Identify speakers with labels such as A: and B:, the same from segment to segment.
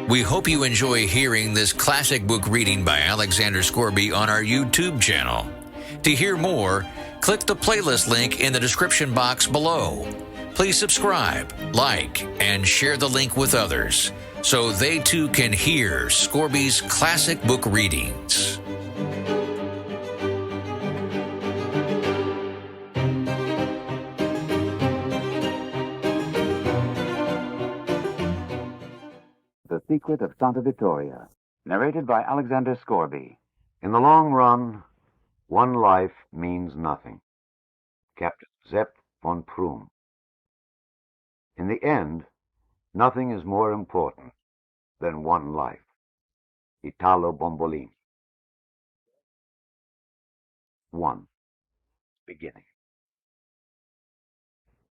A: We hope you enjoy hearing this classic book reading by Alexander Scourby on our YouTube channel. To hear more, click the playlist link in the description box below. Please subscribe, like, and share the link with others so they too can hear Scourby's classic book readings.
B: The Secret of Santa Vittoria, narrated by Alexander Scourby. In the long run, one life means nothing. Captain Sepp von Prum. In the end, nothing is more important than one life. Italo Bombolini. 1. Beginning.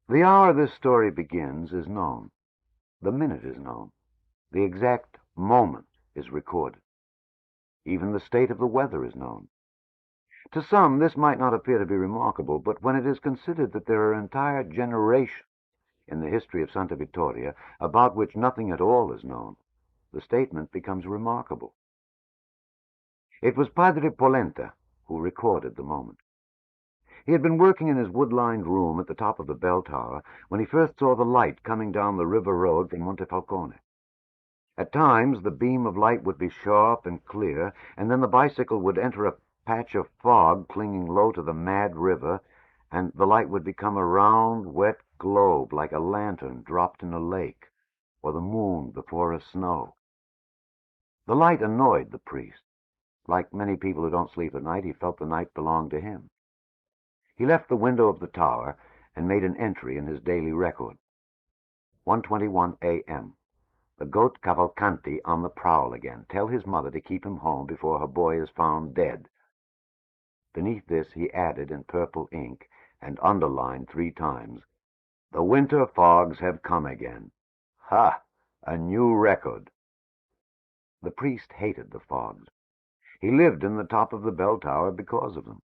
B: The hour this story begins is known. The minute is known. The exact moment is recorded. Even the state of the weather is known. To some, this might not appear to be remarkable, but when it is considered that there are entire generations in the history of Santa Vittoria about which nothing at all is known, the statement becomes remarkable. It was Padre Polenta who recorded the moment. He had been working in his wood-lined room at the top of the bell tower when he first saw the light coming down the river road from Montefalcone. At times, the beam of light would be sharp and clear, and then the bicycle would enter a patch of fog clinging low to the mad river, and the light would become a round, wet globe like a lantern dropped in a lake, or the moon before a snow. The light annoyed the priest. Like many people who don't sleep at night, he felt the night belonged to him. He left the window of the tower and made an entry in his daily record. 1:21 a.m. The goat Cavalcanti on the prowl again. Tell his mother to keep him home before her boy is found dead. Beneath this he added in purple ink and underlined 3 times, "The winter fogs have come again." Ha! A new record. The priest hated the fogs. He lived in the top of the bell tower because of them.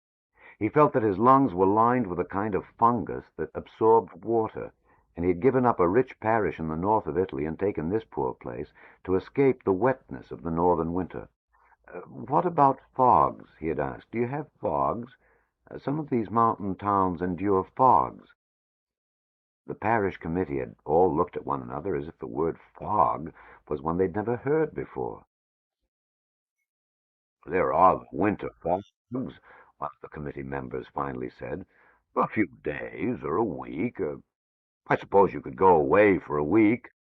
B: He felt that his lungs were lined with a kind of fungus that absorbed water, and he had given up a rich parish in the north of Italy and taken this poor place to escape the wetness of the northern winter. What about fogs? He had asked. Do you have fogs? Some of these mountain towns endure fogs. The parish committee had all looked at one another as if the word fog was one they'd never heard before. "There are the winter fogs," one of the committee members finally said. "A few days or a week. I suppose you could go away for a week."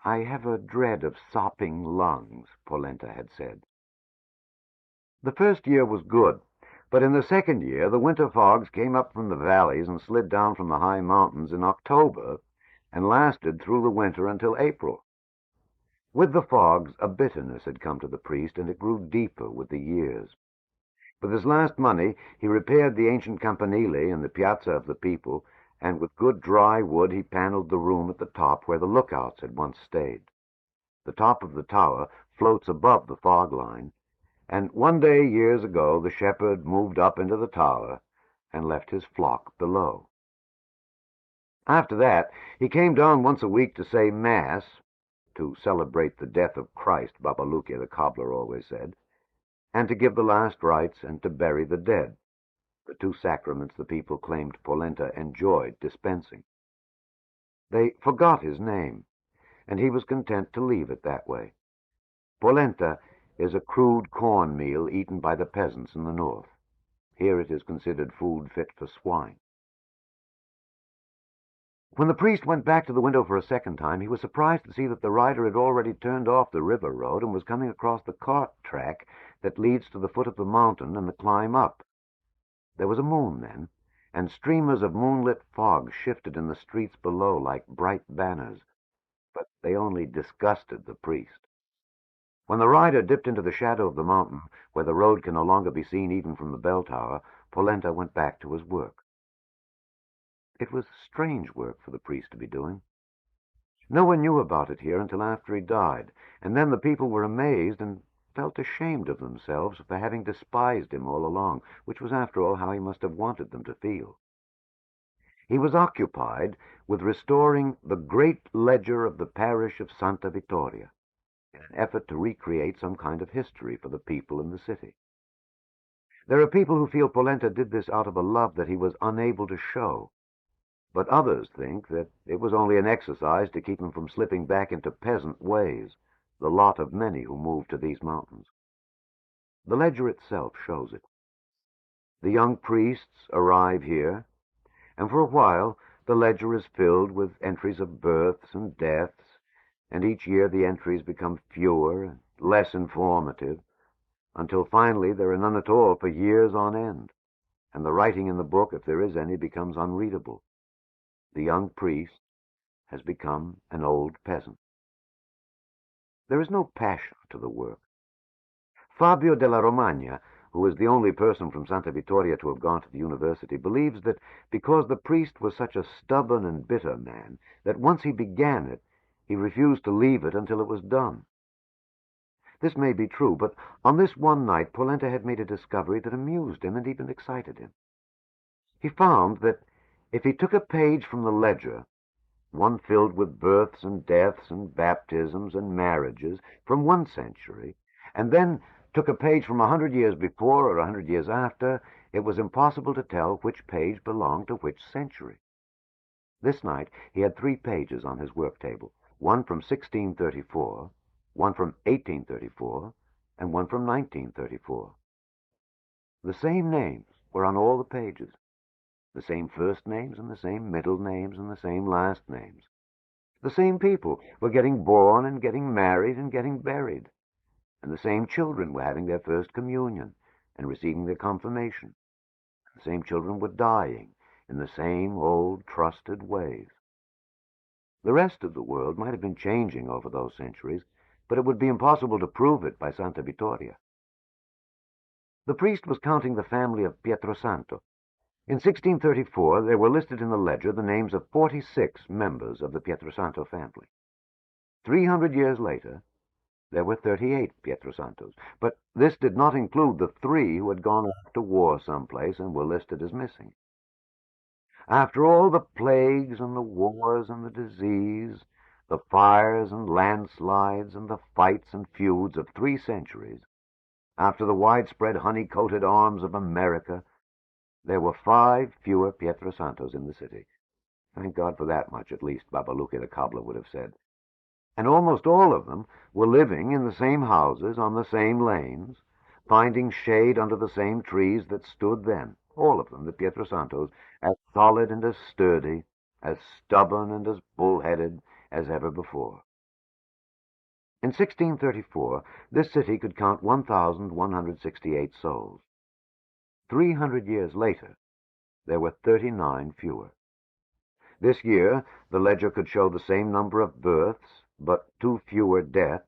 B: "I have a dread of sopping lungs," Polenta had said. The first year was good, but in the second year the winter fogs came up from the valleys and slid down from the high mountains in October and lasted through the winter until April. With the fogs, a bitterness had come to the priest, and it grew deeper with the years. With his last money, he repaired the ancient campanile in the Piazza of the People, and with good dry wood he paneled the room at the top where the lookouts had once stayed. The top of the tower floats above the fog line, and one day years ago the shepherd moved up into the tower and left his flock below. After that, he came down once a week to say Mass, to celebrate the death of Christ, Babalucchia the cobbler always said, and to give the last rites and to bury the dead, the 2 sacraments the people claimed Polenta enjoyed dispensing. They forgot his name, and he was content to leave it that way. Polenta is a crude corn meal eaten by the peasants in the north. Here it is considered food fit for swine. When the priest went back to the window for a second time, he was surprised to see that the rider had already turned off the river road and was coming across the cart track that leads to the foot of the mountain and the climb up. There was a moon then, and streamers of moonlit fog shifted in the streets below like bright banners, but they only disgusted the priest. When the rider dipped into the shadow of the mountain, where the road can no longer be seen even from the bell tower, Polenta went back to his work. It was strange work for the priest to be doing. No one knew about it here until after he died, and then the people were amazed and felt ashamed of themselves for having despised him all along, which was after all how he must have wanted them to feel. He was occupied with restoring the great ledger of the parish of Santa Vittoria. in an effort to recreate some kind of history for the people in the city. There are people who feel Polenta did this out of a love that he was unable to show, but others think that it was only an exercise to keep him from slipping back into peasant ways, the lot of many who moved to these mountains. The ledger itself shows it. The young priests arrive here, and for a while the ledger is filled with entries of births and deaths, and each year the entries become fewer and less informative, until finally there are none at all for years on end, and the writing in the book, if there is any, becomes unreadable. The young priest has become an old peasant. There is no passion to the work. Fabio della Romagna, who is the only person from Santa Vittoria to have gone to the university, believes that because the priest was such a stubborn and bitter man, that once he began it, he refused to leave it until it was done. This may be true, but on this one night Polenta had made a discovery that amused him and even excited him. He found that if he took a page from the ledger, one filled with births and deaths and baptisms and marriages from one century, and then took a page from 100 years before or 100 years after, it was impossible to tell which page belonged to which century. This night he had 3 pages on his work table, one from 1634, one from 1834, and one from 1934. The same names were on all the pages, the same first names and the same middle names and the same last names. The same people were getting born and getting married and getting buried, and the same children were having their first communion and receiving their confirmation. The same children were dying in the same old trusted ways. The rest of the world might have been changing over those centuries, but it would be impossible to prove it by Santa Vittoria. The priest was counting the family of Pietrosanto. In 1634, there were listed in the ledger the names of 46 members of the Pietrosanto family. 300 years later, there were 38 Pietrosantos, but this did not include the 3 who had gone off to war someplace and were listed as missing. After all the plagues and the wars and the disease, the fires and landslides and the fights and feuds of 3 centuries, after the widespread honey-coated arms of America, there were 5 fewer Pietrosantos in the city. Thank God for that much, at least, Babaluki the cobbler would have said. And almost all of them were living in the same houses, on the same lanes, finding shade under the same trees that stood then, all of them, the Pietrosantos, as solid and as sturdy, as stubborn and as bull-headed as ever before. In 1634, this city could count 1,168 souls. 300 years later, there were 39 fewer. This year, the ledger could show the same number of births, but 2 fewer deaths,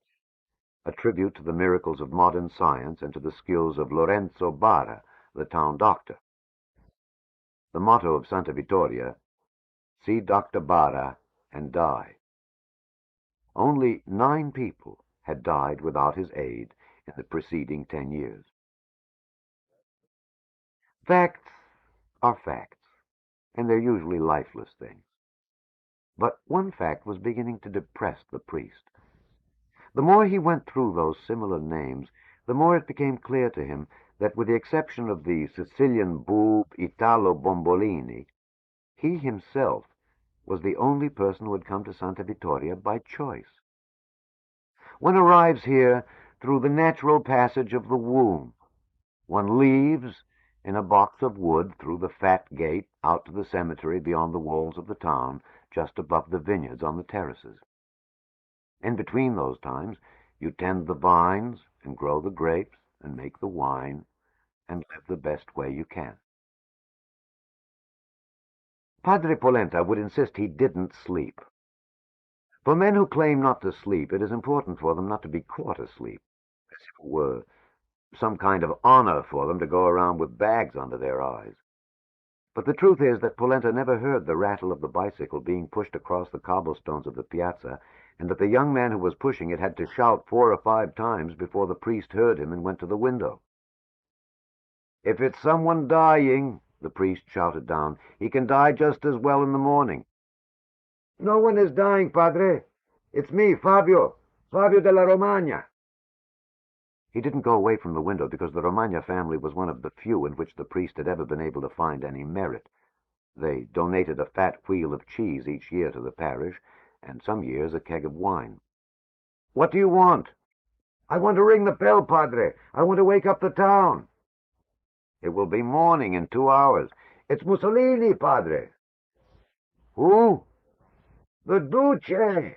B: a tribute to the miracles of modern science and to the skills of Lorenzo Bara, the town doctor. The motto of Santa Vittoria, see Dr. Bara and die. Only 9 people had died without his aid in the preceding 10 years. Facts are facts, and they're usually lifeless things. But one fact was beginning to depress the priest. The more he went through those similar names, the more it became clear to him that with the exception of the Sicilian boob Italo Bombolini, he himself was the only person who had come to Santa Vittoria by choice. One arrives here through the natural passage of the womb. One leaves in a box of wood through the fat gate out to the cemetery beyond the walls of the town, just above the vineyards on the terraces. In between those times, you tend the vines and grow the grapes and make the wine and live the best way you can. Padre Polenta would insist he didn't sleep. For men who claim not to sleep, it is important for them not to be caught asleep, as if it were some kind of honor for them to go around with bags under their eyes. But the truth is that Polenta never heard the rattle of the bicycle being pushed across the cobblestones of the piazza, and that the young man who was pushing it had to shout 4 or 5 times before the priest heard him and went to the window. "If it's someone dying," the priest shouted down, "he can die just as well in the morning." "No one is dying, Padre. It's me, Fabio. Fabio della Romagna. He didn't go away from the window because the Romagna family was one of the few in which the priest had ever been able to find any merit. They donated a fat wheel of cheese each year to the parish, and some years a keg of wine. What do you want? I want to ring the bell, Padre. I want to wake up the town. It will be morning in 2 hours. It's Mussolini, Padre. Who? The Duce!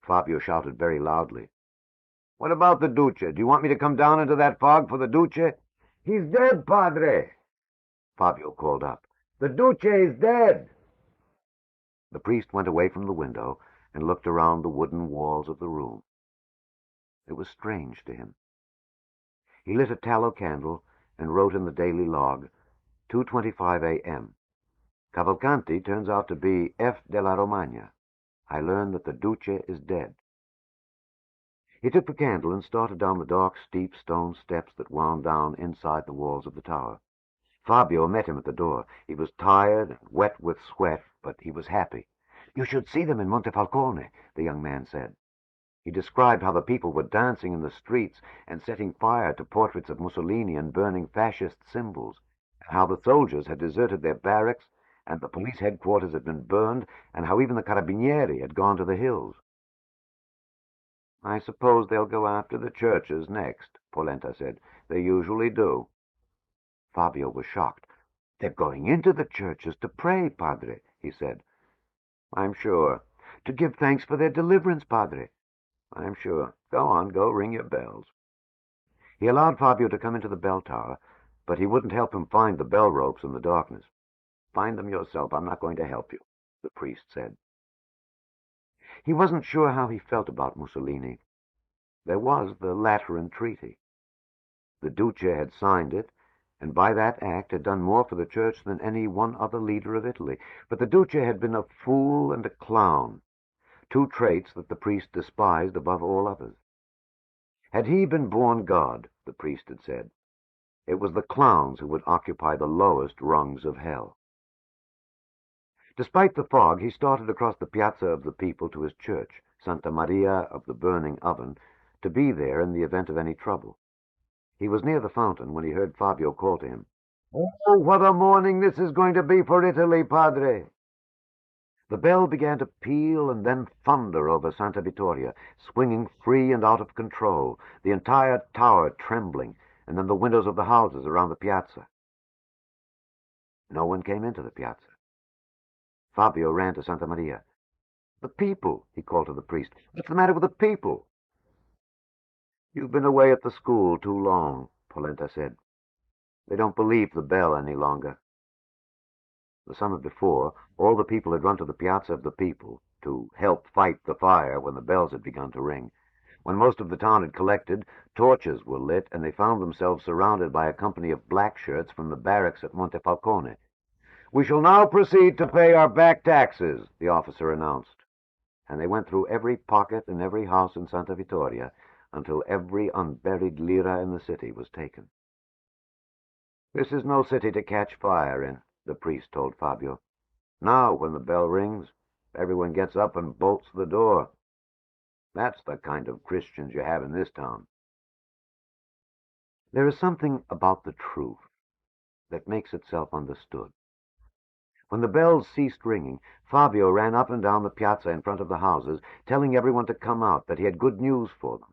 B: Fabio shouted very loudly. What about the Duce? Do you want me to come down into that fog for the Duce? He's dead, Padre, Fabio called up. The Duce is dead. The priest went away from the window and looked around the wooden walls of the room. It was strange to him. He lit a tallow candle and wrote in the daily log, 2:25 a.m. Cavalcanti turns out to be F. della Romagna. I learn that the Duce is dead. He took the candle and started down the dark, steep stone steps that wound down inside the walls of the tower. Fabio met him at the door. He was tired and wet with sweat, but he was happy. You should see them in Montefalcone, the young man said. He described how the people were dancing in the streets and setting fire to portraits of Mussolini and burning fascist symbols, and how the soldiers had deserted their barracks and the police headquarters had been burned, and how even the carabinieri had gone to the hills. I suppose they'll go after the churches next, Polenta said. They usually do. Fabio was shocked. They're going into the churches to pray, Padre, he said. I'm sure. To give thanks for their deliverance, Padre. I'm sure. Go on, go ring your bells. He allowed Fabio to come into the bell tower, but he wouldn't help him find the bell ropes in the darkness. Find them yourself. I'm not going to help you, the priest said. He wasn't sure how he felt about Mussolini. There was the Lateran Treaty. The Duce had signed it, and by that act had done more for the church than any one other leader of Italy. But the Duce had been a fool and a clown, two traits that the priest despised above all others. Had he been born God, the priest had said, it was the clowns who would occupy the lowest rungs of hell. Despite the fog, he started across the Piazza of the People to his church, Santa Maria of the Burning Oven, to be there in the event of any trouble. He was near the fountain when he heard Fabio call to him. Oh, what a morning this is going to be for Italy, Padre! The bell began to peal and then thunder over Santa Vittoria, swinging free and out of control, the entire tower trembling, and then the windows of the houses around the piazza. No one came into the piazza. Fabio ran to Santa Maria. The people, he called to the priest. What's the matter with the people? You've been away at the school too long, Polenta said. They don't believe the bell any longer. The summer before, all the people had run to the Piazza of the People to help fight the fire when the bells had begun to ring. When most of the town had collected, torches were lit, and they found themselves surrounded by a company of black shirts from the barracks at Montefalcone. We shall now proceed to pay our back taxes, the officer announced. And they went through every pocket and every house in Santa Vittoria until every unburied lira in the city was taken. This is no city to catch fire in, the priest told Fabio. Now, when the bell rings, everyone gets up and bolts the door. That's the kind of Christians you have in this town. There is something about the truth that makes itself understood. When the bells ceased ringing, Fabio ran up and down the piazza in front of the houses, telling everyone to come out, that he had good news for them.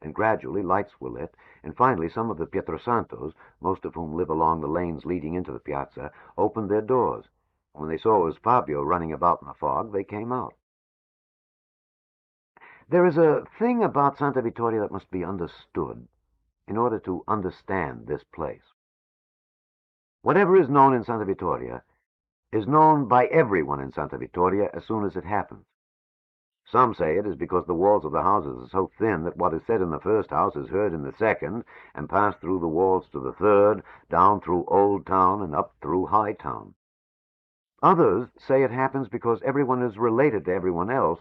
B: And gradually lights were lit, and finally some of the Pietrosantos, most of whom live along the lanes leading into the piazza, opened their doors. When they saw it was Fabio running about in the fog, they came out. There is a thing about Santa Vittoria that must be understood in order to understand this place. Whatever is known in Santa Vittoria is known by everyone in Santa Vittoria as soon as it happens. Some say it is because the walls of the houses are so thin that what is said in the first house is heard in the second, and passed through the walls to the third, down through Old Town and up through High Town. Others say it happens because everyone is related to everyone else,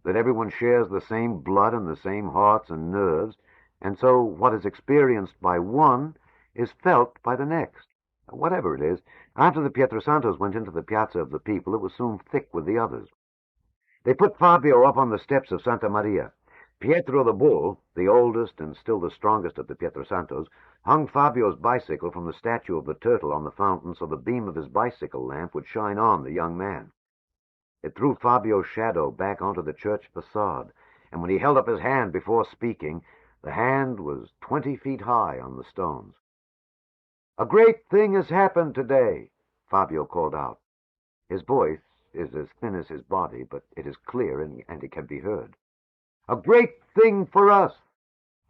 B: that everyone shares the same blood and the same hearts and nerves, and so what is experienced by one is felt by the next. Whatever it is, after the Pietrosantos went into the Piazza of the People, it was soon thick with the others. They put Fabio up on the steps of Santa Maria. Pietro the Bull, the oldest and still the strongest of the Pietrosantos, hung Fabio's bicycle from the statue of the turtle on the fountain so the beam of his bicycle lamp would shine on the young man. It threw Fabio's shadow back onto the church facade, and when he held up his hand before speaking, the hand was 20 feet high on the stones. "A great thing has happened today," Fabio called out. His voice is as thin as his body, but it is clear and it can be heard. "A great thing for us!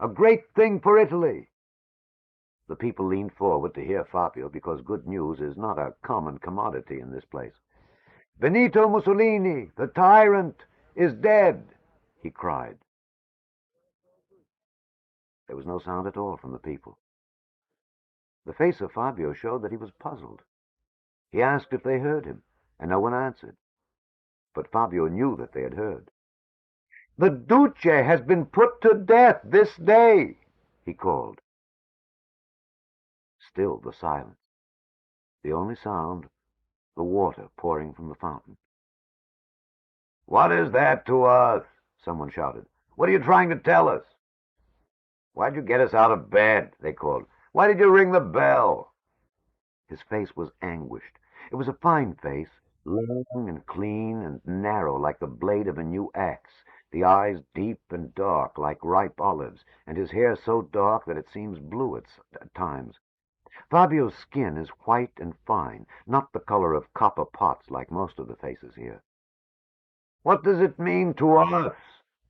B: A great thing for Italy!" The people leaned forward to hear Fabio because good news is not a common commodity in this place. "Benito Mussolini, the tyrant, is dead," he cried. There was no sound at all from the people. The face of Fabio showed that he was puzzled. He asked if they heard him, and no one answered. But Fabio knew that they had heard. "The Duce has been put to death this day," he called. Still the silence. The only sound, the water pouring from the fountain. "What is that to us?" someone shouted. "What are you trying to tell us?" "Why'd you get us out of bed?" they called. "Why did you ring the bell?" His face was anguished. It was a fine face, long and clean and narrow like the blade of a new axe, the eyes deep and dark like ripe olives, and his hair so dark that it seems blue at times. Fabio's skin is white and fine, not the color of copper pots like most of the faces here. "What does it mean to us?"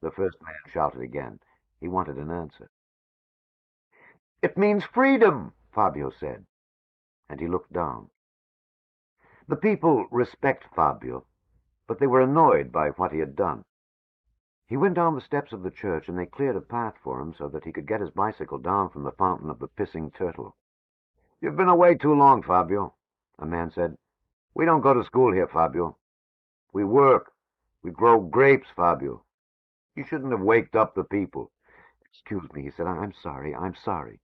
B: the first man shouted again. He wanted an answer. "It means freedom," Fabio said, and he looked down. The people respect Fabio, but they were annoyed by what he had done. He went down the steps of the church, and they cleared a path for him so that he could get his bicycle down from the fountain of the pissing turtle. "You've been away too long, Fabio," a man said. "We don't go to school here, Fabio. We work. We grow grapes, Fabio. You shouldn't have waked up the people." "Excuse me," he said. I'm sorry.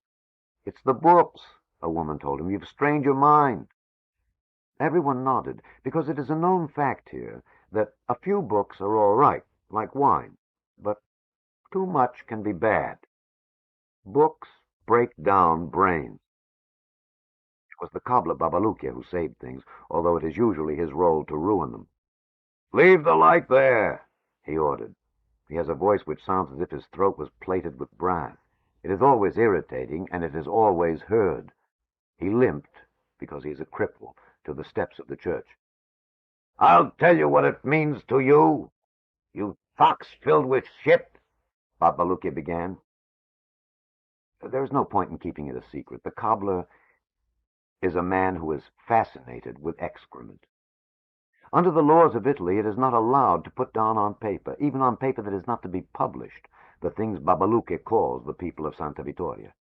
B: "It's the books," a woman told him. "You've strained your mind." Everyone nodded, because it is a known fact here that a few books are all right, like wine, but too much can be bad. Books break down brains. It was the cobbler Babalukia who saved things, although it is usually his role to ruin them. "Leave the light there," he ordered. He has a voice which sounds as if his throat was plated with brass. It is always irritating, and it is always heard. He limped, because he is a cripple, to the steps of the church. "I'll tell you what it means to you, you fox filled with shit," Babalukia began. There is no point in keeping it a secret. The cobbler is a man who is fascinated with excrement. Under the laws of Italy, it is not allowed to put down on paper, even on paper that is not to be published, the things Babalukia calls the people of Santa Vittoria.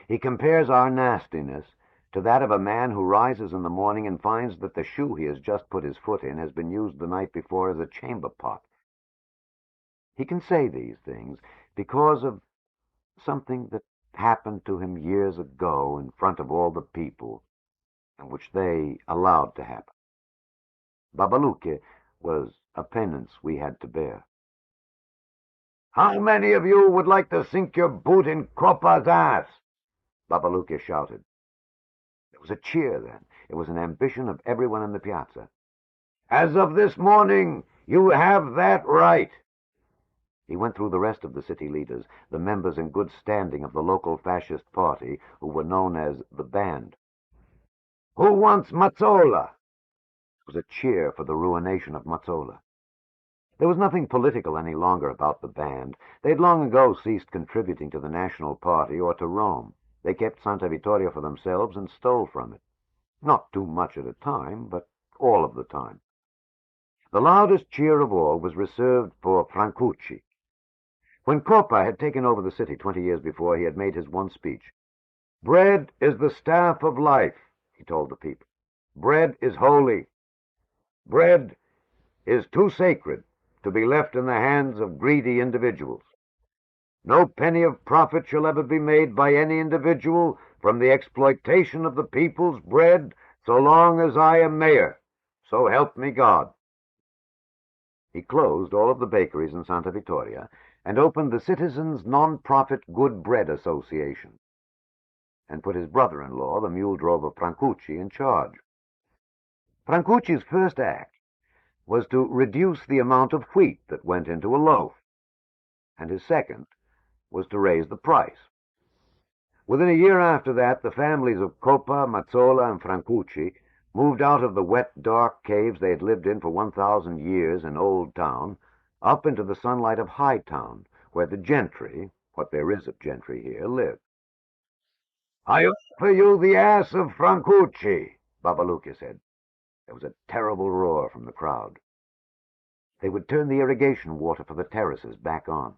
B: He compares our nastiness to that of a man who rises in the morning and finds that the shoe he has just put his foot in has been used the night before as a chamber pot. He can say these things because of something that happened to him years ago in front of all the people, and which they allowed to happen. Babalukia was a penance we had to bear. "How many of you would like to sink your boot in Coppa's ass?" Babalukia shouted. There was a cheer then. It was an ambition of everyone in the piazza. "As of this morning, you have that right." He went through the rest of the city leaders, the members in good standing of the local fascist party, who were known as the Band. "Who wants Mazzola?" It was a cheer for the ruination of Mazzola. There was nothing political any longer about the Band. They had long ago ceased contributing to the National Party or to Rome. They kept Santa Vittoria for themselves and stole from it. Not too much at a time, but all of the time. The loudest cheer of all was reserved for Francucci. When Coppa had taken over the city 20 years before, he had made his one speech. "Bread is the staff of life," he told the people. "Bread is holy. Bread is too sacred to be left in the hands of greedy individuals. No penny of profit shall ever be made by any individual from the exploitation of the people's bread so long as I am mayor. So help me God." He closed all of the bakeries in Santa Vittoria and opened the Citizens' Non-Profit Good Bread Association, and put his brother-in-law, the mule drover Francucci, in charge. Francucci's first act was to reduce the amount of wheat that went into a loaf, and his second was to raise the price. Within a year after that, the families of Coppa, Mazzola, and Francucci moved out of the wet, dark caves they had lived in for 1,000 years in Old Town, up into the sunlight of High Town, where the gentry, what there is of gentry here, lived. "I offer you the ass of Francucci," Babalucci said. There was a terrible roar from the crowd. They would turn the irrigation water for the terraces back on.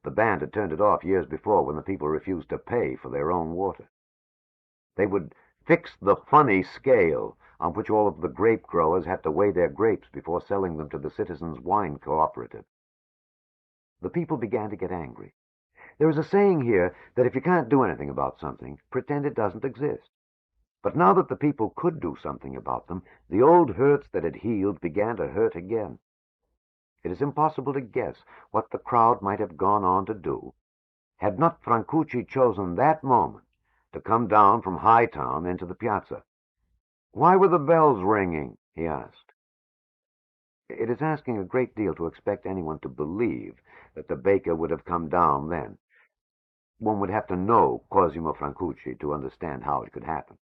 B: The band had turned it off years before when the people refused to pay for their own water. They would fix the funny scale on which all of the grape growers had to weigh their grapes before selling them to the Citizens' Wine Cooperative. The people began to get angry. There is a saying here that if you can't do anything about something, pretend it doesn't exist. But now that the people could do something about them, the old hurts that had healed began to hurt again. It is impossible to guess what the crowd might have gone on to do had not Francucci chosen that moment to come down from High Town into the piazza. "Why were the bells ringing?" he asked. It is asking a great deal to expect anyone to believe that the baker would have come down then. One would have to know Cosimo Francucci to understand how it could happen.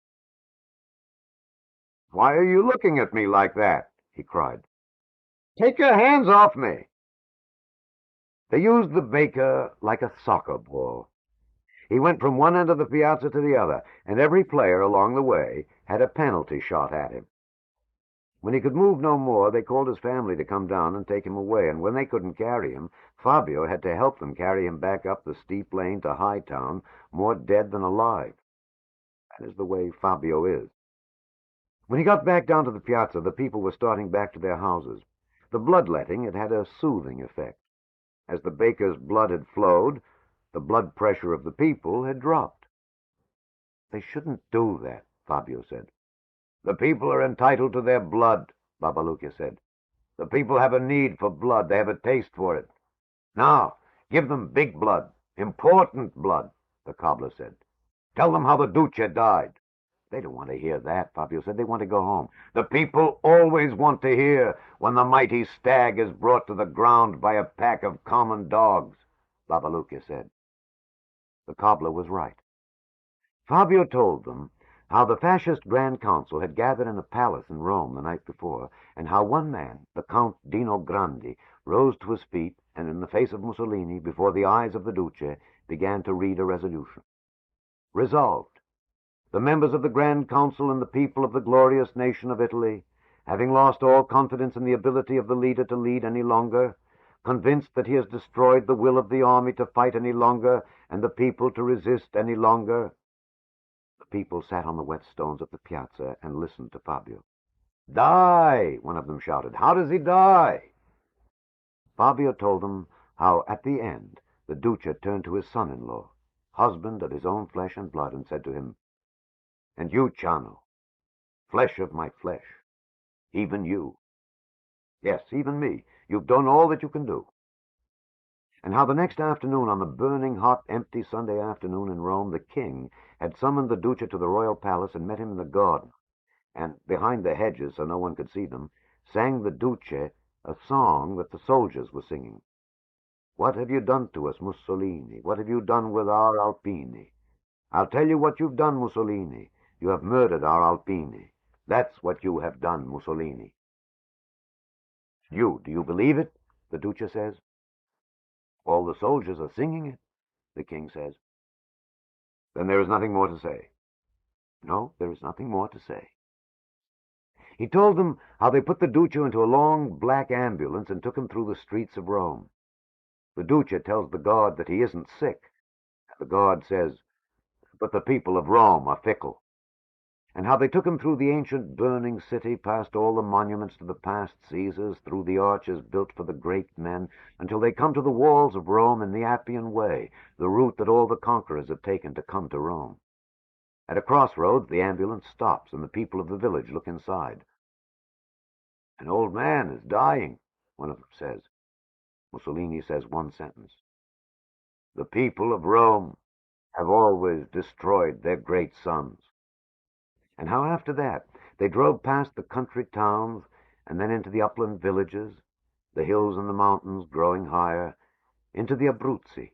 B: "Why are you looking at me like that?" he cried. "Take your hands off me!" They used the baker like a soccer ball. He went from one end of the piazza to the other, and every player along the way had a penalty shot at him. When he could move no more, they called his family to come down and take him away, and when they couldn't carry him, Fabio had to help them carry him back up the steep lane to High Town, more dead than alive. That is the way Fabio is. When he got back down to the piazza, the people were starting back to their houses. The bloodletting had had a soothing effect. As the baker's blood had flowed, the blood pressure of the people had dropped. "They shouldn't do that," Fabio said. "The people are entitled to their blood," Babalucci said. "The people have a need for blood. They have a taste for it. Now, give them big blood, important blood," the cobbler said. "Tell them how the Duce died." "They don't want to hear that," Fabio said. "They want to go home." "The people always want to hear when the mighty stag is brought to the ground by a pack of common dogs," Babalucci said. The cobbler was right. Fabio told them how the Fascist Grand Council had gathered in a palace in Rome the night before, and how one man, the Count Dino Grandi, rose to his feet and in the face of Mussolini, before the eyes of the Duce, began to read a resolution. "Resolved, the members of the Grand Council and the people of the glorious nation of Italy, having lost all confidence in the ability of the leader to lead any longer, convinced that he has destroyed the will of the army to fight any longer and the people to resist any longer." The people sat on the wet stones of the piazza and listened to Fabio. "Die!" one of them shouted. "How does he die?" Fabio told them how, at the end, the Duce turned to his son-in-law, husband of his own flesh and blood, and said to him, "And you, Ciano, flesh of my flesh, even you, yes, even me, you've done all that you can do." And how the next afternoon, on the burning, hot, empty Sunday afternoon in Rome, the king had summoned the Duce to the royal palace and met him in the garden, and, behind the hedges so no one could see them, sang the Duce a song that the soldiers were singing. "What have you done to us, Mussolini? What have you done with our Alpini? I'll tell you what you've done, Mussolini. You have murdered our Alpini. That's what you have done, Mussolini." "Do you believe it?" the Duce says. "All the soldiers are singing it," the king says. "Then there is nothing more to say." "No, there is nothing more to say." He told them how they put the Duce into a long black ambulance and took him through the streets of Rome. The Duce tells the guard that he isn't sick. The guard says, "But the people of Rome are fickle." And how they took him through the ancient burning city, past all the monuments to the past Caesars, through the arches built for the great men, until they come to the walls of Rome in the Appian Way, the route that all the conquerors have taken to come to Rome. At a crossroads, the ambulance stops, and the people of the village look inside. "An old man is dying," one of them says. Mussolini says one sentence. The people of Rome have always destroyed their great sons. And how after that they drove past the country towns and then into the upland villages, the hills and the mountains growing higher, into the Abruzzi,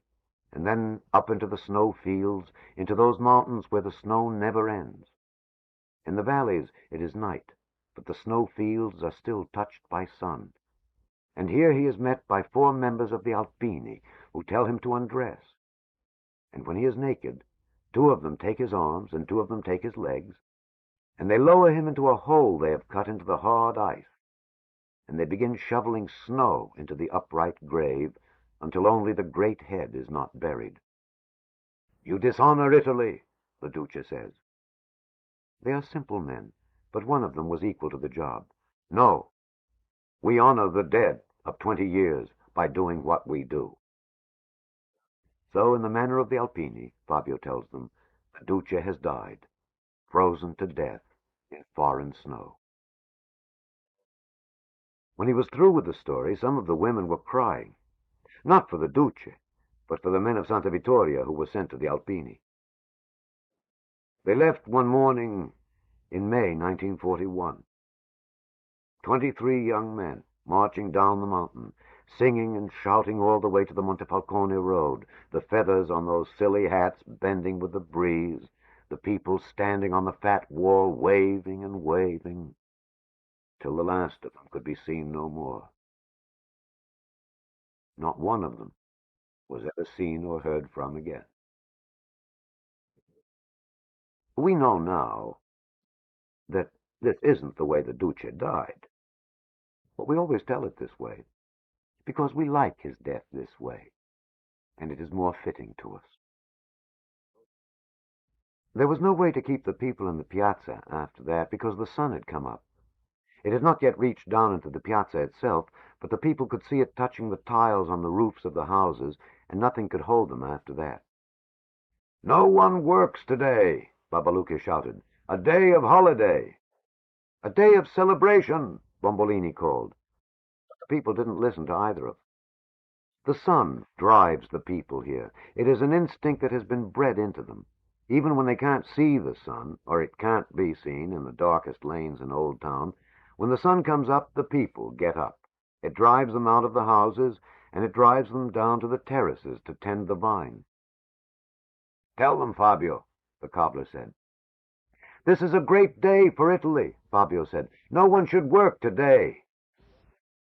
B: and then up into the snow fields, into those mountains where the snow never ends. In the valleys it is night, but the snow fields are still touched by sun. And here he is met by 4 members of the Alpini, who tell him to undress. And when he is naked, 2 of them take his arms, and 2 of them take his legs, and they lower him into a hole they have cut into the hard ice, and they begin shoveling snow into the upright grave until only the great head is not buried. You dishonor Italy, the Duce says. They are simple men, but one of them was equal to the job. No, we honor the dead of 20 years by doing what we do. So, in the manner of the Alpini, Fabio tells them, the Duce has died, frozen to death in foreign snow. When he was through with the story, some of the women were crying, not for the Duce, but for the men of Santa Vittoria who were sent to the Alpini. They left one morning in May 1941. 23 young men marching down the mountain, singing and shouting all the way to the Montefalcone road, the feathers on those silly hats bending with the breeze, the people standing on the fat wall waving and waving, till the last of them could be seen no more. Not one of them was ever seen or heard from again. We know now that this isn't the way the Duce died, but we always tell it this way because we like his death this way, and it is more fitting to us. There was no way to keep the people in the piazza after that because the sun had come up. It had not yet reached down into the piazza itself, but the people could see it touching the tiles on the roofs of the houses, and nothing could hold them after that. No one works today, Babbalucca shouted. A day of holiday. A day of celebration, Bombolini called. But the people didn't listen to either of them. The sun drives the people here. It is an instinct that has been bred into them. Even when they can't see the sun, or it can't be seen in the darkest lanes in Old Town, when the sun comes up, the people get up. It drives them out of the houses, and it drives them down to the terraces to tend the vine. Tell them, Fabio, the cobbler said. This is a great day for Italy, Fabio said. No one should work today.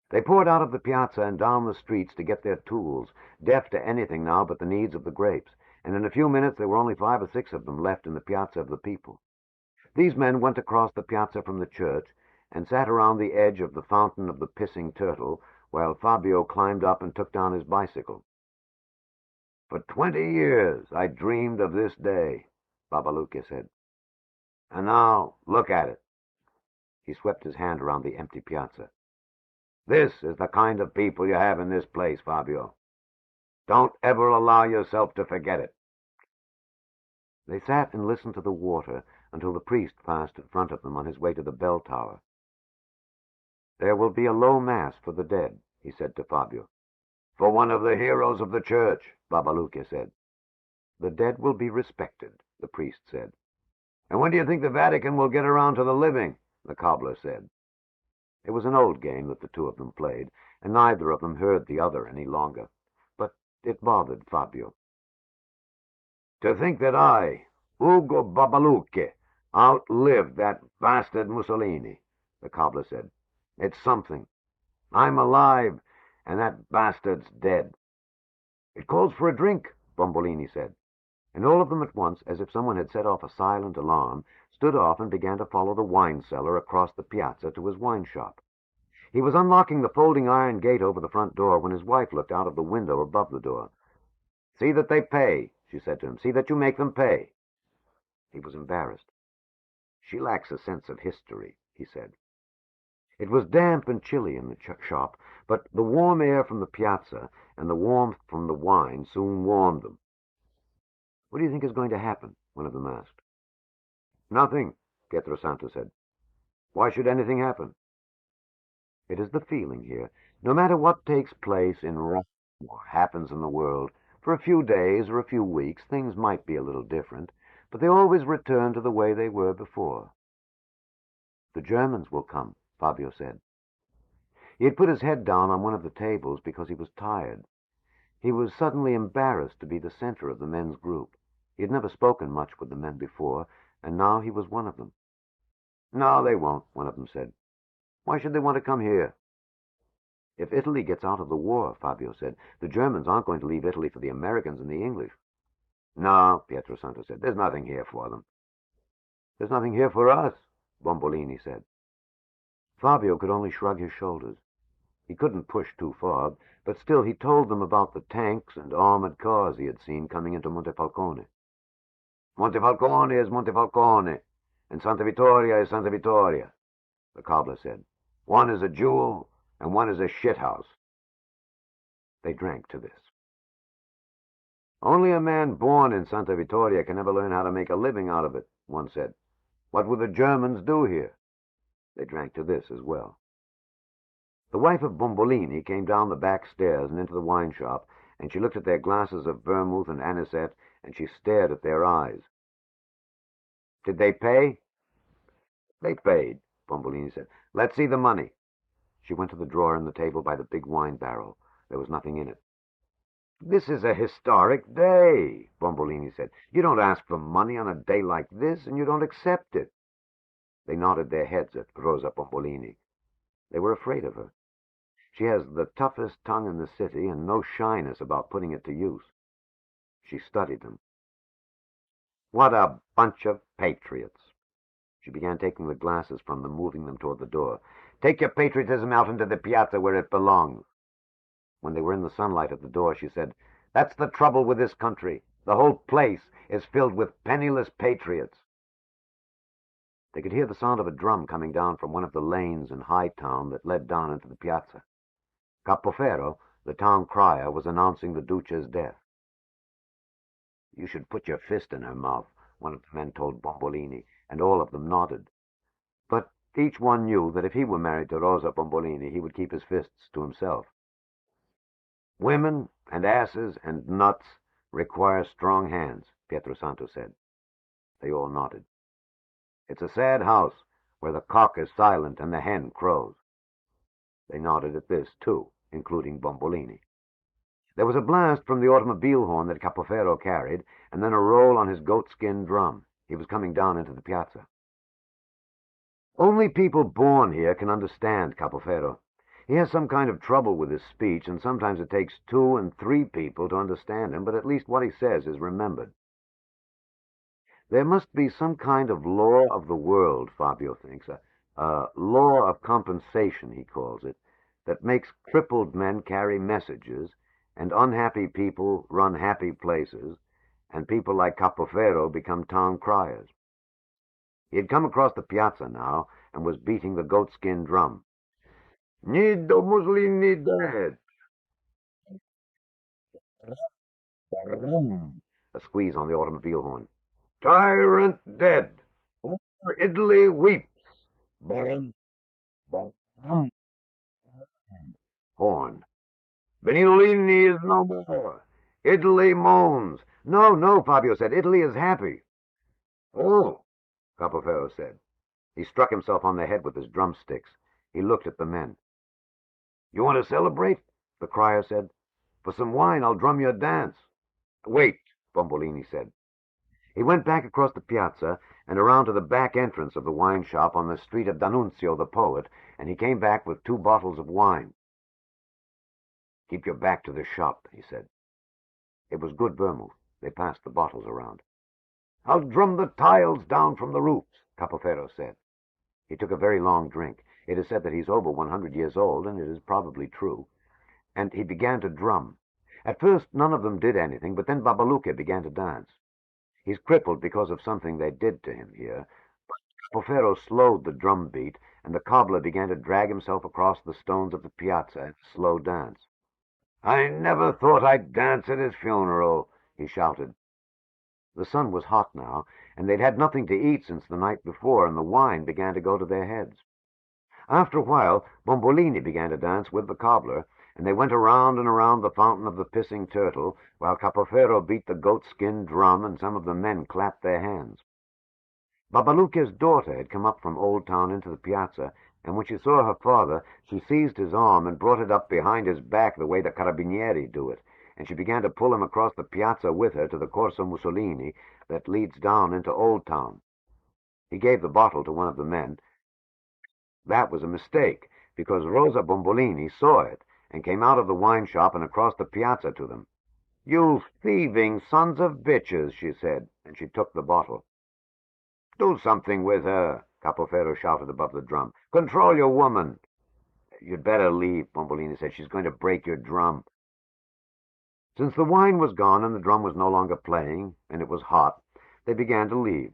B: They poured out of the piazza and down the streets to get their tools, deaf to anything now but the needs of the grapes, and in a few minutes there were only 5 or 6 of them left in the piazza of the people. These men went across the piazza from the church and sat around the edge of the fountain of the pissing turtle, while Fabio climbed up and took down his bicycle. For 20 years I dreamed of this day, Babbalucca said. And now, look at it. He swept his hand around the empty piazza. This is the kind of people you have in this place, Fabio. Don't ever allow yourself to forget it. They sat and listened to the water until the priest passed in front of them on his way to the bell tower. There will be a low mass for the dead, he said to Fabio. For one of the heroes of the church, Babbalucca said. The dead will be respected, the priest said. And when do you think the Vatican will get around to the living? The cobbler said. It was an old game that the 2 of them played, and neither of them heard the other any longer. But it bothered Fabio. To think that I, Ugo Babbalucca, outlived that bastard Mussolini, the cobbler said. It's something. I'm alive, and that bastard's dead. It calls for a drink, Bombolini said. And all of them at once, as if someone had set off a silent alarm, stood off and began to follow the wine cellar across the piazza to his wine shop. He was unlocking the folding iron gate over the front door when his wife looked out of the window above the door. See that they pay, she said to him. See that you make them pay. He was embarrassed. She lacks a sense of history, he said. It was damp and chilly in the shop, but the warm air from the piazza and the warmth from the wine soon warmed them. What do you think is going to happen? One of them asked. Nothing, Pietro Santo said. Why should anything happen? It is the feeling here No matter what takes place in Rome or happens in the world, for a few days or a few weeks, things might be a little different, but they always return to the way they were before. The Germans will come, Fabio said. He had put his head down on one of the tables because he was tired. He was suddenly embarrassed to be the center of the men's group. He had never spoken much with the men before, and now he was one of them. No, they won't, one of them said. Why should they want to come here? If Italy gets out of the war, Fabio said, the Germans aren't going to leave Italy for the Americans and the English. No, Pietro Santo said, there's nothing here for them. There's nothing here for us, Bombolini said. Fabio could only shrug his shoulders. He couldn't push too far, but still he told them about the tanks and armored cars he had seen coming into Montefalcone. Montefalcone is Montefalcone, and Santa Vittoria is Santa Vittoria, the cobbler said. One is a jewel, and one is a shithouse. They drank to this. Only a man born in Santa Vittoria can ever learn how to make a living out of it, one said. What would the Germans do here? They drank to this as well. The wife of Bombolini came down the back stairs and into the wine shop, and she looked at their glasses of vermouth and anisette, and she stared at their eyes. Did they pay? They paid, Bombolini said. Let's see the money. She went to the drawer in the table by the big wine barrel. There was nothing in it. This is a historic day, Bombolini said. You don't ask for money on a day like this, and you don't accept it. They nodded their heads at Rosa Bombolini. They were afraid of her. She has the toughest tongue in the city and no shyness about putting it to use. She studied them. What a bunch of patriots. She began taking the glasses from them, moving them toward the door. Take your patriotism out into the piazza where it belongs. When they were in the sunlight at the door, she said, That's the trouble with this country. The whole place is filled with penniless patriots. They could hear the sound of a drum coming down from one of the lanes in Hightown that led down into the piazza. Capoferro, the town crier, was announcing the Duce's death. You should put your fist in her mouth, one of the men told Bombolini, and all of them nodded. But each one knew that if he were married to Rosa Bombolini, he would keep his fists to himself. Women and asses and nuts require strong hands, Pietro Santo said. They all nodded. It's a sad house where the cock is silent and the hen crows. They nodded at this, too, including Bombolini. There was a blast from the automobile horn that Capoferro carried, and then a roll on his goatskin drum. He was coming down into the piazza. Only people born here can understand Capoferro. He has some kind of trouble with his speech, and sometimes it takes 2 and 3 people to understand him, but at least what he says is remembered. There must be some kind of law of the world, Fabio thinks, a law of compensation, he calls it, that makes crippled men carry messages, and unhappy people run happy places, and people like Capoferro become town criers. He had come across the piazza now, and was beating the goatskin drum. Nido Mussolini dead! A squeeze on the automobile horn. Tyrant dead! Italy weeps! Horn. Benitolini is no more. Italy moans. No, no, Fabio said. Italy is happy. Oh, Capoferro said. He struck himself on the head with his drumsticks. He looked at the men. You want to celebrate? The crier said. For some wine, I'll drum you a dance. Wait, Bombolini said. He went back across the piazza and around to the back entrance of the wine shop on the street of D'Annunzio the poet, and he came back with 2 bottles of wine. Keep your back to the shop, he said. It was good vermouth. They passed the bottles around. I'll drum the tiles down from the roofs, Capoferro said. He took a very long drink. It is said that he's over 100 years old, and it is probably true. And he began to drum. At first, none of them did anything, but then Babaluque began to dance. He's crippled because of something they did to him here. But Capoferro slowed the drum beat, and the cobbler began to drag himself across the stones of the piazza in a slow dance. I never thought I'd dance at his funeral, he shouted. The sun was hot now, and they'd had nothing to eat since the night before, and the wine began to go to their heads. After a while, Bombolini began to dance with the cobbler, and they went around and around the fountain of the pissing turtle, while Capofero beat the goatskin drum and some of the men clapped their hands. Babaluca's daughter had come up from Old Town into the piazza, and when she saw her father, she seized his arm and brought it up behind his back the way the carabinieri do it, and she began to pull him across the piazza with her to the Corso Mussolini that leads down into Old Town. He gave the bottle to one of the men. That was a mistake, because Rosa Bombolini saw it and came out of the wine shop and across the piazza to them. "You thieving sons of bitches," she said, and she took the bottle. "Do something with her," Capofero shouted above the drum. "Control your woman." "You'd better leave," Bombolini said. "She's going to break your drum." Since the wine was gone and the drum was no longer playing, and it was hot, they began to leave,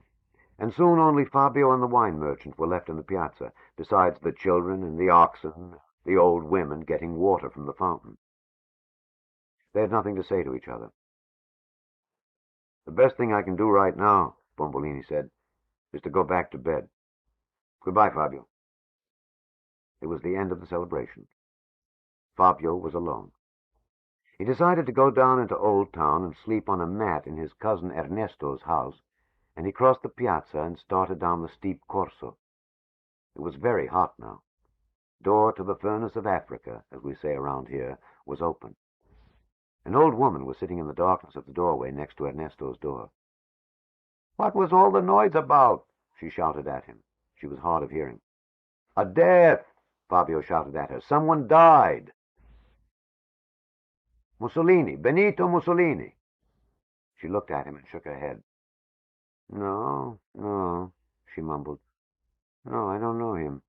B: and soon only Fabio and the wine merchant were left in the piazza, besides the children and the oxen, the old women getting water from the fountain. They had nothing to say to each other. "The best thing I can do right now," Bombolini said, "is to go back to bed. Goodbye, Fabio." It was the end of the celebration. Fabio was alone. He decided to go down into Old Town and sleep on a mat in his cousin Ernesto's house, and he crossed the piazza and started down the steep Corso. It was very hot now. Door to the furnace of Africa, as we say around here, was open. An old woman was sitting in the darkness of the doorway next to Ernesto's door. "What was all the noise about?" she shouted at him. She was hard of hearing. "A death!" Fabio shouted at her. "Someone died." "Mussolini, Benito Mussolini." She looked at him and shook her head. No, she mumbled. "No, I don't know him."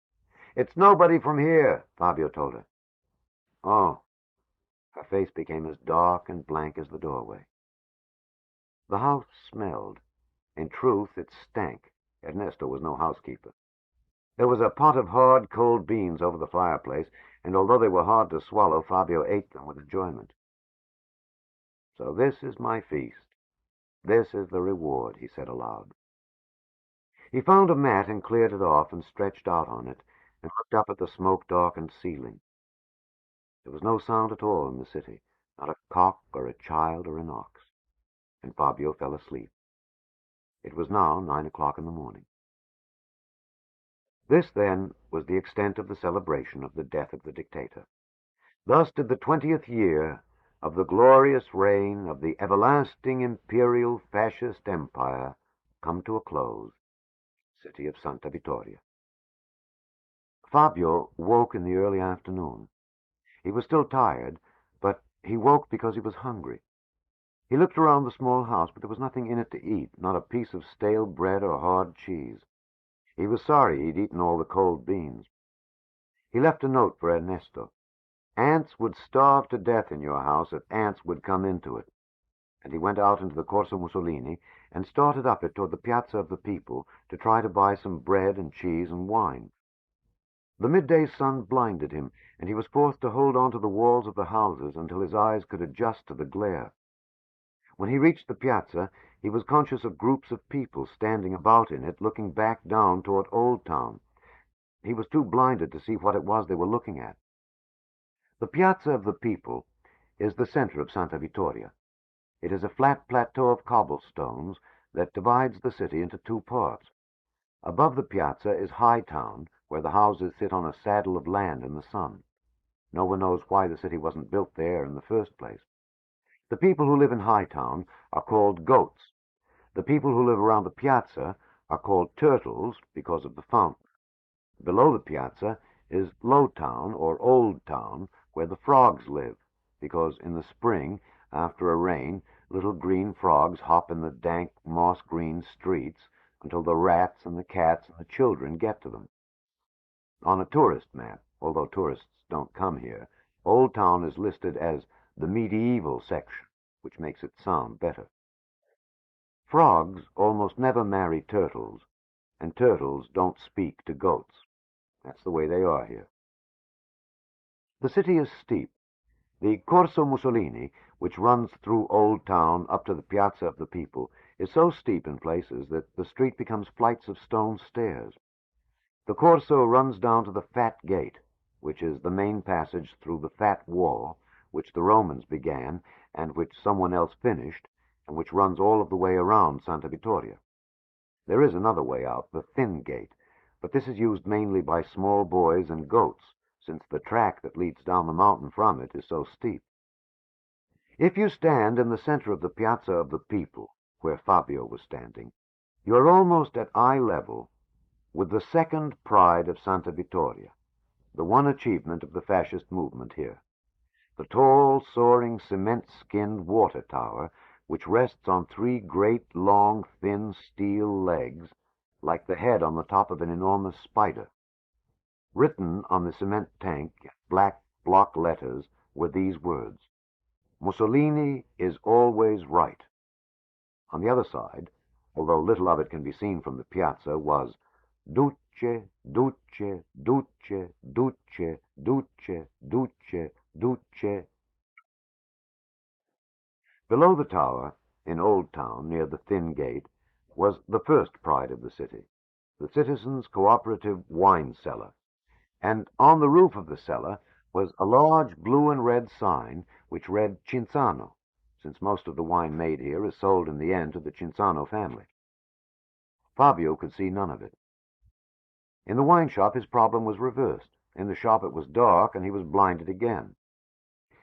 B: "It's nobody from here," Fabio told her. "Oh." Her face became as dark and blank as the doorway. The house smelled. In truth, it stank. Ernesto was no housekeeper. There was a pot of hard, cold beans over the fireplace, and although they were hard to swallow, Fabio ate them with enjoyment. "So this is my feast. This is the reward," he said aloud. He found a mat and cleared it off and stretched out on it and looked up at the smoke-darkened ceiling. There was no sound at all in the city, not a cock or a child or an ox, and Fabio fell asleep. It was now 9 o'clock in the morning. This, then, was the extent of the celebration of the death of the dictator. Thus did the 20th year of the glorious reign of the everlasting imperial fascist empire come to a close, city of Santa Vittoria. Fabio woke in the early afternoon. He was still tired, but he woke because he was hungry. He looked around the small house, but there was nothing in it to eat, not a piece of stale bread or hard cheese. He was sorry he'd eaten all the cold beans. He left a note for Ernesto. "Ants would starve to death in your house if ants would come into it." And he went out into the Corso Mussolini and started up it toward the Piazza of the People to try to buy some bread and cheese and wine. The midday sun blinded him, and he was forced to hold on to the walls of the houses until his eyes could adjust to the glare. When he reached the piazza, he was conscious of groups of people standing about in it, looking back down toward Old Town. He was too blinded to see what it was they were looking at. The Piazza of the People is the center of Santa Vittoria. It is a flat plateau of cobblestones that divides the city into two parts. Above the piazza is High Town, where the houses sit on a saddle of land in the sun. No one knows why the city wasn't built there in the first place. The people who live in High Town are called goats. The people who live around the piazza are called turtles because of the fountain. Below the piazza is Low Town, or Old Town, where the frogs live, because in the spring, after a rain, little green frogs hop in the dank, moss-green streets until the rats and the cats and the children get to them. On a tourist map, although tourists don't come here, Old Town is listed as the medieval section, which makes it sound better. Frogs almost never marry turtles, and turtles don't speak to goats. That's the way they are here. The city is steep. The Corso Mussolini, which runs through Old Town up to the Piazza of the People, is so steep in places that the street becomes flights of stone stairs. The Corso runs down to the Fat Gate, which is the main passage through the Fat Wall, which the Romans began and which someone else finished, and which runs all of the way around Santa Vittoria. There is another way out, the Thin Gate, but this is used mainly by small boys and goats, since the track that leads down the mountain from it is so steep. If you stand in the center of the Piazza of the People, where Fabio was standing, you are almost at eye level with the second pride of Santa Vittoria, the one achievement of the fascist movement here. The tall, soaring, cement-skinned water tower, which rests on three great, long, thin steel legs, like the head on the top of an enormous spider. Written on the cement tank in black block letters were these words: Mussolini is always right. On the other side, although little of it can be seen from the piazza, was Duce, Duce, Duce, Duce, Duce, Duce, Duce. Below the tower, in Old Town, near the Thin Gate, was the first pride of the city, the Citizens' Cooperative Wine Cellar, and on the roof of the cellar was a large blue and red sign which read Cinzano, since most of the wine made here is sold in the end to the Cinzano family. Fabio could see none of it. In the wine shop his problem was reversed. In the shop it was dark, and he was blinded again.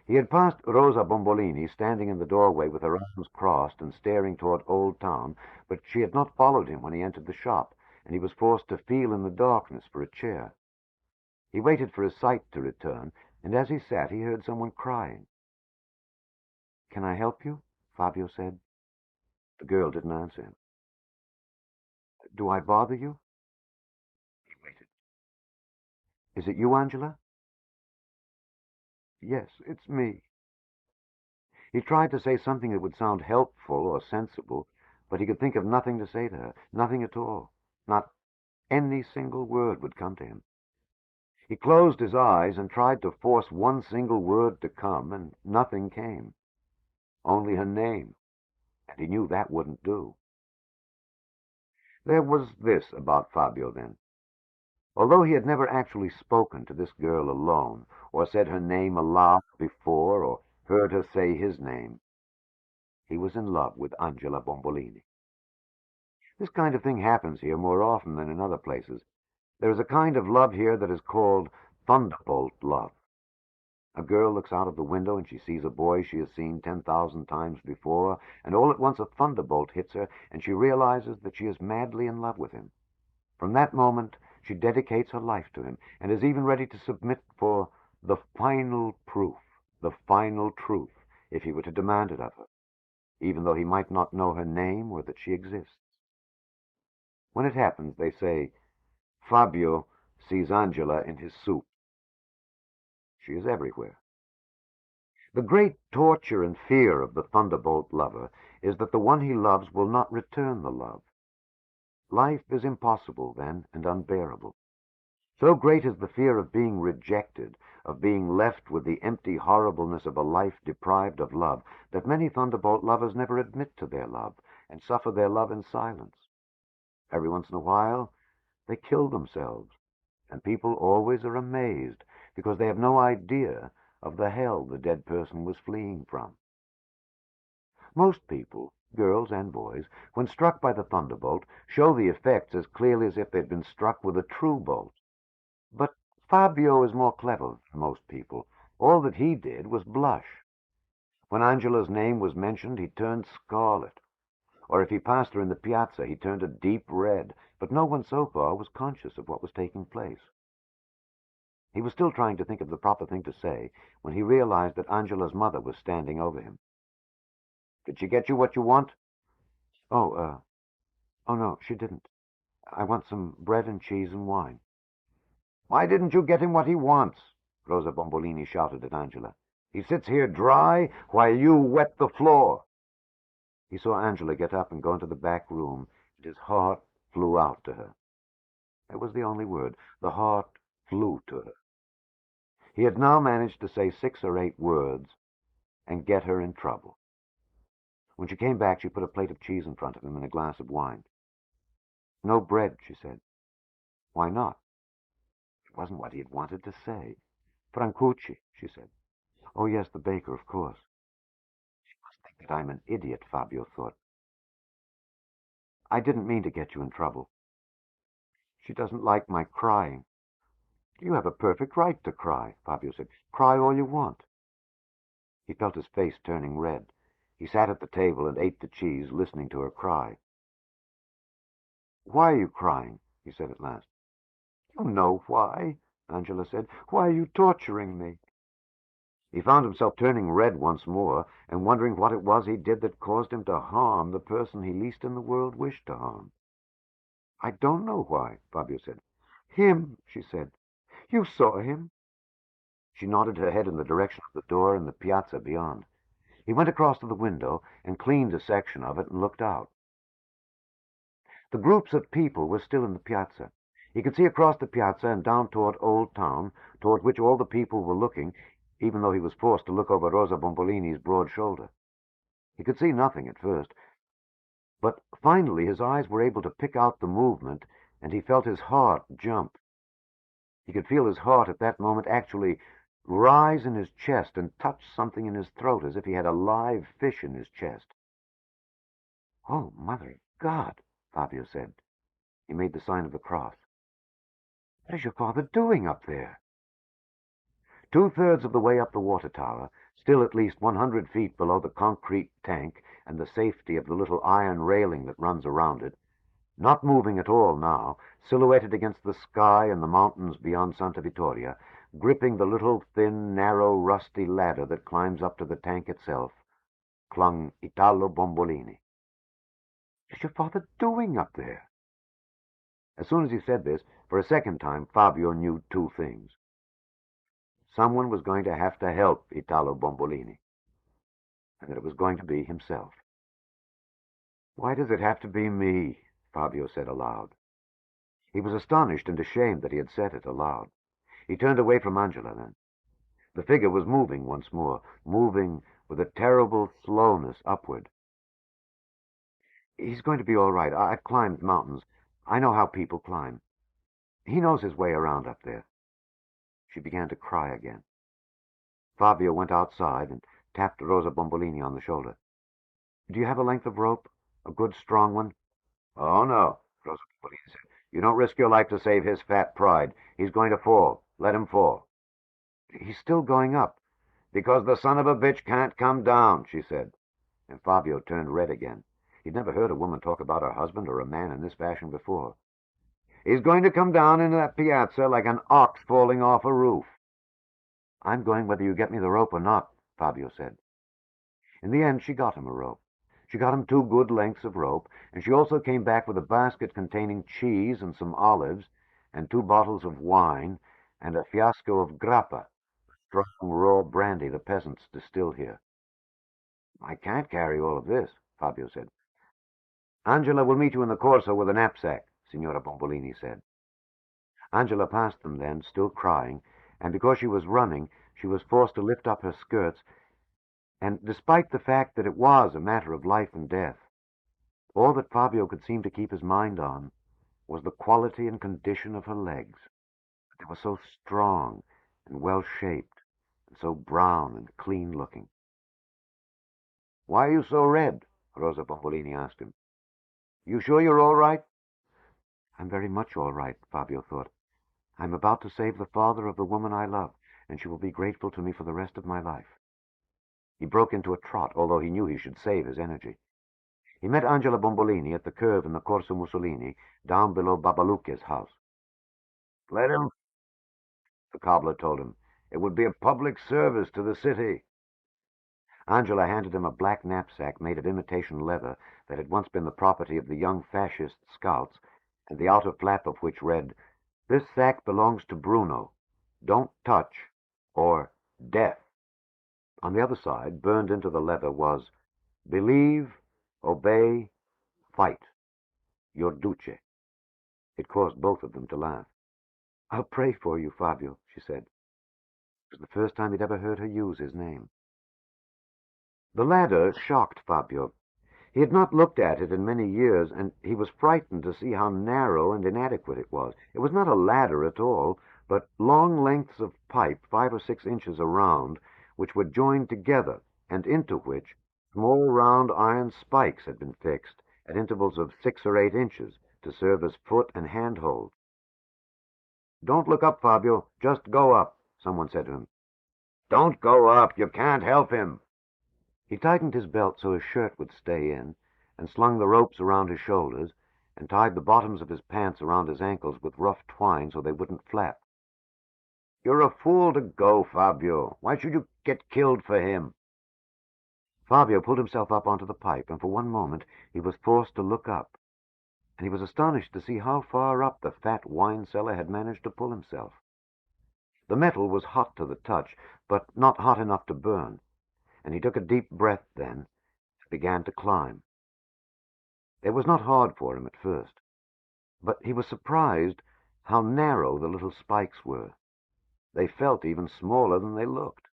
B: He had passed Rosa Bombolini standing in the doorway with her arms crossed and staring toward Old Town, but she had not followed him when he entered the shop, and he was forced to feel in the darkness for a chair. He waited for his sight to return, and as he sat he heard someone crying. "Can I help you?" Fabio said. The girl didn't answer him. "Do I bother you?" He waited. "Is it you, Angela?" "Yes, it's me." He tried to say something that would sound helpful or sensible, but he could think of nothing to say to her, nothing at all. Not any single word would come to him. He closed his eyes and tried to force one single word to come, and nothing came. Only her name, and he knew that wouldn't do. There was this about Fabio, then. Although he had never actually spoken to this girl alone, or said her name aloud before, or heard her say his name, he was in love with Angela Bombolini. This kind of thing happens here more often than in other places. There is a kind of love here that is called thunderbolt love. A girl looks out of the window and she sees a boy she has seen 10,000 times before, and all at once a thunderbolt hits her, and she realizes that she is madly in love with him. From that moment, she dedicates her life to him, and is even ready to submit for the final proof, the final truth, if he were to demand it of her, even though he might not know her name or that she exists. When it happens, they say, Fabio sees Angela in his soup. She is everywhere. The great torture and fear of the thunderbolt lover is that the one he loves will not return the love. Life is impossible then and unbearable. So great is the fear of being rejected, of being left with the empty horribleness of a life deprived of love, that many thunderbolt lovers never admit to their love and suffer their love in silence. Every once in a while, they kill themselves, and people always are amazed because they have no idea of the hell the dead person was fleeing from. Most people, girls and boys, when struck by the thunderbolt, show the effects as clearly as if they'd been struck with a true bolt. But Fabio is more clever than most people. All that he did was blush. When Angela's name was mentioned, he turned scarlet. Or if he passed her in the piazza, he turned a deep red, but no one so far was conscious of what was taking place. He was still trying to think of the proper thing to say when he realized that Angela's mother was standing over him. "Did she get you what you want?" Oh no, she didn't. I want some bread and cheese and wine." "Why didn't you get him what he wants?" Rosa Bombolini shouted at Angela. "He sits here dry while you wet the floor." He saw Angela get up and go into the back room, and his heart flew out to her. That was the only word. The heart flew to her. He had now managed to say 6 or 8 words and get her in trouble. When she came back, she put a plate of cheese in front of him and a glass of wine. "No bread," she said. "Why not?" It wasn't what he had wanted to say. Francucci, she said. Oh, yes, the baker, of course. She must think that I'm an idiot, Fabio thought. I didn't mean to get you in trouble. She doesn't like my crying. You have a perfect right to cry, Fabio said. Cry all you want. He felt his face turning red. He sat at the table and ate the cheese, listening to her cry. Why are you crying? He said at last. You know why, Angela said. Why are you torturing me? He found himself turning red once more and wondering what it was he did that caused him to harm the person he least in the world wished to harm. I don't know why, Fabio said. Him, she said. You saw him? She nodded her head in the direction of the door and the piazza beyond. He went across to the window and cleaned a section of it and looked out. The groups of people were still in the piazza. He could see across the piazza and down toward Old Town, toward which all the people were looking, even though he was forced to look over Rosa Bombolini's broad shoulder. He could see nothing at first, but finally his eyes were able to pick out the movement, and he felt his heart jump. He could feel his heart at that moment actually rise in his chest and touch something in his throat as if he had a live fish in his chest. Oh, Mother of God, Fabio said. He made the sign of the cross. What is your father doing up there? 2/3 of the way up the water tower, still at least 100 feet below the concrete tank and the safety of the little iron railing that runs around it, not moving at all now, silhouetted against the sky and the mountains beyond Santa Vittoria, gripping the little thin, narrow, rusty ladder that climbs up to the tank itself, clung Italo Bombolini. What is your father doing up there? As soon as he said this, for a second time, Fabio knew two things. Someone was going to have to help Italo Bombolini, and that it was going to be himself. Why does it have to be me? Fabio said aloud. He was astonished and ashamed that he had said it aloud. He turned away from Angela then. The figure was moving once more, moving with a terrible slowness upward. He's going to be all right. I've climbed mountains. I know how people climb. He knows his way around up there. She began to cry again. Fabio went outside and tapped Rosa Bombolini on the shoulder. Do you have a length of rope? A good, strong one? Oh, no, Rosa Bombolini said. You don't risk your life to save his fat pride. He's going to fall. Let him fall. He's still going up. Because the son of a bitch can't come down, she said. And Fabio turned red again. He'd never heard a woman talk about her husband or a man in this fashion before. He's going to come down into that piazza like an ox falling off a roof. I'm going whether you get me the rope or not, Fabio said. In the end, she got him a rope. She got him 2 good lengths of rope, and she also came back with a basket containing cheese and some olives, and 2 bottles of wine, and a fiasco of grappa, strong raw brandy the peasants distill here. I can't carry all of this, Fabio said. Angela will meet you in the corso with a knapsack, Signora Bombolini said. Angela passed them then, still crying, and because she was running, she was forced to lift up her skirts, and despite the fact that it was a matter of life and death, all that Fabio could seem to keep his mind on was the quality and condition of her legs. They were so strong and well-shaped, and so brown and clean-looking. Why are you so red? Rosa Bombolini asked him. You sure you're all right? I'm very much all right, Fabio thought. I'm about to save the father of the woman I love, and she will be grateful to me for the rest of my life. He broke into a trot, although he knew he should save his energy. He met Angela Bombolini at the curve in the Corso Mussolini, down below Babalucche's house. Let him, the cobbler told him. It would be a public service to the city. Angela handed him a black knapsack made of imitation leather that had once been the property of the young fascist scouts, and the outer flap of which read, This sack belongs to Bruno. Don't touch, or death. On the other side, burned into the leather, was, Believe, obey, fight. Your Duce. It caused both of them to laugh. I'll pray for you, Fabio, she said. It was the first time he'd ever heard her use his name. The ladder shocked Fabio. He had not looked at it in many years, and he was frightened to see how narrow and inadequate it was. It was not a ladder at all, but long lengths of pipe 5 or 6 inches around, which were joined together, and into which small round iron spikes had been fixed at intervals of 6 or 8 inches to serve as foot and handhold. "Don't look up, Fabio. Just go up," someone said to him. "Don't go up. You can't help him." He tightened his belt so his shirt would stay in, and slung the ropes around his shoulders, and tied the bottoms of his pants around his ankles with rough twine so they wouldn't flap. "You're a fool to go, Fabio. Why should you get killed for him?" Fabio pulled himself up onto the pipe, and for one moment he was forced to look up, and he was astonished to see how far up the fat wine cellar had managed to pull himself. The metal was hot to the touch, but not hot enough to burn, and he took a deep breath then and began to climb. It was not hard for him at first, but he was surprised how narrow the little spikes were. They felt even smaller than they looked.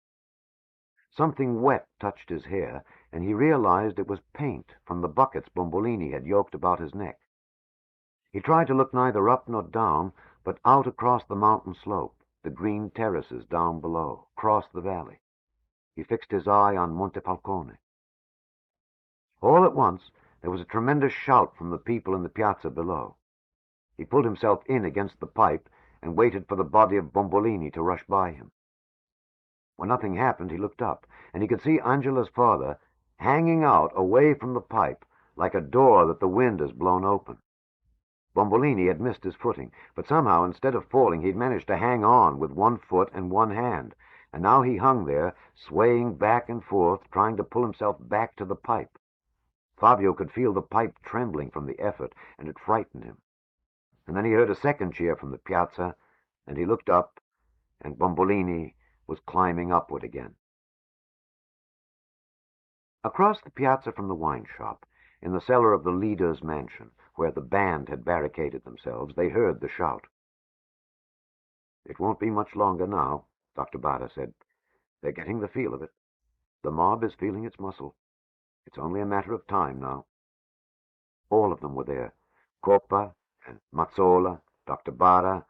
B: Something wet touched his hair, and he realized it was paint from the buckets Bombolini had yoked about his neck. He tried to look neither up nor down, but out across the mountain slope, the green terraces down below, across the valley. He fixed his eye on Monte Falcone. All at once there was a tremendous shout from the people in the piazza below. He pulled himself in against the pipe and waited for the body of Bombolini to rush by him. When nothing happened, he looked up, and he could see Angela's father hanging out away from the pipe like a door that the wind has blown open. Bombolini had missed his footing, but somehow, instead of falling, he'd managed to hang on with one foot and one hand, and now he hung there, swaying back and forth, trying to pull himself back to the pipe. Fabio could feel the pipe trembling from the effort, and it frightened him. And then he heard a second cheer from the piazza, and he looked up, and Bombolini was climbing upward again. Across the piazza from the wine shop, in the cellar of the leader's mansion, where the band had barricaded themselves, they heard the shout. "It won't be much longer now," Dr. Bada said. "They're getting the feel of it. The mob is feeling its muscle. It's only a matter of time now." All of them were there. Coppa and Mazzola, Dr. Bada,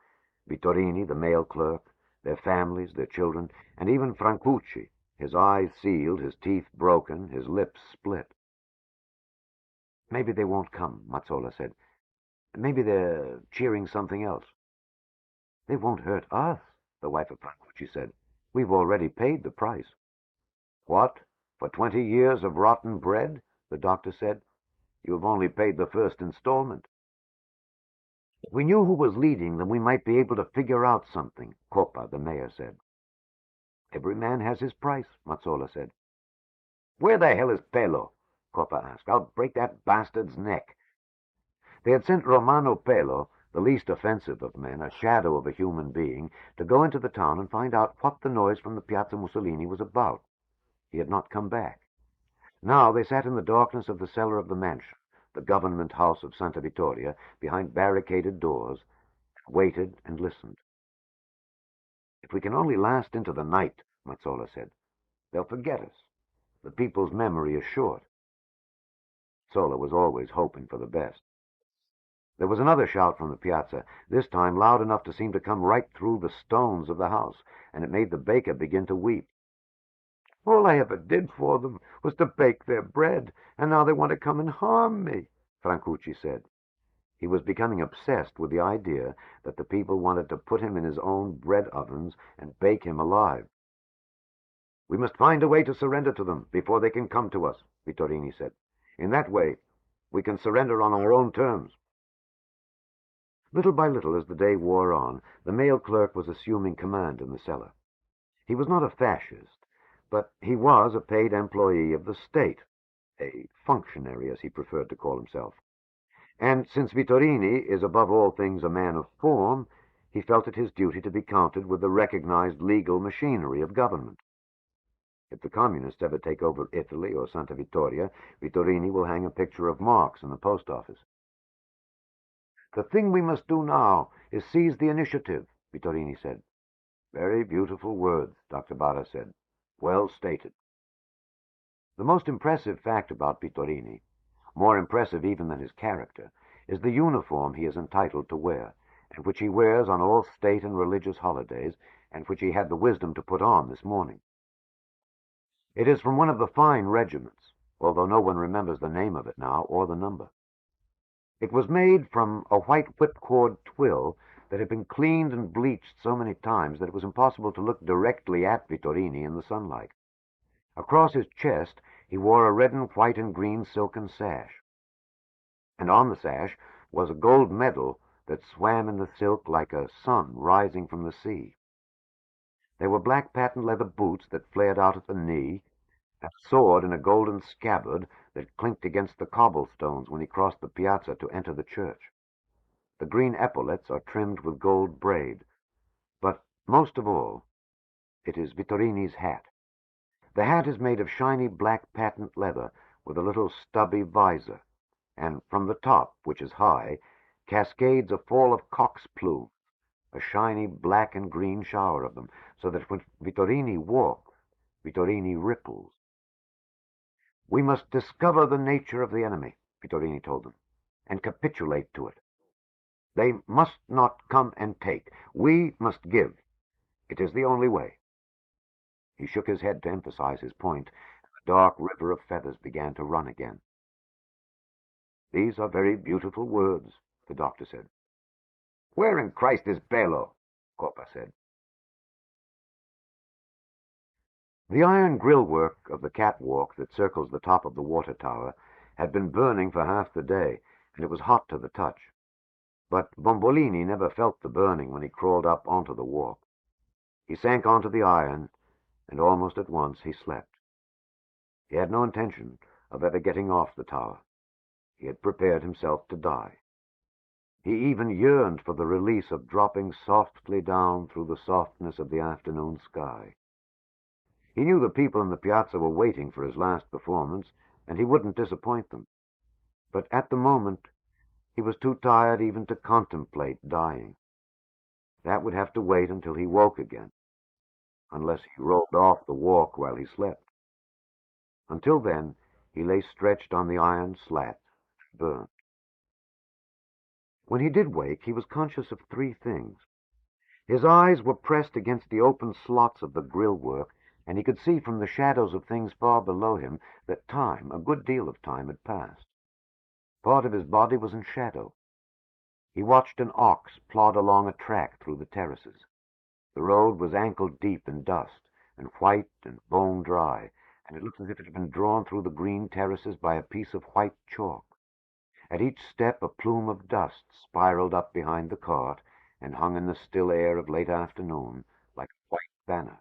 B: Vittorini, the mail clerk, their families, their children, and even Francucci, his eyes sealed, his teeth broken, his lips split. "Maybe they won't come," Mazzola said. "Maybe they're cheering something else." "They won't hurt us," the wife of Francucci said. "We've already paid the price." "What? For 20 years of rotten bread?" the doctor said. "You've only paid the first installment." "If we knew who was leading, then we might be able to figure out something," Coppa, the mayor, said. "Every man has his price," Mazzola said. "Where the hell is Pelo?" Coppa asked. "I'll break that bastard's neck." They had sent Romano Pelo, the least offensive of men, a shadow of a human being, to go into the town and find out what the noise from the Piazza Mussolini was about. He had not come back. Now they sat in the darkness of the cellar of the mansion, the government house of Santa Vittoria, behind barricaded doors, and waited and listened. "If we can only last into the night," Mazzola said, "they'll forget us. The people's memory is short." Mazzola was always hoping for the best. There was another shout from the piazza, this time loud enough to seem to come right through the stones of the house, and it made the baker begin to weep. "All I ever did for them was to bake their bread, and now they want to come and harm me," Francucci said. He was becoming obsessed with the idea that the people wanted to put him in his own bread ovens and bake him alive. "We must find a way to surrender to them before they can come to us," Vittorini said. "In that way, we can surrender on our own terms." Little by little, as the day wore on, the mail clerk was assuming command in the cellar. He was not a fascist, but he was a paid employee of the state, a functionary, as he preferred to call himself. And since Vittorini is above all things a man of form, he felt it his duty to be counted with the recognized legal machinery of government. If the communists ever take over Italy or Santa Vittoria, Vittorini will hang a picture of Marx in the post office. "The thing we must do now is seize the initiative," Vittorini said. "Very beautiful words," Dr. Bada said. "Well stated." The most impressive fact about Vittorini, more impressive even than his character, is the uniform he is entitled to wear, and which he wears on all state and religious holidays, and which he had the wisdom to put on this morning. It is from one of the fine regiments, although no one remembers the name of it now or the number. It was made from a white whipcord twill that had been cleaned and bleached so many times that it was impossible to look directly at Vittorini in the sunlight. Across his chest he wore a red and white and green silken sash, and on the sash was a gold medal that swam in the silk like a sun rising from the sea. There were black patent leather boots that flared out at the knee, a sword in a golden scabbard that clinked against the cobblestones when he crossed the piazza to enter the church. The green epaulets are trimmed with gold braid, but most of all, it is Vittorini's hat. The hat is made of shiny black patent leather with a little stubby visor, and from the top, which is high, cascades a fall of cock's plumes, a shiny black and green shower of them, so that when Vittorini walks, Vittorini ripples. "We must discover the nature of the enemy," Vittorini told them, "and capitulate to it. They must not come and take. We must give. It is the only way." He shook his head to emphasize his point, and the dark river of feathers began to run again. "These are very beautiful words," the doctor said. "Where in Christ is Bello?" Coppa said. The iron grillwork of the catwalk that circles the top of the water tower had been burning for half the day, and it was hot to the touch. But Bombolini never felt the burning when he crawled up onto the walk. He sank onto the iron, and almost at once he slept. He had no intention of ever getting off the tower. He had prepared himself to die. He even yearned for the release of dropping softly down through the softness of the afternoon sky. He knew the people in the piazza were waiting for his last performance, and he wouldn't disappoint them. But at the moment, he was too tired even to contemplate dying. That would have to wait until he woke again, unless he rolled off the walk while he slept. Until then, he lay stretched on the iron slat, burned. When he did wake, he was conscious of three things. His eyes were pressed against the open slots of the grillwork, and he could see from the shadows of things far below him that time, a good deal of time, had passed. Part of his body was in shadow. He watched an ox plod along a track through the terraces. The road was ankle-deep in dust, and white and bone-dry, and it looked as if it had been drawn through the green terraces by a piece of white chalk. At each step a plume of dust spiraled up behind the cart and hung in the still air of late afternoon like a white banner.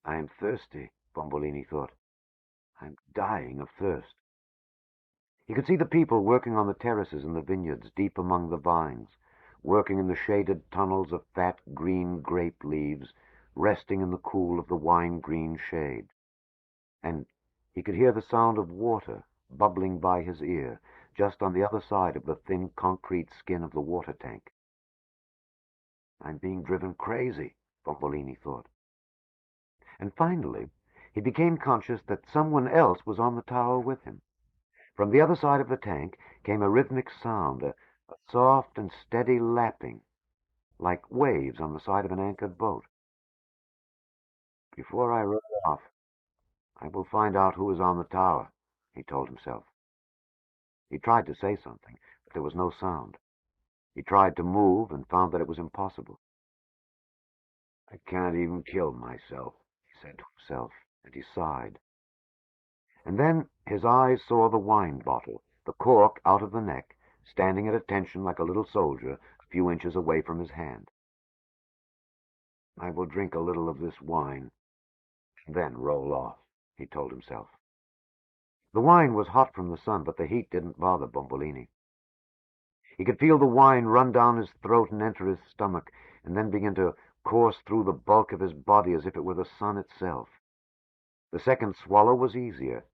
B: "I am thirsty," Bombolini thought. "I am dying of thirst." He could see the people working on the terraces in the vineyards deep among the vines, working in the shaded tunnels of fat green grape leaves, resting in the cool of the wine-green shade. And he could hear the sound of water bubbling by his ear, just on the other side of the thin concrete skin of the water tank. "I'm being driven crazy," Bombolini thought. And finally, he became conscious that someone else was on the tower with him. From the other side of the tank came a rhythmic sound, a soft and steady lapping, like waves on the side of an anchored boat. "Before I row off, I will find out who is on the tower," he told himself. He tried to say something, but there was no sound. He tried to move and found that it was impossible. "I can't even kill myself," he said to himself, and he sighed. And then his eyes saw the wine bottle, the cork out of the neck, standing at attention like a little soldier a few inches away from his hand. "I will drink a little of this wine, and then roll off," he told himself. The wine was hot from the sun, but the heat didn't bother Bombolini. He could feel the wine run down his throat and enter his stomach, and then begin to course through the bulk of his body as if it were the sun itself. The second swallow was easier,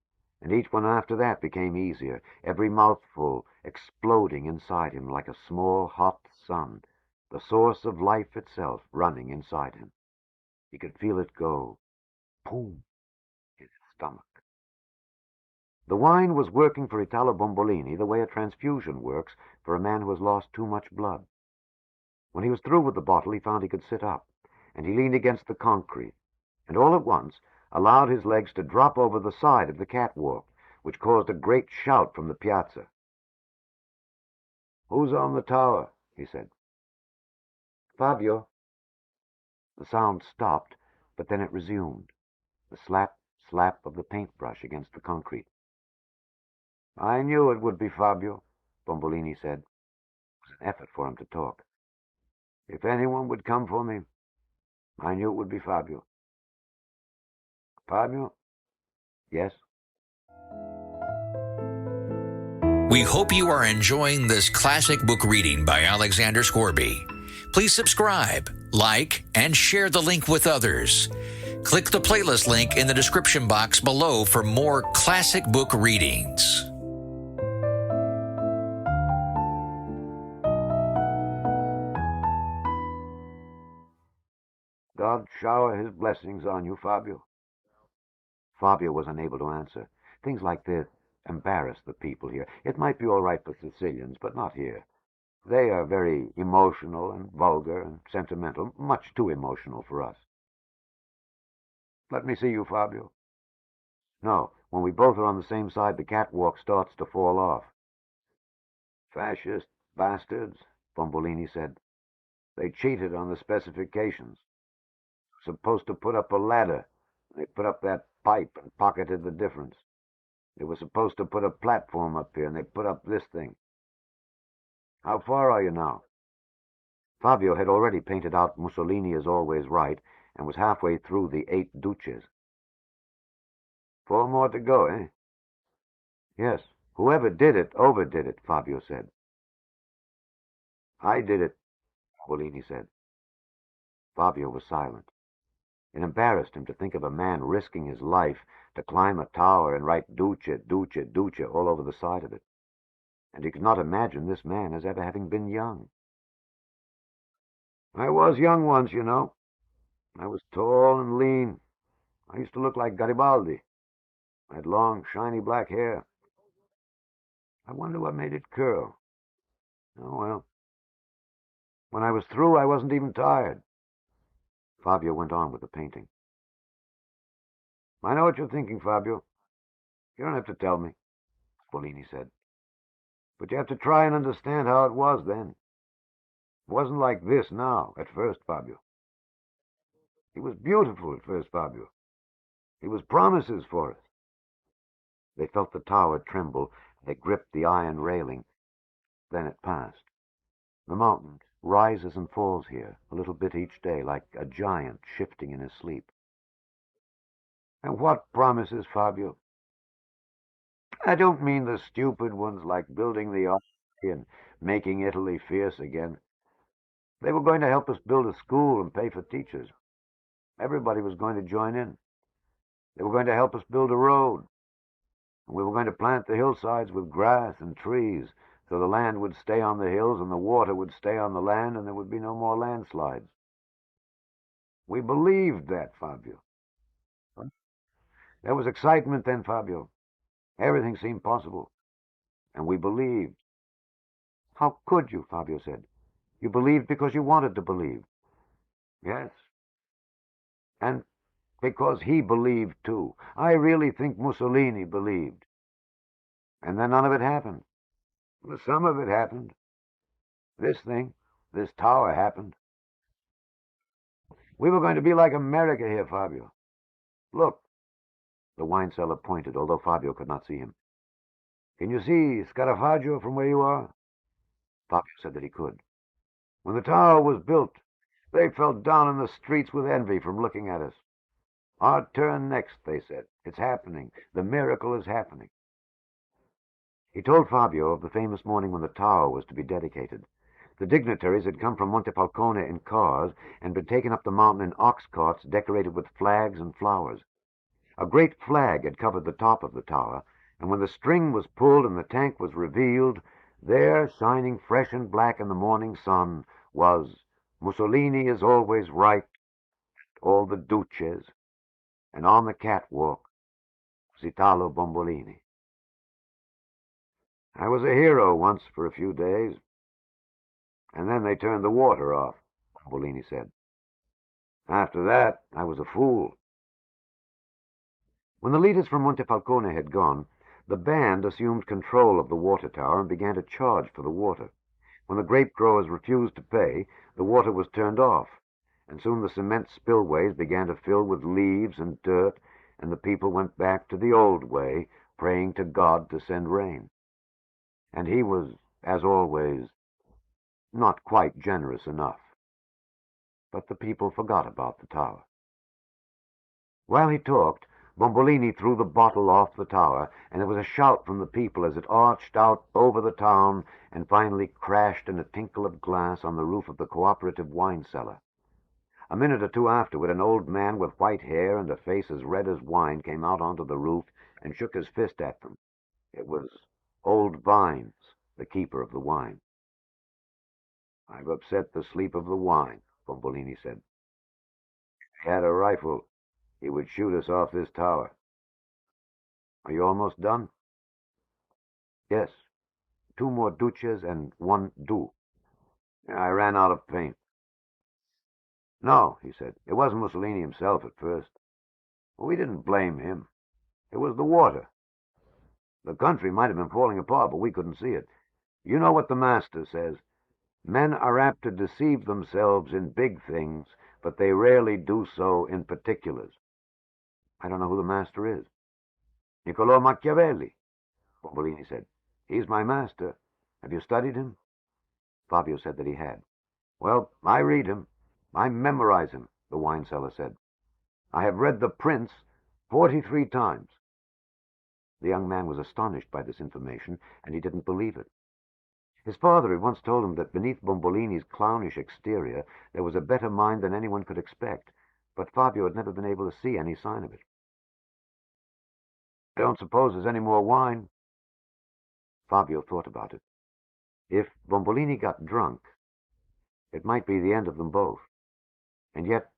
B: and each one after that became easier, every mouthful exploding inside him like a small hot sun, the source of life itself running inside him. He could feel it go, boom, in his stomach. The wine was working for Italo Bombolini the way a transfusion works for a man who has lost too much blood. When he was through with the bottle, he found he could sit up, and he leaned against the concrete, and all at once allowed his legs to drop over the side of the catwalk, which caused a great shout from the piazza. "Who's on the tower?" he said. "Fabio." The sound stopped, but then it resumed, the slap, slap of the paintbrush against the concrete. "I knew it would be Fabio," Bombolini said. It was an effort for him to talk. "If anyone would come for me, I knew it would be Fabio." "Fabio?" "Yes."
A: We hope you are enjoying this classic book reading by Alexander Scourby. Please subscribe, like, and share the link with others. Click the playlist link in the description box below for more classic book readings.
B: "God shower his blessings on you, Fabio." Fabio was unable to answer. Things like this embarrassed the people here. It might be all right for Sicilians, but not here. They are very emotional and vulgar and sentimental, much too emotional for us. "Let me see you, Fabio." "No, when we both are on the same side, the catwalk starts to fall off." "Fascist bastards," Bombolini said. "They cheated on the specifications. Supposed to put up a ladder. They put up that pipe and pocketed the difference. They were supposed to put a platform up here, and they put up this thing. How far are you now?" Fabio had already painted out Mussolini is always right, and was halfway through the 8 duces. "4 more to go, eh?" "Yes. Whoever did it overdid it," Fabio said. "I did it," Bombolini said. Fabio was silent. It embarrassed him to think of a man risking his life to climb a tower and write Duce, Duce, Duce all over the side of it. And he could not imagine this man as ever having been young. "I was young once, you know. I was tall and lean. I used to look like Garibaldi. I had long, shiny black hair. I wonder what made it curl. Oh, well. When I was through, I wasn't even tired." Fabio went on with the painting. "I know what you're thinking, Fabio. You don't have to tell me," Bolini said. "But you have to try and understand how it was then. It wasn't like this now, at first, Fabio. It was beautiful at first, Fabio. It was promises for us." They felt the tower tremble. They gripped the iron railing. Then it passed. The mountain rises and falls here, a little bit each day, like a giant shifting in his sleep. "And what promises, Fabio?" "I don't mean the stupid ones like building the army and making Italy fierce again. They were going to help us build a school and pay for teachers. Everybody was going to join in. They were going to help us build a road. And we were going to plant the hillsides with grass and trees, so the land would stay on the hills and the water would stay on the land and there would be no more landslides. We believed that, Fabio. There was excitement then, Fabio. Everything seemed possible. And we believed." "How could you?" Fabio said. "You believed because you wanted to believe." "Yes. And because he believed, too. I really think Mussolini believed. And then none of it happened. Some of it happened. This thing, this tower happened. We were going to be like America here, Fabio. Look." The wine cellar pointed, although Fabio could not see him. "Can you see Scarafaggio from where you are?" Fabio said that he could. "When the tower was built, they fell down in the streets with envy from looking at us. 'Our turn next,' they said. 'It's happening. The miracle is happening.'" He told Fabio of the famous morning when the tower was to be dedicated. The dignitaries had come from Montefalcone in cars and been taken up the mountain in ox carts decorated with flags and flowers. A great flag had covered the top of the tower, and when the string was pulled and the tank was revealed, there, shining fresh and black in the morning sun, was "Mussolini is always right," all the duces, and on the catwalk was Italo Bombolini. I was a hero once for a few days. And then they turned the water off, Bombolini said. After that, I was a fool. When the leaders from Montefalcone had gone, the band assumed control of the water tower and began to charge for the water. When the grape growers refused to pay, the water was turned off, and soon the cement spillways began to fill with leaves and dirt, and the people went back to the old way, praying to God to send rain. And he was, as always, not quite generous enough. But the people forgot about the tower. While he talked, Bombolini threw the bottle off the tower, and there was a shout from the people as it arched out over the town and finally crashed in a tinkle of glass on the roof of the cooperative wine cellar. A minute or two afterward, an old man with white hair and a face as red as wine came out onto the roof and shook his fist at them. It was old Vines, the keeper of the wine. "I've upset the sleep of the wine," Bombolini said. "If he had a rifle, he would shoot us off this tower. Are you almost done?" "Yes. 2 more duches and 1 du. I ran out of paint." "No," he said. "It wasn't Mussolini himself at first. We didn't blame him. It was the water. The country might have been falling apart, but we couldn't see it. You know what the master says. Men are apt to deceive themselves in big things, but they rarely do so in particulars." "I don't know who the master is." "Niccolò Machiavelli," Bombolini said. "He's my master. Have you studied him?" Fabio said that he had. "Well, I read him. I memorize him," the wine seller said. "I have read The Prince 43 times. The young man was astonished by this information, and he didn't believe it. His father had once told him that beneath Bombolini's clownish exterior there was a better mind than anyone could expect, but Fabio had never been able to see any sign of it. "I don't suppose there's any more wine." Fabio thought about it. If Bombolini got drunk, it might be the end of them both. And yet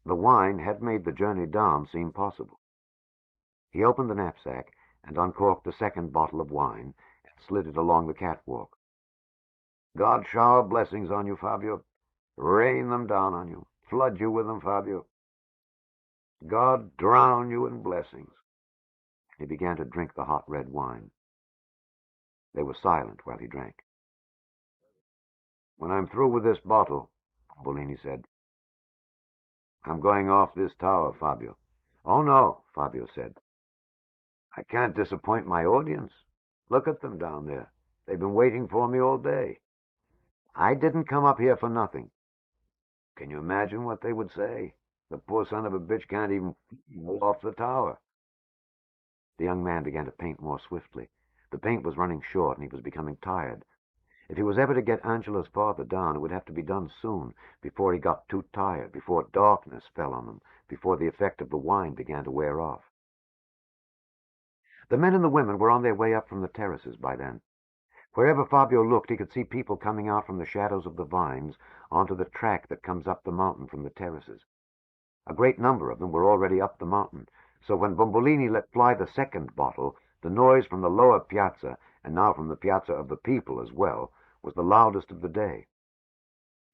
B: the wine had made the journey down seem possible. He opened the knapsack and uncorked the second bottle of wine and slid it along the catwalk. "God shower blessings on you, Fabio. Rain them down on you. Flood you with them, Fabio. God drown you in blessings." He began to drink the hot red wine. They were silent while he drank. "When I'm through with this bottle," Bombolini said, "I'm going off this tower, Fabio." "Oh, no," Fabio said. "I can't disappoint my audience. Look at them down there. They've been waiting for me all day. I didn't come up here for nothing. Can you imagine what they would say? The poor son of a bitch can't even fall off the tower." The young man began to paint more swiftly. The paint was running short, and he was becoming tired. If he was ever to get Angela's father down, it would have to be done soon, before he got too tired, before darkness fell on them, before the effect of the wine began to wear off. The men and the women were on their way up from the terraces by then. Wherever Fabio looked, he could see people coming out from the shadows of the vines onto the track that comes up the mountain from the terraces. A great number of them were already up the mountain, so when Bombolini let fly the second bottle, the noise from the lower piazza, and now from the piazza of the people as well, was the loudest of the day.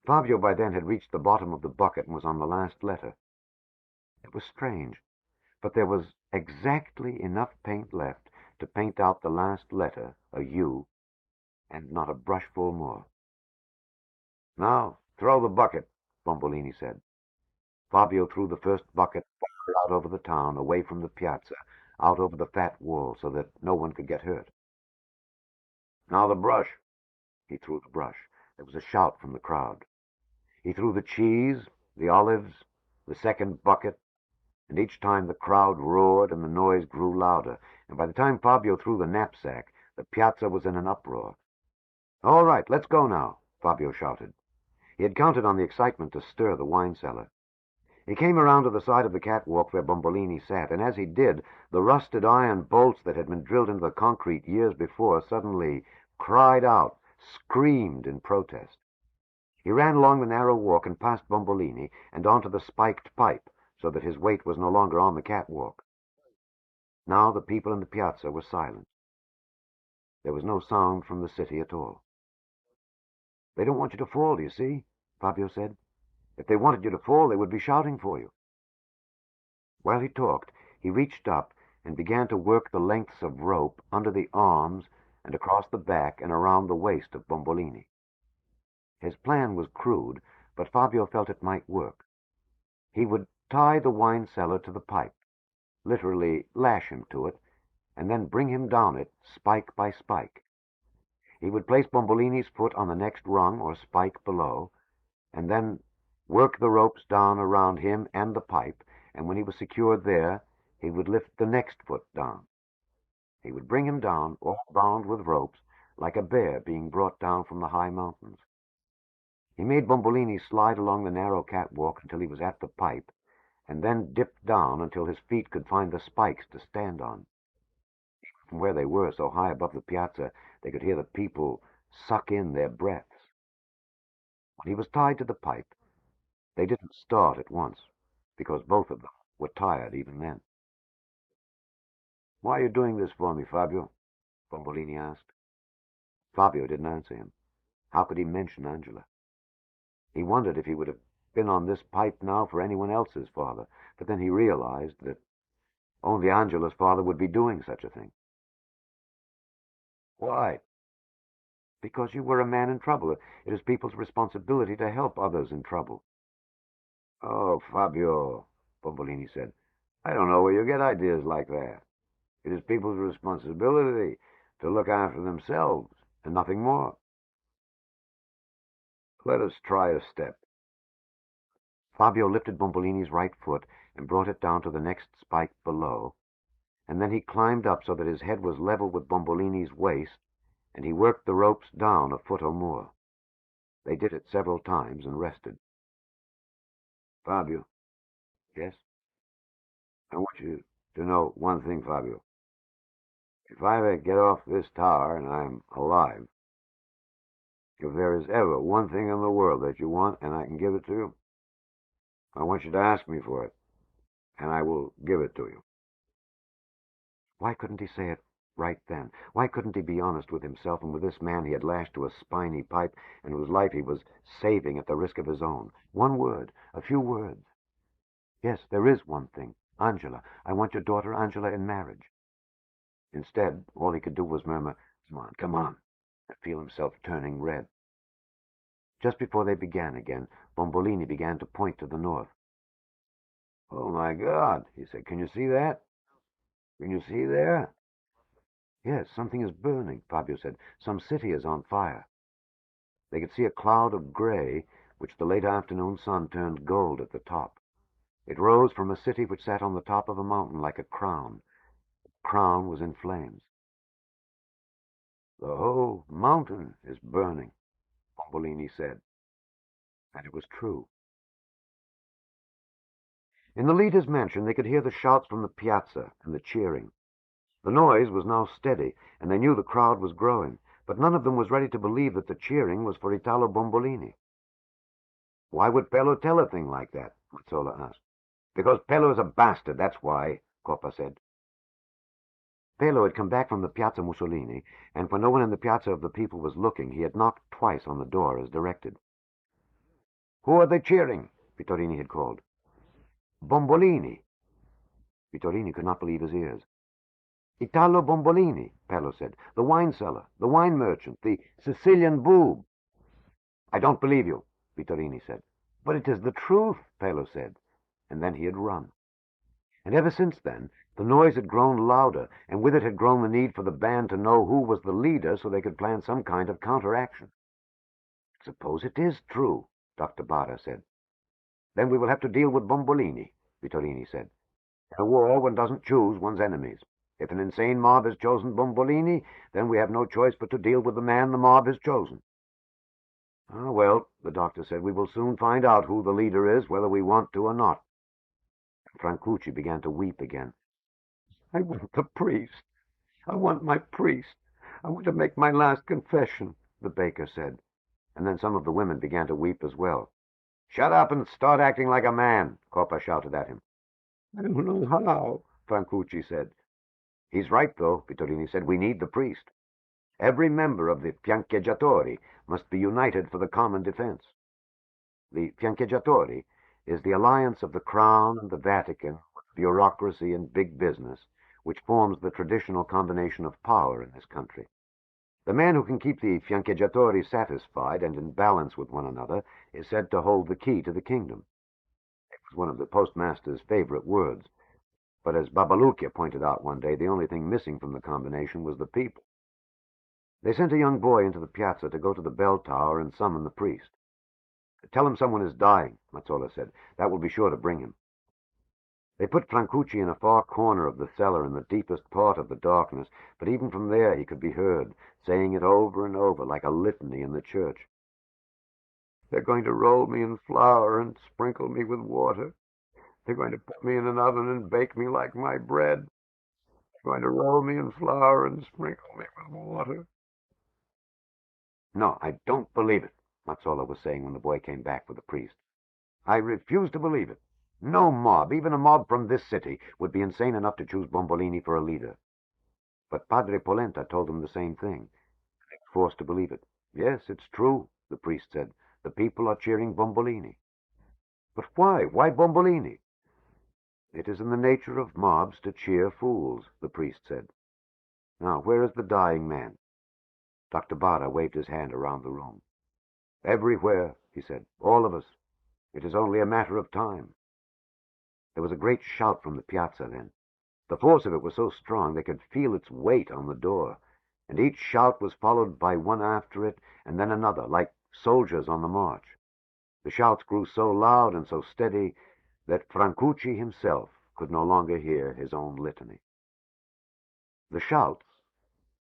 B: Fabio by then had reached the bottom of the bucket and was on the last letter. It was strange, but there was exactly enough paint left to paint out the last letter, a U, and not a brushful more. "Now, throw the bucket," Bombolini said. Fabio threw the first bucket far out over the town, away from the piazza, out over the fat wall, so that no one could get hurt. "Now the brush." He threw the brush. There was a shout from the crowd. He threw the cheese, the olives, the second bucket, and each time the crowd roared and the noise grew louder, and by the time Fabio threw the knapsack, the piazza was in an uproar. "All right, let's go now," Fabio shouted. He had counted on the excitement to stir the wine cellar. He came around to the side of the catwalk where Bombolini sat, and as he did, the rusted iron bolts that had been drilled into the concrete years before suddenly cried out, screamed in protest. He ran along the narrow walk and past Bombolini and onto the spiked pipe, so that his weight was no longer on the catwalk. Now the people in the piazza were silent. There was no sound from the city at all. They don't want you to fall, you see, Fabio said. If they wanted you to fall, they would be shouting for you. While he talked, he reached up and began to work the lengths of rope under the arms and across the back and around the waist of Bombolini. His plan was crude, but Fabio felt it might work. He would tie the wine cellar to the pipe, literally lash him to it, and then bring him down it spike by spike. He would place Bombolini's foot on the next rung or spike below, and then work the ropes down around him and the pipe, and when he was secured there, he would lift the next foot down. He would bring him down, all bound with ropes, like a bear being brought down from the high mountains. He made Bombolini slide along the narrow catwalk until he was at the pipe, and then dipped down until his feet could find the spikes to stand on. From where they were, so high above the piazza, they could hear the people suck in their breaths. When he was tied to the pipe, they didn't start at once, because both of them were tired even then. "Why are you doing this for me, Fabio?" Bombolini asked. Fabio didn't answer him. How could he mention Angela? He wondered if he would have been on this pipe now for anyone else's father, but then he realized that only Angela's father would be doing such a thing. "Why?" "Because you were a man in trouble. It is people's responsibility to help others in trouble." "Oh, Fabio," Bombolini said, "I don't know where you get ideas like that. It is people's responsibility to look after themselves, and nothing more. Let us try a step." Fabio lifted Bombolini's right foot and brought it down to the next spike below, and then he climbed up so that his head was level with Bombolini's waist, and he worked the ropes down a foot or more. They did it several times and rested. "Fabio." "Yes?" "I want you to know one thing, Fabio. If I ever get off this tower and I'm alive, if there is ever one thing in the world that you want and I can give it to you, I want you to ask me for it, and I will give it to you." Why couldn't he say it right then? Why couldn't he be honest with himself and with this man he had lashed to a spiny pipe and whose life he was saving at the risk of his own? One word, a few words. "Yes, there is one thing. Angela. I want your daughter Angela in marriage." Instead, all he could do was murmur, come on, and feel himself turning red. Just before they began again, Bombolini began to point to the north. "Oh, my God," he said. "Can you see that? Can you see there?" "Yes, something is burning," Fabio said. "Some city is on fire." They could see a cloud of gray, which the late afternoon sun turned gold at the top. It rose from a city which sat on the top of a mountain like a crown. The crown was in flames. "The whole mountain is burning," Bombolini said. And it was true. In the leader's mansion, they could hear the shouts from the piazza and the cheering. The noise was now steady, and they knew the crowd was growing, but none of them was ready to believe that the cheering was for Italo Bombolini. "Why would Pello tell a thing like that?" Mazzola asked. "Because Pello is a bastard, that's why," Coppa said. Pello had come back from the Piazza Mussolini, and when no one in the Piazza of the People was looking, he had knocked twice on the door as directed. "Who are they cheering?" Vittorini had called. "Bombolini." Vittorini could not believe his ears. "Italo Bombolini," Pello said. "The wine seller, the wine merchant, the Sicilian boob." "I don't believe you," Vittorini said. "But it is the truth," Pello said. And then he had run. And ever since then, the noise had grown louder, and with it had grown the need for the band to know who was the leader so they could plan some kind of counteraction. "Suppose it is true," Dr. Barra said. "Then we will have to deal with Bombolini," Vittorini said. "In a war, one doesn't choose one's enemies. If an insane mob has chosen Bombolini, then we have no choice but to deal with the man the mob has chosen." "Ah, well," the doctor said, "we will soon find out who the leader is, whether we want to or not." Francucci began to weep again. "I want the priest. I want my priest. I want to make my last confession," the baker said. And then some of the women began to weep as well. "Shut up and start acting like a man," Coppa shouted at him. "I don't know how," Francucci said. "He's right, though," Vittorini said. "We need the priest." Every member of the fiancheggiatori must be united for the common defense. The fiancheggiatori is the alliance of the Crown and the Vatican with bureaucracy and big business, which forms the traditional combination of power in this country. The man who can keep the fiancheggiatori satisfied and in balance with one another is said to hold the key to the kingdom. It was one of the postmaster's favorite words, but as Babalucchia pointed out one day, the only thing missing from the combination was the people. They sent a young boy into the piazza to go to the bell tower and summon the priest. "Tell him someone is dying," Mazzola said. "That will be sure to bring him." They put Francucci in a far corner of the cellar in the deepest part of the darkness, but even from there he could be heard, saying it over and over like a litany in the church. "They're going to roll me in flour and sprinkle me with water. They're going to put me in an oven and bake me like my bread. They're going to roll me in flour and sprinkle me with water." "No, I don't believe it," Mazzola was saying when the boy came back with the priest. "I refuse to believe it. No mob, even a mob from this city, would be insane enough to choose Bombolini for a leader." But Padre Polenta told them the same thing. They were forced to believe it. "Yes, it's true," the priest said. "The people are cheering Bombolini." "But why? Why Bombolini?" "It is in the nature of mobs to cheer fools," the priest said. "Now, where is the dying man?" Dr. Barra waved his hand around the room. "Everywhere," he said. "All of us. It is only a matter of time." There was a great shout from the piazza then. The force of it was so strong they could feel its weight on the door, and each shout was followed by one after it, and then another, like soldiers on the march. The shouts grew so loud and so steady that Francucci himself could no longer hear his own litany. The shouts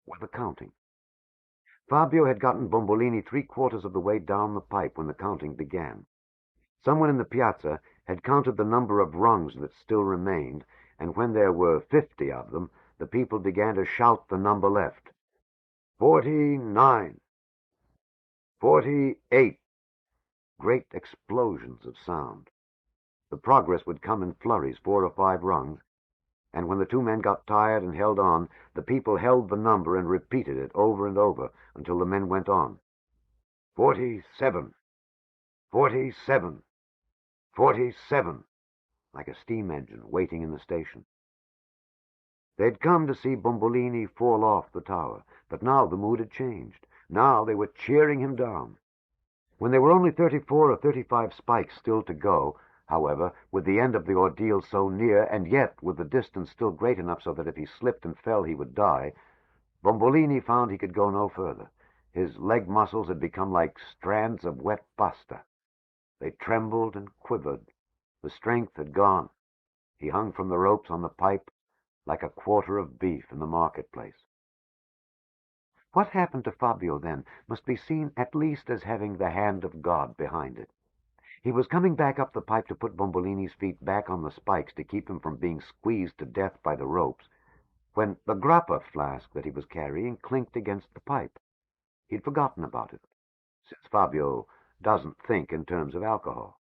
B: were the counting. Fabio had gotten Bombolini 3/4 of the way down the pipe when the counting began. Someone in the piazza had counted the number of rungs that still remained, and when there were 50 of them, the people began to shout the number left. 49. 48. Great explosions of sound. The progress would come in flurries, 4 or 5 rungs, and when the two men got tired and held on, the people held the number and repeated it over and over until the men went on. 47. 47. 47. Like a steam engine waiting in the station. They'd come to see Bombolini fall off the tower, but now the mood had changed. Now they were cheering him down. When there were only 34 or 35 spikes still to go, however, with the end of the ordeal so near, and yet with the distance still great enough so that if he slipped and fell he would die, Bombolini found he could go no further. His leg muscles had become like strands of wet pasta. They trembled and quivered. The strength had gone. He hung from the ropes on the pipe like a quarter of beef in the marketplace. What happened to Fabio then must be seen at least as having the hand of God behind it. He was coming back up the pipe to put Bombolini's feet back on the spikes to keep him from being squeezed to death by the ropes, when the grappa flask that he was carrying clinked against the pipe. He'd forgotten about it, since Fabio doesn't think in terms of alcohol.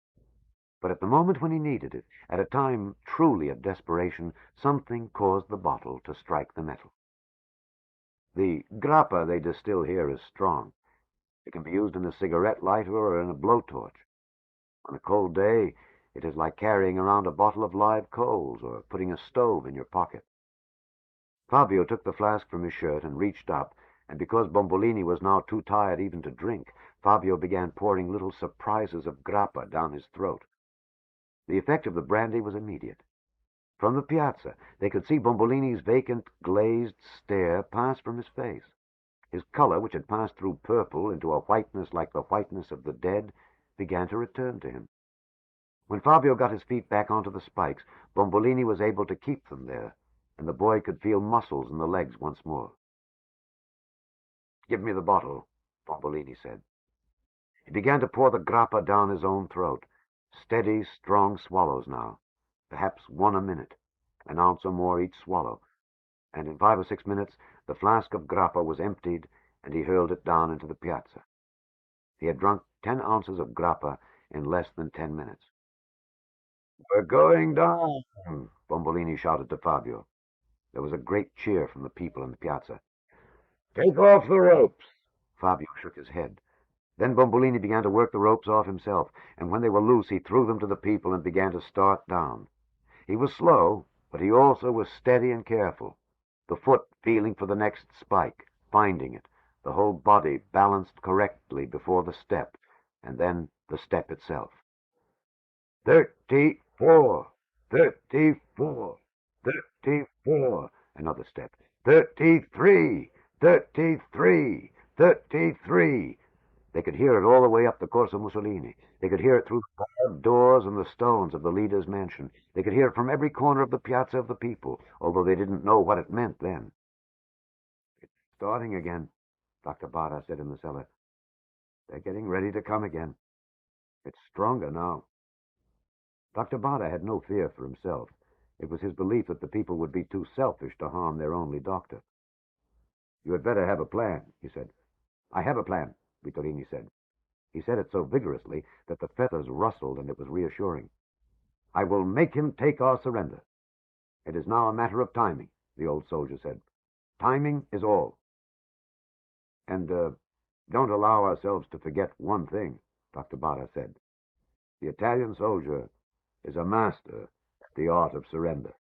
B: But at the moment when he needed it, at a time truly of desperation, something caused the bottle to strike the metal. The grappa they distill here is strong. It can be used in a cigarette lighter or in a blowtorch. On a cold day, it is like carrying around a bottle of live coals or putting a stove in your pocket. Fabio took the flask from his shirt and reached up, and because Bombolini was now too tired even to drink, Fabio began pouring little surprises of grappa down his throat. The effect of the brandy was immediate. From the piazza, they could see Bombolini's vacant, glazed stare pass from his face. His color, which had passed through purple into a whiteness like the whiteness of the dead, began to return to him. When Fabio got his feet back onto the spikes, Bombolini was able to keep them there, and the boy could feel muscles in the legs once more. "Give me the bottle," Bombolini said. He began to pour the grappa down his own throat. Steady, strong swallows now, perhaps one a minute, an ounce or more each swallow, and in 5 or 6 minutes the flask of grappa was emptied, and he hurled it down into the piazza. He had drunk 10 ounces of grappa in less than 10 minutes. "We're going down," Bombolini shouted to Fabio. There was a great cheer from the people in the piazza. Take off the ropes. Fabio shook his head. Then Bombolini began to work the ropes off himself, and when they were loose, he threw them to the people and began to start down. He was slow, but he also was steady and careful, the foot feeling for the next spike, finding it, the whole body balanced correctly before the step, and then the step itself. 34, 34, 34. Another step. 33, 33, 33. They could hear it all the way up the Corso Mussolini. They could hear it through the barred doors and the stones of the leader's mansion. They could hear it from every corner of the Piazza of the People, although they didn't know what it meant then. It's starting again, Dr. Barra said in the cellar. They're getting ready to come again. It's stronger now. Dr. Barra had no fear for himself. It was his belief that the people would be too selfish to harm their only doctor. You had better have a plan, he said. I have a plan, Vittorini said. He said it so vigorously that the feathers rustled and it was reassuring. I will make him take our surrender. It is now a matter of timing, the old soldier said. Timing is all. And don't allow ourselves to forget one thing, Dr. Barra said. The Italian soldier is a master at the art of surrender.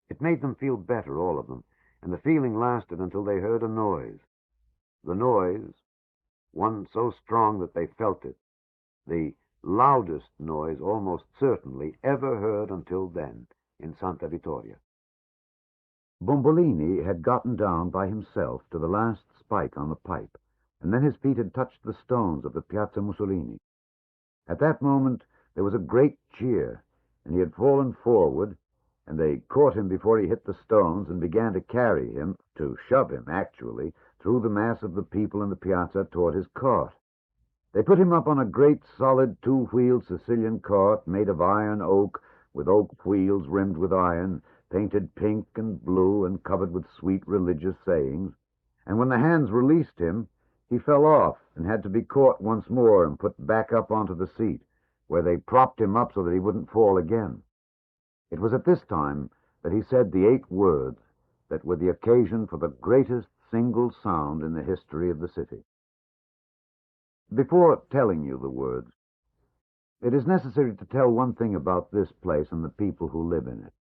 B: It made them feel better, all of them, and the feeling lasted until they heard a noise. The noise, one so strong that they felt it, the loudest noise almost certainly ever heard until then in Santa Vittoria. Bombolini had gotten down by himself to the last spike on the pipe, and then his feet had touched the stones of the Piazza Mussolini. At that moment there was a great cheer, and he had fallen forward, and they caught him before he hit the stones and began to carry him, to shove him, actually, through the mass of the people in the piazza toward his cart. They put him up on a great, solid, two-wheeled Sicilian cart made of iron oak, with oak wheels rimmed with iron, painted pink and blue and covered with sweet religious sayings. And when the hands released him, he fell off and had to be caught once more and put back up onto the seat, where they propped him up so that he wouldn't fall again. It was at this time that he said the 8 words that were the occasion for the greatest single sound in the history of the city. Before telling you the words, it is necessary to tell one thing about this place and the people who live in it.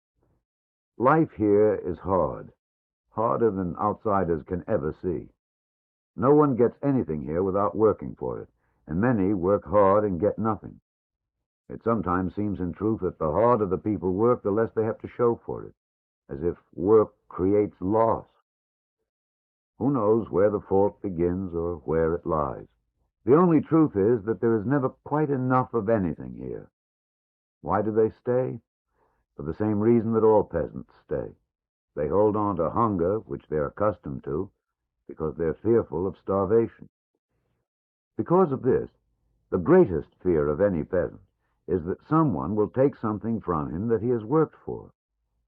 B: Life here is hard, harder than outsiders can ever see. No one gets anything here without working for it, and many work hard and get nothing. It sometimes seems in truth that the harder the people work, the less they have to show for it, as if work creates loss. Who knows where the fault begins or where it lies? The only truth is that there is never quite enough of anything here. Why do they stay? For the same reason that all peasants stay. They hold on to hunger, which they are accustomed to, because they're fearful of starvation. Because of this, the greatest fear of any peasant is that someone will take something from him that he has worked for.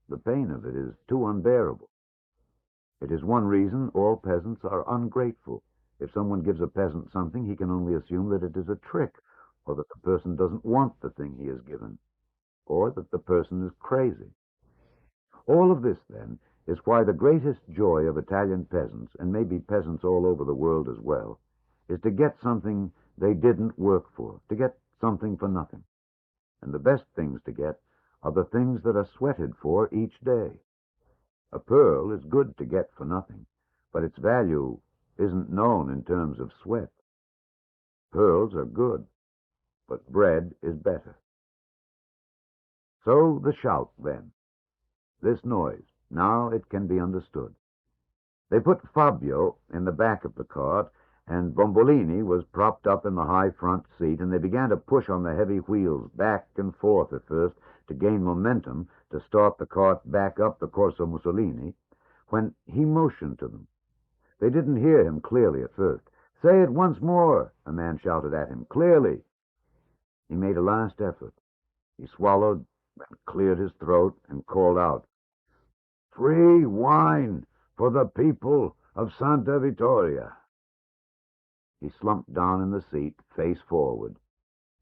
B: The pain of it is too unbearable. It is one reason all peasants are ungrateful. If someone gives a peasant something, he can only assume that it is a trick, or that the person doesn't want the thing he is given, or that the person is crazy. All of this, then, is why the greatest joy of Italian peasants, and maybe peasants all over the world as well, is to get something they didn't work for, to get something for nothing. And the best things to get are the things that are sweated for each day. A pearl is good to get for nothing, but its value isn't known in terms of sweat. Pearls are good, but bread is better. So the shout, then. This noise, now it can be understood. They put Fabio in the back of the cart, and Bombolini was propped up in the high front seat, and they began to push on the heavy wheels back and forth at first to gain momentum to start the cart back up the Corso Mussolini, when he motioned to them. They didn't hear him clearly at first. "Say it once more," a man shouted at him, "clearly." He made a last effort. He swallowed, then cleared his throat, and called out, "Free wine for the people of Santa Vittoria." He slumped down in the seat, face forward,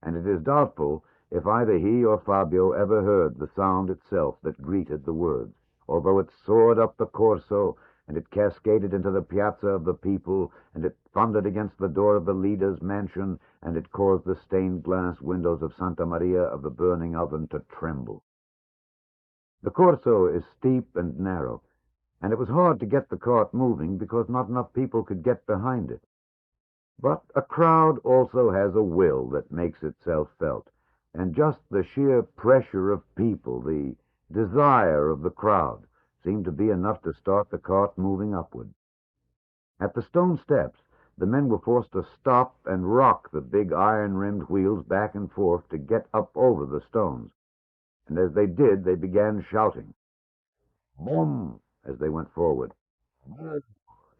B: and it is doubtful if either he or Fabio ever heard the sound itself that greeted the words, although it soared up the Corso and it cascaded into the Piazza of the People, and it thundered against the door of the leader's mansion, and it caused the stained glass windows of Santa Maria of the Burning Oven to tremble. The Corso is steep and narrow, and it was hard to get the cart moving because not enough people could get behind it. But a crowd also has a will that makes itself felt, and just the sheer pressure of people, the desire of the crowd, seemed to be enough to start the cart moving upward. At the stone steps, the men were forced to stop and rock the big iron-rimmed wheels back and forth to get up over the stones, and as they did, they began shouting. Boom! As they went forward.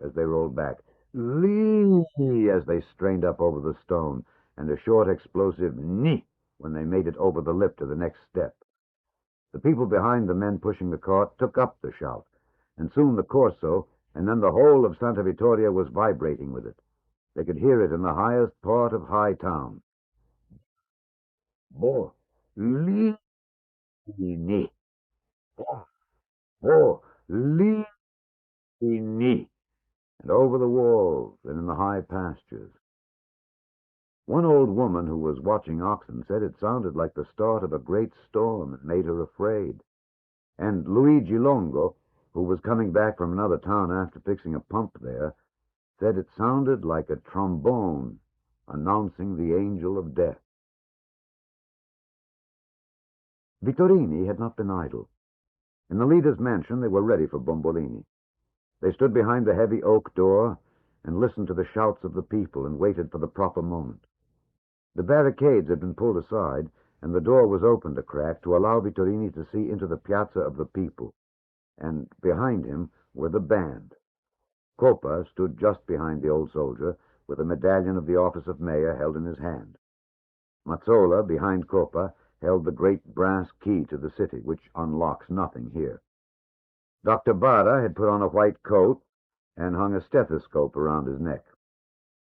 B: As they rolled back. Lee! As they strained up over the stone, and a short explosive ni when they made it over the lip to the next step. The people behind the men pushing the cart took up the shout, and soon the Corso, and then the whole of Santa Vittoria was vibrating with it. They could hear it in the highest part of High Town. Bo, li, ni. Bo, li, ni. And over the walls and in the high pastures. One old woman who was watching oxen said it sounded like the start of a great storm and made her afraid. And Luigi Longo, who was coming back from another town after fixing a pump there, said it sounded like a trombone announcing the angel of death. Vittorini had not been idle. In the leader's mansion they were ready for Bombolini. They stood behind the heavy oak door and listened to the shouts of the people and waited for the proper moment. The barricades had been pulled aside, and the door was opened a crack to allow Vittorini to see into the Piazza of the People, and behind him were the band. Coppa stood just behind the old soldier, with a medallion of the office of mayor held in his hand. Mazzola, behind Coppa, held the great brass key to the city, which unlocks nothing here. Dr. Barra had put on a white coat and hung a stethoscope around his neck.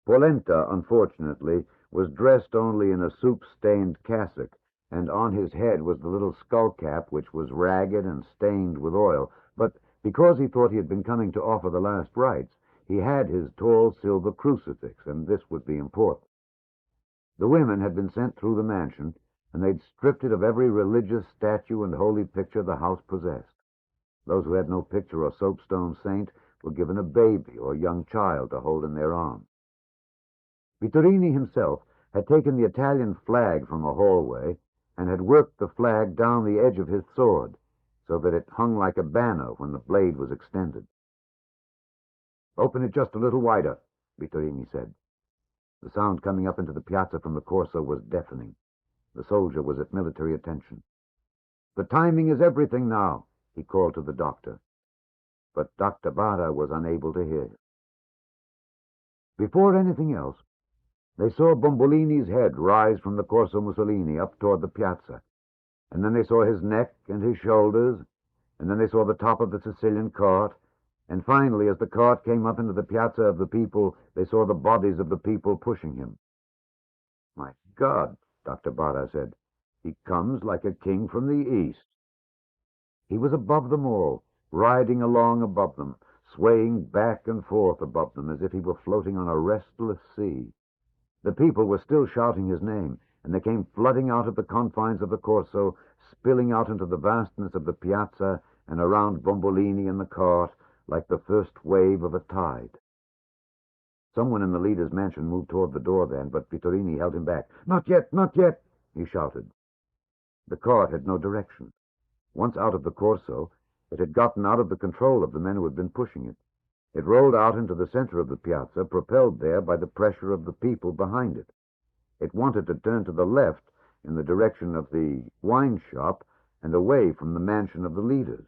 B: Polenta, unfortunately, was dressed only in a soup-stained cassock, and on his head was the little skull-cap, which was ragged and stained with oil. But because he thought he had been coming to offer the last rites, he had his tall silver crucifix, and this would be important. The women had been sent through the mansion, and they'd stripped it of every religious statue and holy picture the house possessed. Those who had no picture or soapstone saint were given a baby or young child to hold in their arms. Vittorini himself had taken the Italian flag from a hallway and had worked the flag down the edge of his sword so that it hung like a banner when the blade was extended. "Open it just a little wider," Vittorini said. The sound coming up into the piazza from the Corso was deafening. The soldier was at military attention. "The timing is everything now," he called to the doctor. But Dr. Barra was unable to hear him. Before anything else, they saw Bombolini's head rise from the Corso Mussolini up toward the piazza, and then they saw his neck and his shoulders, and then they saw the top of the Sicilian cart, and finally, as the cart came up into the Piazza of the People, they saw the bodies of the people pushing him. "My God," Dr. Barra said, "he comes like a king from the east." He was above them all, riding along above them, swaying back and forth above them as if he were floating on a restless sea. The people were still shouting his name, and they came flooding out of the confines of the Corso, spilling out into the vastness of the piazza and around Bombolini and the cart, like the first wave of a tide. Someone in the leader's mansion moved toward the door then, but Vittorini held him back. "Not yet, not yet," he shouted. The cart had no direction. Once out of the Corso, it had gotten out of the control of the men who had been pushing it. It rolled out into the center of the piazza, propelled there by the pressure of the people behind it. It wanted to turn to the left in the direction of the wine shop and away from the mansion of the leaders.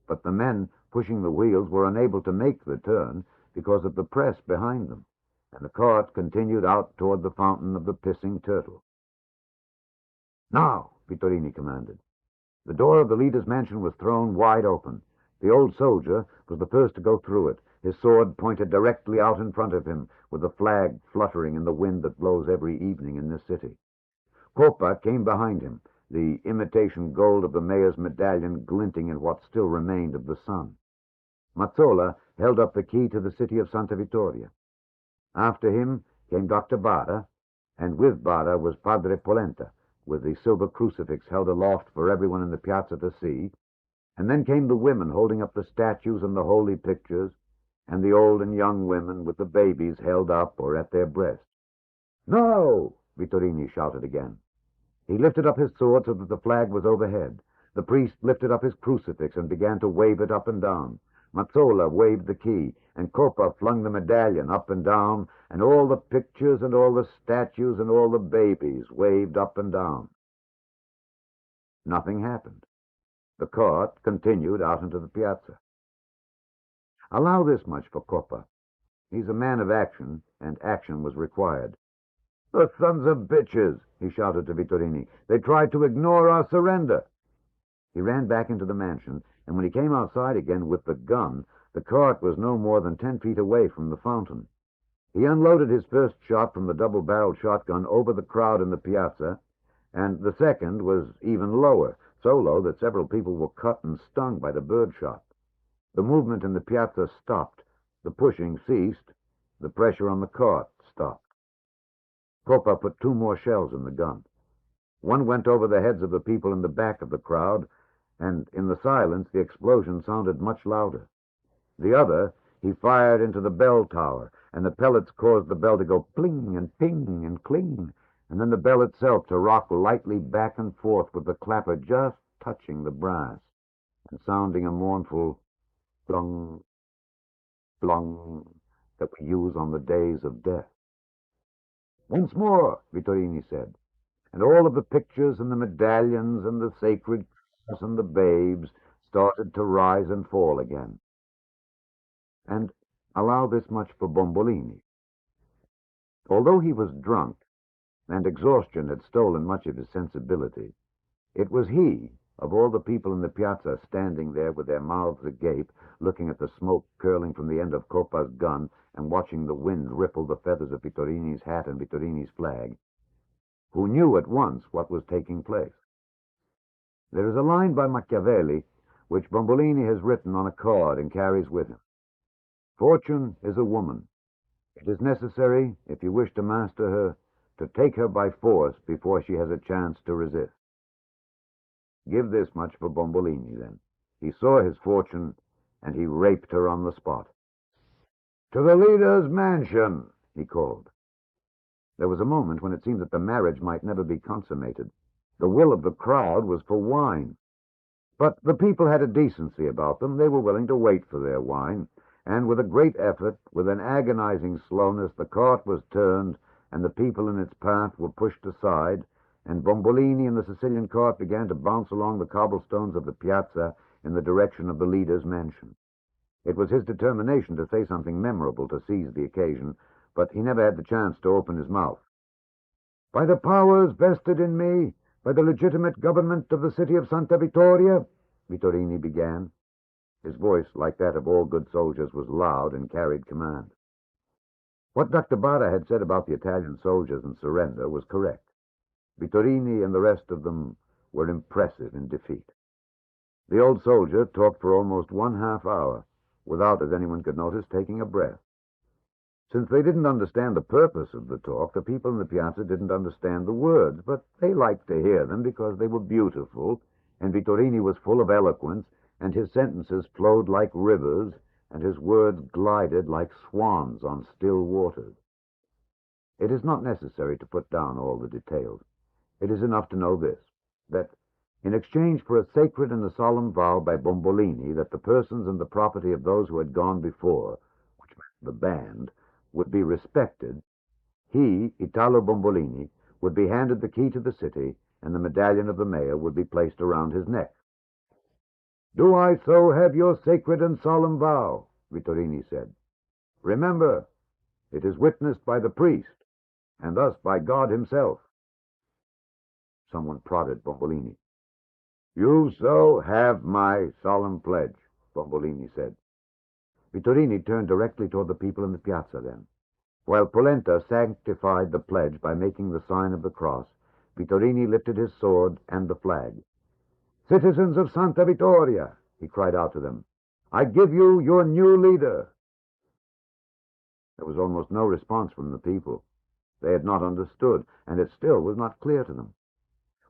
B: But the men pushing the wheels were unable to make the turn because of the press behind them, and the cart continued out toward the fountain of the pissing turtle. "Now," Vittorini commanded. The door of the leader's mansion was thrown wide open. The old soldier was the first to go through it, his sword pointed directly out in front of him, with the flag fluttering in the wind that blows every evening in this city. Coppa came behind him, the imitation gold of the mayor's medallion glinting in what still remained of the sun. Mazzola held up the key to the city of Santa Vittoria. After him came Dr. Bara, and with Bara was Padre Polenta, with the silver crucifix held aloft for everyone in the piazza to see, and then came the women holding up the statues and the holy pictures, and the old and young women with the babies held up or at their breasts. "No!" Vittorini shouted again. He lifted up his sword so that the flag was overhead. The priest lifted up his crucifix and began to wave it up and down. Mazzola waved the key, and Coppa flung the medallion up and down, and all the pictures and all the statues and all the babies waved up and down. Nothing happened. The cart continued out into the piazza. Allow this much for Coppa. He's a man of action, and action was required. "The sons of bitches!" he shouted to Vittorini. "They tried to ignore our surrender." He ran back into the mansion, and when he came outside again with the gun, the cart was no more than 10 feet away from the fountain. He unloaded his first shot from the double-barreled shotgun over the crowd in the piazza, and the second was even lower, so low that several people were cut and stung by the bird shot. The movement in the piazza stopped, the pushing ceased, the pressure on the cart stopped. Coppa put 2 more shells in the gun. One went over the heads of the people in the back of the crowd, and in the silence the explosion sounded much louder. The other he fired into the bell tower, and the pellets caused the bell to go pling and ping and cling, and then the bell itself to rock lightly back and forth with the clapper just touching the brass, and sounding a mournful plung, plung that we use on the days of death. "Once more," Vittorini said, and all of the pictures and the medallions and the sacred cross and the babes started to rise and fall again. And allow this much for Bombolini. Although he was drunk, and exhaustion had stolen much of his sensibility, it was he, of all the people in the piazza standing there with their mouths agape, looking at the smoke curling from the end of Coppa's gun and watching the wind ripple the feathers of Vittorini's hat and Vittorini's flag, who knew at once what was taking place. There is a line by Machiavelli which Bombolini has written on a card and carries with him. "Fortune is a woman. It is necessary, if you wish to master her, to take her by force before she has a chance to resist." Give this much for Bombolini, then. He saw his fortune, and he raped her on the spot. "To the leader's mansion," he called. There was a moment when it seemed that the marriage might never be consummated. The will of the crowd was for wine. But the people had a decency about them. They were willing to wait for their wine, and with a great effort, with an agonizing slowness, the cart was turned, and the people in its path were pushed aside, and Bombolini and the Sicilian cart began to bounce along the cobblestones of the piazza in the direction of the leader's mansion. It was his determination to say something memorable to seize the occasion, but he never had the chance to open his mouth. "By the powers vested in me, by the legitimate government of the city of Santa Vittoria," Vittorini began. His voice, like that of all good soldiers, was loud and carried command. What Dr. Bara had said about the Italian soldiers and surrender was correct. Vittorini and the rest of them were impressive in defeat. The old soldier talked for almost 1/2 hour, without, as anyone could notice, taking a breath. Since they didn't understand the purpose of the talk, the people in the piazza didn't understand the words, but they liked to hear them because they were beautiful, and Vittorini was full of eloquence, and his sentences flowed like rivers, and his words glided like swans on still waters. It is not necessary to put down all the details. It is enough to know this, that in exchange for a sacred and a solemn vow by Bombolini that the persons and the property of those who had gone before, which meant the band, would be respected, he, Italo Bombolini, would be handed the key to the city, and the medallion of the mayor would be placed around his neck. "Do I so have your sacred and solemn vow?" Vittorini said. "Remember, it is witnessed by the priest, and thus by God himself." Someone prodded Bombolini. "You so have my solemn pledge," Bombolini said. Vittorini turned directly toward the people in the piazza then. While Polenta sanctified the pledge by making the sign of the cross, Vittorini lifted his sword and the flag. "Citizens of Santa Vittoria," he cried out to them, I give you your new leader." There was almost no response from the people. They had not understood, and it still was not clear to them.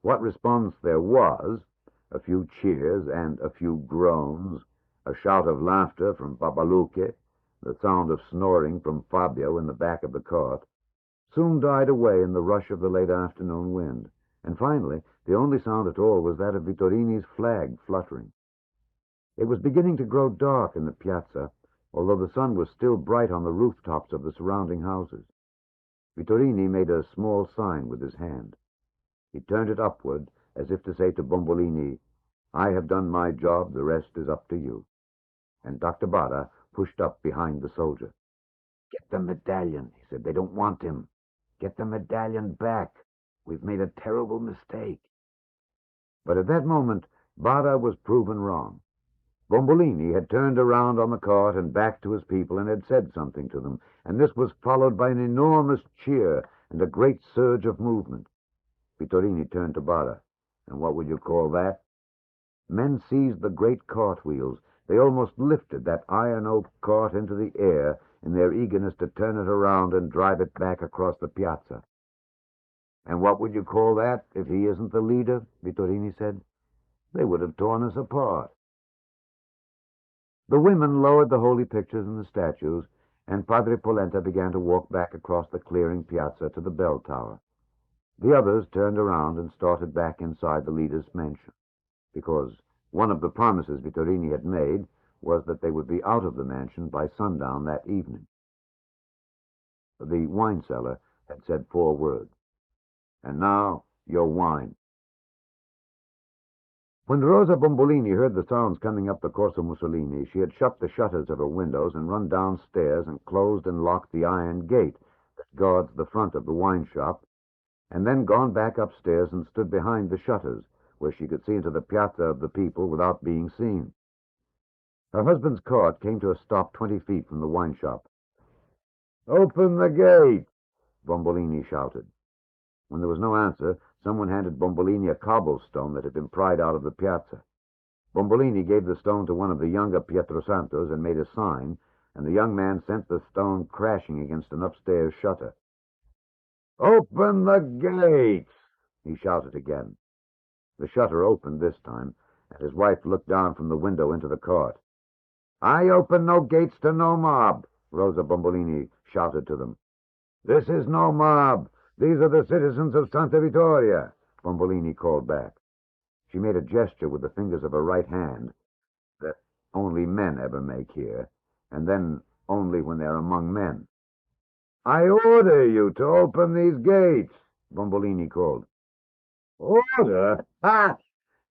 B: What response there was, a few cheers and a few groans, a shout of laughter from Babaluque, the sound of snoring from Fabio in the back of the cart, soon died away in the rush of the late afternoon wind, and finally the only sound at all was that of Vittorini's flag fluttering. It was beginning to grow dark in the piazza, although the sun was still bright on the rooftops of the surrounding houses. Vittorini made a small sign with his hand. He turned it upward, as if to say to Bombolini, "I have done my job, the rest is up to you." And Dr. Bada pushed up behind the soldier. "Get the medallion," he said. "They don't want him. Get the medallion back. We've made a terrible mistake." But at that moment, Bada was proven wrong. Bombolini had turned around on the cart and back to his people and had said something to them, and this was followed by an enormous cheer and a great surge of movement. Vittorini turned to Bada. "And what would you call that?" Men seized the great cartwheels. They almost lifted that iron oak cart into the air in their eagerness to turn it around and drive it back across the piazza. "And what would you call that, if he isn't the leader?" Vittorini said. "They would have torn us apart." The women lowered the holy pictures and the statues, and Padre Polenta began to walk back across the clearing piazza to the bell tower. The others turned around and started back inside the leader's mansion, because one of the promises Vittorini had made was that they would be out of the mansion by sundown that evening. The wine seller had said 4 words. "And now, your wine." When Rosa Bombolini heard the sounds coming up the Corso Mussolini, she had shut the shutters of her windows and run downstairs and closed and locked the iron gate that guards the front of the wine shop, and then gone back upstairs and stood behind the shutters, where she could see into the piazza of the people without being seen. Her husband's cart came to a stop 20 feet from the wine shop. "Open the gate!" Bombolini shouted. When there was no answer, someone handed Bombolini a cobblestone that had been pried out of the piazza. Bombolini gave the stone to one of the younger Pietrosantos and made a sign, and the young man sent the stone crashing against an upstairs shutter. "Open the gates!" he shouted again. The shutter opened this time, and his wife looked down from the window into the cart. "I open no gates to no mob," Rosa Bombolini shouted to them. "This is no mob. These are the citizens of Santa Vittoria," Bombolini called back. She made a gesture with the fingers of her right hand that only men ever make here, and then only when they're among men. "I order you to open these gates," Bombolini called. "Order? Ha!"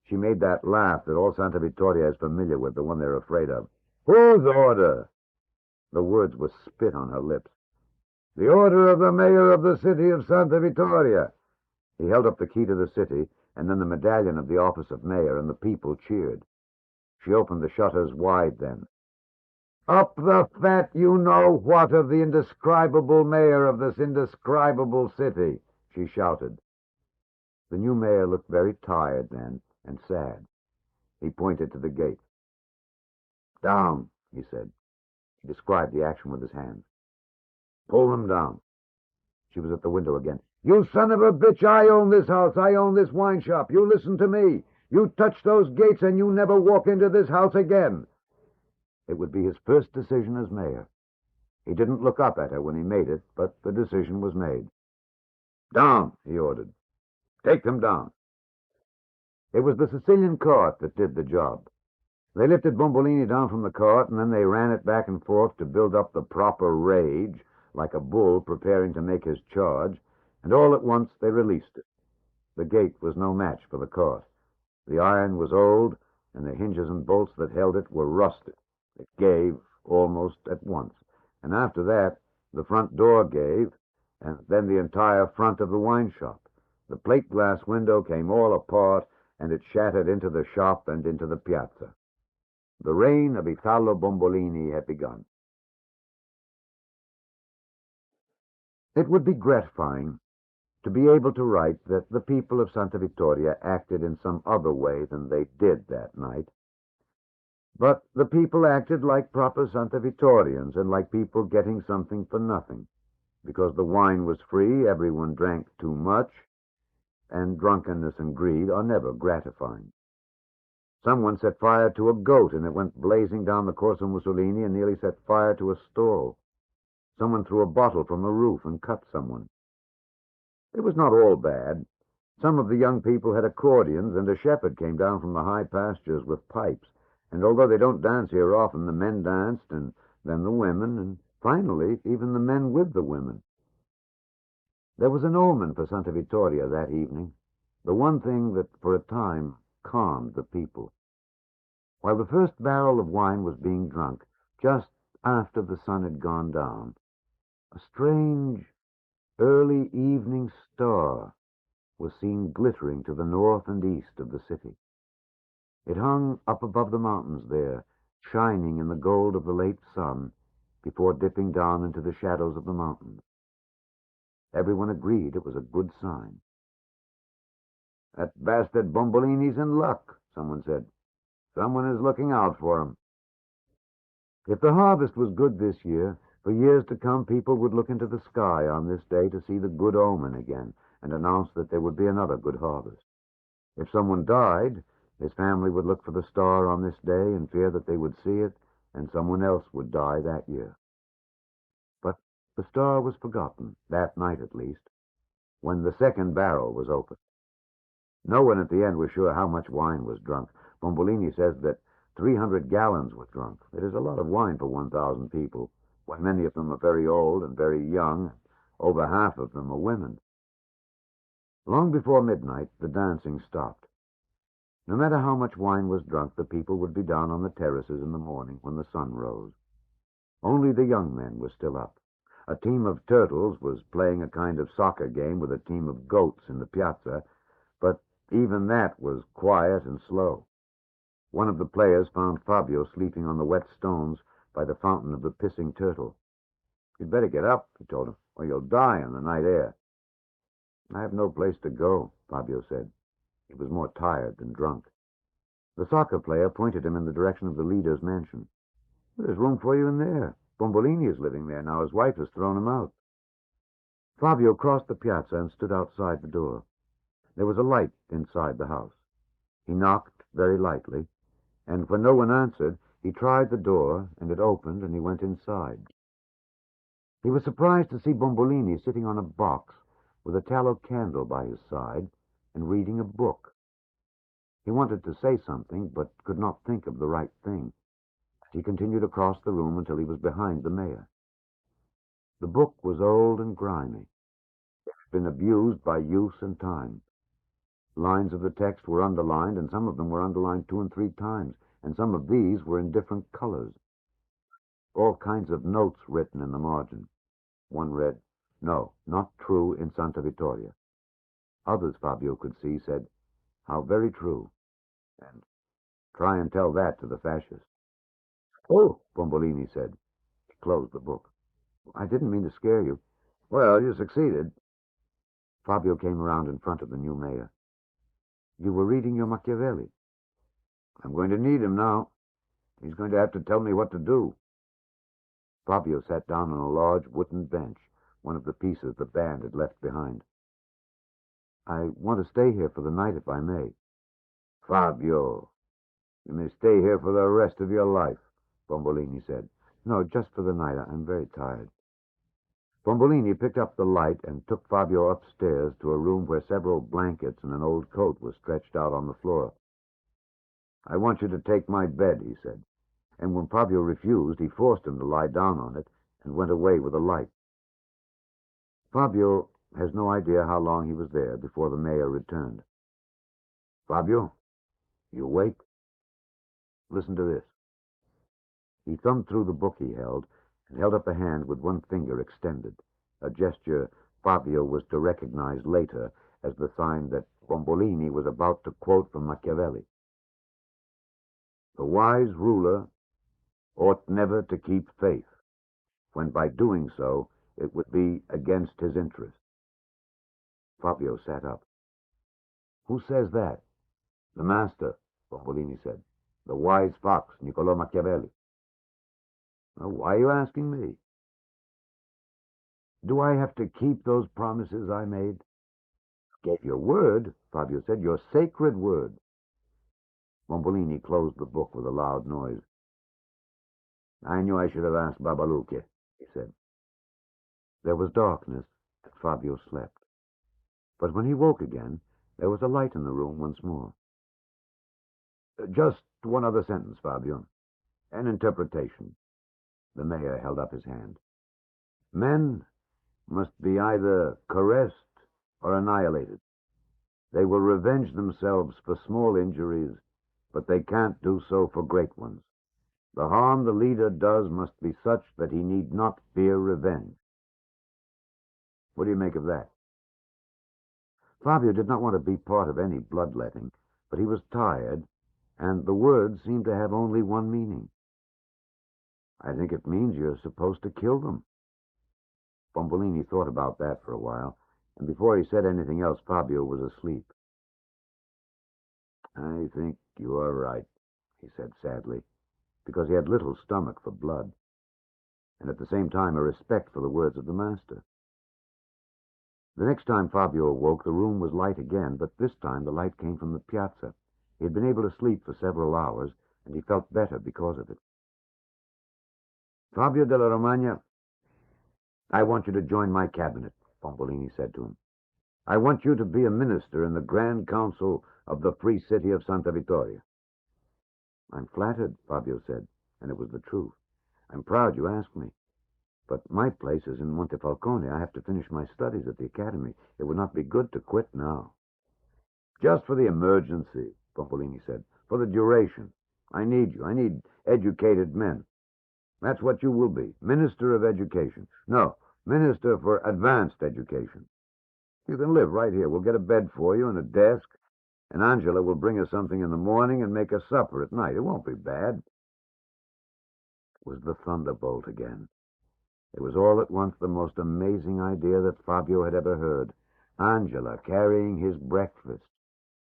B: She made that laugh that all Santa Vittoria is familiar with, the one they're afraid of. "Whose order?" The words were spit on her lips. "The order of the mayor of the city of Santa Vittoria." He held up the key to the city, and then the medallion of the office of mayor, and the people cheered. She opened the shutters wide then. "Up the fat you-know-what of the indescribable mayor of this indescribable city," she shouted. The new mayor looked very tired then, and sad. He pointed to the gate. "Down," he said. He described the action with his hands. "Pull them down." She was at the window again. "You son of a bitch, I own this house. I own this wine shop. You listen to me. You touch those gates and you never walk into this house again." It would be his first decision as mayor. He didn't look up at her when he made it, but the decision was made. "Down," he ordered. "Take them down." It was the Sicilian cart that did the job. They lifted Bombolini down from the cart, and then they ran it back and forth to build up the proper rage, like a bull preparing to make his charge, and all at once they released it. The gate was no match for the cart. The iron was old, and the hinges and bolts that held it were rusted. It gave almost at once, and after that the front door gave, and then the entire front of the wine shop. The plate glass window came all apart, and it shattered into the shop and into the piazza. The reign of Italo Bombolini had begun. It would be gratifying to be able to write that the people of Santa Vittoria acted in some other way than they did that night. But the people acted like proper Santa Vittorians and like people getting something for nothing. Because the wine was free, everyone drank too much, and drunkenness and greed are never gratifying. Someone set fire to a goat, and it went blazing down the Corso Mussolini and nearly set fire to a stall. Someone threw a bottle from a roof and cut someone. It was not all bad. Some of the young people had accordions, and a shepherd came down from the high pastures with pipes. And although they don't dance here often, the men danced, and then the women, and finally even the men with the women. There was an omen for Santa Vittoria that evening, the one thing that for a time calmed the people. While the first barrel of wine was being drunk, just after the sun had gone down, a strange early evening star was seen glittering to the north and east of the city. It hung up above the mountains there, shining in the gold of the late sun, before dipping down into the shadows of the mountains. Everyone agreed it was a good sign. "That bastard Bombolini's in luck," someone said. "Someone is looking out for him." If the harvest was good this year, for years to come people would look into the sky on this day to see the good omen again and announce that there would be another good harvest. If someone died, his family would look for the star on this day and fear that they would see it, and someone else would die that year. But the star was forgotten, that night at least, when the second barrel was opened. No one at the end was sure how much wine was drunk. Bombolini says that 300 gallons were drunk. It is a lot of wine for 1,000 people, when many of them are very old and very young, and over half of them are women. Long before midnight, the dancing stopped. No matter how much wine was drunk, the people would be down on the terraces in the morning when the sun rose. Only the young men were still up. A team of turtles was playing a kind of soccer game with a team of goats in the piazza, but even that was quiet and slow. One of the players found Fabio sleeping on the wet stones by the fountain of the pissing turtle. "You'd better get up," he told him, "or you'll die in the night air." "I have no place to go," Fabio said. He was more tired than drunk. The soccer player pointed him in the direction of the leader's mansion. "There's room for you in there. Bombolini is living there now. His wife has thrown him out." Fabio crossed the piazza and stood outside the door. There was a light inside the house. He knocked very lightly, and when no one answered, he tried the door, and it opened, and he went inside. He was surprised to see Bombolini sitting on a box with a tallow candle by his side and reading a book. He wanted to say something, but could not think of the right thing. He continued across the room until he was behind the mayor. The book was old and grimy. It had been abused by use and time. Lines of the text were underlined, and some of them were underlined 2 and 3 times, and some of these were in different colors. All kinds of notes written in the margin. One read, "No, not true in Santa Vittoria." Others, Fabio could see, said, "How very true," and "Try and tell that to the fascists." "Oh," Bombolini said. He closed the book. "I didn't mean to scare you." "Well, you succeeded." Fabio came around in front of the new mayor. "You were reading your Machiavelli." "I'm going to need him now. He's going to have to tell me what to do." Fabio sat down on a large wooden bench, one of the pieces the band had left behind. "I want to stay here for the night, if I may." "Fabio, you may stay here for the rest of your life," Bombolini said. "No, just for the night. I'm very tired." Bombolini picked up the light and took Fabio upstairs to a room where several blankets and an old coat were stretched out on the floor. "I want you to take my bed," he said. And when Fabio refused, he forced him to lie down on it and went away with a light. Fabio has no idea how long he was there before the mayor returned. "Fabio, you awake? Listen to this." He thumbed through the book he held and held up a hand with one finger extended, a gesture Fabio was to recognize later as the sign that Bombolini was about to quote from Machiavelli. "The wise ruler ought never to keep faith, when by doing so it would be against his interest." Fabio sat up. "Who says that?" "The master," Bombolini said. The wise fox, Niccolò Machiavelli. Why are you asking me? Do I have to keep those promises I made? Gave your word, Fabio said, your sacred word. Bombolini closed the book with a loud noise. I knew I should have asked Babaluque, he said. There was darkness, and Fabio slept. But when he woke again, there was a light in the room once more. Just one other sentence, Fabio. An interpretation. The mayor held up his hand. Men must be either caressed or annihilated. They will revenge themselves for small injuries, but they can't do so for great ones. The harm the leader does must be such that he need not fear revenge. What do you make of that? Fabio did not want to be part of any bloodletting, but he was tired, and the words seemed to have only one meaning. I think it means you're supposed to kill them. Bombolini thought about that for a while, and before he said anything else, Fabio was asleep. I think you are right, he said sadly, because he had little stomach for blood, and at the same time a respect for the words of the master. The next time Fabio awoke, the room was light again, but this time the light came from the piazza. He had been able to sleep for several hours, and he felt better because of it. Fabio della Romagna, I want you to join my cabinet, Bombolini said to him. I want you to be a minister in the Grand Council of the Free City of Santa Vittoria. I'm flattered, Fabio said, and it was the truth. I'm proud you asked me. But my place is in Montefalcone. I have to finish my studies at the academy. It would not be good to quit now. Just for the emergency, Bombolini said. For the duration. I need you. I need educated men. That's what you will be. Minister of Education. No, Minister for Advanced Education. You can live right here. We'll get a bed for you and a desk, and Angela will bring us something in the morning and make us supper at night. It won't be bad. It was the thunderbolt again. It was all at once the most amazing idea that Fabio had ever heard. Angela carrying his breakfast.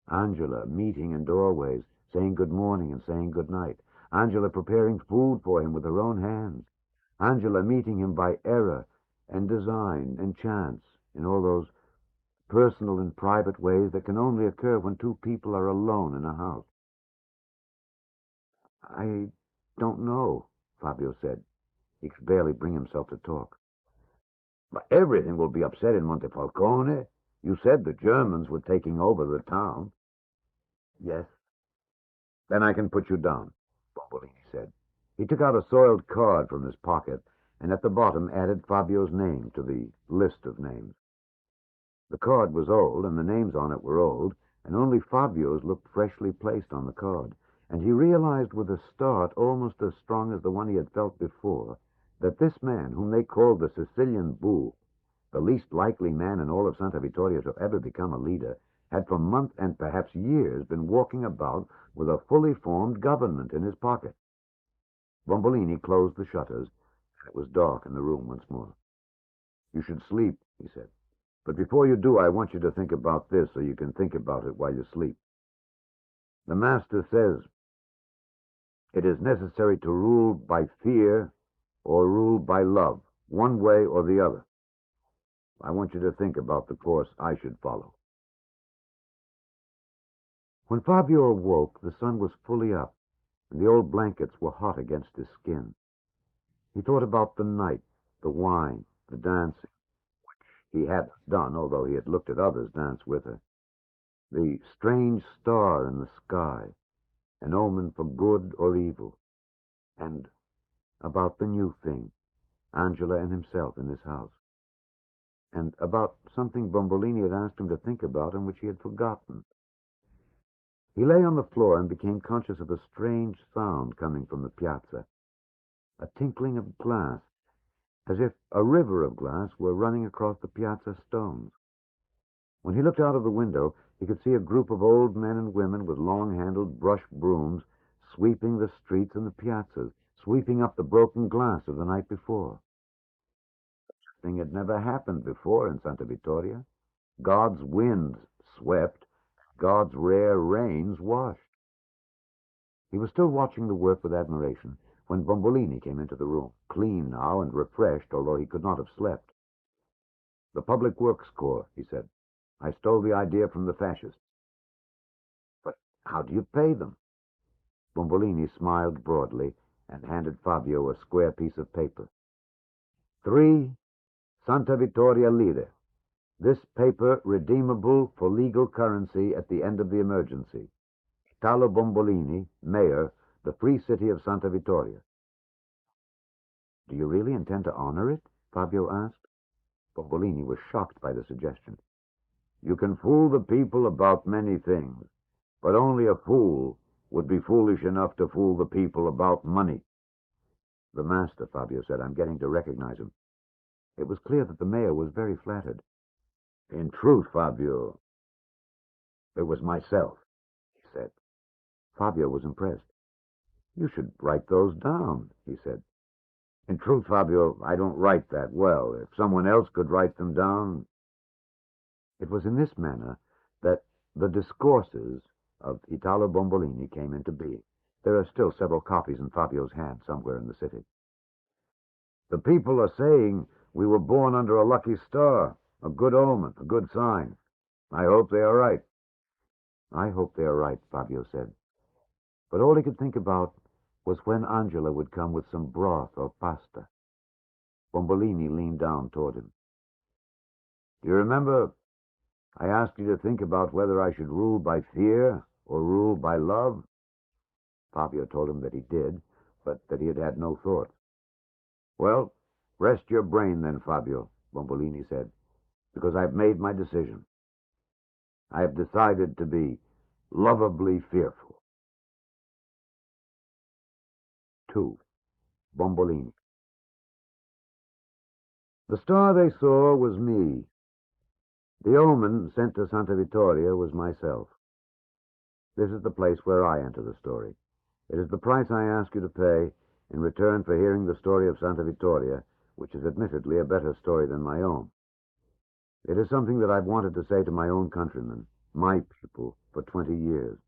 B: Angela meeting in doorways, saying good morning and saying good night. Angela preparing food for him with her own hands. Angela meeting him by error and design and chance in all those personal and private ways that can only occur when two people are alone in a house. I don't know, Fabio said. He could barely bring himself to talk. But everything will be upset in Montefalcone. You said the Germans were taking over the town. Yes. Then I can put you down, Bombolini said. He took out a soiled card from his pocket, and at the bottom added Fabio's name to the list of names. The card was old, and the names on it were old, and only Fabio's looked freshly placed on the card, and he realized with a start almost as strong as the one he had felt before, that this man, whom they called the Sicilian Bull, the least likely man in all of Santa Vittoria to ever become a leader, had for months and perhaps years been walking about with a fully formed government in his pocket. Bombolini closed the shutters, and it was dark in the room once more. You should sleep, he said. But before you do, I want you to think about this so you can think about it while you sleep. The master says, it is necessary to rule by fear or rule by love, one way or the other. I want you to think about the course I should follow. When Fabio awoke, the sun was fully up, and the old blankets were hot against his skin. He thought about the night, the wine, the dancing, which he hadn't done, although he had looked at others dance with her, the strange star in the sky, an omen for good or evil, and about the new thing, Angela and himself in this house, and about something Bombolini had asked him to think about and which he had forgotten. He lay on the floor and became conscious of a strange sound coming from the piazza, a tinkling of glass, as if a river of glass were running across the piazza stones. When he looked out of the window, he could see a group of old men and women with long-handled brush brooms sweeping the streets and the piazzas, sweeping up the broken glass of the night before. Such a thing had never happened before in Santa Vittoria. God's winds swept, God's rare rains washed. He was still watching the work with admiration when Bombolini came into the room, clean now and refreshed, although he could not have slept. "The Public Works Corps," he said. "I stole the idea from the fascists." "But how do you pay them?" Bombolini smiled broadly and handed Fabio a square piece of paper. 3 Santa Vittoria lire. This paper redeemable for legal currency at the end of the emergency. Italo Bombolini, Mayor, the Free City of Santa Vittoria. "Do you really intend to honor it?" Fabio asked. Bombolini was shocked by the suggestion. "You can fool the people about many things, but only a fool would be foolish enough to fool the people about money." "The master," Fabio said. "I'm getting to recognize him." It was clear that the mayor was very flattered. "In truth, Fabio, it was myself," he said. Fabio was impressed. "You should write those down," he said. "In truth, Fabio, I don't write that well. If someone else could write them down—" It was in this manner that the discourses of Italo Bombolini came into being. There are still several copies in Fabio's hand somewhere in the city. "The people are saying we were born under a lucky star, a good omen, a good sign. I hope they are right." "I hope they are right," Fabio said. But all he could think about was when Angela would come with some broth or pasta. Bombolini leaned down toward him. "Do you remember I asked you to think about whether I should rule by fear or rule by love?" Fabio told him that he did, but that he had had no thought. "Well, rest your brain then, Fabio," Bombolini said, "because I've made my decision. I have decided to be lovably fearful." 2. Bombolini. The star they saw was me. The omen sent to Santa Vittoria was myself. This is the place where I enter the story. It is the price I ask you to pay in return for hearing the story of Santa Vittoria, which is admittedly a better story than my own. It is something that I've wanted to say to my own countrymen, my people, for 20 years.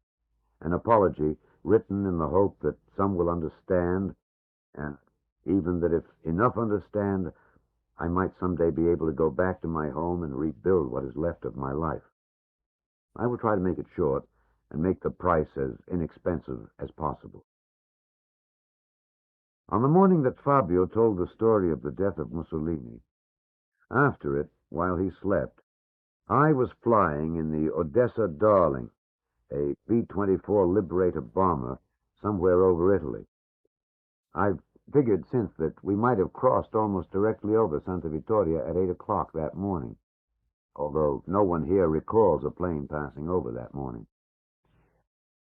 B: An apology written in the hope that some will understand, and even that if enough understand, I might someday be able to go back to my home and rebuild what is left of my life. I will try to make it short and make the price as inexpensive as possible. On the morning that Fabio told the story of the death of Mussolini, after it, while he slept, I was flying in the Odessa Darling, a B-24 Liberator bomber, somewhere over Italy. I've figured since that we might have crossed almost directly over Santa Vittoria at 8 o'clock that morning, although no one here recalls a plane passing over that morning.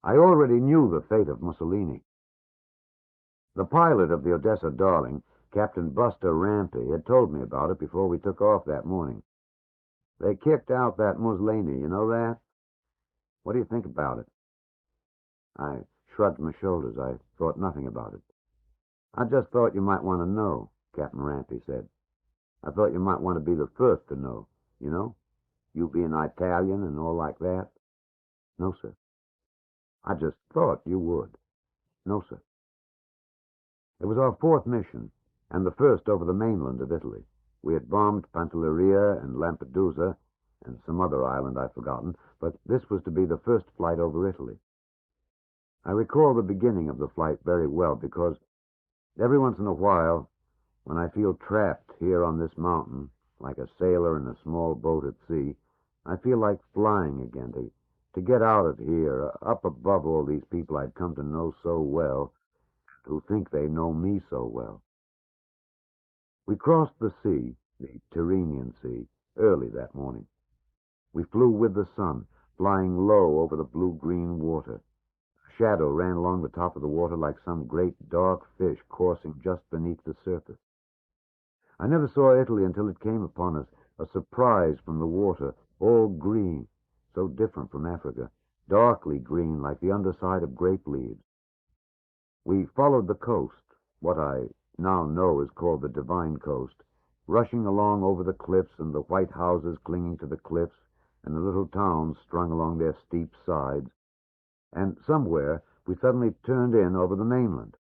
B: I already knew the fate of Mussolini. The pilot of the Odessa Darling, Captain Buster Rampy, had told me about it before we took off that morning. They kicked out that Mussolini, you know that? What do you think about it? I shrugged my shoulders. I thought nothing about it. "I just thought you might want to know," Captain Rampy said. "I thought you might want to be the first to know, you know? You being Italian and all like that." "No, sir." "I just thought you would." "No, sir." It was our fourth mission, and the first over the mainland of Italy. We had bombed Pantelleria and Lampedusa, and some other island I've forgotten, but this was to be the first flight over Italy. I recall the beginning of the flight very well, because every once in a while, when I feel trapped here on this mountain, like a sailor in a small boat at sea, I feel like flying again, to get out of here, up above all these people I'd come to know so well, who think they know me so well. We crossed the sea, the Tyrrhenian Sea, early that morning. We flew with the sun, flying low over the blue-green water. A shadow ran along the top of the water like some great dark fish coursing just beneath the surface. I never saw Italy until it came upon us, a surprise from the water, all green, so different from Africa, darkly green like the underside of grape leaves. We followed the coast, what I now know is called the Divine Coast, rushing along over the cliffs and the white houses clinging to the cliffs and the little towns strung along their steep sides. And somewhere we suddenly turned in over the mainland.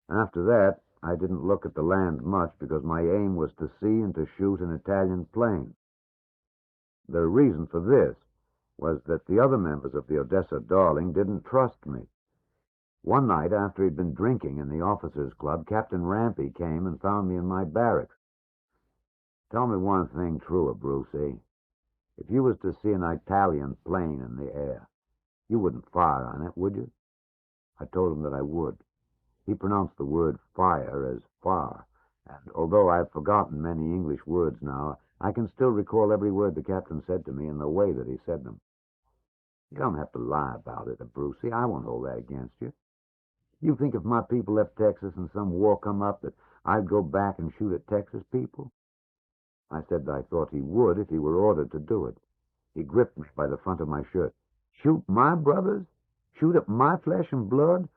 B: After that, I didn't look at the land much because my aim was to see and to shoot an Italian plane. The reason for this was that the other members of the Odessa Darling didn't trust me. One night, after he'd been drinking in the officers' club, Captain Rampy came and found me in my barracks. "Tell me one thing truer, Brucey. If you was to see an Italian plane in the air, you wouldn't fire on it, would you?" I told him that I would. He pronounced the word fire as far, and although I've forgotten many English words now, I can still recall every word the captain said to me and the way that he said them. "You don't have to lie about it, Brucey. I won't hold that against you. You think if my people left Texas and some war come up that I'd go back and shoot at Texas people?" I said that I thought he would if he were ordered to do it. He gripped me by the front of my shirt. "Shoot my brothers? Shoot at my flesh and blood?"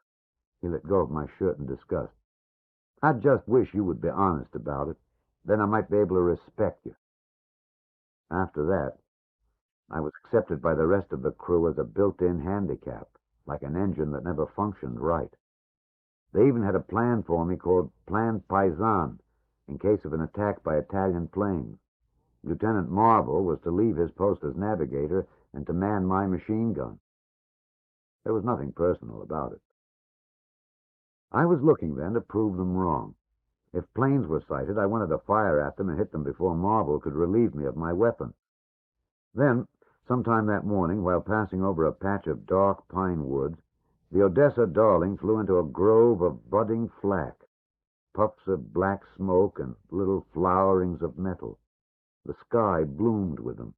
B: He let go of my shirt in disgust. "I just wish you would be honest about it. Then I might be able to respect you." After that, I was accepted by the rest of the crew as a built-in handicap, like an engine that never functioned right. They even had a plan for me called Plan Paisan, in case of an attack by Italian planes. Lieutenant Marvel was to leave his post as navigator and to man my machine gun. There was nothing personal about it. I was looking then to prove them wrong. If planes were sighted, I wanted to fire at them and hit them before Marvel could relieve me of my weapon. Then, sometime that morning, while passing over a patch of dark pine woods, the Odessa Darling flew into a grove of budding flack, puffs of black smoke and little flowerings of metal. The sky bloomed with them.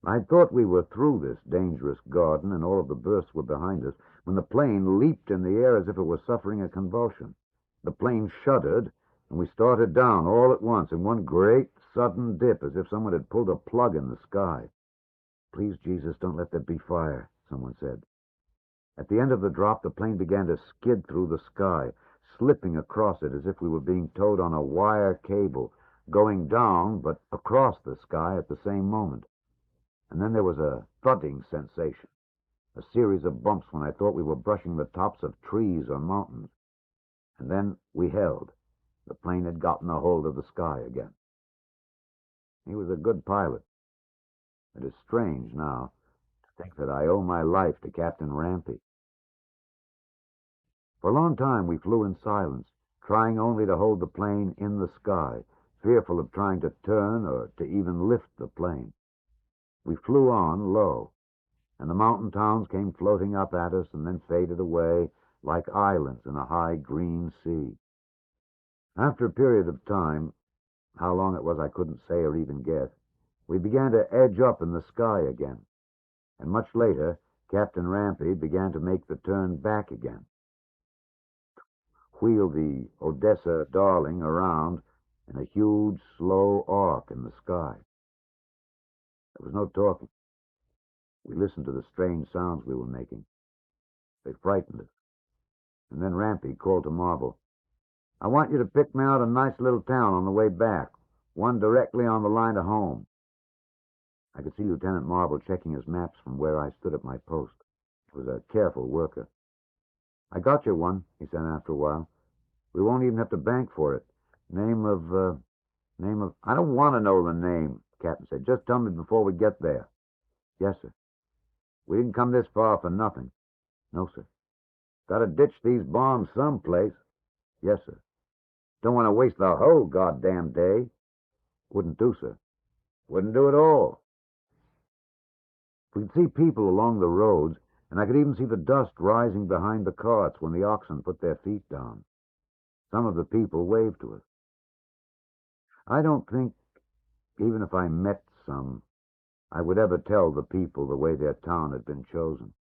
B: I thought we were through this dangerous garden and all of the bursts were behind us when the plane leaped in the air as if it was suffering a convulsion. The plane shuddered, and we started down all at once in one great sudden dip as if someone had pulled a plug in the sky. "Please, Jesus, don't let there be fire," someone said. At the end of the drop, the plane began to skid through the sky, slipping across it as if we were being towed on a wire cable, going down but across the sky at the same moment. And then there was a thudding sensation, a series of bumps when I thought we were brushing the tops of trees or mountains. And then we held. The plane had gotten a hold of the sky again. He was a good pilot. It is strange now to think that I owe my life to Captain Rampy. For a long time we flew in silence, trying only to hold the plane in the sky, fearful of trying to turn or to even lift the plane. We flew on low, and the mountain towns came floating up at us and then faded away like islands in a high green sea. After a period of time, how long it was I couldn't say or even guess, we began to edge up in the sky again, and much later Captain Rampy began to make the turn back again, wheel the Odessa Darling around in a huge, slow arc in the sky. There was no talking. We listened to the strange sounds we were making. They frightened us. And then Rampy called to Marvel, "I want you to pick me out a nice little town on the way back, one directly on the line to home." I could see Lieutenant Marvel checking his maps from where I stood at my post. He was a careful worker. "I got you one," he said after a while. "We won't even have to bank for it. Name of... I don't want to know the name," the captain said. "Just tell me before we get there." "Yes, sir." "We didn't come this far for nothing." "No, sir." "Got to ditch these bombs someplace." "Yes, sir." "Don't want to waste the whole goddamn day." "Wouldn't do, sir." "Wouldn't do at all." We could see people along the roads, and I could even see the dust rising behind the carts when the oxen put their feet down. Some of the people waved to us. I don't think, even if I met some, I would ever tell the people the way their town had been chosen.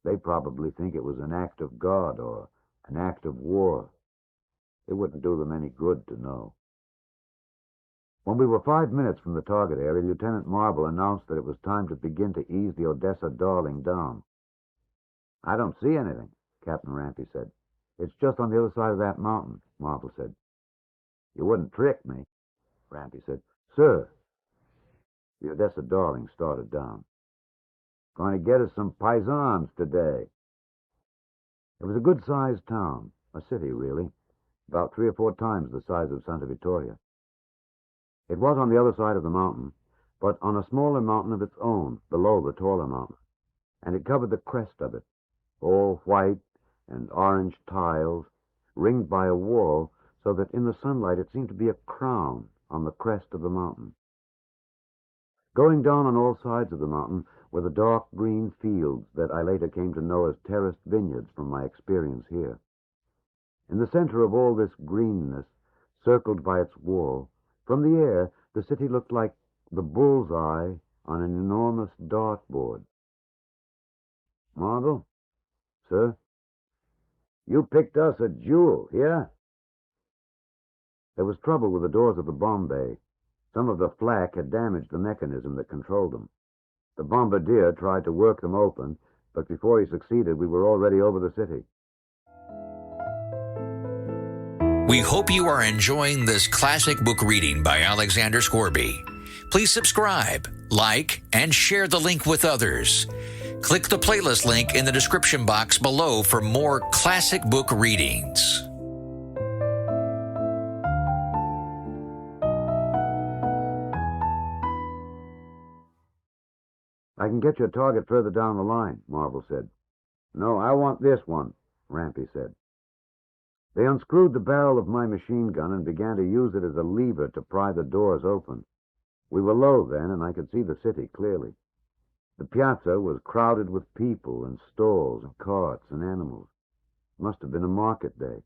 B: They probably think it was an act of God or an act of war. It wouldn't do them any good to know. When we were 5 minutes from the target area, Lieutenant Marvel announced that it was time to begin to ease the Odessa Darling down. "I don't see anything," Captain Rampy said. "It's just on the other side of that mountain," Marvel said. "You wouldn't trick me," Rampy said. "Sir." The Odessa Darling started down. "Going to get us some paisans today." It was a good-sized town, a city, really, about 3 or 4 times the size of Santa Vittoria. It was on the other side of the mountain, but on a smaller mountain of its own, below the taller mountain, and it covered the crest of it, all white and orange tiles, ringed by a wall, so that in the sunlight it seemed to be a crown on the crest of the mountain. Going down on all sides of the mountain were the dark green fields that I later came to know as terraced vineyards from my experience here. In the center of all this greenness, circled by its wall, from the air the city looked like the bull's-eye on an enormous dartboard. Marvel? Sir? You picked us a jewel, yeah? There was trouble with the doors of the bomb bay. Some of the flak had damaged the mechanism that controlled them. The bombardier tried to work them open, but before he succeeded, we were already over the city.
A: We hope you are enjoying this classic book reading by Alexander Scourby. Please subscribe, like, and share the link with others. Click the playlist link in the description box below for more classic book readings.
B: I can get you a target further down the line, Marvel said. No, I want this one, Rampy said. They unscrewed the barrel of my machine gun and began to use it as a lever to pry the doors open. We were low then, and I could see the city clearly. The piazza was crowded with people and stalls and carts and animals. It must have been a market day.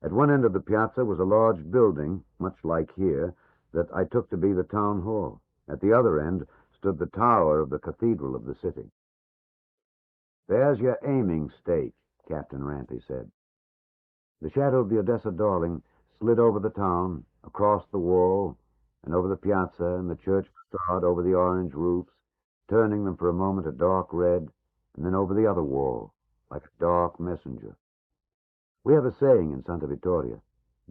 B: At one end of the piazza was a large building, much like here, that I took to be the town hall. At the other end stood the tower of the cathedral of the city. There's your aiming stake, Captain Rampy said. The shadow of the Odessa Darling slid over the town, across the wall, and over the piazza and the church facade over the orange roofs, turning them for a moment a dark red, and then over the other wall, like a dark messenger. We have a saying in Santa Vittoria,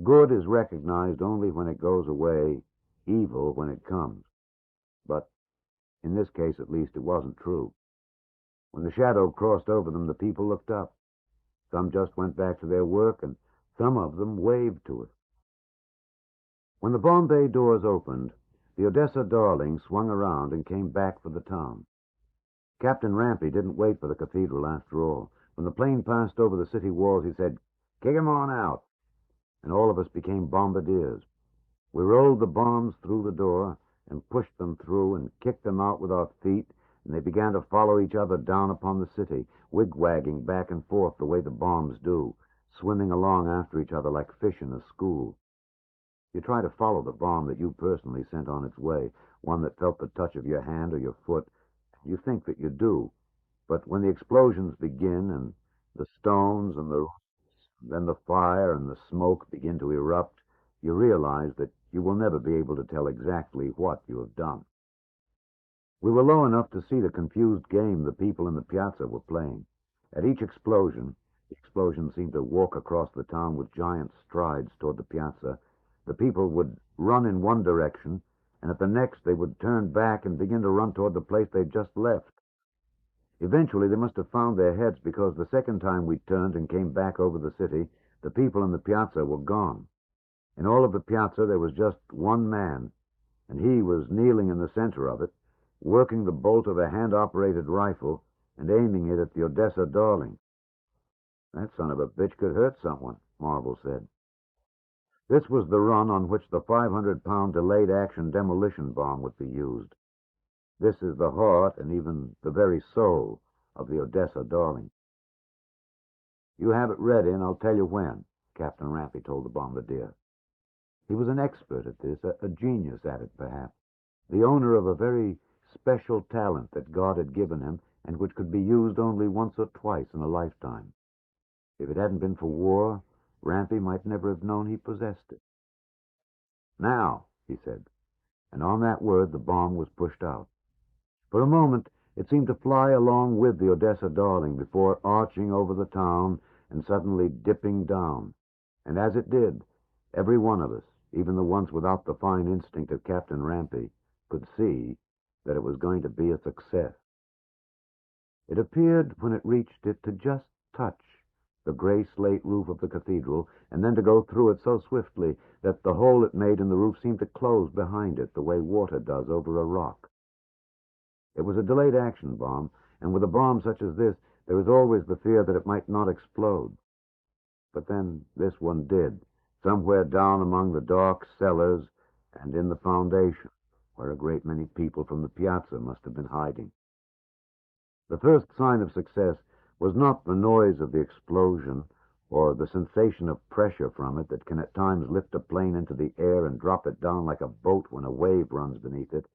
B: good is recognized only when it goes away, evil when it comes. But in this case, at least, it wasn't true. When the shadow crossed over them, the people looked up. Some just went back to their work, and some of them waved to us. When the bomb bay doors opened, the Odessa Darling swung around and came back for the town. Captain Rampy didn't wait for the cathedral after all. When the plane passed over the city walls, he said, "Kick 'em on out," and all of us became bombardiers. We rolled the bombs through the door and pushed them through and kicked them out with our feet, and they began to follow each other down upon the city, wigwagging back and forth the way the bombs do, swimming along after each other like fish in a school. You try to follow the bomb that you personally sent on its way, one that felt the touch of your hand or your foot. You think that you do, but when the explosions begin and the stones and then the fire and the smoke begin to erupt, you realize that you will never be able to tell exactly what you have done. We were low enough to see the confused game the people in the piazza were playing. At each explosion, the explosion seemed to walk across the town with giant strides toward the piazza. The people would run in one direction, and at the next they would turn back and begin to run toward the place they'd just left. Eventually they must have found their heads, because the second time we turned and came back over the city, the people in the piazza were gone. In all of the piazza there was just one man, and he was kneeling in the center of it, working the bolt of a hand-operated rifle and aiming it at the Odessa Darling. That son of a bitch could hurt someone, Marvel said. This was the run on which the 500-pound delayed-action demolition bomb would be used. This is the heart and even the very soul of the Odessa Darling. You have it ready, and I'll tell you when, Captain Rampy told the bombardier. He was an expert at this, a genius at it, perhaps, the owner of a very special talent that God had given him and which could be used only once or twice in a lifetime. If it hadn't been for war, Rampy might never have known he possessed it. Now, he said, and on that word the bomb was pushed out. For a moment it seemed to fly along with the Odessa Darling before arching over the town and suddenly dipping down. And as it did, every one of us, even the ones without the fine instinct of Captain Rampy, could see that it was going to be a success. It appeared, when it reached it, to just touch the gray slate roof of the cathedral, and then to go through it so swiftly that the hole it made in the roof seemed to close behind it the way water does over a rock. It was a delayed action bomb, and with a bomb such as this, there is always the fear that it might not explode. But then this one did, somewhere down among the dark cellars and in the foundation, where a great many people from the piazza must have been hiding. The first sign of success was not the noise of the explosion or the sensation of pressure from it that can at times lift a plane into the air and drop it down like a boat when a wave runs beneath it,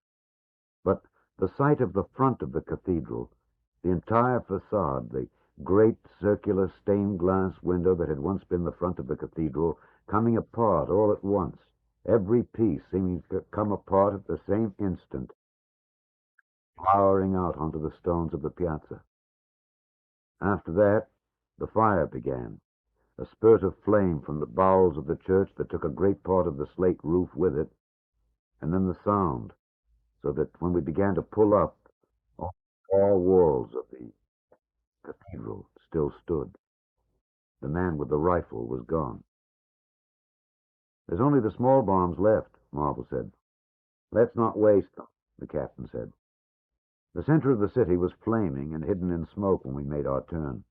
B: but the sight of the front of the cathedral, the entire facade, the great circular stained glass window that had once been the front of the cathedral, coming apart all at once, every piece seeming to come apart at the same instant, flowering out onto the stones of the piazza. After that, the fire began, a spurt of flame from the bowels of the church that took a great part of the slate roof with it, and then the sound, so that when we began to pull up, all four walls of the cathedral still stood. The man with the rifle was gone. "There's only the small bombs left," Marvel said. "Let's not waste them," the captain said. The center of the city was flaming and hidden in smoke when we made our turn,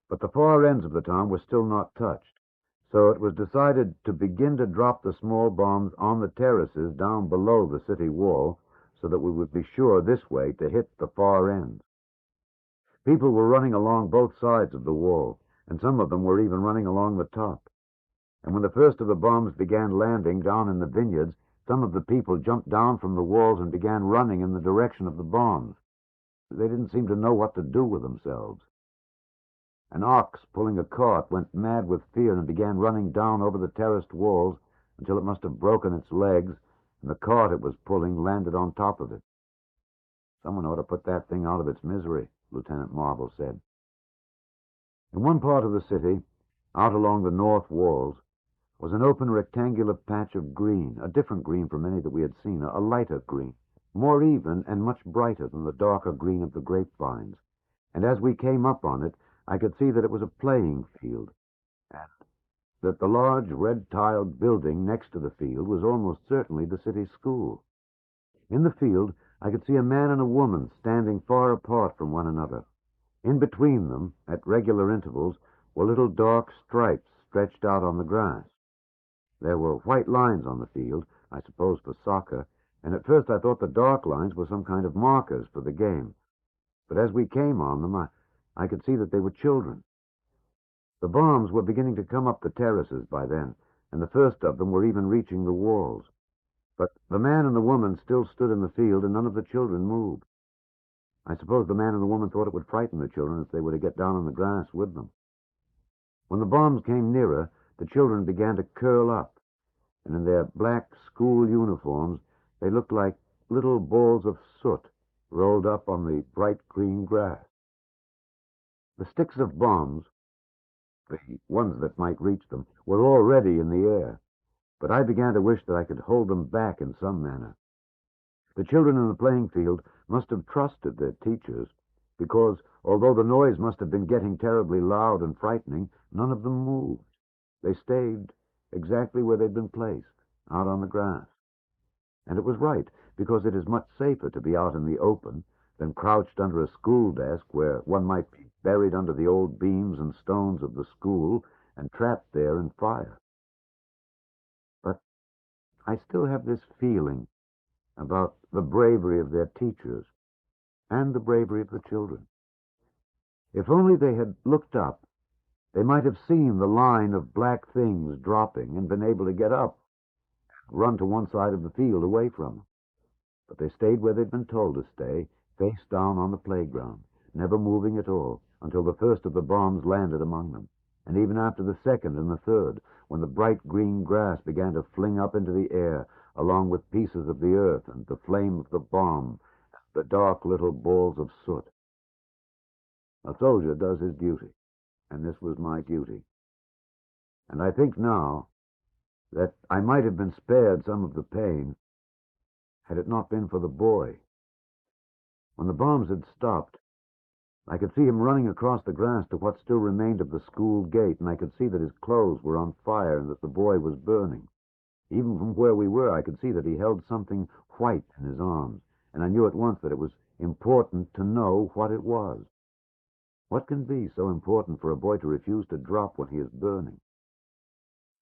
B: but the far ends of the town were still not touched, so it was decided to begin to drop the small bombs on the terraces down below the city wall so that we would be sure this way to hit the far ends. People were running along both sides of the wall, and some of them were even running along the top. And when the first of the bombs began landing down in the vineyards, some of the people jumped down from the walls and began running in the direction of the bombs. They didn't seem to know what to do with themselves. An ox pulling a cart went mad with fear and began running down over the terraced walls until it must have broken its legs, and the cart it was pulling landed on top of it. "Someone ought to put that thing out of its misery," Lieutenant Marvel said. In one part of the city, out along the north walls, was an open rectangular patch of green, a different green from any that we had seen, a lighter green, more even and much brighter than the darker green of the grapevines. And as we came up on it, I could see that it was a playing field, and that the large red-tiled building next to the field was almost certainly the city school. In the field, I could see a man and a woman standing far apart from one another. In between them, at regular intervals, were little dark stripes stretched out on the grass. There were white lines on the field, I suppose for soccer, and at first I thought the dark lines were some kind of markers for the game. But as we came on them, I could see that they were children. The bombs were beginning to come up the terraces by then, and the first of them were even reaching the walls. But the man and the woman still stood in the field, and none of the children moved. I suppose the man and the woman thought it would frighten the children if they were to get down on the grass with them. When the bombs came nearer, the children began to curl up, and in their black school uniforms, they looked like little balls of soot rolled up on the bright green grass. The sticks of bombs, the ones that might reach them, were already in the air, but I began to wish that I could hold them back in some manner. The children in the playing field must have trusted their teachers, because, although the noise must have been getting terribly loud and frightening, none of them moved. They stayed exactly where they'd been placed, out on the grass. And it was right, because it is much safer to be out in the open than crouched under a school desk where one might be buried under the old beams and stones of the school and trapped there in fire. But I still have this feeling about the bravery of their teachers and the bravery of the children. If only they had looked up, they might have seen the line of black things dropping and been able to get up and run to one side of the field away from them. But they stayed where they'd been told to stay, face down on the playground, never moving at all until the first of the bombs landed among them, and even after the second and the third, when the bright green grass began to fling up into the air, along with pieces of the earth and the flame of the bomb, the dark little balls of soot. A soldier does his duty, and this was my duty. And I think now that I might have been spared some of the pain had it not been for the boy. When the bombs had stopped, I could see him running across the grass to what still remained of the school gate, and I could see that his clothes were on fire and that the boy was burning. Even from where we were, I could see that he held something white in his arms, and I knew at once that it was important to know what it was. What can be so important for a boy to refuse to drop when he is burning?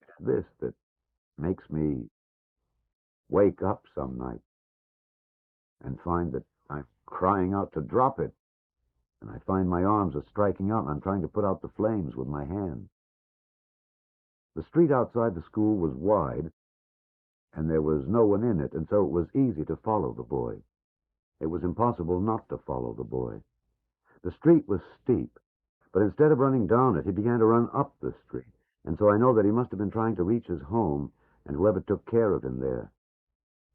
B: It's this that makes me wake up some night and find that I'm crying out to drop it, and I find my arms are striking out, and I'm trying to put out the flames with my hands. The street outside the school was wide, and there was no one in it, and so it was easy to follow the boy. It was impossible not to follow the boy. The street was steep, but instead of running down it, he began to run up the street, and so I know that he must have been trying to reach his home, and whoever took care of him there.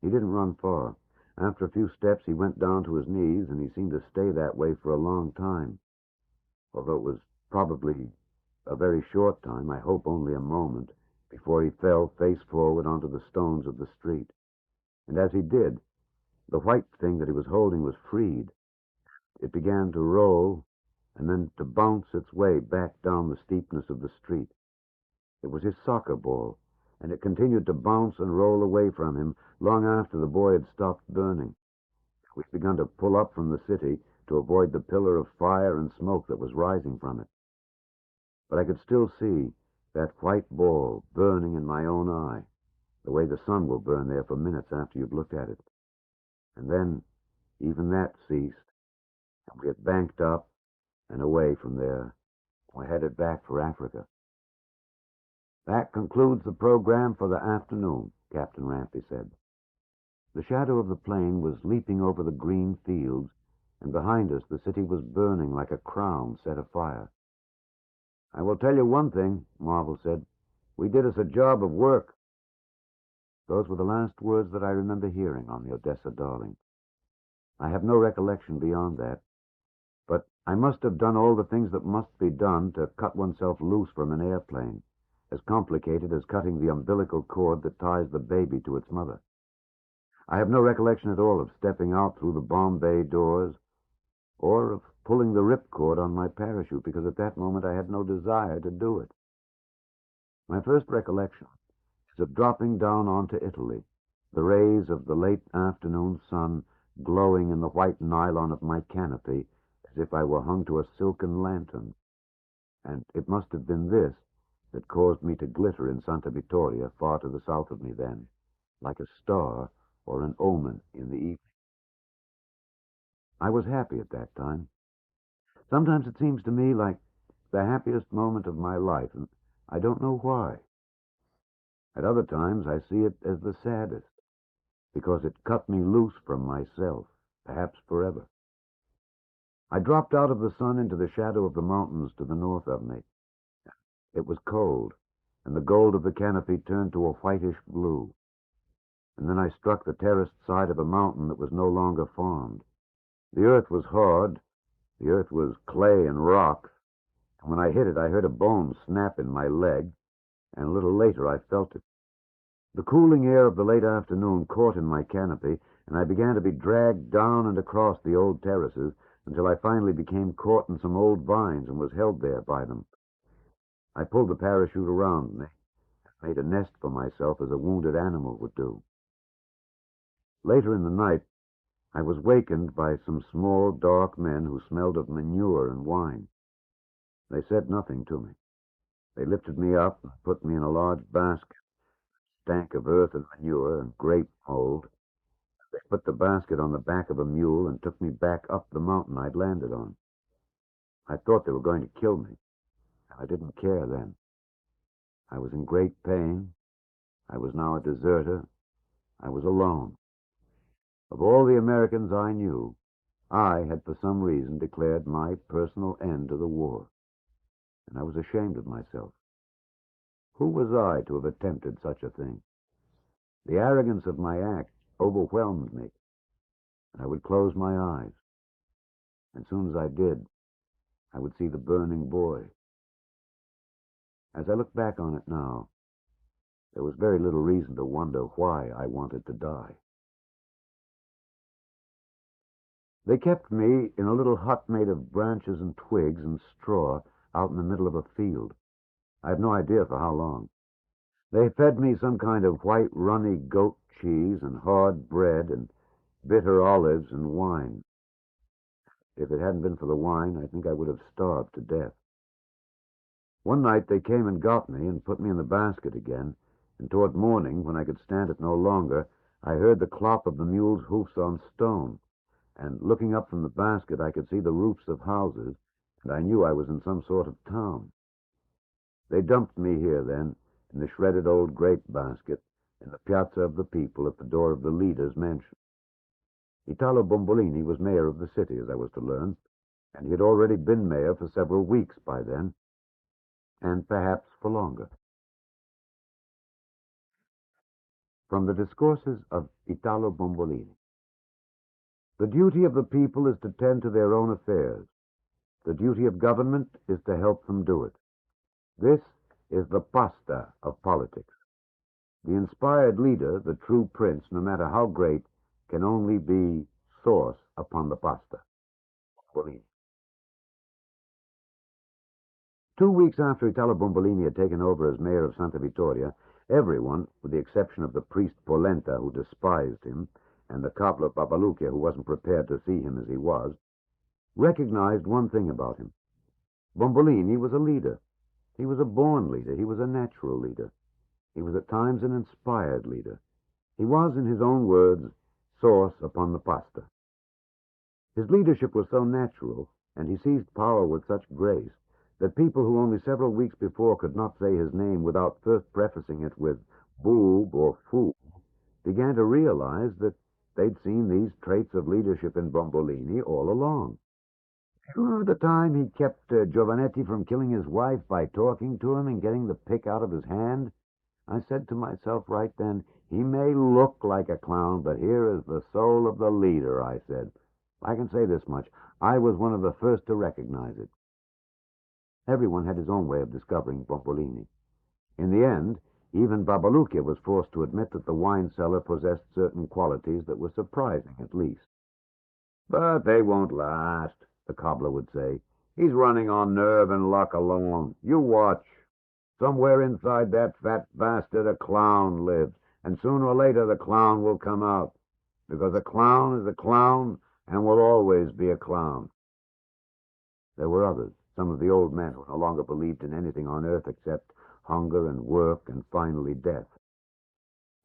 B: He didn't run far. After a few steps, he went down to his knees, and he seemed to stay that way for a long time. Although it was probably a very short time, I hope only a moment, before he fell face forward onto the stones of the street. And as he did, the white thing that he was holding was freed. It began to roll, and then to bounce its way back down the steepness of the street. It was his soccer ball, and it continued to bounce and roll away from him long after the boy had stopped burning. We'd begun to pull up from the city to avoid the pillar of fire and smoke that was rising from it. But I could still see that white ball burning in my own eye, the way the sun will burn there for minutes after you've looked at it. And then even that ceased, and we had banked up and away from there. We headed back for Africa. That concludes the program for the afternoon, Captain Rampey said. The shadow of the plane was leaping over the green fields, and behind us the city was burning like a crown set afire. I will tell you one thing, Marvel said. We did us a job of work. Those were the last words that I remember hearing on the Odessa Darling. I have no recollection beyond that, but I must have done all the things that must be done to cut oneself loose from an airplane, as complicated as cutting the umbilical cord that ties the baby to its mother. I have no recollection at all of stepping out through the bomb bay doors, or of pulling the ripcord on my parachute, because at that moment I had no desire to do it. My first recollection is of dropping down onto Italy, the rays of the late afternoon sun glowing in the white nylon of my canopy as if I were hung to a silken lantern. And it must have been this that caused me to glitter in Santa Vittoria, far to the south of me then, like a star or an omen in the evening. I was happy at that time. Sometimes it seems to me like the happiest moment of my life, and I don't know why. At other times I see it as the saddest, because it cut me loose from myself, perhaps forever. I dropped out of the sun into the shadow of the mountains to the north of me. It was cold, and the gold of the canopy turned to a whitish blue. And then I struck the terraced side of a mountain that was no longer farmed. The earth was hard, the earth was clay and rock, and when I hit it I heard a bone snap in my leg, and a little later I felt it. The cooling air of the late afternoon caught in my canopy, and I began to be dragged down and across the old terraces until I finally became caught in some old vines and was held there by them. I pulled the parachute around me, and made a nest for myself as a wounded animal would do. Later in the night, I was wakened by some small, dark men who smelled of manure and wine. They said nothing to me. They lifted me up and put me in a large basket, stank of earth and manure and grape mold. They put the basket on the back of a mule and took me back up the mountain I'd landed on. I thought they were going to kill me, and I didn't care then. I was in great pain. I was now a deserter. I was alone. Of all the Americans I knew, I had for some reason declared my personal end to the war, and I was ashamed of myself. Who was I to have attempted such a thing? The arrogance of my act overwhelmed me, and I would close my eyes. As soon as I did, I would see the burning boy. As I look back on it now, there was very little reason to wonder why I wanted to die. They kept me in a little hut made of branches and twigs and straw out in the middle of a field. I have no idea for how long. They fed me some kind of white, runny goat cheese and hard bread and bitter olives and wine. If it hadn't been for the wine, I think I would have starved to death. One night they came and got me and put me in the basket again, and toward morning, when I could stand it no longer, I heard the clop of the mule's hoofs on stone, and looking up from the basket I could see the roofs of houses, and I knew I was in some sort of town. They dumped me here then, in the shredded old grape basket, in the piazza of the people at the door of the leader's mansion. Italo Bombolini was mayor of the city, as I was to learn, and he had already been mayor for several weeks by then, and perhaps for longer. From the Discourses of Italo Bombolini. The duty of the people is to tend to their own affairs. The duty of government is to help them do it. This is the pasta of politics. The inspired leader, the true prince, no matter how great, can only be sauce upon the pasta. Bombolini. 2 weeks after Italo Bombolini had taken over as mayor of Santa Vittoria, everyone, with the exception of the priest Polenta, who despised him, and the cobbler Babalucchia, who wasn't prepared to see him as he was, recognized one thing about him. Bombolini was a leader. He was a born leader. He was a natural leader. He was at times an inspired leader. He was, in his own words, sauce upon the pasta. His leadership was so natural, and he seized power with such grace, that people who only several weeks before could not say his name without first prefacing it with boob or fool began to realize that they'd seen these traits of leadership in Bombolini all along. Remember the time he kept Giovanetti from killing his wife by talking to him and getting the pick out of his hand? I said to myself right then, he may look like a clown, but here is the soul of the leader, I said. I can say this much. I was one of the first to recognize it. Everyone had his own way of discovering Bombolini. In the end, even Babalucchia was forced to admit that the wine cellar possessed certain qualities that were surprising, at least. But they won't last, the cobbler would say. He's running on nerve and luck alone. You watch. Somewhere inside that fat bastard a clown lives, and sooner or later the clown will come out, because a clown is a clown and will always be a clown. There were others, some of the old men who no longer believed in anything on earth except hunger and work and finally death.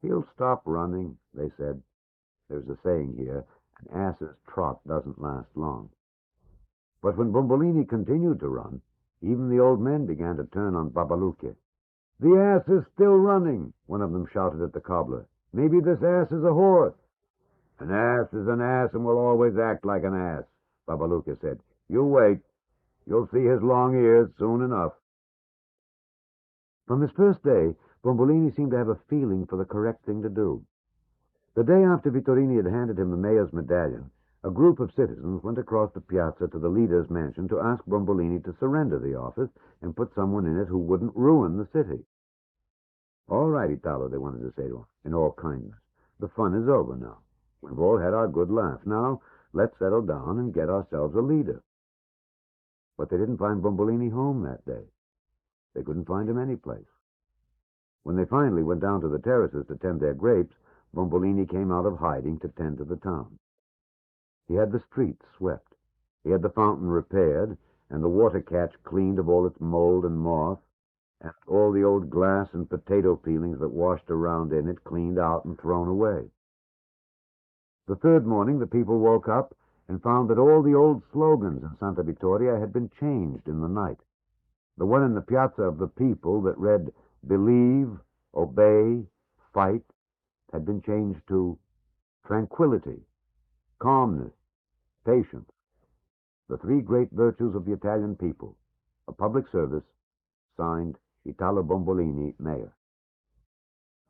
B: He'll stop running, they said. There's a saying here, an ass's trot doesn't last long. But when Bombolini continued to run, even the old men began to turn on Babalucchia. The ass is still running, one of them shouted at the cobbler. Maybe this ass is a horse. An ass is an ass and will always act like an ass, Babalucchia said. You wait. You'll see his long ears soon enough. From his first day, Bombolini seemed to have a feeling for the correct thing to do. The day after Vittorini had handed him the mayor's medallion, a group of citizens went across the piazza to the leader's mansion to ask Bombolini to surrender the office and put someone in it who wouldn't ruin the city. All right, Italo, they wanted to say to him, in all kindness. The fun is over now. We've all had our good laugh. Now, let's settle down and get ourselves a leader. But they didn't find Bombolini home that day. They couldn't find him any place. When they finally went down to the terraces to tend their grapes, Bombolini came out of hiding to tend to the town. He had the streets swept. He had the fountain repaired, and the water catch cleaned of all its mold and moss, and all the old glass and potato peelings that washed around in it cleaned out and thrown away. The third morning, the people woke up and found that all the old slogans in Santa Vittoria had been changed in the night. The one in the Piazza of the People that read, "Believe, obey, fight," had been changed to tranquility, calmness, patience, the three great virtues of the Italian people, a public service, signed Italo Bombolini, Mayor.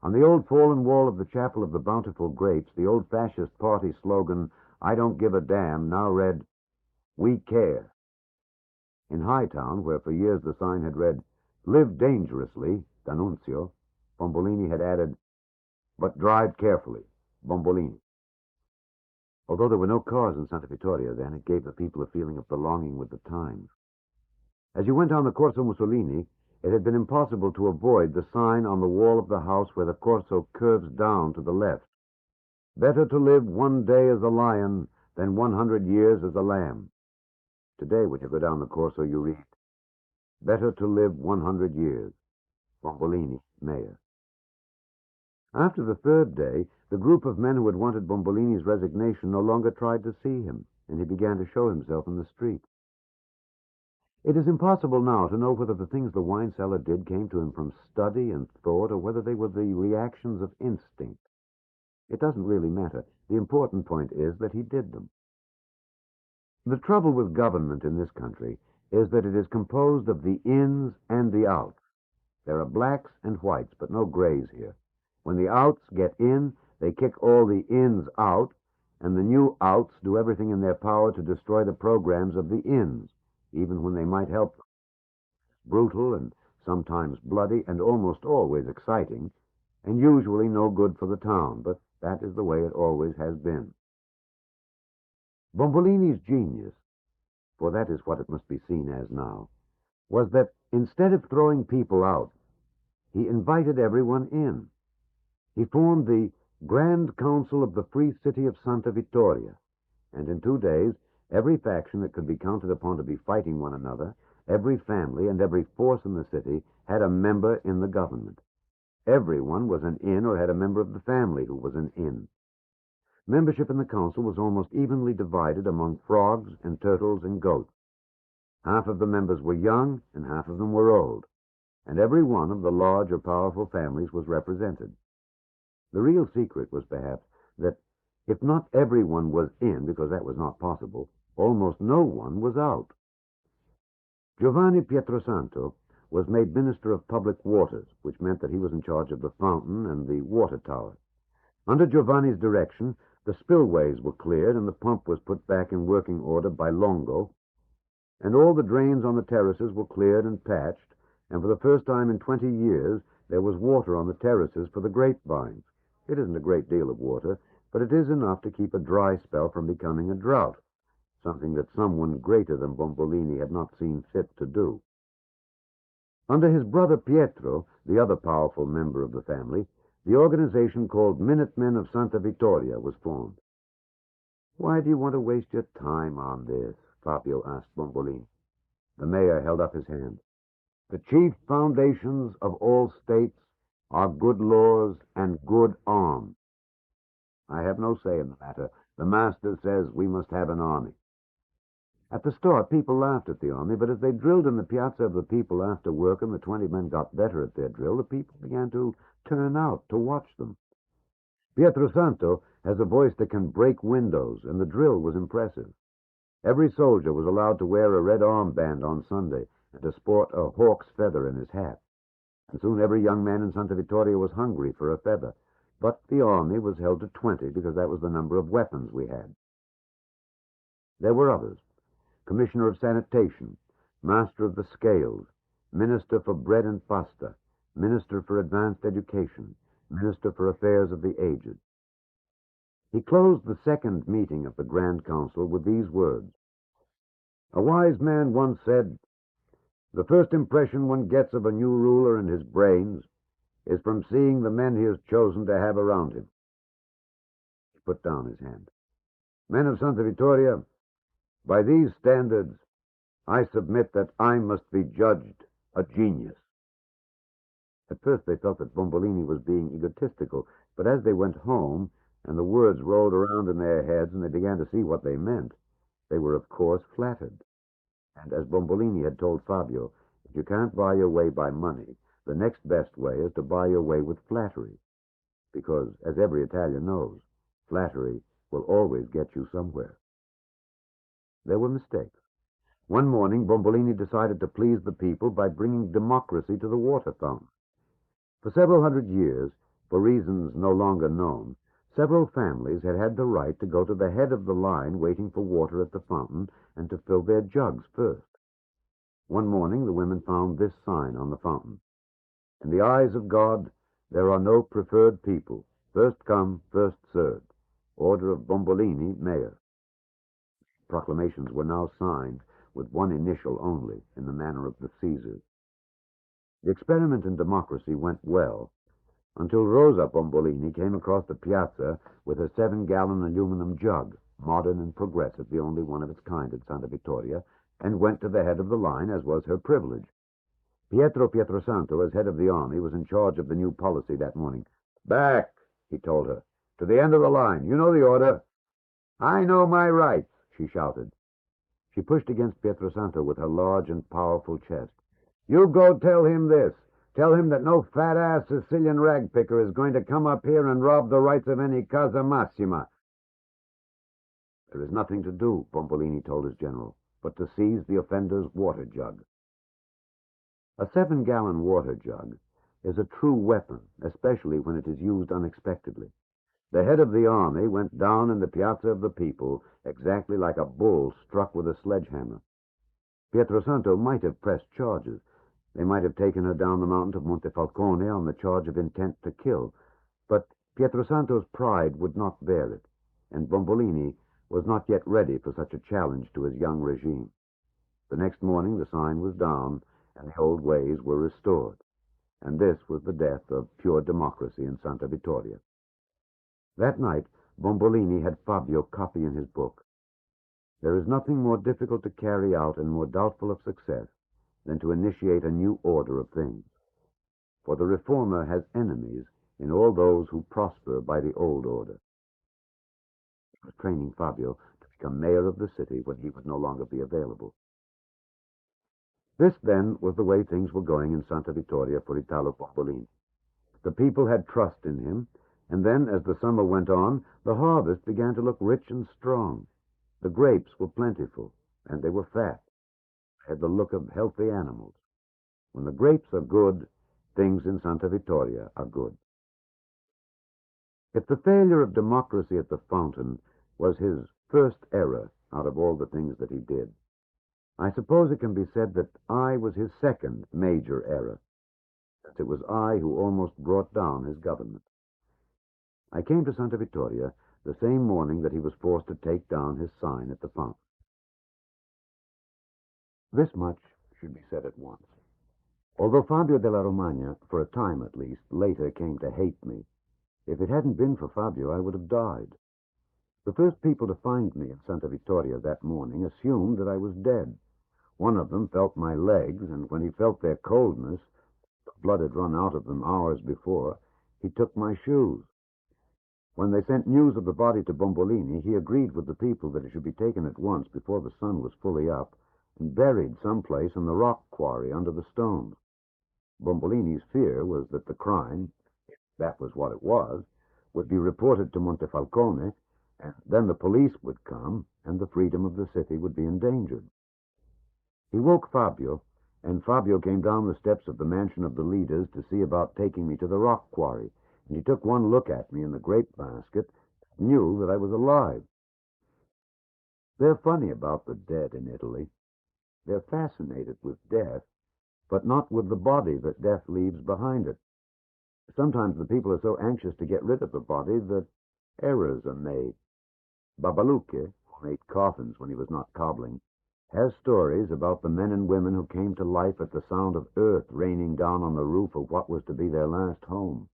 B: On the old fallen wall of the Chapel of the Bountiful Grapes, the old fascist party slogan, "I don't give a damn," now read, "We care." In Hightown, where for years the sign had read, "Live dangerously, D'Annunzio," Bombolini had added, "But drive carefully, Bombolini." Although there were no cars in Santa Vittoria then, it gave the people a feeling of belonging with the times. As you went down the Corso Mussolini, it had been impossible to avoid the sign on the wall of the house where the Corso curves down to the left. Better to live one day as a lion than 100 years as a lamb. Today, when you go down the Corso, you read, better to live 100 years. Bombolini, Mayor. After the third day, the group of men who had wanted Bombolini's resignation no longer tried to see him, and he began to show himself in the street. It is impossible now to know whether the things the wine cellar did came to him from study and thought, or whether they were the reactions of instinct. It doesn't really matter. The important point is that he did them. The trouble with government in this country is that it is composed of the ins and the outs. There are blacks and whites, but no grays here. When the outs get in, they kick all the ins out, and the new outs do everything in their power to destroy the programs of the ins, even when they might help them. Brutal and sometimes bloody and almost always exciting, and usually no good for the town, but that is the way it always has been. Bombolini's genius, for that is what it must be seen as now, was that instead of throwing people out, he invited everyone in. He formed the Grand Council of the Free City of Santa Vittoria, and in 2 days, every faction that could be counted upon to be fighting one another, every family and every force in the city had a member in the government. Everyone was an in or had a member of the family who was an in. Membership in the council was almost evenly divided among frogs and turtles and goats. Half of the members were young and half of them were old, and every one of the large or powerful families was represented. The real secret was perhaps that if not everyone was in, because that was not possible, almost no one was out. Giovanni Pietrosanto was made Minister of Public Waters, which meant that he was in charge of the fountain and the water tower. Under Giovanni's direction, the spillways were cleared and the pump was put back in working order by Longo, and all the drains on the terraces were cleared and patched, and for the first time in 20 years there was water on the terraces for the grapevines. It isn't a great deal of water, but it is enough to keep a dry spell from becoming a drought, something that someone greater than Bombolini had not seen fit to do. Under his brother Pietro, the other powerful member of the family, the organization called Minutemen of Santa Vittoria was formed. "Why do you want to waste your time on this?" Fabio asked Bombolini. The mayor held up his hand. "The chief foundations of all states are good laws and good arms. I have no say in the matter. The master says we must have an army." At the start, people laughed at the army, but as they drilled in the Piazza of the People after work and the 20 men got better at their drill, the people began to turn out to watch them. Pietrosanto has a voice that can break windows, and the drill was impressive. Every soldier was allowed to wear a red armband on Sunday and to sport a hawk's feather in his hat. And soon every young man in Santa Vittoria was hungry for a feather. But the army was held to 20 because that was the number of weapons we had. There were others: Commissioner of Sanitation, Master of the Scales, Minister for Bread and Pasta, Minister for Advanced Education, Minister for Affairs of the Aged. He closed the second meeting of the Grand Council with these words: "A wise man once said, 'The first impression one gets of a new ruler and his brains is from seeing the men he has chosen to have around him.'" He put down his hand. "Men of Santa Vittoria, by these standards, I submit that I must be judged a genius." At first they felt that Bombolini was being egotistical, but as they went home and the words rolled around in their heads and they began to see what they meant, they were of course flattered. And as Bombolini had told Fabio, if you can't buy your way by money, the next best way is to buy your way with flattery. Because, as every Italian knows, flattery will always get you somewhere. There were mistakes. One morning, Bombolini decided to please the people by bringing democracy to the water fountain. For several hundred years, for reasons no longer known, several families had had the right to go to the head of the line waiting for water at the fountain and to fill their jugs first. One morning, the women found this sign on the fountain: "In the eyes of God, there are no preferred people. First come, first served." Order of Bombolini, Mayor. Proclamations were now signed with one initial only, in the manner of the Caesars. The experiment in democracy went well, until Rosa Bombolini came across the piazza with her 7-gallon aluminum jug, modern and progressive, the only one of its kind at Santa Vittoria, and went to the head of the line, as was her privilege. Pietro Pietrosanto, as head of the army, was in charge of the new policy that morning. "Back," he told her, "to the end of the line. You know the order." "I know my rights," she shouted. She pushed against Pietrosanto with her large and powerful chest. "You go tell him this. Tell him that no fat-ass Sicilian ragpicker is going to come up here and rob the rights of any Casa Massima." "There is nothing to do," Bombolini told his general, "but to seize the offender's water jug." A 7-gallon water jug is a true weapon, especially when it is used unexpectedly. The head of the army went down in the Piazza of the People exactly like a bull struck with a sledgehammer. Pietrosanto might have pressed charges. They might have taken her down the mountain to Montefalcone on the charge of intent to kill, but Pietrosanto's pride would not bear it, and Bombolini was not yet ready for such a challenge to his young regime. The next morning the sign was down, and the old ways were restored, and this was the death of pure democracy in Santa Vittoria. That night Bombolini had Fabio copy in his book. There is nothing more difficult to carry out and more doubtful of success than to initiate a new order of things. For the reformer has enemies in all those who prosper by the old order. He was training Fabio to become mayor of the city when he would no longer be available. This, then, was the way things were going in Santa Vittoria for Italo Bombolini. The people had trust in him, and then, as the summer went on, the harvest began to look rich and strong. The grapes were plentiful, and they were fat. They had the look of healthy animals. When the grapes are good, things in Santa Vittoria are good. If the failure of democracy at the fountain was his first error out of all the things that he did, I suppose it can be said that I was his second major error, since it was I who almost brought down his government. I came to Santa Vittoria the same morning that he was forced to take down his sign at the fountain. This much should be said at once. Although Fabio della Romagna, for a time at least, later came to hate me, if it hadn't been for Fabio, I would have died. The first people to find me in Santa Vittoria that morning assumed that I was dead. One of them felt my legs, and when he felt their coldness, the blood had run out of them hours before, he took my shoes. When they sent news of the body to Bombolini, he agreed with the people that it should be taken at once before the sun was fully up, and buried someplace in the rock quarry under the stones. Bombolini's fear was that the crime, if that was what it was, would be reported to Montefalcone, and then the police would come, and the freedom of the city would be endangered. He woke Fabio, and Fabio came down the steps of the mansion of the leaders to see about taking me to the rock quarry, and he took one look at me in the grape basket and knew that I was alive. They're funny about the dead in Italy. They're fascinated with death, but not with the body that death leaves behind it. Sometimes the people are so anxious to get rid of the body that errors are made. Babaluque, who made coffins when he was not cobbling, has stories about the men and women who came to life at the sound of earth raining down on the roof of what was to be their last home.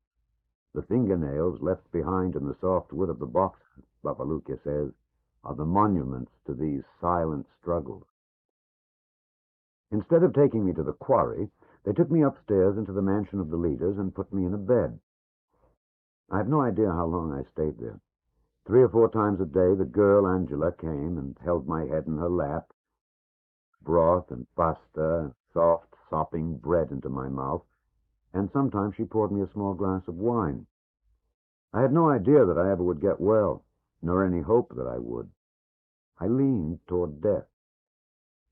B: The fingernails left behind in the soft wood of the boxes, Babaluque says, are the monuments to these silent struggles. Instead of taking me to the quarry, they took me upstairs into the mansion of the leaders and put me in a bed. I have no idea how long I stayed there. 3 or 4 times a day the girl Angela came and held my head in her lap, broth and pasta and soft, sopping bread into my mouth, and sometimes she poured me a small glass of wine. I had no idea that I ever would get well, nor any hope that I would. I leaned toward death.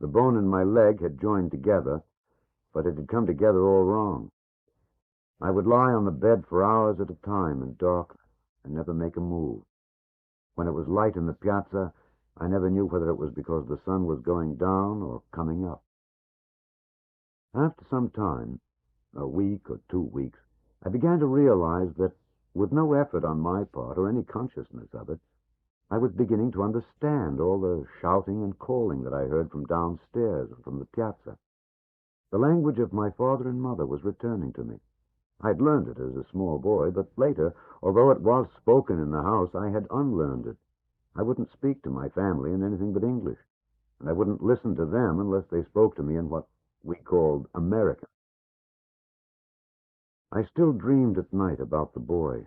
B: The bone in my leg had joined together, but it had come together all wrong. I would lie on the bed for hours at a time in darkness and never make a move. When it was light in the piazza, I never knew whether it was because the sun was going down or coming up. After some time, a week or 2 weeks, I began to realize that, with no effort on my part or any consciousness of it, I was beginning to understand all the shouting and calling that I heard from downstairs and from the piazza. The language of my father and mother was returning to me. I'd learned it as a small boy, but later, although it was spoken in the house, I had unlearned it. I wouldn't speak to my family in anything but English, and I wouldn't listen to them unless they spoke to me in what we called American. I still dreamed at night about the boy.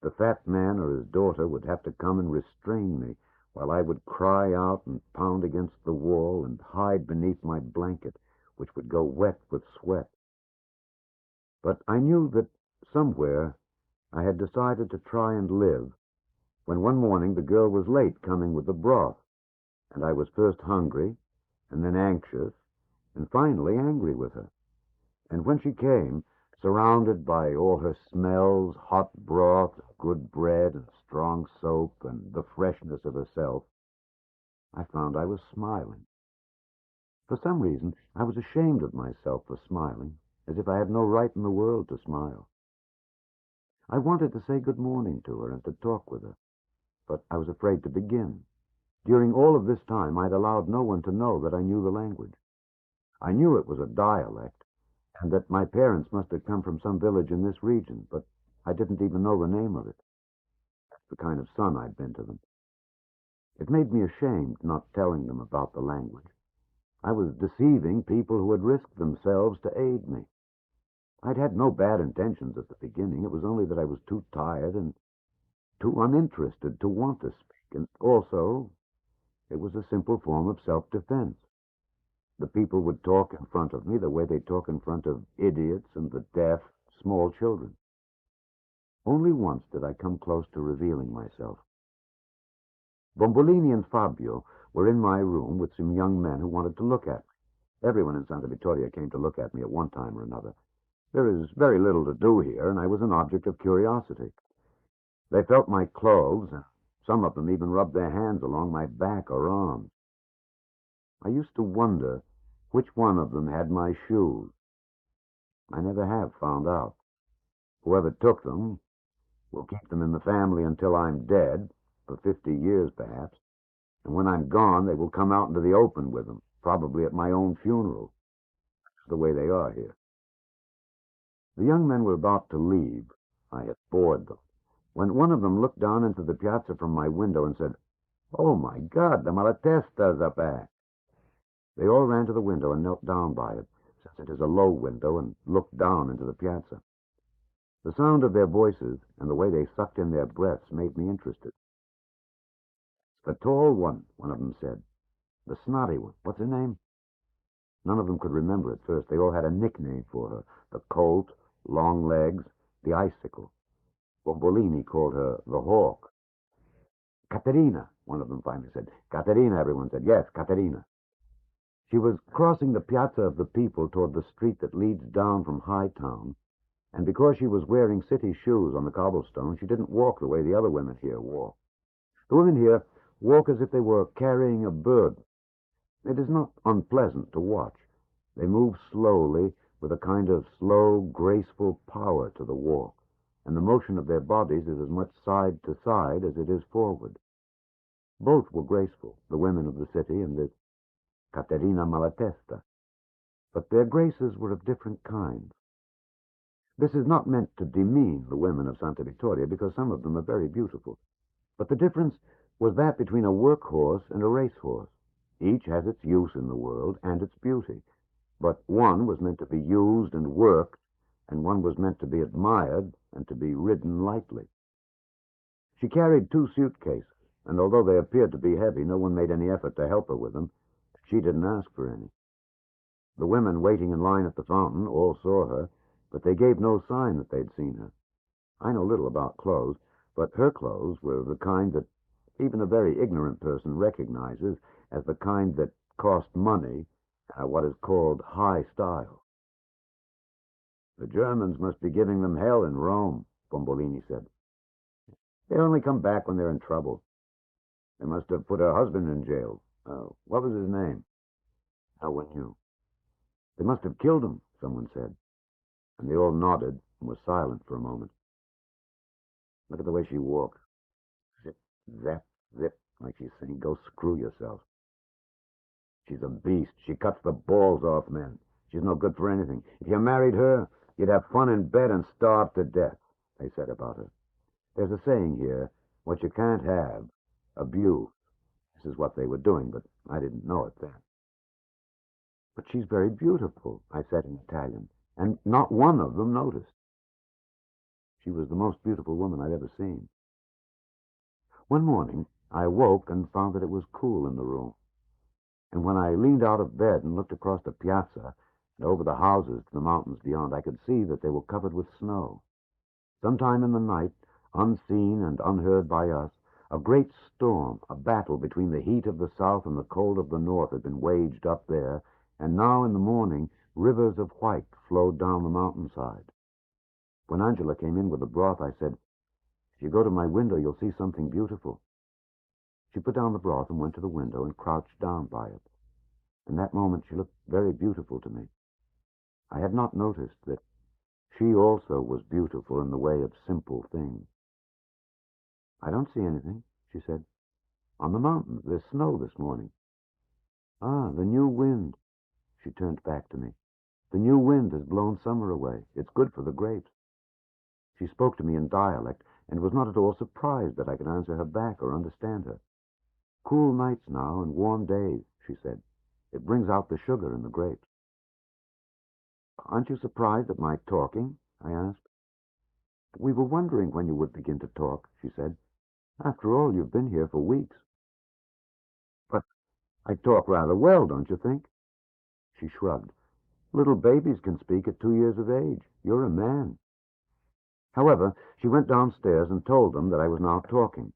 B: The fat man or his daughter would have to come and restrain me, while I would cry out and pound against the wall and hide beneath my blanket, which would go wet with sweat. But I knew that somewhere I had decided to try and live, when one morning the girl was late coming with the broth, and I was first hungry, and then anxious, and finally angry with her. And when she came, surrounded by all her smells, hot broth, good bread, and strong soap, and the freshness of herself, I found I was smiling. For some reason, I was ashamed of myself for smiling, as if I had no right in the world to smile. I wanted to say good morning to her and to talk with her, but I was afraid to begin. During all of this time, I'd allowed no one to know that I knew the language. I knew it was a dialect, and that my parents must have come from some village in this region, but I didn't even know the name of it. That's the kind of son I'd been to them. It made me ashamed not telling them about the language. I was deceiving people who had risked themselves to aid me. I'd had no bad intentions at the beginning. It was only that I was too tired and too uninterested to want to speak, and also it was a simple form of self-defense. The people would talk in front of me the way they talk in front of idiots and the deaf, small children. Only once did I come close to revealing myself. Bombolini and Fabio were in my room with some young men who wanted to look at me. Everyone in Santa Vittoria came to look at me at one time or another. There is very little to do here, and I was an object of curiosity. They felt my clothes, and some of them even rubbed their hands along my back or arms. I used to wonder which one of them had my shoes. I never have found out. Whoever took them will keep them in the family until I'm dead, for 50 years perhaps, and when I'm gone they will come out into the open with them, probably at my own funeral. That's the way they are here. The young men were about to leave. I had bored them, when one of them looked down into the piazza from my window and said, "Oh, my God, the Malatestas are back." They all ran to the window and knelt down by it, since it is a low window, and looked down into the piazza. The sound of their voices and the way they sucked in their breaths made me interested. "The tall one," one of them said. "The snotty one. What's her name?" None of them could remember at first. They all had a nickname for her: the Colt, Long Legs, the Icicle. Bombolini called her the Hawk. "Caterina," one of them finally said. "Caterina," everyone said. "Yes, Caterina." She was crossing the Piazza of the People toward the street that leads down from Hightown, and because she was wearing city shoes on the cobblestone, she didn't walk the way the other women here walk. The women here walk as if they were carrying a burden. It is not unpleasant to watch. They move slowly, with a kind of slow, graceful power to the walk, and the motion of their bodies is as much side to side as it is forward. Both were graceful, the women of the city and this Caterina Malatesta, but their graces were of different kinds. This is not meant to demean the women of Santa Vittoria, because some of them are very beautiful, but the difference was that between a workhorse and a racehorse. Each has its use in the world and its beauty, but one was meant to be used and worked, and one was meant to be admired and to be ridden lightly. She carried 2 suitcases, and although they appeared to be heavy, no one made any effort to help her with them. She didn't ask for any. The women waiting in line at the fountain all saw her, but they gave no sign that they'd seen her. I know little about clothes, but her clothes were of the kind that even a very ignorant person recognizes as the kind that cost money, what is called high style. "The Germans must be giving them hell in Rome," Bombolini said. "They only come back when they're in trouble. They must have put her husband in jail. What was his name?" No one knew. "They must have killed him," someone said, and they all nodded and were silent for a moment. "Look at the way she walks. Zip, zap, Zip, like she's saying, go screw yourself. She's a beast. She cuts the balls off men. She's no good for anything. If you married her, you'd have fun in bed and starve to death, they said about her. There's a saying here, what you can't have, abuse. This is what they were doing, but I didn't know it then. But she's very beautiful, I said in Italian, and not one of them noticed. She was the most beautiful woman I'd ever seen. One morning, I awoke and found that it was cool in the room. And when I leaned out of bed and looked across the piazza and over the houses to the mountains beyond, I could see that they were covered with snow. Sometime in the night, unseen and unheard by us, a great storm, a battle between the heat of the south and the cold of the north had been waged up there, and now in the morning rivers of white flowed down the mountainside. When Angela came in with the broth, I said, "If you go to my window, you'll see something beautiful." She put down the broth and went to the window and crouched down by it. In that moment she looked very beautiful to me. I had not noticed that she also was beautiful in the way of simple things. "I don't see anything," she said. "On the mountains, there's snow this morning." "Ah, the new wind." She turned back to me. "The new wind has blown summer away. It's good for the grapes." She spoke to me in dialect, and was not at all surprised that I could answer her back or understand her. "Cool nights now and warm days," she said. "It brings out the sugar in the grapes." "Aren't you surprised at my talking?" I asked. "We were wondering when you would begin to talk," she said. "After all, you've been here for weeks." "But I talk rather well, don't you think?" She shrugged. "Little babies can speak at 2 years of age. You're a man." However, she went downstairs and told them that I was now talking.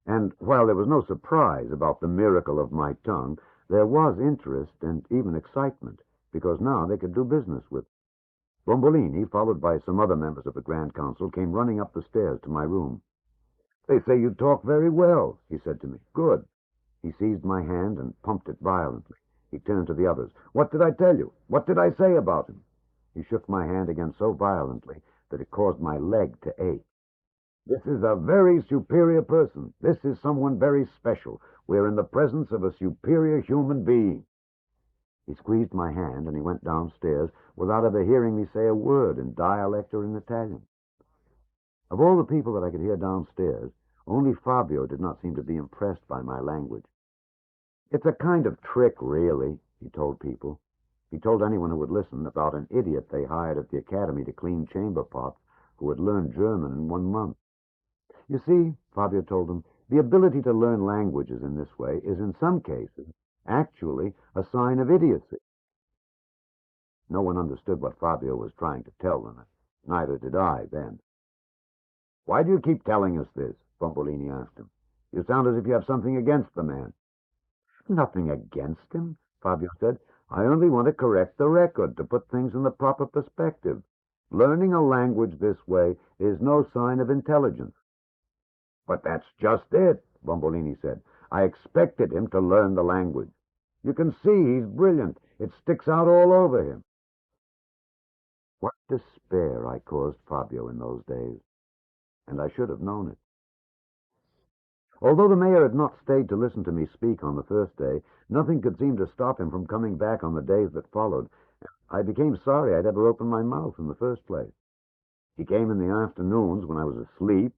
B: And while there was no surprise about the miracle of my tongue, there was interest and even excitement, because now they could do business with. Bombolini, followed by some other members of the Grand Council, came running up the stairs to my room. "They say you talk very well," he said to me. "Good." He seized my hand and pumped it violently. He turned to the others. "What did I tell you? What did I say about him?" He shook my hand again so violently that it caused my leg to ache. "This is a very superior person. This is someone very special. We're in the presence of a superior human being." He squeezed my hand and he went downstairs without ever hearing me say a word in dialect or in Italian. Of all the people that I could hear downstairs, only Fabio did not seem to be impressed by my language. "It's a kind of trick, really," he told people. He told anyone who would listen about an idiot they hired at the academy to clean chamber pots who had learned German in 1 month. "You see," Fabio told them, "the ability to learn languages in this way is in some cases actually a sign of idiocy." No one understood what Fabio was trying to tell them, and neither did I then. "Why do you keep telling us this?" Bombolini asked him. "You sound as if you have something against the man." "Nothing against him," Fabio said. "I only want to correct the record, to put things in the proper perspective. Learning a language this way is no sign of intelligence." "But that's just it," Bombolini said. "I expected him to learn the language. You can see he's brilliant. It sticks out all over him." What despair I caused Fabio in those days, and I should have known it. Although the mayor had not stayed to listen to me speak on the first day, nothing could seem to stop him from coming back on the days that followed. I became sorry I'd ever opened my mouth in the first place. He came in the afternoons when I was asleep,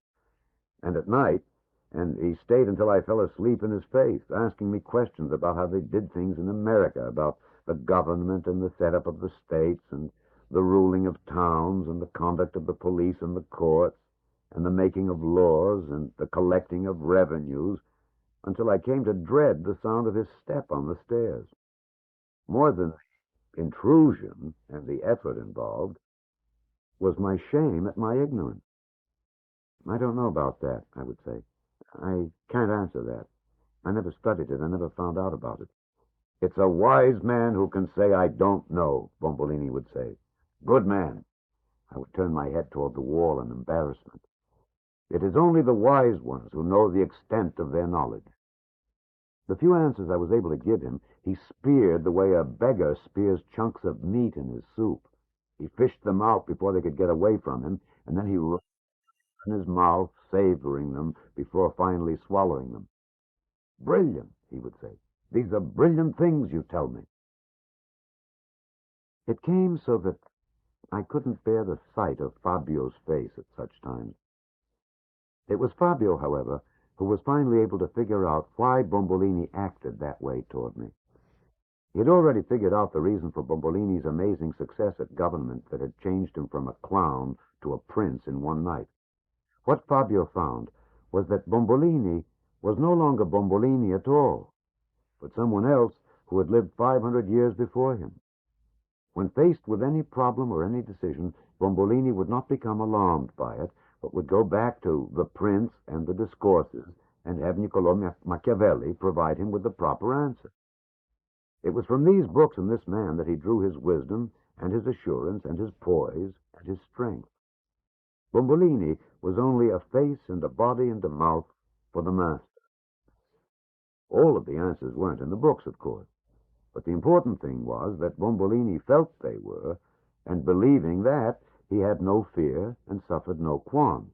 B: and at night, and he stayed until I fell asleep in his face, asking me questions about how they did things in America, about the government and the setup of the states, and the ruling of towns, and the conduct of the police and the courts, and the making of laws, and the collecting of revenues, until I came to dread the sound of his step on the stairs. More than the intrusion and the effort involved was my shame at my ignorance. "I don't know about that," I would say. "I can't answer that. I never studied it. I never found out about it." "It's a wise man who can say, 'I don't know,'" Bombolini would say. "Good man." I would turn my head toward the wall in embarrassment. It is only the wise ones who know the extent of their knowledge. The few answers I was able to give him, he speared the way a beggar spears chunks of meat in his soup. He fished them out before they could get away from him, and then he rolled in his mouth, savoring them before finally swallowing them. Brilliant, he would say. These are brilliant things you tell me. It came so that I couldn't bear the sight of Fabio's face at such times. It was Fabio, however, who was finally able to figure out why Bombolini acted that way toward me. He had already figured out the reason for Bombolini's amazing success at government that had changed him from a clown to a prince in one night. What Fabio found was that Bombolini was no longer Bombolini at all, but someone else who had lived 500 years before him. When faced with any problem or any decision, Bombolini would not become alarmed by it, but would go back to the Prince and the discourses and have Niccolò Machiavelli provide him with the proper answer. It was from these books and this man that he drew his wisdom and his assurance and his poise and his strength. Bombolini was only a face and a body and a mouth for the master. All of the answers weren't in the books, of course. But the important thing was that Bombolini felt they were, and believing that, he had no fear and suffered no qualms.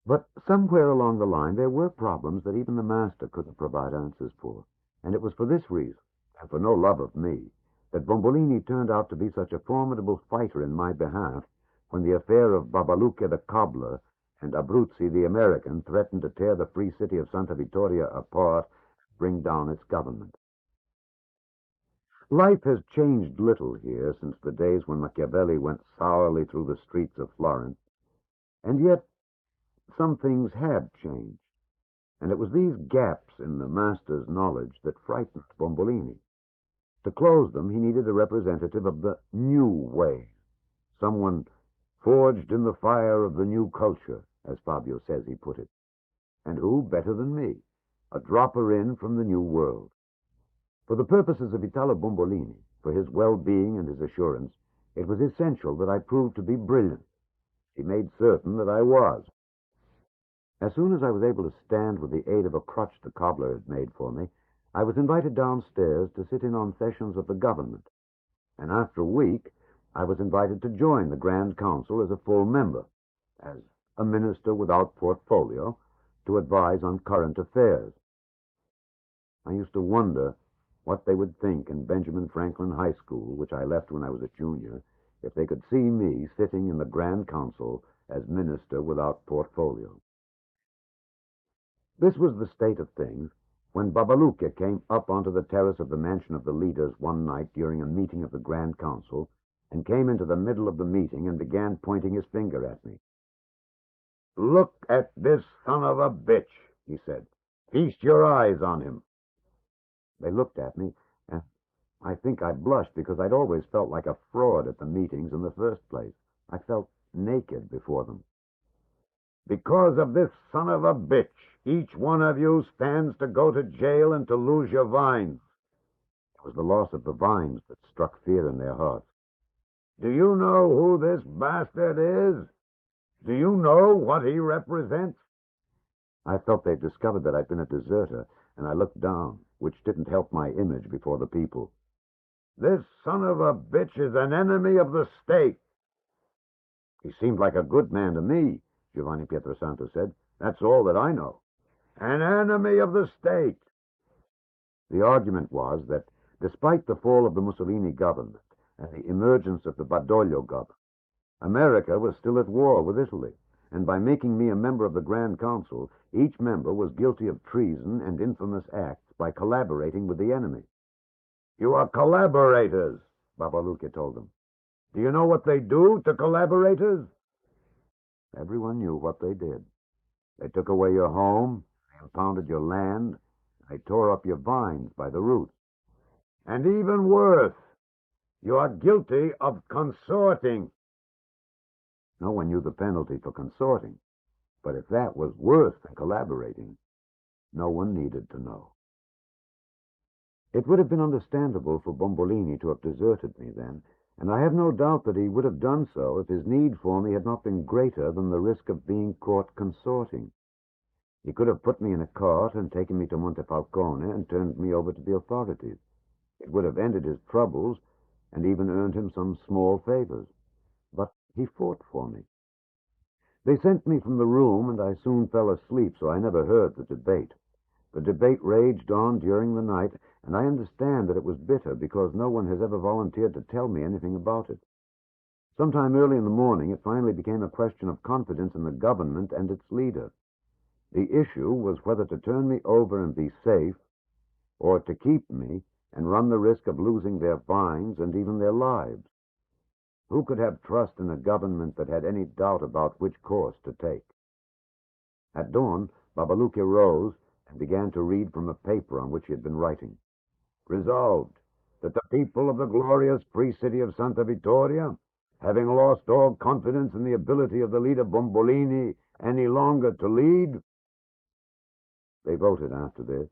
B: But somewhere along the line there were problems that even the master couldn't provide answers for, and it was for this reason, and for no love of me, that Bombolini turned out to be such a formidable fighter in my behalf when the affair of Babalucca the cobbler and Abruzzi the American threatened to tear the free city of Santa Vittoria apart and bring down its government. Life has changed little here since the days when Machiavelli went sourly through the streets of Florence, and yet some things had changed, and it was these gaps in the master's knowledge that frightened Bombolini. To close them, he needed a representative of the new way, someone forged in the fire of the new culture, as Fabio says he put it. And who better than me, a dropper in from the new world? For the purposes of Italo Bombolini, for his well-being and his assurance, it was essential that I proved to be brilliant. He made certain that I was. As soon as I was able to stand with the aid of a crutch the cobbler had made for me, I was invited downstairs to sit in on sessions of the government, and after a week I was invited to join the Grand Council as a full member, as a minister without portfolio, to advise on current affairs. I used to wonder what they would think in Benjamin Franklin High School, which I left when I was a junior, if they could see me sitting in the Grand Council as minister without portfolio. This was the state of things when Babalucca came up onto the terrace of the mansion of the leaders one night during a meeting of the Grand Council, and came into the middle of the meeting and began pointing his finger at me. "Look at this son of a bitch," he said. "Feast your eyes on him." They looked at me, and I think I blushed because I'd always felt like a fraud at the meetings in the first place. I felt naked before them. "Because of this son of a bitch, each one of you stands to go to jail and to lose your vines." It was the loss of the vines that struck fear in their hearts. "Do you know who this bastard is? Do you know what he represents?" I felt they'd discovered that I'd been a deserter, and I looked down, which didn't help my image before the people. "This son of a bitch is an enemy of the state." "He seemed like a good man to me," Giovanni Pietrosanto said. "That's all that I know." "An enemy of the state." The argument was that, despite the fall of the Mussolini government and the emergence of the Badoglio government, America was still at war with Italy, and by making me a member of the Grand Council, each member was guilty of treason and infamous acts by collaborating with the enemy. "You are collaborators," Babalucca told them. "Do you know what they do to collaborators?" Everyone knew what they did. They took away your home, they impounded your land, they tore up your vines by the roots. "And even worse, you are guilty of consorting." No one knew the penalty for consorting, but if that was worse than collaborating, no one needed to know. It would have been understandable for Bombolini to have deserted me then, and I have no doubt that he would have done so if his need for me had not been greater than the risk of being caught consorting. He could have put me in a cart and taken me to Montefalcone and turned me over to the authorities. It would have ended his troubles and even earned him some small favors. But he fought for me. They sent me from the room, and I soon fell asleep, so I never heard the debate. The debate raged on during the night, and I understand that it was bitter because no one has ever volunteered to tell me anything about it. Sometime early in the morning, it finally became a question of confidence in the government and its leader. The issue was whether to turn me over and be safe, or to keep me and run the risk of losing their vines and even their lives. Who could have trust in a government that had any doubt about which course to take? At dawn, Bombolini rose and began to read from a paper on which he had been writing. Resolved, that the people of the glorious free city of Santa Vittoria, having lost all confidence in the ability of the leader Bombolini any longer to lead. They voted after this,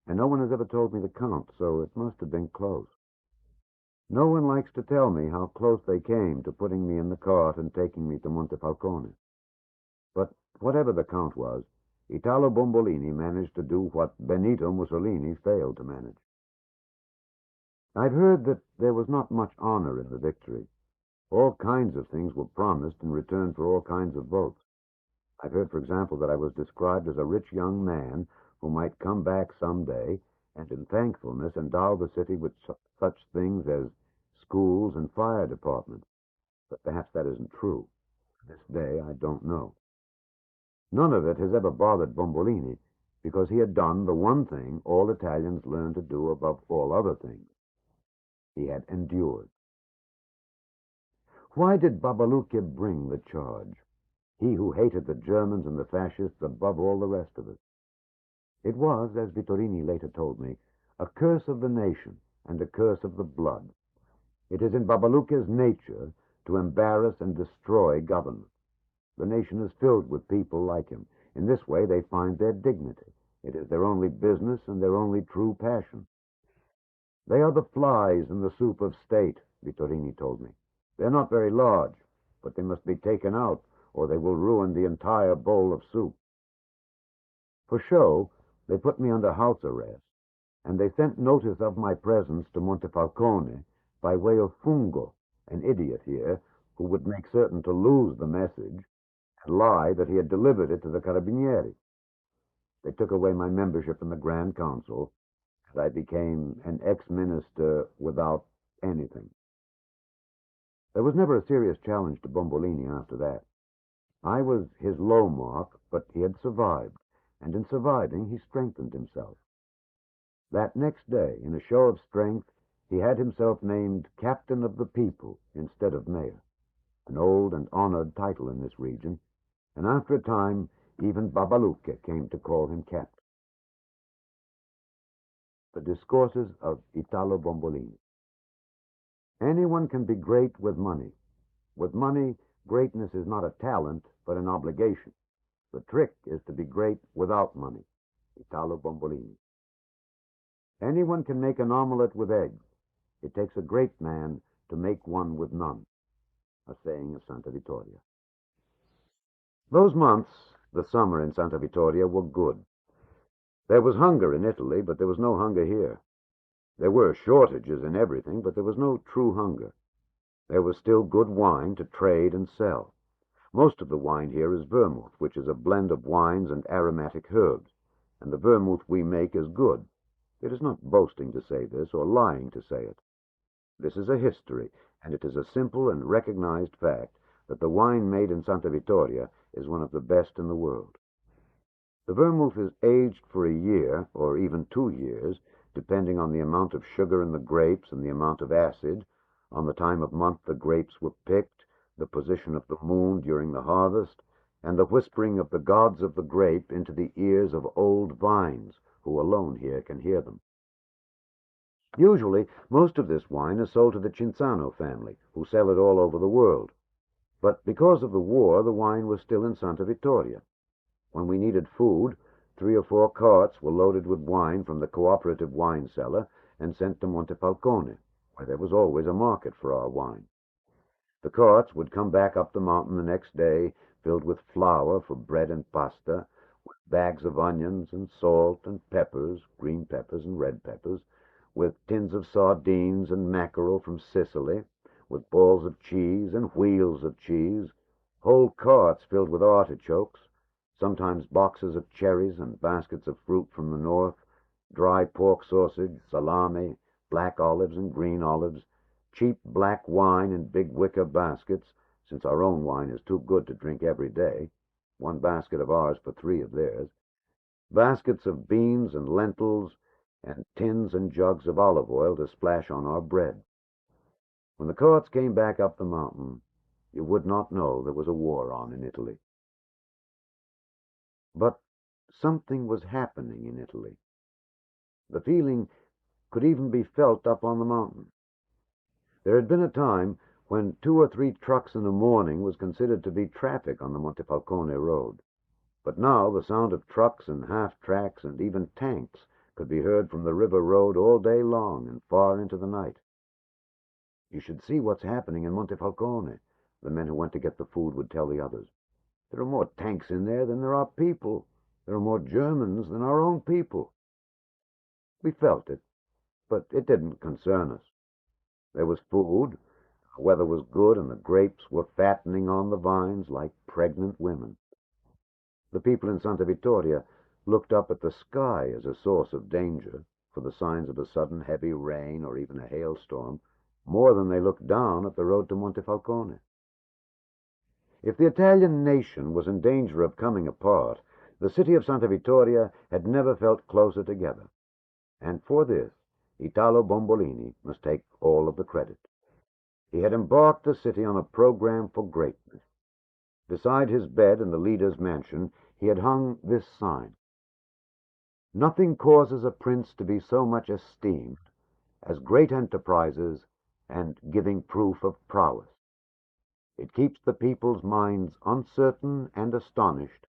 B: and no one has ever told me the count, so it must have been close. No one likes to tell me how close they came to putting me in the cart and taking me to Montefalcone. But whatever the count was, Italo Bombolini managed to do what Benito Mussolini failed to manage. I've heard that there was not much honor in the victory. All kinds of things were promised in return for all kinds of votes. I've heard, for example, that I was described as a rich young man who might come back someday and in thankfulness endow the city with such things as schools and fire departments. But perhaps that isn't true. To this day, I don't know. None of it has ever bothered Bombolini, because he had done the one thing all Italians learn to do above all other things. He had endured. Why did Bombolini bring the charge? He who hated the Germans and the Fascists above all the rest of us. It was, as Vittorini later told me, a curse of the nation and a curse of the blood. It is in Bombolini's nature to embarrass and destroy government. The nation is filled with people like him. In this way they find their dignity. It is their only business and their only true passion. They are the flies in the soup of state, Vittorini told me. They're not very large, but they must be taken out, or they will ruin the entire bowl of soup. For show, they put me under house arrest, and they sent notice of my presence to Montefalcone by way of Fungo, an idiot here, who would make certain to lose the message and lie that he had delivered it to the Carabinieri. They took away my membership in the Grand Council, and I became an ex-minister without anything. There was never a serious challenge to Bombolini after that. I was his low mark, but he had survived, and in surviving he strengthened himself. That next day, in a show of strength, he had himself named Captain of the People instead of Mayor, an old and honored title in this region, and after a time, even Bombolini came to call him Captain. The Discourses of Italo Bombolini. Anyone can be great with money. With money, greatness is not a talent, but an obligation. The trick is to be great without money. Italo Bombolini. Anyone can make an omelet with eggs. It takes a great man to make one with none. A saying of Santa Vittoria. Those months, the summer in Santa Vittoria, were good. There was hunger in Italy, but there was no hunger here. There were shortages in everything, but there was no true hunger. There was still good wine to trade and sell. Most of the wine here is vermouth, which is a blend of wines and aromatic herbs, and the vermouth we make is good. It is not boasting to say this, or lying to say it. This is a history, and it is a simple and recognized fact that the wine made in Santa Vittoria is one of the best in the world. The vermouth is aged for a year, or even 2 years, depending on the amount of sugar in the grapes and the amount of acid, on the time of month the grapes were picked, the position of the moon during the harvest, and the whispering of the gods of the grape into the ears of old vines, who alone here can hear them. Usually, most of this wine is sold to the Cinzano family, who sell it all over the world. But because of the war, the wine was still in Santa Vittoria. When we needed food, 3 or 4 carts were loaded with wine from the cooperative wine cellar and sent to Montefalcone, where there was always a market for our wine. The carts would come back up the mountain the next day, filled with flour for bread and pasta, with bags of onions and salt and peppers, green peppers and red peppers, with tins of sardines and mackerel from Sicily, with balls of cheese and wheels of cheese, whole carts filled with artichokes, sometimes boxes of cherries and baskets of fruit from the north, dry pork sausage, salami, black olives and green olives, cheap black wine in big wicker baskets, since our own wine is too good to drink every day, one basket of ours for 3 of theirs, baskets of beans and lentils, and tins and jugs of olive oil to splash on our bread. When the cohorts came back up the mountain, you would not know there was a war on in Italy. But something was happening in Italy. The feeling could even be felt up on the mountain. There had been a time when 2 or 3 trucks in the morning was considered to be traffic on the Montefalcone road. But now the sound of trucks and half-tracks and even tanks could be heard from the river road all day long and far into the night. You should see what's happening in Montefalcone, the men who went to get the food would tell the others. There are more tanks in there than there are people. There are more Germans than our own people. We felt it, but it didn't concern us. There was food, the weather was good, and the grapes were fattening on the vines like pregnant women. The people in Santa Vittoria looked up at the sky as a source of danger, for the signs of a sudden heavy rain or even a hailstorm, more than they looked down at the road to Montefalcone. If the Italian nation was in danger of coming apart, the city of Santa Vittoria had never felt closer together. And for this, Italo Bombolini must take all of the credit. He had embarked the city on a program for greatness. Beside his bed in the leader's mansion, he had hung this sign: "Nothing causes a prince to be so much esteemed as great enterprises and giving proof of prowess. It keeps the people's minds uncertain and astonished,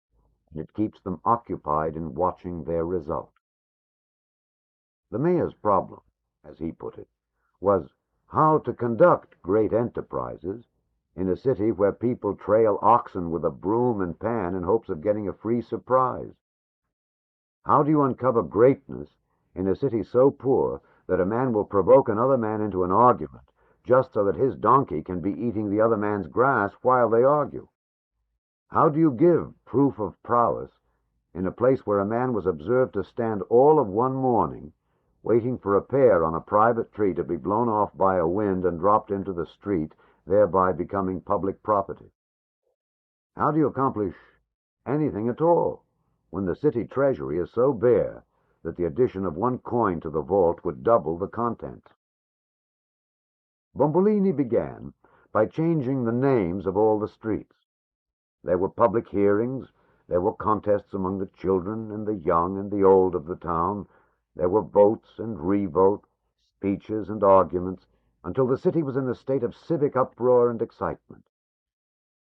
B: and it keeps them occupied in watching their result." The mayor's problem, as he put it, was how to conduct great enterprises in a city where people trail oxen with a broom and pan in hopes of getting a free surprise. How do you uncover greatness in a city so poor that a man will provoke another man into an argument just so that his donkey can be eating the other man's grass while they argue? How do you give proof of prowess in a place where a man was observed to stand all of one morning waiting for a pear on a private tree to be blown off by a wind and dropped into the street, thereby becoming public property? How do you accomplish anything at all when the city treasury is so bare that the addition of 1 coin to the vault would double the contents? Bombolini began by changing the names of all the streets. There were public hearings, there were contests among the children and the young and the old of the town, there were votes and re-votes, speeches and arguments, until the city was in a state of civic uproar and excitement.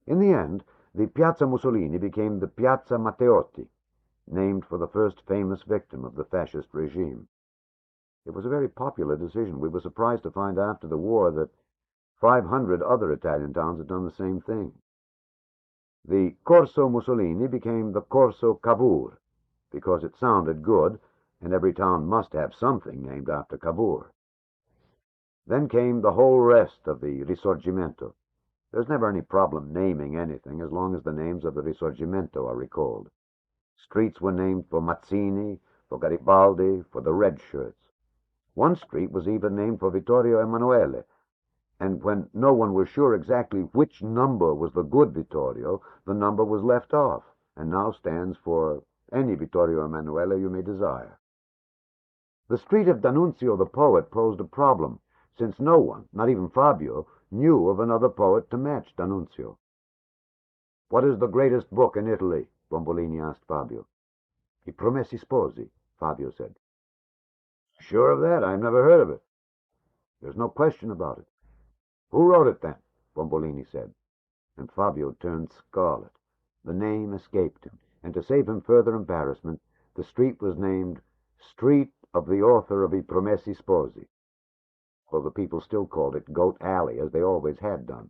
B: In the end, the Piazza Mussolini became the Piazza Matteotti, named for the first famous victim of the fascist regime. It was a very popular decision. We were surprised to find after the war that 500 other Italian towns had done the same thing. The Corso Mussolini became the Corso Cavour, because it sounded good, and every town must have something named after Cavour. Then came the whole rest of the Risorgimento. There's never any problem naming anything as long as the names of the Risorgimento are recalled. Streets were named for Mazzini, for Garibaldi, for the Red Shirts. One street was even named for Vittorio Emanuele, and when no one was sure exactly which number was the good Vittorio, the number was left off, and now stands for any Vittorio Emanuele you may desire. The street of D'Annunzio the poet posed a problem, since no one, not even Fabio, knew of another poet to match D'Annunzio. "What is the greatest book in Italy?" Bombolini asked Fabio. "I Promessi Sposi," Fabio said. "Sure of that? I've never heard of it." "There's no question about it." "Who wrote it, then?" Bombolini said. And Fabio turned scarlet. The name escaped him, and to save him further embarrassment, the street was named Street of the Author of I Promessi Sposi, though the people still called it Goat Alley, as they always had done.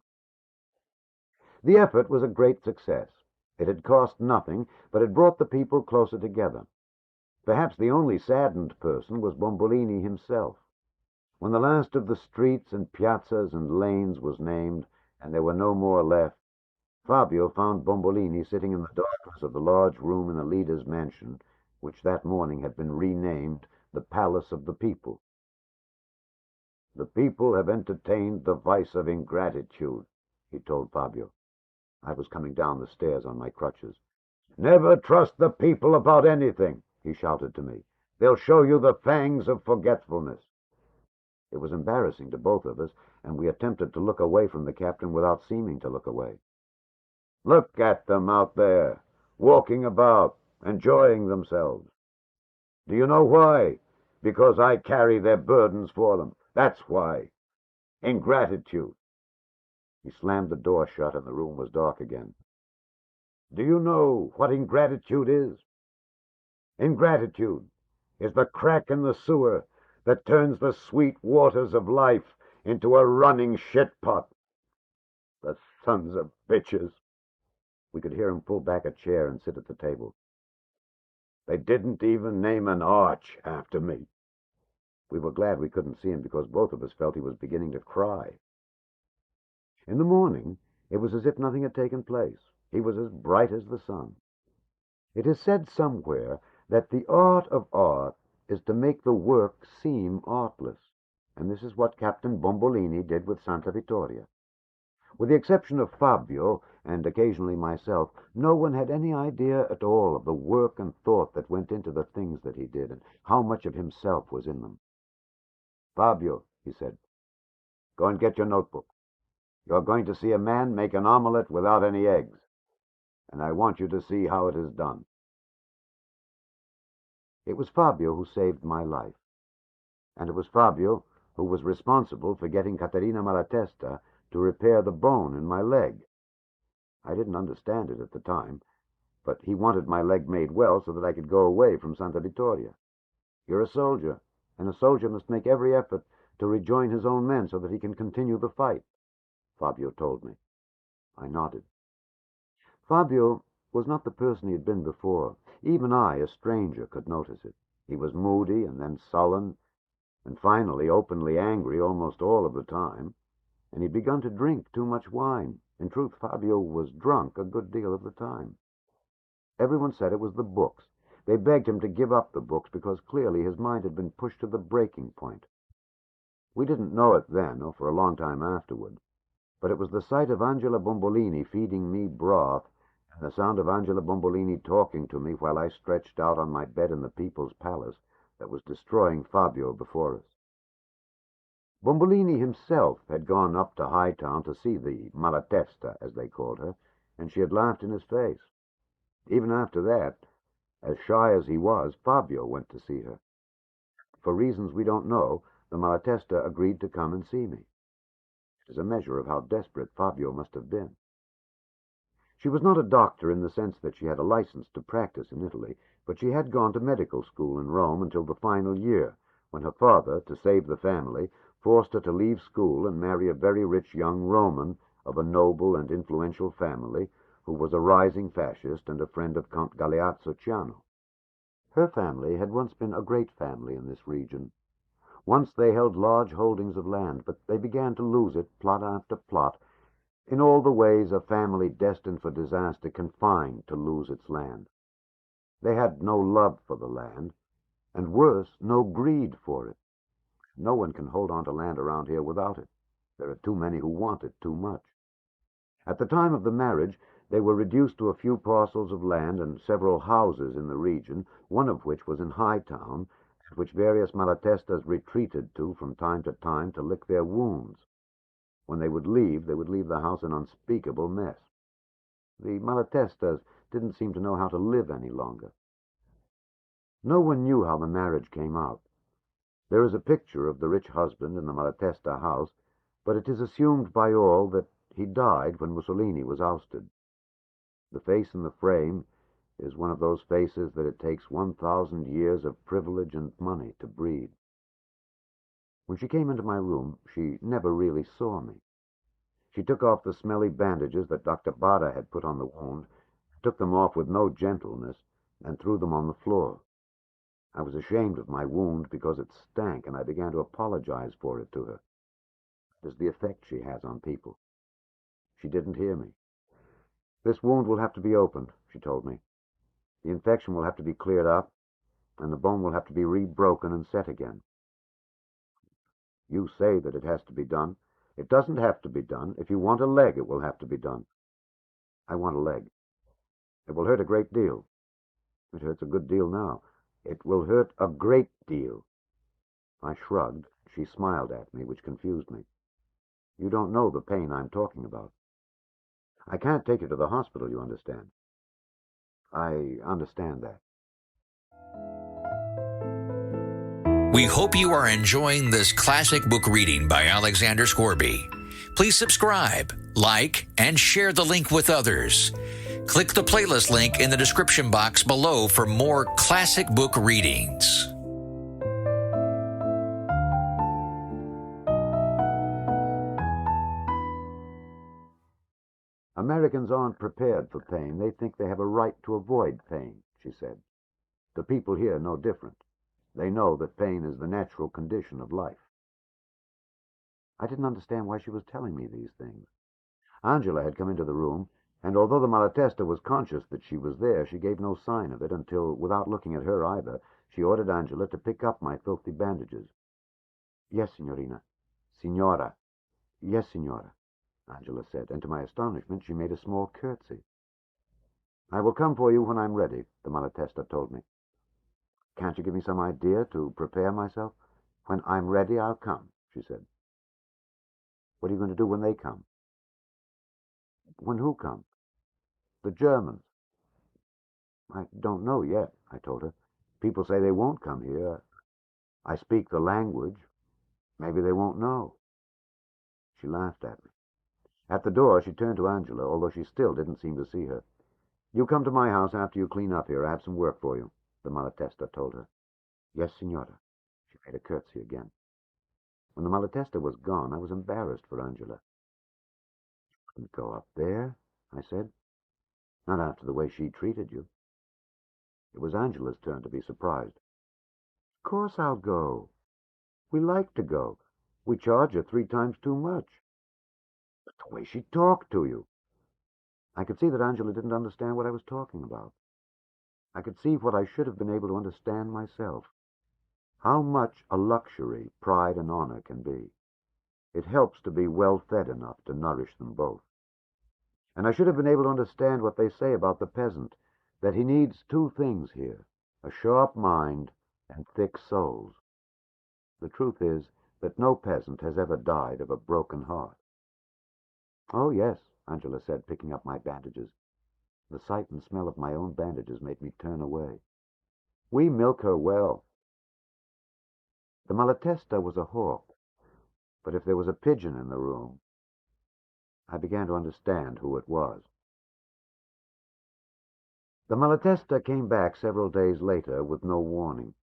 B: The effort was a great success. It had cost nothing, but it brought the people closer together. Perhaps the only saddened person was Bombolini himself. When the last of the streets and piazzas and lanes was named, and there were no more left, Fabio found Bombolini sitting in the darkness of the large room in the leader's mansion, which that morning had been renamed the Palace of the People. "The people have entertained the vice of ingratitude," he told Fabio. I was coming down the stairs on my crutches. "Never trust the people about anything," he shouted to me. "They'll show you the fangs of forgetfulness." It was embarrassing to both of us, and we attempted to look away from the captain without seeming to look away. "Look at them out there, walking about, enjoying themselves. Do you know why? Because I carry their burdens for them. That's why. Ingratitude." He slammed the door shut, and the room was dark again. "Do you know what ingratitude is? Ingratitude is the crack in the sewer that turns the sweet waters of life into a running shit-pot. The sons of bitches." We could hear him pull back a chair and sit at the table. "They didn't even name an arch after me." We were glad we couldn't see him, because both of us felt he was beginning to cry. In the morning, it was as if nothing had taken place. He was as bright as the sun. It is said somewhere that the art of art is to make the work seem artless, and this is what Captain Bombolini did with Santa Vittoria. With the exception of Fabio, and occasionally myself, no one had any idea at all of the work and thought that went into the things that he did, and how much of himself was in them. "Fabio," he said, "go and get your notebook. You're going to see a man make an omelette without any eggs, and I want you to see how it is done." It was Fabio who saved my life, and it was Fabio who was responsible for getting Caterina Malatesta to repair the bone in my leg. I didn't understand it at the time, but he wanted my leg made well so that I could go away from Santa Vittoria. "You're a soldier, and a soldier must make every effort to rejoin his own men so that he can continue the fight," Fabio told me. I nodded. Fabio was not the person he had been before. Even I, a stranger, could notice it. He was moody, and then sullen, and finally openly angry almost all of the time, and he'd begun to drink too much wine. In truth, Fabio was drunk a good deal of the time. Everyone said it was the books. They begged him to give up the books because clearly his mind had been pushed to the breaking point. We didn't know it then, or for a long time afterward, but it was the sight of Angela Bombolini feeding me broth, and the sound of Angela Bombolini talking to me while I stretched out on my bed in the People's Palace, that was destroying Fabio before us. Bombolini himself had gone up to Hightown to see the Malatesta, as they called her, and she had laughed in his face. Even after that, as shy as he was, Fabio went to see her. For reasons we don't know, the Malatesta agreed to come and see me. It is a measure of how desperate Fabio must have been. She was not a doctor in the sense that she had a license to practice in Italy, but she had gone to medical school in Rome until the final year, when her father, to save the family, forced her to leave school and marry a very rich young Roman of a noble and influential family, who was a rising fascist and a friend of Count Galeazzo Ciano. Her family had once been a great family in this region. Once they held large holdings of land, but they began to lose it, plot after plot, in all the ways a family destined for disaster can find to lose its land. They had no love for the land, and worse, no greed for it. No one can hold on to land around here without it. There are too many who want it too much. At the time of the marriage, they were reduced to a few parcels of land and several houses in the region, one of which was in Hightown, at which various Malatestas retreated to from time to lick their wounds. When they would leave the house an unspeakable mess. The Malatestas didn't seem to know how to live any longer. No one knew how the marriage came out. There is a picture of the rich husband in the Malatesta house, but it is assumed by all that he died when Mussolini was ousted. The face in the frame is one of those faces that it takes 1,000 years of privilege and money to breed. When she came into my room, she never really saw me. She took off the smelly bandages that Dr. Bada had put on the wound, took them off with no gentleness, and threw them on the floor. I was ashamed of my wound because it stank, and I began to apologize for it to her. It is the effect she has on people. She didn't hear me. This wound will have to be opened, she told me. The infection will have to be cleared up, and the bone will have to be rebroken and set again. You say that it has to be done. It doesn't have to be done. If you want a leg, it will have to be done. I want a leg. It will hurt a great deal. It hurts a good deal now. It will hurt a great deal. I shrugged. She smiled at me, which confused me. You don't know the pain I'm talking about. I can't take you to the hospital, you understand. I understand that.
A: We hope you are enjoying this classic book reading by Alexander Scourby. Please subscribe, like, and share the link with others. Click the playlist link in the description box below for more classic book readings.
B: Americans aren't prepared for pain. They think they have a right to avoid pain, she said. The people here know different. They know that pain is the natural condition of life. I didn't understand why she was telling me these things. Angela had come into the room, and although the Malatesta was conscious that she was there, she gave no sign of it until, without looking at her either, she ordered Angela to pick up my filthy bandages. Yes, signorina. Signora. Yes, signora, Angela said, and to my astonishment she made a small curtsy. I will come for you when I'm ready, the Malatesta told me. Can't you give me some idea to prepare myself? When I'm ready, I'll come, she said. What are you going to do when they come? When who come? The Germans. I don't know yet, I told her. People say they won't come here. I speak the language. Maybe they won't know. She laughed at me. At the door, she turned to Angela, although she still didn't seem to see her. You come to my house after you clean up here. I have some work for you, the Malatesta told her. Yes, signora. She made a curtsy again. When the Malatesta was gone, I was embarrassed for Angela. You couldn't go up there, I said. Not after the way she treated you. It was Angela's turn to be surprised. Of course I'll go. We like to go. We charge her 3 times too much. But the way she talked to you. I could see that Angela didn't understand what I was talking about. I could see what I should have been able to understand myself. How much a luxury pride and honor can be. It helps to be well fed enough to nourish them both. And I should have been able to understand what they say about the peasant, that he needs 2 things here, a sharp mind and thick soles. The truth is that no peasant has ever died of a broken heart. Oh, yes, Angela said, picking up my bandages. The sight and smell of my own bandages made me turn away. We milk her well. The Malatesta was a hawk, but if there was a pigeon in the room, I began to understand who it was. The Malatesta came back several days later with no warning.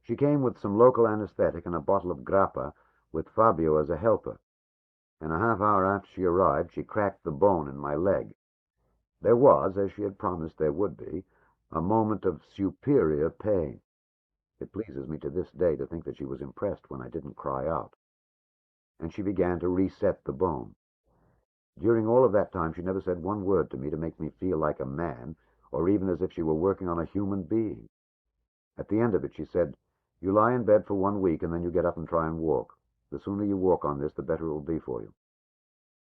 B: She came with some local anesthetic and a bottle of grappa, with Fabio as a helper. In a half hour after she arrived, she cracked the bone in my leg. There was, as she had promised there would be, a moment of superior pain. It pleases me to this day to think that she was impressed when I didn't cry out. And she began to reset the bone. During all of that time, she never said one word to me to make me feel like a man, or even as if she were working on a human being. At the end of it, she said, "You lie in bed for 1 week, and then you get up and try and walk. The sooner you walk on this, the better it will be for you."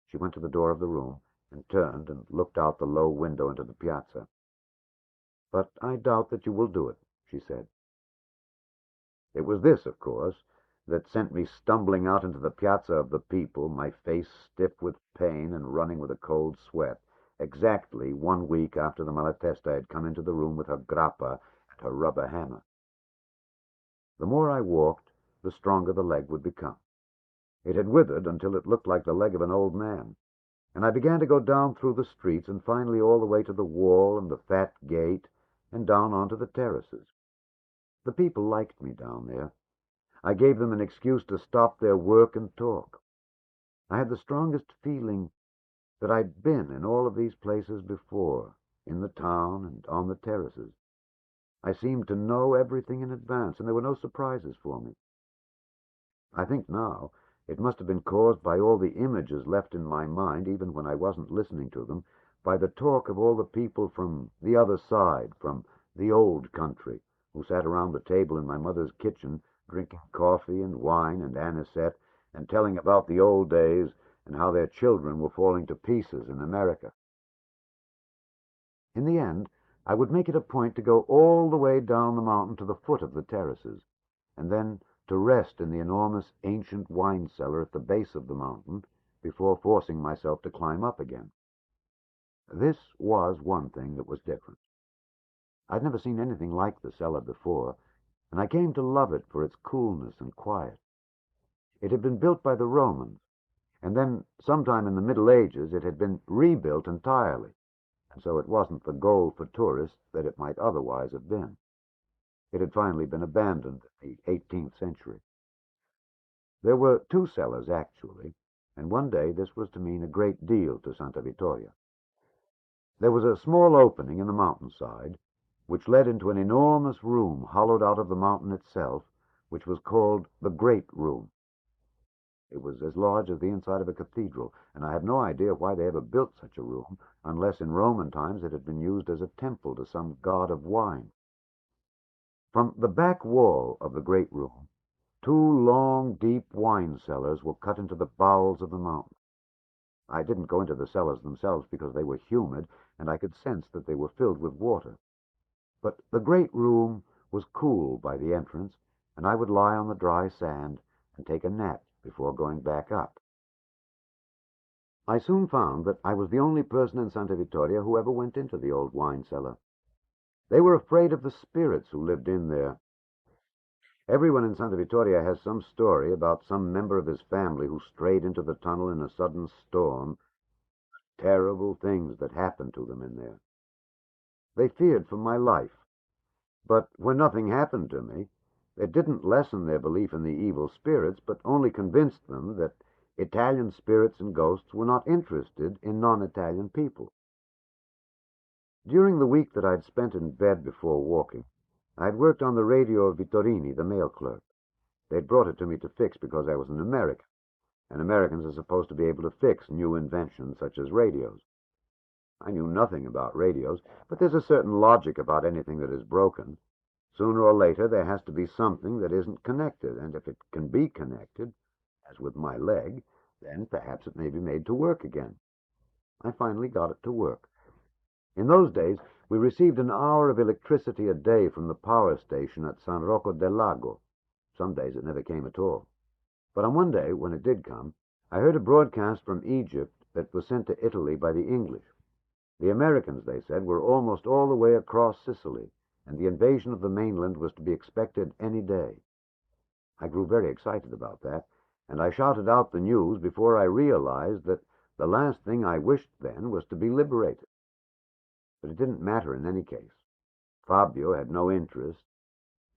B: She went to the door of the room and turned and looked out the low window into the piazza. "But I doubt that you will do it," she said. It was this, of course, that sent me stumbling out into the piazza of the people, my face stiff with pain and running with a cold sweat, exactly 1 week after the Malatesta had come into the room with her grappa and her rubber hammer. The more I walked, the stronger the leg would become. It had withered until it looked like the leg of an old man, and I began to go down through the streets and finally all the way to the wall and the fat gate and down onto the terraces. The people liked me down there. I gave them an excuse to stop their work and talk. I had the strongest feeling that I'd been in all of these places before, in the town and on the terraces. I seemed to know everything in advance, and there were no surprises for me. I think now it must have been caused by all the images left in my mind, even when I wasn't listening to them, by the talk of all the people from the other side, from the old country, who sat around the table in my mother's kitchen, drinking coffee and wine and anisette, and telling about the old days and how their children were falling to pieces in America. In the end, I would make it a point to go all the way down the mountain to the foot of the terraces, and then to rest in the enormous ancient wine cellar at the base of the mountain before forcing myself to climb up again. This was one thing that was different. I'd never seen anything like the cellar before, and I came to love it for its coolness and quiet. It had been built by the Romans, and then sometime in the Middle Ages it had been rebuilt entirely, and so it wasn't the goal for tourists that it might otherwise have been. It had finally been abandoned in the 18th century. There were two cellars, actually, and one day this was to mean a great deal to Santa Vittoria. There was a small opening in the mountainside, which led into an enormous room hollowed out of the mountain itself, which was called the Great Room. It was as large as the inside of a cathedral, and I have no idea why they ever built such a room, unless in Roman times it had been used as a temple to some god of wine. From the back wall of the Great Room, two long, deep wine cellars were cut into the bowels of the mountain. I didn't go into the cellars themselves because they were humid, and I could sense that they were filled with water. But the Great Room was cool by the entrance, and I would lie on the dry sand and take a nap before going back up. I soon found that I was the only person in Santa Vittoria who ever went into the old wine cellar. They were afraid of the spirits who lived in there. Everyone in Santa Vittoria has some story about some member of his family who strayed into the tunnel in a sudden storm. Terrible things that happened to them in there. They feared for my life, but when nothing happened to me, it didn't lessen their belief in the evil spirits, but only convinced them that Italian spirits and ghosts were not interested in non-Italian people. During the week that I'd spent in bed before walking, I'd worked on the radio of Vittorini, the mail clerk. They'd brought it to me to fix because I was an American, and Americans are supposed to be able to fix new inventions such as radios. I knew nothing about radios, but there's a certain logic about anything that is broken. Sooner or later there has to be something that isn't connected, and if it can be connected, as with my leg, then perhaps it may be made to work again. I finally got it to work. In those days, we received an hour of electricity a day from the power station at San Rocco del Lago. Some days it never came at all. But on one day, when it did come, I heard a broadcast from Egypt that was sent to Italy by the English. The Americans, they said, were almost all the way across Sicily, and the invasion of the mainland was to be expected any day. I grew very excited about that, and I shouted out the news before I realized that the last thing I wished then was to be liberated. But it didn't matter in any case. Fabio had no interest,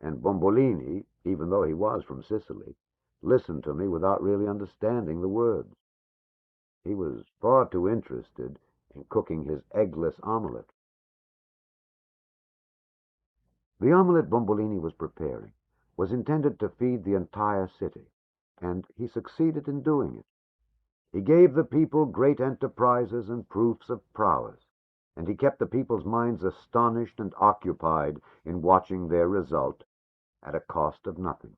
B: and Bombolini, even though he was from Sicily, listened to me without really understanding the words. He was far too interested in cooking his eggless omelette. The omelette Bombolini was preparing was intended to feed the entire city, and he succeeded in doing it. He gave the people great enterprises and proofs of prowess, and he kept the people's minds astonished and occupied in watching their result at a cost of nothing.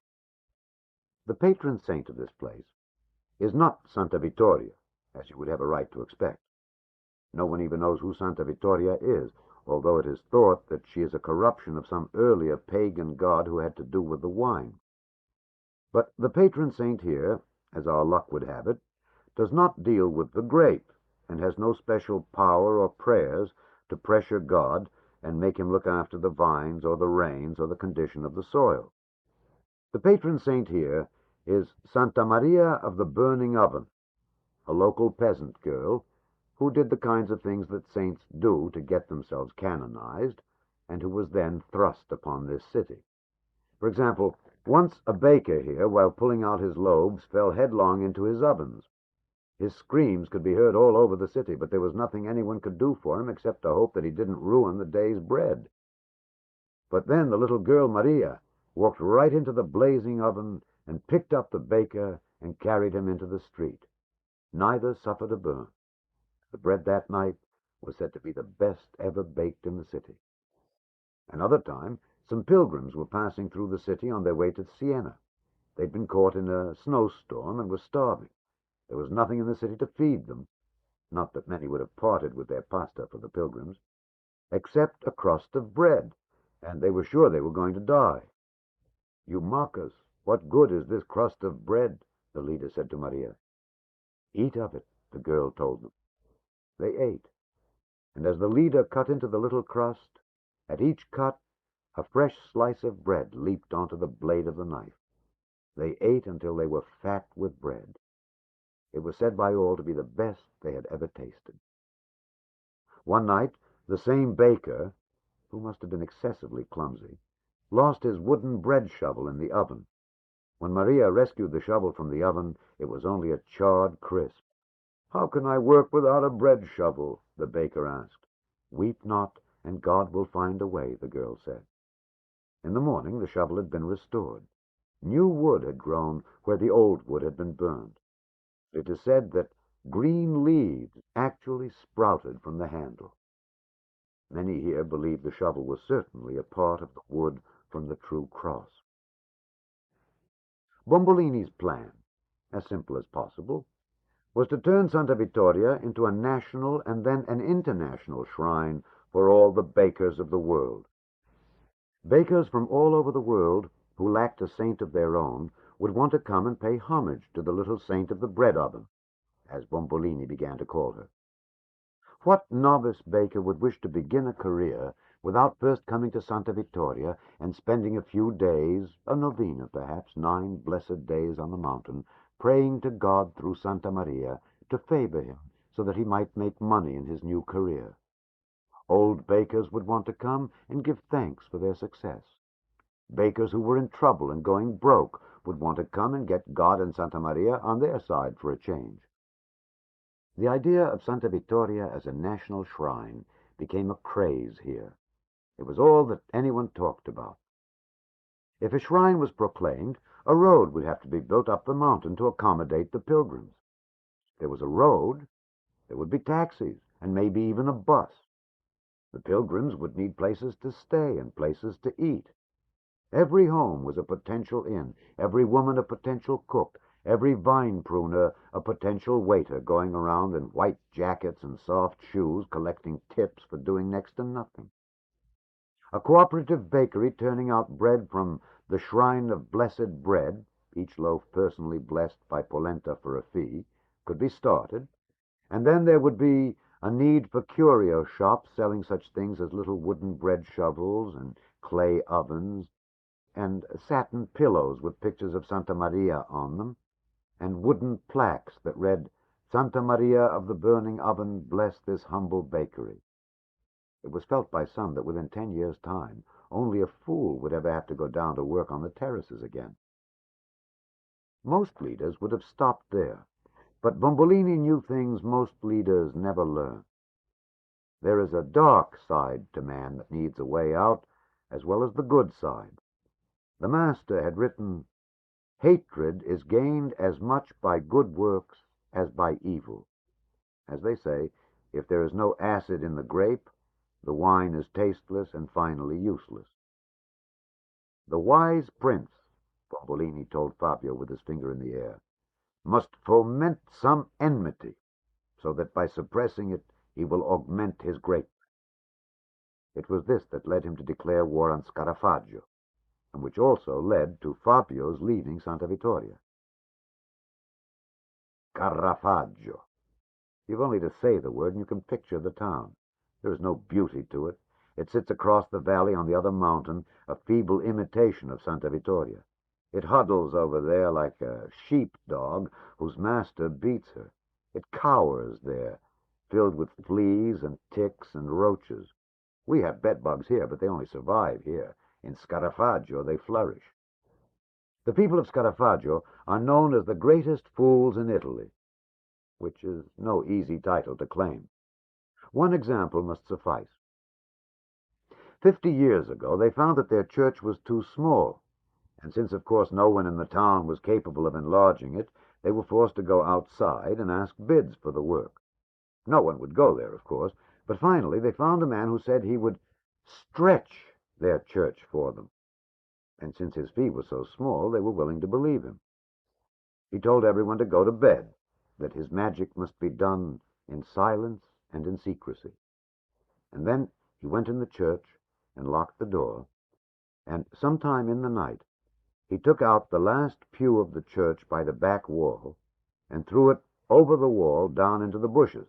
B: The patron saint of this place is not Santa Vittoria, as you would have a right to expect. No one even knows who Santa Vittoria is, although it is thought that she is a corruption of some earlier pagan god who had to do with the wine. But the patron saint here, as our luck would have it, does not deal with the grape, and has no special power or prayers to pressure God and make him look after the vines or the rains or the condition of the soil. The patron saint here is Santa Maria of the Burning Oven, a local peasant girl who did the kinds of things that saints do to get themselves canonized, and who was then thrust upon this city. For example, once a baker here, while pulling out his loaves, fell headlong into his ovens. His screams could be heard all over the city, but there was nothing anyone could do for him except to hope that he didn't ruin the day's bread. But then the little girl Maria walked right into the blazing oven and picked up the baker and carried him into the street. Neither suffered a burn. The bread that night was said to be the best ever baked in the city. Another time, some pilgrims were passing through the city on their way to Siena. They'd been caught in a snowstorm and were starving. There was nothing in the city to feed them, not that many would have parted with their pasta for the pilgrims, except a crust of bread, and they were sure they were going to die. "You mock us. What good is this crust of bread?" the leader said to Maria. "Eat of it," the girl told them. They ate, and as the leader cut into the little crust, at each cut a fresh slice of bread leaped onto the blade of the knife. They ate until they were fat with bread. It was said by all to be the best they had ever tasted. One night, the same baker, who must have been excessively clumsy, lost his wooden bread shovel in the oven. When Maria rescued the shovel from the oven, it was only a charred crisp. "How can I work without a bread shovel?" the baker asked. "Weep not, and God will find a way," the girl said. In the morning, the shovel had been restored. New wood had grown where the old wood had been burned. It is said that green leaves actually sprouted from the handle. Many here believe the shovel was certainly a part of the wood from the true cross. Bombolini's plan, as simple as possible, was to turn Santa Vittoria into a national and then an international shrine for all the bakers of the world. Bakers from all over the world who lacked a saint of their own would want to come and pay homage to the little saint of the bread oven, as Bombolini began to call her. What novice baker would wish to begin a career without first coming to Santa Vittoria and spending a few days, a novena perhaps, 9 blessed days on the mountain, praying to God through Santa Maria to favor him so that he might make money in his new career? Old bakers would want to come and give thanks for their success. Bakers who were in trouble and going broke would want to come and get God and Santa Maria on their side for a change. The idea of Santa Vittoria as a national shrine became a craze here. It was all that anyone talked about. If a shrine was proclaimed, a road would have to be built up the mountain to accommodate the pilgrims. If there was a road, there would be taxis, and maybe even a bus. The pilgrims would need places to stay and places to eat. Every home was a potential inn, every woman a potential cook, every vine pruner a potential waiter going around in white jackets and soft shoes collecting tips for doing next to nothing. A cooperative bakery turning out bread from the shrine of blessed bread, each loaf personally blessed by polenta for a fee, could be started, and then there would be a need for curio shops selling such things as little wooden bread shovels and clay ovens, and satin pillows with pictures of Santa Maria on them, and wooden plaques that read, "Santa Maria of the burning oven, bless this humble bakery." It was felt by some that within 10 years' time, only a fool would ever have to go down to work on the terraces again. Most leaders would have stopped there, but Bombolini knew things most leaders never learn. There is a dark side to man that needs a way out, as well as the good side. The master had written, "Hatred is gained as much by good works as by evil." As they say, if there is no acid in the grape, the wine is tasteless and finally useless. The wise prince, Bombolini told Fabio with his finger in the air, must foment some enmity, so that by suppressing it he will augment his greatness. It was this that led him to declare war on Scarafaggio, and which also led to Fabio's leaving Santa Vittoria. Scarafaggio. You've only to say the word and you can picture the town. There is no beauty to it. It sits across the valley on the other mountain, a feeble imitation of Santa Vittoria. It huddles over there like a sheep-dog whose master beats her. It cowers there, filled with fleas and ticks and roaches. We have bedbugs here, but they only survive here. In Scarafaggio they flourish. The people of Scarafaggio are known as the greatest fools in Italy, which is no easy title to claim. One example must suffice. 50 years ago, they found that their church was too small, and since, of course, no one in the town was capable of enlarging it, they were forced to go outside and ask bids for the work. No one would go there, of course, But finally they found a man who said he would stretch their church for them. And since his fee was so small, they were willing to believe him. He told everyone to go to bed, that his magic must be done in silence and in secrecy. And then he went in the church and locked the door, and sometime in the night he took out the last pew of the church by the back wall and threw it over the wall down into the bushes.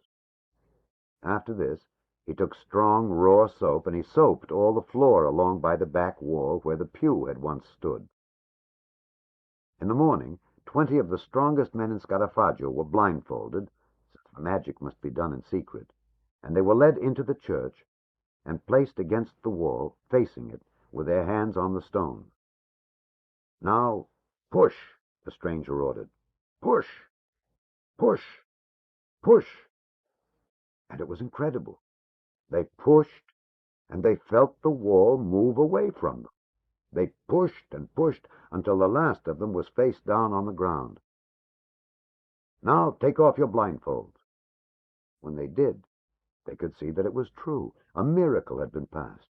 B: After this, he took strong raw soap and he soaped all the floor along by the back wall where the pew had once stood. In the morning, 20 of the strongest men in Scarafaggio were blindfolded, since the magic must be done in secret, and they were led into the church and placed against the wall, facing it, with their hands on the stones. "Now, push," the stranger ordered. "Push! Push! Push!" And it was incredible. They pushed, and they felt the wall move away from them. They pushed and pushed until the last of them was face down on the ground. "Now take off your blindfolds." When they did, they could see that it was true. A miracle had been passed.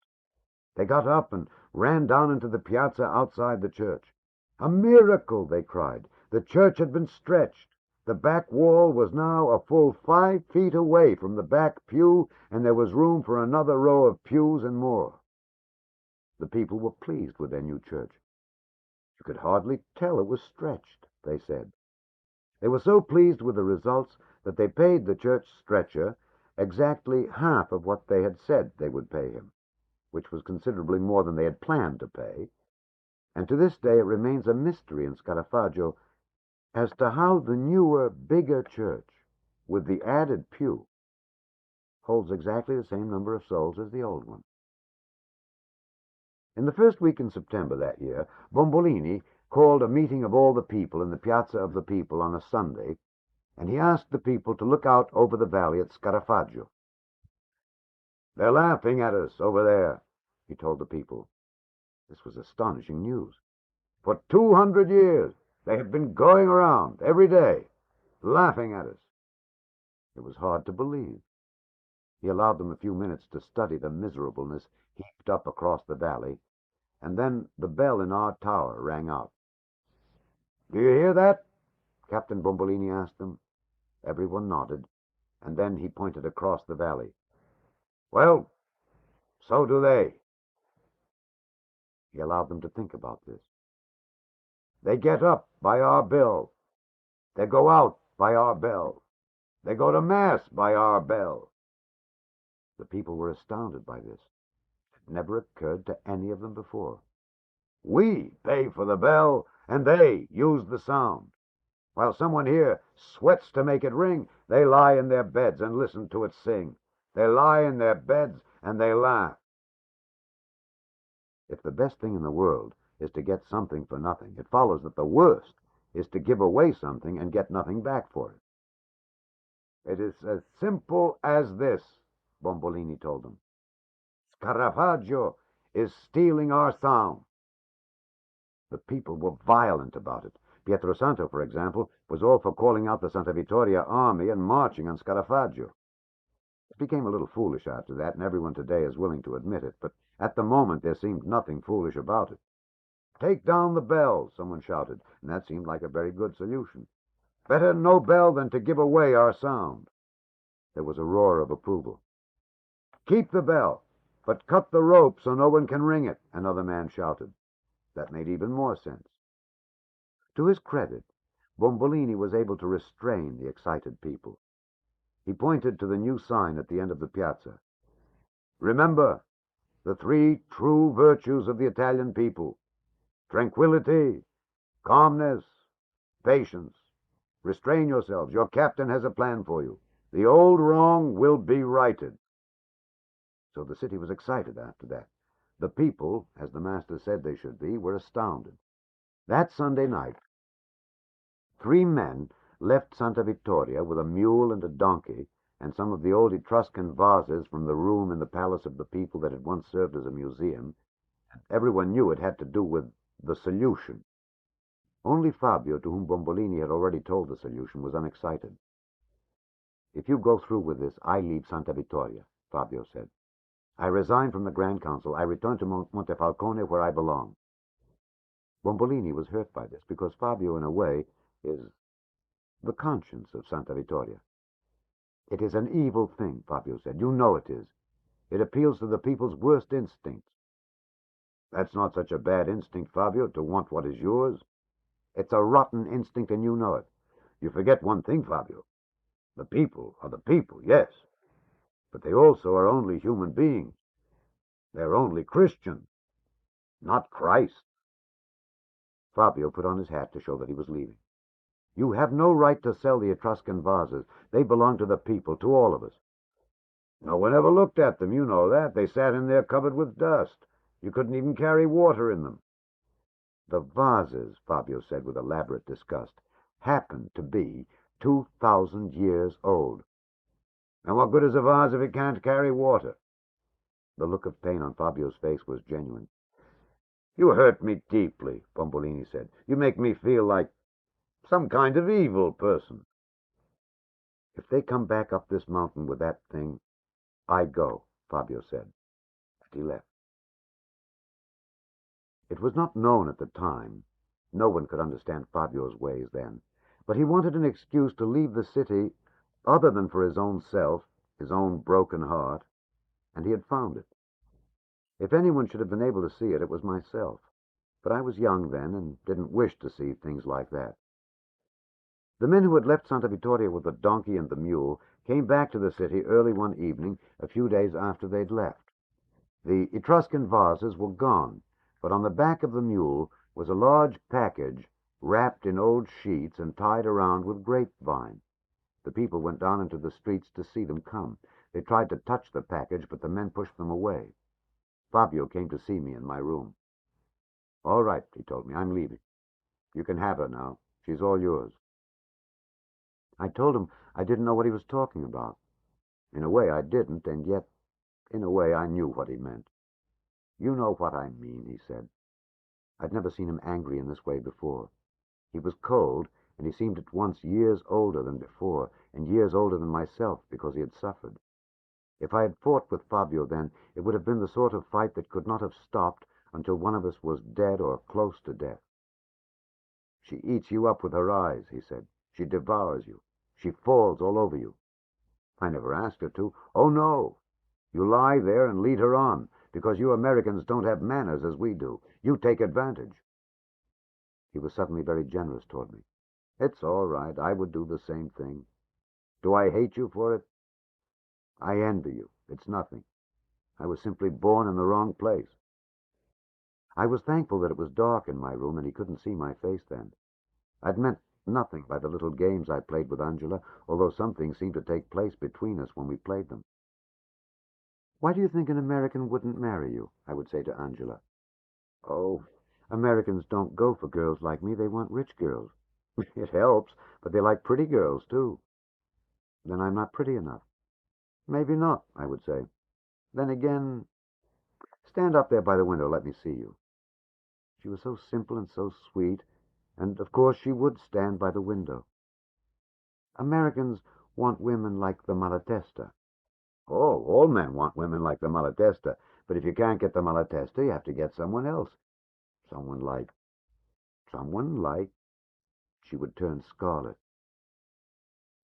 B: They got up and ran down into the piazza outside the church. "A miracle!" they cried. The church had been stretched. The back wall was now a full 5 feet away from the back pew, and there was room for another row of pews and more. The people were pleased with their new church. You could hardly tell it was stretched, they said. They were so pleased with the results that they paid the church stretcher exactly half of what they had said they would pay him, which was considerably more than they had planned to pay. And to this day it remains a mystery in Scarafaggio as to how the newer, bigger church, with the added pew, holds exactly the same number of souls as the old one. In the first week in September that year, Bombolini called a meeting of all the people in the Piazza of the People on a Sunday, and he asked the people to look out over the valley at Scarafaggio. "They're laughing at us over there," he told the people. This was astonishing news. For 200 years they had been going around every day, laughing at us. It was hard to believe. He allowed them a few minutes to study the miserableness heaped up across the valley, and then the bell in our tower rang out. "Do you hear that?" Captain Bombolini asked them. Everyone nodded, and then he pointed across the valley. "Well, so do they." He allowed them to think about this. "They get up by our bell. They go out by our bell. They go to Mass by our bell." The people were astounded by this. It had never occurred to any of them before. "We pay for the bell, and they use the sound. While someone here sweats to make it ring, they lie in their beds and listen to it sing. They lie in their beds and they laugh." If the best thing in the world is to get something for nothing, it follows that the worst is to give away something and get nothing back for it. "It is as simple as this," Bombolini told them. "Scarafaggio is stealing our sound." The people were violent about it. Pietrosanto, for example, was all for calling out the Santa Vittoria army and marching on Scarafaggio. It became a little foolish after that, and everyone today is willing to admit it, but at the moment there seemed nothing foolish about it. "Take down the bell," someone shouted, and that seemed like a very good solution. "Better no bell than to give away our sound." There was a roar of approval. "Keep the bell, but cut the rope so no one can ring it," another man shouted. That made even more sense. To his credit, Bombolini was able to restrain the excited people. He pointed to the new sign at the end of the piazza. "Remember the 3 true virtues of the Italian people: tranquility, calmness, patience. Restrain yourselves. Your captain has a plan for you. The old wrong will be righted." So the city was excited after that. The people, as the master said they should be, were astounded. That Sunday night, 3 men left Santa Vittoria with a mule and a donkey and some of the old Etruscan vases from the room in the Palace of the People that had once served as a museum. Everyone knew it had to do with the solution. Only Fabio, to whom Bombolini had already told the solution, was unexcited. "If you go through with this, I leave Santa Vittoria. Fabio said. I resigned from the Grand Council. I returned to Montefalcone, where I belong. Bombolini was hurt by this, because Fabio, in a way, is the conscience of Santa Vittoria. It is an evil thing, Fabio said. You know it is. It appeals to the people's worst instincts. That's not such a bad instinct, Fabio, to want what is yours. It's a rotten instinct, and you know it. You forget one thing, Fabio. The people are the people, yes. But they also are only human beings. They're only Christians, not Christ. Fabio put on his hat to show that he was leaving. You have no right to sell the Etruscan vases. They belong to the people, to all of us. No one ever looked at them, you know that. They sat in there covered with dust. You couldn't even carry water in them. The vases, Fabio said with elaborate disgust, happen to be 2,000 years old. And what good is a vase if it can't carry water? The look of pain on Fabio's face was genuine. You hurt me deeply, Bombolini said. You make me feel like some kind of evil person. If they come back up this mountain with that thing, I go, Fabio said. And he left. It was not known at the time. No one could understand Fabio's ways then. But he wanted an excuse to leave the city other than for his own self, his own broken heart, and he had found it. If anyone should have been able to see it, it was myself. But I was young then and didn't wish to see things like that. The men who had left Santa Vittoria with the donkey and the mule came back to the city early one evening, a few days after they'd left. The Etruscan vases were gone, but on the back of the mule was a large package wrapped in old sheets and tied around with grapevine. The people went down into the streets to see them come. They tried to touch the package, but the men pushed them away. Fabio came to see me in my room. All right, he told me, I'm leaving. You can have her now. She's all yours. I told him I didn't know what he was talking about. In a way I didn't, and yet, in a way I knew what he meant. You know what I mean, he said. I'd never seen him angry in this way before. He was cold, and he seemed at once years older than before, and years older than myself because he had suffered. If I had fought with Fabio then, it would have been the sort of fight that could not have stopped until one of us was dead or close to death. She eats you up with her eyes, he said. She devours you. She falls all over you. I never asked her to. Oh, no. You lie there and lead her on, because you Americans don't have manners as we do. You take advantage. He was suddenly very generous toward me. It's all right. I would do the same thing. Do I hate you for it? I envy you. It's nothing. I was simply born in the wrong place. I was thankful that it was dark in my room and he couldn't see my face then. I'd meant nothing by the little games I played with Angela, although some things seemed to take place between us when we played them. Why do you think an American wouldn't marry you? I would say to Angela. Oh, Americans don't go for girls like me. They want rich girls. It helps, but they like pretty girls, too. Then I'm not pretty enough. Maybe not, I would say. Then again, stand up there by the window, let me see you. She was so simple and so sweet, and of course she would stand by the window. Americans want women like the Malatesta. Oh, all men want women like the Malatesta, but if you can't get the Malatesta, you have to get someone else. Someone like... She would turn scarlet.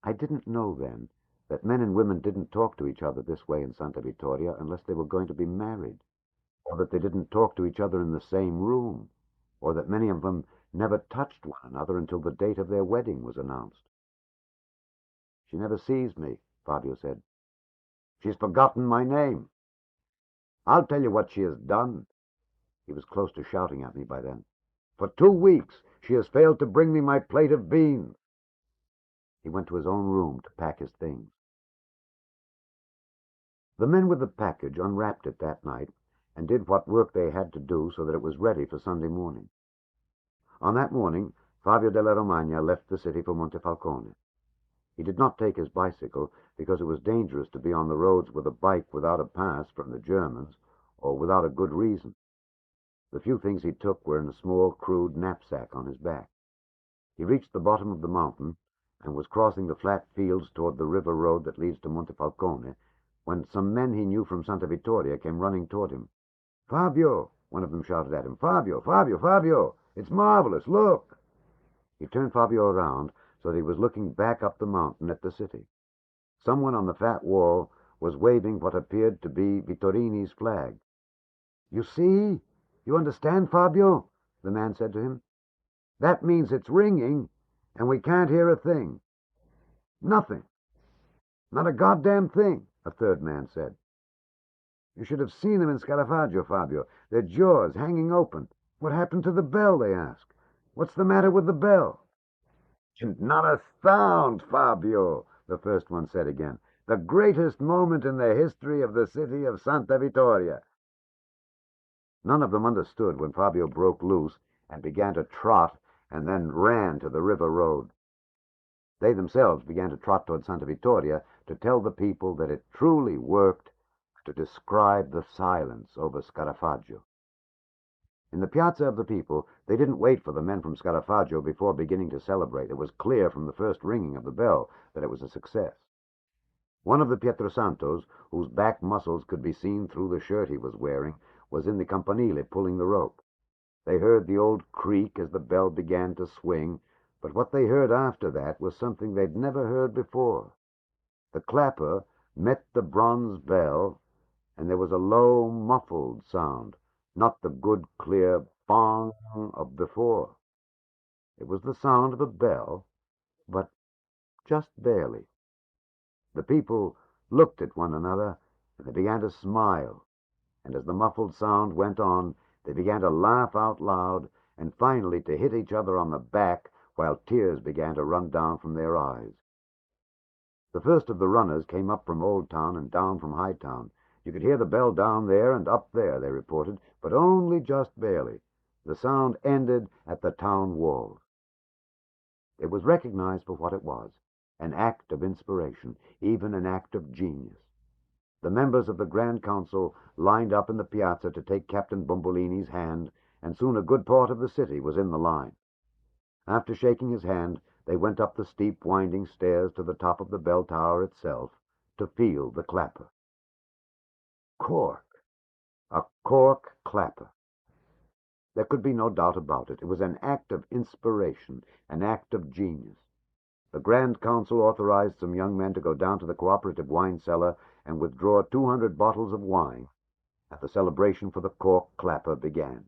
B: I didn't know then that men and women didn't talk to each other this way in Santa Vittoria unless they were going to be married, or that they didn't talk to each other in the same room, or that many of them never touched one another until the date of their wedding was announced. She never sees me, Fabio said. She's forgotten my name. I'll tell you what she has done. He was close to shouting at me by then. For 2 weeks she has failed to bring me my plate of beans. He went to his own room to pack his things. The men with the package unwrapped it that night and did what work they had to do so that it was ready for Sunday morning. On that morning, Fabio della Romagna left the city for Montefalcone. He did not take his bicycle because it was dangerous to be on the roads with a bike without a pass from the Germans or without a good reason. The few things he took were in a small, crude knapsack on his back. He reached the bottom of the mountain and was crossing the flat fields toward the river road that leads to Montefalcone when some men he knew from Santa Vittoria came running toward him. "Fabio!" one of them shouted at him. "Fabio! Fabio! Fabio! It's marvelous! Look!" He turned Fabio around so that he was looking back up the mountain at the city. Someone on the fat wall was waving what appeared to be Vittorini's flag. "You see? You understand, Fabio?" the man said to him. "That means it's ringing, and we can't hear a thing. Nothing. Not a goddamn thing," a third man said. "You should have seen them in Scarafaggio, Fabio. Their jaws hanging open. What happened to the bell?" they asked. "What's the matter with the bell?" "Not a sound, Fabio," the first one said again. "The greatest moment in the history of the city of Santa Vittoria." None of them understood when Fabio broke loose and began to trot and then ran to the river road. They themselves began to trot toward Santa Vittoria to tell the people that it truly worked to describe the silence over Scarafaggio. In the piazza of the people, they didn't wait for the men from Scarafaggio before beginning to celebrate. It was clear from the first ringing of the bell that it was a success. One of the Pietrosantos, whose back muscles could be seen through the shirt he was wearing, was in the campanile pulling the rope. They heard the old creak as the bell began to swing, but what they heard after that was something they'd never heard before. The clapper met the bronze bell, and there was a low, muffled sound, not the good, clear bong of before. It was the sound of a bell, but just barely. The people looked at one another, and they began to smile, and as the muffled sound went on, they began to laugh out loud, and finally to hit each other on the back, while tears began to run down from their eyes. The first of the runners came up from Old Town and down from High Town. You could hear the bell down there and up there, they reported, but only just barely. The sound ended at the town walls. It was recognized for what it was, an act of inspiration, even an act of genius. The members of the Grand Council lined up in the piazza to take Captain Bombolini's hand, and soon a good part of the city was in the line. After shaking his hand, they went up the steep, winding stairs to the top of the bell tower itself to feel the clapper. Cork! A cork clapper! There could be no doubt about it. It was an act of inspiration, an act of genius. The Grand Council authorized some young men to go down to the cooperative wine cellar and withdraw 200 bottles of wine, and the celebration for the cork clapper began.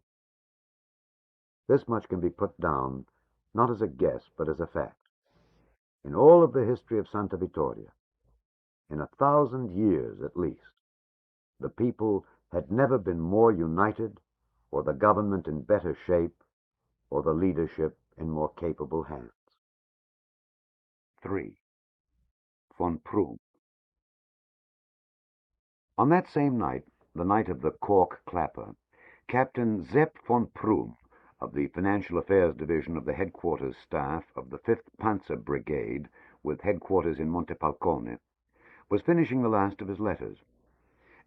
B: This much can be put down, not as a guess, but as a fact. In all of the history of Santa Vittoria, in 1,000 years at least, the people had never been more united, or the government in better shape, or the leadership in more capable hands. 3. Von Prüm. On that same night, the night of the cork clapper, Captain Sepp von Prüm, of the Financial Affairs Division of the Headquarters Staff of the 5th Panzer Brigade, with headquarters in Montefalcone, was finishing the last of his letters.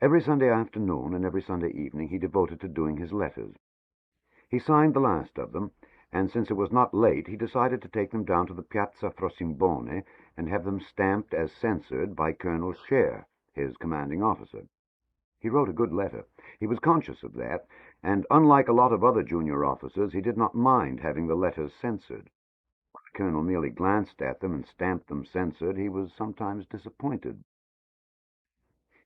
B: Every Sunday afternoon and every Sunday evening he devoted to doing his letters. He signed the last of them, and since it was not late, he decided to take them down to the Piazza Frosimbone and have them stamped as censored by Colonel Scheer, his commanding officer. He wrote a good letter. He was conscious of that, and unlike a lot of other junior officers, he did not mind having the letters censored. When the colonel merely glanced at them and stamped them censored, he was sometimes disappointed.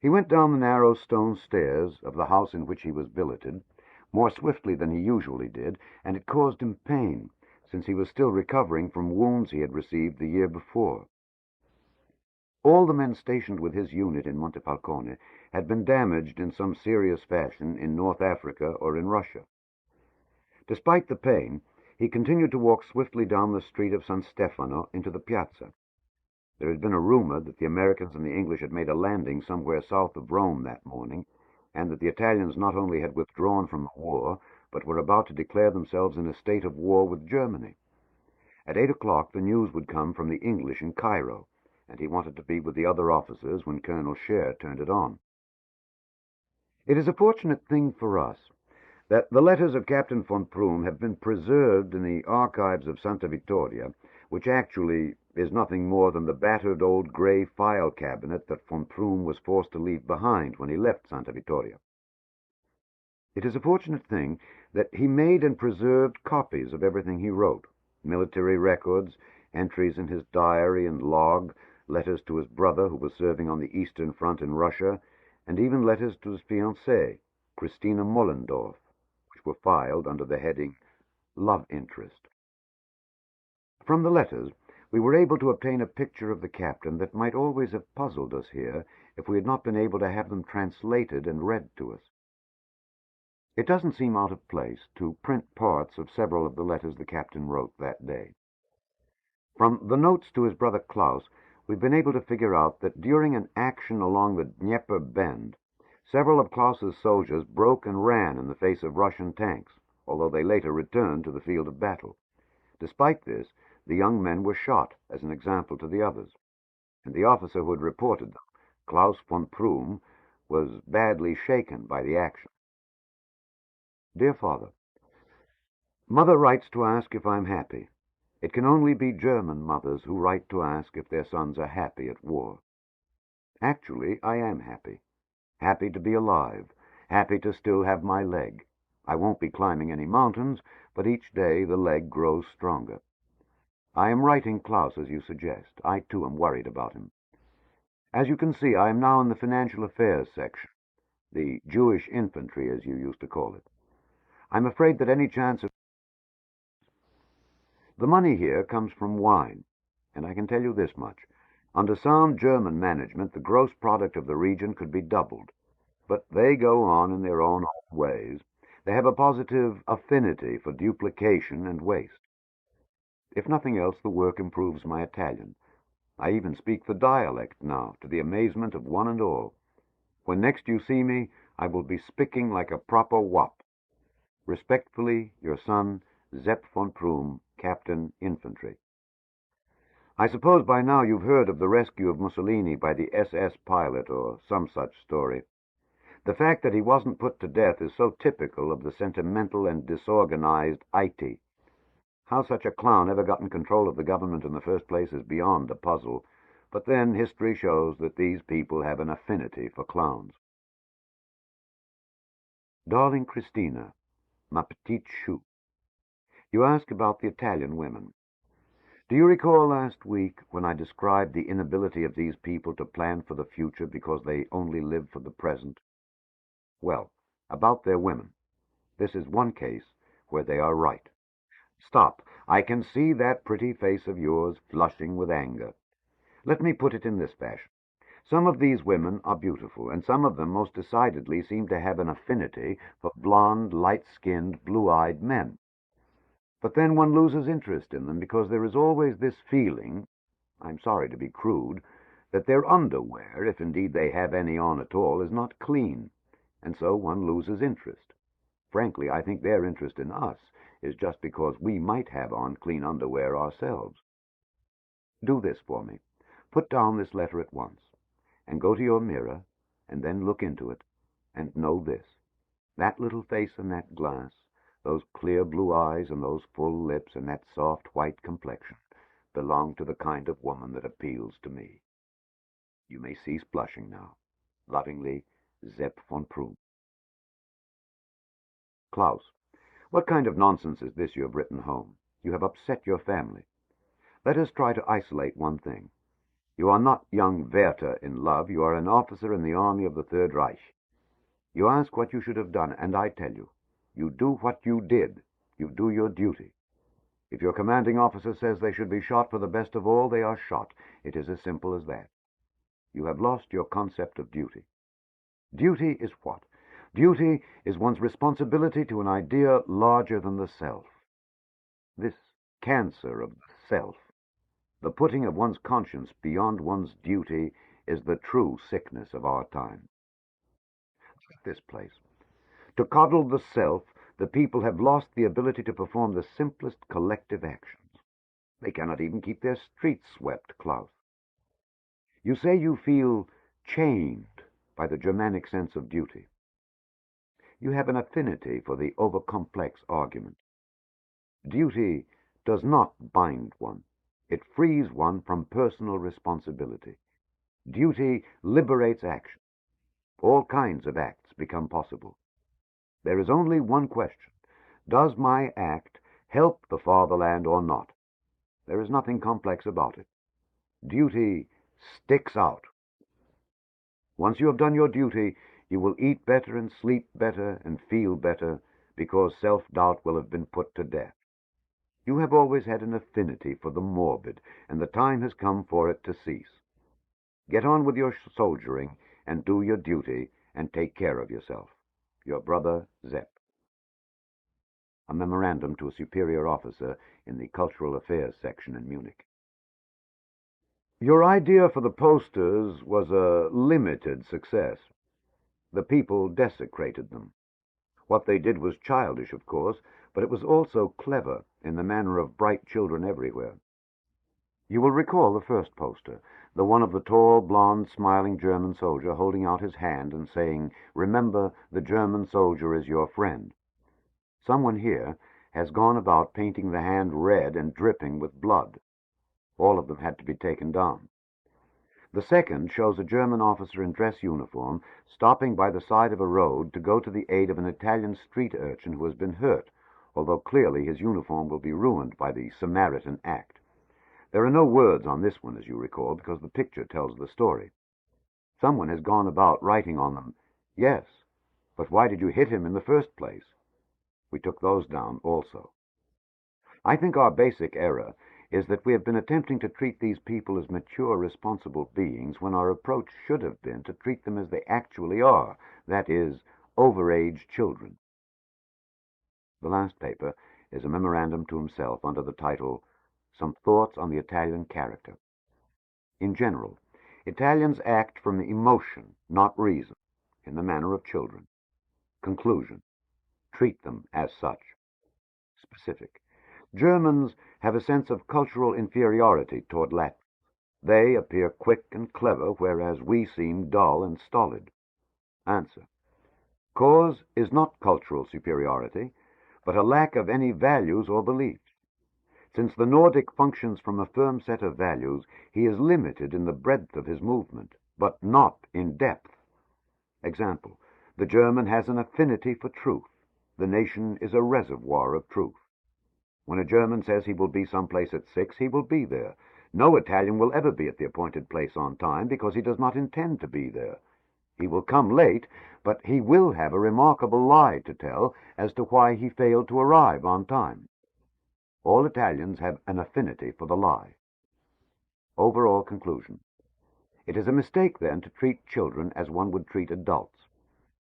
B: He went down the narrow stone stairs of the house in which he was billeted, more swiftly than he usually did, and it caused him pain, since he was still recovering from wounds he had received the year before. All the men stationed with his unit in Montefalcone had been damaged in some serious fashion in North Africa or in Russia. Despite the pain, he continued to walk swiftly down the street of San Stefano into the piazza. There had been a rumor that the Americans and the English had made a landing somewhere south of Rome that morning, and that the Italians not only had withdrawn from the war, but were about to declare themselves in a state of war with Germany. At 8 o'clock the news would come from the English in Cairo, and he wanted to be with the other officers when Colonel Scheer turned it on. It is a fortunate thing for us that the letters of Captain von Prüm have been preserved in the archives of Santa Vittoria, which actually is nothing more than the battered old gray file cabinet that von Prüm was forced to leave behind when he left Santa Vittoria. It is a fortunate thing that he made and preserved copies of everything he wrote: military records, entries in his diary and log, letters to his brother who was serving on the Eastern Front in Russia, and even letters to his fiancée, Christina Mollendorf, which were filed under the heading Love Interest. From the letters, we were able to obtain a picture of the captain that might always have puzzled us here if we had not been able to have them translated and read to us. It doesn't seem out of place to print parts of several of the letters the captain wrote that day. From the notes to his brother Klaus, we've been able to figure out that during an action along the Dnieper Bend, several of Klaus's soldiers broke and ran in the face of Russian tanks, although they later returned to the field of battle. Despite this, the young men were shot as an example to the others, and the officer who had reported them, Klaus von Prüm, was badly shaken by the action. Dear Father, Mother writes to ask if I'm happy. It can only be German mothers who write to ask if their sons are happy at war. Actually, I am happy. Happy to be alive. Happy to still have my leg. I won't be climbing any mountains, but each day the leg grows stronger. I am writing Klaus as you suggest. I, too, am worried about him. As you can see, I am now in the financial affairs section, the Jewish infantry, as you used to call it. I'm afraid that any chance of... The money here comes from wine, and I can tell you this much. Under sound German management, the gross product of the region could be doubled. But they go on in their own ways. They have a positive affinity for duplication and waste. If nothing else, the work improves my Italian. I even speak the dialect now, to the amazement of one and all. When next you see me, I will be speaking like a proper Wop. Respectfully, your son, Sepp von Prüm, Captain Infantry. I suppose by now you've heard of the rescue of Mussolini by the SS pilot, or some such story. The fact that he wasn't put to death is so typical of the sentimental and disorganized IT. How such a clown ever got in control of the government in the first place is beyond a puzzle, but then history shows that these people have an affinity for clowns. Darling Christina, ma petite chou, you ask about the Italian women. Do you recall last week when I described the inability of these people to plan for the future because they only live for the present? Well, about their women. This is one case where they are right. Stop. I can see that pretty face of yours flushing with anger. Let me put it in this fashion. Some of these women are beautiful, and some of them most decidedly seem to have an affinity for blonde, light-skinned, blue-eyed men. But then one loses interest in them because there is always this feeling, I'm sorry to be crude, that their underwear, if indeed they have any on at all, is not clean, and so one loses interest. Frankly, I think their interest in us is just because we might have on clean underwear ourselves. Do this for me. Put down this letter at once, and go to your mirror, and then look into it, and know this. That little face in that glass, those clear blue eyes and those full lips and that soft white complexion belong to the kind of woman that appeals to me. You may cease blushing now. Lovingly, Sepp von Prüm. Klaus, what kind of nonsense is this you have written home? You have upset your family. Let us try to isolate one thing. You are not young Werther in love. You are an officer in the army of the Third Reich. You ask what you should have done, and I tell you, you do what you did. You do your duty. If your commanding officer says they should be shot for the best of all, they are shot. It is as simple as that. You have lost your concept of duty. Duty is what? Duty is one's responsibility to an idea larger than the self. This cancer of the self, the putting of one's conscience beyond one's duty, is the true sickness of our time. Look at this place. To coddle the self, the people have lost the ability to perform the simplest collective actions. They cannot even keep their streets swept, Klaus. You say you feel chained by the Germanic sense of duty. You have an affinity for the overcomplex argument. Duty does not bind one. It frees one from personal responsibility. Duty liberates action. All kinds of acts become possible. There is only one question. Does my act help the fatherland or not? There is nothing complex about it. Duty sticks out. Once you have done your duty, you will eat better and sleep better and feel better, because self-doubt will have been put to death. You have always had an affinity for the morbid, and the time has come for it to cease. Get on with your soldiering and do your duty and take care of yourself. Your brother, Zepp. A memorandum to a superior officer in the Cultural Affairs section in Munich. Your idea for the posters was a limited success. The people desecrated them. What they did was childish, of course, but it was also clever, in the manner of bright children everywhere. You will recall the first poster, the one of the tall, blond, smiling German soldier holding out his hand and saying, "Remember, the German soldier is your friend." Someone here has gone about painting the hand red and dripping with blood. All of them had to be taken down. The second shows a German officer in dress uniform stopping by the side of a road to go to the aid of an Italian street urchin who has been hurt, although clearly his uniform will be ruined by the Samaritan act. There are no words on this one, as you recall, because the picture tells the story. Someone has gone about writing on them, "Yes, but why did you hit him in the first place?" We took those down also. I think our basic error is that we have been attempting to treat these people as mature, responsible beings when our approach should have been to treat them as they actually are, that is, overage children. The last paper is a memorandum to himself under the title, "Some Thoughts on the Italian Character." In general, Italians act from emotion, not reason, in the manner of children. Conclusion: treat them as such. Specific: Germans have a sense of cultural inferiority toward Latins. They appear quick and clever, whereas we seem dull and stolid. Answer: cause is not cultural superiority, but a lack of any values or beliefs. Since the Nordic functions from a firm set of values, he is limited in the breadth of his movement, but not in depth. Example: the German has an affinity for truth. The nation is a reservoir of truth. When a German says he will be someplace at 6, he will be there. No Italian will ever be at the appointed place on time because he does not intend to be there. He will come late, but he will have a remarkable lie to tell as to why he failed to arrive on time. All Italians have an affinity for the lie. Overall conclusion: it is a mistake, then, to treat children as one would treat adults.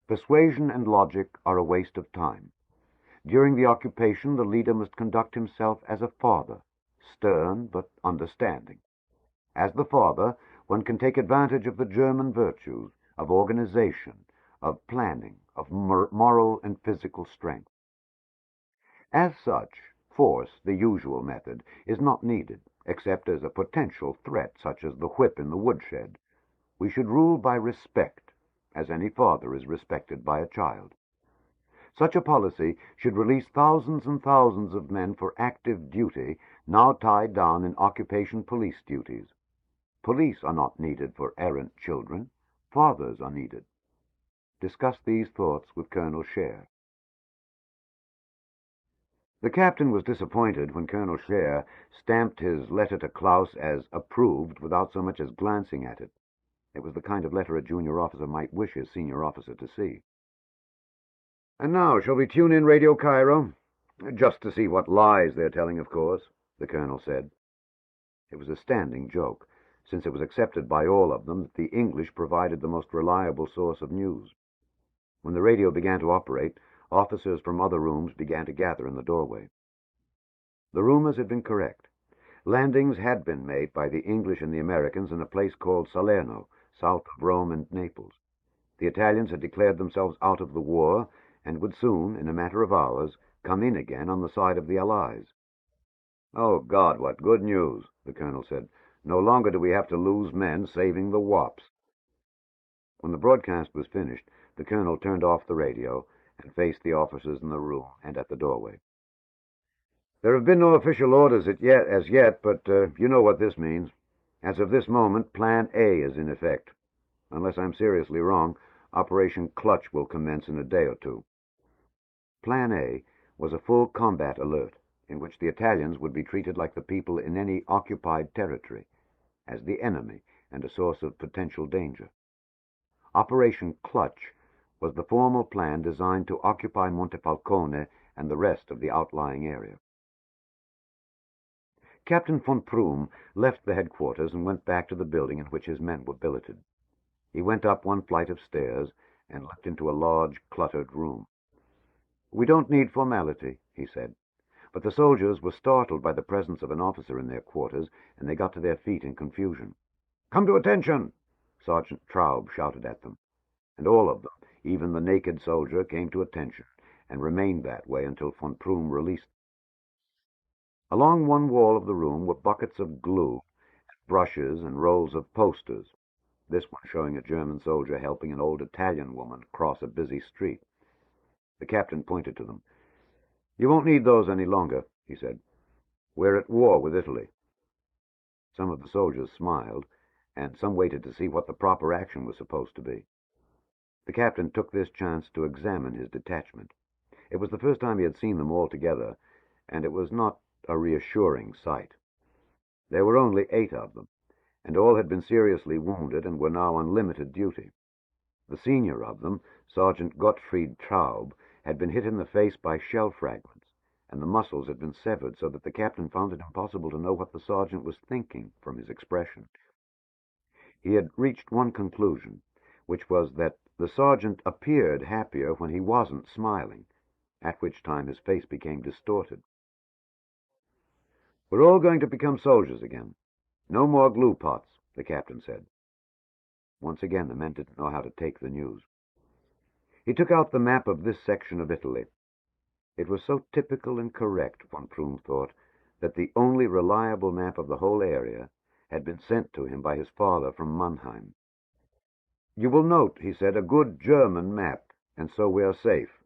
B: Persuasion and logic are a waste of time. During the occupation, the leader must conduct himself as a father, stern but understanding. As the father, one can take advantage of the German virtues, of organization, of planning, of moral and physical strength. As such, force, the usual method, is not needed, except as a potential threat, such as the whip in the woodshed. We should rule by respect, as any father is respected by a child. Such a policy should release thousands and thousands of men for active duty, now tied down in occupation police duties. Police are not needed for errant children. Fathers are needed. Discuss these thoughts with Colonel Scheer. The captain was disappointed when Colonel Scheer stamped his letter to Klaus as approved without so much as glancing at it. It was the kind of letter a junior officer might wish his senior officer to see. "And now, shall we tune in Radio Cairo? Just to see what lies they're telling, of course," the colonel said. It was a standing joke, since it was accepted by all of them that the English provided the most reliable source of news. When the radio began to operate, officers from other rooms began to gather in the doorway. The rumors had been correct. Landings had been made by the English and the Americans in a place called Salerno, south of Rome and Naples. The Italians had declared themselves out of the war, and would soon, in a matter of hours, come in again on the side of the Allies. "Oh, God, what good news," the colonel said. "No longer do we have to lose men saving the wops." When the broadcast was finished, the colonel turned off the radio and faced the officers in the room and at the doorway. There have been no official orders as yet, but you know what this means. As of this moment, Plan A is in effect. Unless I'm seriously wrong, Operation Clutch will commence in a day or two. Plan A was a full combat alert, in which the Italians would be treated like the people in any occupied territory, as the enemy and a source of potential danger. Operation Clutch was the formal plan designed to occupy Montefalcone and the rest of the outlying area. Captain von Prüm left the headquarters and went back to the building in which his men were billeted. He went up one flight of stairs and looked into a large, cluttered room. "We don't need formality," he said, but the soldiers were startled by the presence of an officer in their quarters, and they got to their feet in confusion. "Come to attention!" Sergeant Traub shouted at them, and all of them, even the naked soldier, came to attention, and remained that way until von Prüm released them. Along one wall of the room were buckets of glue, brushes, and rolls of posters, this one showing a German soldier helping an old Italian woman cross a busy street. The captain pointed to them. "You won't need those any longer," he said. "We're at war with Italy." Some of the soldiers smiled, and some waited to see what the proper action was supposed to be. The captain took this chance to examine his detachment. It was the first time he had seen them all together, and it was not a reassuring sight. There were only 8 of them, and all had been seriously wounded and were now on limited duty. The senior of them, Sergeant Gottfried Traub, had been hit in the face by shell fragments, and the muscles had been severed so that the captain found it impossible to know what the sergeant was thinking from his expression. He had reached one conclusion, which was that the sergeant appeared happier when he wasn't smiling, at which time his face became distorted. "We're all going to become soldiers again. No more glue pots," the captain said. Once again, the men didn't know how to take the news. He took out the map of this section of Italy. It was so typical and correct, von Prüm thought, that the only reliable map of the whole area had been sent to him by his father from Mannheim. "You will note," he said, "a good German map, and so we are safe.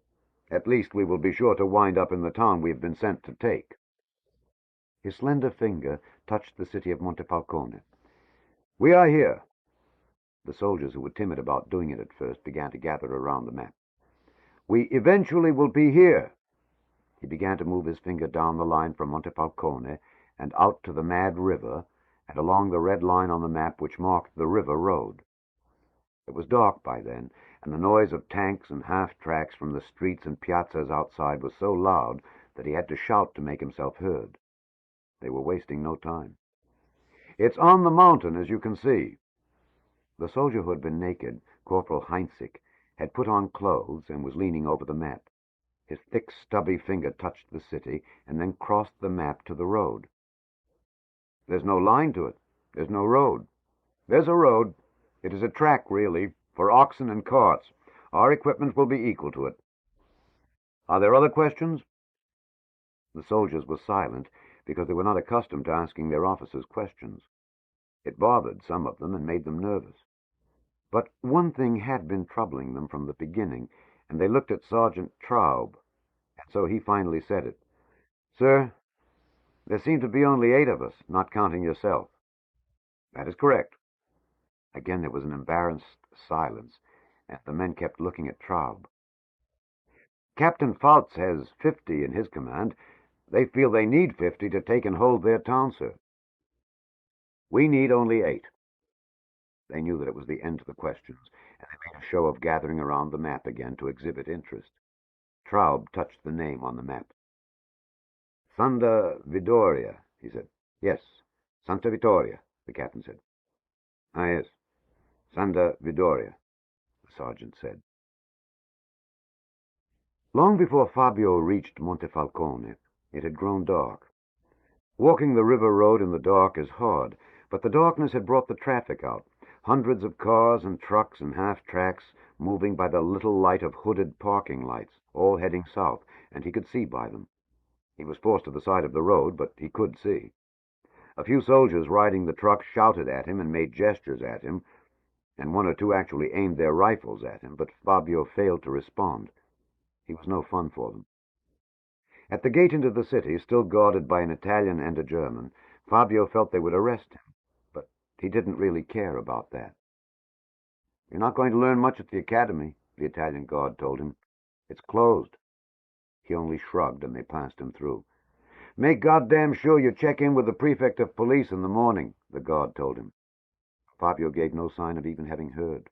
B: At least we will be sure to wind up in the town we have been sent to take." His slender finger touched the city of Montefalcone. "We are here." The soldiers, who were timid about doing it at first, began to gather around the map. "We eventually will be here." He began to move his finger down the line from Montefalcone and out to the Mad River and along the red line on the map which marked the river road. It was dark by then, and the noise of tanks and half-tracks from the streets and piazzas outside was so loud that he had to shout to make himself heard. They were wasting no time. "It's on the mountain, as you can see." The soldier who had been naked, Corporal Heinzig, had put on clothes and was leaning over the map. His thick, stubby finger touched the city and then crossed the map to the road. "There's no line to it. There's no road." "There's a road. It is a track, really, for oxen and carts. Our equipment will be equal to it." "Are there other questions?" The soldiers were silent because they were not accustomed to asking their officers questions. It bothered some of them and made them nervous. But one thing had been troubling them from the beginning, and they looked at Sergeant Traub, and so he finally said it. "Sir, there seem to be only 8 of us, not counting yourself." "That is correct." Again there was an embarrassed silence, and the men kept looking at Traub. "Captain Faultz has 50 in his command. They feel they need 50 to take and hold their town, sir." "We need only 8. They knew that it was the end to the questions, and they made a show of gathering around the map again to exhibit interest. Traub touched the name on the map. "Santa Vittoria," he said. "Yes, Santa Vittoria," the captain said. "Ah, yes, Santa Vittoria," the sergeant said. Long before Fabio reached Montefalcone, it had grown dark. Walking the river road in the dark is hard, but the darkness had brought the traffic out. Hundreds of cars and trucks and half-tracks moving by the little light of hooded parking lights, all heading south, and he could see by them. He was forced to the side of the road, but he could see. A few soldiers riding the trucks shouted at him and made gestures at him, and 1 or 2 actually aimed their rifles at him, but Fabio failed to respond. He was no fun for them. At the gate into the city, still guarded by an Italian and a German, Fabio felt they would arrest him, but he didn't really care about that. "You're not going to learn much at the academy," the Italian guard told him. "It's closed." He only shrugged, and they passed him through. "Make goddamn sure you check in with the prefect of police in the morning," the guard told him. Fabio gave no sign of even having heard.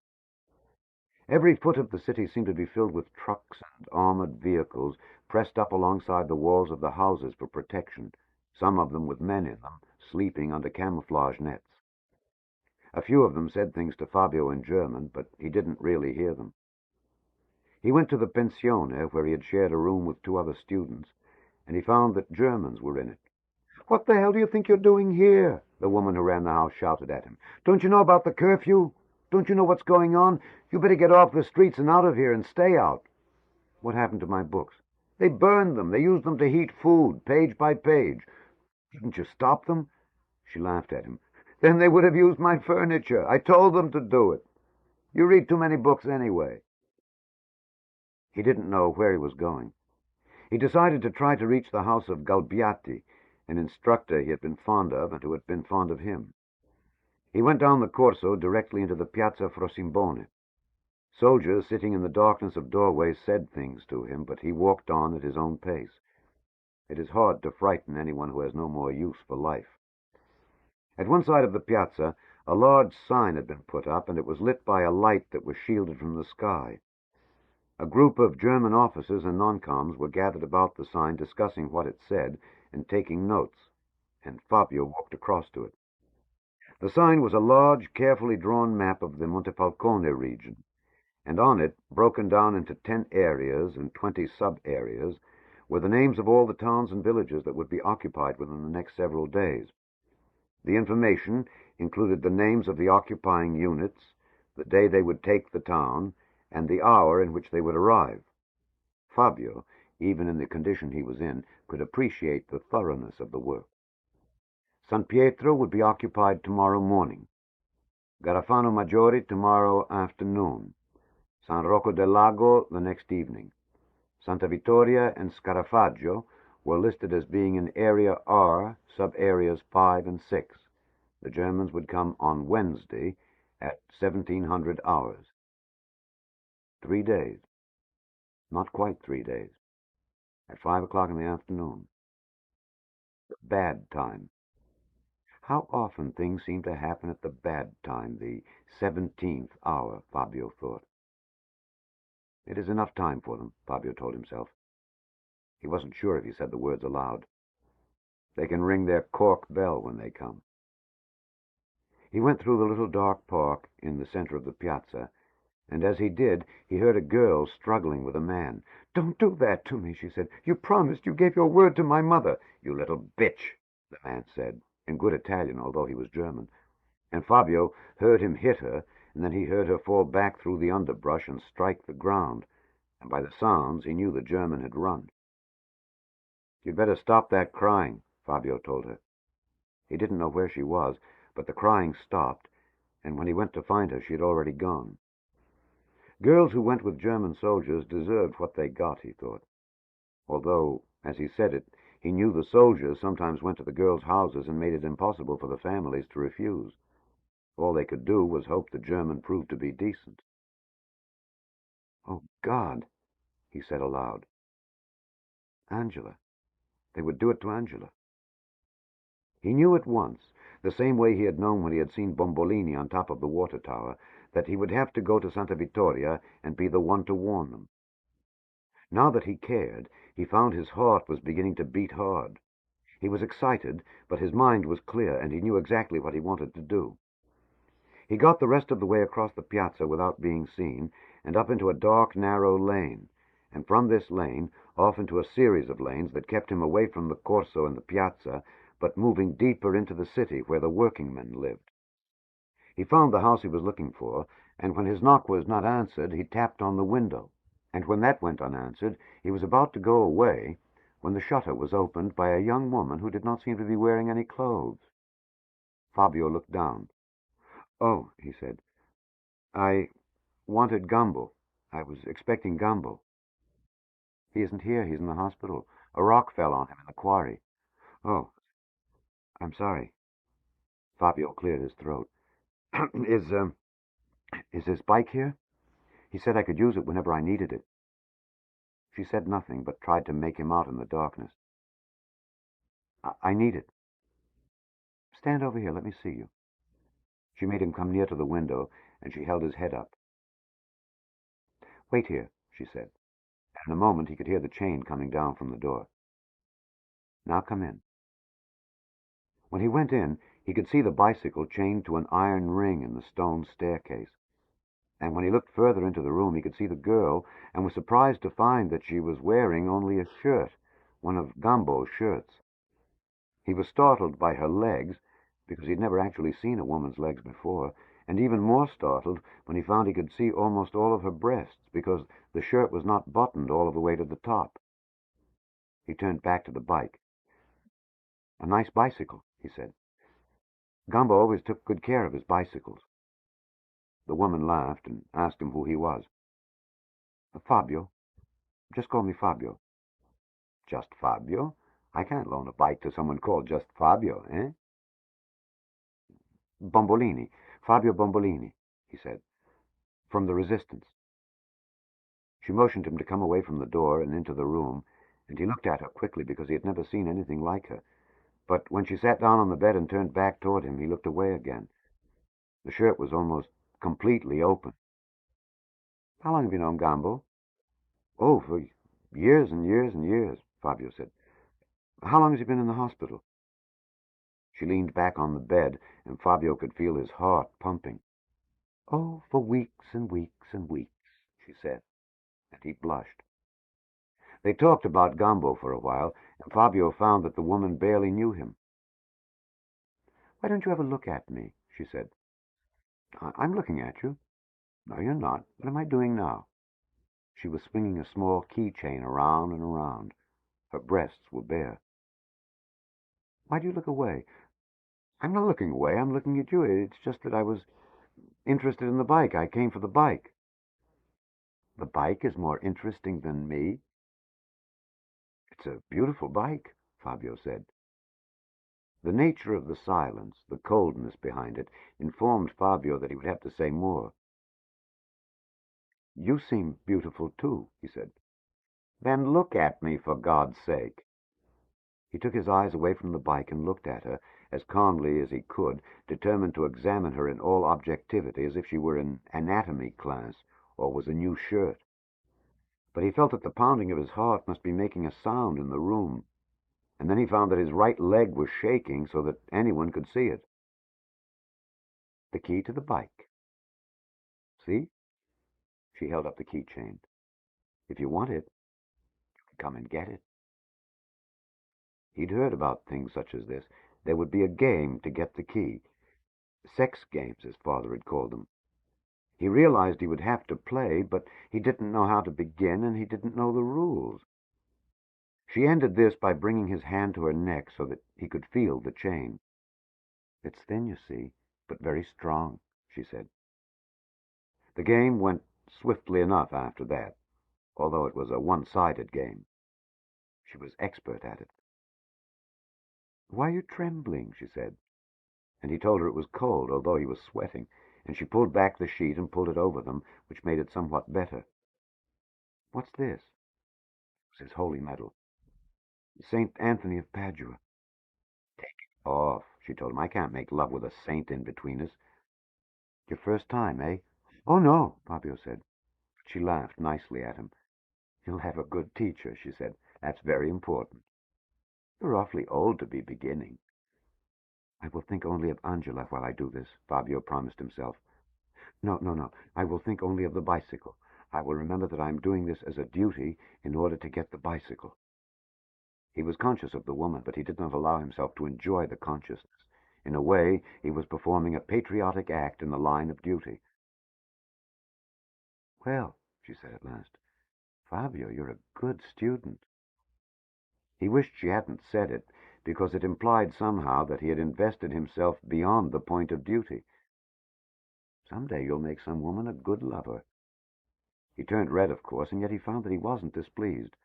B: Every foot of the city seemed to be filled with trucks and armored vehicles pressed up alongside the walls of the houses for protection, some of them with men in them, sleeping under camouflage nets. A few of them said things to Fabio in German, but he didn't really hear them. He went to the pensione, where he had shared a room with 2 other students, and he found that Germans were in it. "What the hell do you think you're doing here?" the woman who ran the house shouted at him. "Don't you know about the curfew? Don't you know what's going on? You better get off the streets and out of here and stay out." "What happened to my books?" "They burned them. They used them to heat food, page by page." "Didn't you stop them?" She laughed at him. "Then they would have used my furniture. I told them to do it. You read too many books anyway." He didn't know where he was going. He decided to try to reach the house of Galbiati, an instructor he had been fond of and who had been fond of him. He went down the Corso directly into the Piazza Frosimbone. Soldiers sitting in the darkness of doorways said things to him, but he walked on at his own pace. It is hard to frighten anyone who has no more use for life. At one side of the piazza, a large sign had been put up, and it was lit by a light that was shielded from the sky. A group of German officers and non-coms were gathered about the sign, discussing what it said and taking notes, and Fabio walked across to it. The sign was a large, carefully drawn map of the Montefalcone region, and on it, broken down into 10 areas and 20 sub-areas, were the names of all the towns and villages that would be occupied within the next several days. The information included the names of the occupying units, the day they would take the town, and the hour in which they would arrive. Fabio, even in the condition he was in, could appreciate the thoroughness of the work. San Pietro would be occupied tomorrow morning, Garafano Maggiore tomorrow afternoon, San Rocco del Lago the next evening. Santa Vittoria and Scarafaggio were listed as being in Area R, sub-areas 5 and 6. The Germans would come on Wednesday at 1700 hours. 3 days. Not quite 3 days. At 5 o'clock in the afternoon. The bad time. How often things seem to happen at the bad time, the 17th hour, Fabio thought. It is enough time for them, Fabio told himself. He wasn't sure if he said the words aloud. They can ring their cork bell when they come. He went through the little dark park in the center of the piazza, and as he did, he heard a girl struggling with a man. "Don't do that to me," she said. "You promised. You gave your word to my mother." "You little bitch," the man said, in good Italian, although he was German. And Fabio heard him hit her, and then he heard her fall back through the underbrush and strike the ground, and by the sounds he knew the German had run. "You'd better stop that crying," Fabio told her. He didn't know where she was, but the crying stopped, and when he went to find her, she had already gone. Girls who went with German soldiers deserved what they got, he thought. Although, as he said it, he knew the soldiers sometimes went to the girls' houses and made it impossible for the families to refuse. All they could do was hope the German proved to be decent. "Oh, God," he said aloud. Angela. They would do it to Angela. He knew at once, the same way he had known when he had seen Bombolini on top of the water tower, that he would have to go to Santa Vittoria and be the one to warn them. Now that he cared, he found his heart was beginning to beat hard. He was excited, but his mind was clear, and he knew exactly what he wanted to do. He got the rest of the way across the piazza without being seen, and up into a dark, narrow lane, and from this lane off into a series of lanes that kept him away from the Corso and the piazza, but moving deeper into the city where the workingmen lived. He found the house he was looking for, and when his knock was not answered, he tapped on the window, and when that went unanswered, he was about to go away when the shutter was opened by a young woman who did not seem to be wearing any clothes. Fabio looked down. "Oh," he said, "I wanted Gambo. I was expecting Gambo." "He isn't here. He's in the hospital. A rock fell on him in the quarry. Oh, I'm sorry. Fabio cleared his throat. Is his bike here? He said I could use it whenever I needed it. She said nothing, but tried to make him out in the darkness. I need it. Stand over here, let me see you. She made him come near to the window, and she held his head up. Wait here, she said. In a moment he could hear the chain coming down from the door. Now come in. When he went in, he could see the bicycle chained to an iron ring in the stone staircase. And when he looked further into the room, he could see the girl, and was surprised to find that she was wearing only a shirt, one of Gambo's shirts. He was startled by her legs, because he'd never actually seen a woman's legs before, and even more startled when he found he could see almost all of her breasts, because the shirt was not buttoned all of the way to the top. He turned back to the bike. A nice bicycle, he said. Gambo always took good care of his bicycles. The woman laughed and asked him who he was. Fabio. Just call me Fabio. Just Fabio? I can't loan a bike to someone called just Fabio, eh? Bombolini. Fabio Bombolini, he said. From the Resistance. She motioned him to come away from the door and into the room, and he looked at her quickly because he had never seen anything like her. But when she sat down on the bed and turned back toward him, he looked away again. The shirt was almost completely open. How long have you known Gambo? Oh, for years and years and years, Fabio said. How long has he been in the hospital? She leaned back on the bed, and Fabio could feel his heart pumping. Oh, for weeks and weeks and weeks, she said, and he blushed. They talked about Gambo for a while, and Fabio found that the woman barely knew him. Why don't you ever look at me? She said. I'm looking at you. No, you're not. What am I doing now? She was swinging a small keychain around and around. Her breasts were bare. Why do you look away? I'm not looking away. I'm looking at you. It's just that I was interested in the bike. I came for the bike. The bike is more interesting than me? It's a beautiful bike, Fabio said. The nature of the silence, the coldness behind it, informed Fabio that he would have to say more. You seem beautiful, too, he said. Then look at me, for God's sake. He took his eyes away from the bike and looked at her, as calmly as he could, determined to examine her in all objectivity, as if she were in anatomy class or was a new shirt. But he felt that the pounding of his heart must be making a sound in the room, and then he found that his right leg was shaking so that anyone could see it. The key to the bike. See? She held up the keychain. If you want it, you can come and get it. He'd heard about things such as this. There would be a game to get the key. Sex games, his father had called them. He realized he would have to play, but he didn't know how to begin, and he didn't know the rules. She ended this by bringing his hand to her neck so that he could feel the chain. It's thin, you see, but very strong, she said. The game went swiftly enough after that, although it was a one-sided game. She was expert at it. Why are you trembling? She said. And he told her it was cold, although he was sweating, and she pulled back the sheet and pulled it over them, which made it somewhat better. What's this? It was his holy medal. St. Anthony of Padua. Take it off, she told him. I can't make love with a saint in between us. Your first time, eh? Oh, no, Fabio said. She laughed nicely at him. You'll have a good teacher, she said. That's very important. You're awfully old to be beginning. I will think only of Angela while I do this, Fabio promised himself. No. I will think only of the bicycle. I will remember that I am doing this as a duty in order to get the bicycle. He was conscious of the woman, but he did not allow himself to enjoy the consciousness. In a way, he was performing a patriotic act in the line of duty. Well, she said at last, Fabio, you're a good student. He wished she hadn't said it, because it implied somehow that he had invested himself beyond the point of duty. Some day you'll make some woman a good lover. He turned red, of course, and yet he found that he wasn't displeased.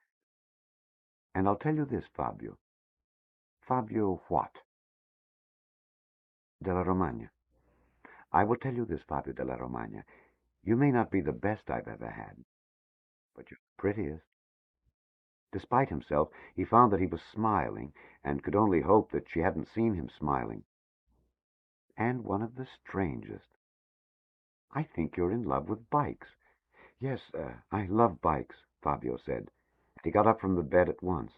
B: And I'll tell you this, Fabio. Fabio what? Della Romagna. I will tell you this, Fabio della Romagna. You may not be the best I've ever had, but you're the prettiest. Despite himself, he found that he was smiling, and could only hope that she hadn't seen him smiling. And one of the strangest. I think you're in love with bikes. Yes, I love bikes, Fabio said, and he got up from the bed at once.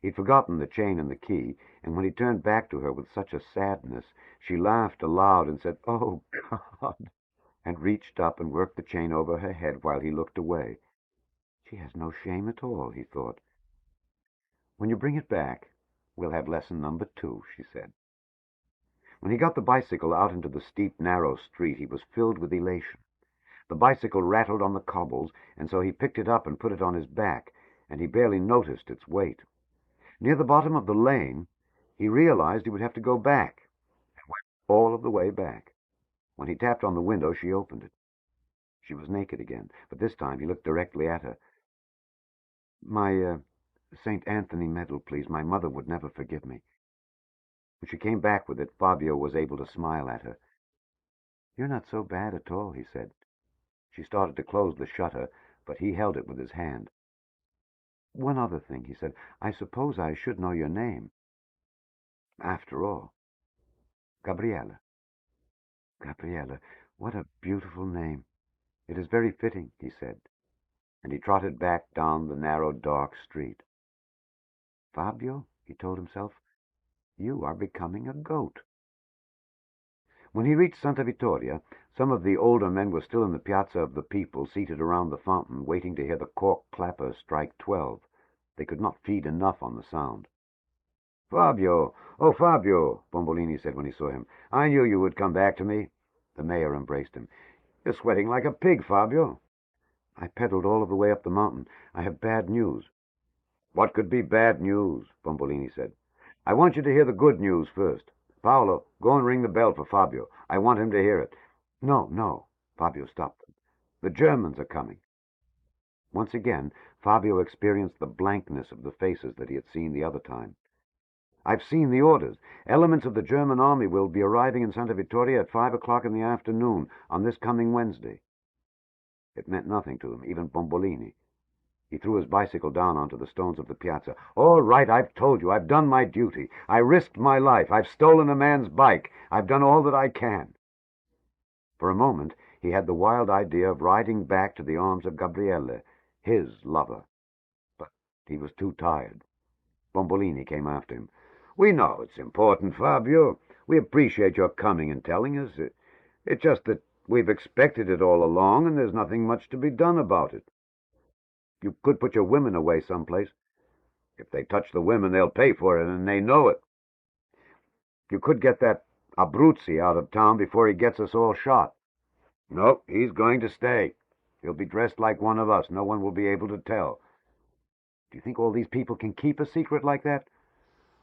B: He'd forgotten the chain and the key, and when he turned back to her with such a sadness, she laughed aloud and said, "Oh, God," and reached up and worked the chain over her head while he looked away. She has no shame at all, he thought. When you bring it back, we'll have lesson number 2, she said. When he got the bicycle out into the steep, narrow street, he was filled with elation. The bicycle rattled on the cobbles, and so he picked it up and put it on his back, and he barely noticed its weight. Near the bottom of the lane, he realized he would have to go back, and went all of the way back. When he tapped on the window, she opened it. She was naked again, but this time he looked directly at her. "My St. Anthony medal, please. My mother would never forgive me." When she came back with it, Fabio was able to smile at her. "You're not so bad at all," he said. She started to close the shutter, but he held it with his hand. "One other thing," he said. "I suppose I should know your name. After all." "Gabriella." "Gabriella. What a beautiful name. It is very fitting," he said, and he trotted back down the narrow, dark street. "Fabio," he told himself, "you are becoming a goat." When he reached Santa Vittoria, some of the older men were still in the Piazza of the People, seated around the fountain, waiting to hear the cork clapper strike 12. They could not feed enough on the sound. "Fabio! Oh, Fabio!" Bombolini said when he saw him. "I knew you would come back to me." The mayor embraced him. "You're sweating like a pig, Fabio." "I pedaled all of the way up the mountain. I have bad news." "What could be bad news?" Bombolini said. "I want you to hear the good news first. Paolo, go and ring the bell for Fabio. I want him to hear it." "No, no." Fabio stopped them. "The Germans are coming." Once again, Fabio experienced the blankness of the faces that he had seen the other time. "I've seen the orders. Elements of the German army will be arriving in Santa Vittoria at 5 o'clock in the afternoon on this coming Wednesday." It meant nothing to him, even Bombolini. He threw his bicycle down onto the stones of the piazza. "All right, I've told you. I've done my duty. I risked my life. I've stolen a man's bike. I've done all that I can." For a moment, he had the wild idea of riding back to the arms of Gabriele, his lover. But he was too tired. Bombolini came after him. "We know it's important, Fabio. We appreciate your coming and telling us. It's just that we've expected it all along, and there's nothing much to be done about it. You could put your women away someplace. If they touch the women, they'll pay for it, and they know it. You could get that Abruzzi out of town before he gets us all shot." "No, he's going to stay. He'll be dressed like one of us. No one will be able to tell." "Do you think all these people can keep a secret like that?"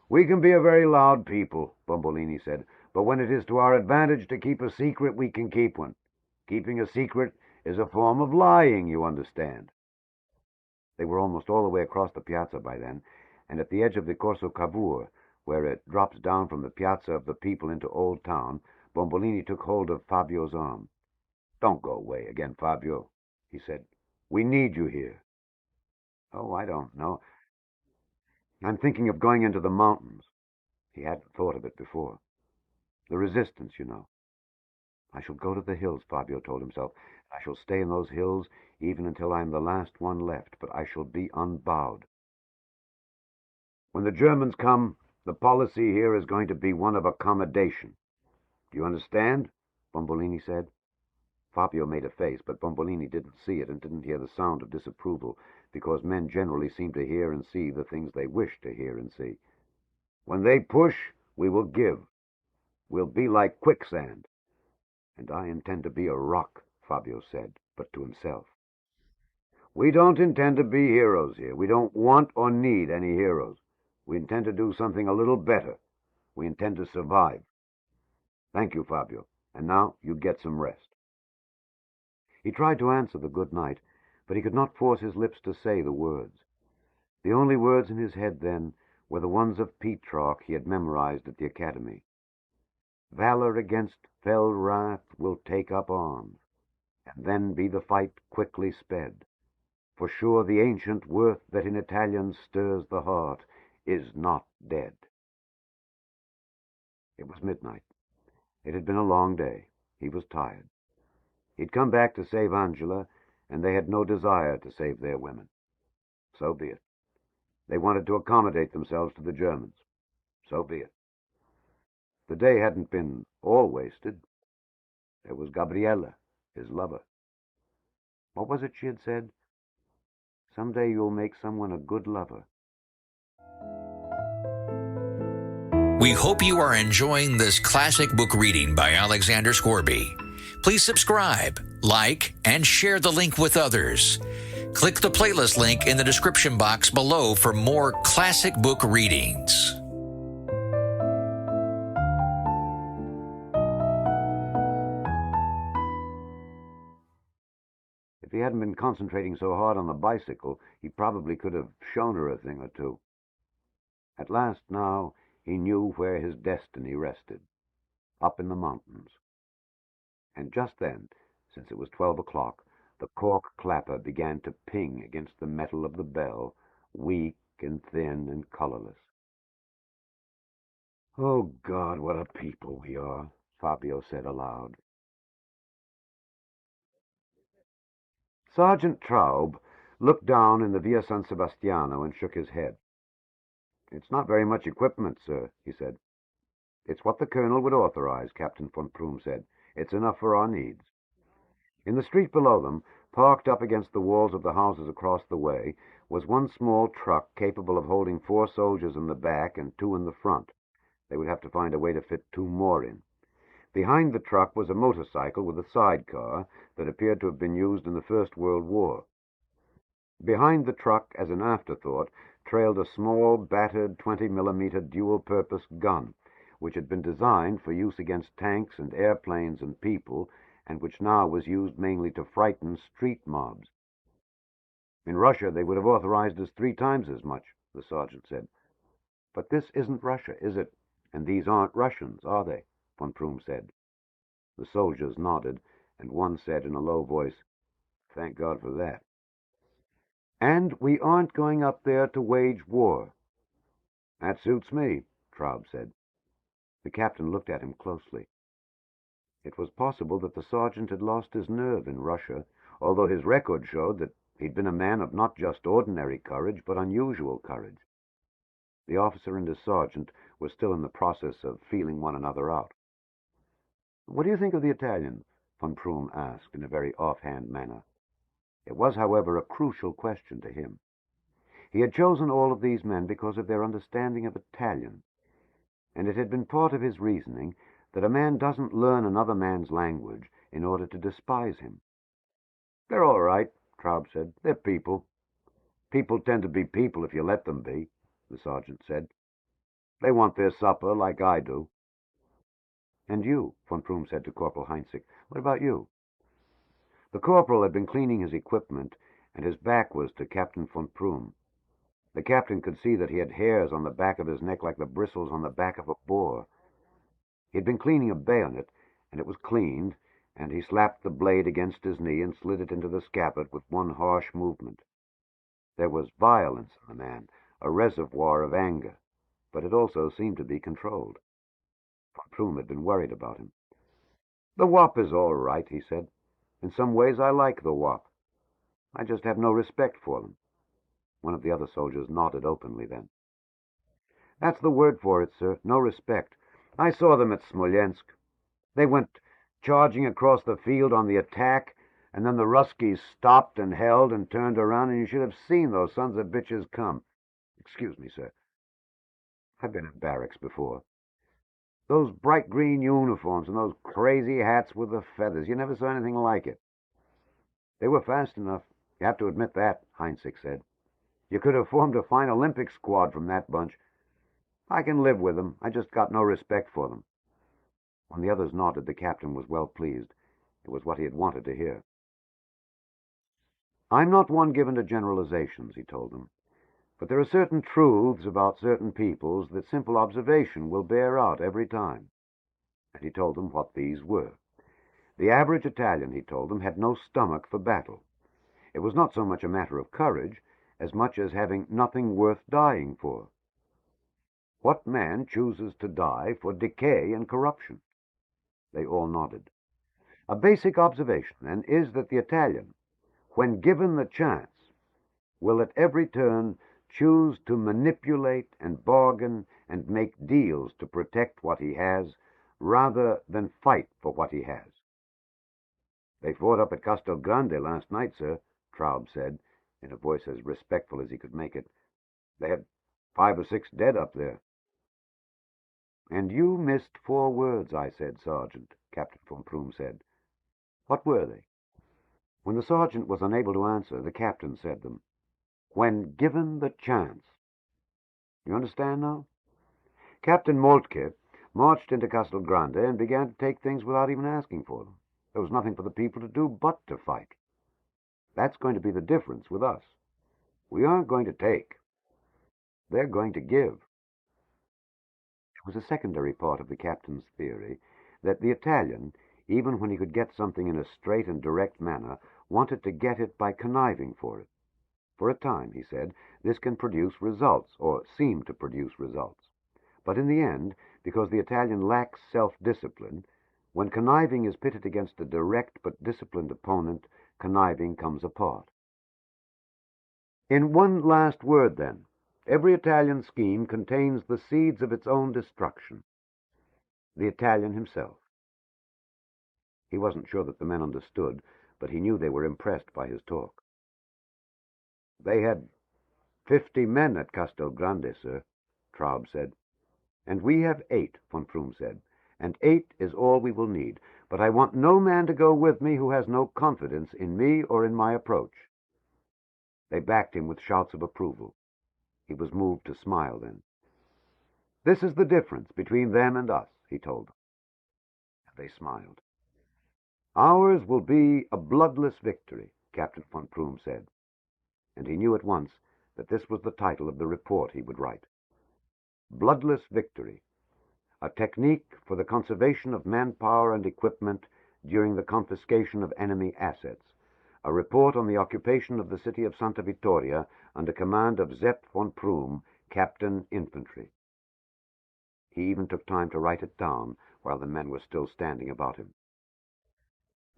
B: "We can be a very loud people," Bombolini said, "but when it is to our advantage to keep a secret, we can keep one. Keeping a secret is a form of lying, you understand." They were almost all the way across the piazza by then, and at the edge of the Corso Cavour, where it drops down from the Piazza of the People into Old Town, Bombolini took hold of Fabio's arm. "Don't go away again, Fabio," he said. "We need you here." "Oh, I don't know. I'm thinking of going into the mountains." He hadn't thought of it before. "The resistance, you know." "I shall go to the hills," Fabio told himself. "I shall stay in those hills even until I am the last one left, but I shall be unbowed. When the Germans come, the policy here is going to be one of accommodation. Do you understand?" Bombolini said. Fabio made a face, but Bombolini didn't see it and didn't hear the sound of disapproval, because men generally seem to hear and see the things they wish to hear and see. "When they push, we will give. We'll be like quicksand." "And I intend to be a rock," Fabio said, but to himself. "We don't intend to be heroes here. We don't want or need any heroes. We intend to do something a little better. We intend to survive. Thank you, Fabio. And now you get some rest." He tried to answer the good night, but he could not force his lips to say the words. The only words in his head then were the ones of Petrarch he had memorized at the academy. Valor against fell wrath will take up arms, and then be the fight quickly sped. For sure the ancient worth that in Italians stirs the heart is not dead. It was midnight. It had been a long day. He was tired. He'd come back to save Angela, and they had no desire to save their women. So be it. They wanted to accommodate themselves to the Germans. So be it. The day hadn't been all wasted. There was Gabriella, his lover. What was it she had said? Someday you'll make someone a good lover.
A: We hope you are enjoying this classic book reading by Alexander Scourby. Please subscribe, like, and share the link with others. Click the playlist link in the description box below for more classic book readings.
B: If he hadn't been concentrating so hard on the bicycle, he probably could have shown her a thing or two. At last, now, he knew where his destiny rested, up in the mountains. And just then, since it was 12 o'clock, the cork clapper began to ping against the metal of the bell, weak and thin and colorless. "Oh, God, what a people we are," Fabio said aloud. Sergeant Traub looked down in the Via San Sebastiano and shook his head. "It's not very much equipment, sir," he said. "It's what the colonel would authorize," Captain von Prum said. "It's enough for our needs." In the street below them, parked up against the walls of the houses across the way, was one small truck capable of holding 4 soldiers in the back and 2 in the front. They would have to find a way to fit 2 more in. Behind the truck was a motorcycle with a sidecar that appeared to have been used in the First World War. Behind the truck, as an afterthought, trailed a small, battered 20-millimeter dual-purpose gun, which had been designed for use against tanks and airplanes and people, and which now was used mainly to frighten street mobs. "In Russia, they would have authorized us 3 times as much," the sergeant said. "But this isn't Russia, is it? And these aren't Russians, are they?" von Prum said. The soldiers nodded, and one said in a low voice, "Thank God for that." "And we aren't going up there to wage war." "That suits me," Traub said. The captain looked at him closely. It was possible that the sergeant had lost his nerve in Russia, although his record showed that he'd been a man of not just ordinary courage, but unusual courage. The officer and his sergeant were still in the process of feeling one another out. "What do you think of the Italians?" von Prum asked in a very offhand manner. It was, however, a crucial question to him. He had chosen all of these men because of their understanding of Italian, and it had been part of his reasoning that a man doesn't learn another man's language in order to despise him. "They're all right," Traub said. "They're people. People tend to be people if you let them be," the sergeant said. "They want their supper like I do." "And you," von Prum said to Corporal Heinzig, "what about you?" The corporal had been cleaning his equipment, and his back was to Captain von Prum. The captain could see that he had hairs on the back of his neck like the bristles on the back of a boar. He had been cleaning a bayonet, and it was cleaned, and he slapped the blade against his knee and slid it into the scabbard with one harsh movement. There was violence in the man, a reservoir of anger, but it also seemed to be controlled. Von Prum had been worried about him. "The Wop is all right," he said. "In some ways I like the Wop. I just have no respect for them." One of the other soldiers nodded openly then. "That's the word for it, sir. No respect. I saw them at Smolensk. They went charging across the field on the attack, and then the Ruskies stopped and held and turned around, and you should have seen those sons of bitches come. Excuse me, sir. I've been in barracks before. Those bright green uniforms and those crazy hats with the feathers. You never saw anything like it." "They were fast enough. You have to admit that," Heinzig said. "You could have formed a fine Olympic squad from that bunch. I can live with them. I just got no respect for them." When the others nodded, the captain was well pleased. It was what he had wanted to hear. "I'm not one given to generalizations," he told them. But there are certain truths about certain peoples that simple observation will bear out every time. And he told them what these were. The average Italian, he told them, had no stomach for battle. It was not so much a matter of courage as much as having nothing worth dying for. What man chooses to die for decay and corruption? They all nodded. A basic observation, then, is that the Italian, when given the chance, will at every turn choose to manipulate and bargain and make deals to protect what he has rather than fight for what he has. They fought up at Castel Grande last night, sir, Traub said, in a voice as respectful as he could make it. They had 5 or 6 dead up there. And you missed 4 words, I said, Sergeant, Captain von Prüm said. What were they? When the sergeant was unable to answer, the captain said them. When given the chance. You understand now? Captain Moltke marched into Castel Grande and began to take things without even asking for them. There was nothing for the people to do but to fight. That's going to be the difference with us. We aren't going to take. They're going to give. It was a secondary part of the captain's theory that the Italian, even when he could get something in a straight and direct manner, wanted to get it by conniving for it. For a time, he said, this can produce results, or seem to produce results. But in the end, because the Italian lacks self-discipline, when conniving is pitted against a direct but disciplined opponent, conniving comes apart. In one last word, then, every Italian scheme contains the seeds of its own destruction. The Italian himself. He wasn't sure that the men understood, but he knew they were impressed by his talk. They had 50 men at Castel Grande, sir, Traub said. And we have 8, von Prüm said. And 8 is all we will need. But I want no man to go with me who has no confidence in me or in my approach. They backed him with shouts of approval. He was moved to smile then. This is the difference between them and us, he told them. And they smiled. Ours will be a bloodless victory, Captain von Prüm said. And he knew at once that this was the title of the report he would write. Bloodless Victory, a technique for the conservation of manpower and equipment during the confiscation of enemy assets, a report on the occupation of the city of Santa Vittoria under command of Sepp von Prüm, Captain Infantry. He even took time to write it down while the men were still standing about him.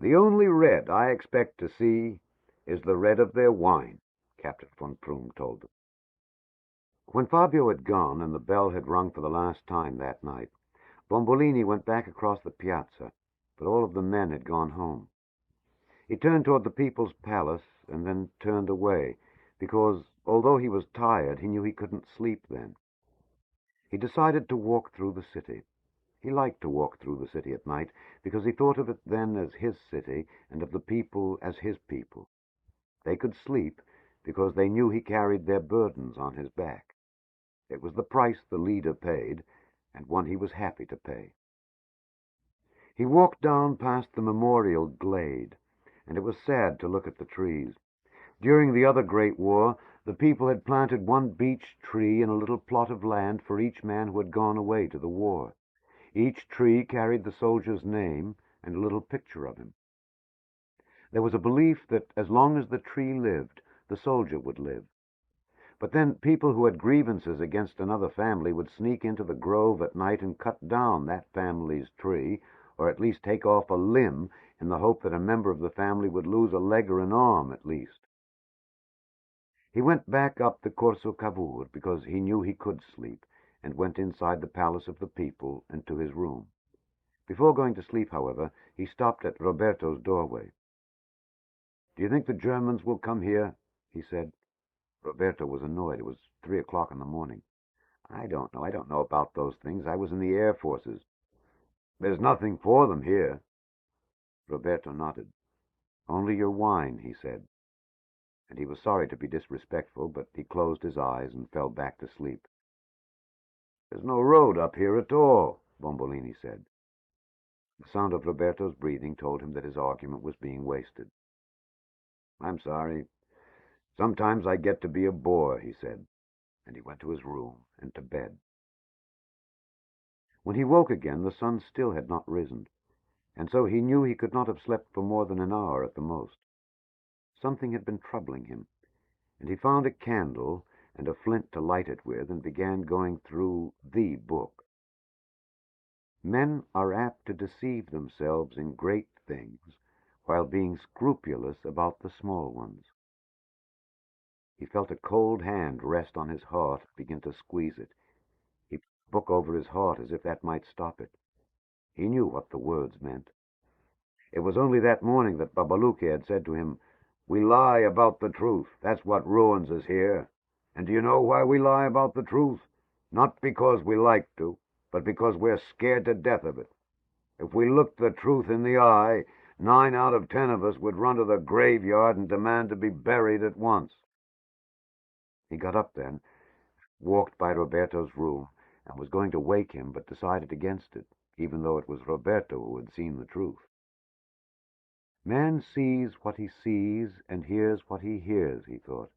B: The only red I expect to see is the red of their wine, Captain von Prüm told them. When Fabio had gone and the bell had rung for the last time that night, Bombolini went back across the piazza, but all of the men had gone home. He turned toward the People's Palace and then turned away, because, although he was tired, he knew he couldn't sleep then. He decided to walk through the city. He liked to walk through the city at night, because he thought of it then as his city and of the people as his people. They could sleep because they knew he carried their burdens on his back. It was the price the leader paid, and one he was happy to pay. He walked down past the memorial glade, and it was sad to look at the trees. During the other Great War, the people had planted one beech tree in a little plot of land for each man who had gone away to the war. Each tree carried the soldier's name and a little picture of him. There was a belief that as long as the tree lived, the soldier would live. But then people who had grievances against another family would sneak into the grove at night and cut down that family's tree, or at least take off a limb, in the hope that a member of the family would lose a leg or an arm at least. He went back up the Corso Cavour because he knew he could sleep, and went inside the Palace of the People and to his room. Before going to sleep, however, he stopped at Roberto's doorway. "Do you think the Germans will come here?" he said. Roberto was annoyed. It was 3 o'clock in the morning. I don't know about those things. I was in the Air Forces. There's nothing for them here." Roberto nodded. "Only your wine," he said. And he was sorry to be disrespectful, but he closed his eyes and fell back to sleep. "There's no road up here at all," Bombolini said. The sound of Roberto's breathing told him that his argument was being wasted. "I'm sorry. Sometimes I get to be a bore," he said. and he went to his room and to bed. When he woke again, the sun still had not risen, and so he knew he could not have slept for more than an hour at the most. Something had been troubling him, and he found a candle and a flint to light it with and began going through the book. Men are apt to deceive themselves in great things while being scrupulous about the small ones. He felt a cold hand rest on his heart and begin to squeeze it. He put the book over his heart as if that might stop it. He knew what the words meant. It was only that morning that Babaluki had said to him, "We lie about the truth. That's what ruins us here. And do you know why we lie about the truth? Not because we like to, but because we're scared to death of it. If we looked the truth in the eye, 9 out of 10 of us would run to the graveyard and demand to be buried at once." He got up then, walked by Roberto's room, and was going to wake him, but decided against it, even though it was Roberto who had seen the truth. Man sees what he sees and hears what he hears, he thought.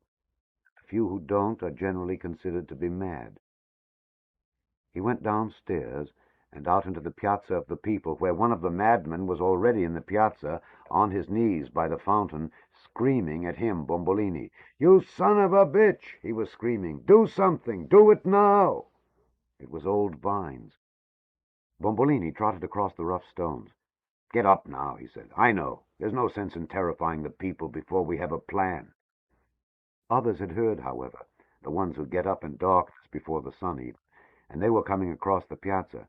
B: The few who don't are generally considered to be mad. He went downstairs and out into the piazza of the people, where one of the madmen was already in the piazza, on his knees by the fountain, screaming at him, Bombolini. "You son of a bitch!" he was screaming. "Do something! Do it now!" It was old Vines. Bombolini trotted across the rough stones. "Get up now," he said. "I know. There's no sense in terrifying the people before we have a plan." Others had heard, however, the ones who get up in darkness before the sun even, and they were coming across the piazza.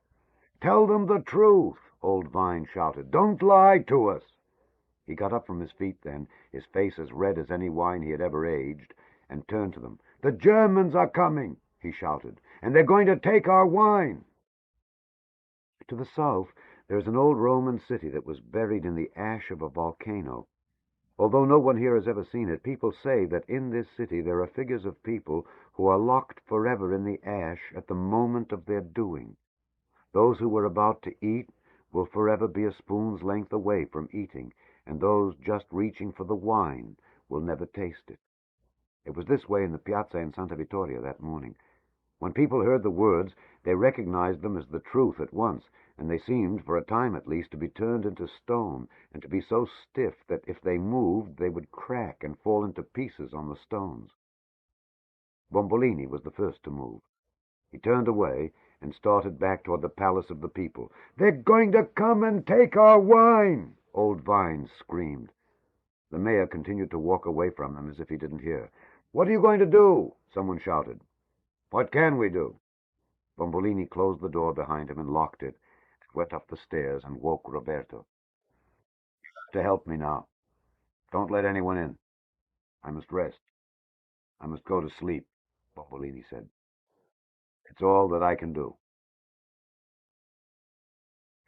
B: "Tell them the truth," old Vine shouted. "Don't lie to us." He got up from his feet then, his face as red as any wine he had ever aged, and turned to them. "The Germans are coming," he shouted, "and they're going to take our wine." To the south, there is an old Roman city that was buried in the ash of a volcano. Although no one here has ever seen it, people say that in this city there are figures of people who are locked forever in the ash at the moment of their doing. Those who were about to eat will forever be a spoon's length away from eating, and those just reaching for the wine will never taste it. It was this way in the piazza in Santa Vittoria that morning. When people heard the words, they recognized them as the truth at once, and they seemed, for a time at least, to be turned into stone, and to be so stiff that if they moved, they would crack and fall into pieces on the stones. Bombolini was the first to move. He turned away and started back toward the palace of the people. "They're going to come and take our wine!" old Vines screamed. The mayor continued to walk away from them as if he didn't hear. "What are you going to do?" someone shouted. "What can we do?" Bombolini closed the door behind him and locked it, and went up the stairs and woke Roberto. "You have to help me now. Don't let anyone in. I must rest. I must go to sleep," Bombolini said. "It's all that I can do."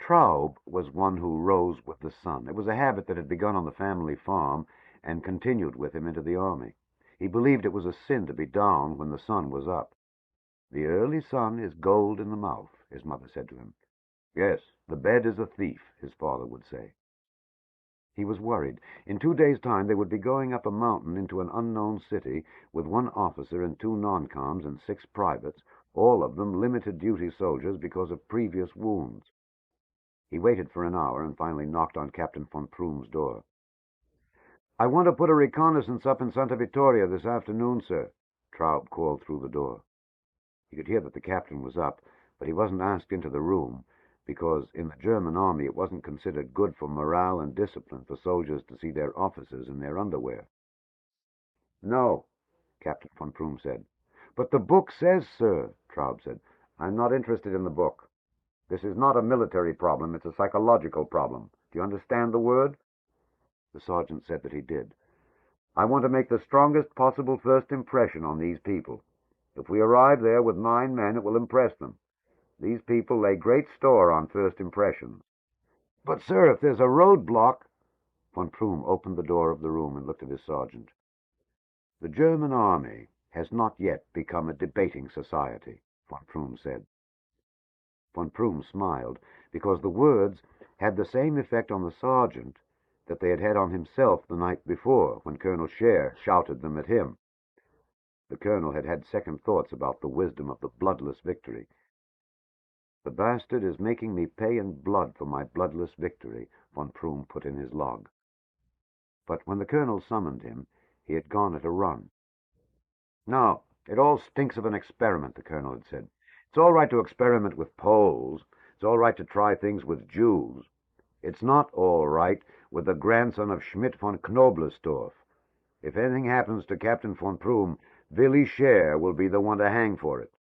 B: Traub was one who rose with the sun. It was a habit that had begun on the family farm and continued with him into the army. He believed it was a sin to be down when the sun was up. "The early sun is gold in the mouth," his mother said to him. "Yes, the bed is a thief," his father would say. He was worried. In 2 days' time they would be going up a mountain into an unknown city with 1 officer and 2 non-coms and 6 privates, all of them limited duty soldiers because of previous wounds. He waited for an hour and finally knocked on Captain von Prum's door. "I want to put a reconnaissance up in Santa Vittoria this afternoon, sir," Traub called through the door. He could hear that the captain was up, but he wasn't asked into the room, because in the German army it wasn't considered good for morale and discipline for soldiers to see their officers in their underwear. "No," Captain von Prum said. "But the book says, sir," Traub said. "I'm not interested in the book. This is not a military problem, it's a psychological problem. Do you understand the word?" The sergeant said that he did. "I want to make the strongest possible first impression on these people. If we arrive there with 9 men, it will impress them. These people lay great store on first impressions." "But, sir, if there's a roadblock—" Von Prum opened the door of the room and looked at his sergeant. "The German army has not yet become a debating society," Von Prum said. Von Prum smiled, because the words had the same effect on the sergeant that they had had on himself the night before, when Colonel Scheer shouted them at him. The colonel had had second thoughts about the wisdom of the bloodless victory. "The bastard is making me pay in blood for my bloodless victory," von Prüm put in his log. But when the colonel summoned him, he had gone at a run. "No, it all stinks of an experiment," the colonel had said. "It's all right to experiment with Poles. It's all right to try things with Jews. It's not all right with the grandson of Schmidt von Knobelsdorff. If anything happens to Captain von Prüm, Willy Scher will be the one to hang for it."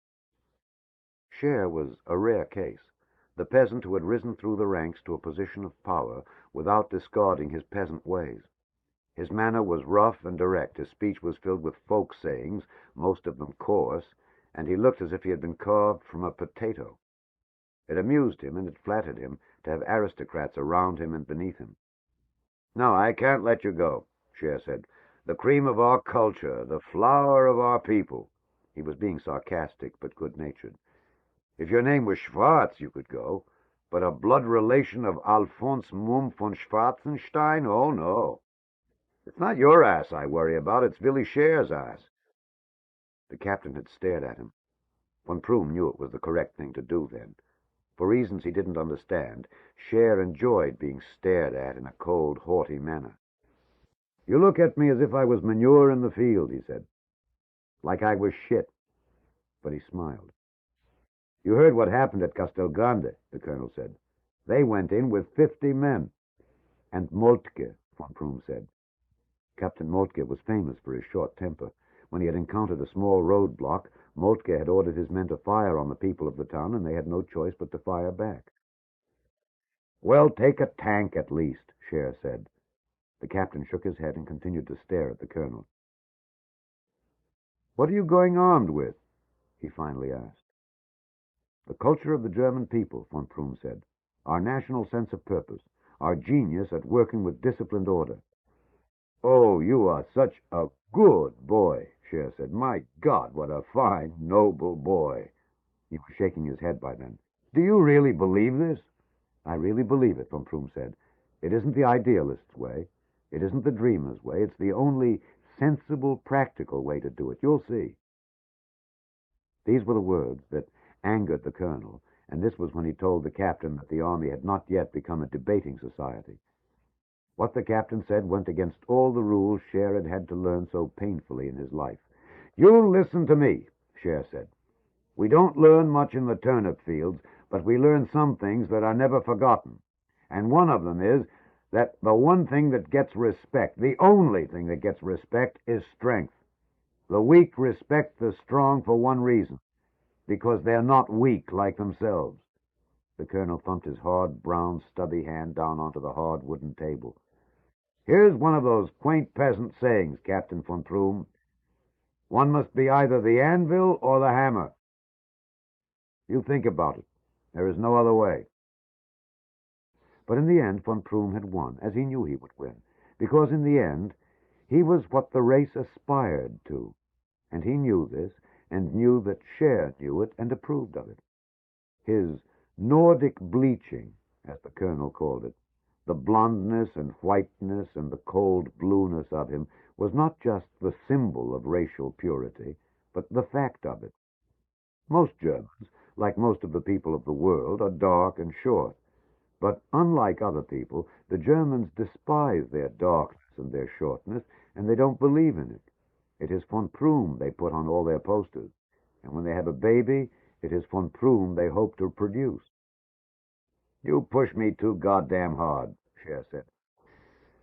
B: Scher was a rare case, the peasant who had risen through the ranks to a position of power without discarding his peasant ways. His manner was rough and direct, his speech was filled with folk sayings, most of them coarse, and he looked as if he had been carved from a potato. It amused him and it flattered him to have aristocrats around him and beneath him. "No, I can't let you go," Scher said. "The cream of our culture, the flower of our people." He was being sarcastic, but good-natured. "If your name was Schwarz, you could go, but a blood relation of Alphonse Mumm von Schwarzenstein? Oh, no. It's not your ass I worry about, it's Willy Scher's ass." The captain had stared at him. Von Prüm knew it was the correct thing to do then. For reasons he didn't understand, Scher enjoyed being stared at in a cold, haughty manner. "You look at me as if I was manure in the field," he said. "Like I was shit." But he smiled. "You heard what happened at Castel Grande," the colonel said. "They went in with 50 men. And Moltke," von Prüm said. Captain Moltke was famous for his short temper. When he had encountered a small roadblock, Moltke had ordered his men to fire on the people of the town, and they had no choice but to fire back. "Well, take a tank at least," Scher said. The captain shook his head and continued to stare at the colonel. "What are you going armed with?" he finally asked. "The culture of the German people," von Prüm said. "Our national sense of purpose. Our genius at working with disciplined order." "Oh, you are such a good boy," Scher said. "My God, what a fine, noble boy." He was shaking his head by then. "Do you really believe this?" "I really believe it," von Prüm said. "It isn't the idealist's way. It isn't the dreamer's way. It's the only sensible, practical way to do it. You'll see." These were the words that angered the colonel, and this was when he told the captain that the army had not yet become a debating society. What the captain said went against all the rules Scher had had to learn so painfully in his life. "You listen to me," Scher said. "We don't learn much in the turnip fields, but we learn some things that are never forgotten. And one of them is that the one thing that gets respect, the only thing that gets respect, is strength. The weak respect the strong for one reason, because they're not weak like themselves." The colonel thumped his hard, brown, stubby hand down onto the hard wooden table. "Here's one of those quaint peasant sayings, Captain von Prüm. One must be either the anvil or the hammer. You think about it. There is no other way." But in the end, von Prüm had won, as he knew he would win, because in the end, he was what the race aspired to, and he knew this, and knew that Scher knew it and approved of it. His Nordic bleaching, as the colonel called it, the blondness and whiteness and the cold blueness of him, was not just the symbol of racial purity, but the fact of it. Most Germans, like most of the people of the world, are dark and short. But unlike other people, the Germans despise their darkness and their shortness, and they don't believe in it. It is von Prüm they put on all their posters, and when they have a baby, it is von Prüm they hope to produce. "You push me too goddamn hard," Scher said.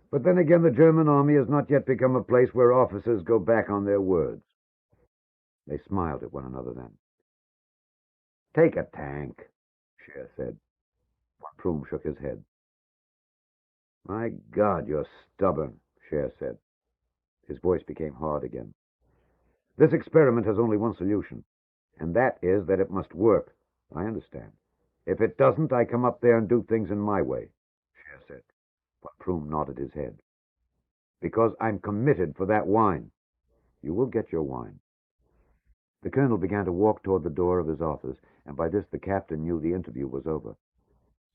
B: "But then again, the German army has not yet become a place where officers go back on their words." They smiled at one another then. "Take a tank," Scher said. Von Prüm shook his head. "My God, you're stubborn," Scher said. His voice became hard again. "This experiment has only one solution, and that is that it must work. I understand. If it doesn't, I come up there and do things in my way," Scher said. Von Prüm nodded his head. "Because I'm committed for that wine." "You will get your wine." The colonel began to walk toward the door of his office, and by this the captain knew the interview was over.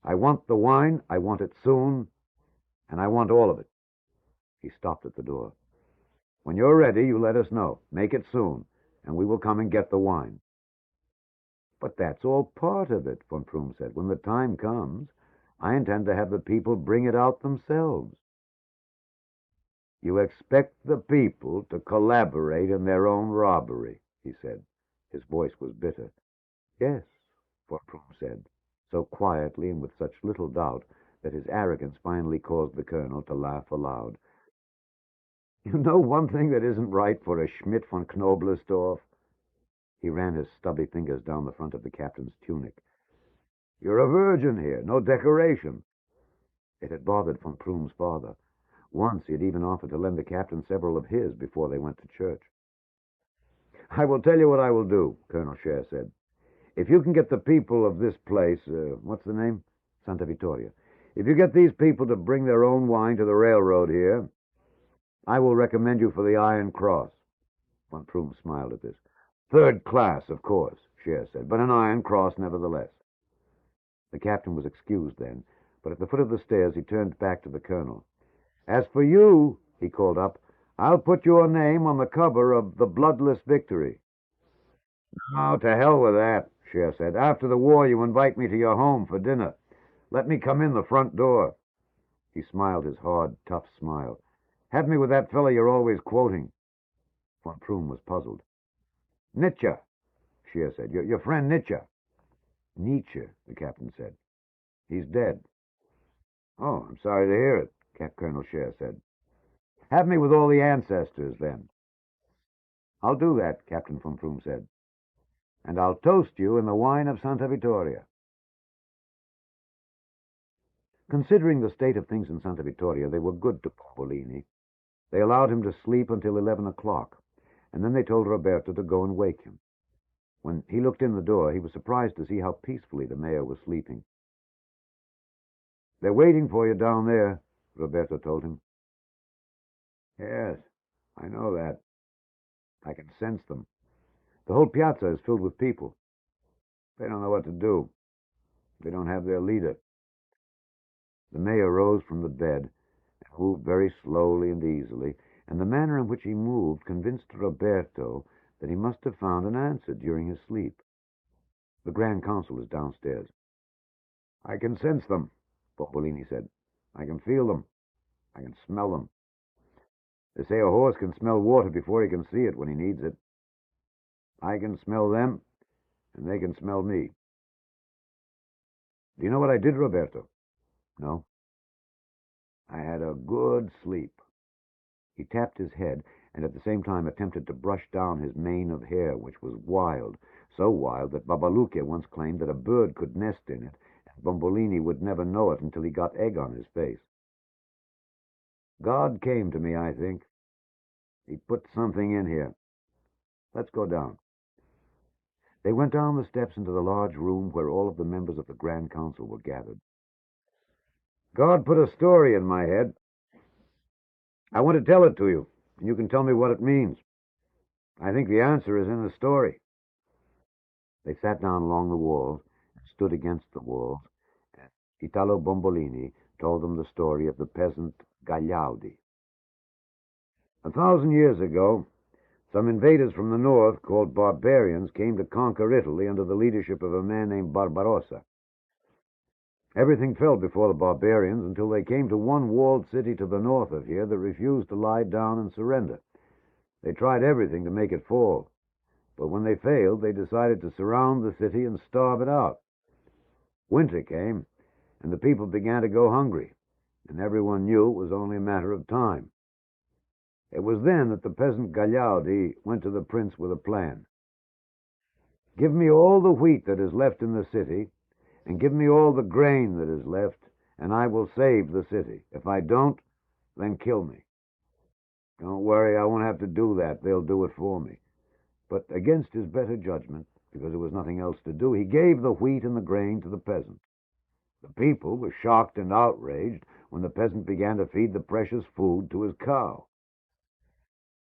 B: "I want the wine, I want it soon, and I want all of it." He stopped at the door. "When you're ready, you let us know. Make it soon. and we will come and get the wine." "But that's all part of it," von Prüm said. "When the time comes, I intend to have the people bring it out themselves." "You expect the people to collaborate in their own robbery," he said. His voice was bitter. "Yes," von Prüm said, so quietly and with such little doubt that his arrogance finally caused the colonel to laugh aloud. "You know one thing that isn't right for a Schmidt von Knobelsdorff?" He ran his stubby fingers down the front of the captain's tunic. "You're a virgin here, no decoration." It had bothered von Prüm's father. Once he had even offered to lend the captain several of his before they went to church. "I will tell you what I will do," Colonel Scher said. "If you can get the people of this place, what's the name? Santa Vittoria. If you get these people to bring their own wine to the railroad here, I will recommend you for the Iron Cross." Von Prüm smiled at this. "Third class, of course," Scher said, "but an Iron Cross nevertheless." The captain was excused then, but at the foot of the stairs he turned back to the colonel. "As for you," he called up, "I'll put your name on the cover of The Bloodless Victory." "Oh, to hell with that," Scher said. "After the war you invite me to your home for dinner. Let me come in the front door." He smiled his hard, tough smile. "Have me with that fellow you're always quoting." Von Prüm was puzzled. "Nietzsche," Scher said. Your friend Nietzsche." "Nietzsche," the captain said. "He's dead." "Oh, I'm sorry to hear it," Colonel Scher said. "Have me with all the ancestors, then." "I'll do that," Captain von Prüm said. "And I'll toast you in the wine of Santa Vittoria." Considering the state of things in Santa Vittoria, they were good to Bombolini. They allowed him to sleep until 11 o'clock, and then they told Roberto to go and wake him. When he looked in the door, he was surprised to see how peacefully the mayor was sleeping. "They're waiting for you down there," Roberto told him. "Yes, I know that. I can sense them. The whole piazza is filled with people. They don't know what to do. They don't have their leader." The mayor rose from the bed and moved very slowly and easily, and the manner in which he moved convinced Roberto that he must have found an answer during his sleep. "The Grand Council is downstairs." "I can sense them," Bombolini said. "I can feel them. I can smell them. They say a horse can smell water before he can see it when he needs it. I can smell them, and they can smell me." "Do you know what I did, Roberto?" "No." "I had a good sleep." He tapped his head, and at the same time attempted to brush down his mane of hair, which was wild, so wild that Babalucchia once claimed that a bird could nest in it, and Bombolini would never know it until he got egg on his face. "God came to me, I think. He put something in here. Let's go down." They went down the steps into the large room where all of the members of the Grand Council were gathered. "God put a story in my head. I want to tell it to you, and you can tell me what it means. I think the answer is in the story." They sat down along the walls and stood against the walls, and Italo Bombolini told them the story of the peasant Gagliardi. 1,000 years ago, some invaders from the north, called barbarians, came to conquer Italy under the leadership of a man named Barbarossa. Everything fell before the barbarians until they came to one walled city to the north of here that refused to lie down and surrender. They tried everything to make it fall, but when they failed, they decided to surround the city and starve it out. Winter came, and the people began to go hungry, and everyone knew it was only a matter of time. It was then that the peasant Gagliardi went to the prince with a plan. "Give me all the wheat that is left in the city, and give me all the grain that is left, and I will save the city. If I don't, then kill me. Don't worry, I won't have to do that. They'll do it for me." But against his better judgment, because there was nothing else to do, he gave the wheat and the grain to the peasant. The people were shocked and outraged when the peasant began to feed the precious food to his cow.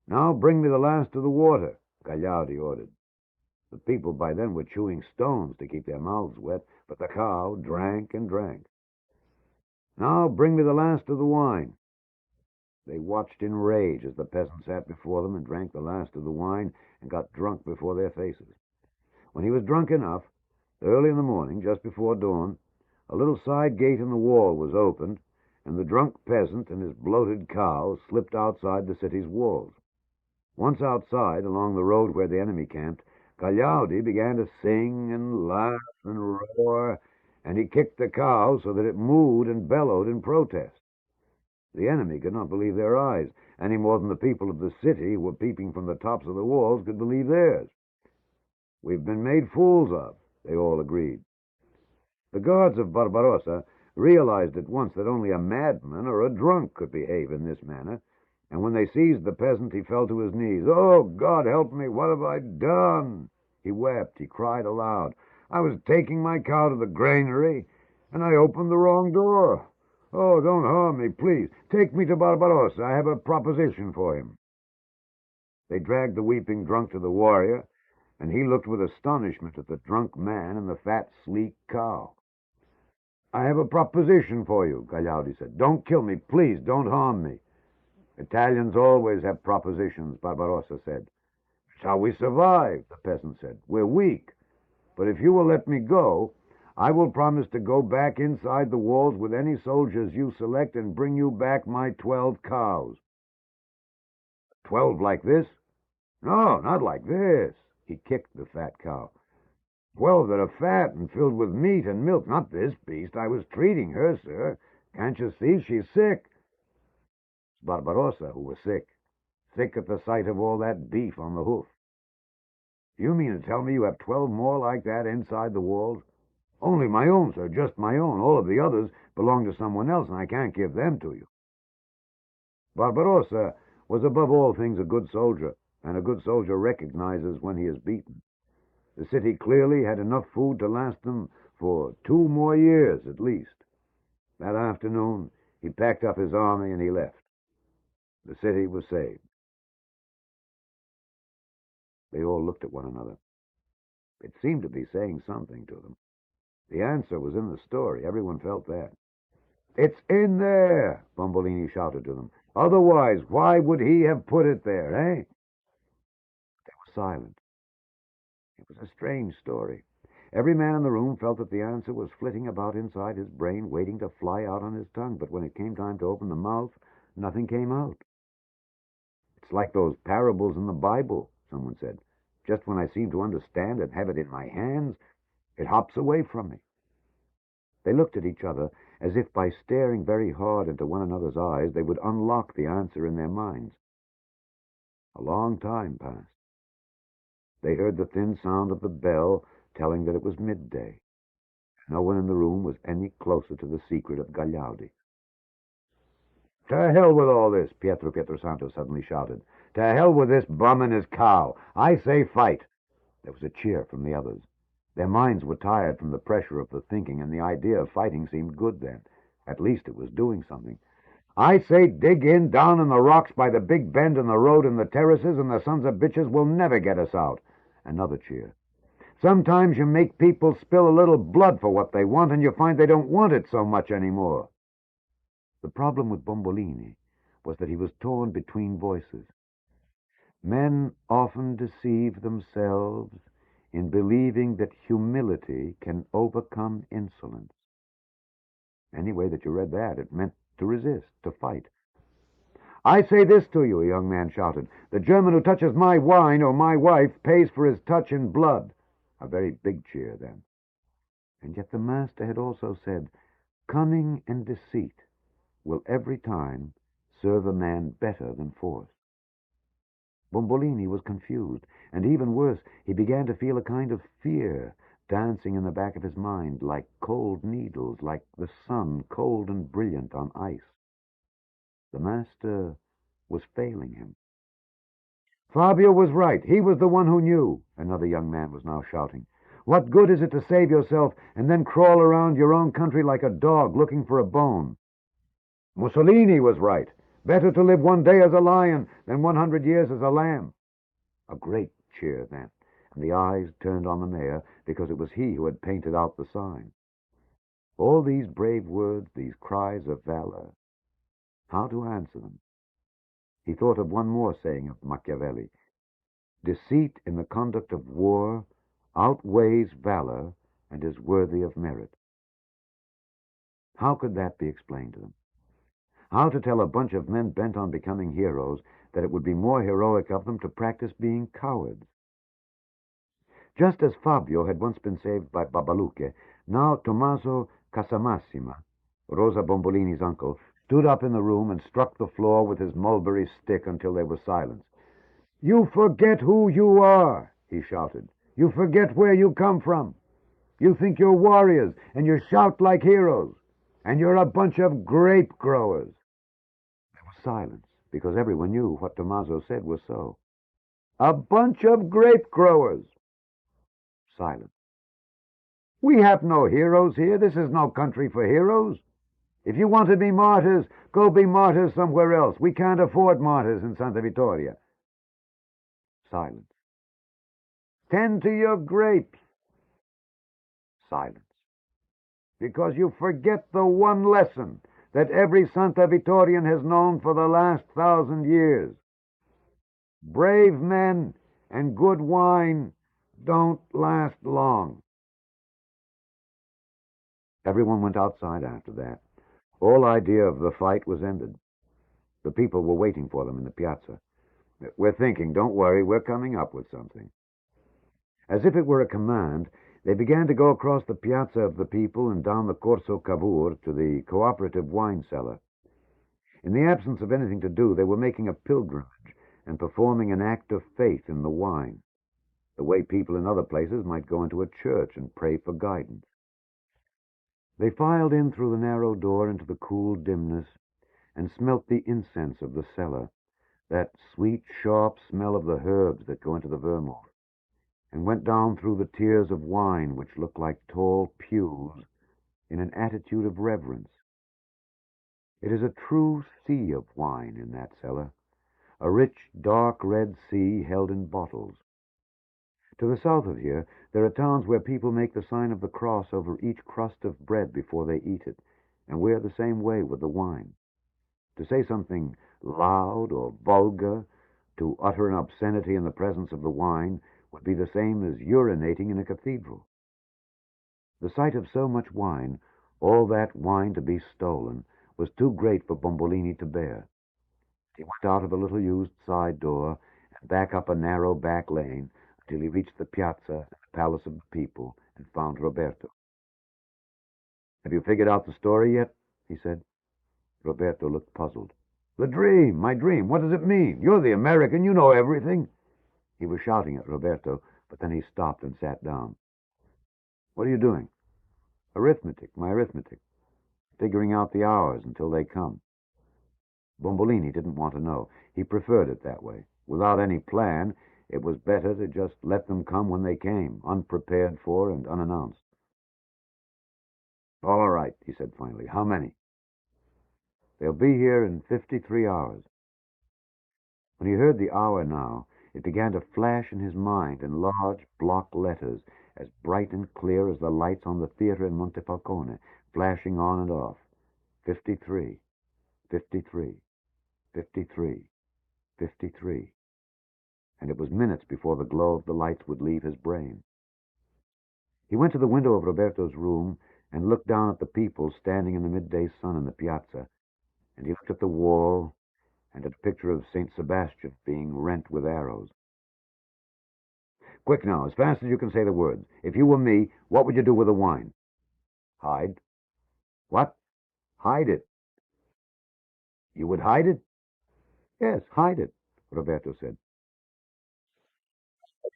B: "Now bring me the last of the water," Gagliardi ordered. The people by then were chewing stones to keep their mouths wet, but the cow drank and drank. "Now bring me the last of the wine." They watched in rage as the peasant sat before them and drank the last of the wine and got drunk before their faces. When he was drunk enough, early in the morning, just before dawn, a little side gate in the wall was opened, and the drunk peasant and his bloated cow slipped outside the city's walls. Once outside, along the road where the enemy camped, Gagliardi began to sing and laugh and roar, and he kicked the cow so that it mooed and bellowed in protest. The enemy could not believe their eyes, any more than the people of the city who were peeping from the tops of the walls could believe theirs. "We've been made fools of," they all agreed. The guards of Barbarossa realized at once that only a madman or a drunk could behave in this manner, and when they seized the peasant, he fell to his knees. "Oh, God, help me! What have I done?" He wept. He cried aloud. "I was taking my cow to the granary, and I opened the wrong door. Oh, don't harm me, please. Take me to Barbarossa. I have a proposition for him." They dragged the weeping drunk to the warrior, and he looked with astonishment at the drunk man and the fat, sleek cow. "I have a proposition for you," Gagliardi said. "Don't kill me, please. Don't harm me." "Italians always have propositions," Barbarossa said. "It's how we survive," the peasant said. "We're weak. But if you will let me go, I will promise to go back inside the walls with any soldiers you select and bring you back my 12 cows. 12 like this? No, not like this." He kicked the fat cow. 12 that are fat and filled with meat and milk, not this beast. I was treating her, sir. Can't you see? She's sick. It's Barbarossa who was sick at the sight of all that beef on the hoof. "You mean to tell me you have 12 more like that inside the walls?" "Only my own, sir, just my own. All of the others belong to someone else, and I can't give them to you." Barbarossa was above all things a good soldier, and a good soldier recognizes when he is beaten. The city clearly had enough food to last them for 2 more years at least. That afternoon, he packed up his army and he left. The city was saved. They all looked at one another. It seemed to be saying something to them. The answer was in the story. Everyone felt that. "It's in there," Bombolini shouted to them. "Otherwise, why would he have put it there, eh?" They were silent. It was a strange story. Every man in the room felt that the answer was flitting about inside his brain, waiting to fly out on his tongue. But when it came time to open the mouth, nothing came out. "It's like those parables in the Bible," someone said. "Just when I seem to understand and have it in my hands, it hops away from me." They looked at each other as if by staring very hard into one another's eyes they would unlock the answer in their minds. A long time passed. They heard the thin sound of the bell telling that it was midday. No one in the room was any closer to the secret of Gagliardi. "To hell with all this," Pietro Pietrosanto suddenly shouted. "To hell with this bum and his cow. I say fight." There was a cheer from the others. Their minds were tired from the pressure of the thinking, and the idea of fighting seemed good then. At least it was doing something. "I say dig in down in the rocks by the big bend in the road and the terraces, and the sons of bitches will never get us out." Another cheer. "Sometimes you make people spill a little blood for what they want, and you find they don't want it so much anymore." The problem with Bombolini was that he was torn between voices. Men often deceive themselves in believing that humility can overcome insolence. Any way that you read that, it meant to resist, to fight. "I say this to you," a young man shouted. "The German who touches my wine or my wife pays for his touch in blood." A very big cheer then. And yet the master had also said, "Cunning and deceit will every time serve a man better than force." Bombolini was confused, and even worse, he began to feel a kind of fear dancing in the back of his mind, like cold needles, like the sun, cold and brilliant on ice. The master was failing him. "Fabio was right. He was the one who knew," another young man was now shouting. "What good is it to save yourself and then crawl around your own country like a dog looking for a bone? Mussolini was right. Better to live 1 day as a lion than 100 years as a lamb." A great cheer then, and the eyes turned on the mayor because it was he who had painted out the sign. All these brave words, these cries of valor, how to answer them? He thought of one more saying of Machiavelli: "Deceit in the conduct of war outweighs valor and is worthy of merit." How could that be explained to them? How to tell a bunch of men bent on becoming heroes that it would be more heroic of them to practice being cowards? Just as Fabio had once been saved by Babbalucche, now Tommaso Casamassima, Rosa Bombolini's uncle, stood up in the room and struck the floor with his mulberry stick until they were silenced. "You forget who you are," he shouted. "You forget where you come from. You think you're warriors, and you shout like heroes, and you're a bunch of grape growers." There was silence, because everyone knew what Tommaso said was so. "A bunch of grape growers." Silence. "We have no heroes here. This is no country for heroes. If you want to be martyrs, go be martyrs somewhere else. We can't afford martyrs in Santa Vittoria." Silence. "Tend to your grapes." Silence. "Because you forget the one lesson that every Santa Vittorian has known for the last 1,000 years. Brave men and good wine don't last long." Everyone went outside after that. All idea of the fight was ended. The people were waiting for them in the piazza. "We're thinking, don't worry, we're coming up with something." As if it were a command, they began to go across the piazza of the people and down the Corso Cavour to the Cooperative wine cellar. In the absence of anything to do, they were making a pilgrimage and performing an act of faith in the wine, the way people in other places might go into a church and pray for guidance. They filed in through the narrow door into the cool dimness and smelt the incense of the cellar, that sweet, sharp smell of the herbs that go into the vermouth, and went down through the tiers of wine which looked like tall pews in an attitude of reverence. It is a true sea of wine in that cellar, a rich, dark red sea held in bottles. To the south of here, there are towns where people make the sign of the cross over each crust of bread before they eat it, and we're the same way with the wine. To say something loud or vulgar, to utter an obscenity in the presence of the wine, would be the same as urinating in a cathedral. The sight of so much wine, all that wine to be stolen, was too great for Bombolini to bear. He went out of a little used side door and back up a narrow back lane until he reached the piazza and the palace of the people and found Roberto. "Have you figured out the story yet?" he said. Roberto looked puzzled. "The dream, my dream, what does it mean? You're the American, you know everything." He was shouting at Roberto, but then he stopped and sat down. "What are you doing?" "Arithmetic, my arithmetic. Figuring out the hours until they come." Bombolini didn't want to know. He preferred it that way. Without any plan, it was better to just let them come when they came, unprepared for and unannounced. "All right," he said finally. "How many?" "They'll be here in 53 hours. When he heard the hour now, it began to flash in his mind in large block letters, as bright and clear as the lights on the theater in Montefalcone, flashing on and off. 53, 53, 53, 53. And it was minutes before the glow of the lights would leave his brain. He went to the window of Roberto's room and looked down at the people standing in the midday sun in the piazza, and he looked at the wall and at a picture of St. Sebastian being rent with arrows. "Quick now, as fast as you can say the words. If you were me, what would you do with the wine?" "Hide." "What?" "Hide it." "You would hide it?" "Yes, hide it," Roberto said.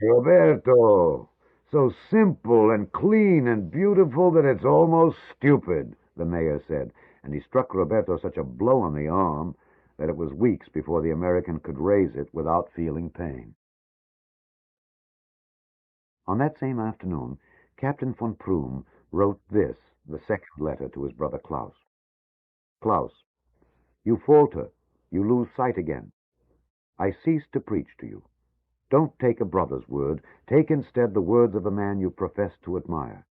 B: "Roberto! So simple and clean and beautiful that it's almost stupid," the mayor said, and he struck Roberto such a blow on the arm that it was weeks before the American could raise it without feeling pain. On that same afternoon, Captain von Prüm wrote this, the second letter to his brother Klaus. "Klaus, you falter, you lose sight again. I cease to preach to you. Don't take a brother's word. Take instead the words of a man you profess to admire.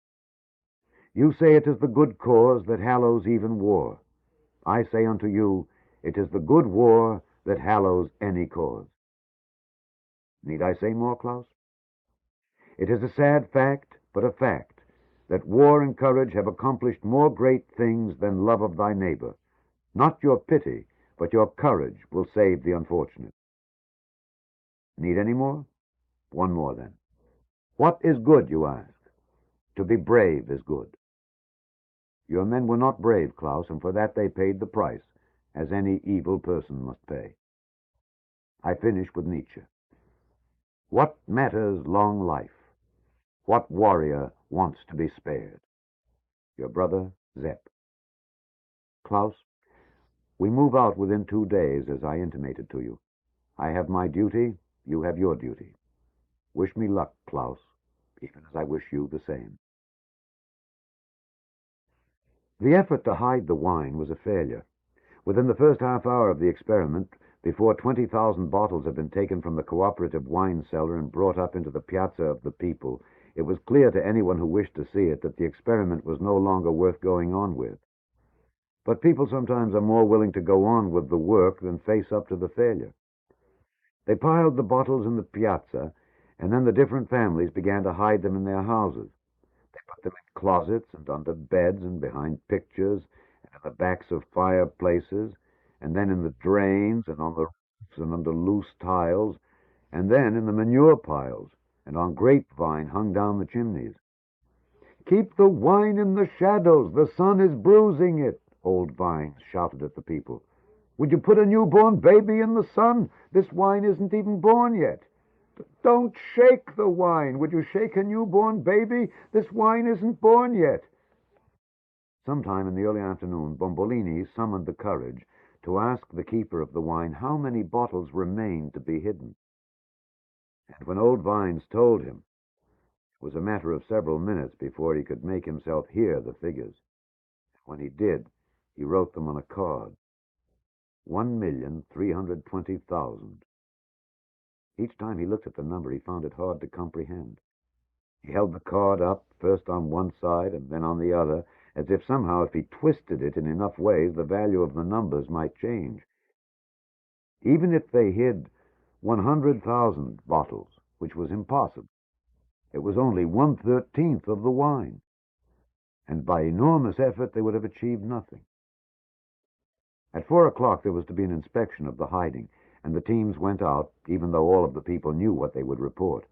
B: You say it is the good cause that hallows even war. I say unto you, it is the good war that hallows any cause. Need I say more, Klaus? It is a sad fact, but a fact, that war and courage have accomplished more great things than love of thy neighbor. Not your pity, but your courage will save the unfortunate. Need any more? One more, then. What is good, you ask? To be brave is good. Your men were not brave, Klaus, and for that they paid the price, as any evil person must pay. I finish with Nietzsche. What matters long life? What warrior wants to be spared? Your brother, Zepp. Klaus, we move out within 2 days, as I intimated to you. I have my duty, you have your duty. Wish me luck, Klaus, even as I wish you the same. The effort to hide the wine was a failure. Within the first half hour of the experiment, before 20,000 bottles had been taken from the cooperative wine cellar and brought up into the piazza of the people, it was clear to anyone who wished to see it that the experiment was no longer worth going on with. But people sometimes are more willing to go on with the work than face up to the failure. They piled the bottles in the piazza, and then the different families began to hide them in their houses. They put them in closets and under beds and behind pictures and in the backs of fireplaces, and then in the drains and on the roofs and under loose tiles, and then in the manure piles and on grapevine hung down the chimneys. "Keep the wine in the shadows, the sun is bruising it," old vines shouted at the people. "Would you put a newborn baby in the sun? This wine isn't even born yet. Don't shake the wine. Would you shake a newborn baby? This wine isn't born yet." Sometime in the early afternoon, Bombolini summoned the courage to ask the keeper of the wine how many bottles remained to be hidden. And when old vines told him, it was a matter of several minutes before he could make himself hear the figures. And when he did, he wrote them on a card. 1,320,000. Each time he looked at the number, he found it hard to comprehend. He held the card up, first on one side and then on the other, as if somehow if he twisted it in enough ways, the value of the numbers might change. Even if they hid 100,000 bottles, which was impossible, it was only 1/13 of the wine, and by enormous effort they would have achieved nothing. At 4 o'clock there was to be an inspection of the hiding, and the teams went out, even though all of the people knew what they would report.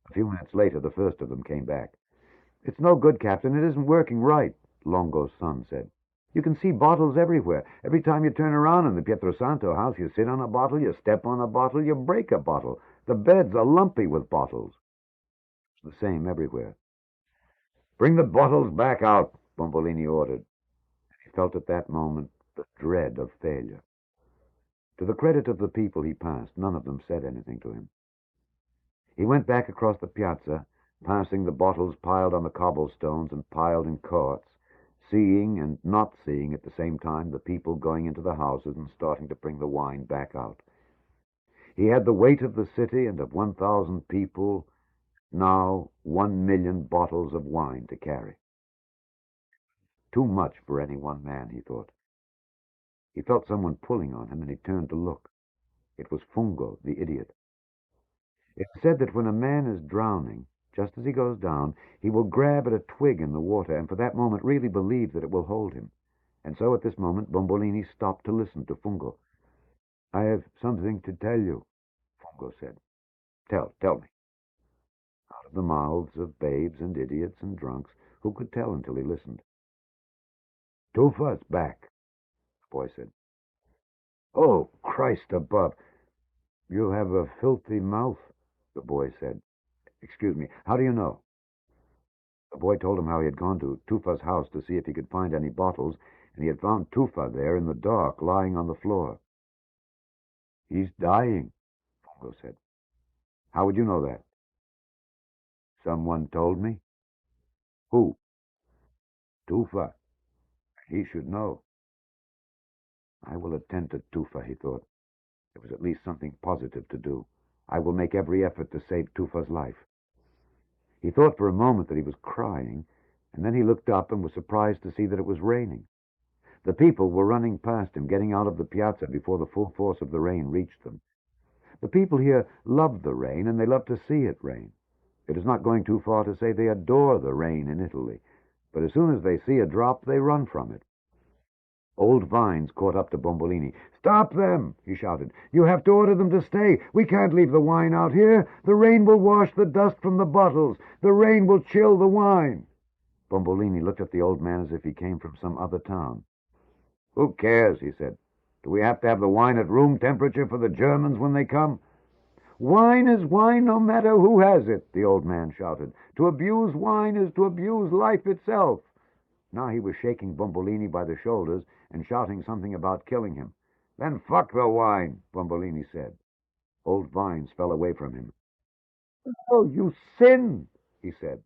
B: A few minutes later, the first of them came back. "It's no good, Captain. It isn't working right," Longo's son said. "You can see bottles everywhere. Every time you turn around in the Pietrosanto house, you sit on a bottle, you step on a bottle, you break a bottle. The beds are lumpy with bottles." It's the same everywhere. "Bring the bottles back out," Bombolini ordered. He felt at that moment the dread of failure. To the credit of the people he passed, none of them said anything to him. He went back across the piazza, passing the bottles piled on the cobblestones and piled in carts, seeing and not seeing at the same time the people going into the houses and starting to bring the wine back out. He had the weight of the city and of 1,000 people, now 1,000,000 bottles of wine to carry. Too much for any one man, he thought. He felt someone pulling on him, and he turned to look. It was Fungo, the idiot. It is said that when a man is drowning, just as he goes down, he will grab at a twig in the water, and for that moment really believe that it will hold him. And so at this moment Bombolini stopped to listen to Fungo. "I have something to tell you," Fungo said. Tell me." Out of the mouths of babes and idiots and drunks, who could tell until he listened? "Tufa's back," the boy said. "Oh, Christ above! You have a filthy mouth," the boy said. "Excuse me, how do you know?" The boy told him how he had gone to Tufa's house to see if he could find any bottles, and he had found Tufa there in the dark, lying on the floor. "He's dying," Fungo said. "How would you know that?" "Someone told me." "Who?" "Tufa. He should know." "I will attend to Tufa," he thought. There was at least something positive to do. "I will make every effort to save Tufa's life." He thought for a moment that he was crying, and then he looked up and was surprised to see that it was raining. The people were running past him, getting out of the piazza before the full force of the rain reached them. The people here love the rain, and they love to see it rain. It is not going too far to say they adore the rain in Italy, but as soon as they see a drop, they run from it. Old Vines caught up to Bombolini. "Stop them!" he shouted. "You have to order them to stay. We can't leave the wine out here. The rain will wash the dust from the bottles. The rain will chill the wine." Bombolini looked at the old man as if he came from some other town. "Who cares?" he said. "Do we have to have the wine at room temperature for the Germans when they come?" "Wine is wine no matter who has it," the old man shouted. "To abuse wine is to abuse life itself." Now he was shaking Bombolini by the shoulders and shouting something about killing him. "Then fuck the wine," Bombolini said. Old Vines fell away from him. "Oh, you sin," he said.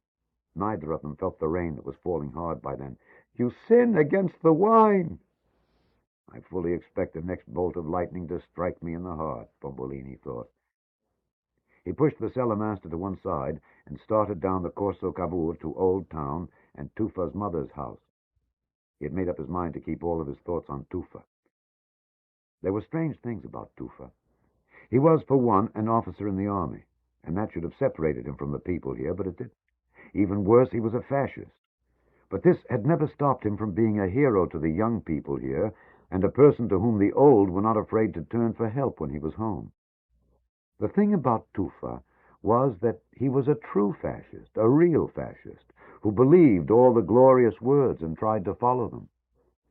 B: Neither of them felt the rain that was falling hard by then. "You sin against the wine." "I fully expect the next bolt of lightning to strike me in the heart," Bombolini thought. He pushed the cellar-master to one side and started down the Corso Cavour to Old Town and Tufa's mother's house. He had made up his mind to keep all of his thoughts on Tufa. There were strange things about Tufa. He was, for one, an officer in the army, and that should have separated him from the people here, but it didn't. Even worse, he was a fascist. But this had never stopped him from being a hero to the young people here, and a person to whom the old were not afraid to turn for help when he was home. The thing about Tufa was that he was a true fascist, a real fascist, who believed all the glorious words and tried to follow them.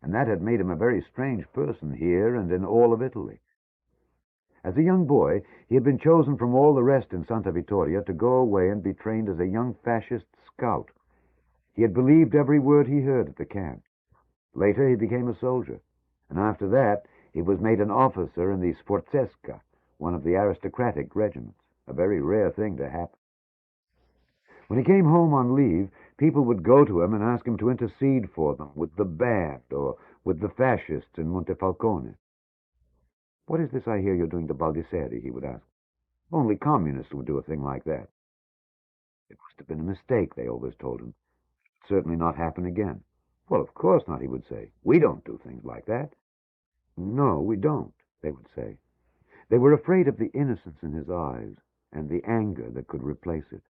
B: And that had made him a very strange person here and in all of Italy. As a young boy, he had been chosen from all the rest in Santa Vittoria to go away and be trained as a young fascist scout. He had believed every word he heard at the camp. Later, he became a soldier, and after that, he was made an officer in the Sforzesca, one of the aristocratic regiments, a very rare thing to happen. When he came home on leave, people would go to him and ask him to intercede for them with the band or with the fascists in Montefalcone. "What is this I hear you're doing to Baldisseri?" he would ask. "Only communists would do a thing like that." It must have been a mistake, they always told him. It would certainly not happen again. "Well, of course not," he would say. "We don't do things like that." "No, we don't," they would say. They were afraid of the innocence in his eyes and the anger that could replace it.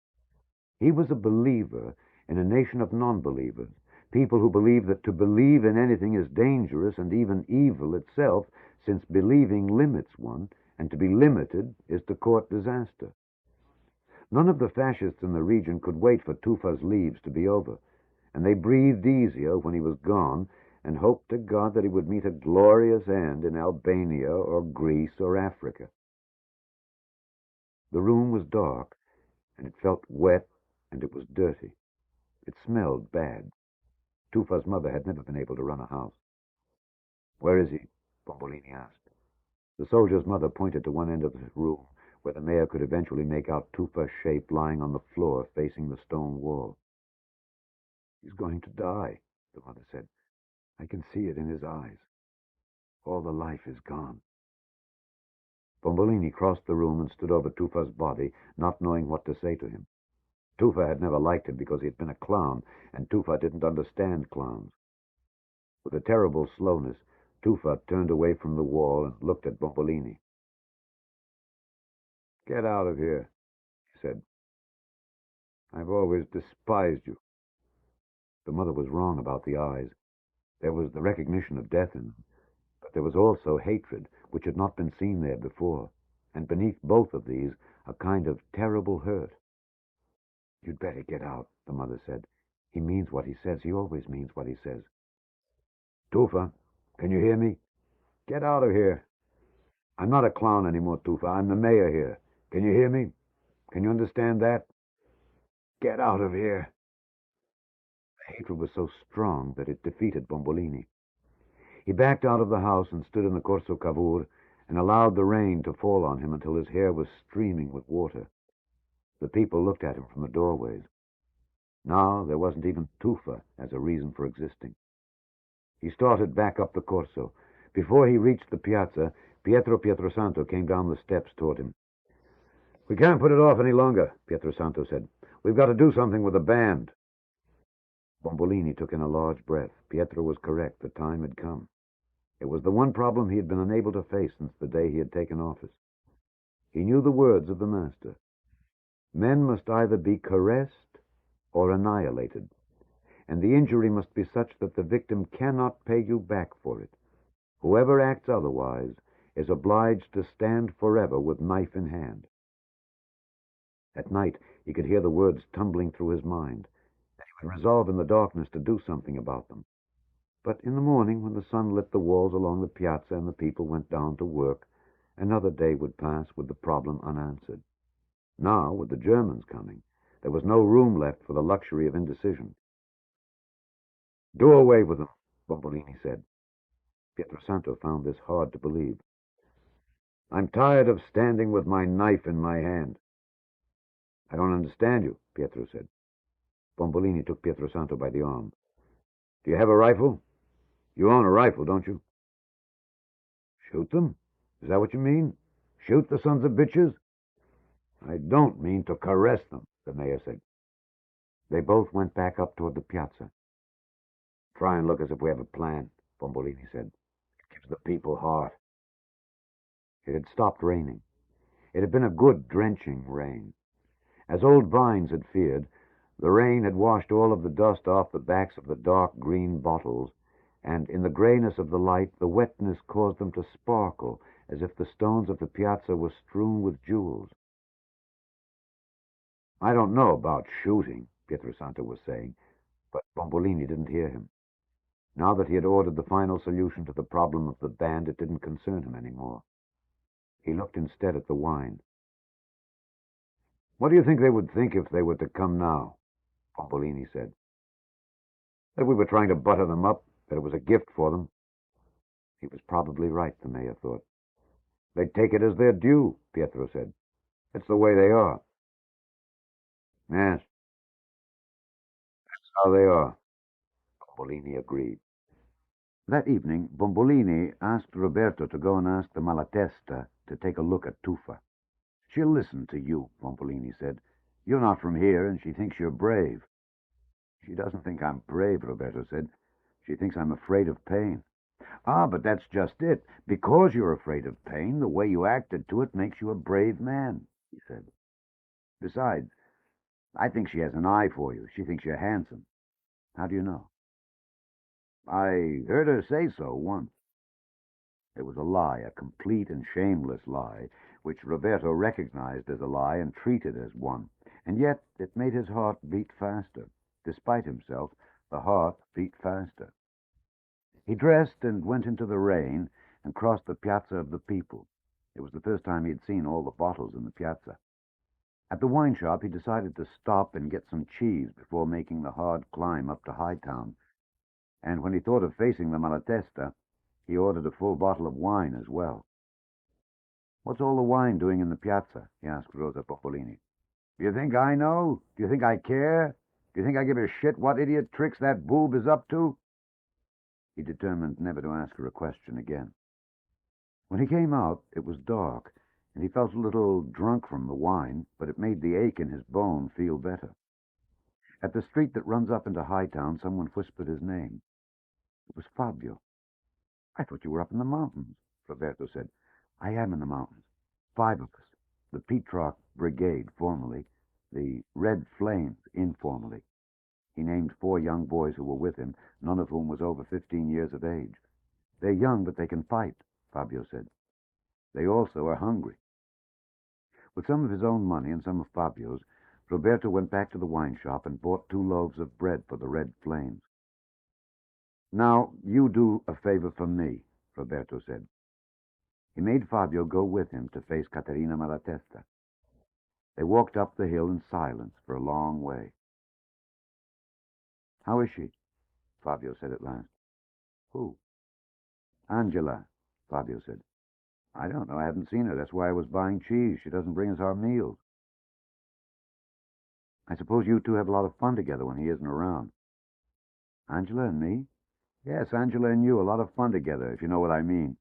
B: He was a believer in a nation of non-believers, people who believe that to believe in anything is dangerous and even evil itself, since believing limits one, and to be limited is to court disaster. None of the fascists in the region could wait for Tufa's leaves to be over, and they breathed easier when he was gone and hoped to God that he would meet a glorious end in Albania or Greece or Africa. The room was dark, and it felt wet, and it was dirty. It smelled bad. Tufa's mother had never been able to run a house. "Where is he?" Bombolini asked. The soldier's mother pointed to one end of the room, where the mayor could eventually make out Tufa's shape lying on the floor facing the stone wall. "He's going to die," the mother said. "I can see it in his eyes. All the life is gone." Bombolini crossed the room and stood over Tufa's body, not knowing what to say to him. Tufa had never liked him because he had been a clown, and Tufa didn't understand clowns. With a terrible slowness, Tufa turned away from the wall and looked at Bombolini. "Get out of here," he said. "I've always despised you." The mother was wrong about the eyes. There was the recognition of death in them, but there was also hatred, which had not been seen there before, and beneath both of these, a kind of terrible hurt. "You'd better get out," the mother said. "He means what he says. He always means what he says." "Tufa, can you hear me? Get out of here." "I'm not a clown anymore, Tufa. I'm the mayor here. Can you hear me? Can you understand that? Get out of here." The hatred was so strong that it defeated Bombolini. He backed out of the house and stood in the Corso Cavour and allowed the rain to fall on him until his hair was streaming with water. The people looked at him from the doorways. Now there wasn't even Tufa as a reason for existing. He started back up the Corso. Before he reached the piazza, Pietrosanto came down the steps toward him. "We can't put it off any longer," Pietrosanto said. "We've got to do something with the band." Bombolini took in a large breath. Pietro was correct. The time had come. It was the one problem he had been unable to face since the day he had taken office. He knew the words of the master. Men must either be caressed or annihilated, and the injury must be such that the victim cannot pay you back for it. Whoever acts otherwise is obliged to stand forever with knife in hand. At night, he could hear the words tumbling through his mind, and he would resolve in the darkness to do something about them. But in the morning, when the sun lit the walls along the piazza and the people went down to work, another day would pass with the problem unanswered. Now, with the Germans coming, there was no room left for the luxury of indecision. "Do away with them," Bombolini said. Pietrosanto found this hard to believe. "I'm tired of standing with my knife in my hand." "I don't understand you," Pietro said. Bombolini took Pietrosanto by the arm. "Do you have a rifle? You own a rifle, don't you?" "Shoot them? Is that what you mean? Shoot the sons of bitches?" "I don't mean to caress them," the mayor said. They both went back up toward the piazza. "Try and look as if we have a plan," Bombolini said. "It gives the people heart." It had stopped raining. It had been a good, drenching rain. As old vines had feared, the rain had washed all of the dust off the backs of the dark green bottles, and in the grayness of the light, the wetness caused them to sparkle as if the stones of the piazza were strewn with jewels. "I don't know about shooting," Pietrosanto was saying, but Bombolini didn't hear him. Now that he had ordered the final solution to the problem of the band, it didn't concern him anymore. He looked instead at the wine. "What do you think they would think if they were to come now?" Bombolini said. "That we were trying to butter them up, that it was a gift for them." He was probably right, the mayor thought. "They'd take it as their due," Pietro said. "It's the way they are." "Yes, that's how they are," Bombolini agreed. That evening, Bombolini asked Roberto to go and ask the Malatesta to take a look at Tufa. "She'll listen to you," Bombolini said. "You're not from here, and she thinks you're brave." "She doesn't think I'm brave," Roberto said. "She thinks I'm afraid of pain." "Ah, but that's just it. Because you're afraid of pain, the way you acted to it makes you a brave man," he said. "Besides, I think she has an eye for you. She thinks you're handsome." "How do you know?" "I heard her say so once." It was a lie, a complete and shameless lie, which Roberto recognized as a lie and treated as one. And yet it made his heart beat faster. Despite himself, the heart beat faster. He dressed and went into the rain and crossed the Piazza of the People. It was the first time he had seen all the bottles in the piazza. At the wine shop, he decided to stop and get some cheese before making the hard climb up to Hightown. And when he thought of facing the Malatesta, he ordered a full bottle of wine as well. "What's all the wine doing in the piazza?" he asked Rosa Bombolini. "Do you think I know? Do you think I care? Do you think I give a shit what idiot tricks that boob is up to?" He determined never to ask her a question again. When he came out, it was dark, and he felt a little drunk from the wine, but it made the ache in his bone feel better. At the street that runs up into Hightown, someone whispered his name. It was Fabio. "I thought you were up in the mountains," Roberto said. "I am in the mountains. 5 of us. The Petrock Brigade, formally. The Red Flames, informally." He named 4 young boys who were with him, none of whom was over 15 years of age. "They're young, but they can fight," Fabio said. "They also are hungry." With some of his own money and some of Fabio's, Roberto went back to the wine shop and bought 2 loaves of bread for the Red Flames. "Now, you do a favor for me," Roberto said. He made Fabio go with him to face Caterina Malatesta. They walked up the hill in silence for a long way. "How is she?" Fabio said at last. "Who?" "Angela," Fabio said. "I don't know. I haven't seen her. That's why I was buying cheese. She doesn't bring us our meals." "I suppose you two have a lot of fun together when he isn't around." "Angela and me?" "Yes, Angela and you. A lot of fun together, if you know what I mean."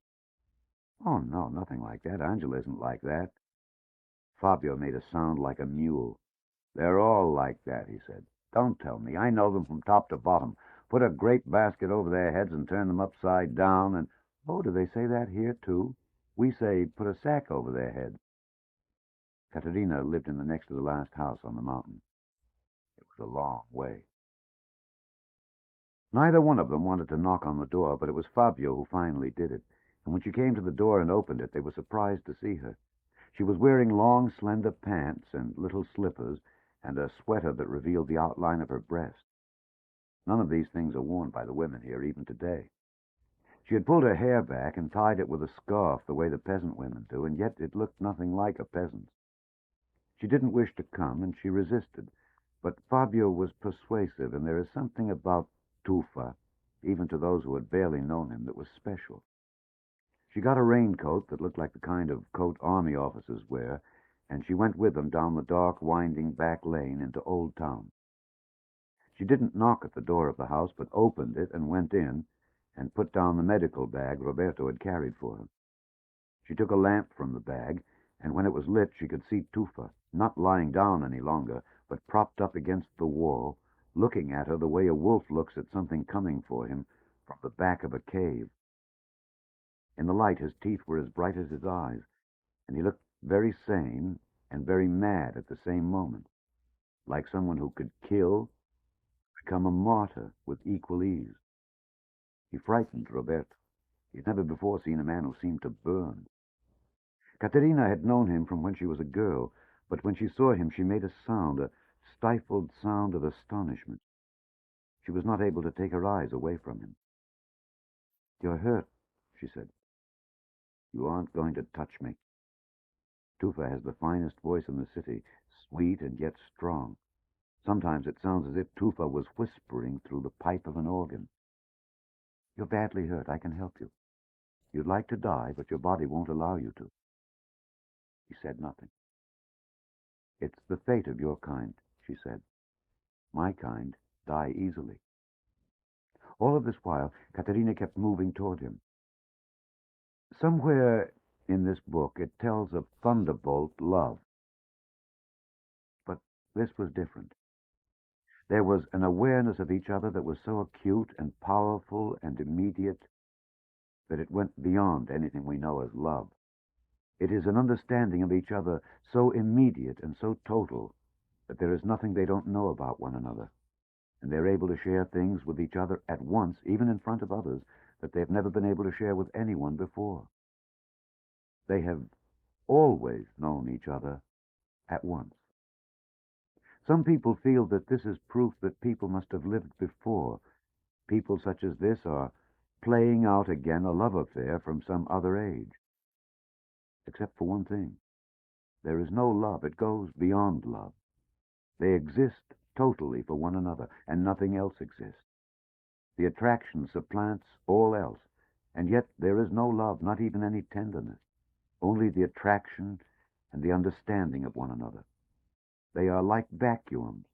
B: "Oh, no, nothing like that. Angela isn't like that." Fabio made a sound like a mule. "They're all like that," he said. Don't tell me. I know them from top to bottom. Put a grape basket over their heads and turn them upside down and... Oh, do they say that here, too? We say put a sack over their heads. Katerina lived in the next to the last house on the mountain. It was a long way. Neither one of them wanted to knock on the door, but it was Fabio who finally did it, and when she came to the door and opened it, they were surprised to see her. She was wearing long, slender pants and little slippers, and a sweater that revealed the outline of her breast. None of these things are worn by the women here, even today. She had pulled her hair back and tied it with a scarf the way the peasant women do, and yet it looked nothing like a peasant's. She didn't wish to come, and she resisted, but Fabio was persuasive, and there is something about Tufa, even to those who had barely known him, that was special. She got a raincoat that looked like the kind of coat army officers wear, and she went with them down the dark, winding back lane into Old Town. She didn't knock at the door of the house, but opened it and went in and put down the medical bag Roberto had carried for her. She took a lamp from the bag, and when it was lit she could see Tufa, not lying down any longer, but propped up against the wall, looking at her the way a wolf looks at something coming for him from the back of a cave. In the light his teeth were as bright as his eyes, and he looked very sane and very mad at the same moment, like someone who could kill, become a martyr with equal ease. He frightened Roberto. He had never before seen a man who seemed to burn. Caterina had known him from when she was a girl, but when she saw him she made a sound, a stifled sound of astonishment. She was not able to take her eyes away from him. "You're hurt," she said. "You aren't going to touch me." Tufa has the finest voice in the city, sweet and yet strong. Sometimes it sounds as if Tufa was whispering through the pipe of an organ. "You're badly hurt. I can help you. You'd like to die, but your body won't allow you to." He said nothing. "It's the fate of your kind," she said. "My kind die easily." All of this while, Caterina kept moving toward him. Somewhere in this book it tells of thunderbolt love. But this was different. There was an awareness of each other that was so acute and powerful and immediate that it went beyond anything we know as love. It is an understanding of each other so immediate and so total that there is nothing they don't know about one another, and they're able to share things with each other at once, even in front of others, that they've never been able to share with anyone before. They have always known each other at once. Some people feel that this is proof that people must have lived before. People such as this are playing out again a love affair from some other age. Except for one thing. There is no love. It goes beyond love. They exist totally for one another, and nothing else exists. The attraction supplants all else, and yet there is no love, not even any tenderness, only the attraction and the understanding of one another. They are like vacuums,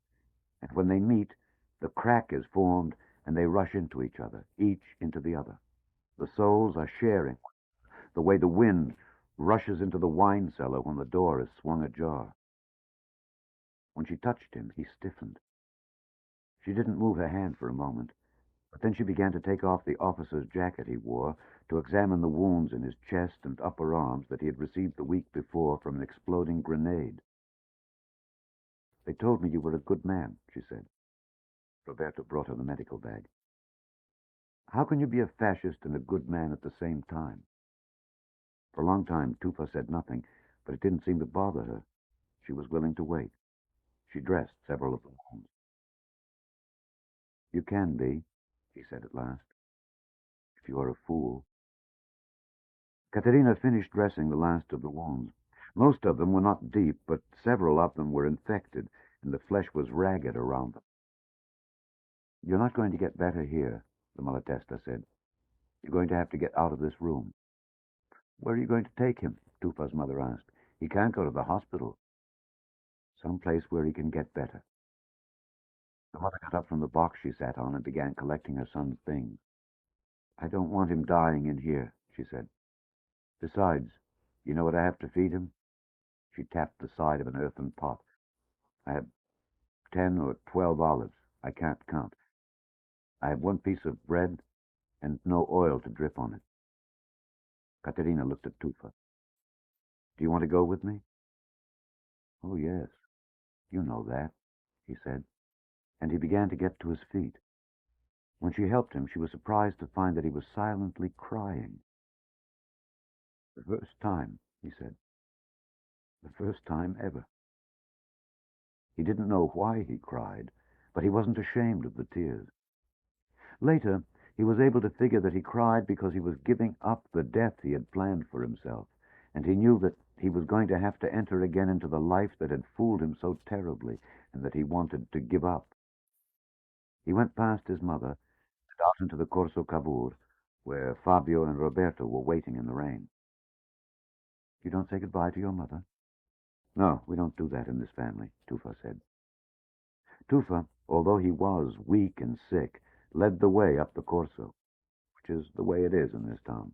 B: and when they meet, the crack is formed, and they rush into each other, each into the other. The souls are sharing, the way the wind rushes into the wine cellar when the door is swung ajar. When she touched him, he stiffened. She didn't move her hand for a moment, but then she began to take off the officer's jacket he wore, to examine the wounds in his chest and upper arms that he had received the week before from an exploding grenade. "They told me you were a good man," she said. Roberto brought her the medical bag. "How can you be a fascist and a good man at the same time?" For a long time, Tufa said nothing, but it didn't seem to bother her. She was willing to wait. She dressed several of the wounds. "You can be," he said at last, "if you are a fool." Caterina finished dressing the last of the wounds. Most of them were not deep, but several of them were infected, and the flesh was ragged around them. "You're not going to get better here," the Malatesta said. "You're going to have to get out of this room." "Where are you going to take him?" Tufa's mother asked. "He can't go to the hospital." "Some place where he can get better." The mother got up from the box she sat on and began collecting her son's things. "I don't want him dying in here," she said. "Besides, you know what I have to feed him?" She tapped the side of an earthen pot. "I have 10 or 12 olives. I can't count. I have one piece of bread and no oil to drip on it. Katerina looked at Tufa. Do you want to go with me? Oh, yes. You know that, he said, and he began to get to his feet. When she helped him, she was surprised to find that he was silently crying. The first time, he said. The first time ever. He didn't know why he cried, but he wasn't ashamed of the tears. Later, he was able to figure that he cried because he was giving up the death he had planned for himself, and he knew that he was going to have to enter again into the life that had fooled him so terribly, and that he wanted to give up. He went past his mother and out into the Corso Cavour, where Fabio and Roberto were waiting in the rain. You don't say goodbye to your mother? No, we don't do that in this family, Tufa said. Tufa, although he was weak and sick, led the way up the Corso, which is the way it is in this town.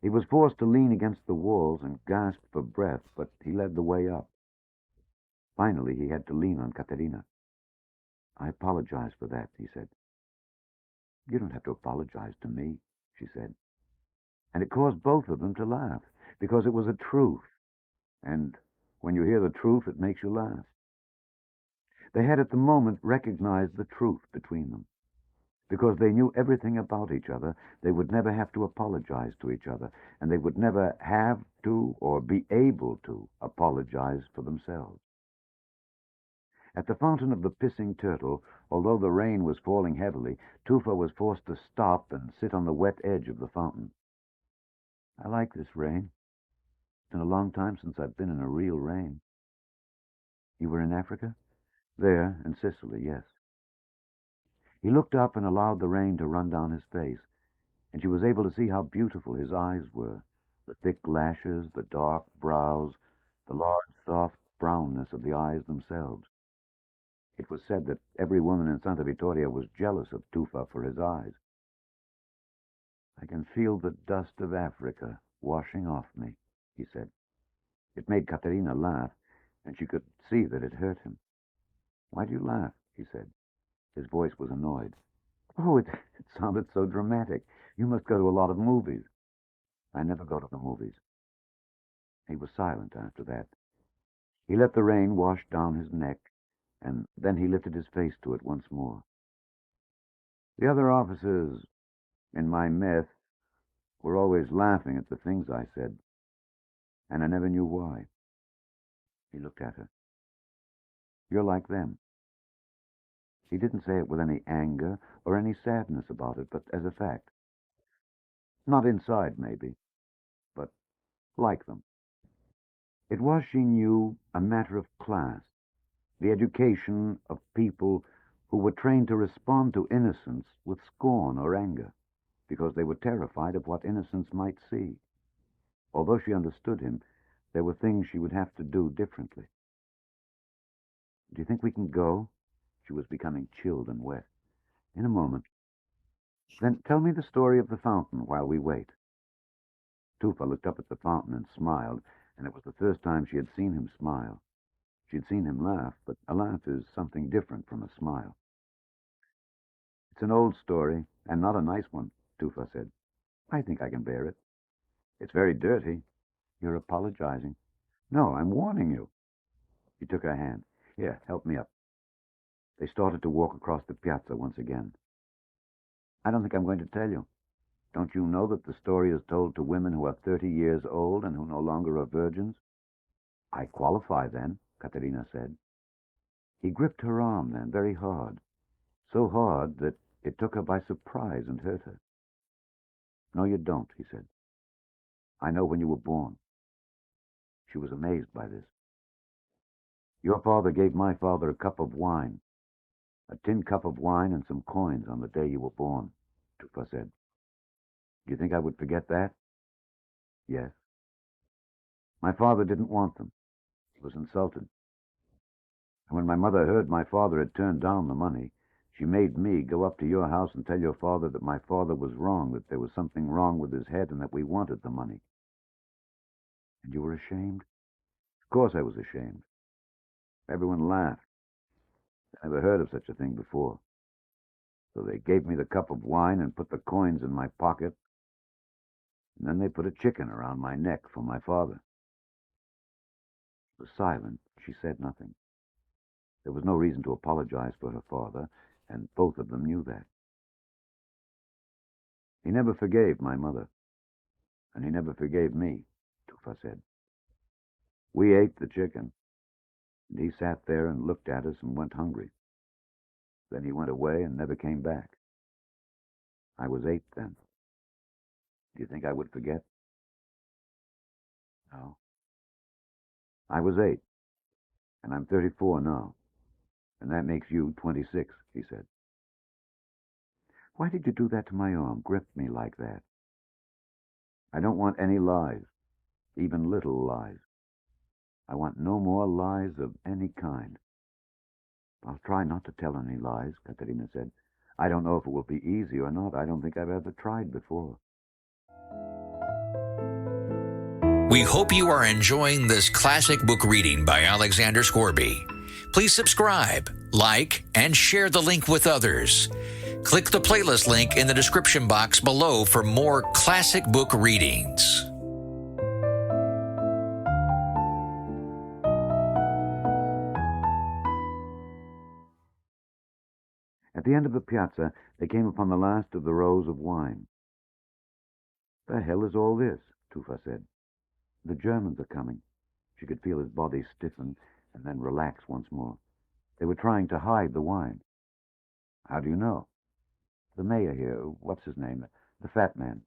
B: He was forced to lean against the walls and gasp for breath, but he led the way up. Finally, he had to lean on Caterina. I apologize for that, he said. You don't have to apologize to me, she said. And it caused both of them to laugh, because it was a truth. And when you hear the truth, it makes you laugh. They had at the moment recognized the truth between them. Because they knew everything about each other, they would never have to apologize to each other, and they would never have to or be able to apologize for themselves. At the fountain of the Pissing Turtle, although the rain was falling heavily, Tufa was forced to stop and sit on the wet edge of the fountain. I like this rain. It's been a long time since I've been in a real rain. You were in Africa? There, in Sicily, yes. He looked up and allowed the rain to run down his face, and she was able to see how beautiful his eyes were, the thick lashes, the dark brows, the large, soft brownness of the eyes themselves. It was said that every woman in Santa Vittoria was jealous of Tufa for his eyes. I can feel the dust of Africa washing off me, he said. It made Caterina laugh, and she could see that it hurt him. Why do you laugh? He said. His voice was annoyed. Oh, it sounded so dramatic. You must go to a lot of movies. I never go to the movies. He was silent after that. He let the rain wash down his neck, and then he lifted his face to it once more. The other officers in my mess were always laughing at the things I said, and I never knew why. He looked at her. You're like them. He didn't say it with any anger or any sadness about it, but as a fact. Not inside, maybe, but like them. It was, she knew, a matter of class, the education of people who were trained to respond to innocence with scorn or anger, because they were terrified of what innocence might see. Although she understood him, there were things she would have to do differently. Do you think we can go? She was becoming chilled and wet. In a moment. Then tell me the story of the fountain while we wait. Tufa looked up at the fountain and smiled, and it was the first time she had seen him smile. She'd seen him laugh, but a laugh is something different from a smile. It's an old story, and not a nice one, Tufa said. I think I can bear it. It's very dirty. You're apologizing. No, I'm warning you. He took her hand. Here, help me up. They started to walk across the piazza once again. I don't think I'm going to tell you. Don't you know that the story is told to women who are 30 years old and who no longer are virgins? I qualify, then, Caterina said. He gripped her arm then, very hard. So hard that it took her by surprise and hurt her. No, you don't, he said. I know when you were born. She was amazed by this. Your father gave my father a cup of wine, a tin cup of wine and some coins on the day you were born, Tufa said. Do you think I would forget that? Yes. My father didn't want them. He was insulted. And when my mother heard my father had turned down the money, she made me go up to your house and tell your father that my father was wrong, that there was something wrong with his head, and that we wanted the money. And you were ashamed? Of course I was ashamed. Everyone laughed. I never heard of such a thing before. So they gave me the cup of wine and put the coins in my pocket, and then they put a chicken around my neck for my father. She was silent. She said nothing. There was no reason to apologize for her father, and both of them knew that. He never forgave my mother, and he never forgave me, Tufa said. We ate the chicken, and he sat there and looked at us and went hungry. Then he went away and never came back. I was 8 then. Do you think I would forget? No. I was 8, and I'm 34 now, and that makes you 26, he said. Why did you do that to my arm, grip me like that? I don't want any lies, even little lies. I want no more lies of any kind. I'll try not to tell any lies, Katerina said. I don't know if it will be easy or not. I don't think I've ever tried before.
A: We hope you are enjoying this classic book reading by Alexander Scourby. Please subscribe, like, and share the link with others. Click the playlist link in the description box below for more classic book readings.
B: At the end of the piazza, they came upon the last of the rows of wine. The hell is all this? Tufa said. The Germans are coming. She could feel his body stiffen and then relax once more. They were trying to hide the wine. How do you know? The mayor here, what's his name? The fat man.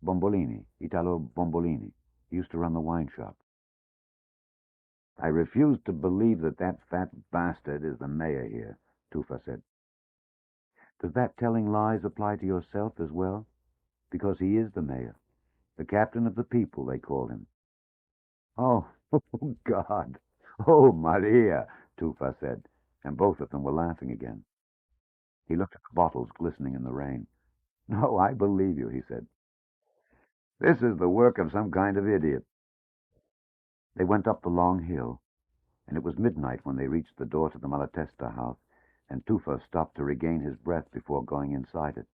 B: Bombolini, Italo Bombolini. He used to run the wine shop. I refuse to believe that fat bastard is the mayor here, Tufa said. Does that telling lies apply to yourself as well? Because he is the mayor. The captain of the people, they call him. Oh, God. Oh, Maria, Tufa said, and both of them were laughing again. He looked at the bottles glistening in the rain. No, I believe you, he said. This is the work of some kind of idiot. They went up the long hill, and it was midnight when they reached the door to the Malatesta house, and Tufa stopped to regain his breath before going inside it.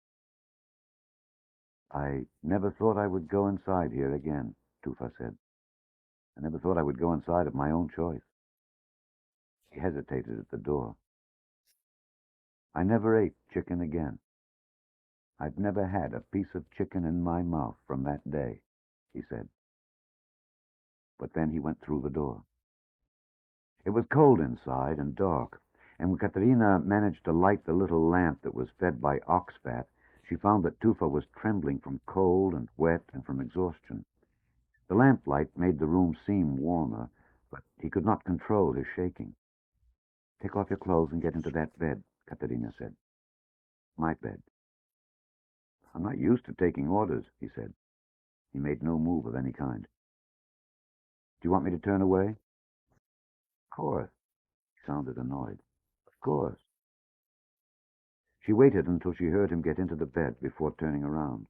B: I never thought I would go inside here again, Tufa said. I never thought I would go inside of my own choice. He hesitated at the door. I never ate chicken again. I've never had a piece of chicken in my mouth from that day, he said. But then he went through the door. It was cold inside and dark, and when Katerina managed to light the little lamp that was fed by ox fat, she found that Tufa was trembling from cold and wet and from exhaustion. The lamplight made the room seem warmer, but he could not control his shaking. Take off your clothes and get into that bed, Katerina said. My bed. I'm not used to taking orders, he said. He made no move of any kind. Do you want me to turn away? Of course. He sounded annoyed. Of course. She waited until she heard him get into the bed before turning around.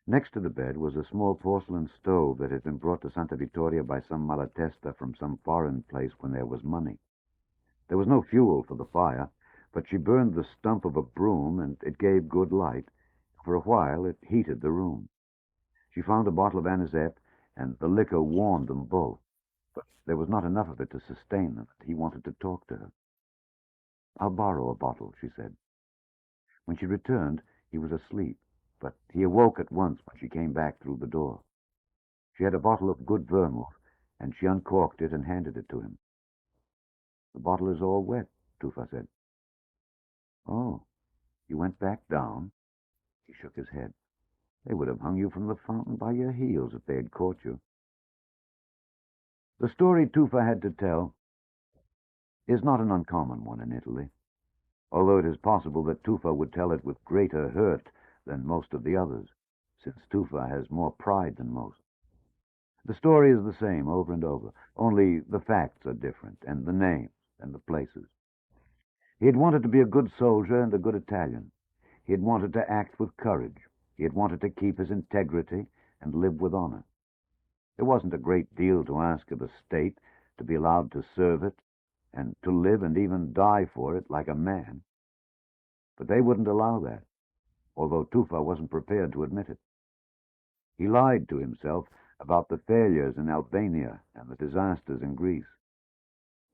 B: Next to the bed was a small porcelain stove that had been brought to Santa Vittoria by some Malatesta from some foreign place when there was money. There was no fuel for the fire, but she burned the stump of a broom, and it gave good light. For a while it heated the room. She found a bottle of anisette, and the liquor warmed them both, but there was not enough of it to sustain them. He wanted to talk to her. I'll borrow a bottle, she said. When she returned, he was asleep, but he awoke at once when she came back through the door. She had a bottle of good vermouth, and she uncorked it and handed it to him. The bottle is all wet, Tufa said. Oh, you went back down? He shook his head. They would have hung you from the fountain by your heels if they had caught you. The story Tufa had to tell is not an uncommon one in Italy, although it is possible that Tufa would tell it with greater hurt than most of the others, since Tufa has more pride than most. The story is the same over and over, only the facts are different, and the names, and the places. He had wanted to be a good soldier and a good Italian. He had wanted to act with courage. He had wanted to keep his integrity and live with honor. There wasn't a great deal to ask of a state to be allowed to serve it, and to live and even die for it like a man. But they wouldn't allow that, although Tufa wasn't prepared to admit it. He lied to himself about the failures in Albania and the disasters in Greece.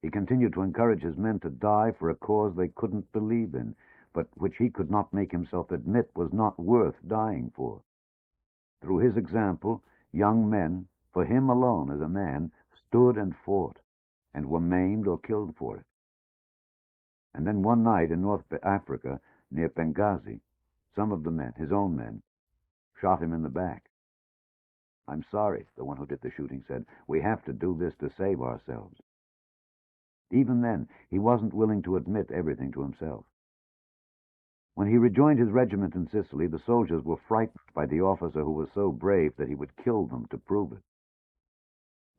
B: He continued to encourage his men to die for a cause they couldn't believe in, but which he could not make himself admit was not worth dying for. Through his example, young men, for him alone as a man, stood and fought, and were maimed or killed for it. And then one night in North Africa, near Benghazi, some of the men, his own men, shot him in the back. "I'm sorry," the one who did the shooting said. "We have to do this to save ourselves." Even then, he wasn't willing to admit everything to himself. When he rejoined his regiment in Sicily, the soldiers were frightened by the officer who was so brave that he would kill them to prove it.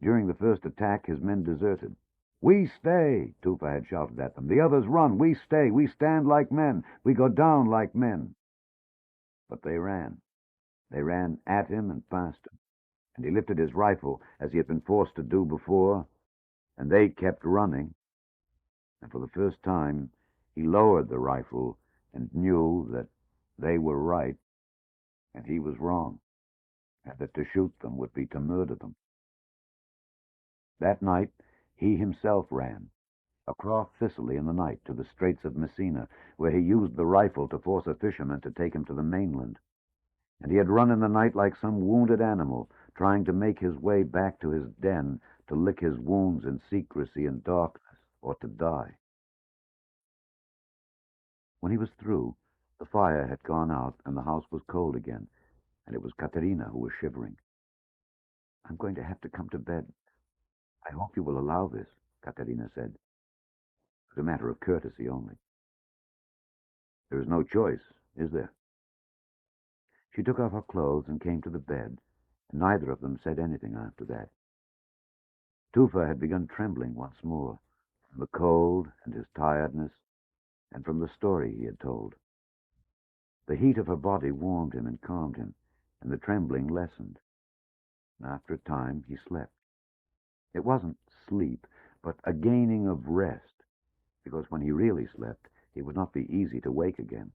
B: During the first attack, his men deserted. "We stay," Tufa had shouted at them. "The others run. We stay. We stand like men. We go down like men." But they ran. They ran at him and past him, and he lifted his rifle as he had been forced to do before, and they kept running. And for the first time, he lowered the rifle and knew that they were right and he was wrong, and that to shoot them would be to murder them. That night, he himself ran across Sicily in the night to the Straits of Messina, where he used the rifle to force a fisherman to take him to the mainland. And he had run in the night like some wounded animal, trying to make his way back to his den, to lick his wounds in secrecy and darkness, or to die. When he was through, the fire had gone out and the house was cold again, and it was Katerina who was shivering. "I'm going to have to come to bed. I hope you will allow this," Katerina said. It was a matter of courtesy only. "There is no choice, is there?" She took off her clothes and came to the bed, and neither of them said anything after that. Tufa had begun trembling once more, from the cold and his tiredness, and from the story he had told. The heat of her body warmed him and calmed him, and the trembling lessened. And after a time he slept. It wasn't sleep, but a gaining of rest, because when he really slept, it would not be easy to wake again.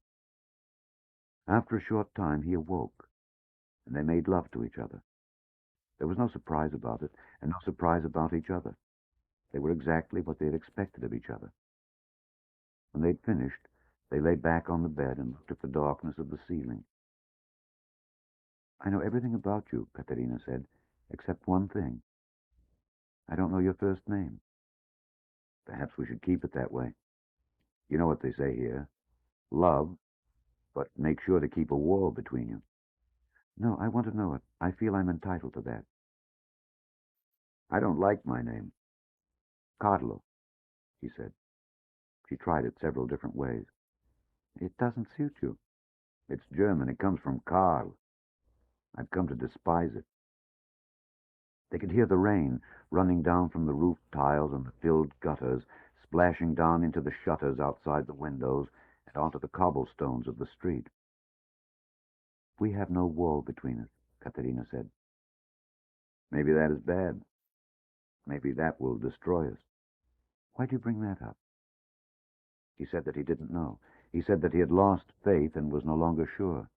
B: After a short time he awoke, and they made love to each other. There was no surprise about it, and no surprise about each other. They were exactly what they had expected of each other. When they'd finished, they lay back on the bed and looked at the darkness of the ceiling. "I know everything about you," Katerina said, "except one thing. I don't know your first name." "Perhaps we should keep it that way. You know what they say here. Love, but make sure to keep a wall between you." "No, I want to know it. I feel I'm entitled to that." "I don't like my name." "Carlo," she said. She tried it several different ways. "It doesn't suit you." "It's German. It comes from Karl. I've come to despise it." They could hear the rain running down from the roof tiles and the filled gutters, splashing down into the shutters outside the windows and onto the cobblestones of the street. "We have no wall between us," Katerina said. "Maybe that is bad. Maybe that will destroy us." "Why do you bring that up?" He said that he didn't know. He said that he had lost faith and was no longer sure.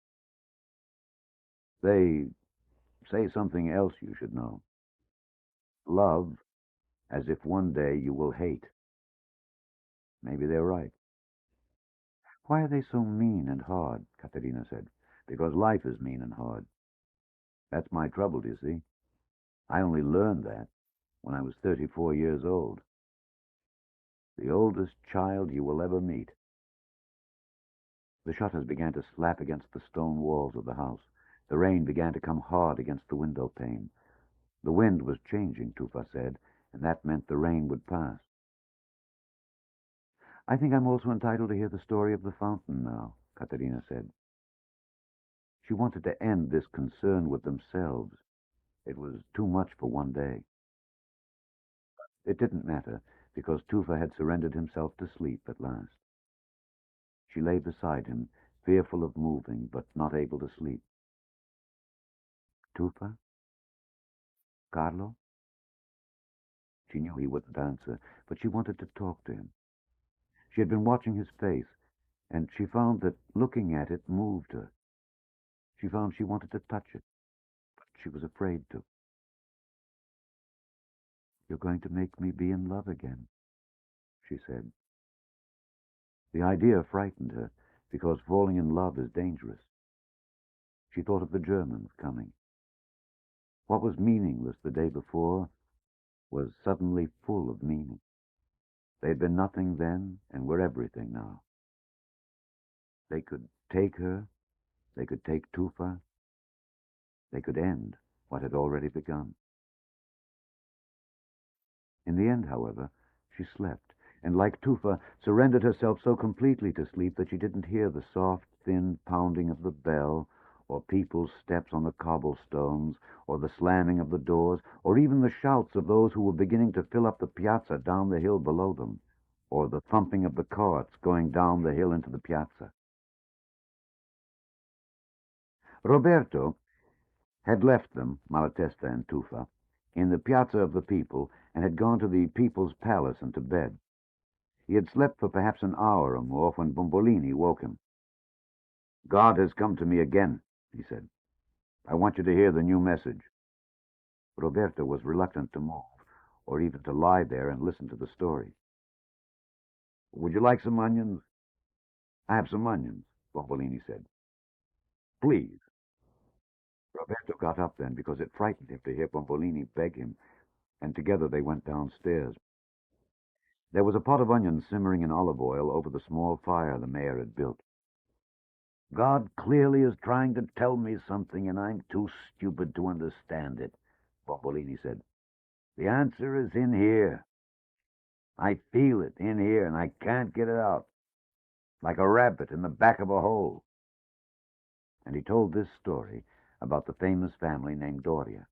B: "They say something else you should know. Love as if one day you will hate." Maybe they're right. "Why are they so mean and hard?" Katerina said. "Because life is mean and hard. That's my trouble, do you see? I only learned that when I was 34 years old. The oldest child you will ever meet." The shutters began to slap against the stone walls of the house. The rain began to come hard against the window pane. The wind was changing, Tufa said, and that meant the rain would pass. "I think I'm also entitled to hear the story of the fountain now," Katerina said. She wanted to end this concern with themselves. It was too much for one day. It didn't matter, because Tufa had surrendered himself to sleep at last. She lay beside him, fearful of moving, but not able to sleep. "Tufa? Carlo?" She knew he wouldn't answer, but she wanted to talk to him. She had been watching his face, and she found that looking at it moved her. She found she wanted to touch it, but she was afraid to. "You're going to make me be in love again," she said. The idea frightened her, because falling in love is dangerous. She thought of the Germans coming. What was meaningless the day before was suddenly full of meaning. They'd been nothing then, and were everything now. They could take her, they could take Tufa, they could end what had already begun. In the end, however, she slept, and like Tufa, surrendered herself so completely to sleep that she didn't hear the soft, thin pounding of the bell, or people's steps on the cobblestones, or the slamming of the doors, or even the shouts of those who were beginning to fill up the piazza down the hill below them, or the thumping of the carts going down the hill into the piazza. Roberto had left them, Malatesta and Tufa, in the Piazza of the People, and had gone to the People's Palace and to bed. He had slept for perhaps an hour or more when Bombolini woke him. "God has come to me again," he said. "I want you to hear the new message." Roberto was reluctant to move, or even to lie there and listen to the story. "Would you like some onions?" "I have some onions," Bombolini said. "Please." Roberto got up then, because it frightened him to hear Bombolini beg him, and together they went downstairs. There was a pot of onions simmering in olive oil over the small fire the mayor had built. "God clearly is trying to tell me something, and I'm too stupid to understand it," Bombolini said. "The answer is in here. I feel it in here, and I can't get it out. Like a rabbit in the back of a hole." And he told this story about the famous family named Doria.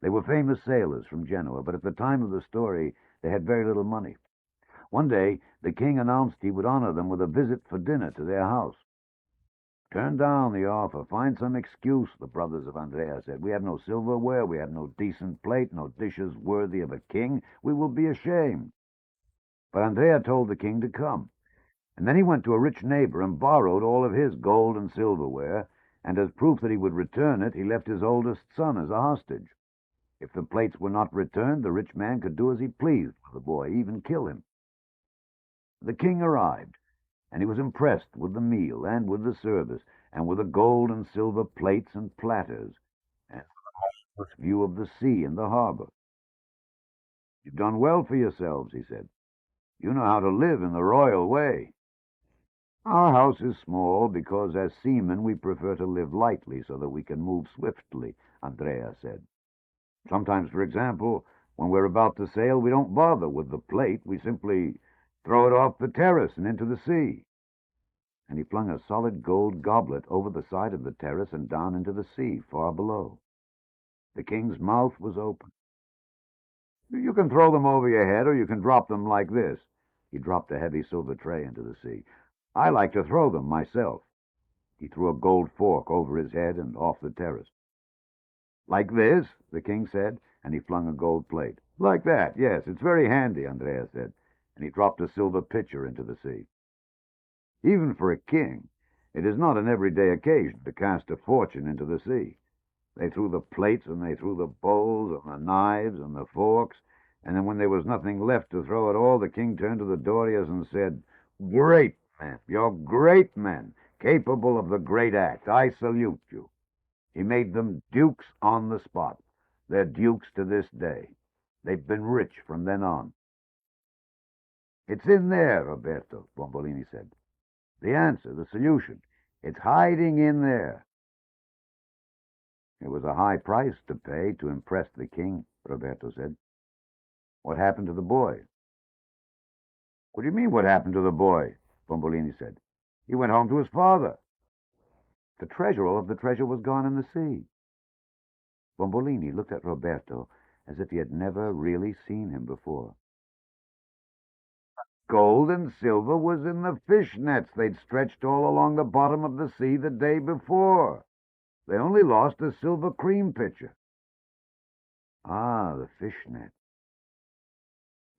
B: They were famous sailors from Genoa, but at the time of the story they had very little money. One day the king announced he would honor them with a visit for dinner to their house. "Turn down the offer. Find some excuse," the brothers of Andrea said. "We have no silverware. We have no decent plate, no dishes worthy of a king. We will be ashamed." But Andrea told the king to come. And then he went to a rich neighbor and borrowed all of his gold and silverware, and as proof that he would return it, he left his oldest son as a hostage. If the plates were not returned, the rich man could do as he pleased with the boy, even kill him. The king arrived, and he was impressed with the meal and with the service, and with the gold and silver plates and platters, and the view of the sea and the harbor. "You've done well for yourselves," he said. "You know how to live in the royal way." "Our house is small because as seamen we prefer to live lightly so that we can move swiftly," Andrea said. "Sometimes, for example, when we're about to sail, we don't bother with the plate. We simply throw it off the terrace and into the sea." And he flung a solid gold goblet over the side of the terrace and down into the sea, far below. The king's mouth was open. "You can throw them over your head, or you can drop them like this." He dropped a heavy silver tray into the sea. "I like to throw them myself." He threw a gold fork over his head and off the terrace. "Like this?" the king said, and he flung a gold plate. "Like that, yes. It's very handy," Andrea said, and he dropped a silver pitcher into the sea. Even for a king, it is not an everyday occasion to cast a fortune into the sea. They threw the plates, and they threw the bowls, and the knives, and the forks, and then when there was nothing left to throw at all, the king turned to the Dorias and said, "Great men, you're great men, capable of the great act. I salute you." He made them dukes on the spot. They're dukes to this day. They've been rich from then on. "It's in there, Roberto," Bombolini said. "The answer, the solution. It's hiding in there." "It was a high price to pay to impress the king," Roberto said. "What happened to the boy?" "What do you mean, what happened to the boy?" Bombolini said. "He went home to his father." The treasure, all of the treasure, was gone in the sea. Bombolini looked at Roberto as if he had never really seen him before. "Gold and silver was in the fish nets they'd stretched all along the bottom of the sea the day before. They only lost a silver cream pitcher." "Ah, the fish net."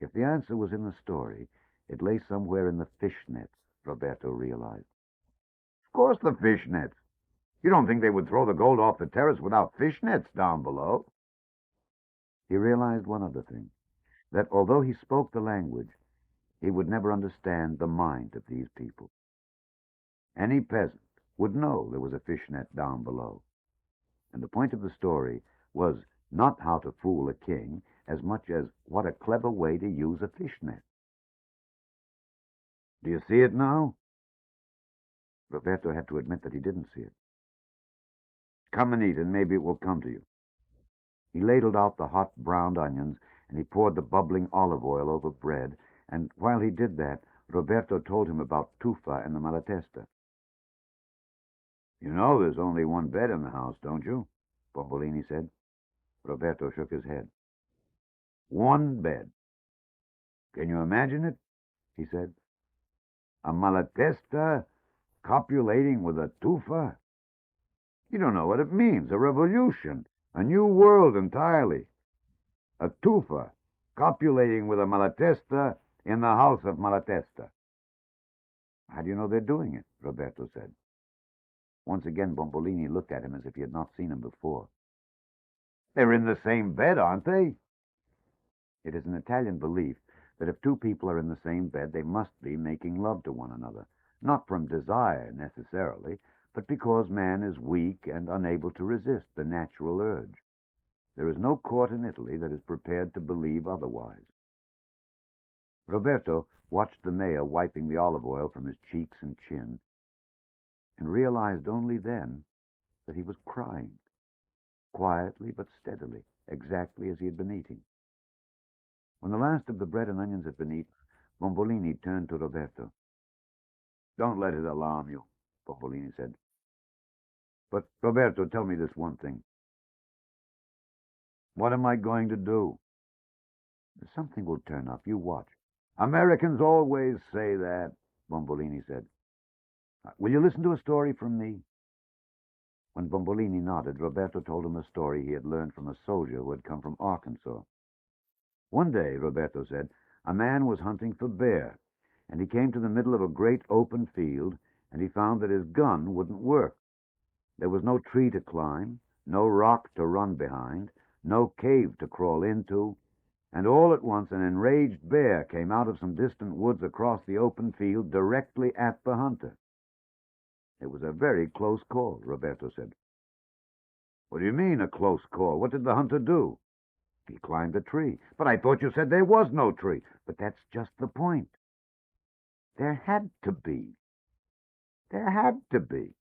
B: If the answer was in the story, it lay somewhere in the fishnets, Roberto realized. Of course the fishnets. You don't think they would throw the gold off the terrace without fishnets down below? He realized one other thing, that although he spoke the language, he would never understand the mind of these people. Any peasant would know there was a fishnet down below. And the point of the story was not how to fool a king as much as what a clever way to use a fishnet. Do you see it now? Roberto had to admit that he didn't see it. Come and eat, and maybe it will come to you. He ladled out the hot browned onions, and he poured the bubbling olive oil over bread, and while he did that, Roberto told him about Tufa and the Malatesta. You know there's only one bed in the house, don't you? Bombolini said. Roberto shook his head. One bed. Can you imagine it? He said. A Malatesta copulating with a Tufa? You don't know what it means. A revolution. A new world entirely. A Tufa copulating with a Malatesta in the house of Malatesta. How do you know they're doing it? Roberto said. Once again, Bombolini looked at him as if he had not seen him before. They're in the same bed, aren't they? It is an Italian belief that if two people are in the same bed, they must be making love to one another, not from desire necessarily, but because man is weak and unable to resist the natural urge. There is no court in Italy that is prepared to believe otherwise. Roberto watched the mayor wiping the olive oil from his cheeks and chin, and realized only then that he was crying, quietly but steadily, exactly as he had been eating. When the last of the bread and onions had been eaten, Bombolini turned to Roberto. Don't let it alarm you, Bombolini said. But, Roberto, tell me this one thing. What am I going to do? Something will turn up. You watch. Americans always say that, Bombolini said. Will you listen to a story from me? When Bombolini nodded, Roberto told him a story he had learned from a soldier who had come from Arkansas. One day, Roberto said, a man was hunting for bear, and he came to the middle of a great open field, and he found that his gun wouldn't work. There was no tree to climb, no rock to run behind, no cave to crawl into, and all at once an enraged bear came out of some distant woods across the open field directly at the hunter. It was a very close call, Roberto said. What do you mean, a close call? What did the hunter do? He climbed a tree. But I thought you said there was no tree. But that's just the point. There had to be. There had to be.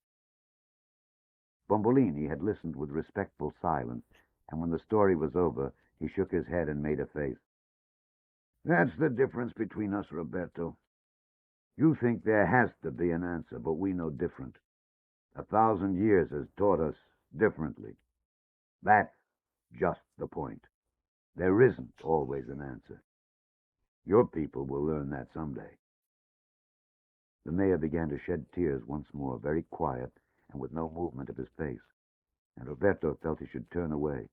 B: Bombolini had listened with respectful silence, and when the story was over, he shook his head and made a face. That's the difference between us, Roberto. You think there has to be an answer, but we know different. 1,000 years has taught us differently. That's just the point. There isn't always an answer. Your people will learn that someday. The mayor began to shed tears once more, very quiet and with no movement of his face, and Roberto felt he should turn away.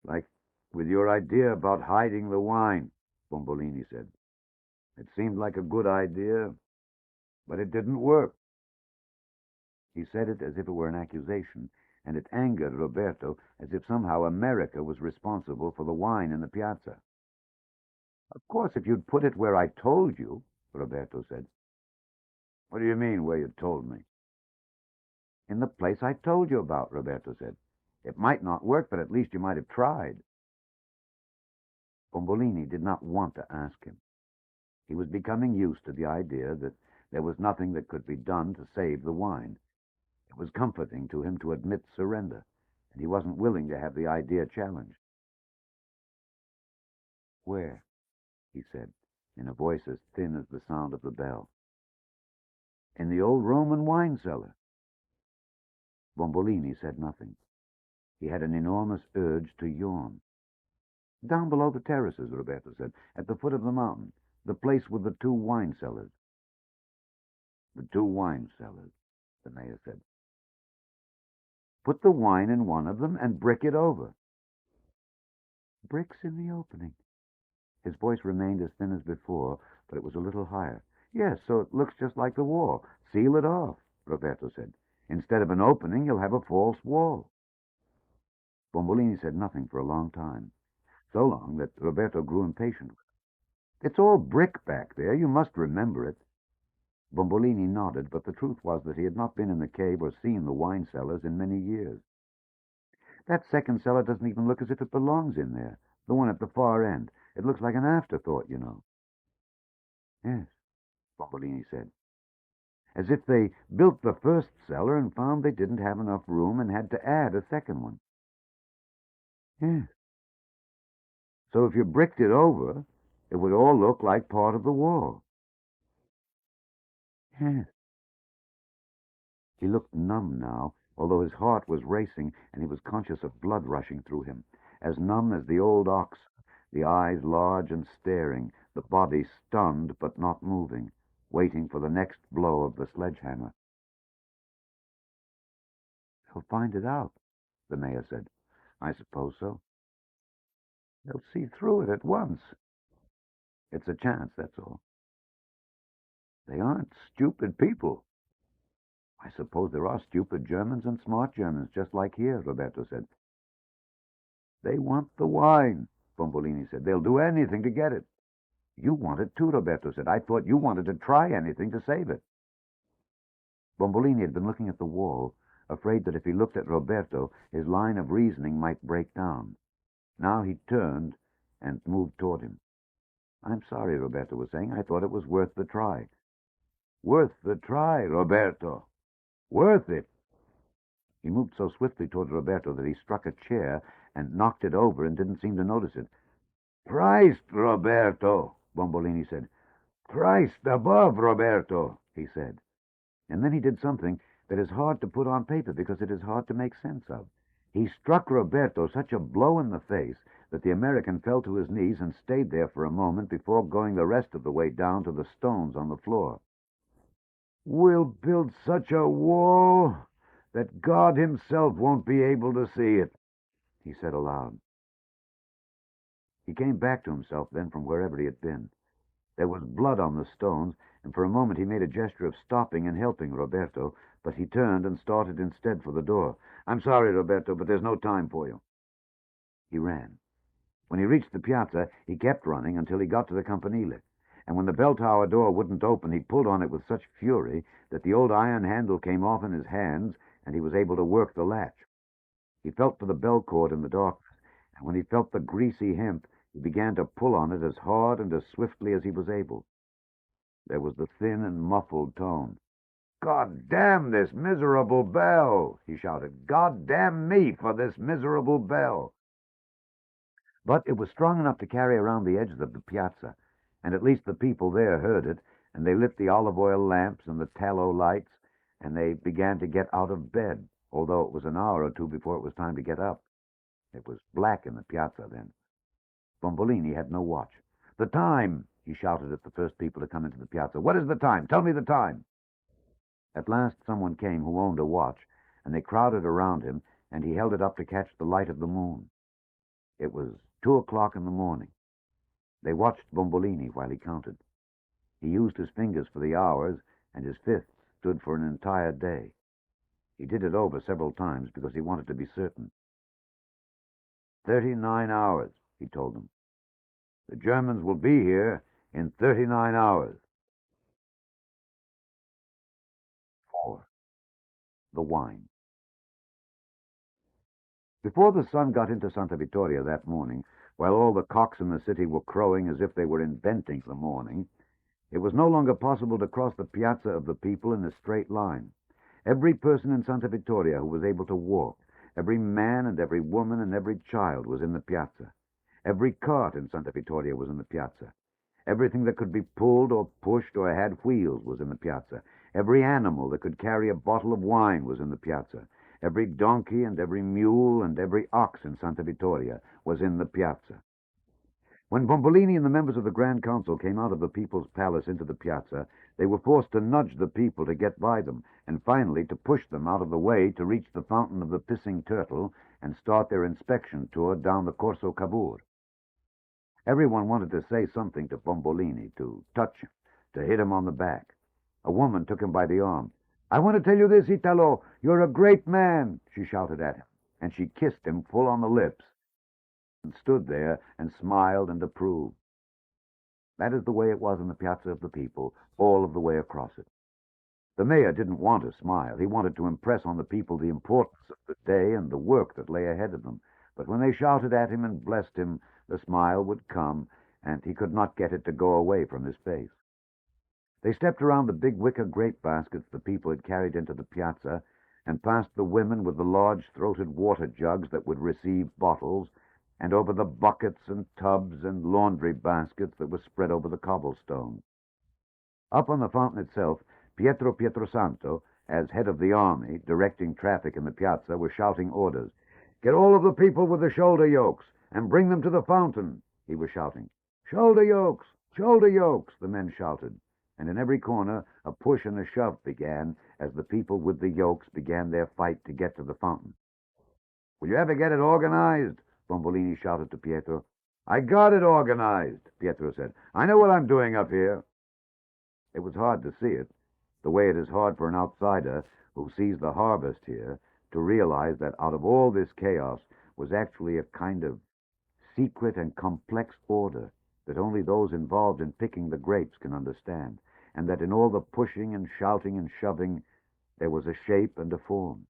B: Like with your idea about hiding the wine, Bombolini said. It seemed like a good idea, but it didn't work. He said it as if it were an accusation, and it angered Roberto as if somehow America was responsible for the wine in the piazza. Of course, if you'd put it where I told you, Roberto said. What do you mean, where you told me? In the place I told you about, Roberto said. It might not work, but at least you might have tried. Bombolini did not want to ask him. He was becoming used to the idea that there was nothing that could be done to save the wine. It was comforting to him to admit surrender, and he wasn't willing to have the idea challenged. Where? He said, in a voice as thin as the sound of the bell. In the old Roman wine cellar. Bombolini said nothing. He had an enormous urge to yawn. Down below the terraces, Roberto said, at the foot of the mountain, the place with the 2 wine cellars. The 2 wine cellars, the mayor said. Put the wine in one of them and brick it over. Bricks in the opening. His voice remained as thin as before, but it was a little higher. Yes, so it looks just like the wall. Seal it off, Roberto said. Instead of an opening, you'll have a false wall. Bombolini said nothing for a long time, so long that Roberto grew impatient. It's all brick back there. You must remember it. Bombolini nodded, but the truth was that he had not been in the cave or seen the wine cellars in many years. That second cellar doesn't even look as if it belongs in there, the one at the far end. It looks like an afterthought, you know. Yes, Bombolini said. As if they built the first cellar and found they didn't have enough room and had to add a second one. Yes. So if you bricked it over, it would all look like part of the wall. Yes. He looked numb now, although his heart was racing and he was conscious of blood rushing through him, as numb as the old ox, the eyes large and staring, the body stunned but not moving, waiting for the next blow of the sledgehammer. They'll find it out, the mayor said. I suppose so. They'll see through it at once. It's a chance, that's all. They aren't stupid people. I suppose there are stupid Germans and smart Germans, just like here, Roberto said. They want the wine, Bombolini said. They'll do anything to get it. You want it too, Roberto said. I thought you wanted to try anything to save it. Bombolini had been looking at the wall, afraid that if he looked at Roberto, his line of reasoning might break down. Now he turned and moved toward him. I'm sorry, Roberto was saying. I thought it was worth the try. Worth the try, Roberto. Worth it. He moved so swiftly toward Roberto that he struck a chair and knocked it over and didn't seem to notice it. Priced, Roberto, Bombolini said. Priced above, Roberto, he said. And then he did something that is hard to put on paper because it is hard to make sense of. He struck Roberto such a blow in the face that the American fell to his knees and stayed there for a moment before going the rest of the way down to the stones on the floor. We'll build such a wall that God himself won't be able to see it, he said aloud. He came back to himself then from wherever he had been. There was blood on the stones, and for a moment he made a gesture of stopping and helping Roberto, but he turned and started instead for the door. I'm sorry, Roberto, but there's no time for you. He ran. When he reached the piazza, he kept running until he got to the Campanile, and when the bell tower door wouldn't open, he pulled on it with such fury that the old iron handle came off in his hands, and he was able to work the latch. He felt for the bell cord in the darkness, and when he felt the greasy hemp, he began to pull on it as hard and as swiftly as he was able. There was the thin and muffled tone. God damn this miserable bell, he shouted. God damn me for this miserable bell. But it was strong enough to carry around the edges of the piazza, and at least the people there heard it, and they lit the olive oil lamps and the tallow lights, and they began to get out of bed, although it was an hour or two before it was time to get up. It was black in the piazza then. Bombolini had no watch. The time, he shouted at the first people to come into the piazza. What is the time? Tell me the time. At last someone came who owned a watch, and they crowded around him, and he held it up to catch the light of the moon. It was 2 o'clock in the morning. They watched Bombolini while he counted. He used his fingers for the hours, and his fists stood for an entire day. He did it over several times because he wanted to be certain. 39 hours, he told them. The Germans will be here in 39 hours. 4. The wine. Before the sun got into Santa Vittoria that morning, while all the cocks in the city were crowing as if they were inventing the morning, it was no longer possible to cross the piazza of the people in a straight line. Every person in Santa Vittoria who was able to walk, every man and every woman and every child was in the piazza. Every cart in Santa Vittoria was in the piazza. Everything that could be pulled or pushed or had wheels was in the piazza. Every animal that could carry a bottle of wine was in the piazza. Every donkey and every mule and every ox in Santa Vittoria was in the piazza. When Bombolini and the members of the Grand Council came out of the People's Palace into the piazza, they were forced to nudge the people to get by them, and finally to push them out of the way to reach the Fountain of the Pissing Turtle and start their inspection tour down the Corso Cavour. Everyone wanted to say something to Bombolini, to touch him, to hit him on the back. A woman took him by the arm. "I want to tell you this, Italo. You're a great man," she shouted at him, and she kissed him full on the lips and stood there and smiled and approved. That is the way it was in the Piazza of the People, all of the way across it. The mayor didn't want to smile. He wanted to impress on the people the importance of the day and the work that lay ahead of them. But when they shouted at him and blessed him, the smile would come, and he could not get it to go away from his face. They stepped around the big wicker grape baskets the people had carried into the piazza, and past the women with the large-throated water jugs that would receive bottles, and over the buckets and tubs and laundry baskets that were spread over the cobblestones. Up on the fountain itself, Pietro Pietrosanto, as head of the army, directing traffic in the piazza, was shouting orders. "Get all of the people with the shoulder yokes, and bring them to the fountain," he was shouting. "Shoulder yokes! Shoulder yokes!" the men shouted, and in every corner a push and a shove began as the people with the yokes began their fight to get to the fountain. "Will you ever get it organized?" Bombolini shouted to Pietro. "I got it organized," Pietro said. "I know what I'm doing up here." It was hard to see it, the way it is hard for an outsider who sees the harvest here to realize that out of all this chaos was actually a kind of secret and complex order that only those involved in picking the grapes can understand, and that in all the pushing and shouting and shoving there was a shape and a form.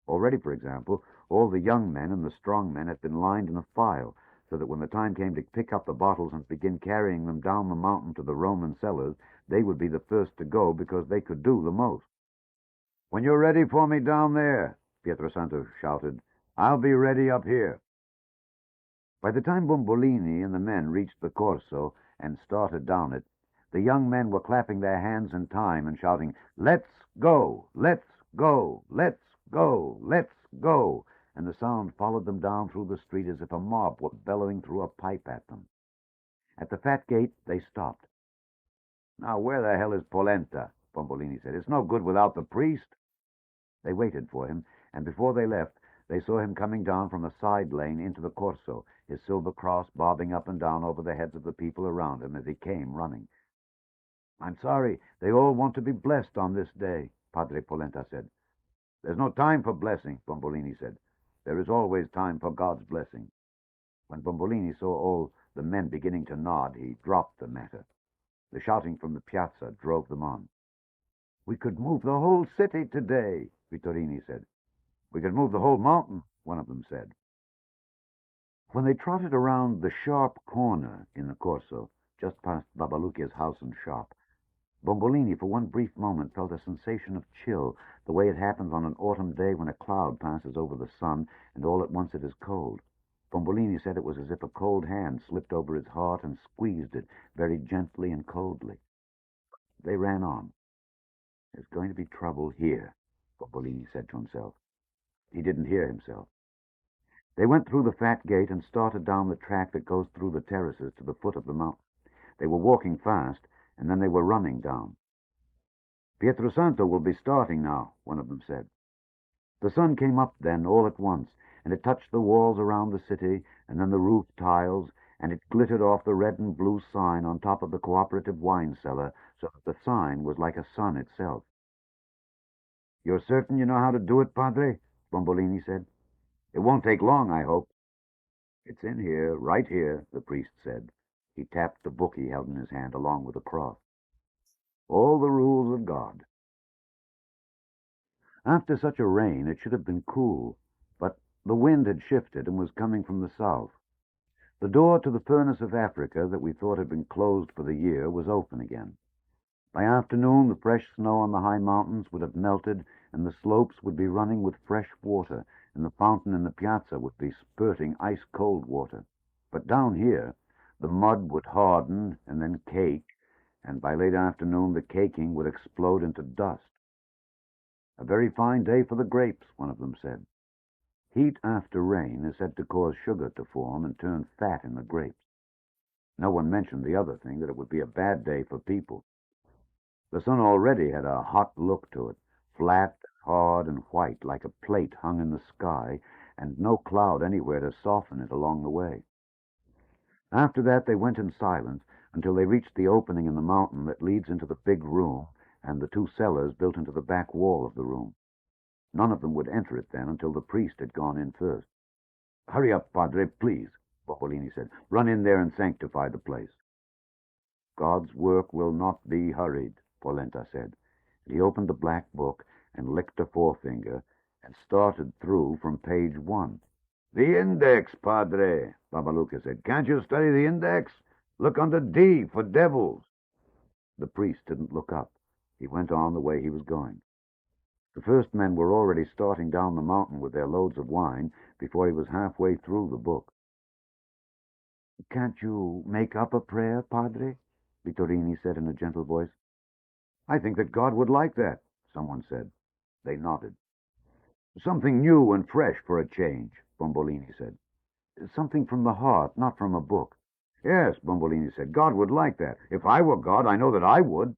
B: Already, for example, all the young men and the strong men had been lined in a file, so that when the time came to pick up the bottles and begin carrying them down the mountain to the Roman cellars, they would be the first to go because they could do the most. "When you're ready for me down there," Pietrosanto shouted, "I'll be ready up here." By the time Bombolini and the men reached the Corso and started down it, the young men were clapping their hands in time and shouting, "Let's go! Let's go! Let's go! Let's go!" And the sound followed them down through the street as if a mob were bellowing through a pipe at them. At the fat gate, they stopped. "Now, where the hell is Polenta?" Bombolini said. "It's no good without the priest." They waited for him, and before they left, they saw him coming down from a side lane into the Corso, his silver cross bobbing up and down over the heads of the people around him as he came running. "I'm sorry, they all want to be blessed on this day," Padre Polenta said. "There's no time for blessing," Bombolini said. "There is always time for God's blessing." When Bombolini saw all the men beginning to nod, he dropped the matter. The shouting from the piazza drove them on. "We could move the whole city today," Vittorini said. "We could move the whole mountain," one of them said. When they trotted around the sharp corner in the Corso, just past Babalucchia's house and shop, Bombolini for one brief moment felt a sensation of chill, the way it happens on an autumn day when a cloud passes over the sun and all at once it is cold. Bombolini said it was as if a cold hand slipped over his heart and squeezed it very gently and coldly. They ran on. "There's going to be trouble here," Bombolini said to himself. He didn't hear himself. They went through the fat gate and started down the track that goes through the terraces to the foot of the mountain. They were walking fast, and then they were running down. "Pietrosanto will be starting now," one of them said. The sun came up then all at once, and it touched the walls around the city, and then the roof tiles, and it glittered off the red and blue sign on top of the cooperative wine cellar, so that the sign was like a sun itself. "You're certain you know how to do it, Padre?" Bombolini said. "It won't take long, I hope." "It's in here, right here," the priest said. He tapped the book he held in his hand along with the cross. "All the rules of God." After such a rain, it should have been cool, but the wind had shifted and was coming from the south. The door to the furnace of Africa that we thought had been closed for the year was open again. By afternoon, the fresh snow on the high mountains would have melted, and the slopes would be running with fresh water, and the fountain in the piazza would be spurting ice-cold water. But down here, the mud would harden and then cake, and by late afternoon the caking would explode into dust. "A very fine day for the grapes," one of them said. Heat after rain is said to cause sugar to form and turn fat in the grapes. No one mentioned the other thing, that it would be a bad day for people. The sun already had a hot look to it, flat, hard, and white, like a plate hung in the sky, and no cloud anywhere to soften it along the way. After that, they went in silence until they reached the opening in the mountain that leads into the big room and the two cellars built into the back wall of the room. None of them would enter it then until the priest had gone in first. "Hurry up, Padre, please," Bombolini said. "Run in there and sanctify the place." "God's work will not be hurried," Polenta said. He opened the black book and licked a forefinger and started through from page 1. "The index, Padre," Babaluca said. "Can't you study the index? Look under D for devils." The priest didn't look up. He went on the way he was going. The first men were already starting down the mountain with their loads of wine before he was halfway through the book. "Can't you make up a prayer, Padre?" Vittorini said in a gentle voice. "I think that God would like that," someone said. They nodded. "Something new and fresh for a change," Bombolini said. "Something from the heart, not from a book." "Yes," Bombolini said. "God would like that. If I were God, I know that I would."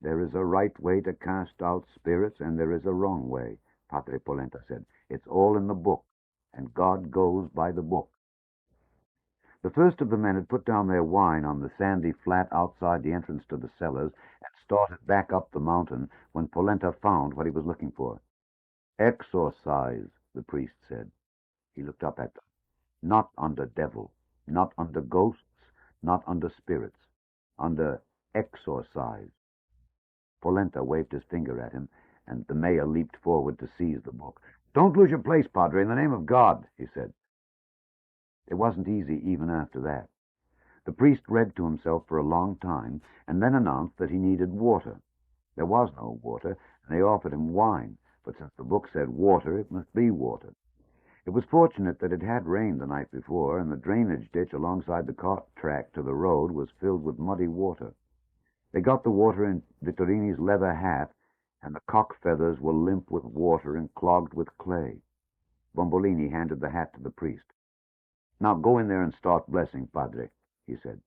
B: "There is a right way to cast out spirits, and there is a wrong way," Padre Polenta said. "It's all in the book, and God goes by the book." The first of the men had put down their wine on the sandy flat outside the entrance to the cellars and started back up the mountain when Polenta found what he was looking for. "Exorcise," the priest said. He looked up at them. "Not under devil, not under ghosts, not under spirits. Under exorcise." Polenta waved his finger at him, and the mayor leaped forward to seize the book. "Don't lose your place, Padre, in the name of God," he said. It wasn't easy even after that. The priest read to himself for a long time, and then announced that he needed water. There was no water, and they offered him wine, but since the book said water, it must be water. It was fortunate that it had rained the night before, and the drainage ditch alongside the cart track to the road was filled with muddy water. They got the water in Vittorini's leather hat, and the cock feathers were limp with water and clogged with clay. Bombolini handed the hat to the priest. "Now go in there and start blessing, Padre," he said.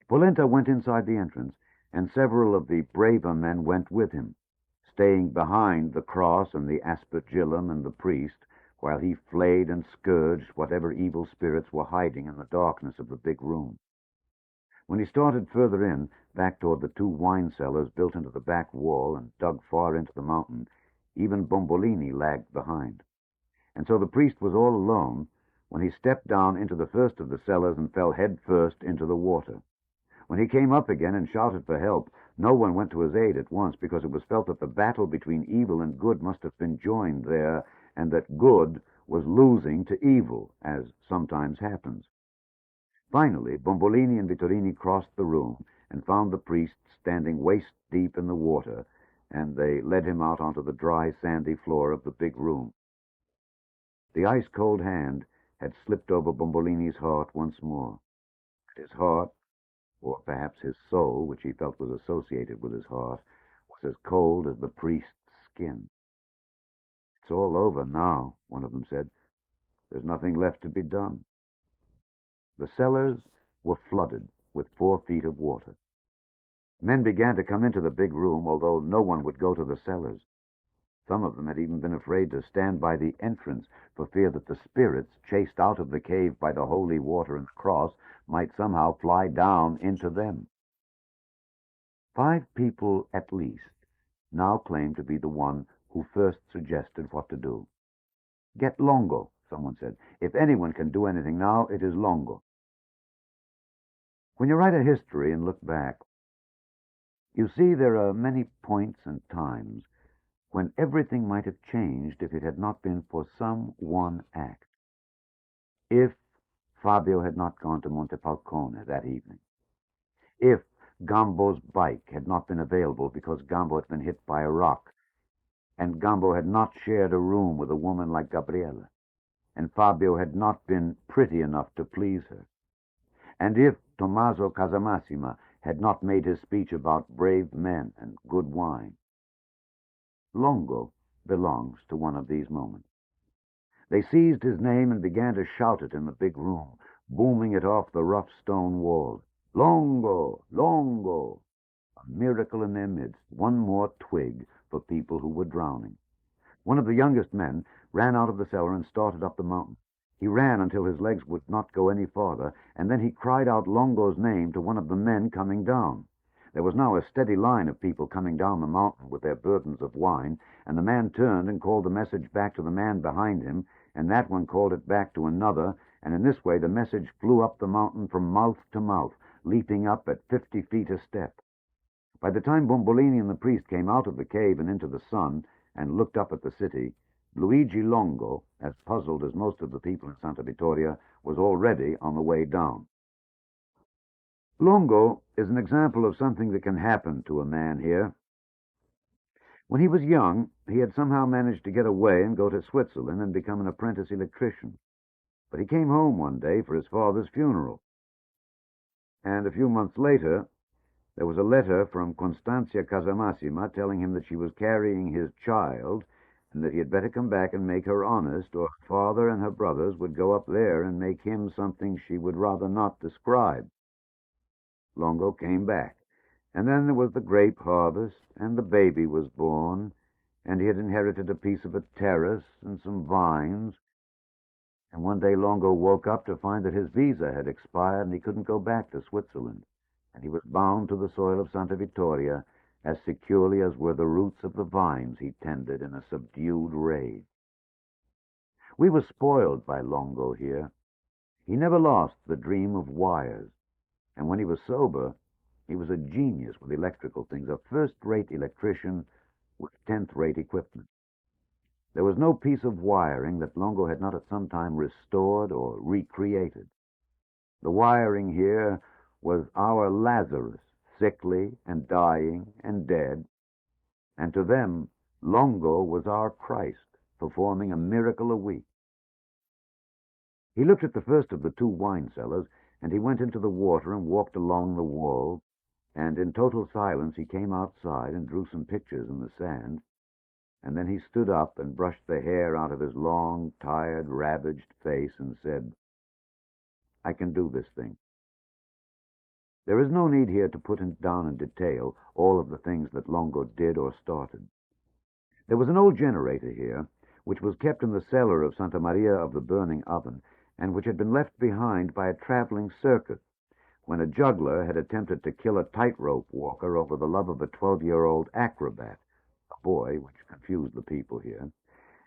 B: Polenta went inside the entrance, and several of the braver men went with him, staying behind the cross and the aspergillum and the priest, while he flayed and scourged whatever evil spirits were hiding in the darkness of the big room. When he started further in, back toward the two wine cellars built into the back wall and dug far into the mountain, even Bombolini lagged behind. And so the priest was all alone when he stepped down into the first of the cellars and fell head first into the water. When he came up again and shouted for help, no one went to his aid at once, because it was felt that the battle between evil and good must have been joined there, and that good was losing to evil, as sometimes happens. Finally, Bombolini and Vittorini crossed the room and found the priest standing waist-deep in the water, and they led him out onto the dry, sandy floor of the big room. The ice-cold hand had slipped over Bombolini's heart once more. His heart, or perhaps his soul, which he felt was associated with his heart, was as cold as the priest's skin. "It's all over now," one of them said. "There's nothing left to be done." The cellars were flooded with 4 feet of water. Men began to come into the big room, although no one would go to the cellars. Some of them had even been afraid to stand by the entrance for fear that the spirits, chased out of the cave by the holy water and the cross, might somehow fly down into them. 5 people at least now claimed to be the one who first suggested what to do. "Get Longo," someone said. "If anyone can do anything now, it is Longo." When you write a history and look back, you see there are many points and times when everything might have changed if it had not been for some one act. If Fabio had not gone to Montefalcone that evening. If Gambo's bike had not been available because Gambo had been hit by a rock, and Gambo had not shared a room with a woman like Gabriella, and Fabio had not been pretty enough to please her, and if Tommaso Casamassima had not made his speech about brave men and good wine. Longo belongs to one of these moments. They seized his name and began to shout it in the big room, booming it off the rough stone walls. "Longo! Longo!" A miracle in their midst, one more twig for people who were drowning. One of the youngest men ran out of the cellar and started up the mountain. He ran until his legs would not go any farther, and then he cried out Longo's name to one of the men coming down. There was now a steady line of people coming down the mountain with their burdens of wine, and the man turned and called the message back to the man behind him, and that one called it back to another, and in this way the message flew up the mountain from mouth to mouth, leaping up at 50 feet a step. By the time Bombolini and the priest came out of the cave and into the sun and looked up at the city, Luigi Longo, as puzzled as most of the people in Santa Vittoria, was already on the way down. Longo is an example of something that can happen to a man here. When he was young, he had somehow managed to get away and go to Switzerland and become an apprentice electrician. But he came home one day for his father's funeral. And a few months later, there was a letter from Constanzia Casamassima telling him that she was carrying his child and that he had better come back and make her honest, or her father and her brothers would go up there and make him something she would rather not describe. Longo came back, and then there was the grape harvest, and the baby was born, and he had inherited a piece of a terrace and some vines, and one day Longo woke up to find that his visa had expired and he couldn't go back to Switzerland, and he was bound to the soil of Santa Vittoria as securely as were the roots of the vines he tended in a subdued rage. We were spoiled by Longo here. He never lost the dream of wires, and when he was sober, he was a genius with electrical things, a first-rate electrician with 10th-rate equipment. There was no piece of wiring that Longo had not at some time restored or recreated. The wiring here was our Lazarus, sickly and dying and dead, and to them Longo was our Christ, performing a miracle a week. He looked at the first of the two wine cellars, and he went into the water and walked along the wall, and in total silence he came outside and drew some pictures in the sand, and then he stood up and brushed the hair out of his long, tired, ravaged face and said, "I can do this thing." There is no need here to put down in detail all of the things that Longo did or started. There was an old generator here, which was kept in the cellar of Santa Maria of the Burning Oven, and which had been left behind by a traveling circus when a juggler had attempted to kill a tightrope walker over the love of a 12-year-old acrobat, a boy, which confused the people here,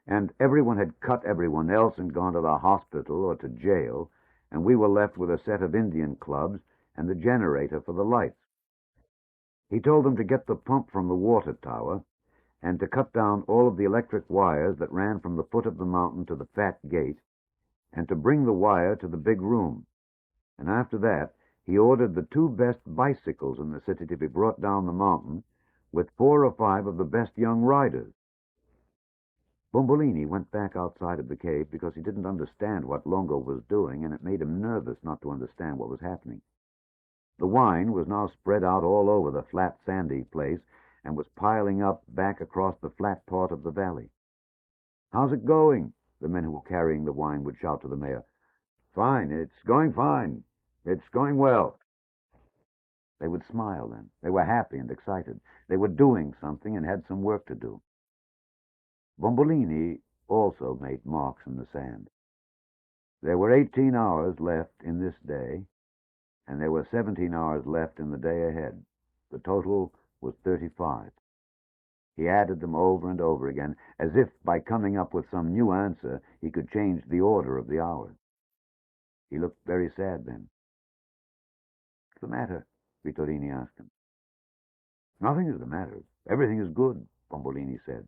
B: and everyone had cut everyone else and gone to the hospital or to jail, and we were left with a set of Indian clubs and the generator for the lights. He told them to get the pump from the water tower and to cut down all of the electric wires that ran from the foot of the mountain to the fat gate, and to bring the wire to the big room. And after that, he ordered the two best bicycles in the city to be brought down the mountain, with 4 or 5 of the best young riders. Bombolini went back outside of the cave because he didn't understand what Longo was doing, and it made him nervous not to understand what was happening. The wine was now spread out all over the flat, sandy place and was piling up back across the flat part of the valley. "How's it going?" the men who were carrying the wine would shout to the mayor. "Fine, it's going fine. It's going well." They would smile then. They were happy and excited. They were doing something and had some work to do. Bombolini also made marks in the sand. There were 18 hours left in this day, and there were 17 hours left in the day ahead. The total was 35. He added them over and over again, as if by coming up with some new answer he could change the order of the hours. He looked very sad then. "What's the matter?" Vittorini asked him. "Nothing is the matter. Everything is good," Bombolini said.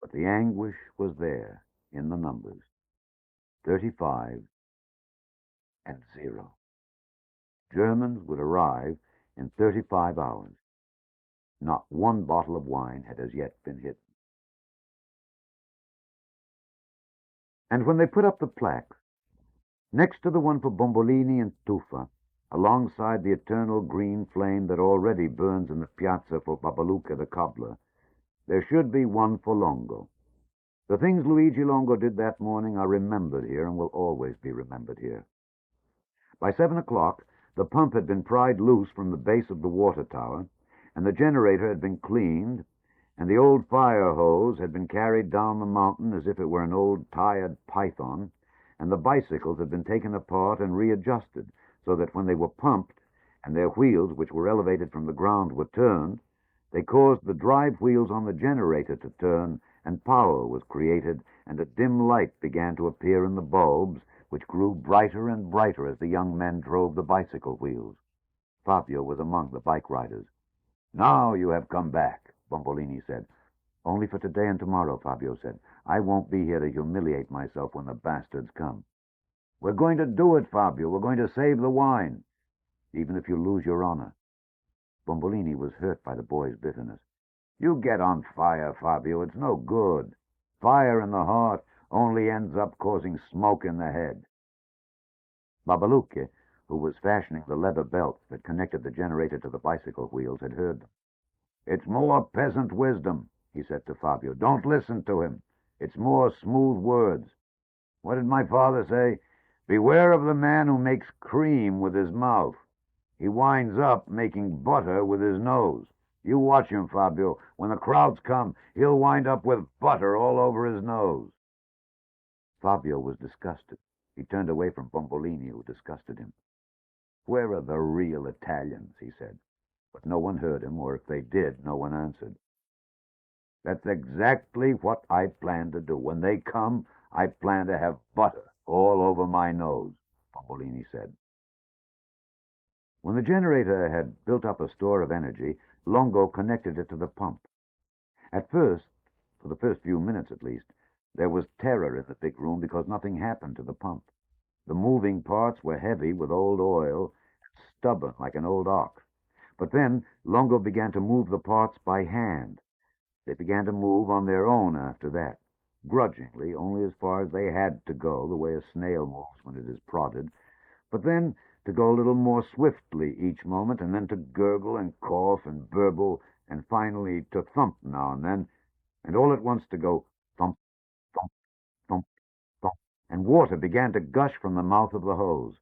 B: But the anguish was there in the numbers. 35 and 0. Germans would arrive in 35 hours. Not one bottle of wine had as yet been hidden. And when they put up the plaques, next to the one for Bombolini and Tuffa, alongside the eternal green flame that already burns in the piazza for Babaluca the cobbler, there should be one for Longo. The things Luigi Longo did that morning are remembered here and will always be remembered here. By 7 o'clock, the pump had been pried loose from the base of the water tower, and the generator had been cleaned, and the old fire hose had been carried down the mountain as if it were an old tired python, and the bicycles had been taken apart and readjusted so that when they were pumped and their wheels, which were elevated from the ground, were turned, they caused the drive wheels on the generator to turn, and power was created, and a dim light began to appear in the bulbs, which grew brighter and brighter as the young men drove the bicycle wheels. Fabio was among the bike riders. "Now you have come back," Bombolini said. "Only for today and tomorrow," Fabio said. "I won't be here to humiliate myself when the bastards come." "We're going to do it, Fabio. We're going to save the wine." "Even if you lose your honor." Bombolini was hurt by the boy's bitterness. "You get on fire, Fabio. It's no good. Fire in the heart only ends up causing smoke in the head." Babalucche, who was fashioning the leather belts that connected the generator to the bicycle wheels, had heard them. "It's more peasant wisdom," he said to Fabio. "Don't listen to him. It's more smooth words. What did my father say? Beware of the man who makes cream with his mouth. He winds up making butter with his nose. You watch him, Fabio. When the crowds come, he'll wind up with butter all over his nose." Fabio was disgusted. He turned away from Bombolini, who disgusted him. "Where are the real Italians?" he said. But no one heard him, or if they did, no one answered. "That's exactly what I plan to do. When they come, I plan to have butter all over my nose," Bombolini said. When the generator had built up a store of energy, Longo connected it to the pump. At first, for the first few minutes at least, there was terror in the big room because nothing happened to the pump. The moving parts were heavy with old oil, stubborn like an old ox. But then Longo began to move the parts by hand. They began to move on their own after that, grudgingly, only as far as they had to go, the way a snail moves when it is prodded, but then to go a little more swiftly each moment, and then to gurgle and cough and burble, and finally to thump now and then, and all at once to go thump, thump, thump, thump, and water began to gush from the mouth of the hose.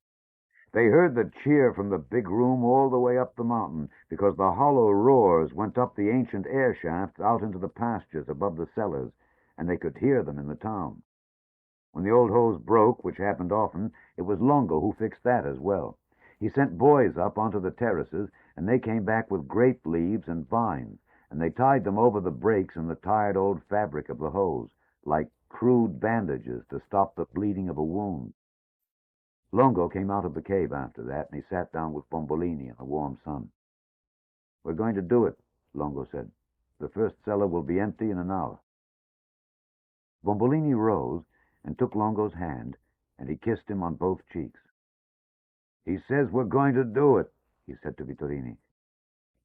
B: They heard the cheer from the big room all the way up the mountain, because the hollow roars went up the ancient air shafts out into the pastures above the cellars, and they could hear them in the town. When the old hose broke, which happened often, it was Longo who fixed that as well. He sent boys up onto the terraces, and they came back with grape leaves and vines, and they tied them over the breaks in the tired old fabric of the hose, like crude bandages to stop the bleeding of a wound. Longo came out of the cave after that, and he sat down with Bombolini in the warm sun. "We're going to do it," Longo said. "The first cellar will be empty in an hour." Bombolini rose and took Longo's hand, and he kissed him on both cheeks. "He says we're going to do it," he said to Vittorini.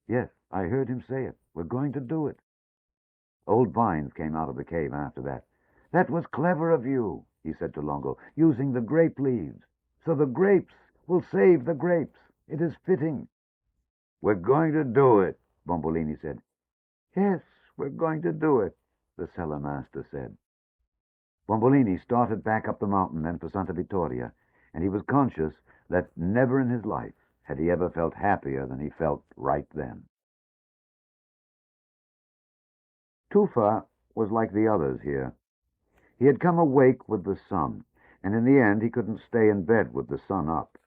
B: "Yes, I heard him say it. We're going to do it." Old vines came out of the cave after that. "That was clever of you," he said to Longo, "using the grape leaves. So the grapes will save the grapes. It is fitting." "We're going to do it," Bombolini said. "Yes, we're going to do it," the cellar master said. Bombolini started back up the mountain then for Santa Vittoria, and he was conscious that never in his life had he ever felt happier than he felt right then. Tufa was like the others here. He had come awake with the sun, and in the end he couldn't stay in bed with the sun up.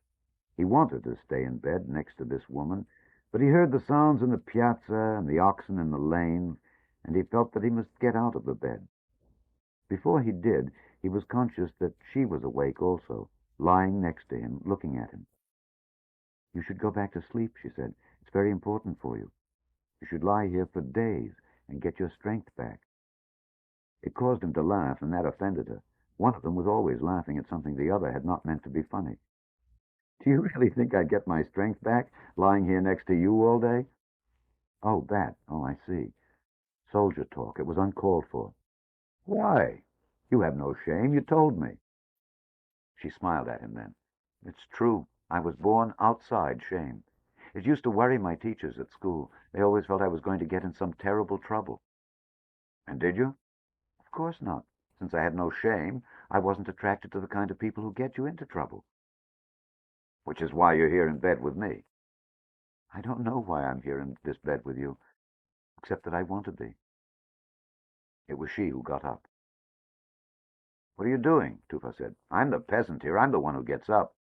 B: He wanted to stay in bed next to this woman, but he heard the sounds in the piazza and the oxen in the lane, and he felt that he must get out of the bed. Before he did, he was conscious that she was awake also, lying next to him, looking at him. "You should go back to sleep," she said. "It's very important for you. You should lie here for days and get your strength back." It caused him to laugh, and that offended her. One of them was always laughing at something the other had not meant to be funny. "Do you really think I'd get my strength back, lying here next to you all day?" "Oh, that. Oh, I see. Soldier talk. It was uncalled for." "Why? You have no shame. You told me." She smiled at him then. "It's true. I was born outside shame. It used to worry my teachers at school. They always felt I was going to get in some terrible trouble." "And did you?" "Of course not. Since I had no shame, I wasn't attracted to the kind of people who get you into trouble." "Which is why you're here in bed with me." "I don't know why I'm here in this bed with you, except that I want to be." It was she who got up. What are you doing? Tufa said. I'm the peasant here. I'm the one who gets up.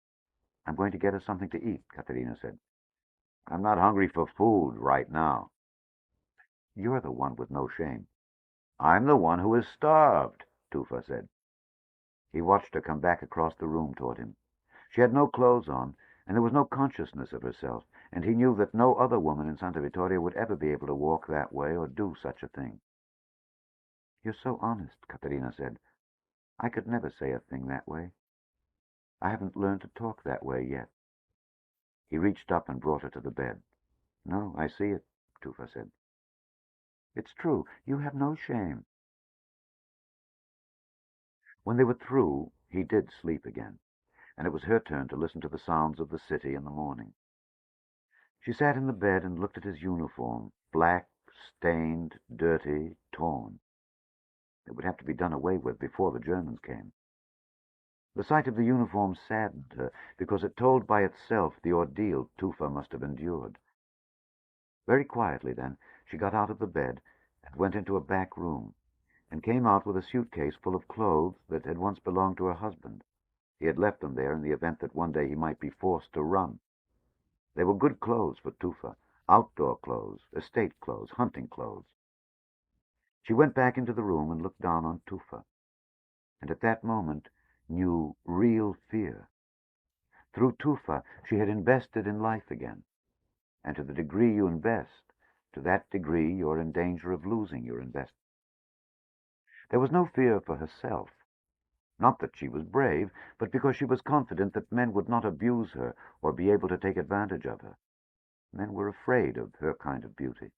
B: I'm going to get us something to eat, Katerina said. I'm not hungry for food right now. You're the one with no shame. I'm the one who is starved, Tufa said. He watched her come back across the room toward him. She had no clothes on, and there was no consciousness of herself, and he knew that no other woman in Santa Vittoria would ever be able to walk that way or do such a thing. You're so honest, Katerina said. I could never say a thing that way. I haven't learned to talk that way yet. He reached up and brought her to the bed. No, I see it, Tufa said. It's true. You have no shame. When they were through, he did sleep again, and it was her turn to listen to the sounds of the city in the morning. She sat in the bed and looked at his uniform, black, stained, dirty, torn. It would have to be done away with before the Germans came. The sight of the uniform saddened her, because it told by itself the ordeal Tufa must have endured. Very quietly, then, she got out of the bed and went into a back room, and came out with a suitcase full of clothes that had once belonged to her husband. He had left them there in the event that one day he might be forced to run. They were good clothes for Tufa, outdoor clothes, estate clothes, hunting clothes. She went back into the room and looked down on Tufa, and at that moment knew real fear. Through Tufa she had invested in life again, and to the degree you invest, to that degree you're in danger of losing your investment. There was no fear for herself, not that she was brave, but because she was confident that men would not abuse her or be able to take advantage of her. Men were afraid of her kind of beauty.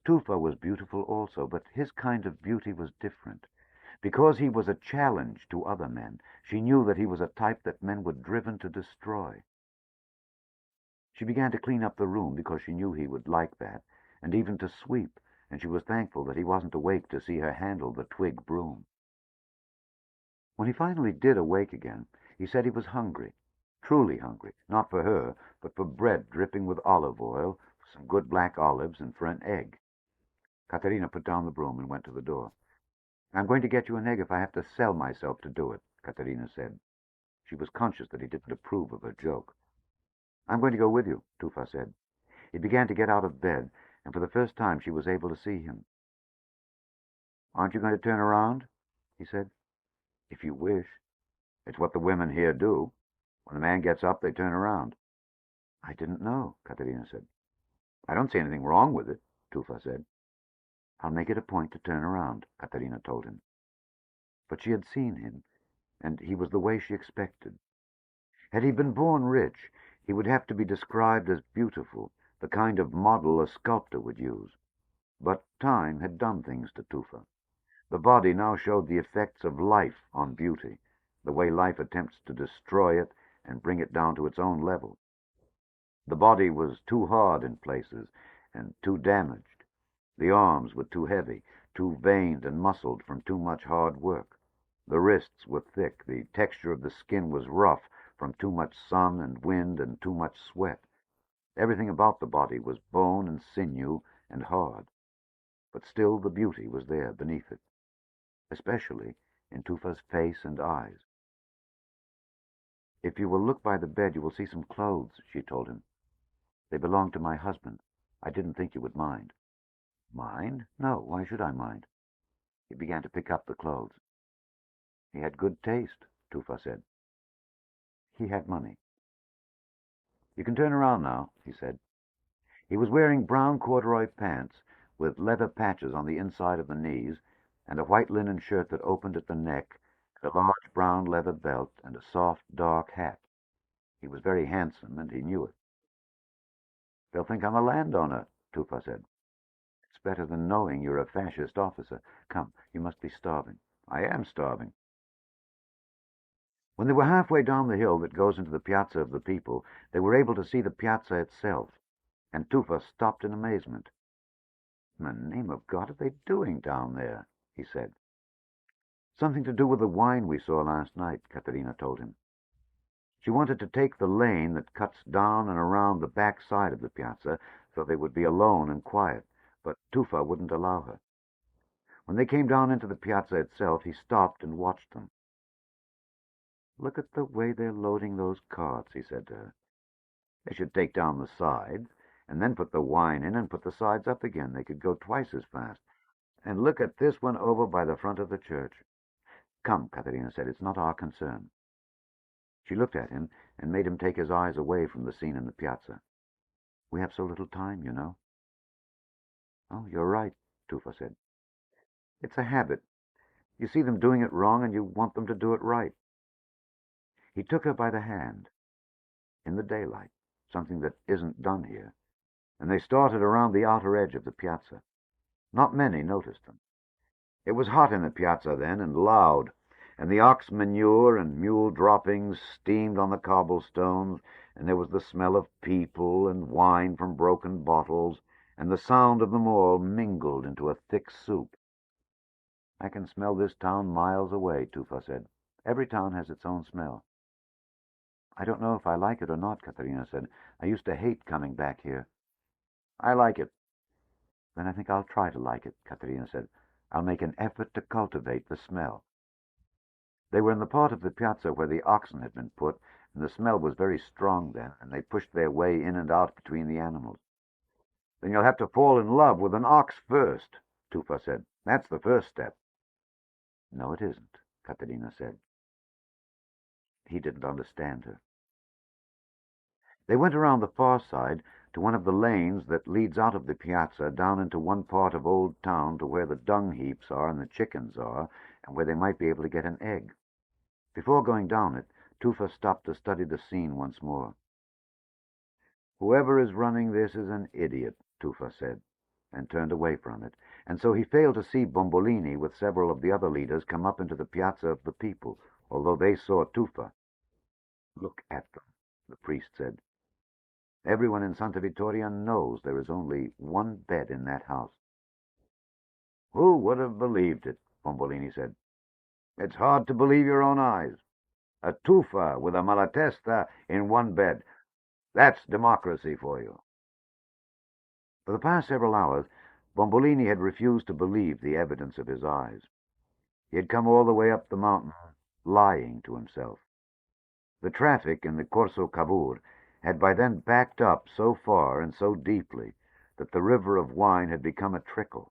B: Tufa was beautiful also, but his kind of beauty was different. Because he was a challenge to other men, she knew that he was a type that men were driven to destroy. She began to clean up the room because she knew he would like that, and even to sweep, and she was thankful that he wasn't awake to see her handle the twig broom. When he finally did awake again, he said he was hungry, truly hungry, not for her, but for bread dripping with olive oil, for some good black olives, and for an egg. Katerina put down the broom and went to the door. I'm going to get you an egg if I have to sell myself to do it, Katerina said. She was conscious that he didn't approve of her joke. I'm going to go with you, Tufa said. He began to get out of bed, and for the first time she was able to see him. Aren't you going to turn around? He said. If you wish. It's what the women here do. When a man gets up, they turn around. I didn't know, Katerina said. I don't see anything wrong with it, Tufa said. I'll make it a point to turn around, Katerina told him. But she had seen him, and he was the way she expected. Had he been born rich, he would have to be described as beautiful, the kind of model a sculptor would use. But time had done things to Tufa. The body now showed the effects of life on beauty, the way life attempts to destroy it and bring it down to its own level. The body was too hard in places and too damaged. The arms were too heavy, too veined and muscled from too much hard work. The wrists were thick, the texture of the skin was rough from too much sun and wind and too much sweat. Everything about the body was bone and sinew and hard. But still the beauty was there beneath it, especially in Tufa's face and eyes. If you will look by the bed, you will see some clothes, she told him. They belong to my husband. I didn't think you would mind. Mind? No, why should I mind? He began to pick up the clothes. He had good taste, Tufa said. He had money. You can turn around now, he said. He was wearing brown corduroy pants with leather patches on the inside of the knees, and a white linen shirt that opened at the neck, and a large brown leather belt, and a soft, dark hat. He was very handsome, and he knew it. They'll think I'm a landowner, Tufa said. It's better than knowing you're a fascist officer. Come, you must be starving. I am starving. When they were halfway down the hill that goes into the Piazza of the People, they were able to see the piazza itself, and Tufa stopped in amazement. In the name of God, what are they doing down there? He said. Something to do with the wine we saw last night, Katerina told him. She wanted to take the lane that cuts down and around the back side of the piazza so they would be alone and quiet, but Tufa wouldn't allow her. When they came down into the piazza itself, he stopped and watched them. "Look at the way they're loading those carts," he said to her. "They should take down the sides, and then put the wine in and put the sides up again. They could go twice as fast. And look at this one over by the front of the church." "Come," Caterina said, "it's not our concern." She looked at him and made him take his eyes away from the scene in the piazza. "We have so little time, you know." "Oh, you're right," Tufa said. "It's a habit. You see them doing it wrong, and you want them to do it right." He took her by the hand, in the daylight, something that isn't done here, and they started around the outer edge of the piazza. Not many noticed them. It was hot in the piazza then, and loud, and the ox manure and mule droppings steamed on the cobblestones, and there was the smell of people and wine from broken bottles, and the sound of them all mingled into a thick soup. "I can smell this town miles away," Tufa said. "Every town has its own smell." "I don't know if I like it or not," Caterina said. "I used to hate coming back here." "I like it." "Then I think I'll try to like it," Caterina said. "I'll make an effort to cultivate the smell." They were in the part of the piazza where the oxen had been put, and the smell was very strong then, and they pushed their way in and out between the animals. "Then you'll have to fall in love with an ox first," Tufa said. "That's the first step." "No, it isn't," Caterina said. He didn't understand her. They went around the far side to one of the lanes that leads out of the piazza down into one part of Old Town to where the dung heaps are and the chickens are, and where they might be able to get an egg. Before going down it, Tufa stopped to study the scene once more. "Whoever is running this is an idiot," Tufa said, and turned away from it, and so he failed to see Bombolini with several of the other leaders come up into the piazza of the people, although they saw Tufa. "Look at them," the priest said. "Everyone in Santa Vittoria knows there is only one bed in that house." "Who would have believed it?" Bombolini said. "It's hard to believe your own eyes. A Tufa with a Malatesta in one bed. That's democracy for you." For the past several hours, Bombolini had refused to believe the evidence of his eyes. He had come all the way up the mountain, lying to himself. The traffic in the Corso Cavour had by then backed up so far and so deeply that the river of wine had become a trickle.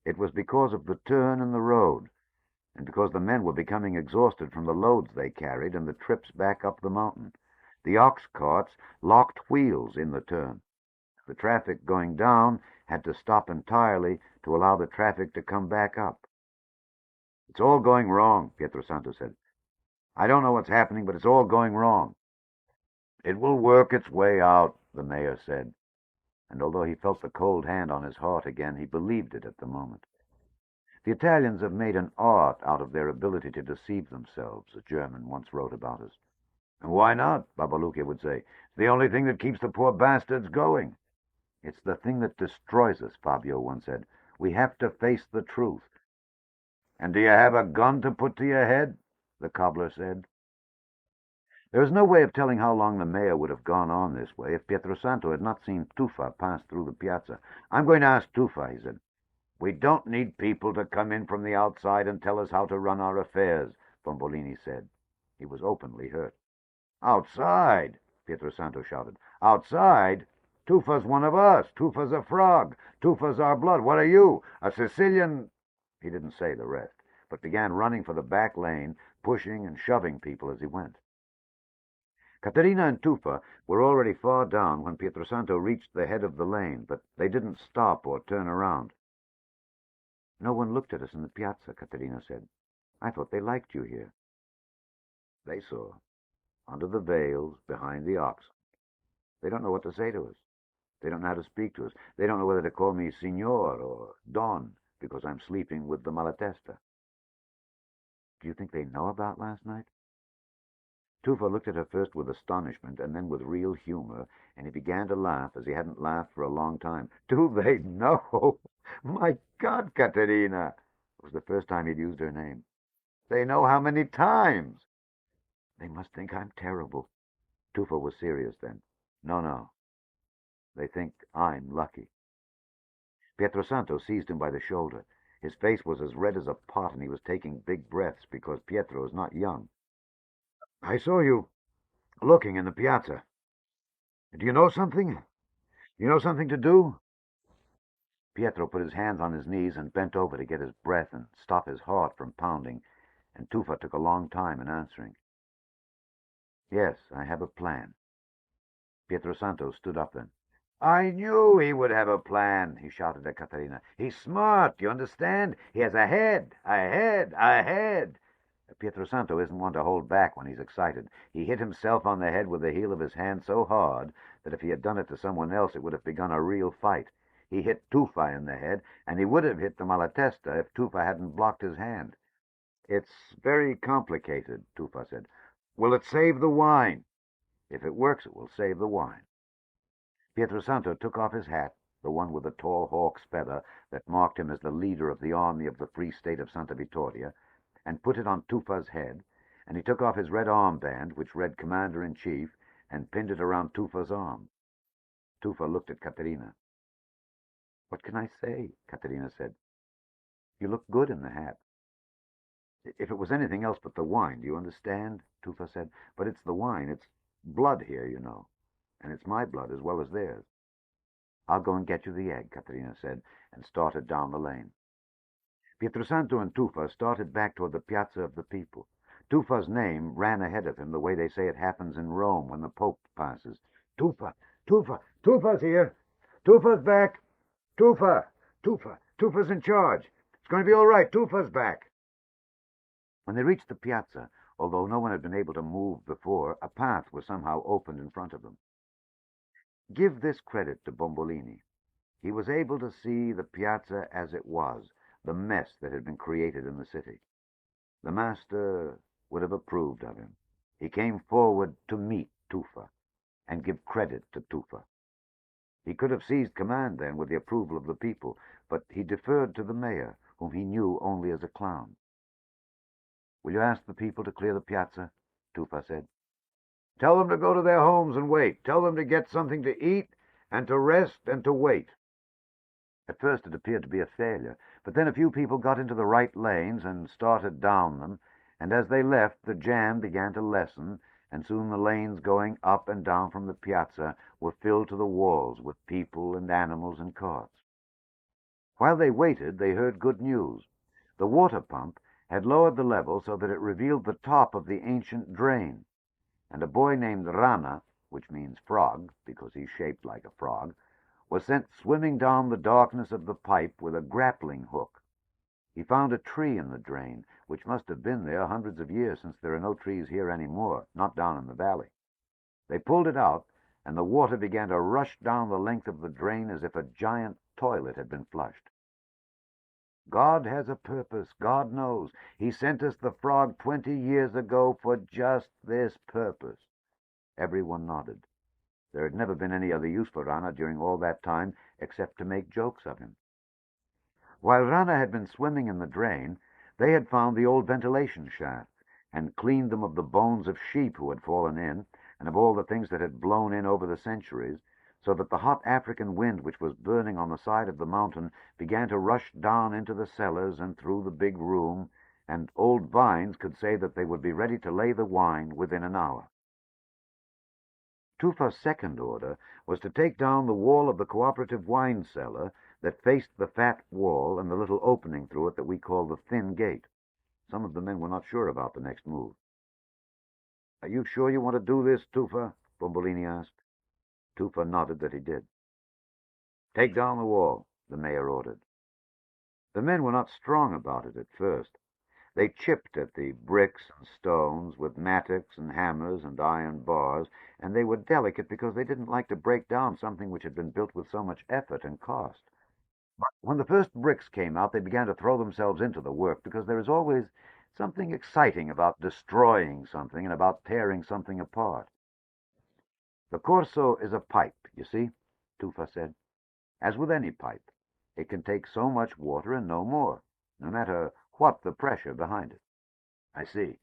B: It was because of the turn in the road, and because the men were becoming exhausted from the loads they carried and the trips back up the mountain. The ox carts locked wheels in the turn. The traffic going down had to stop entirely to allow the traffic to come back up. "It's all going wrong," Pietrosanto said. "I don't know what's happening, but it's all going wrong." "It will work its way out," the mayor said, and although he felt the cold hand on his heart again, he believed it at the moment. "The Italians have made an art out of their ability to deceive themselves," a German once wrote about us. "And why not?" Babalucca would say. "It's the only thing that keeps the poor bastards going." "It's the thing that destroys us," Fabio once said. "We have to face the truth." "And do you have a gun to put to your head?" the cobbler said. There is no way of telling how long the mayor would have gone on this way if Pietrosanto had not seen Tufa pass through the piazza. "I'm going to ask Tufa," he said. "We don't need people to come in from the outside and tell us how to run our affairs," Bombolini said. He was openly hurt. "Outside!" Pietrosanto shouted. "Outside? Tufa's one of us. Tufa's a frog. Tufa's our blood. What are you? A Sicilian—" He didn't say the rest, but began running for the back lane, pushing and shoving people as he went. Caterina and Tufa were already far down when Pietrosanto reached the head of the lane, but they didn't stop or turn around. "No one looked at us in the piazza," Caterina said. "I thought they liked you here." "They saw. Under the veils, behind the oxen. They don't know what to say to us. They don't know how to speak to us. They don't know whether to call me Signor or Don because I'm sleeping with the Malatesta." "Do you think they know about last night?" Tufa looked at her first with astonishment and then with real humor, and he began to laugh as he hadn't laughed for a long time. "Do they know? My God, Caterina!" It was the first time he'd used her name. "They know how many times?" "They must think I'm terrible." Tufa was serious then. No. They think I'm lucky." Pietrosanto seized him by the shoulder. His face was as red as a pot, and he was taking big breaths because Pietro is not young. "I saw you looking in the piazza. Do you know something? You know something to do?" Pietro put his hands on his knees and bent over to get his breath and stop his heart from pounding, and Tufa took a long time in answering. "Yes, I have a plan." Pietro Santo stood up then. "I knew he would have a plan," he shouted at Caterina. "He's smart, you understand? He has a head, a head, a head." Pietro Santo isn't one to hold back when he's excited. He hit himself on the head with the heel of his hand so hard that if he had done it to someone else it would have begun a real fight. He hit Tufa in the head, and he would have hit the Malatesta if Tufa hadn't blocked his hand. "It's very complicated," Tufa said. "Will it save the wine?" "If it works, it will save the wine." Pietro Santo took off his hat, the one with the tall hawk's feather that marked him as the leader of the army of the Free State of Santa Vittoria, and put it on Tufa's head, and he took off his red armband, which read Commander-in-Chief, and pinned it around Tufa's arm. Tufa looked at Caterina. "What can I say?" Caterina said. "You look good in the hat." "If it was anything else but the wine, do you understand?" Tufa said. "But it's the wine. It's blood here, you know, and it's my blood as well as theirs." "I'll go and get you the egg," Caterina said, and started down the lane. Pietrosanto and Tufa started back toward the Piazza of the People. Tufa's name ran ahead of him the way they say it happens in Rome when the Pope passes. "Tufa! Tufa! Tufa's here! Tufa's back! Tufa! Tufa! Tufa's in charge! It's going to be all right! Tufa's back!" When they reached the piazza, although no one had been able to move before, a path was somehow opened in front of them. Give this credit to Bombolini. He was able to see the piazza as it was, the mess that had been created in the city. The master would have approved of him. He came forward to meet Tufa and give credit to Tufa. He could have seized command then with the approval of the people, but he deferred to the mayor, whom he knew only as a clown. "Will you ask the people to clear the piazza?" Tufa said. "Tell them to go to their homes and wait. Tell them to get something to eat and to rest and to wait." At first it appeared to be a failure, but then a few people got into the right lanes and started down them, and as they left, the jam began to lessen, and soon the lanes going up and down from the piazza were filled to the walls with people and animals and carts. While they waited, they heard good news. The water pump had lowered the level so that it revealed the top of the ancient drain, and a boy named Rana, which means frog, because he's shaped like a frog, was sent swimming down the darkness of the pipe with a grappling hook. He found a tree in the drain, which must have been there hundreds of years, since there are no trees here anymore, not down in the valley. They pulled it out, and the water began to rush down the length of the drain as if a giant toilet had been flushed. "God has a purpose, God knows. He sent us the frog 20 years ago for just this purpose." Everyone nodded. There had never been any other use for Rana during all that time except to make jokes of him. While Rana had been swimming in the drain, they had found the old ventilation shafts and cleaned them of the bones of sheep who had fallen in, and of all the things that had blown in over the centuries, so that the hot African wind which was burning on the side of the mountain began to rush down into the cellars and through the big room, and old vines could say that they would be ready to lay the wine within an hour. Tufa's second order was to take down the wall of the cooperative wine cellar that faced the fat wall and the little opening through it that we call the thin gate. Some of the men were not sure about the next move. "Are you sure you want to do this, Tufa?" Bombolini asked. Tufa nodded that he did. "Take down the wall," the mayor ordered. The men were not strong about it at first. They chipped at the bricks and stones with mattocks and hammers and iron bars, and they were delicate because they didn't like to break down something which had been built with so much effort and cost. But when the first bricks came out, they began to throw themselves into the work, because there is always something exciting about destroying something and about tearing something apart. "The corso is a pipe, you see," Tufa said. "As with any pipe, it can take so much water and no more, no matter what the pressure behind it." "I see.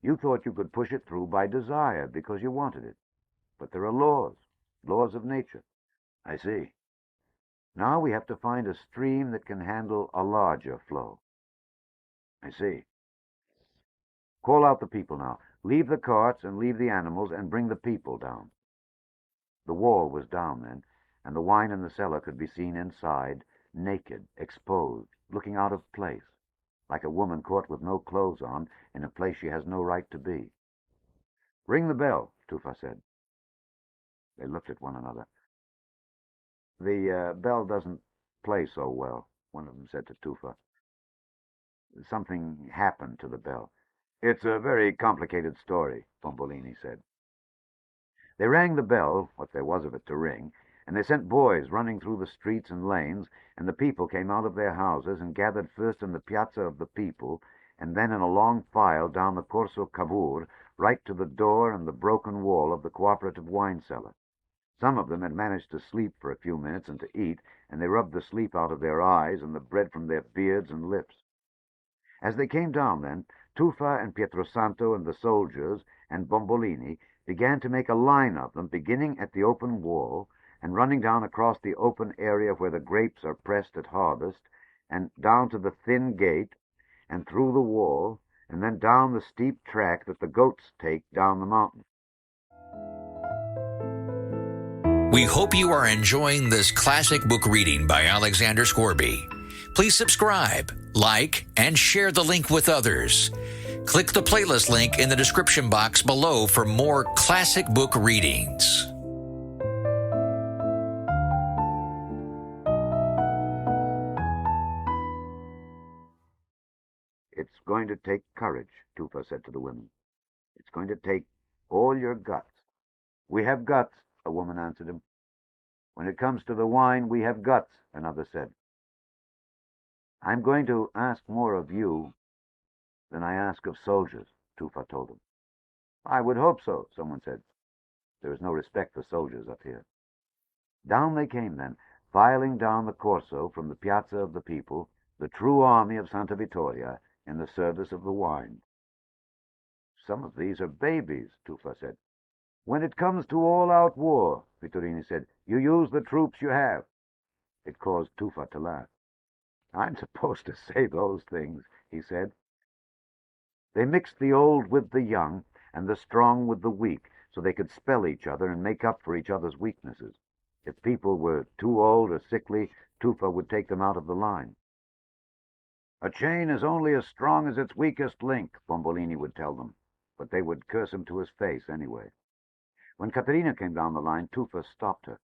B: You thought you could push it through by desire because you wanted it. But there are laws of nature." "I see." Now we have to find a stream that can handle a larger flow. I see. Call out the people now. Leave the carts and leave the animals and bring the people down. The wall was down then, and the wine in the cellar could be seen inside, naked, exposed, looking out of place, like a woman caught with no clothes on in a place she has no right to be. Ring the bell, Tufa said. They looked at one another. The bell doesn't play so well, one of them said to Tufa. Something happened to the bell. It's a very complicated story, Bombolini said. They rang the bell, what there was of it to ring, and they sent boys running through the streets and lanes, and the people came out of their houses and gathered first in the Piazza of the People, and then in a long file down the Corso Cavour, right to the door and the broken wall of the cooperative wine cellar. Some of them had managed to sleep for a few minutes and to eat, and they rubbed the sleep out of their eyes and the bread from their beards and lips. As they came down then, Tufa and Pietrosanto and the soldiers and Bombolini began to make a line of them, beginning at the open wall and running down across the open area where the grapes are pressed at harvest, and down to the thin gate, and through the wall, and then down the steep track that the goats take down the mountain.
A: We hope you are enjoying this classic book reading by Alexander Scourby. Please subscribe, like, and share the link with others. Click the playlist link in the description box below for more classic book readings.
B: It's going to take courage, Tufa said to the women. It's going to take all your guts. We have guts, a woman answered him. When it comes to the wine, we have guts, another said. I'm going to ask more of you than I ask of soldiers, Tufa told him. I would hope so, someone said. There is no respect for soldiers up here. Down they came then, filing down the Corso from the Piazza of the People, the true army of Santa Vittoria, in the service of the wine. Some of these are babies, Tufa said. When it comes to all-out war, Vittorini said, you use the troops you have. It caused Tufa to laugh. I'm supposed to say those things, he said. They mixed the old with the young and the strong with the weak, so they could spell each other and make up for each other's weaknesses. If people were too old or sickly, Tufa would take them out of the line. A chain is only as strong as its weakest link, Bombolini would tell them, but they would curse him to his face anyway. When Caterina came down the line, Tufa stopped her.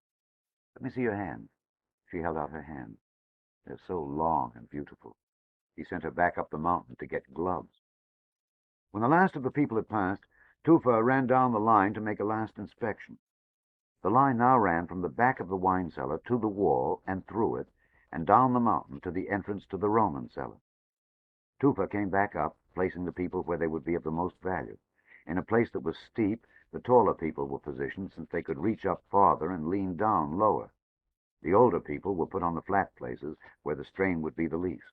B: Let me see your hands. She held out her hands. They're so long and beautiful. He sent her back up the mountain to get gloves. When the last of the people had passed, Tufa ran down the line to make a last inspection. The line now ran from the back of the wine cellar to the wall and through it, and down the mountain to the entrance to the Roman cellar. Tufa came back up, placing the people where they would be of the most value. In a place that was steep, the taller people were positioned since they could reach up farther and lean down lower. The older people were put on the flat places where the strain would be the least.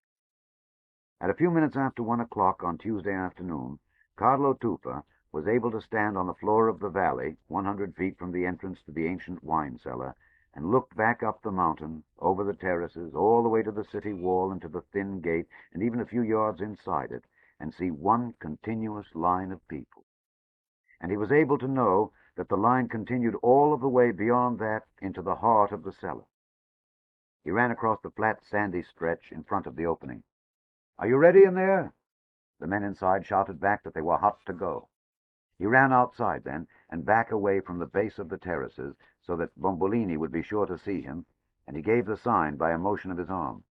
B: At a few minutes after 1 o'clock on Tuesday afternoon, Carlo Tufa was able to stand on the floor of the valley, 100 feet from the entrance to the ancient wine cellar, and look back up the mountain, over the terraces, all the way to the city wall and to the thin gate, and even a few yards inside it, and see one continuous line of people. And he was able to know that the line continued all of the way beyond that into the heart of the cellar. He ran across the flat, sandy stretch in front of the opening. Are you ready in there? The men inside shouted back that they were hot to go. He ran outside then, and back away from the base of the terraces, so that Bombolini would be sure to see him, and he gave the sign by a motion of his arm.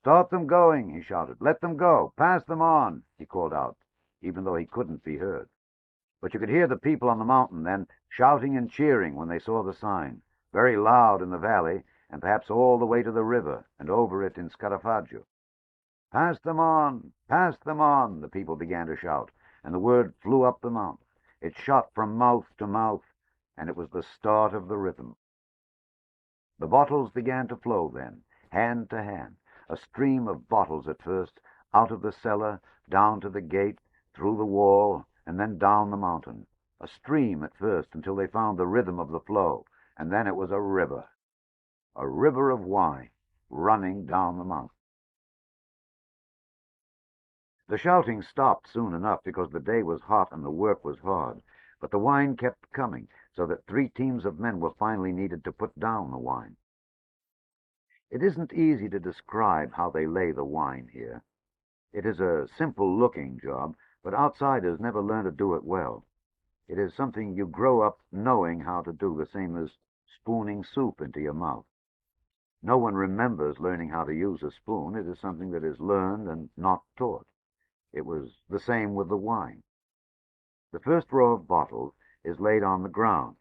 B: Start them going, he shouted. Let them go. Pass them on, he called out, even though he couldn't be heard. But you could hear the people on the mountain then shouting and cheering when they saw the sign, very loud in the valley, and perhaps all the way to the river and over it in Scarafaggio. Pass them on, the people began to shout, and the word flew up the mountain. It shot from mouth to mouth, and it was the start of the rhythm. The bottles began to flow then, hand to hand, a stream of bottles at first, out of the cellar, down to the gate, through the wall, and then down the mountain. A stream at first until they found the rhythm of the flow, and then it was a river of wine. running down the mountain. The shouting stopped soon enough because the day was hot and the work was hard, but the wine kept coming, so that 3 teams of men were finally needed to put down the wine. It isn't easy to describe how they lay the wine here. It is a simple-looking job, but outsiders never learn to do it well. It is something you grow up knowing how to do, the same as spooning soup into your mouth. No one remembers learning how to use a spoon. It is something that is learned and not taught. It was the same with the wine. The first row of bottles is laid on the ground,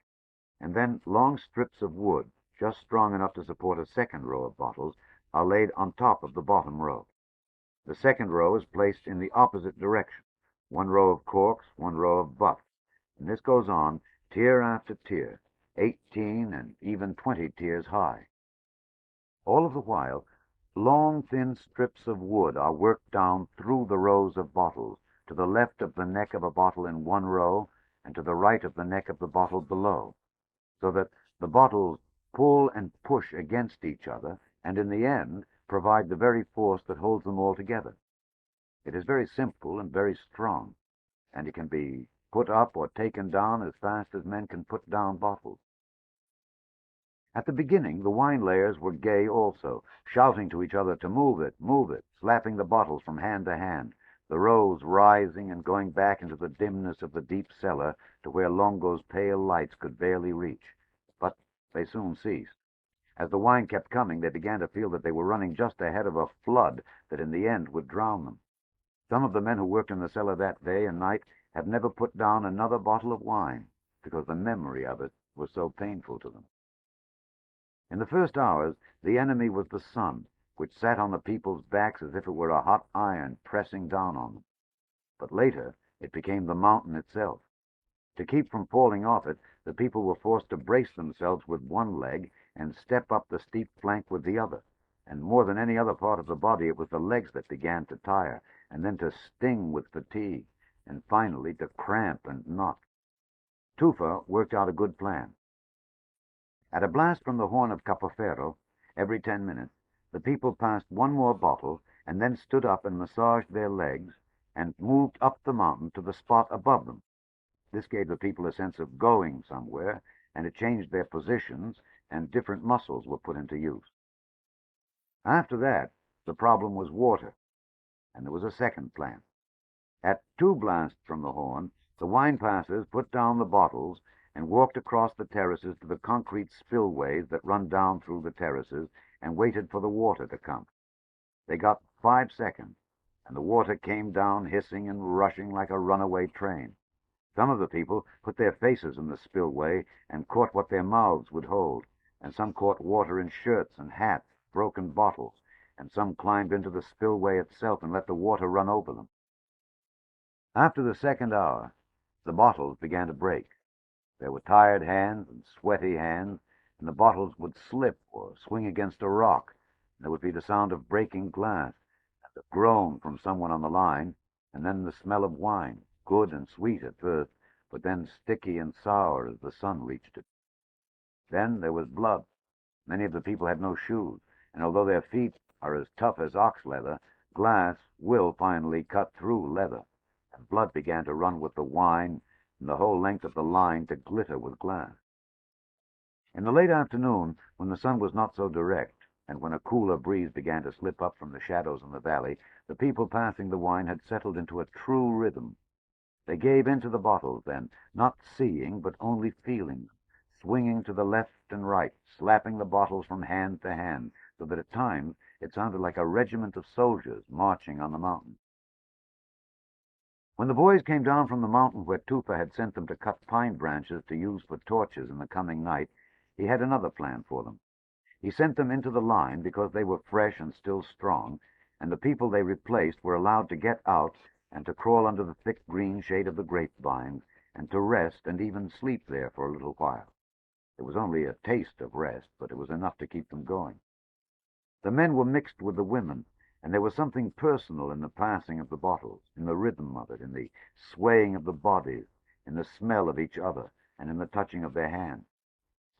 B: and then long strips of wood, just strong enough to support a second row of bottles, are laid on top of the bottom row. The second row is placed in the opposite direction, 1 row of corks, 1 row of butts, and this goes on tier after tier, 18 and even 20 tiers high. All of the while, long, thin strips of wood are worked down through the rows of bottles, to the left of the neck of a bottle in 1 row, and to the right of the neck of the bottle below, so that the bottles pull and push against each other, and in the end provide the very force that holds them all together. It is very simple and very strong, and it can be put up or taken down as fast as men can put down bottles. At the beginning, the wine layers were gay also, shouting to each other to move it, slapping the bottles from hand to hand, the rows rising and going back into the dimness of the deep cellar to where Longo's pale lights could barely reach. But they soon ceased. As the wine kept coming, they began to feel that they were running just ahead of a flood that in the end would drown them. Some of the men who worked in the cellar that day and night had never put down another bottle of wine, because the memory of it was so painful to them. In the first hours, the enemy was the sun, which sat on the people's backs as if it were a hot iron pressing down on them. But later, it became the mountain itself. To keep from falling off it, the people were forced to brace themselves with one leg and step up the steep flank with the other. And more than any other part of the body, it was the legs that began to tire, and then to sting with fatigue, and finally to cramp and knot. Tufa worked out a good plan. At a blast from the horn of Capoferro, every 10 minutes, the people passed 1 more bottle and then stood up and massaged their legs and moved up the mountain to the spot above them. This gave the people a sense of going somewhere, and it changed their positions, and different muscles were put into use. After that, the problem was water, and there was a second plan. At 2 blasts from the horn, the wine passers put down the bottles and walked across the terraces to the concrete spillways that run down through the terraces and waited for the water to come. They got 5 seconds, and the water came down hissing and rushing like a runaway train. Some of the people put their faces in the spillway and caught what their mouths would hold, and some caught water in shirts and hats, broken bottles, and some climbed into the spillway itself and let the water run over them. After the second hour, the bottles began to break. There were tired hands and sweaty hands, and the bottles would slip or swing against a rock, and there would be the sound of breaking glass, and a groan from someone on the line, and then the smell of wine, good and sweet at first, but then sticky and sour as the sun reached it. Then there was blood. Many of the people had no shoes, and although their feet are as tough as ox leather, glass will finally cut through leather, and blood began to run with the wine, and the whole length of the line to glitter with glass. In the late afternoon, when the sun was not so direct, and when a cooler breeze began to slip up from the shadows in the valley, the people passing the wine had settled into a true rhythm. They gave into the bottles then, not seeing, but only feeling them, swinging to the left and right, slapping the bottles from hand to hand, so that at times it sounded like a regiment of soldiers marching on the mountain. When the boys came down from the mountain where Tufa had sent them to cut pine branches to use for torches in the coming night, he had another plan for them. He sent them into the line because they were fresh and still strong, and the people they replaced were allowed to get out and to crawl under the thick green shade of the grapevines, and to rest and even sleep there for a little while. It was only a taste of rest, but it was enough to keep them going. The men were mixed with the women, and there was something personal in the passing of the bottles, in the rhythm of it, in the swaying of the bodies, in the smell of each other, and in the touching of their hands.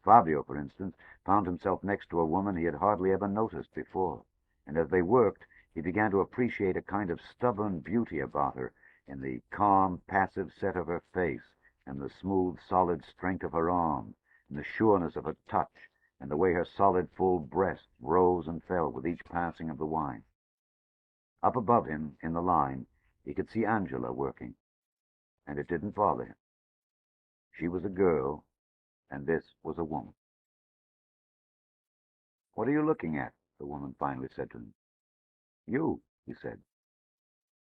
B: Fabio, for instance, found himself next to a woman he had hardly ever noticed before, and as they worked, he began to appreciate a kind of stubborn beauty about her in the calm, passive set of her face, and the smooth, solid strength of her arm, and the sureness of her touch, and the way her solid, full breast rose and fell with each passing of the wine. Up above him, in the line, he could see Angela working, and it didn't bother him. She was a girl, and this was a woman. "What are you looking at?" the woman finally said to him. "You," he said.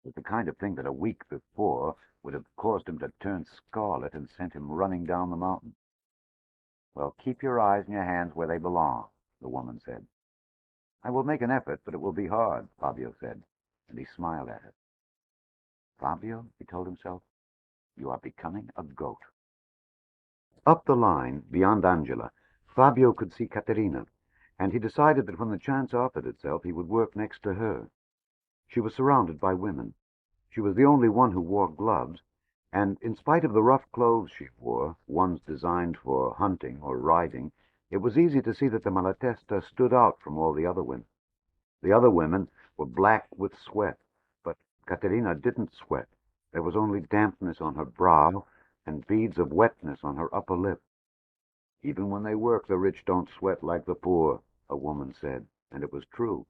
B: It was the kind of thing that a week before would have caused him to turn scarlet and sent him running down the mountain. "Well, keep your eyes and your hands where they belong," the woman said. "I will make an effort, but it will be hard," Fabio said, and he smiled at her. "Fabio," he told himself, "you are becoming a goat." Up the line, beyond Angela, Fabio could see Caterina, and he decided that when the chance offered itself, he would work next to her. She was surrounded by women. She was the only one who wore gloves, and in spite of the rough clothes she wore, ones designed for hunting or riding, it was easy to see that the Malatesta stood out from all the other women. The other women were black with sweat, but Caterina didn't sweat. There was only dampness on her brow and beads of wetness on her upper lip. "Even when they work, the rich don't sweat like the poor," a woman said, and it was true.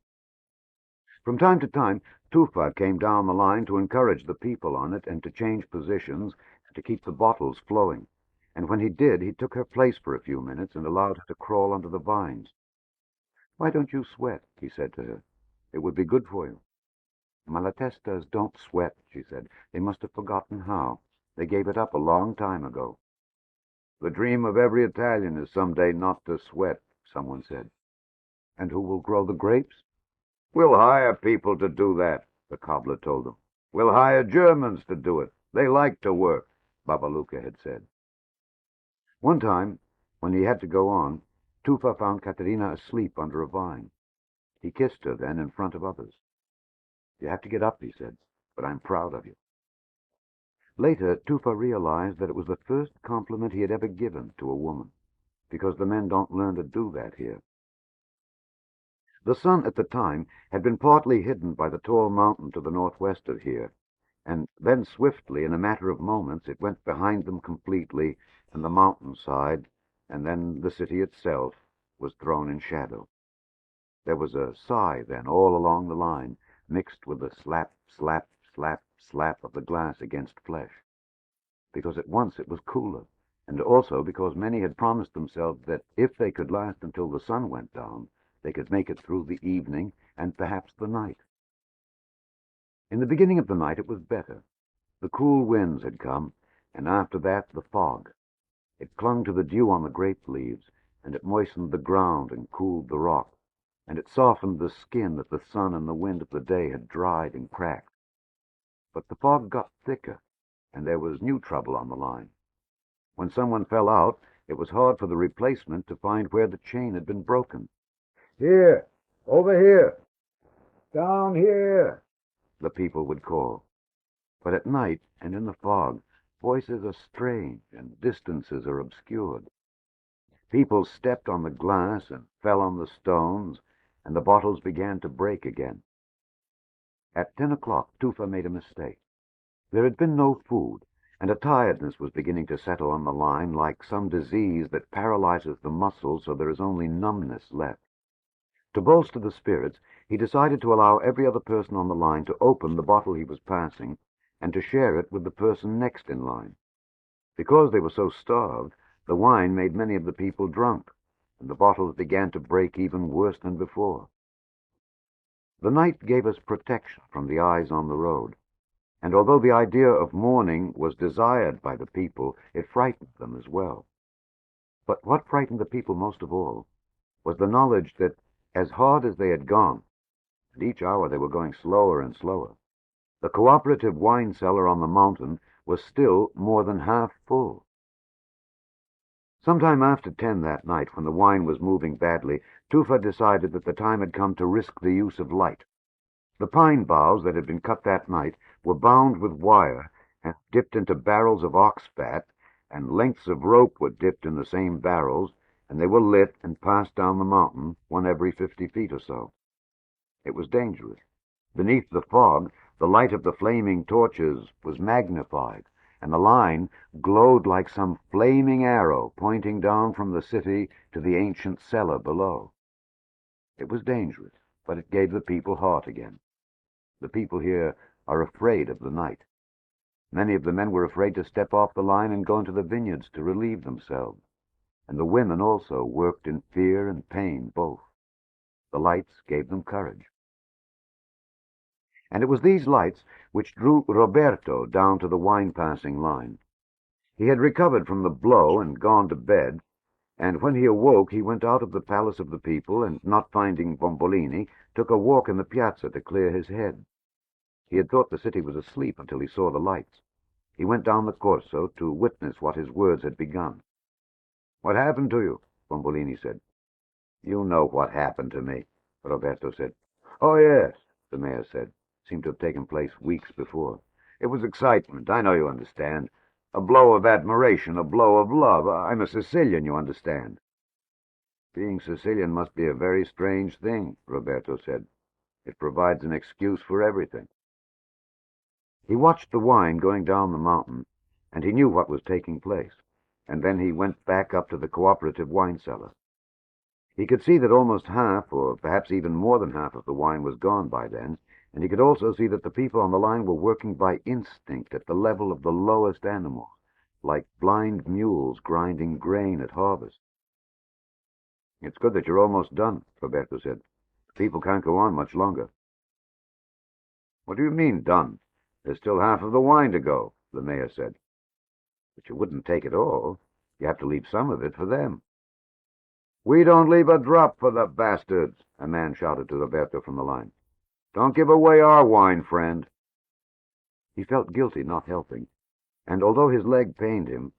B: From time to time, Tufa came down the line to encourage the people on it and to change positions and to keep the bottles flowing, and when he did, he took her place for a few minutes and allowed her to crawl under the vines. "Why don't you sweat?" he said to her. "It would be good for you." "Malatestas don't sweat," she said. "They must have forgotten how. They gave it up a long time ago." "The dream of every Italian is some day not to sweat," someone said. "And who will grow the grapes?" "We'll hire people to do that," the cobbler told them. "We'll hire Germans to do it. They like to work," Babaluka had said. One time, when he had to go on, Tufa found Caterina asleep under a vine. He kissed her then in front of others. "You have to get up," he said, "but I'm proud of you." Later, Tufa realized that it was the first compliment he had ever given to a woman, because the men don't learn to do that here. The sun at the time had been partly hidden by the tall mountain to the northwest of here, and then swiftly, in a matter of moments, it went behind them completely, and the mountainside, and then the city itself, was thrown in shadow. There was a sigh then all along the line, mixed with the slap, slap, slap, slap of the glass against flesh, because at once it was cooler, and also because many had promised themselves that if they could last until the sun went down, they could make it through the evening and perhaps the night. In the beginning of the night it was better. The cool winds had come, and after that the fog. It clung to the dew on the grape leaves, and it moistened the ground and cooled the rock, and it softened the skin that the sun and the wind of the day had dried and cracked. But the fog got thicker, and there was new trouble on the line. When someone fell out, it was hard for the replacement to find where the chain had been broken. "Here! Over here! Down here!" the people would call. But at night and in the fog, voices are strange and distances are obscured. People stepped on the glass and fell on the stones, and the bottles began to break again. At 10 o'clock, Tufa made a mistake. There had been no food, and a tiredness was beginning to settle on the line like some disease that paralyzes the muscles so there is only numbness left. To bolster the spirits, he decided to allow every other person on the line to open the bottle he was passing and to share it with the person next in line. Because they were so starved, the wine made many of the people drunk, and the bottles began to break even worse than before. The night gave us protection from the eyes on the road, and although the idea of mourning was desired by the people, it frightened them as well. But what frightened the people most of all was the knowledge that, as hard as they had gone, and each hour they were going slower and slower, the cooperative wine cellar on the mountain was still more than half full. Sometime after 10 that night, when the wine was moving badly, Tufa decided that the time had come to risk the use of light. The pine boughs that had been cut that night were bound with wire and dipped into barrels of ox fat, and lengths of rope were dipped in the same barrels, and they were lit and passed down the mountain, one every 50 feet or so. It was dangerous. Beneath the fog, the light of the flaming torches was magnified, and the line glowed like some flaming arrow pointing down from the city to the ancient cellar below. It was dangerous, but it gave the people heart again. The people here are afraid of the night. Many of the men were afraid to step off the line and go into the vineyards to relieve themselves, and the women also worked in fear and pain both. The lights gave them courage. And it was these lights which drew Roberto down to the wine-passing line. He had recovered from the blow and gone to bed, and when he awoke he went out of the palace of the people, and, not finding Bombolini, took a walk in the piazza to clear his head. He had thought the city was asleep until he saw the lights. He went down the Corso to witness what his words had begun. "What happened to you?" Bombolini said. "You know what happened to me," Roberto said. "Oh, yes," the mayor said. Seemed to have taken place weeks before. "It was excitement, I know you understand. A blow of admiration, a blow of love. I'm a Sicilian, you understand." "Being Sicilian must be a very strange thing," Roberto said. "It provides an excuse for everything." He watched the wine going down the mountain, and he knew what was taking place, and then he went back up to the cooperative wine cellar. He could see that almost half, or perhaps even more than half of the wine was gone by then, and he could also see that the people on the line were working by instinct at the level of the lowest animals, like blind mules grinding grain at harvest. "It's good that you're almost done," Roberto said. "The people can't go on much longer." "What do you mean, done? There's still half of the wine to go," the mayor said. "But you wouldn't take it all. You have to leave some of it for them." "We don't leave a drop for the bastards," a man shouted to Roberto from the line. "Don't give away our wine, friend." He felt guilty not helping, and although his leg pained him,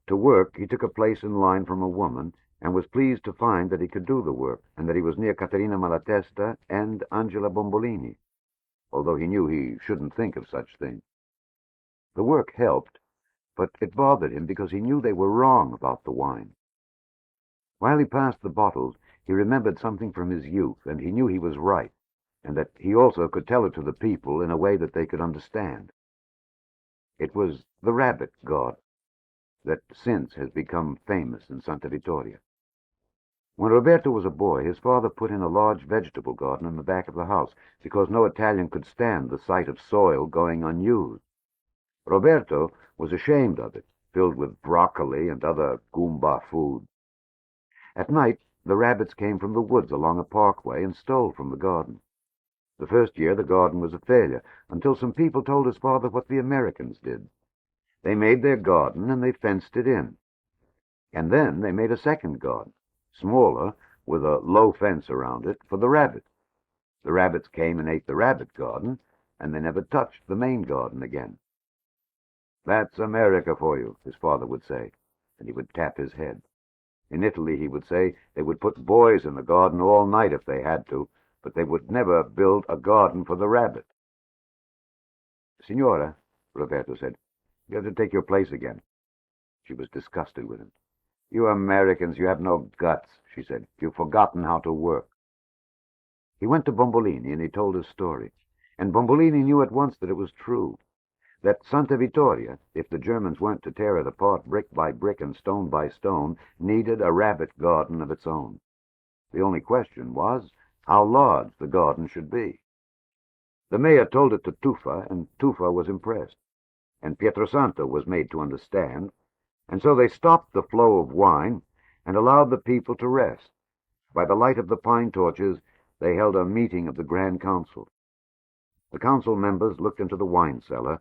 B: to work he took a place in line from a woman, and was pleased to find that he could do the work, and that he was near Caterina Malatesta and Angela Bombolini, although he knew he shouldn't think of such things. The work helped, but it bothered him because he knew they were wrong about the wine. While he passed the bottles, he remembered something from his youth, and he knew he was right, and that he also could tell it to the people in a way that they could understand. It was the rabbit god that since has become famous in Santa Vittoria. When Roberto was a boy, his father put in a large vegetable garden in the back of the house, because no Italian could stand the sight of soil going unused. Roberto was ashamed of it, filled with broccoli and other Goomba food. At night, the rabbits came from the woods along a parkway and stole from the garden. The first year the garden was a failure, until some people told his father what the Americans did. They made their garden and they fenced it in. And then they made a second garden, smaller, with a low fence around it, for the rabbits. The rabbits came and ate the rabbit garden, and they never touched the main garden again. "That's America for you," his father would say, and he would tap his head. In Italy, he would say, they would put boys in the garden all night if they had to, but they would never build a garden for the rabbit. "Signora," Roberto said, "you have to take your place again." She was disgusted with him. "You Americans, you have no guts," she said. "You've forgotten how to work." He went to Bombolini and he told his story, and Bombolini knew at once that it was true, that Santa Vittoria, if the Germans weren't to tear it apart brick by brick and stone by stone, needed a rabbit garden of its own. The only question was how large the garden should be. The mayor told it to Tuffa, and Tuffa was impressed, and Pietrosanto was made to understand, and so they stopped the flow of wine and allowed the people to rest. By the light of the pine torches, they held a meeting of the Grand Council. The council members looked into the wine cellar,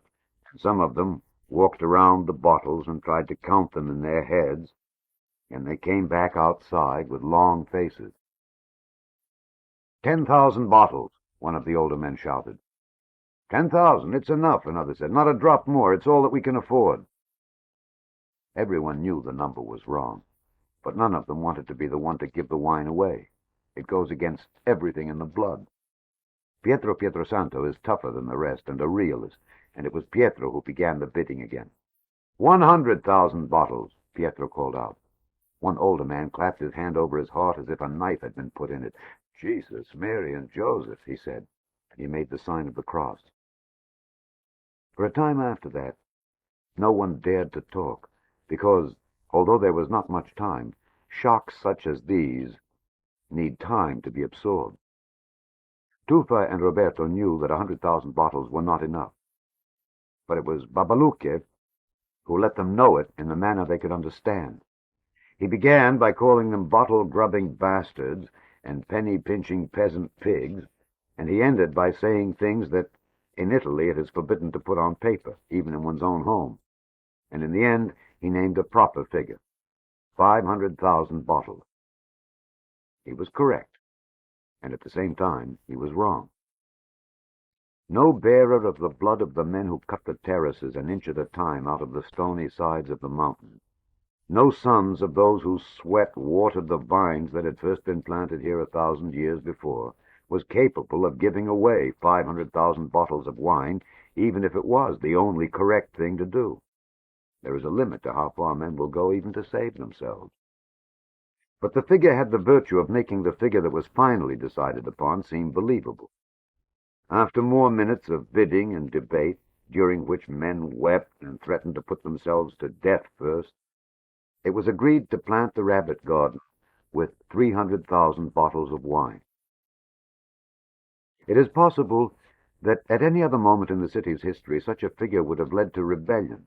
B: and some of them walked around the bottles and tried to count them in their heads, and they came back outside with long faces. 10,000 bottles, one of the older men shouted. 10,000, it's enough, another said. Not a drop more, it's all that we can afford. Everyone knew the number was wrong, but none of them wanted to be the one to give the wine away. It goes against everything in the blood. Pietrosanto is tougher than the rest and a realist, and it was Pietro who began the bidding again. 100,000 bottles, Pietro called out. One older man clapped his hand over his heart as if a knife had been put in it. "Jesus, Mary, and Joseph," he said. He made the sign of the cross. For a time after that, no one dared to talk, because, although there was not much time, shocks such as these need time to be absorbed. Tufa and Roberto knew that 100,000 bottles were not enough, but it was Babaluque who let them know it in a manner they could understand. He began by calling them bottle-grubbing bastards and penny-pinching peasant pigs, and he ended by saying things that in Italy it is forbidden to put on paper, even in one's own home. And in the end, he named a proper figure, 500,000 bottles. He was correct, and at the same time, he was wrong. No bearer of the blood of the men who cut the terraces an inch at a time out of the stony sides of the mountain, no sons of those whose sweat watered the vines that had first been planted here 1,000 years before, was capable of giving away 500,000 bottles of wine, even if it was the only correct thing to do. There is a limit to how far men will go even to save themselves. But the figure had the virtue of making the figure that was finally decided upon seem believable. After more minutes of bidding and debate, during which men wept and threatened to put themselves to death first, it was agreed to plant the rabbit garden with 300,000 bottles of wine. It is possible that at any other moment in the city's history such a figure would have led to rebellion,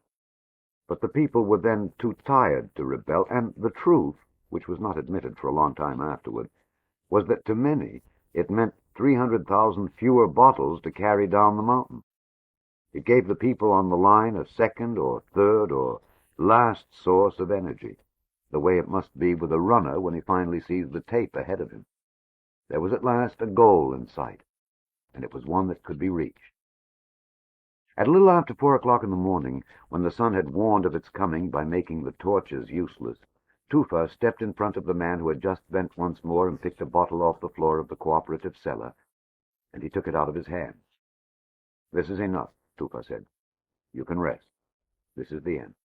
B: but the people were then too tired to rebel, and the truth, which was not admitted for a long time afterward, was that to many it meant 300,000 fewer bottles to carry down the mountain. It gave the people on the line a second or third or last source of energy, the way it must be with a runner when he finally sees the tape ahead of him. There was at last a goal in sight, and it was one that could be reached. At a little after 4 o'clock in the morning, when the sun had warned of its coming by making the torches useless, Tufa stepped in front of the man who had just bent once more and picked a bottle off the floor of the cooperative cellar, and he took it out of his hand. "This is enough," Tufa said. "You can rest. This is the end.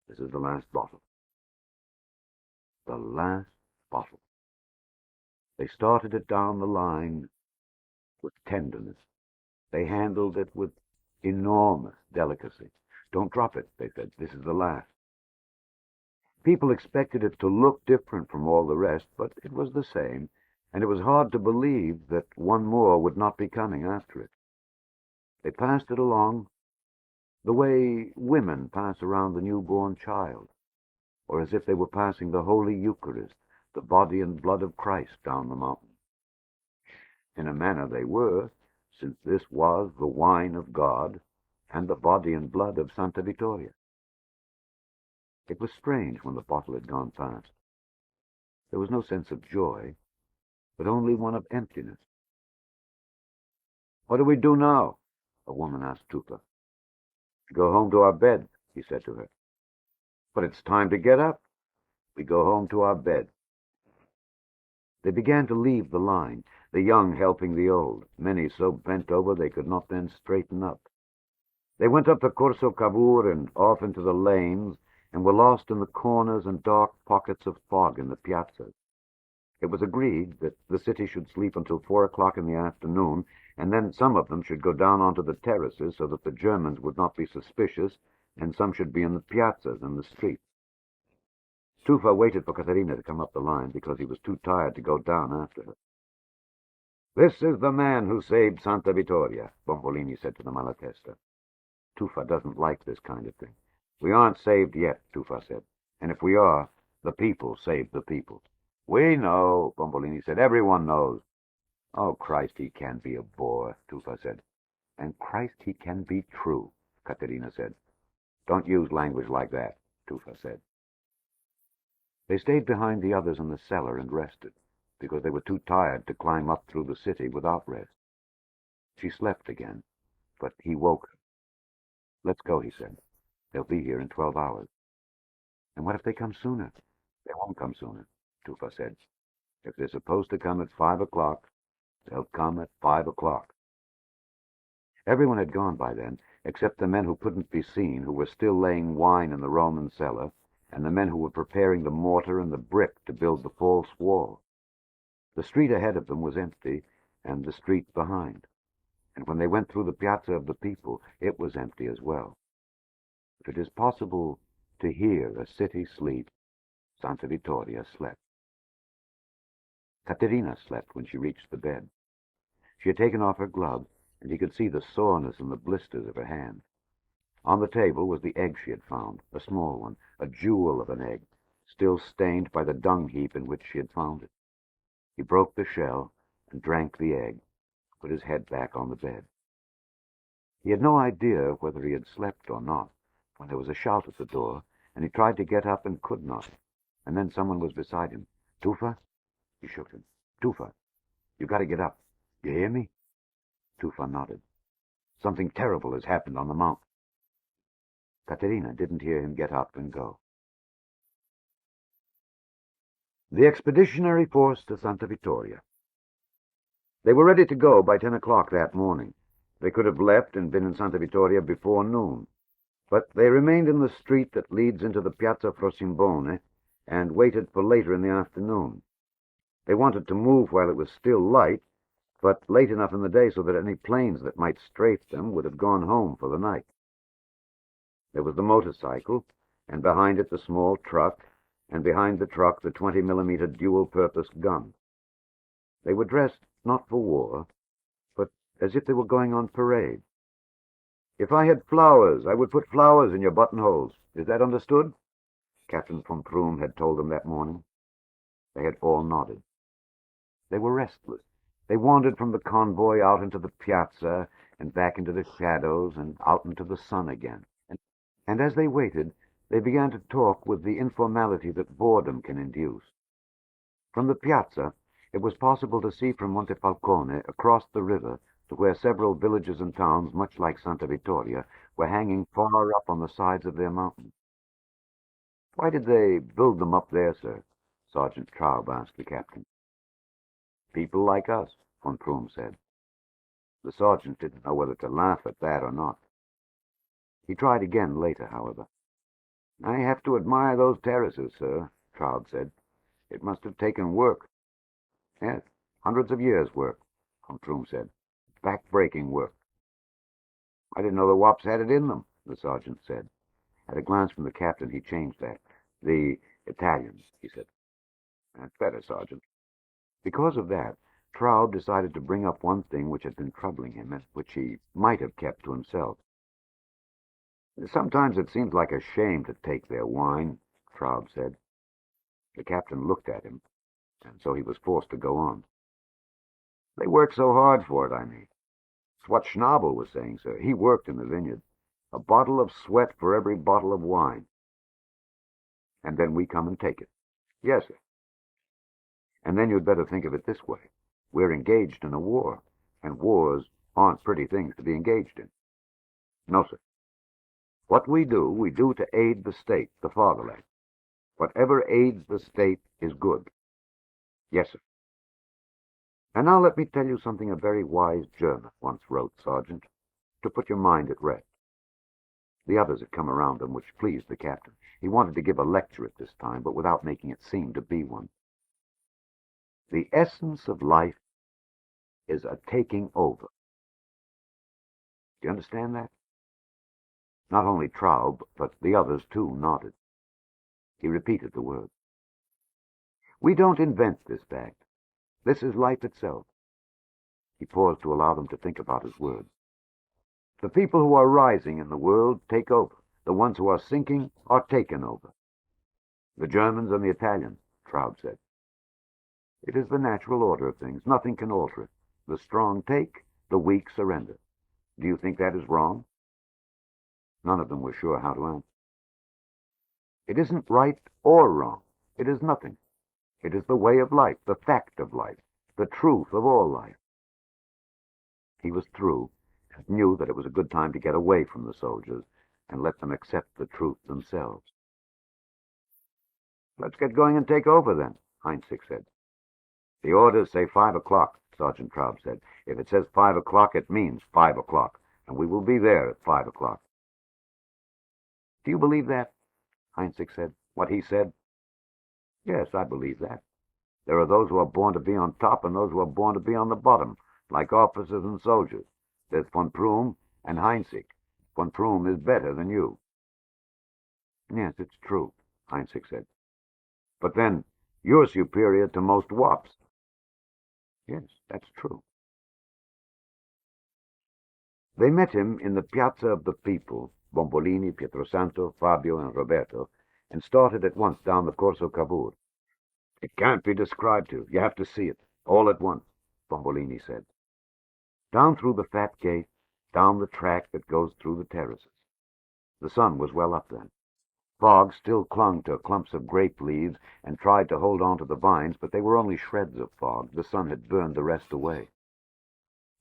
B: This is the last bottle." The last bottle. They started it down the line with tenderness. They handled it with enormous delicacy. "Don't drop it," they said. "This is the last." People expected it to look different from all the rest, but it was the same, and it was hard to believe that one more would not be coming after it. They passed it along the way women pass around the newborn child, or as if they were passing the Holy Eucharist, the body and blood of Christ, down the mountain. In a manner they were, since this was the wine of God and the body and blood of Santa Vittoria. It was strange when the bottle had gone past. There was no sense of joy, but only one of emptiness. "What do we do now?" a woman asked Tufa. "Go home to our bed," he said to her. "But it's time to get up." "We go home to our bed." They began to leave the line, the young helping the old, many so bent over they could not then straighten up. They went up the Corso Cavour and off into the lanes, and were lost in the corners and dark pockets of fog in the piazzas. It was agreed that the city should sleep until 4 o'clock in the afternoon, and then some of them should go down onto the terraces so that the Germans would not be suspicious, and some should be in the piazzas and the streets. Tufa waited for Caterina to come up the line because he was too tired to go down after her. "This is the man who saved Santa Vittoria," Bombolini said to the Malatesta. "Tufa doesn't like this kind of thing." "We aren't saved yet," Tufa said. "And if we are, the people saved the people." "We know," Bombolini said. "Everyone knows." "Oh, Christ, he can be a bore," Tufa said. "And Christ, he can be true," Caterina said. "Don't use language like that," Tufa said. They stayed behind the others in the cellar and rested, because they were too tired to climb up through the city without rest. She slept again, but he woke her. "Let's go," he said. "They'll be here in 12 hours. "And what if they come sooner?" "They won't come sooner," Tufa said. "If they're supposed to come at 5 o'clock, they'll come at 5 o'clock. Everyone had gone by then, except the men who couldn't be seen, who were still laying wine in the Roman cellar, and the men who were preparing the mortar and the brick to build the false wall. The street ahead of them was empty, and the street behind. And when they went through the Piazza of the People, it was empty as well. If it is possible to hear a city sleep, Santa Vittoria slept. Caterina slept when she reached the bed. She had taken off her gloves, and he could see the soreness and the blisters of her hand. On the table was the egg she had found, a small one, a jewel of an egg, still stained by the dung heap in which she had found it. He broke the shell and drank the egg, put his head back on the bed. He had no idea whether he had slept or not, when there was a shout at the door, and he tried to get up and could not. And then someone was beside him. "Tufa?" He shook him. "Tufa, you got to get up. You hear me?" Tufa nodded. "Something terrible has happened on the mountain." Caterina didn't hear him get up and go. The Expeditionary Force to Santa Vittoria. They were ready to go by 10 o'clock that morning. They could have left and been in Santa Vittoria before noon, but they remained in the street that leads into the Piazza Frosimbone and waited for later in the afternoon. They wanted to move while it was still light, but late enough in the day so that any planes that might strafe them would have gone home for the night. There was the motorcycle, and behind it the small truck, and behind the truck the 20-millimeter dual-purpose gun. They were dressed not for war, but as if they were going on parade. "If I had flowers, I would put flowers in your buttonholes. Is that understood?" Captain von Prüm had told them that morning. They had all nodded. They were restless. They wandered from the convoy out into the piazza and back into the shadows and out into the sun again. And as they waited, they began to talk with the informality that boredom can induce. From the piazza, it was possible to see from Montefalcone across the river to where several villages and towns, much like Santa Vittoria, were hanging far up on the sides of their mountains. "Why did they build them up there, sir?" Sergeant Traub asked the captain. "People like us," von Prüm said. The sergeant didn't know whether to laugh at that or not. He tried again later, however. "I have to admire those terraces, sir," Traub said. "It must have taken work." "Yes, hundreds of years' work," von Prüm said. "Back-breaking work." "I didn't know the wops had it in them," the sergeant said. At a glance from the captain, he changed that. "The Italians," he said. "That's better, Sergeant." Because of that, Traub decided to bring up one thing which had been troubling him, and which he might have kept to himself. "Sometimes it seems like a shame to take their wine," Traub said. The captain looked at him, and so he was forced to go on. "They work so hard for it, I mean. It's what Schnabel was saying, sir. He worked in the vineyard. A bottle of sweat for every bottle of wine. And then we come and take it." "Yes, sir." "And then you'd better think of it this way. We're engaged in a war, and wars aren't pretty things to be engaged in." "No, sir. What we do to aid the state, the fatherland. Whatever aids the state is good." "Yes, sir." "And now let me tell you something a very wise German once wrote, Sergeant, to put your mind at rest." The others had come around them, which pleased the captain. He wanted to give a lecture at this time, but without making it seem to be one. "The essence of life is a taking over." Do you understand that? Not only Traub, but the others too nodded. He repeated the words. "We don't invent this fact. This is life itself." He paused to allow them to think about his words. "The people who are rising in the world take over. The ones who are sinking are taken over." "The Germans and the Italians," Traub said. "It is the natural order of things. Nothing can alter it. The strong take, the weak surrender. Do you think that is wrong?" None of them were sure how to answer. "It isn't right or wrong. It is nothing. It is the way of life, the fact of life, the truth of all life." He was through, and knew that it was a good time to get away from the soldiers and let them accept the truth themselves. "Let's get going and take over, then," Heinzig said. "The orders say 5 o'clock, Sergeant Traub said. "If it says 5 o'clock, it means 5 o'clock, and we will be there at 5 o'clock." "Do you believe that?" Heinzig said. What he said? Yes, I believe that. There are those who are born to be on top and those who are born to be on the bottom, like officers and soldiers. There's von Prüm and Heinzig. Von Prüm is better than you. Yes, it's true, Heinzig said. But then, you're superior to most wops. Yes, that's true. They met him in the Piazza of the People, Bombolini, Pietrosanto, Fabio, and Roberto, and started at once down the Corso Cavour. It can't be described to you. You have to see it, all at once, Bombolini said. Down through the fat gate, down the track that goes through the terraces. The sun was well up then. Fog still clung to clumps of grape leaves and tried to hold on to the vines, but they were only shreds of fog. The sun had burned the rest away.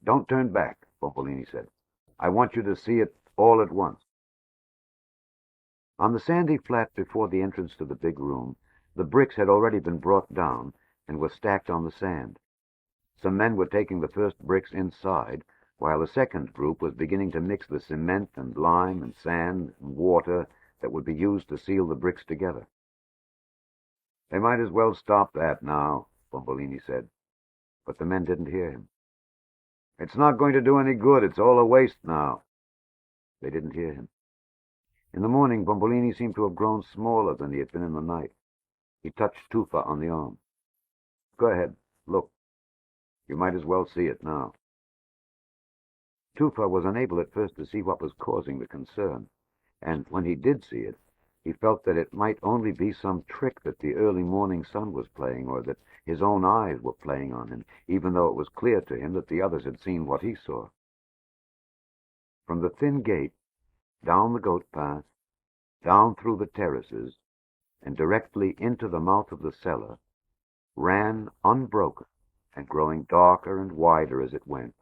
B: Don't turn back, Bombolini said. I want you to see it all at once. On the sandy flat before the entrance to the big room, the bricks had already been brought down and were stacked on the sand. Some men were taking the first bricks inside, while a second group was beginning to mix the cement and lime and sand and water that would be used to seal the bricks together. They might as well stop that now, Bombolini said, but the men didn't hear him. It's not going to do any good. It's all a waste now. They didn't hear him. In the morning, Bombolini seemed to have grown smaller than he had been in the night. He touched Tufa on the arm. Go ahead, look. You might as well see it now. Tufa was unable at first to see what was causing the concern, and when he did see it, he felt that it might only be some trick that the early morning sun was playing, or that his own eyes were playing on him, even though it was clear to him that the others had seen what he saw. From the thin gate, down the goat path, down through the terraces, and directly into the mouth of the cellar, ran unbroken and growing darker and wider as it went,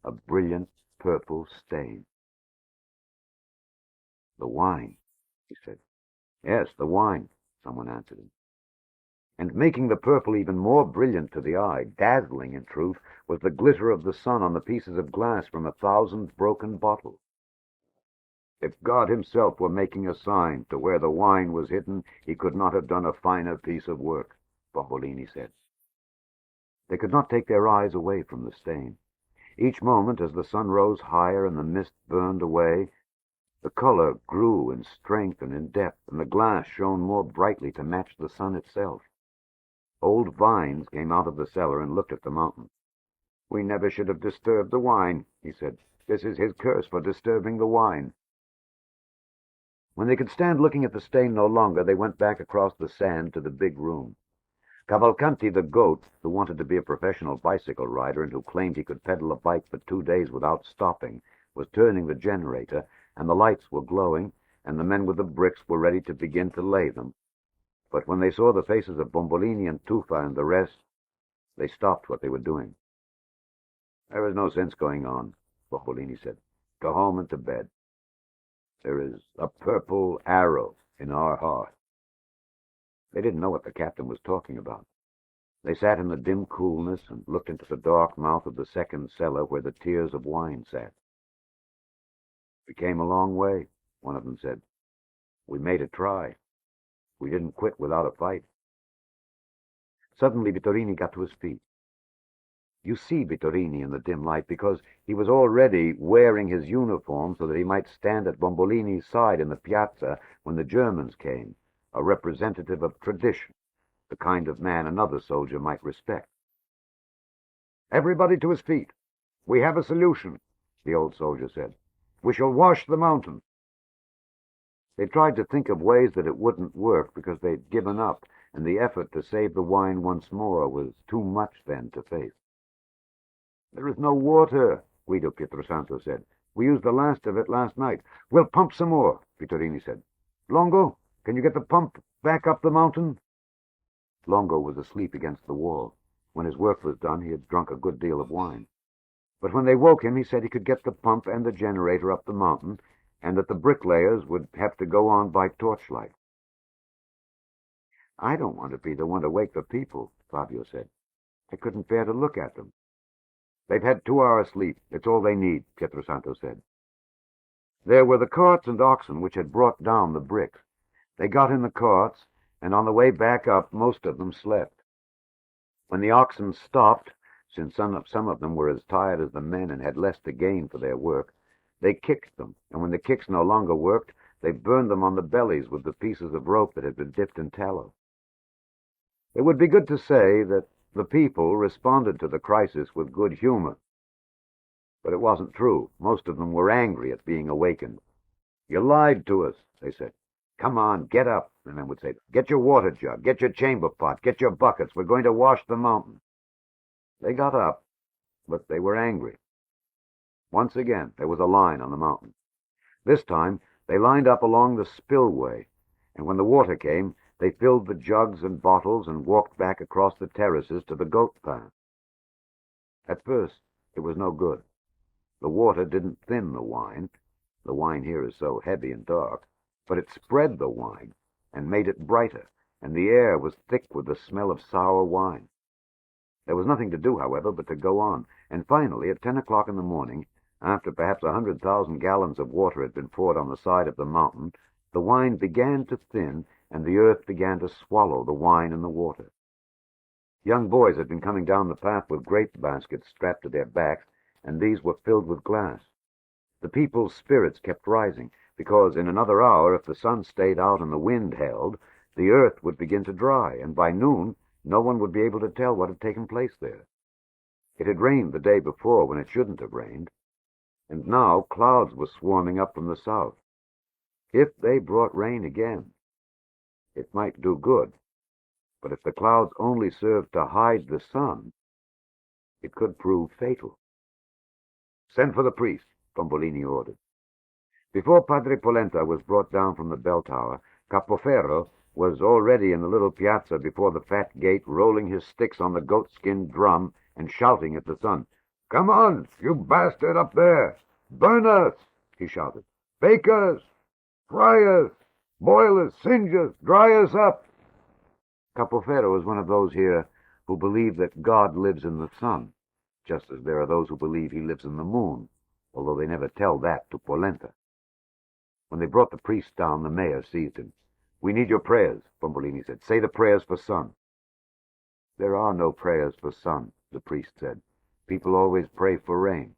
B: a brilliant purple stain. The wine, he said. Yes, the wine, someone answered him. And making the purple even more brilliant to the eye, dazzling in truth, was the glitter of the sun on the pieces of glass from 1,000 broken bottles. If God himself were making a sign to where the wine was hidden, he could not have done a finer piece of work, Bombolini said. They could not take their eyes away from the stain. Each moment, as the sun rose higher and the mist burned away, the color grew in strength and in depth, and the glass shone more brightly to match the sun itself. Old vines came out of the cellar and looked at the mountain. We never should have disturbed the wine, he said. This is his curse for disturbing the wine. When they could stand looking at the stain no longer, they went back across the sand to the big room. Cavalcanti the goat, who wanted to be a professional bicycle rider and who claimed he could pedal a bike for 2 days without stopping, was turning the generator, and the lights were glowing, and the men with the bricks were ready to begin to lay them. But when they saw the faces of Bombolini and Tufa and the rest, they stopped what they were doing. There is no sense going on, Bombolini said. Go home and to bed. There is a purple arrow in our heart. They didn't know what the captain was talking about. They sat in the dim coolness and looked into the dark mouth of the second cellar where the tears of wine sat. We came a long way, one of them said. We made a try. We didn't quit without a fight. Suddenly Vittorini got to his feet. You see Vittorini in the dim light because he was already wearing his uniform so that he might stand at Bombolini's side in the piazza when the Germans came, a representative of tradition, the kind of man another soldier might respect. Everybody to his feet. We have a solution, the old soldier said. We shall wash the mountain. They tried to think of ways that it wouldn't work because they'd given up, and the effort to save the wine once more was too much then to face. There is no water, Guido Pietrosanto said. We used the last of it last night. We'll pump some more, Vittorini said. Longo, can you get the pump back up the mountain? Longo was asleep against the wall. When his work was done, he had drunk a good deal of wine. But when they woke him, he said he could get the pump and the generator up the mountain, and that the bricklayers would have to go on by torchlight. I don't want to be the one to wake the people, Fabio said. I couldn't bear to look at them. They've had 2 hours sleep. It's all they need, Pietrosanto said. There were the carts and oxen which had brought down the bricks. They got in the carts, and on the way back up, most of them slept. When the oxen stopped, since some of them were as tired as the men and had less to gain for their work, they kicked them, and when the kicks no longer worked, they burned them on the bellies with the pieces of rope that had been dipped in tallow. It would be good to say that the people responded to the crisis with good humor. But it wasn't true. Most of them were angry at being awakened. "You lied to us," they said. "Come on, get up," the men would say. "Get your water jug, get your chamber pot, get your buckets. We're going to wash the mountain." They got up, but they were angry. Once again, there was a line on the mountain. This time, they lined up along the spillway, and when the water came, they filled the jugs and bottles and walked back across the terraces to the goat path. At first, it was no good. The water didn't thin the wine. The wine here is so heavy and dark. But it spread the wine and made it brighter, and the air was thick with the smell of sour wine. There was nothing to do, however, but to go on, and finally, at 10 o'clock in the morning, after perhaps 100,000 gallons of water had been poured on the side of the mountain, the wine began to thin, and the earth began to swallow the wine and the water. Young boys had been coming down the path with grape baskets strapped to their backs, and these were filled with glass. The people's spirits kept rising, because in another hour, if the sun stayed out and the wind held, the earth would begin to dry, and by noon no one would be able to tell what had taken place there. It had rained the day before when it shouldn't have rained, and now clouds were swarming up from the south. If they brought rain again, it might do good, but if the clouds only served to hide the sun, it could prove fatal. "Send for the priest," Bombolini ordered. Before Padre Polenta was brought down from the bell tower, Capoferro was already in the little piazza before the fat gate, rolling his sticks on the goatskin drum and shouting at the sun. "Come on, you bastard up there! Burn us!" he shouted. "Bake us! Fry us! Boil us! Singe us! Dry us up!" Capoferro is one of those here who believe that God lives in the sun, just as there are those who believe he lives in the moon, although they never tell that to Polenta. When they brought the priest down, the mayor seized him. "We need your prayers," Bombolini said. "Say the prayers for sun." "There are no prayers for sun," the priest said. "People always pray for rain."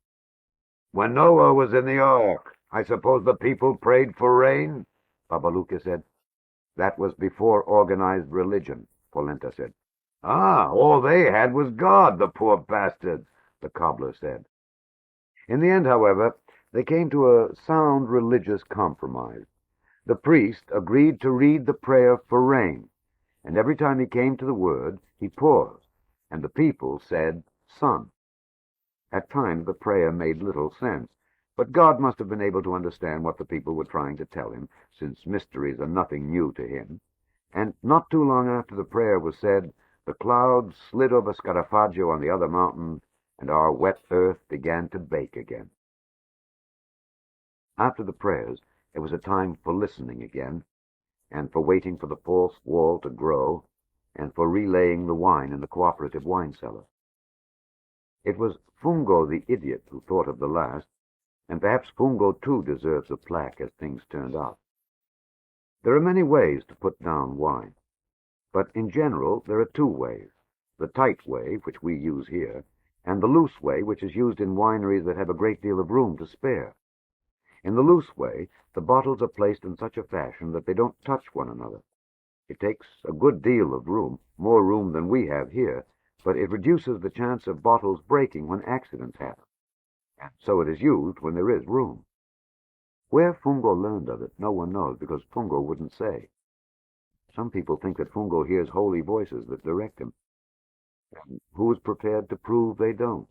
B: "When Noah was in the ark, I suppose the people prayed for rain?" Babaluka said. "That was before organized religion," Polenta said. "Ah, all they had was God, the poor bastards," the cobbler said. In the end, however, they came to a sound religious compromise. The priest agreed to read the prayer for rain, and every time he came to the word, he paused, and the people said, "Sun." At times the prayer made little sense, but God must have been able to understand what the people were trying to tell him, since mysteries are nothing new to him. And not too long after the prayer was said, the clouds slid over Scarafaggio on the other mountain, and our wet earth began to bake again. After the prayers, it was a time for listening again, and for waiting for the false wall to grow, and for relaying the wine in the cooperative wine cellar. It was Fungo the idiot who thought of the last, and perhaps Fungo too deserves a plaque as things turned out. There are many ways to put down wine, but in general there are two ways: the tight way, which we use here, and the loose way, which is used in wineries that have a great deal of room to spare. In the loose way, the bottles are placed in such a fashion that they don't touch one another. It takes a good deal of room, more room than we have here, but it reduces the chance of bottles breaking when accidents happen, and so it is used when there is room. Where Fungo learned of it, no one knows, because Fungo wouldn't say. Some people think that Fungo hears holy voices that direct him, and who is prepared to prove they don't?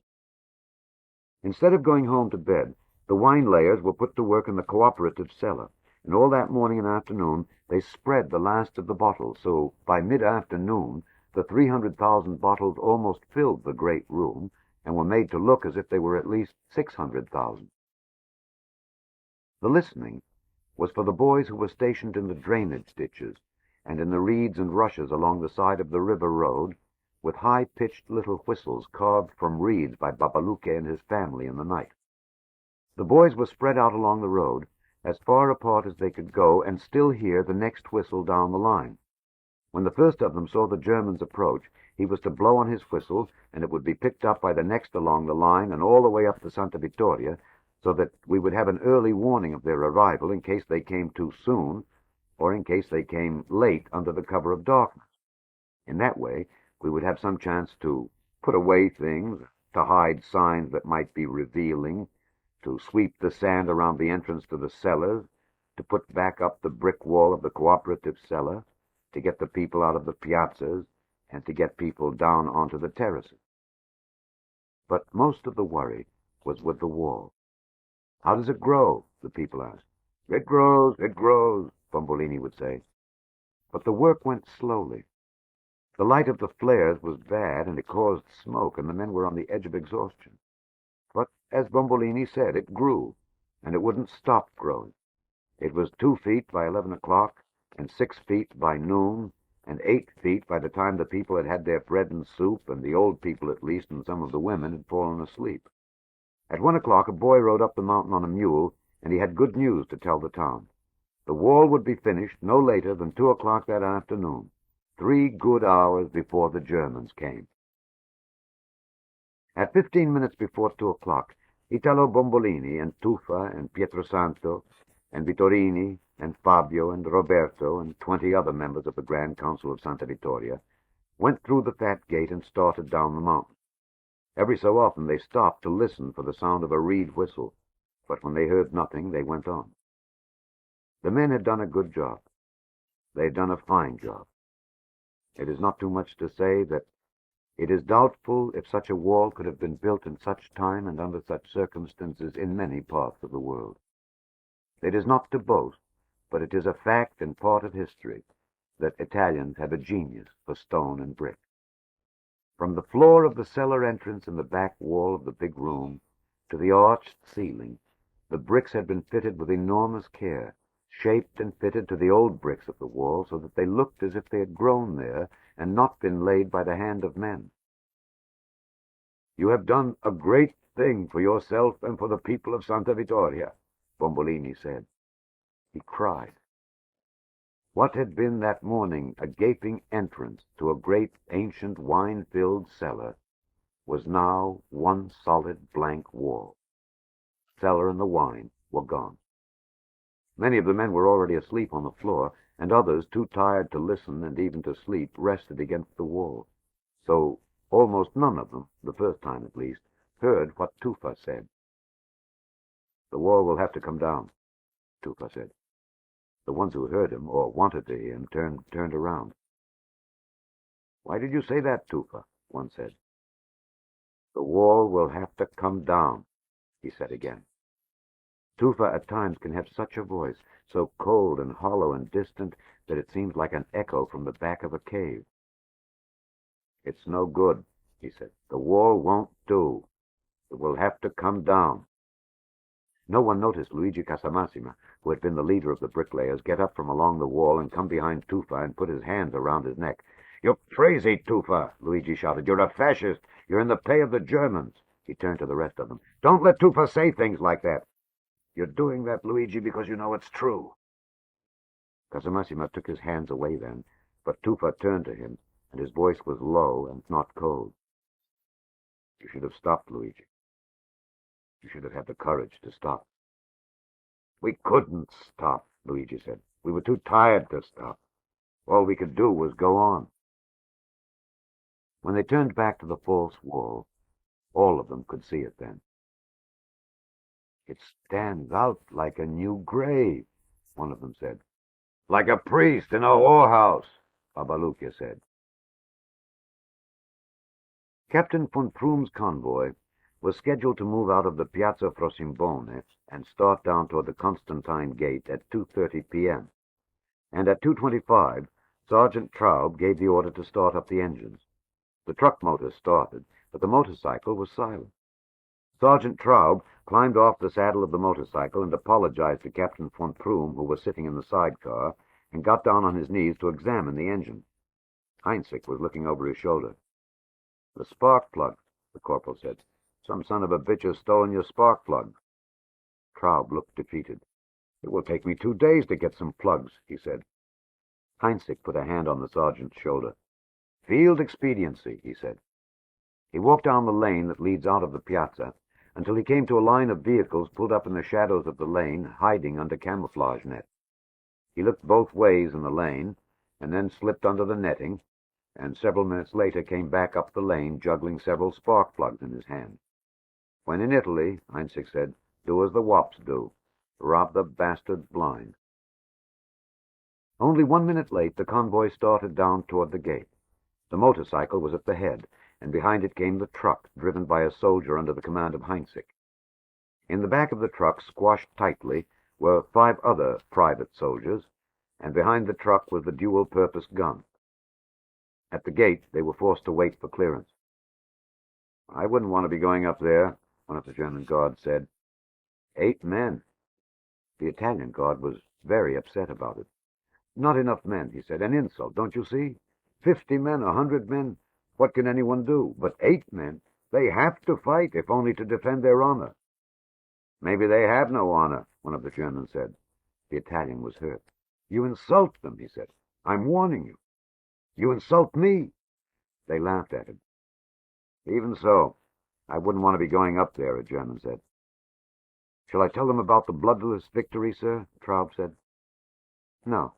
B: Instead of going home to bed, the wine layers were put to work in the cooperative cellar, and all that morning and afternoon they spread the last of the bottles, so by mid-afternoon the 300,000 bottles almost filled the great room, and were made to look as if they were at least 600,000. The listening was for the boys who were stationed in the drainage ditches, and in the reeds and rushes along the side of the river road, with high-pitched little whistles carved from reeds by Babaluka and his family in the night. The boys were spread out along the road, as far apart as they could go, and still hear the next whistle down the line. When the first of them saw the Germans approach, he was to blow on his whistle, and it would be picked up by the next along the line and all the way up to Santa Vittoria, so that we would have an early warning of their arrival in case they came too soon, or in case they came late under the cover of darkness. In that way, we would have some chance to put away things, to hide signs that might be revealing, to sweep the sand around the entrance to the cellars, to put back up the brick wall of the cooperative cellar, to get the people out of the piazzas, and to get people down onto the terraces. But most of the worry was with the wall. How does it grow? The people asked. It grows, Bombolini would say. But the work went slowly. The light of the flares was bad, and it caused smoke, and the men were on the edge of exhaustion. But, as Bombolini said, it grew, and it wouldn't stop growing. It was 2 feet by 11 o'clock, and 6 feet by noon, and 8 feet by the time the people had had their bread and soup, and the old people at least, and some of the women had fallen asleep. At 1 o'clock, a boy rode up the mountain on a mule, and he had good news to tell the town. The wall would be finished no later than 2 o'clock that afternoon, 3 good hours before the Germans came. At 15 minutes before 2 o'clock, Italo Bombolini and Tuffa and Pietrosanto and Vittorini and Fabio and Roberto and 20 other members of the Grand Council of Santa Vittoria went through the fat gate and started down the mountain. Every so often they stopped to listen for the sound of a reed whistle, but when they heard nothing, they went on. The men had done a good job. They had done a fine job. It is not too much to say that it is doubtful if such a wall could have been built in such time and under such circumstances in many parts of the world. It is not to boast, but it is a fact and part of history that Italians have a genius for stone and brick. From the floor of the cellar entrance in the back wall of the big room to the arched ceiling, the bricks had been fitted with enormous care, shaped and fitted to the old bricks of the wall so that they looked as if they had grown there and not been laid by the hand of men. You have done a great thing for yourself and for the people of Santa Vittoria, Bombolini said. He cried. What had been that morning a gaping entrance to a great ancient wine-filled cellar was now one solid blank wall. Cellar and the wine were gone. Many of the men were already asleep on the floor, and others, too tired to listen and even to sleep, rested against the wall. So almost none of them, the first time at least, heard what Tuffa said. The wall will have to come down, Tuffa said. The ones who heard him, or wanted to hear him, turned around. Why did you say that, Tuffa? One said. The wall will have to come down, he said again. Tuffa at times can have such a voice, so cold and hollow and distant, that it seems like an echo from the back of a cave. It's no good, he said. The wall won't do. It will have to come down. No one noticed Luigi Casamassima, who had been the leader of the bricklayers, get up from along the wall and come behind Tuffa and put his hands around his neck. You're crazy, Tuffa, Luigi shouted. You're a fascist. You're in the pay of the Germans. He turned to the rest of them. Don't let Tuffa say things like that. You're doing that, Luigi, because you know it's true. Casamassima took his hands away then, but Tuffa turned to him, and his voice was low and not cold. You should have stopped, Luigi. You should have had the courage to stop. We couldn't stop, Luigi said. We were too tired to stop. All we could do was go on. When they turned back to the false wall, all of them could see it then. It stands out like a new grave, one of them said. Like a priest in a whorehouse, Babalukia said. Captain von Prum's convoy was scheduled to move out of the Piazza Frosimbone and start down toward the Constantine Gate at 2:30 p.m. And at 2:25, Sergeant Traub gave the order to start up the engines. The truck motor started, but the motorcycle was silent. Sergeant Traub climbed off the saddle of the motorcycle and apologized to Captain von Prum, who was sitting in the sidecar, and got down on his knees to examine the engine. Heinzig was looking over his shoulder. The spark plug, the corporal said. Some son of a bitch has stolen your spark plug. Traub looked defeated. It will take me 2 days to get some plugs, he said. Heinzig put a hand on the sergeant's shoulder. Field expediency, he said. He walked down the lane that leads out of the piazza until he came to a line of vehicles pulled up in the shadows of the lane, hiding under camouflage nets. He looked both ways in the lane, and then slipped under the netting, and several minutes later came back up the lane, juggling several spark plugs in his hand. When in Italy, Heinzig said, do as the wops do. Rob the bastards blind. Only 1 minute late, the convoy started down toward the gate. The motorcycle was at the head, and behind it came the truck, driven by a soldier under the command of Heinzig. In the back of the truck, squashed tightly, were 5 other private soldiers, and behind the truck was the dual-purpose gun. At the gate, they were forced to wait for clearance. I wouldn't want to be going up there, one of the German guards said. 8 men. The Italian guard was very upset about it. Not enough men, he said. An insult, don't you see? 50 men, 100 men. What can anyone do? But 8 men. They have to fight, if only to defend their honor. Maybe they have no honor, one of the Germans said. The Italian was hurt. You insult them, he said. I'm warning you. You insult me. They laughed at him. Even so, I wouldn't want to be going up there, a German said. Shall I tell them about the bloodless victory, sir? Traub said. No.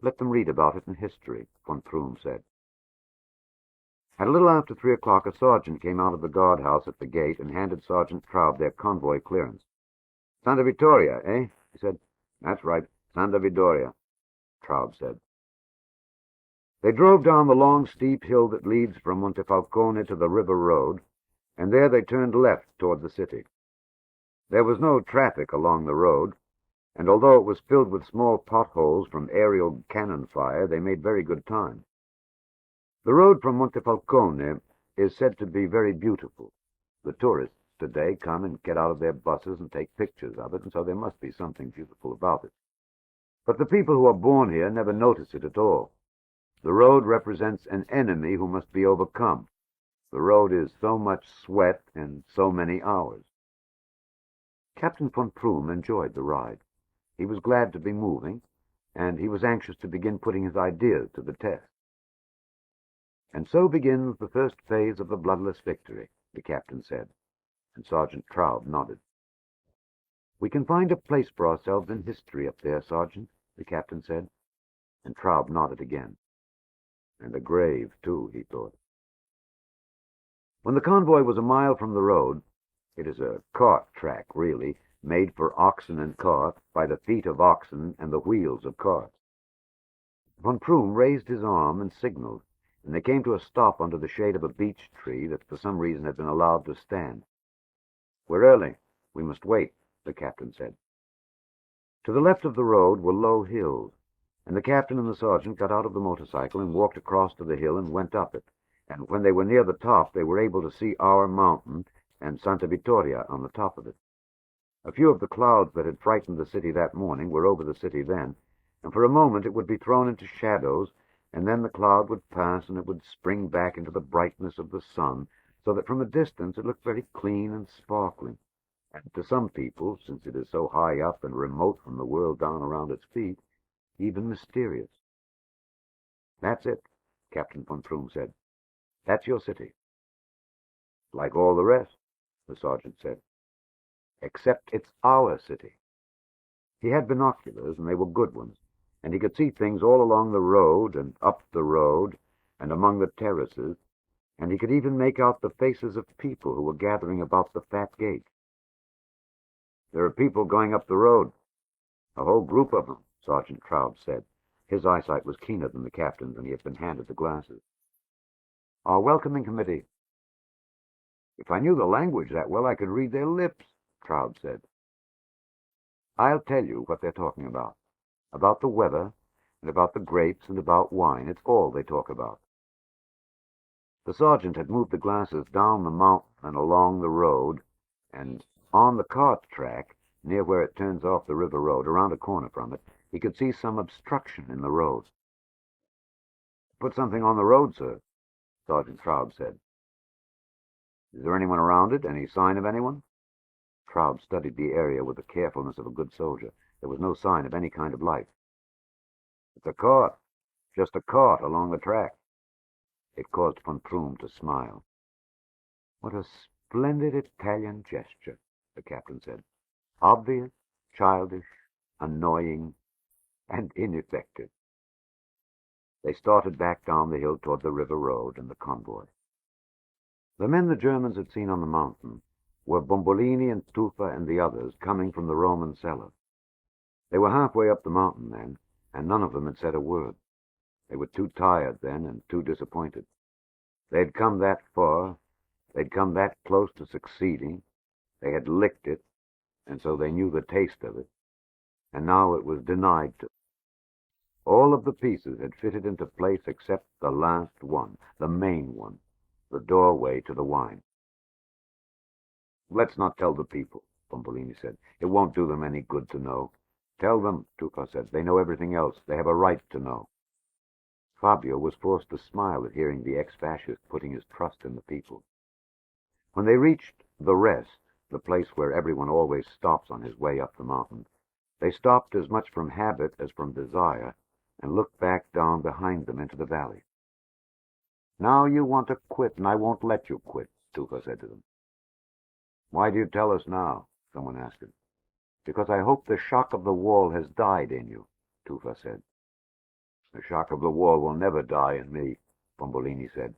B: Let them read about it in history, von Prüm said. At a little after 3 o'clock, a sergeant came out of the guardhouse at the gate and handed Sergeant Traub their convoy clearance. Santa Vittoria, eh? He said. That's right, Santa Vittoria, Traub said. They drove down the long, steep hill that leads from Montefalcone to the river road, and there they turned left toward the city. There was no traffic along the road, and although it was filled with small potholes from aerial cannon fire, they made very good time. The road from Montefalcone is said to be very beautiful. The tourists today come and get out of their buses and take pictures of it, and so there must be something beautiful about it. But the people who are born here never notice it at all. The road represents an enemy who must be overcome. The road is so much sweat and so many hours. Captain von Prüm enjoyed the ride. He was glad to be moving, and he was anxious to begin putting his ideas to the test. And so begins the first phase of the bloodless victory, the captain said, and Sergeant Traub nodded. We can find a place for ourselves in history up there, Sergeant, the captain said, and Traub nodded again. And a grave, too, he thought. When the convoy was a mile from the road, it is a cart track, really, made for oxen and carts, by the feet of oxen and the wheels of carts. Von Prüm raised his arm and signaled, and they came to a stop under the shade of a beech tree that for some reason had been allowed to stand. We're early. We must wait, the captain said. To the left of the road were low hills, and the captain and the sergeant got out of the motorcycle and walked across to the hill and went up it, and when they were near the top they were able to see our mountain and Santa Vittoria on the top of it. A few of the clouds that had frightened the city that morning were over the city then, and for a moment it would be thrown into shadows, and then the cloud would pass and it would spring back into the brightness of the sun, so that from a distance it looked very clean and sparkling, and to some people, since it is so high up and remote from the world down around its feet, even mysterious. That's it, Captain von Prüm said. That's your city. Like all the rest, the sergeant said. Except it's our city. He had binoculars, and they were good ones, and he could see things all along the road and up the road and among the terraces, and he could even make out the faces of people who were gathering about the fat gate. There are people going up the road. A whole group of them, Sergeant Traub said. His eyesight was keener than the captain's, and he had been handed the glasses. Our welcoming committee. If I knew the language that well, I could read their lips, Traub said. I'll tell you what they're talking about. About the weather, and about the grapes, and about wine. It's all they talk about. The sergeant had moved the glasses down the mountain and along the road, and on the cart track, near where it turns off the river road, around a corner from it, he could see some obstruction in the road. Put something on the road, sir, Sergeant Traub said. Is there anyone around it? Any sign of anyone? Traub studied the area with the carefulness of a good soldier. There was no sign of any kind of life. "It's a cart. Just a cart along the track." It caused von Prüm to smile. "What a splendid Italian gesture," the captain said. "Obvious, childish, annoying, and ineffective." They started back down the hill toward the river road and the convoy. The men the Germans had seen on the mountain were Bombolini and Tufa and the others coming from the Roman cellar. They were halfway up the mountain then, and none of them had said a word. They were too tired then and too disappointed. They had come that far, they'd come that close to succeeding, they had licked it, and so they knew the taste of it, and now it was denied to them. All of the pieces had fitted into place except the last one, the main one, the doorway to the wine. "Let's not tell the people," Bombolini said. "It won't do them any good to know." "Tell them," Tufa said. "They know everything else. They have a right to know." Fabio was forced to smile at hearing the ex-fascist putting his trust in the people. When they reached the rest, the place where everyone always stops on his way up the mountain, they stopped as much from habit as from desire, and looked back down behind them into the valley. "Now you want to quit, and I won't let you quit," Tufa said to them. "Why do you tell us now?" someone asked him. "Because I hope the shock of the wall has died in you," Tufa said. "The shock of the wall will never die in me," Bombolini said.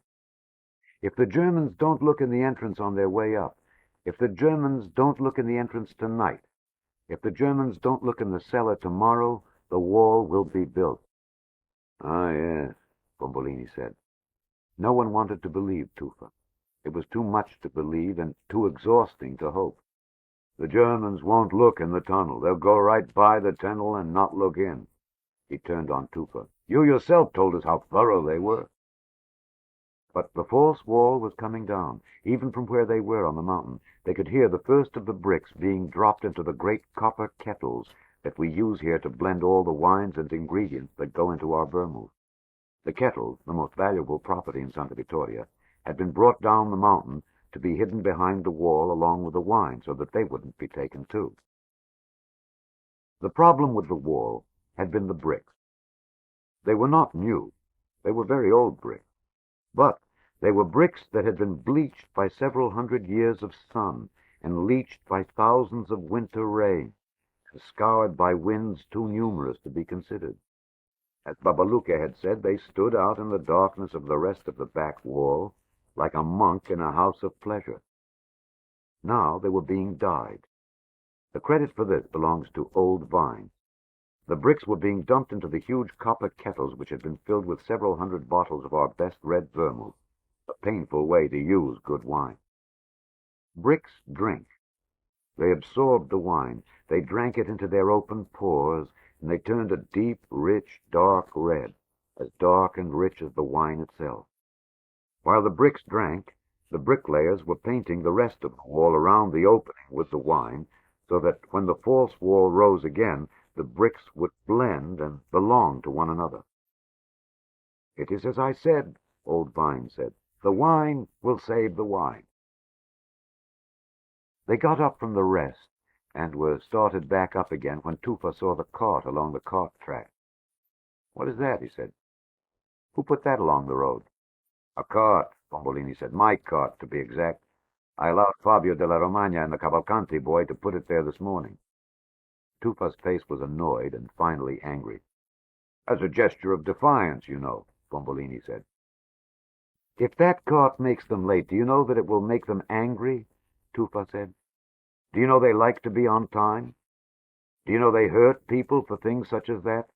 B: "If the Germans don't look in the entrance on their way up, if the Germans don't look in the entrance tonight, if the Germans don't look in the cellar tomorrow, the wall will be built." "Ah, yes," Bombolini said. No one wanted to believe Tufa. It was too much to believe and too exhausting to hope. "The Germans won't look in the tunnel. They'll go right by the tunnel and not look in." He turned on Tufa. "You yourself told us how thorough they were." But the false wall was coming down. Even from where they were on the mountain, they could hear the first of the bricks being dropped into the great copper kettles that we use here to blend all the wines and ingredients that go into our vermouth. The kettles, the most valuable property in Santa Vittoria, had been brought down the mountain to be hidden behind the wall along with the wine so that they wouldn't be taken too. The problem with the wall had been the bricks. They were not new. They were very old bricks. But they were bricks that had been bleached by several hundred years of sun and leached by thousands of winter rains, and scoured by winds too numerous to be considered. As Babaluca had said, they stood out in the darkness of the rest of the back wall like a monk in a house of pleasure. Now they were being dyed. The credit for this belongs to old vines. The bricks were being dumped into the huge copper kettles which had been filled with several hundred bottles of our best red vermouth, a painful way to use good wine. Bricks drink. They absorbed the wine, they drank it into their open pores, and they turned a deep, rich, dark red, as dark and rich as the wine itself. While the bricks drank, the bricklayers were painting the rest of the wall around the opening with the wine, so that when the false wall rose again, the bricks would blend and belong to one another. "It is as I said," old Vine said. "The wine will save the wine." They got up from the rest and were started back up again when Tufa saw the cart along the cart track. "What is that?" he said. "Who put that along the road?" "A cart," Bombolini said. "My cart, to be exact. I allowed Fabio della Romagna and the Cavalcanti boy to put it there this morning." Tufa's face was annoyed and finally angry. "As a gesture of defiance, you know," Bombolini said. "If that cart makes them late, do you know that it will make them angry?" Tufa said. "Do you know they like to be on time? Do you know they hurt people for things such as that?"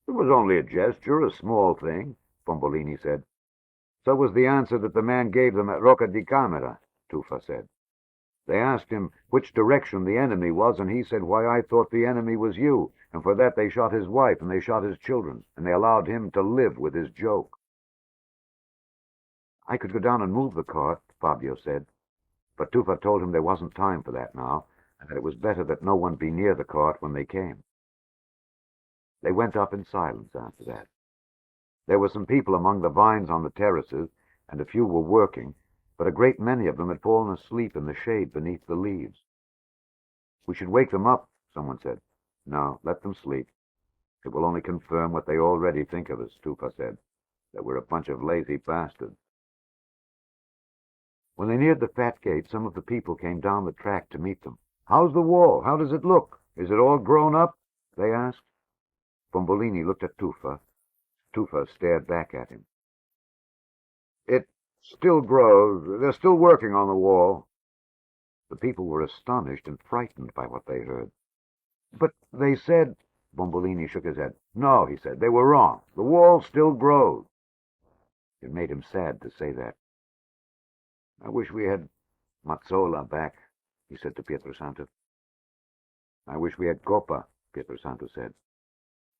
B: "It was only a gesture, a small thing," Bombolini said. "So was the answer that the man gave them at Rocca di Camera," Tufa said. "They asked him which direction the enemy was, and he said why I thought the enemy was you, and for that they shot his wife and they shot his children, and they allowed him to live with his joke." "I could go down and move the cart," Fabio said, but Tufa told him there wasn't time for that now, and that it was better that no one be near the cart when they came. They went up in silence after that. There were some people among the vines on the terraces, and a few were working, but a great many of them had fallen asleep in the shade beneath the leaves. "We should wake them up," Someone said. No, let them sleep. It will only confirm what they already think of us, Tufa said, that we're a bunch of lazy bastards. When they neared the fat gate, some of the people came down the track to meet them. How's the wall? How does it look? Is it all grown up? They asked. Bombolini looked at Tufa. Tufa stared back at him. It still grows. They're still working on the wall. The people were astonished and frightened by what they heard. But they said... Bombolini shook his head. No, he said, they were wrong. The wall still grows. It made him sad to say that. I wish we had Mazzola back, he said to Pietrosanto. I wish we had Coppa, Pietrosanto said.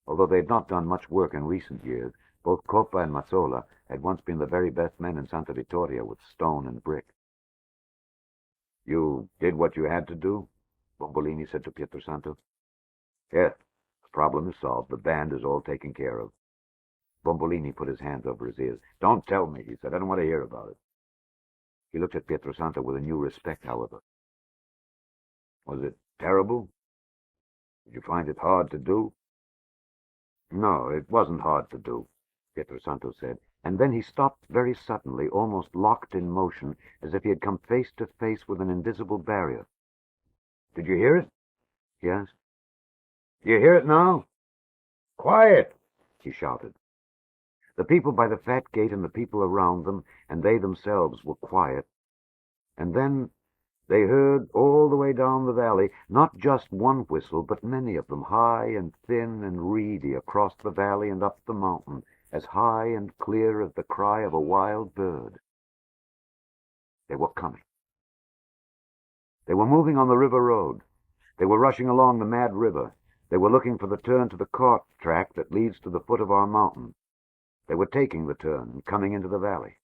B: Although they had not done much work in recent years, both Coppa and Mazzola had once been the very best men in Santa Vittoria with stone and brick. You did what you had to do? Bombolini said to Pietrosanto. Yes, the problem is solved. The band is all taken care of. Bombolini put his hands over his ears. Don't tell me, he said. I don't want to hear about it. He looked at Pietrosanto with a new respect, however. Was it terrible? Did you find it hard to do? No, it wasn't hard to do, Pietrosanto said, and then he stopped very suddenly, almost locked in motion, as if he had come face to face with an invisible barrier. Did you hear it? He asked. Do you hear it now? Quiet, he shouted. The people by the fat gate and the people around them, and they themselves, were quiet. And then they heard all the way down the valley, not just one whistle, but many of them, high and thin and reedy, across the valley and up the mountain, as high and clear as the cry of a wild bird. They were coming. They were moving on the river road. They were rushing along the mad river. They were looking for the turn to the cart track that leads to the foot of our mountain. They were taking the turn and coming into the valley.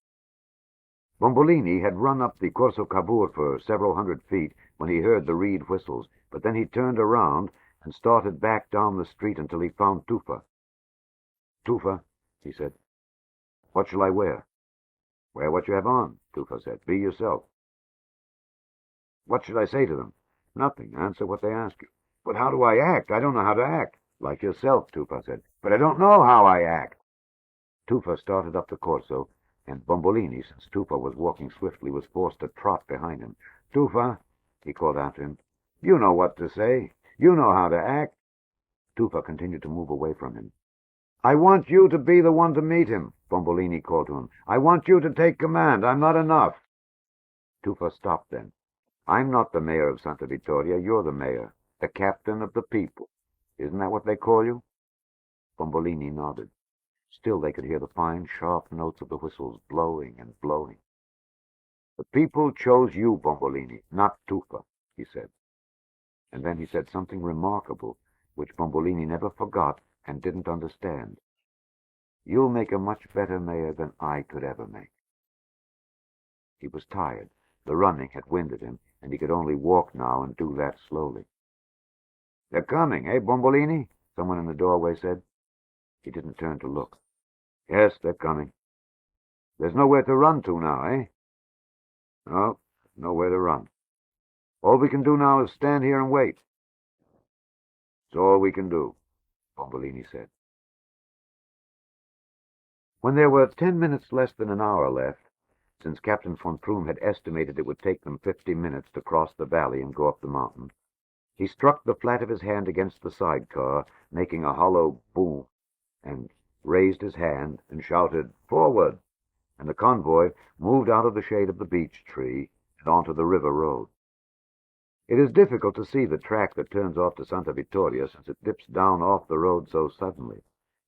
B: Bombolini had run up the Corso Cavour for several hundred feet when he heard the reed whistles, but then he turned around and started back down the street until he found Tufa. Tufa, he said, what shall I wear? Wear what you have on, Tufa said. Be yourself. What should I say to them? Nothing. Answer what they ask you. But how do I act? I don't know how to act. Like yourself, Tufa said. But I don't know how I act. Tufa started up the Corso, and Bombolini, since Tufa was walking swiftly, was forced to trot behind him. Tufa, he called after him, you know what to say. You know how to act. Tufa continued to move away from him. I want you to be the one to meet him, Bombolini called to him. I want you to take command. I'm not enough. Tufa stopped then. I'm not the mayor of Santa Vittoria. You're the mayor, the captain of the people. Isn't that what they call you? Bombolini nodded. Still they could hear the fine, sharp notes of the whistles blowing and blowing. The people chose you, Bombolini, not Tufa, he said. And then he said something remarkable, which Bombolini never forgot and didn't understand. You'll make a much better mayor than I could ever make. He was tired. The running had winded him, and he could only walk now and do that slowly. They're coming, eh, Bombolini? Someone in the doorway said. He didn't turn to look. Yes, they're coming. There's nowhere to run to now, eh? No, nowhere to run. All we can do now is stand here and wait. It's all we can do, Bombolini said. When there were 10 minutes less than an hour left, since Captain von Prüm had estimated it would take them 50 minutes to cross the valley and go up the mountain, he struck the flat of his hand against the sidecar, making a hollow boom, and raised his hand and shouted, Forward! And the convoy moved out of the shade of the beech tree and onto the river road. It is difficult to see the track that turns off to Santa Vittoria, since it dips down off the road so suddenly.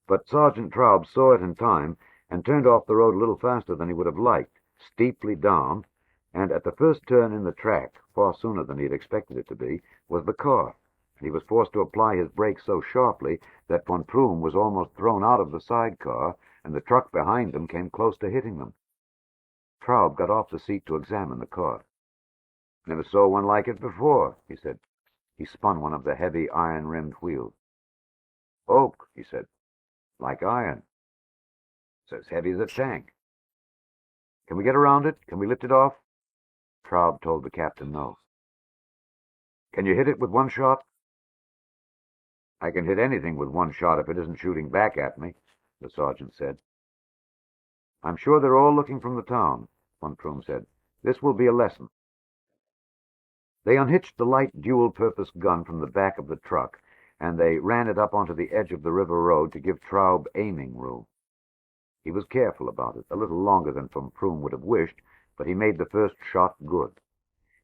B: But Sergeant Traub saw it in time and turned off the road a little faster than he would have liked, steeply down, and at the first turn in the track, far sooner than he had expected it to be, was the car, and he was forced to apply his brakes so sharply that von Prüm was almost thrown out of the sidecar, and the truck behind them came close to hitting them. Traub got off the seat to examine the car. Never saw one like it before, he said. He spun one of the heavy iron-rimmed wheels. Oak, he said. Like iron. It's as heavy as a tank. Can we get around it? Can we lift it off? Traub told the captain no. Can you hit it with one shot? I can hit anything with one shot if it isn't shooting back at me, the sergeant said. I'm sure they're all looking from the town, von Prüm said. This will be a lesson. They unhitched the light dual-purpose gun from the back of the truck, and they ran it up onto the edge of the river road to give Traub aiming room. He was careful about it, a little longer than von Prüm would have wished, but he made the first shot good.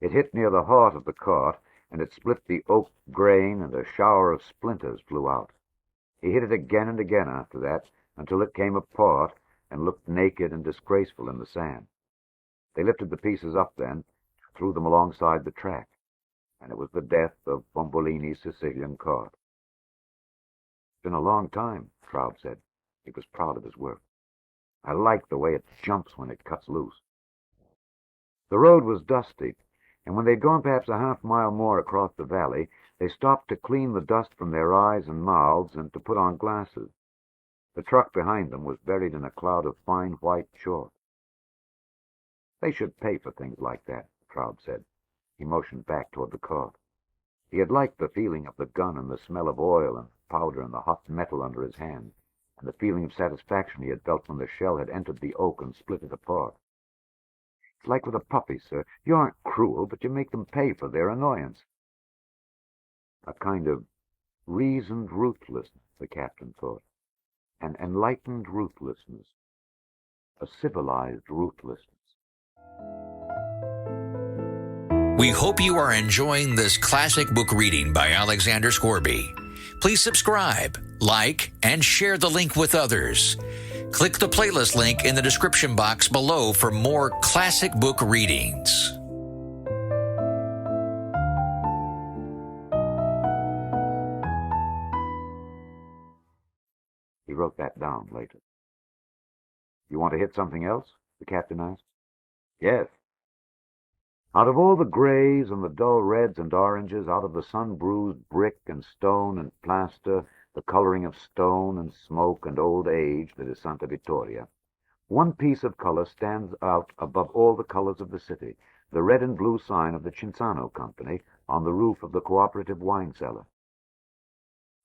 B: It hit near the heart of the cart, and it split the oak grain, and a shower of splinters flew out. He hit it again and again after that, until it came apart and looked naked and disgraceful in the sand. They lifted the pieces up then, threw them alongside the track, and it was the death of Bombolini's Sicilian cart. It's been a long time, Traub said. He was proud of his work. I like the way it jumps when it cuts loose. The road was dusty, and when they'd gone perhaps a half-mile more across the valley, they stopped to clean the dust from their eyes and mouths and to put on glasses. The truck behind them was buried in a cloud of fine white chalk. They should pay for things like that, Traub said. He motioned back toward the cart. He had liked the feeling of the gun and the smell of oil and powder and the hot metal under his hand, and the feeling of satisfaction he had felt when the shell had entered the oak and split it apart. It's like with a puppy, sir. You aren't cruel, but you make them pay for their annoyance. A kind of reasoned ruthlessness, the captain thought. An enlightened ruthlessness. A civilized ruthlessness.
A: We hope you are enjoying this classic book reading by Alexander Scourby. Please subscribe, like, and share the link with others. Click the playlist link in the description box below for more classic book readings.
B: He wrote that down later. You want to hit something else? The captain asked. Yes. Out of all the grays and the dull reds and oranges, out of the sun-bruised brick and stone and plaster, the coloring of stone and smoke and old age that is Santa Vittoria, one piece of color stands out above all the colors of the city, the red and blue sign of the Cinzano Company on the roof of the Cooperative wine cellar.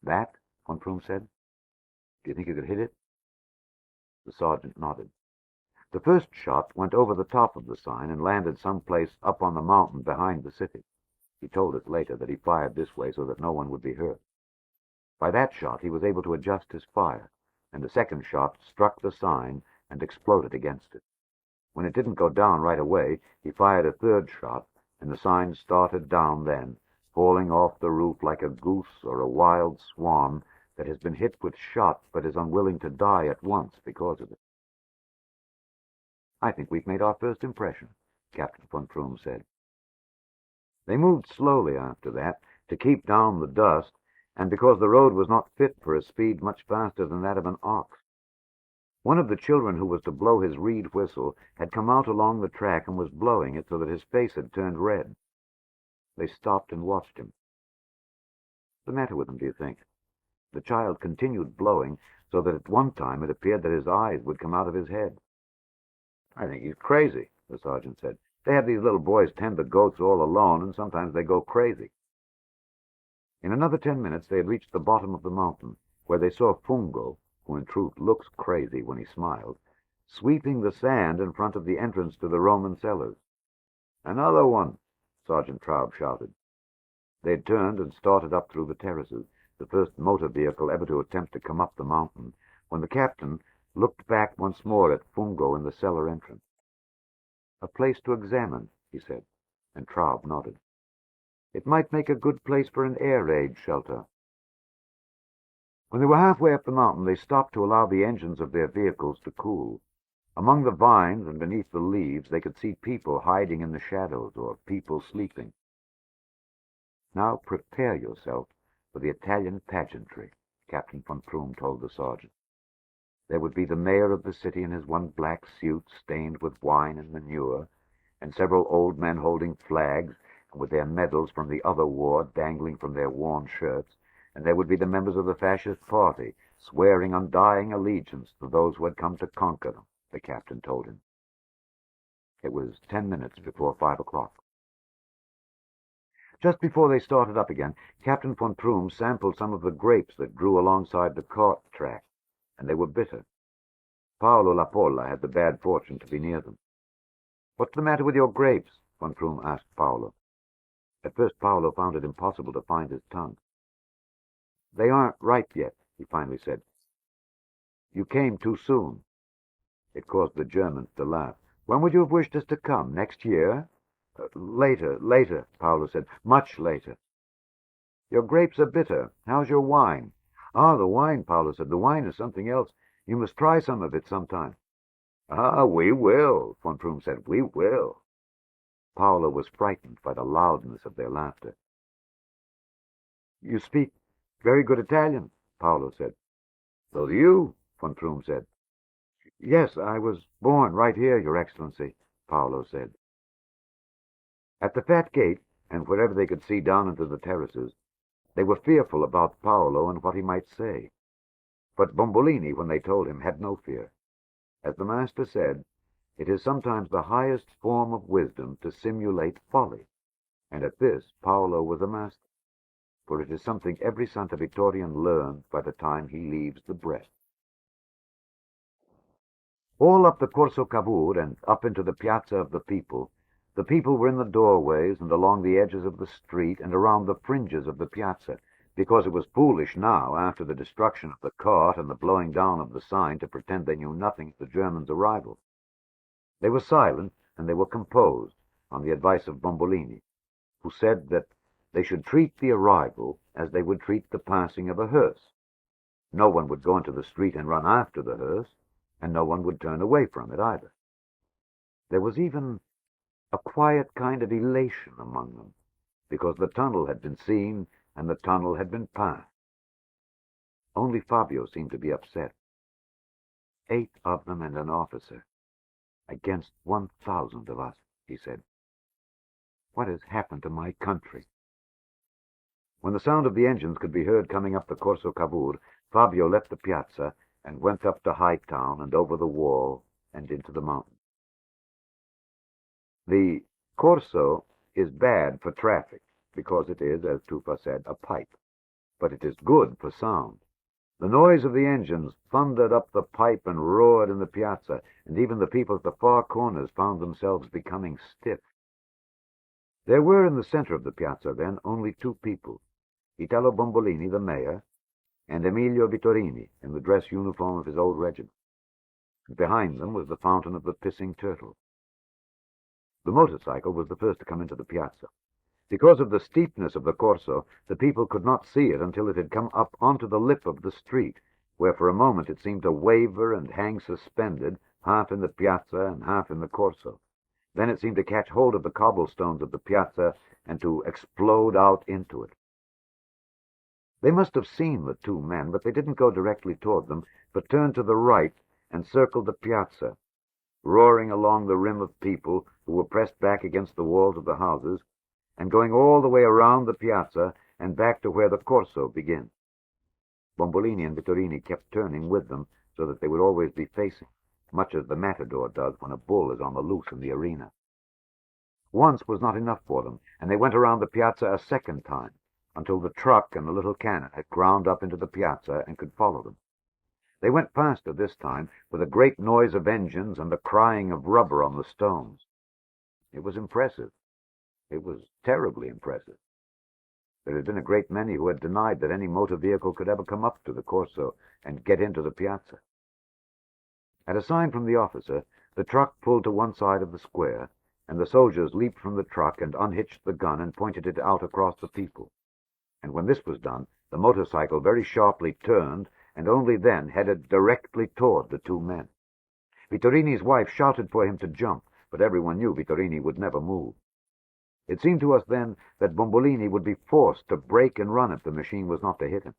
B: That? Von Prüm said. Do you think you could hit it? The sergeant nodded. The first shot went over the top of the sign and landed someplace up on the mountain behind the city. He told us later that he fired this way so that no one would be hurt. By that shot he was able to adjust his fire, and the second shot struck the sign and exploded against it. When it didn't go down right away, he fired a third shot, and the sign started down then, falling off the roof like a goose or a wild swan that has been hit with shot but is unwilling to die at once because of it. I think we've made our first impression, Captain von Prüm said. They moved slowly after that to keep down the dust, and because the road was not fit for a speed much faster than that of an ox. One of the children who was to blow his reed whistle had come out along the track and was blowing it so that his face had turned red. They stopped and watched him. What's the matter with him, do you think? The child continued blowing so that at one time it appeared that his eyes would come out of his head. I think he's crazy, the sergeant said. They have these little boys tend the goats all alone, and sometimes they go crazy. In another 10 minutes they had reached the bottom of the mountain, where they saw Fungo, who in truth looks crazy when he smiles, sweeping the sand in front of the entrance to the Roman cellars. Another one, Sergeant Traub shouted. They had turned and started up through the terraces, the first motor vehicle ever to attempt to come up the mountain, when the captain looked back once more at Fungo in the cellar entrance. A place to examine, he said, and Traub nodded. It might make a good place for an air raid shelter. When they were halfway up the mountain, they stopped to allow the engines of their vehicles to cool. Among the vines and beneath the leaves, they could see people hiding in the shadows or people sleeping. Now prepare yourself for the Italian pageantry, Captain von Prüm told the sergeant. There would be the mayor of the city in his one black suit stained with wine and manure, and several old men holding flags and with their medals from the other war dangling from their worn shirts, and there would be the members of the Fascist Party swearing undying allegiance to those who had come to conquer them, the captain told him. It was 10 minutes before 5 o'clock. Just before they started up again, Captain von Troom sampled some of the grapes that grew alongside the cart track, and they were bitter. Paolo Lapolla had the bad fortune to be near them. "What's the matter with your grapes?" von Troom asked Paolo. At first Paolo found it impossible to find his tongue. "They aren't ripe yet," he finally said. "You came too soon." It caused the Germans to laugh. "When would you have wished us to come? Next year?" Later, Paolo said. "Much later." "Your grapes are bitter. How's your wine?" "Ah, the wine," Paolo said. "The wine is something else. You must try some of it sometime." "Ah, we will," von Troom said. "We will." Paolo was frightened by the loudness of their laughter. "You speak very good Italian," Paolo said. "So do you," von Troom said. "Yes, I was born right here, Your Excellency," Paolo said. At the Fat Gate, and wherever they could see down into the terraces, they were fearful about Paolo and what he might say. But Bombolini, when they told him, had no fear. As the master said, it is sometimes the highest form of wisdom to simulate folly, and at this Paolo was a master, for it is something every Santa Vittorian learns by the time he leaves the breast. All up the Corso Cavour and up into the Piazza of the People were in the doorways and along the edges of the street and around the fringes of the piazza, because it was foolish now, after the destruction of the cart and the blowing down of the sign, to pretend they knew nothing of the Germans' arrival. They were silent and they were composed, on the advice of Bombolini, who said that they should treat the arrival as they would treat the passing of a hearse. No one would go into the street and run after the hearse, and no one would turn away from it either. There was even a quiet kind of elation among them, because the tunnel had been seen and the tunnel had been passed. Only Fabio seemed to be upset. 8 of them and an officer, against 1,000 of us, he said. What has happened to my country? When the sound of the engines could be heard coming up the Corso Cavour, Fabio left the piazza and went up to Hightown and over the wall and into the mountains. The Corso is bad for traffic, because it is, as Tufa said, a pipe, but it is good for sound. The noise of the engines thundered up the pipe and roared in the piazza, and even the people at the far corners found themselves becoming stiff. There were in the center of the piazza, then, only 2 people, Italo Bombolini, the mayor, and Emilio Vittorini, in the dress uniform of his old regiment. And behind them was the fountain of the pissing turtle. The motorcycle was the first to come into the piazza. Because of the steepness of the Corso, the people could not see it until it had come up onto the lip of the street, where for a moment it seemed to waver and hang suspended, half in the piazza and half in the Corso. Then it seemed to catch hold of the cobblestones of the piazza and to explode out into it. They must have seen the 2 men, but they didn't go directly toward them, but turned to the right and circled the piazza, roaring along the rim of people who were pressed back against the walls of the houses, and going all the way around the piazza and back to where the Corso begins. Bombolini and Vittorini kept turning with them so that they would always be facing, much as the matador does when a bull is on the loose in the arena. Once was not enough for them, and they went around the piazza a second time, until the truck and the little cannon had ground up into the piazza and could follow them. They went faster this time, with a great noise of engines and the crying of rubber on the stones. It was impressive. It was terribly impressive. There had been a great many who had denied that any motor vehicle could ever come up to the Corso and get into the piazza. At a sign from the officer, the truck pulled to one side of the square, and the soldiers leaped from the truck and unhitched the gun and pointed it out across the people. And when this was done, the motorcycle very sharply turned, and only then headed directly toward the 2 men. Vittorini's wife shouted for him to jump, but everyone knew Vittorini would never move. It seemed to us then that Bombolini would be forced to break and run if the machine was not to hit him.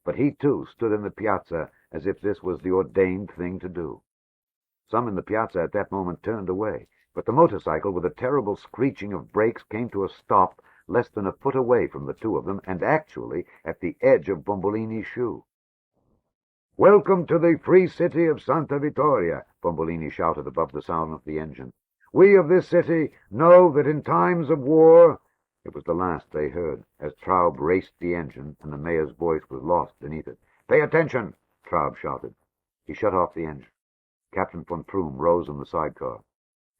B: But he, too, stood in the piazza as if this was the ordained thing to do. Some in the piazza at that moment turned away, but the motorcycle, with a terrible screeching of brakes, came to a stop less than a foot away from the 2 of them, and actually at the edge of Bombolini's shoe. "Welcome to the free city of Santa Vittoria," Bombolini shouted above the sound of the engine. "We of this city know that in times of war It was the last they heard, as Traub raced the engine and the mayor's voice was lost beneath it. "Pay attention!" Traub shouted. He shut off the engine. Captain von Prüm rose on the sidecar.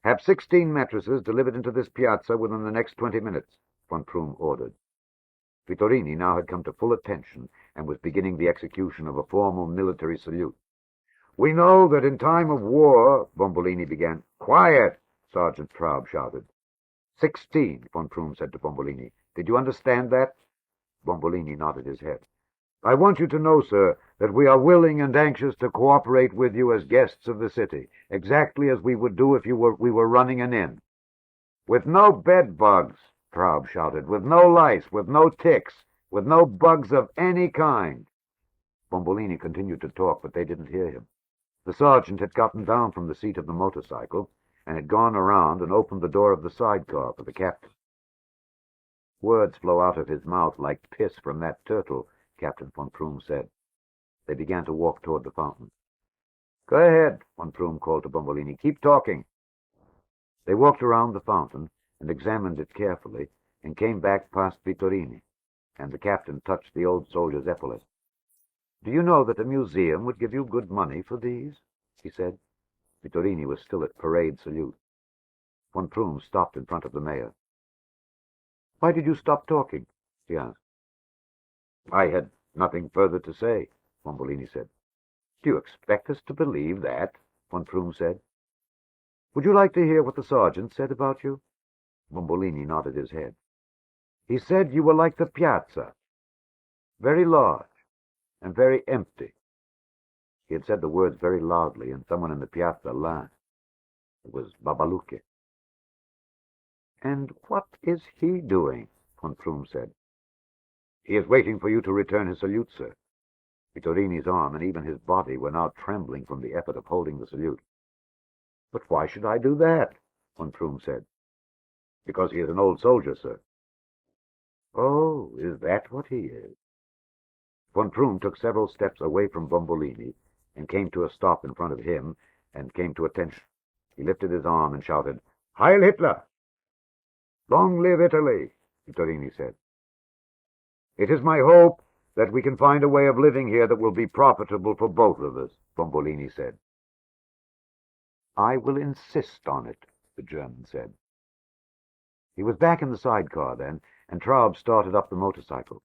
B: "Have 16 mattresses delivered into this piazza within the next 20 minutes, von Prüm ordered. Vittorini now had come to full attention and was beginning the execution of a formal military salute. "We know that in time of war," Bombolini began. "Quiet!" Sergeant Traub shouted. 16, von Prüm said to Bombolini. "Did you understand that?" Bombolini nodded his head. "I want you to know, sir, that we are willing and anxious to cooperate with you as guests of the city, exactly as we would do if we were running an inn." "With no bed bugs," Traub shouted, "with no lice, with no ticks, with no bugs of any kind." Bombolini continued to talk, but they didn't hear him. The sergeant had gotten down from the seat of the motorcycle and had gone around and opened the door of the sidecar for the captain. "Words flow out of his mouth like piss from that turtle," Captain von Prüm said. They began to walk toward the fountain. "Go ahead," von Prüm called to Bombolini. "Keep talking." They walked around the fountain and examined it carefully and came back past Vittorini, and the captain touched the old soldier's epaulette. "Do you know that a museum would give you good money for these?" he said. Vittorini was still at parade salute. Von Prüm stopped in front of the mayor. "Why did you stop talking?" he asked. "I had nothing further to say," Bombolini said. "Do you expect us to believe that?" von Prüm said. "Would you like to hear what the sergeant said about you?" Bombolini nodded his head. "He said you were like the piazza, very large and very empty." He had said the words very loudly, and someone in the piazza laughed. It was Babalucche. "And what is he doing?" von Prüm said. "He is waiting for you to return his salute, sir." Vittorini's arm and even his body were now trembling from the effort of holding the salute. "But why should I do that?" von Prüm said. "Because he is an old soldier, sir." "Oh, is that what he is?" Von Prüm took several steps away from Bombolini and came to a stop in front of him and came to attention. He lifted his arm and shouted, "Heil Hitler!" "Long live Italy!" Vittorini said. "It is my hope that we can find a way of living here that will be profitable for both of us," Bombolini said. "I will insist on it," the German said. He was back in the sidecar then, and Traub started up the motorcycle.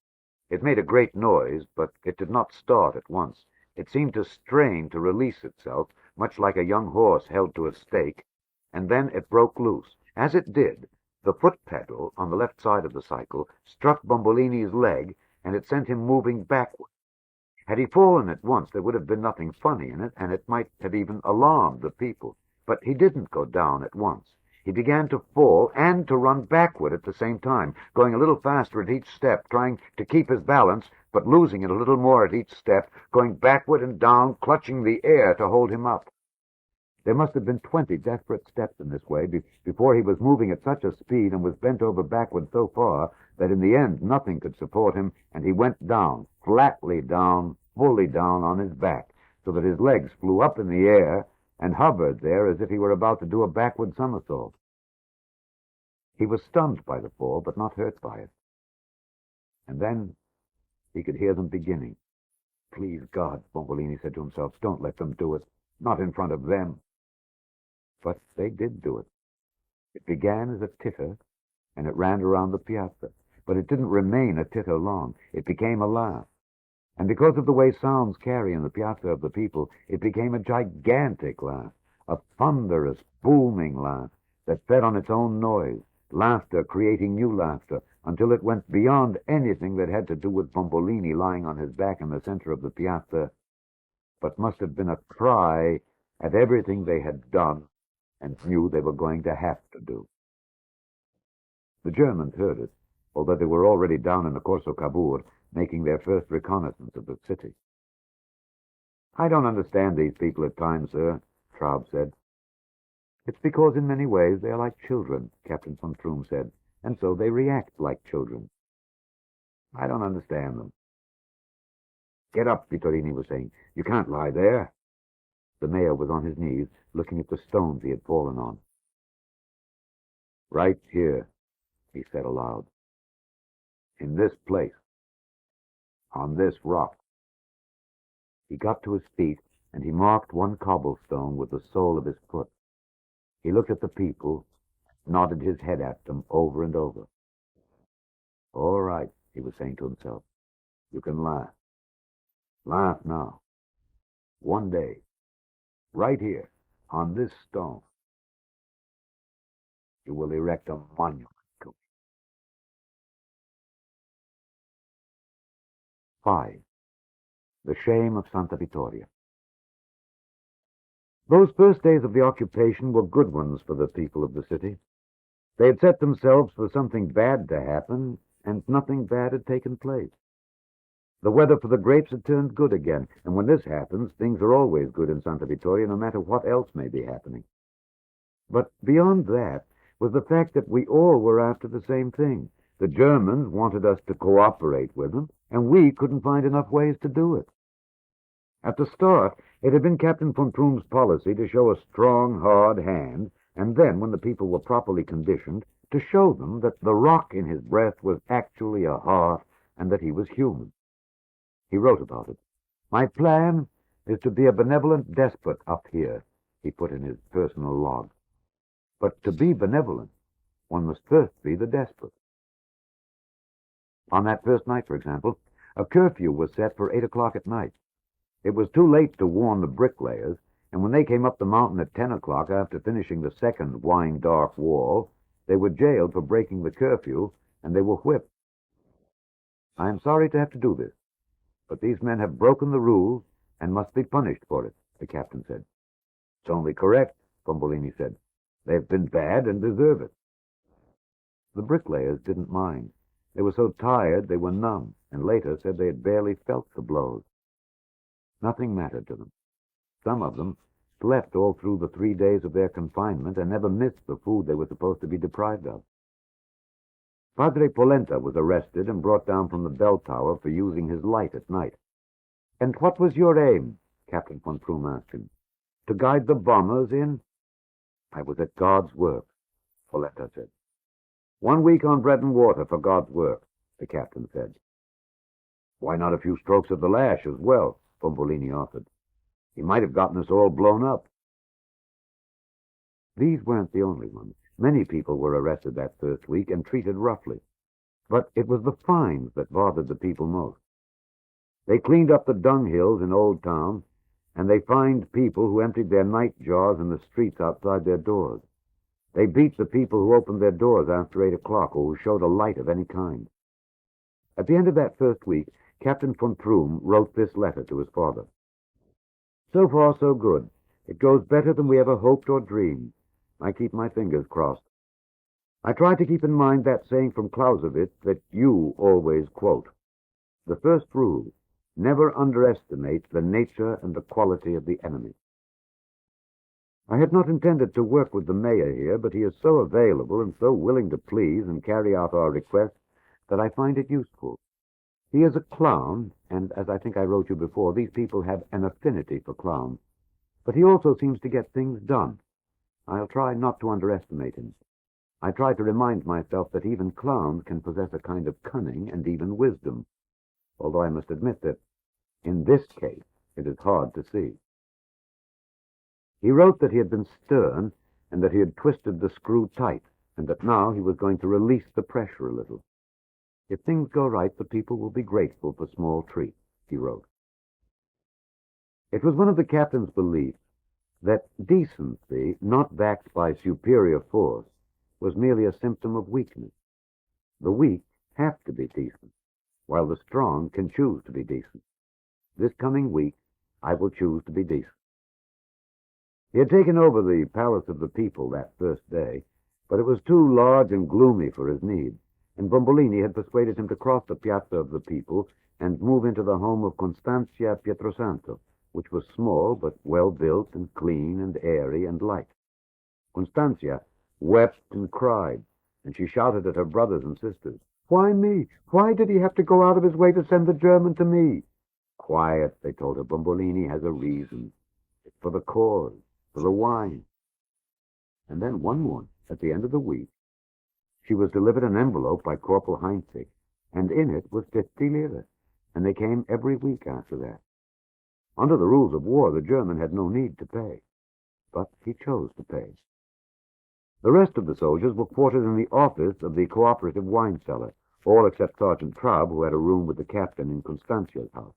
B: It made a great noise, but it did not start at once. It seemed to strain to release itself, much like a young horse held to a stake, and then it broke loose. As it did, the foot pedal on the left side of the cycle struck Bombolini's leg, and it sent him moving backward. Had he fallen at once, there would have been nothing funny in it, and it might have even alarmed the people. But he didn't go down at once. He began to fall and to run backward at the same time, going a little faster at each step, trying to keep his balance, but losing it a little more at each step, going backward and down, clutching the air to hold him up. There must have been 20 desperate steps in this way before he was moving at such a speed and was bent over backward so far that in the end nothing could support him, and he went down, flatly down, fully down on his back, so that his legs flew up in the air and hovered there as if he were about to do a backward somersault. He was stunned by the fall, but not hurt by it. And then he could hear them beginning. "Please, God," Bombolini said to himself, "don't let them do it. Not in front of them." But they did do it. It began as a titter, and it ran around the piazza. But it didn't remain a titter long. It became a laugh. And because of the way sounds carry in the piazza of the people, it became a gigantic laugh, a thunderous, booming laugh that fed on its own noise, laughter creating new laughter, until it went beyond anything that had to do with Bombolini lying on his back in the center of the piazza, but must have been a cry at everything they had done and knew they were going to have to do. The Germans heard it, although they were already down in the Corso Cavour, making their first reconnaissance of the city. "I don't understand these people at times, sir," Traub said. "It's because in many ways they are like children," Captain von Prüm said, "and so they react like children. I don't understand them." "Get up," Vittorini was saying. "You can't lie there." The mayor was on his knees, looking at the stones he had fallen on. "Right here," he said aloud. In this place, on this rock. He got to his feet, and he marked one cobblestone with the sole of his foot. He looked at the people, nodded his head at them over and over. All right, he was saying to himself, you can laugh. Laugh now. One day, right here, on this stone, you will erect a monument to me. 5. The Shame of Santa Vittoria. Those first days of the occupation were good ones for the people of the city. They had set themselves for something bad to happen, and nothing bad had taken place. The weather for the grapes had turned good again, and when this happens, things are always good in Santa Vittoria, no matter what else may be happening. But beyond that was the fact that we all were after the same thing. The Germans wanted us to cooperate with them, and we couldn't find enough ways to do it. At the start, it had been Captain von Prum's policy to show a strong, hard hand, and then, when the people were properly conditioned, to show them that the rock in his breast was actually a heart and that he was human. He wrote about it. My plan is to be a benevolent despot up here, he put in his personal log. But to be benevolent, one must first be the despot. On that first night, for example, a curfew was set for 8 o'clock at night. It was too late to warn the bricklayers, and when they came up the mountain at 10 o'clock after finishing the second wine-dark wall, they were jailed for breaking the curfew, and they were whipped. I am sorry to have to do this, but these men have broken the rules and must be punished for it, the captain said. It's only correct, Bombolini said. They've been bad and deserve it. The bricklayers didn't mind. They were so tired they were numb, and later said they had barely felt the blows. Nothing mattered to them. Some of them slept all through the 3 days of their confinement and never missed the food they were supposed to be deprived of. Padre Polenta was arrested and brought down from the bell tower for using his light at night. And what was your aim? Captain von Prum asked him. To guide the bombers in? I was at God's work, Polenta said. 1 week on bread and water for God's work, the captain said. Why not a few strokes of the lash as well? Bombolini offered. He might have gotten us all blown up. These weren't the only ones. Many people were arrested that first week and treated roughly. But it was the fines that bothered the people most. They cleaned up the dung hills in Old Town, and they fined people who emptied their night jars in the streets outside their doors. They beat the people who opened their doors after 8 o'clock or who showed a light of any kind. At the end of that first week, Captain von Prum wrote this letter to his father. So far, so good. It goes better than we ever hoped or dreamed. I keep my fingers crossed. I try to keep in mind that saying from Clausewitz that you always quote. The first rule, never underestimate the nature and the quality of the enemy. I had not intended to work with the mayor here, but he is so available and so willing to please and carry out our requests that I find it useful. He is a clown, and as I think I wrote you before, these people have an affinity for clowns. But he also seems to get things done. I'll try not to underestimate him. I try to remind myself that even clowns can possess a kind of cunning and even wisdom, although I must admit that, in this case, it is hard to see. He wrote that he had been stern and that he had twisted the screw tight, and that now he was going to release the pressure a little. If things go right, the people will be grateful for small treats, he wrote. It was one of the captain's beliefs that decency, not backed by superior force, was merely a symptom of weakness. The weak have to be decent, while the strong can choose to be decent. This coming week, I will choose to be decent. He had taken over the Palace of the People that first day, but it was too large and gloomy for his needs, and Bombolini had persuaded him to cross the Piazza of the People and move into the home of Constantia Pietrosanto, which was small but well-built and clean and airy and light. Constantia wept and cried, and she shouted at her brothers and sisters, "Why me? Why did he have to go out of his way to send the German to me?" "Quiet," they told her. "Bombolini has a reason. It's for the cause, for the wine." And then one morning, at the end of the week, she was delivered an envelope by Corporal Heinzig, and in it was 50 lire, and they came every week after that. Under the rules of war, the German had no need to pay, but he chose to pay. The rest of the soldiers were quartered in the office of the cooperative wine cellar, all except Sergeant Traub, who had a room with the captain in Constantia's house.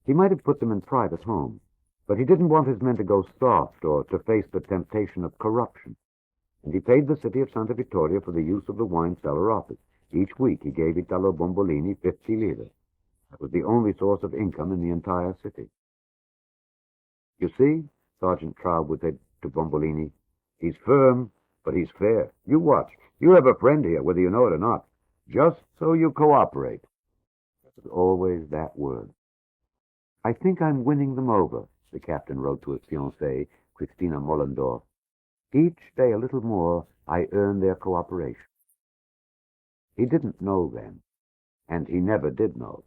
B: He might have put them in private homes, but he didn't want his men to go soft or to face the temptation of corruption, and he paid the city of Santa Vittoria for the use of the wine cellar office. Each week he gave Italo Bombolini 50 lire. That was the only source of income in the entire city. You see, Sergeant Traub would say to Bombolini, he's firm, but he's fair. You watch. You have a friend here, whether you know it or not, just so you cooperate. It was always that word. I think I'm winning them over, the captain wrote to his fiancée, Christina Mollendorf. Each day a little more, I earn their cooperation. He didn't know then, and he never did know,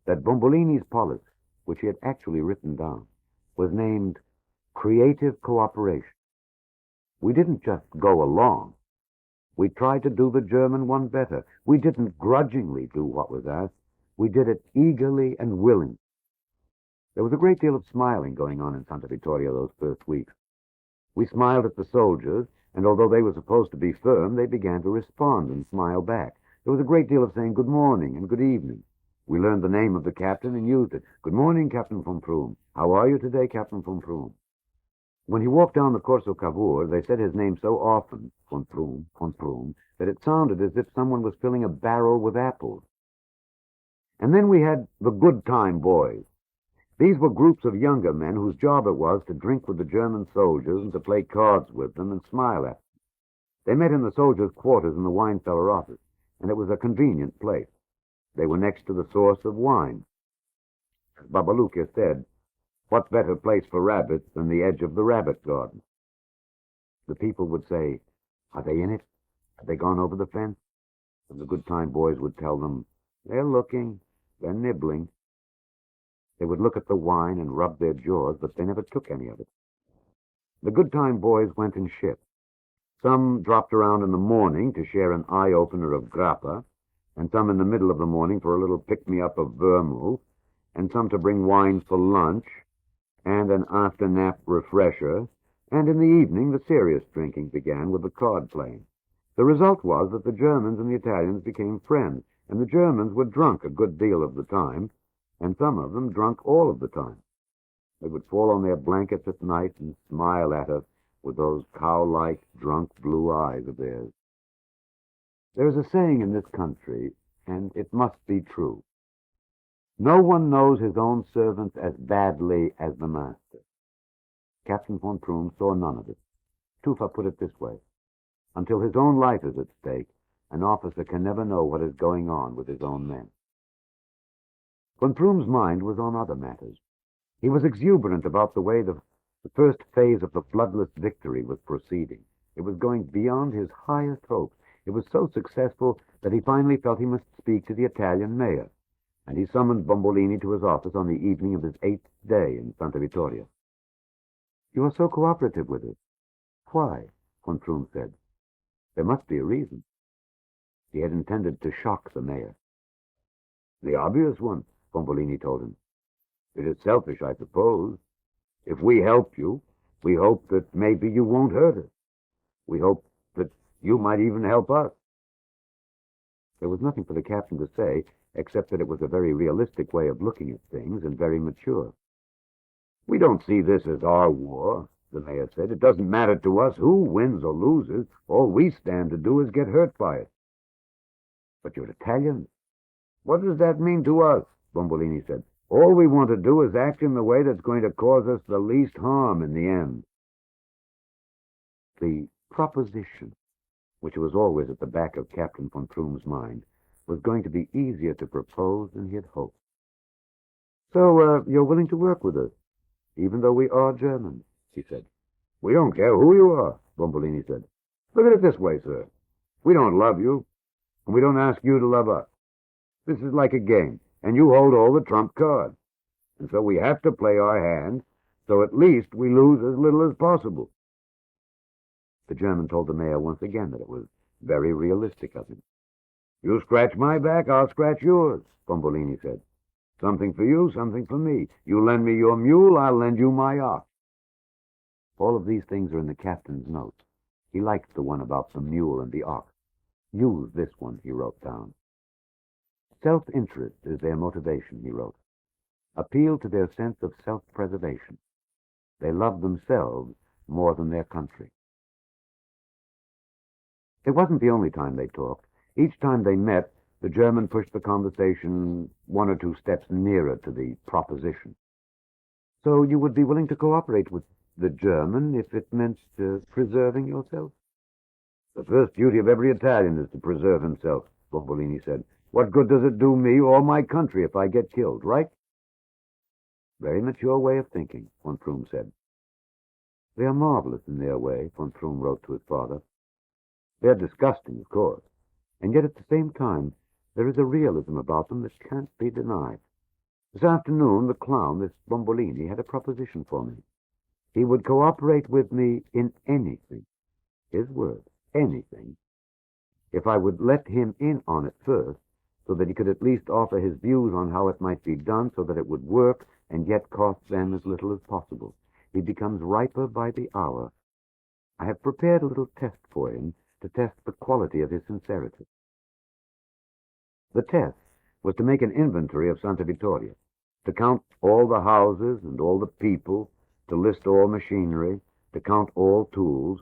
B: that Bombolini's policy, which he had actually written down, was named Creative Cooperation. We didn't just go along. We tried to do the German one better. We didn't grudgingly do what was asked. We did it eagerly and willingly. There was a great deal of smiling going on in Santa Vittoria those first weeks. We smiled at the soldiers, and although they were supposed to be firm, they began to respond and smile back. There was a great deal of saying good morning and good evening. We learned the name of the captain and used it. Good morning, Captain von Prum. How are you today, Captain von Prum? When he walked down the Corso Cavour, they said his name so often, von Prum, that it sounded as if someone was filling a barrel with apples. And then we had the good time boys. These were groups of younger men whose job it was to drink with the German soldiers and to play cards with them and smile at them. They met in the soldiers' quarters in the wine cellar office, and it was a convenient place. They were next to the source of wine. As Babaluka said, what better place for rabbits than the edge of the rabbit garden? The people would say, are they in it? Have they gone over the fence? And the good time boys would tell them, they're looking, they're nibbling. They would look at the wine and rub their jaws, but they never took any of it. The good time boys went in shifts. Some dropped around in the morning to share an eye-opener of grappa, and some in the middle of the morning for a little pick-me-up of vermouth, and some to bring wine for lunch, and an after-nap refresher, and in the evening the serious drinking began with the card playing. The result was that the Germans and the Italians became friends, and the Germans were drunk a good deal of the time, and some of them drunk all of the time. They would fall on their blankets at night and smile at us with those cow-like, drunk blue eyes of theirs. There is a saying in this country, and it must be true. No one knows his own servants as badly as the master. Captain von Prum saw none of it. Tufa put it this way. Until his own life is at stake, an officer can never know what is going on with his own men. Von Prum's mind was on other matters. He was exuberant about the way the first phase of the bloodless victory was proceeding. It was going beyond his highest hopes. It was so successful that he finally felt he must speak to the Italian mayor, and he summoned Bombolini to his office on the evening of his 8th day in Santa Vittoria. You are so cooperative with us. Why? Von Prum said. There must be a reason. He had intended to shock the mayor. The obvious one, Bombolini told him. It is selfish, I suppose. If we help you, we hope that maybe you won't hurt us. We hope that you might even help us. There was nothing for the captain to say, except that it was a very realistic way of looking at things and very mature. We don't see this as our war, the mayor said. It doesn't matter to us who wins or loses. All we stand to do is get hurt by it. But you're Italians. What does that mean to us? Bombolini said. All we want to do is act in the way that's going to cause us the least harm in the end. The proposition, which was always at the back of Captain von Prum's mind, was going to be easier to propose than he had hoped. So, you're willing to work with us, even though we are Germans, he said. We don't care who you are, Bombolini said. Look at it this way, sir. We don't love you, and we don't ask you to love us. This is like a game, and you hold all the trump cards. And so we have to play our hand, so at least we lose as little as possible. The German told the mayor once again that it was very realistic of him. You scratch my back, I'll scratch yours, Bombolini said. Something for you, something for me. You lend me your mule, I'll lend you my ox. All of these things are in the captain's notes. He liked the one about the mule and the ox. Use this one, he wrote down. Self-interest is their motivation, he wrote. Appeal to their sense of self-preservation. They love themselves more than their country. It wasn't the only time they talked. Each time they met, the German pushed the conversation one or two steps nearer to the proposition. So you would be willing to cooperate with the German if it meant preserving yourself? The first duty of every Italian is to preserve himself, Bombolini said. What good does it do me or my country if I get killed, right? Very mature way of thinking, von Froom said. They are marvelous in their way, von Froom wrote to his father. They are disgusting, of course, and yet at the same time there is a realism about them that can't be denied. This afternoon, the clown, this Bombolini, had a proposition for me. He would cooperate with me in anything, his word, anything, if I would let him in on it first, so that he could at least offer his views on how it might be done so that it would work and yet cost them as little as possible. He becomes riper by the hour. I have prepared a little test for him to test the quality of his sincerity. The test was to make an inventory of Santa Vittoria, to count all the houses and all the people, to list all machinery, to count all tools,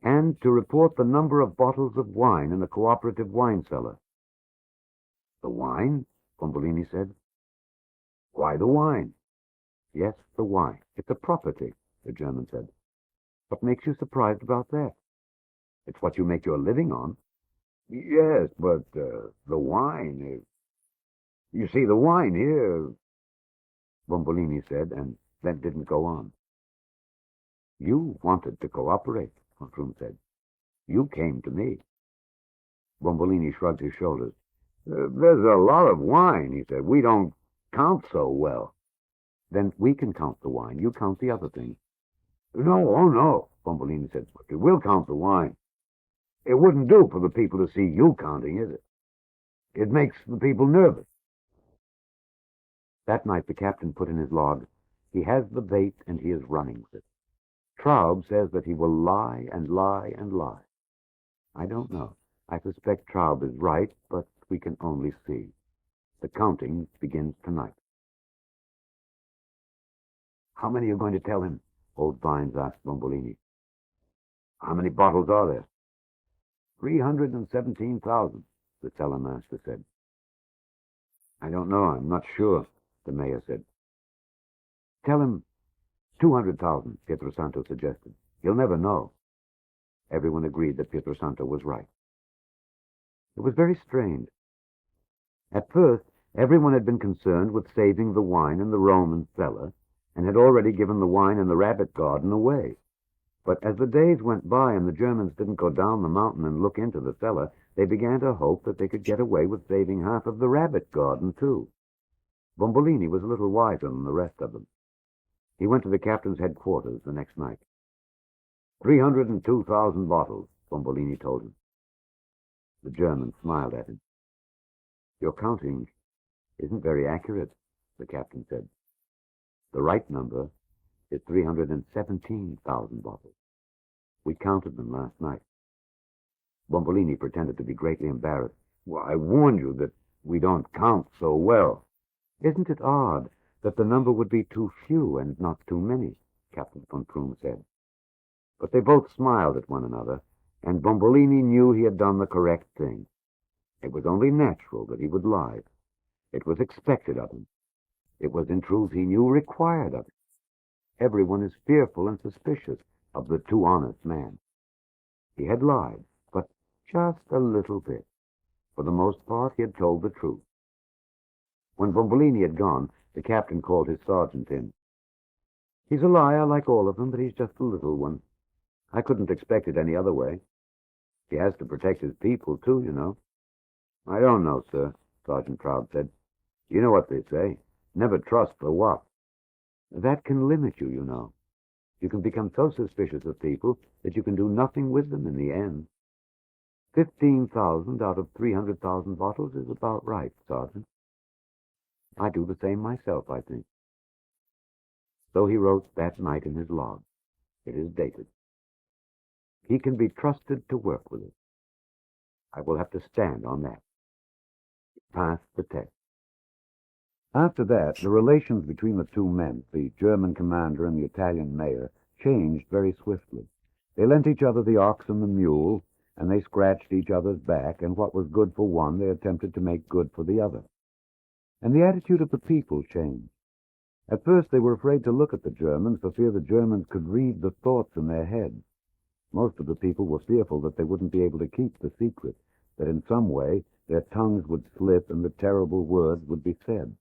B: and to report the number of bottles of wine in the cooperative wine cellar. The wine? Bombolini said. Why the wine? Yes, the wine. It's a property, the German said. What makes you surprised about that? It's what you make your living on. Yes, but the wine... You see, the wine here... Bombolini said, and then didn't go on. You wanted to cooperate, von Froom said. You came to me. Bombolini shrugged his shoulders. There's a lot of wine, he said. We don't count so well. Then we can count the wine. You count the other things. No, oh no, Bombolini said. We'll count the wine. It wouldn't do for the people to see you counting, is it? It makes the people nervous. That night the captain put in his log, he has the bait and he is running with it. Traub says that he will lie and lie and lie. I don't know. I suspect Traub is right, but we can only see. The counting begins tonight. How many are you going to tell him? Old Vines asked Bombolini. How many bottles are there? 317,000, the cellar master said. I don't know, I'm not sure, the mayor said. Tell him 200,000, Pietrosanto suggested. He'll never know. Everyone agreed that Pietrosanto was right. It was very strange. At first, everyone had been concerned with saving the wine in the Roman cellar, and had already given the wine in the rabbit garden away. But as the days went by and the Germans didn't go down the mountain and look into the cellar, they began to hope that they could get away with saving half of the rabbit garden, too. Bombolini was a little wiser than the rest of them. He went to the captain's headquarters the next night. 302,000 bottles, Bombolini told him. The German smiled at him. Your counting isn't very accurate, the captain said. The right number is 317,000 bottles. We counted them last night. Bombolini pretended to be greatly embarrassed. Well, I warned you that we don't count so well. Isn't it odd that the number would be too few and not too many, Captain von Froom said. But they both smiled at one another, and Bombolini knew he had done the correct thing. It was only natural that he would lie. It was expected of him. It was, in truth, he knew, required of him. Everyone is fearful and suspicious of the too honest man. He had lied, but just a little bit. For the most part, he had told the truth. When Bombolini had gone, the captain called his sergeant in. He's a liar like all of them, but he's just a little one. I couldn't expect it any other way. He has to protect his people, too, you know. I don't know, sir, Sergeant Traub said. You know what they say. Never trust for what. That can limit you, you know. You can become so suspicious of people that you can do nothing with them in the end. 15,000 out of 300,000 bottles is about right, Sergeant. I do the same myself, I think. So he wrote that night in his log. It is dated. He can be trusted to work with it. I will have to stand on that. He passed the test. After that, the relations between the two men, the German commander and the Italian mayor, changed very swiftly. They lent each other the ox and the mule, and they scratched each other's back, and what was good for one they attempted to make good for the other. And the attitude of the people changed. At first they were afraid to look at the Germans for fear the Germans could read the thoughts in their heads. Most of the people were fearful that they wouldn't be able to keep the secret, that in some way their tongues would slip and the terrible words would be said.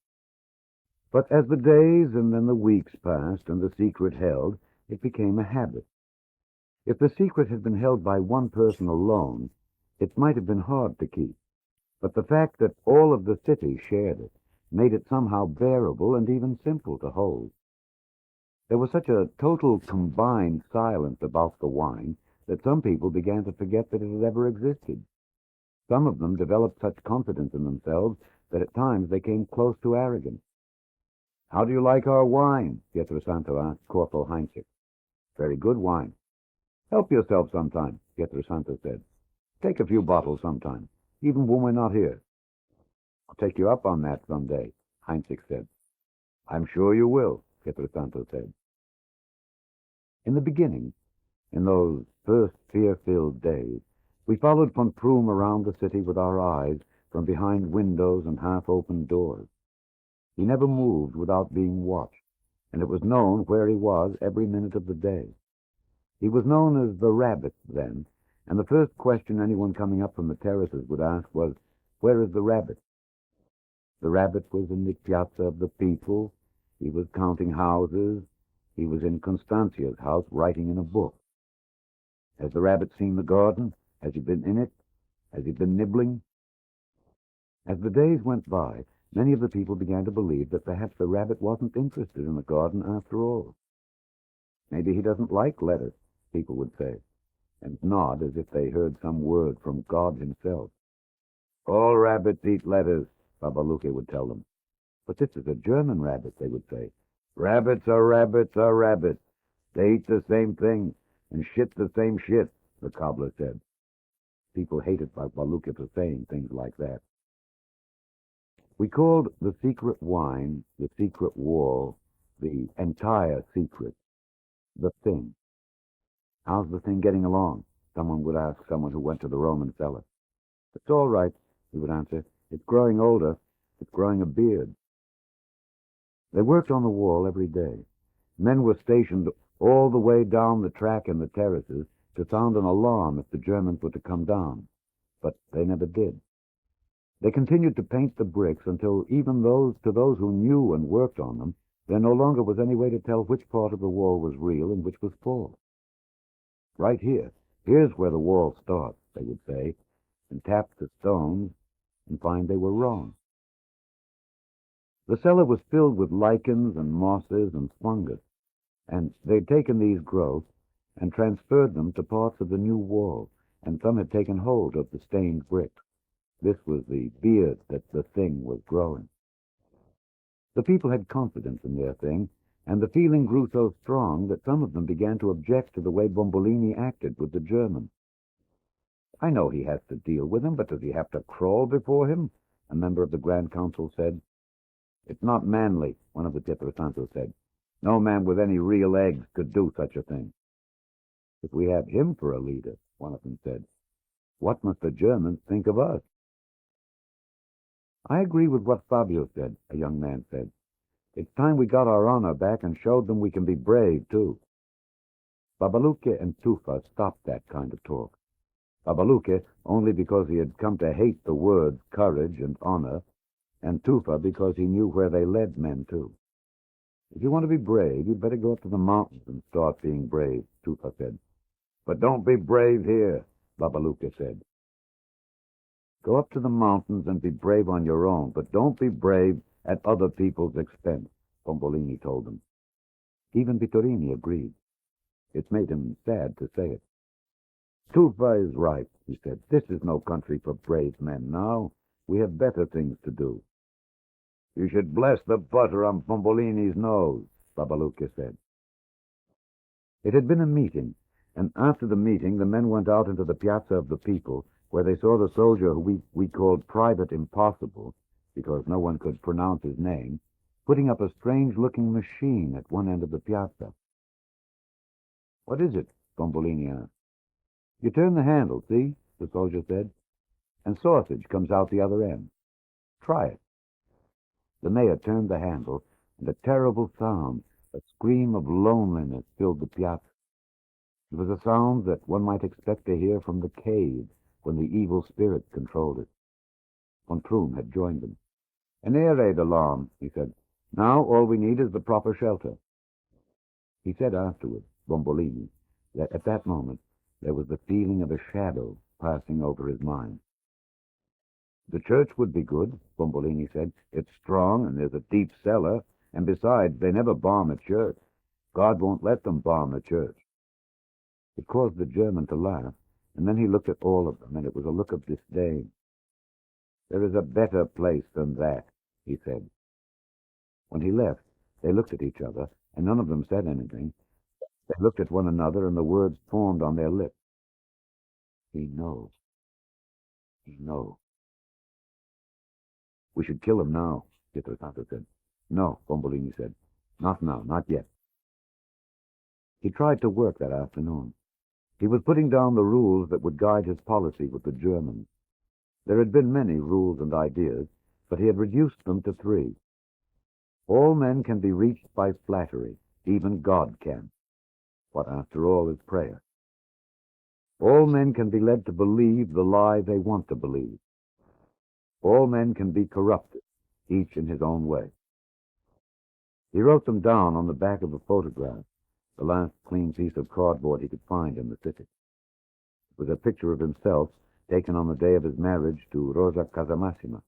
B: But as the days and then the weeks passed and the secret held, it became a habit. If the secret had been held by one person alone, it might have been hard to keep. But the fact that all of the city shared it made it somehow bearable and even simple to hold. There was such a total combined silence about the wine that some people began to forget that it had ever existed. Some of them developed such confidence in themselves that at times they came close to arrogance. "How do you like our wine?" Pietro Santo asked Corporal Heinzig. "Very good wine." "Help yourself sometime," Pietro Santo said. "Take a few bottles sometime, even when we're not here." "I'll take you up on that some day," Heinzig said. "I'm sure you will," Pietro Santo said. In the beginning, in those first fear-filled days, we followed von Prüm around the city with our eyes from behind windows and half-open doors. He never moved without being watched, and it was known where he was every minute of the day. He was known as the Rabbit then, and the first question anyone coming up from the terraces would ask was, "Where is the Rabbit?" The Rabbit was in the Piazza of the People. He was counting houses. He was in Constantia's house writing in a book. Has the Rabbit seen the garden? Has he been in it? Has he been nibbling? As the days went by, many of the people began to believe that perhaps the Rabbit wasn't interested in the garden after all. "Maybe he doesn't like lettuce," people would say, and nod as if they heard some word from God himself. "All rabbits eat lettuce," Babaluke would tell them. "But this is a German rabbit," they would say. "Rabbits are rabbits are rabbits. They eat the same thing and shit the same shit," the cobbler said. People hated Babaluke for saying things like that. We called the secret wine, the secret wall, the entire secret, the thing. "How's the thing getting along?" someone would ask someone who went to the Roman cellar. "It's all right," he would answer. "It's growing older. It's growing a beard." They worked on the wall every day. Men were stationed all the way down the track in the terraces to sound an alarm if the Germans were to come down, but they never did. They continued to paint the bricks until even to those who knew and worked on them, there no longer was any way to tell which part of the wall was real and which was false. "Right here. Here's where the wall starts," they would say, and tap the stones and find they were wrong. The cellar was filled with lichens and mosses and fungus, and they'd taken these growths and transferred them to parts of the new wall, and some had taken hold of the stained bricks. This was the beard that the thing was growing. The people had confidence in their thing, and the feeling grew so strong that some of them began to object to the way Bombolini acted with the Germans. "I know he has to deal with him, but does he have to crawl before him?" a member of the Grand Council said. "It's not manly," one of the Pietro Santo said. "No man with any real eggs could do such a thing." "If we have him for a leader," one of them said, "what must the Germans think of us?" "I agree with what Fabio said," a young man said. "It's time we got our honor back and showed them we can be brave, too." Babaluke and Tufa stopped that kind of talk. Babaluke only because he had come to hate the words courage and honor, and Tufa because he knew where they led men to. "If you want to be brave, you'd better go up to the mountains and start being brave," Tufa said. "But don't be brave here," Babaluke said. "Go up to the mountains and be brave on your own, but don't be brave at other people's expense," Bombolini told them. Even Vittorini agreed. It made him sad to say it.
C: Tufa is right, he said. This is no country for brave men now. We have better things to do. You should bless the butter on Bombolini's nose, Babaluka said. It had been a meeting, and after the meeting the men went out into the Piazza of the People, where they saw the soldier who we called Private Impossible, because no one could pronounce his name, putting up a strange-looking machine at one end of the piazza. What is it? Bombolini asked. You turn the handle, see? The soldier said, and sausage comes out the other end. Try it. The mayor turned the handle, and a terrible sound, a scream of loneliness, filled the piazza. It was a sound that one might expect to hear from the cave when the evil spirit controlled it. Von Prüm had joined them. An air raid alarm, he said. Now all we need is the proper shelter. He said afterwards, Bombolini, that at that moment there was the feeling of a shadow passing over his mind. The church would be good, Bombolini said. It's strong, and there's a deep cellar, and besides, they never bomb a church. God won't let them bomb a church. It caused the German to laugh, and then he looked at all of them, and it was a look of disdain. There is a better place than that, he said. When he left, they looked at each other, and none of them said anything. They looked at one another, and the words formed on their lips. He knows. He knows. We should kill him now, Dictator said. No, Bombolini said. Not now, not yet. He tried to work that afternoon. He was putting down the rules that would guide his policy with the Germans. There had been many rules and ideas, but he had reduced them to 3. All men can be reached by flattery. Even God can. What, after all, is prayer? All men can be led to believe the lie they want to believe. All men can be corrupted, each in his own way. He wrote them down on the back of a photograph, the last clean piece of cardboard he could find in the city. It was a picture of himself taken on the day of his marriage to Rosa Casamassima.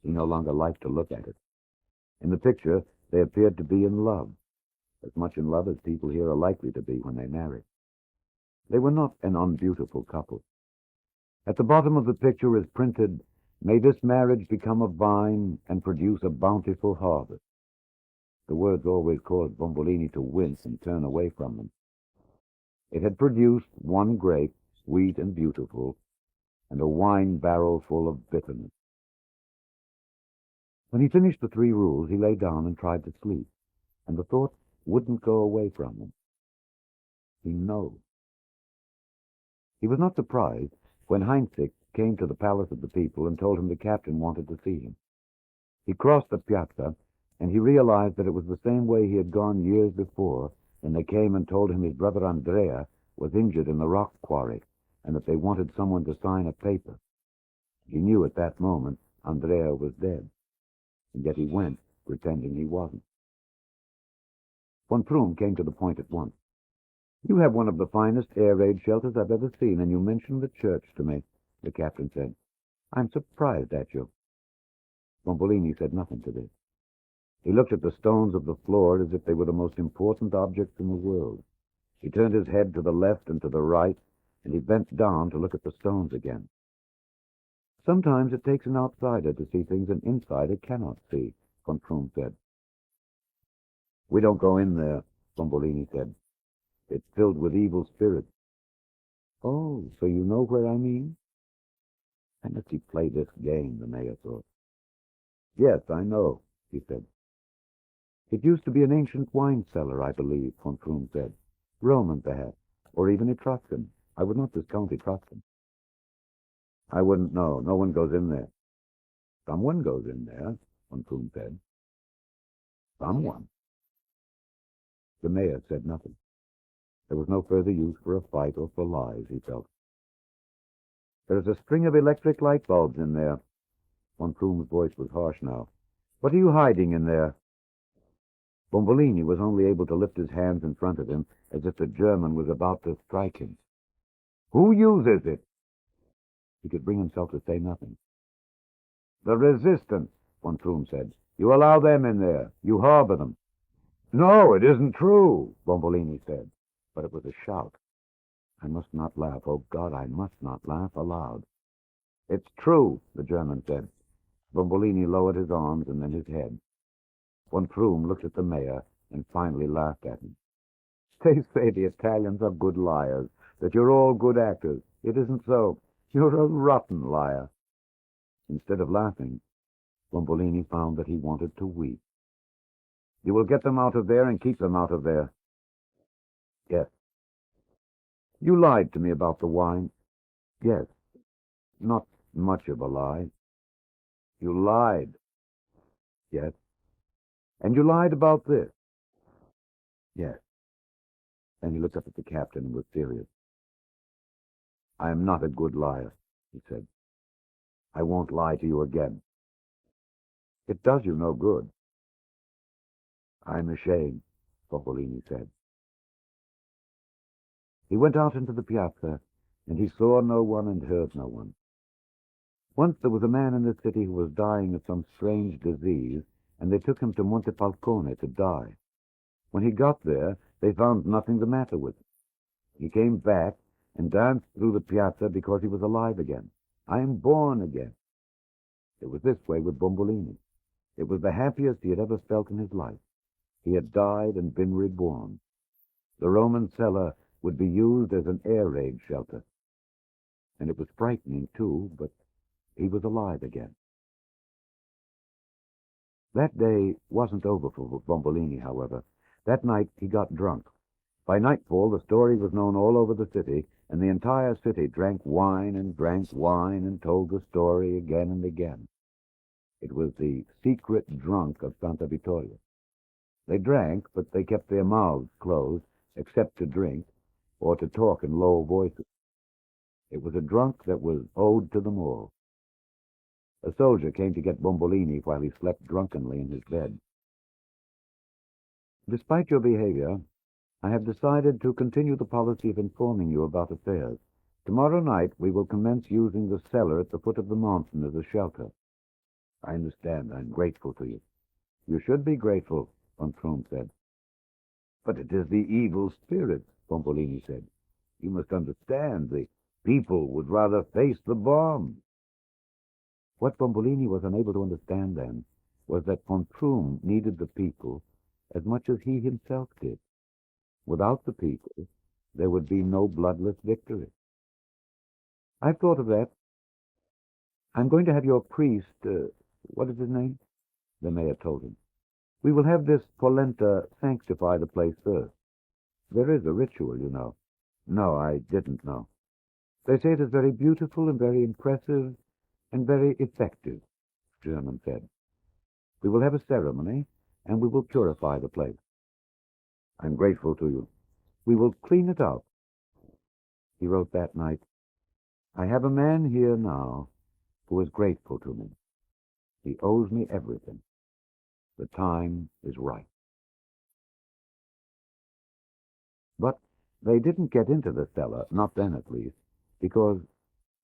C: He no longer liked to look at it. In the picture, they appeared to be in love, as much in love as people here are likely to be when they marry. They were not an unbeautiful couple. At the bottom of the picture is printed, "May this marriage become a vine and produce a bountiful harvest." The words always caused Bombolini to wince and turn away from them. It had produced one grape, sweet and beautiful, and a wine barrel full of bitterness. When he finished the 3 rules, he lay down and tried to sleep, and the thought wouldn't go away from him. He knows. He was not surprised when Heinzig came to the Palace of the People and told him the captain wanted to see him. He crossed the piazza, and he realized that it was the same way he had gone years before when they came and told him his brother Andrea was injured in the rock quarry and that they wanted someone to sign a paper. He knew at that moment Andrea was dead, and yet he went, pretending he wasn't. Von Prüm came to the point at once. You have one of the finest air raid shelters I've ever seen, and you mentioned the church to me, the captain said. I'm surprised at you. Bombolini said nothing to this. He looked at the stones of the floor as if they were the most important objects in the world. He turned his head to the left and to the right, and he bent down to look at the stones again. Sometimes it takes an outsider to see things an insider cannot see, von Prüm said. We don't go in there, Bombolini said. It's filled with evil spirits. Oh, so you know where I mean? And let's he play this game, the mayor thought. Yes, I know, he said. It used to be an ancient wine cellar, I believe, von Prüm said. Roman, perhaps, or even Etruscan. I would not discount Etruscan. I wouldn't know. No one goes in there. Someone goes in there, von Prüm said. Someone. The mayor said nothing. There was no further use for a fight or for lies, he felt. There's a string of electric light bulbs in there. Von Prüm's voice was harsh now. What are you hiding in there? Bombolini was only able to lift his hands in front of him as if the German was about to strike him. Who uses it? He could bring himself to say nothing. The resistance, von Prüm said. You allow them in there. You harbor them. No, it isn't true, Bombolini said. But it was a shout. I must not laugh. Oh, God, I must not laugh aloud. It's true, the German said. Bombolini lowered his arms and then his head. Von Krum looked at the mayor and finally laughed at him. They say the Italians are good liars, that you're all good actors. It isn't so. You're a rotten liar. Instead of laughing, Bombolini found that he wanted to weep. You will get them out of there and keep them out of there. Yes. You lied to me about the wine. Yes. Not much of a lie. You lied. Yes. And you lied about this. Yes. Then he looked up at the captain and was serious. I am not a good liar, he said. I won't lie to you again. It does you no good. I'm ashamed, Bombolini said. He went out into the piazza, and he saw no one and heard no one. Once there was a man in the city who was dying of some strange disease, and they took him to Montefalcone to die. When he got there, they found nothing the matter with him. He came back and danced through the piazza because he was alive again. I am born again. It was this way with Bombolini. It was the happiest he had ever felt in his life. He had died and been reborn. The Roman cellar would be used as an air raid shelter. And it was frightening, too, but he was alive again. That day wasn't over for Bombolini, however. That night he got drunk. By nightfall the story was known all over the city, and the entire city drank wine and told the story again and again. It was the secret drunk of Santa Vittoria. They drank, but they kept their mouths closed, except to drink, or to talk in low voices. It was a drunk that was owed to them all. A soldier came to get Bombolini while he slept drunkenly in his bed. Despite your behavior, I have decided to continue the policy of informing you about affairs. Tomorrow night we will commence using the cellar at the foot of the mountain as a shelter. I understand. I'm grateful to you. You should be grateful, Von Krum said. But it is the evil spirit, Bombolini said. You must understand, the people would rather face the bomb. What Bombolini was unable to understand then was that Von Krum needed the people as much as he himself did. Without the people, there would be no bloodless victory. I've thought of that. I'm going to have your priest, what is his name? The mayor told him. We will have this polenta sanctify the place first. There is a ritual, you know. No, I didn't know. They say it is very beautiful and very impressive and very effective, German said. We will have a ceremony, and we will purify the place. I'm grateful to you. We will clean it up. He wrote that night, I have a man here now who is grateful to me. He owes me everything. The time is right. But they didn't get into the cellar, not then at least, because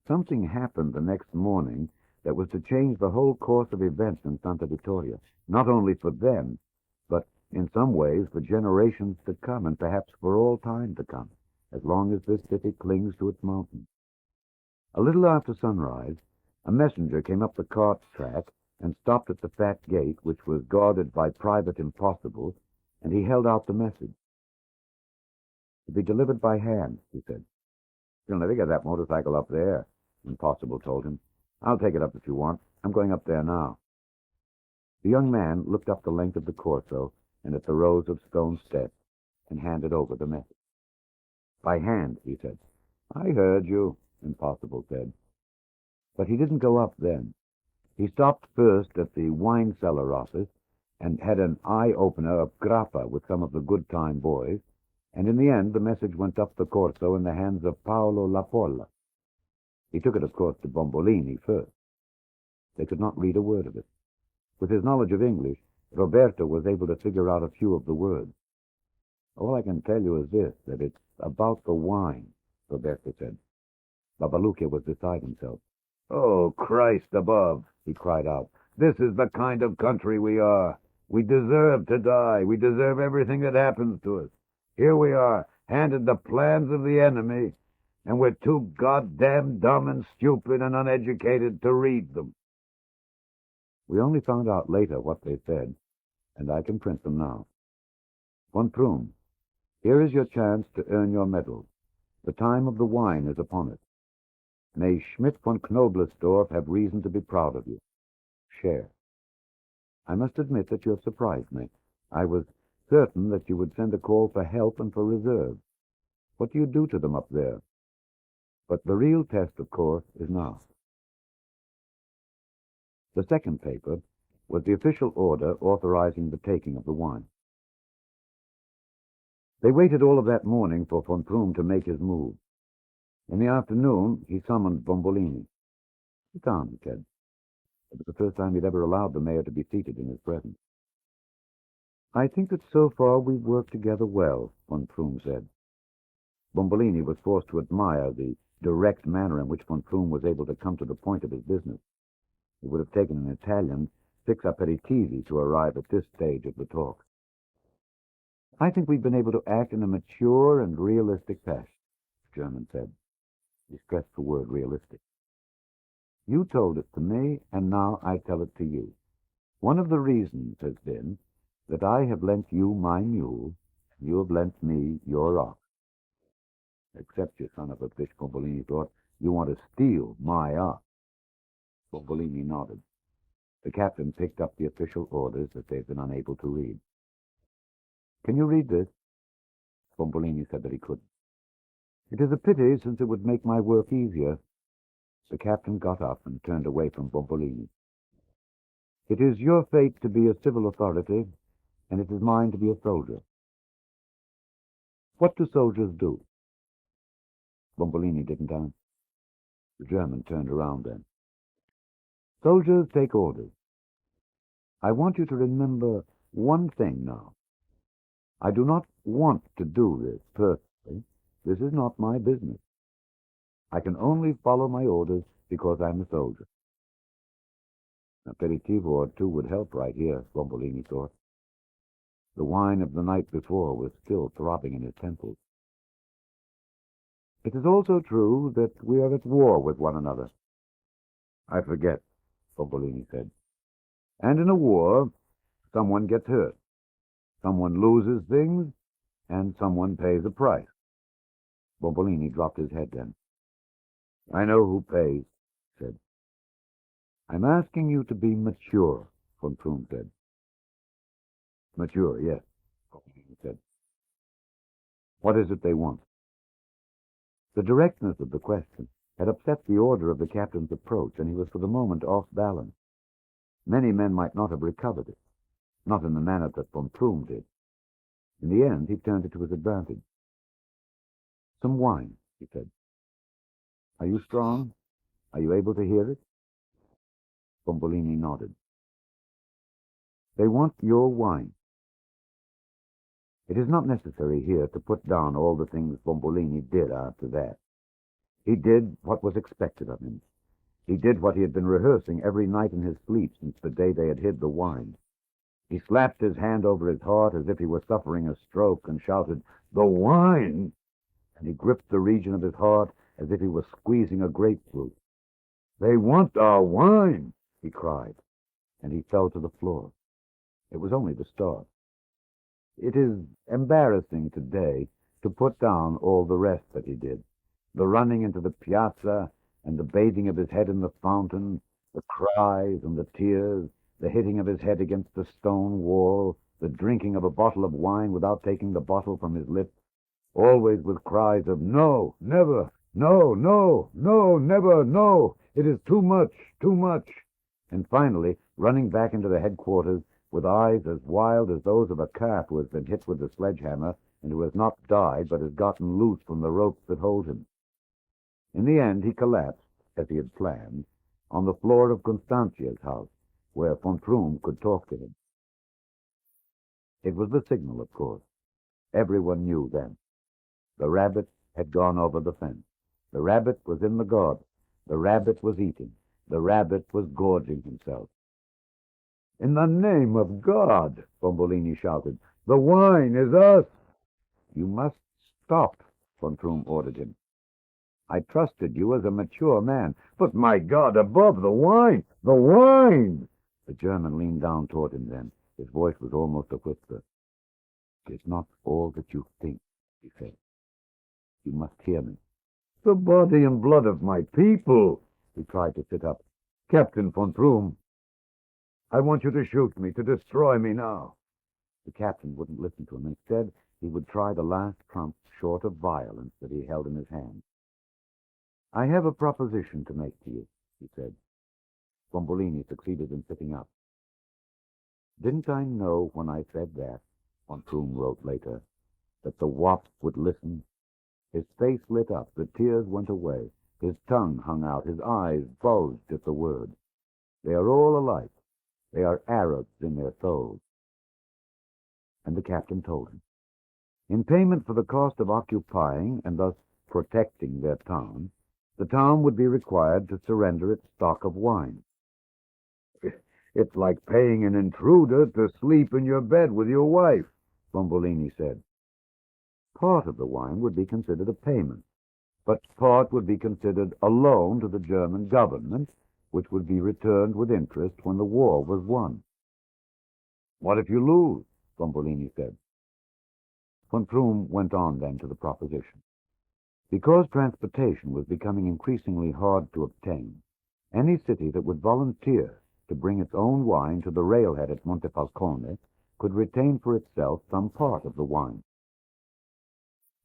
C: something happened the next morning that was to change the whole course of events in Santa Vittoria, not only for them, but in some ways for generations to come, and perhaps for all time to come, as long as this city clings to its mountains. A little after sunrise, a messenger came up the cart track and stopped at the fat gate, which was guarded by private impossibles, and he held out the message. To be delivered by hand, he said. You'll never get that motorcycle up there, Impossible told him. I'll take it up if you want. I'm going up there now. The young man looked up the length of the Corso and at the rows of stone steps and handed over the message. By hand, he said. I heard you, Impossible said. But he didn't go up then. He stopped first at the wine cellar office and had an eye-opener of grappa with some of the good-time boys, and in the end the message went up the Corso in the hands of Paolo Lapolla. He took it, of course, to Bombolini first. They could not read a word of it. With his knowledge of English, Roberto was able to figure out a few of the words. All I can tell you is this, that it's about the wine, Roberto said. Babalucchia was beside himself. Oh, Christ above, he cried out. This is the kind of country we are. We deserve to die. We deserve everything that happens to us. Here we are, handed the plans of the enemy, and we're too goddamn dumb and stupid and uneducated to read them. We only found out later what they said, and I can print them now. Von Thrum, here is your chance to earn your medal. The time of the wine is upon it. May Schmidt von Knoblersdorf have reason to be proud of you. Share. I must admit that you have surprised me. I was certain that you would send a call for help and for reserve. What do you do to them up there? But the real test, of course, is now. The second paper was the official order authorizing the taking of the wine. They waited all of that morning for von Thrum to make his move. In the afternoon, he summoned Bombolini. "Sit down," he said. It was the first time he'd ever allowed the mayor to be seated in his presence. "I think that so far we've worked together well," von Thrum said. Bombolini was forced to admire the direct manner in which von Thrum was able to come to the point of his business. It would have taken an Italian 6 aperitivi to arrive at this stage of the talk. "I think we've been able to act in a mature and realistic fashion," the German said. He stressed the word realistic. "You told it to me, and now I tell it to you. One of the reasons has been that I have lent you my mule, and you have lent me your ox. Except, you son of a bitch," Bombolini thought, "you want to steal my ox." Bombolini nodded. The captain picked up the official orders that they'd been unable to read. "Can you read this?" Bombolini said that he couldn't. "It is a pity, since it would make my work easier." The captain got up and turned away from Bombolini. "It is your fate to be a civil authority, and it is mine to be a soldier. What do soldiers do?" Bombolini didn't answer. The German turned around then. "Soldiers take orders. I want you to remember one thing now. I do not want to do this personally. This is not my business. I can only follow my orders because I'm a soldier." An aperitivo or two would help right here, Bombolini thought. The wine of the night before was still throbbing in his temples. "It is also true that we are at war with one another." "I forget," Bombolini said. "And in a war, someone gets hurt. Someone loses things, and someone pays a price." Bombolini dropped his head then. "I know who pays," he said. "I'm asking you to be mature," von Thrum said. "Mature, yes," Bombolini said. "What is it they want?" The directness of the question had upset the order of the captain's approach, and he was for the moment off balance. Many men might not have recovered it, not in the manner that von Thrum did. In the end, he turned it to his advantage. "Some wine," he said. "Are you strong? Are you able to hear it?" Bombolini nodded. "They want your wine." It is not necessary here to put down all the things Bombolini did after that. He did what was expected of him. He did what he had been rehearsing every night in his sleep since the day they had hid the wine. He slapped his hand over his heart as if he were suffering a stroke and shouted, "The wine!" And he gripped the region of his heart as if he were squeezing a grapefruit. "They want our wine!" he cried, and he fell to the floor. It was only the start. It is embarrassing today to put down all the rest that he did. The running into the piazza and the bathing of his head in the fountain, the cries and the tears, the hitting of his head against the stone wall, the drinking of a bottle of wine without taking the bottle from his lips, always with cries of, "No, never, no, no, no, never, no, it is too much, too much," and finally running back into the headquarters with eyes as wild as those of a calf who has been hit with a sledgehammer and who has not died but has gotten loose from the ropes that hold him. In the end, he collapsed, as he had planned, on the floor of Constantia's house, where von Thrum could talk to him. It was the signal, of course. Everyone knew then. The rabbit had gone over the fence. The rabbit was in the garden. The rabbit was eating. The rabbit was gorging himself. "In the name of God," Bombolini shouted, "the wine is us!" "You must stop," von Thrum ordered him. I trusted you as a mature man. But my God, above the wine! The wine! The German leaned down toward him then. His voice was almost a whisper. It's not all that you think, he said. You must hear me. The body and blood of my people! He tried to sit up. Captain von Troom, I want you to shoot me, to destroy me now. The captain wouldn't listen to him. Instead, he would try the last trump short of violence that he held in his hand. I have a proposition to make to you, he said. Bombolini succeeded in sitting up. Didn't I know when I said that, von Troom wrote later, that the wop would listen? His face lit up, the tears went away, his tongue hung out, his eyes bulged at the word. They are all alike. They are Arabs in their souls. And the captain told him. In payment for the cost of occupying and thus protecting their town, the town would be required to surrender its stock of wine. It's like paying an intruder to sleep in your bed with your wife, Bombolini said. Part of the wine would be considered a payment, but part would be considered a loan to the German government, which would be returned with interest when the war was won. What if you lose? Bombolini said. Von Troom went on then to the proposition. Because transportation was becoming increasingly hard to obtain, any city that would volunteer to bring its own wine to the railhead at Montefalcone could retain for itself some part of the wine.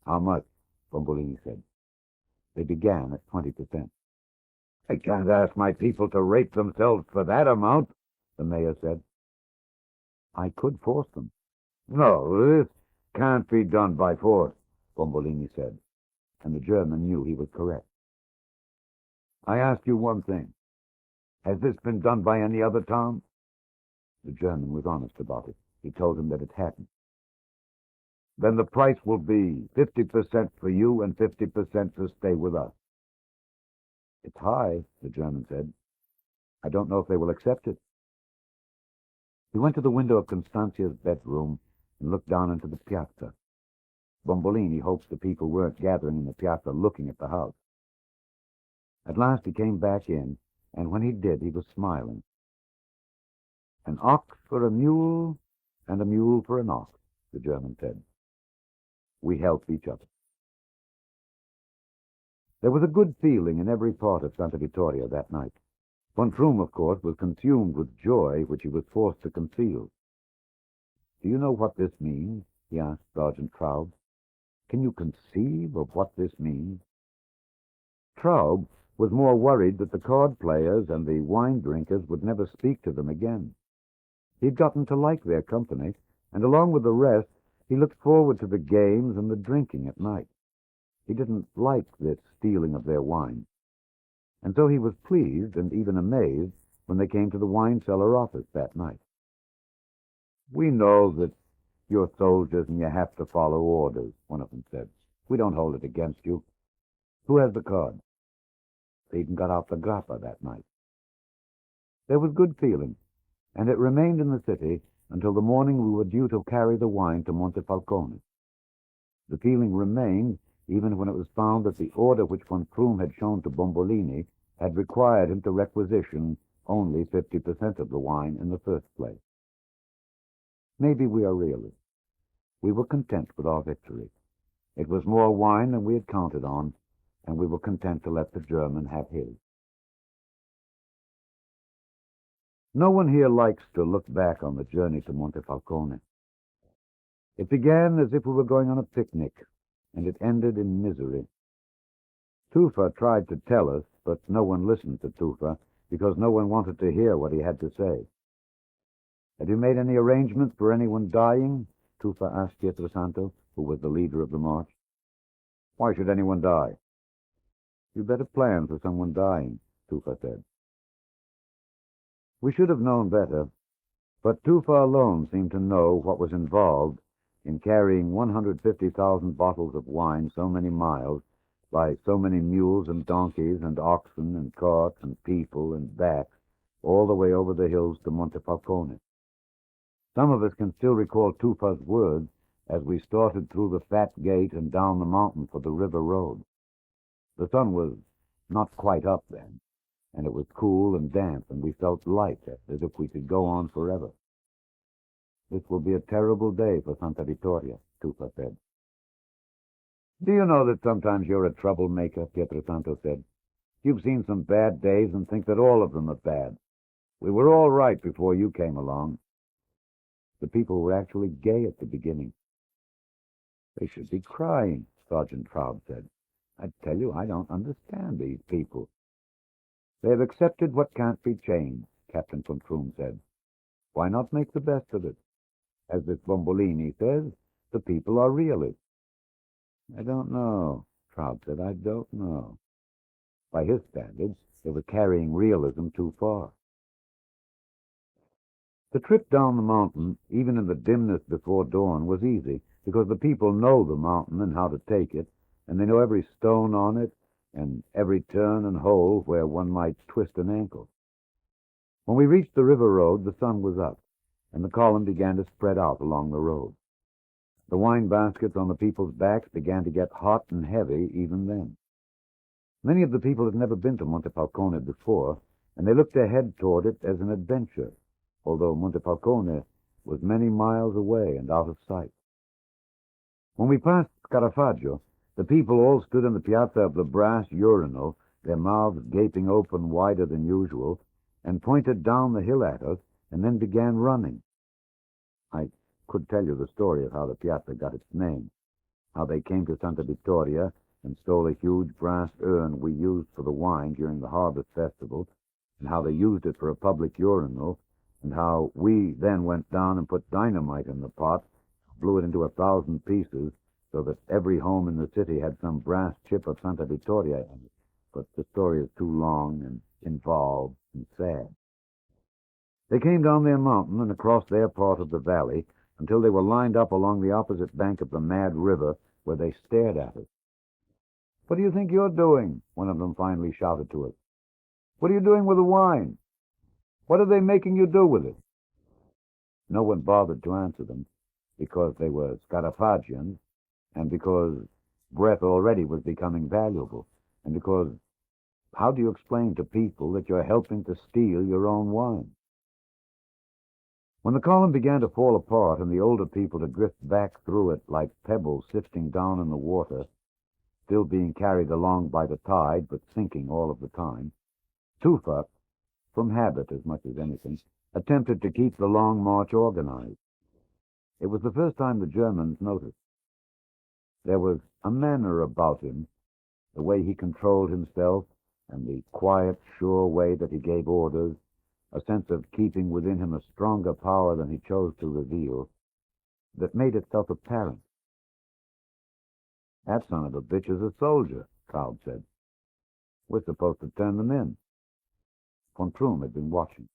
C: How much? Bombolini said. They began at 20%. I can't ask my people to rape themselves for that amount, the mayor said. I could force them. No, this can't be done by force, Bombolini said, and the German knew he was correct. I ask you one thing. Has this been done by any other town? The German was honest about it. He told him that it hadn't. Then the price will be 50% for you and 50% to stay with us. It's high, the German said. I don't know if they will accept it. He went to the window of Constantia's bedroom and looked down into the piazza. Bombolini hoped the people weren't gathering in the piazza looking at the house. At last he came back in, and when he did, he was smiling. An ox for a mule, and a mule for an ox, the German said. We help each other. There was a good feeling in every part of Santa Vittoria that night. Von Troom, of course, was consumed with joy which he was forced to conceal. Do you know what this means? He asked Sergeant Traub. Can you conceive of what this means? Traub was more worried that the card players and the wine drinkers would never speak to them again. He'd gotten to like their company, and along with the rest, he looked forward to the games and the drinking at night. He didn't like this stealing of their wine, and so he was pleased and even amazed when they came to the wine cellar office that night. We know that you're soldiers and you have to follow orders, one of them said. We don't hold it against you. Who has the card? They even got out the grappa that night. There was good feeling, and it remained in the city until the morning we were due to carry the wine to Montefalcone. The feeling remained even when it was found that the order which von Troom had shown to Bombolini had required him to requisition only 50% of the wine in the first place. Maybe we are realists. We were content with our victory. It was more wine than we had counted on, and we were content to let the German have his. No one here likes to look back on the journey to Montefalcone. It began as if we were going on a picnic, and it ended in misery. Tufa tried to tell us, but no one listened to Tufa because no one wanted to hear what he had to say. Have you made any arrangements for anyone dying? Tufa asked Pietrosanto, who was the leader of the march. Why should anyone die? You better plan for someone dying, Tufa said. We should have known better, but Tufa alone seemed to know what was involved in carrying 150,000 bottles of wine so many miles by so many mules and donkeys and oxen and carts and people and backs all the way over the hills to Montefalcone. Some of us can still recall Tufa's words as we started through the fat gate and down the mountain for the river road. The sun was not quite up then, and it was cool and damp, and we felt light, as if we could go on forever. This will be a terrible day for Santa Vittoria, Tufa said. Do you know that sometimes you're a troublemaker, Pietrosanto said. You've seen some bad days and think that all of them are bad. We were all right before you came along. The people were actually gay at the beginning. They should be crying, Sergeant Traub said. I tell you, I don't understand these people. They have accepted what can't be changed, Captain von Troom said. Why not make the best of it? As this Bombolini says, the people are realists. I don't know, Traub said. I don't know. By his standards, they were carrying realism too far. The trip down the mountain, even in the dimness before dawn, was easy, because the people know the mountain and how to take it, and they know every stone on it and every turn and hole where one might twist an ankle. When we reached the river road, the sun was up, and the column began to spread out along the road. The wine baskets on the people's backs began to get hot and heavy even then. Many of the people had never been to Montefalcone before, and they looked ahead toward it as an adventure, although Montefalcone was many miles away and out of sight. When we passed Scarafaggio, the people all stood in the piazza of the brass urinal, their mouths gaping open wider than usual, and pointed down the hill at us, and then began running. I could tell you the story of how the piazza got its name, how they came to Santa Vittoria and stole a huge brass urn we used for the wine during the harvest festival, and how they used it for a public urinal, and how we then went down and put dynamite in the pot, blew it into 1,000 pieces, so that every home in the city had some brass chip of Santa Vittoria in it. But the story is too long and involved and sad. They came down their mountain and across their part of the valley until they were lined up along the opposite bank of the Mad River, where they stared at us. "What do you think you're doing?" one of them finally shouted to us. "What are you doing with the wine? What are they making you do with it?" No one bothered to answer them, because they were Scarafagians, and because breath already was becoming valuable, and because how do you explain to people that you're helping to steal your own wine? When the column began to fall apart and the older people to drift back through it like pebbles sifting down in the water, still being carried along by the tide but sinking all of the time, Tufa, from habit as much as anything, attempted to keep the long march organized. It was the first time the Germans noticed. There was a manner about him, the way he controlled himself, and the quiet, sure way that he gave orders, a sense of keeping within him a stronger power than he chose to reveal, that made itself apparent. "That son of a bitch is a soldier," Traub said. "We're supposed to turn them in." Von Troom had been watching.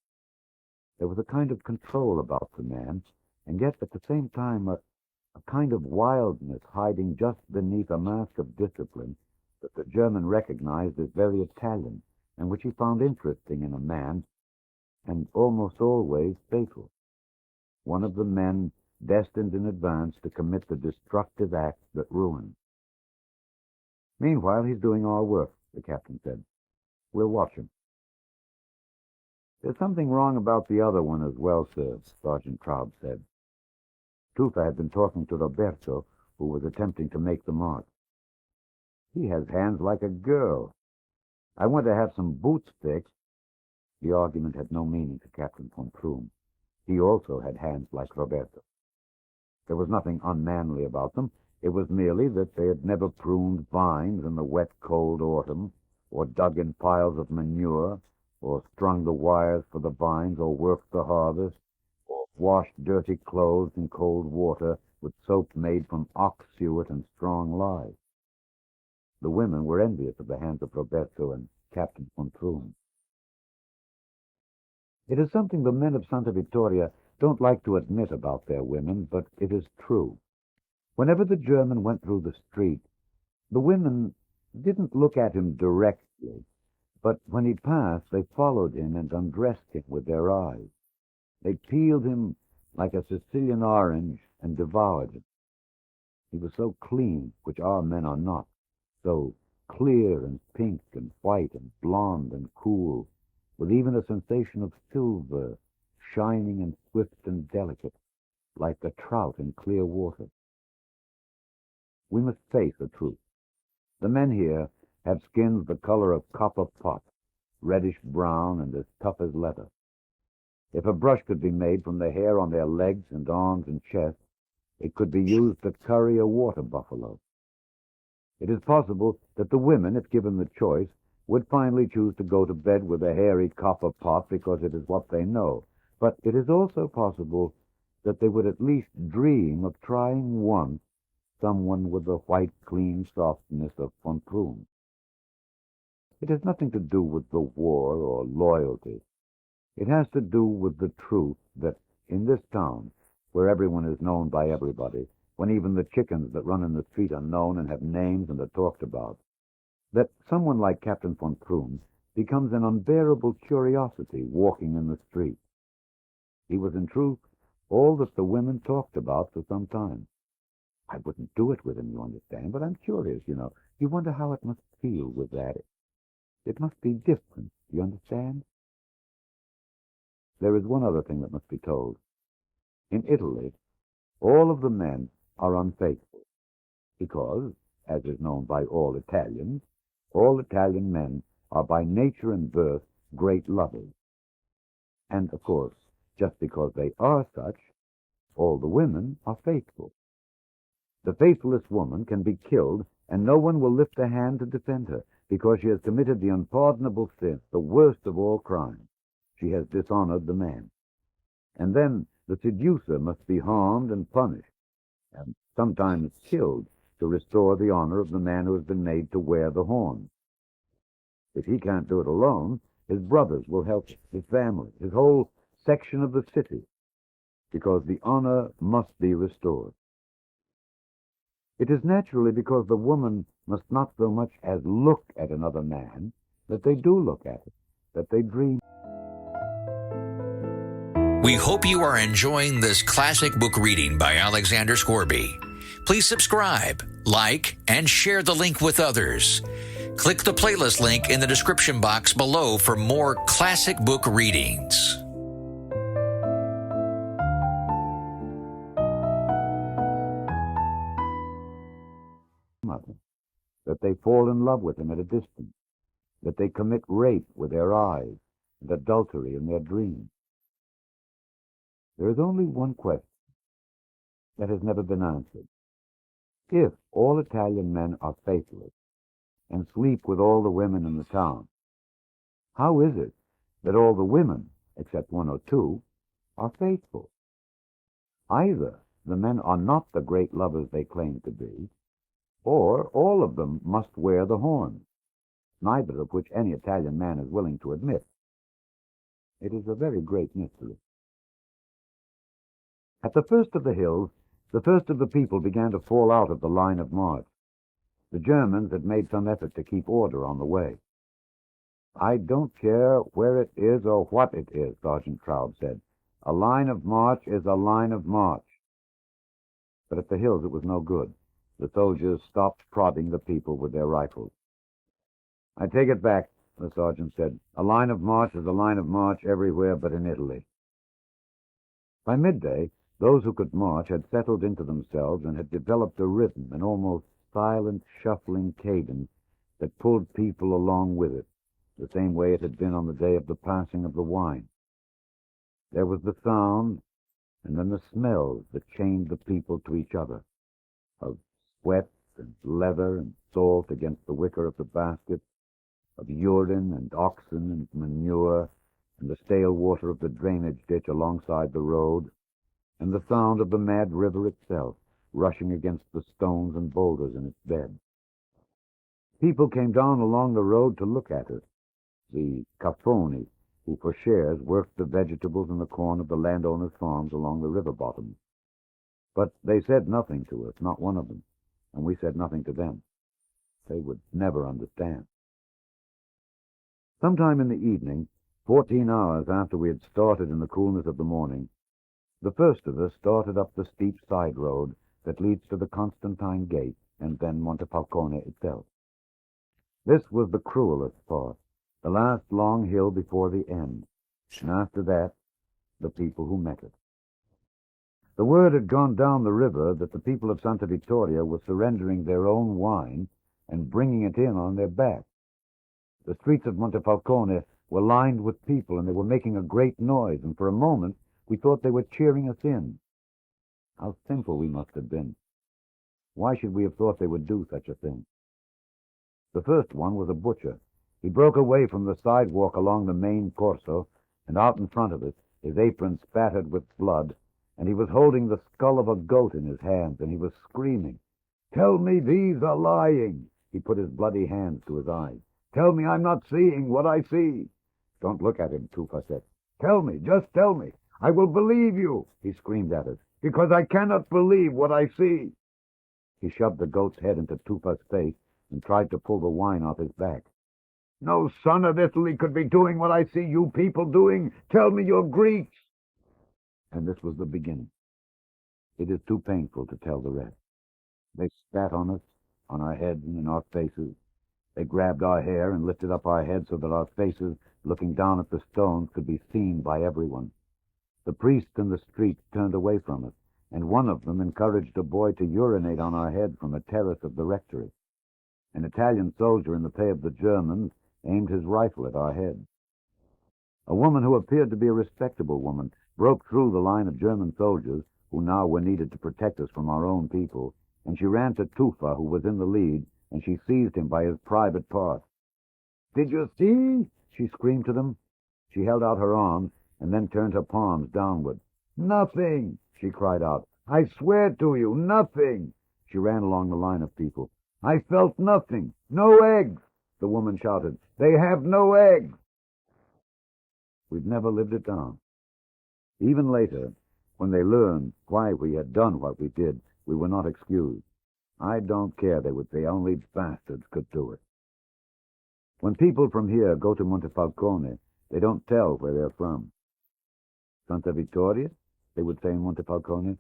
C: There was a kind of control about the man, and yet at the same time a kind of wildness hiding just beneath a mask of discipline that the German recognized as very Italian, and which he found interesting in a man, and almost always fatal. One of the men destined in advance to commit the destructive acts that ruin. "Meanwhile, he's doing our work," the captain said. "We'll watch him." "There's something wrong about the other one as well, sir," Sergeant Traub said. Tufa had been talking to Roberto, who was attempting to make the mark. "He has hands like a girl. I want to have some boots fixed." The argument had no meaning to Captain von Troom. He also had hands like Roberto. There was nothing unmanly about them. It was merely that they had never pruned vines in the wet, cold autumn, or dug in piles of manure, or strung the wires for the vines, or worked the harvest, or washed dirty clothes in cold water with soap made from ox suet and strong lye. The women were envious of the hands of Roberto and Captain von Troom. It is something the men of Santa Vittoria don't like to admit about their women, but it is true. Whenever the German went through the street, the women didn't look at him directly, but when he passed, they followed him and undressed him with their eyes. They peeled him like a Sicilian orange and devoured him. He was so clean, which our men are not, so clear and pink and white and blonde and cool, with even a sensation of silver, shining and swift and delicate, like a trout in clear water. We must face the truth. The men here have skins the color of copper pot, reddish-brown and as tough as leather. If a brush could be made from the hair on their legs and arms and chest, it could be used to curry a water buffalo. It is possible that the women, if given the choice, would finally choose to go to bed with a hairy copper pot because it is what they know. But it is also possible that they would at least dream of trying once someone with the white, clean softness of von Prüm. It has nothing to do with the war or loyalty. It has to do with the truth that in this town, where everyone is known by everybody, when even the chickens that run in the street are known and have names and are talked about, that someone like Captain von Prüm becomes an unbearable curiosity walking in the street. He was in truth all that the women talked about for some time. I wouldn't do it with him, you understand, but I'm curious, you know. You wonder how it must feel with that. It must be different, you understand? There is one other thing that must be told. In Italy, all of the men are unfaithful, because, as is known by all Italians, all Italian men are by nature and birth great lovers. And, of course, just because they are such, all the women are faithful. The faithless woman can be killed, and no one will lift a hand to defend her, because she has committed the unpardonable sin, the worst of all crimes. She has dishonored the man. And then the seducer must be harmed and punished, and sometimes killed, to restore the honor of the man who has been made to wear the horn. If he can't do it alone, his brothers will help him, his family, his whole section of the city, because the honor must be restored. It is naturally because the woman must not so much as look at another man that they do look at it, that they dream.
A: We hope you are enjoying this classic book reading by Alexander Scourby. Please subscribe, like, and share the link with others. Click the playlist link in the description box below for more classic book readings.
C: That they fall in love with him at a distance, that they commit rape with their eyes and adultery in their dreams. There is only one question that has never been answered. If all Italian men are faithless and sleep with all the women in the town, how is it that all the women, except one or two, are faithful? Either the men are not the great lovers they claim to be, or all of them must wear the horn, neither of which any Italian man is willing to admit. It is a very great mystery. At the first of the hills, the first of the people began to fall out of the line of march. The Germans had made some effort to keep order on the way. "I don't care where it is or what it is," Sergeant Traub said. "A line of march is a line of march." But at the hills it was no good. The soldiers stopped prodding the people with their rifles. "I take it back," the sergeant said. "A line of march is a line of march everywhere but in Italy." By midday, those who could march had settled into themselves and had developed a rhythm, an almost silent, shuffling cadence that pulled people along with it, the same way it had been on the day of the passing of the wine. There was the sound, and then the smells that chained the people to each other, of sweat and leather and salt against the wicker of the basket, of urine and oxen and manure, and the stale water of the drainage ditch alongside the road, and the sound of the mad river itself, rushing against the stones and boulders in its bed. People came down along the road to look at us, the caffoni, who for shares worked the vegetables and the corn of the landowners' farms along the river bottoms. But they said nothing to us, not one of them, and we said nothing to them. They would never understand. Sometime in the evening, 14 hours after we had started in the coolness of the morning, the first of us started up the steep side road that leads to the Constantine Gate and then Montefalcone itself. This was the cruelest part, the last long hill before the end, and after that, the people who met it. The word had gone down the river that the people of Santa Vittoria were surrendering their own wine and bringing it in on their back. The streets of Montefalcone were lined with people, and they were making a great noise, and for a moment we thought they were cheering us in. How simple we must have been. Why should we have thought they would do such a thing? The first one was a butcher. He broke away from the sidewalk along the main corso, and out in front of it, his apron spattered with blood, and he was holding the skull of a goat in his hands, and he was screaming, "Tell me these are lying!" He put his bloody hands to his eyes. "Tell me I'm not seeing what I see!" "Don't look at him," Tufa said. "Tell me, just tell me. I will believe you," he screamed at us, "because I cannot believe what I see." He shoved the goat's head into Tufa's face and tried to pull the wine off his back. "No son of Italy could be doing what I see you people doing. Tell me you're Greeks." And this was the beginning. It is too painful to tell the rest. They spat on us, on our heads and in our faces. They grabbed our hair and lifted up our heads so that our faces, looking down at the stones, could be seen by everyone. The priests in the street turned away from us, and one of them encouraged a boy to urinate on our head from a terrace of the rectory. An Italian soldier in the pay of the Germans aimed his rifle at our heads. A woman who appeared to be a respectable woman broke through the line of German soldiers, who now were needed to protect us from our own people, and she ran to Tufa, who was in the lead, and she seized him by his private part. "Did you see?" she screamed to them. She held out her arms and then turned her palms downward. "Nothing!" she cried out. "I swear to you, nothing!" She ran along the line of people. "I felt nothing. No eggs!" the woman shouted. "They have no eggs!" We've never lived it down. Even later, when they learned why we had done what we did, we were not excused. "I don't care," they would say, "only bastards could do it." When people from here go to Montefalcone, they don't tell where they're from. "Santa Vittoria?" they would say in Montefalcone.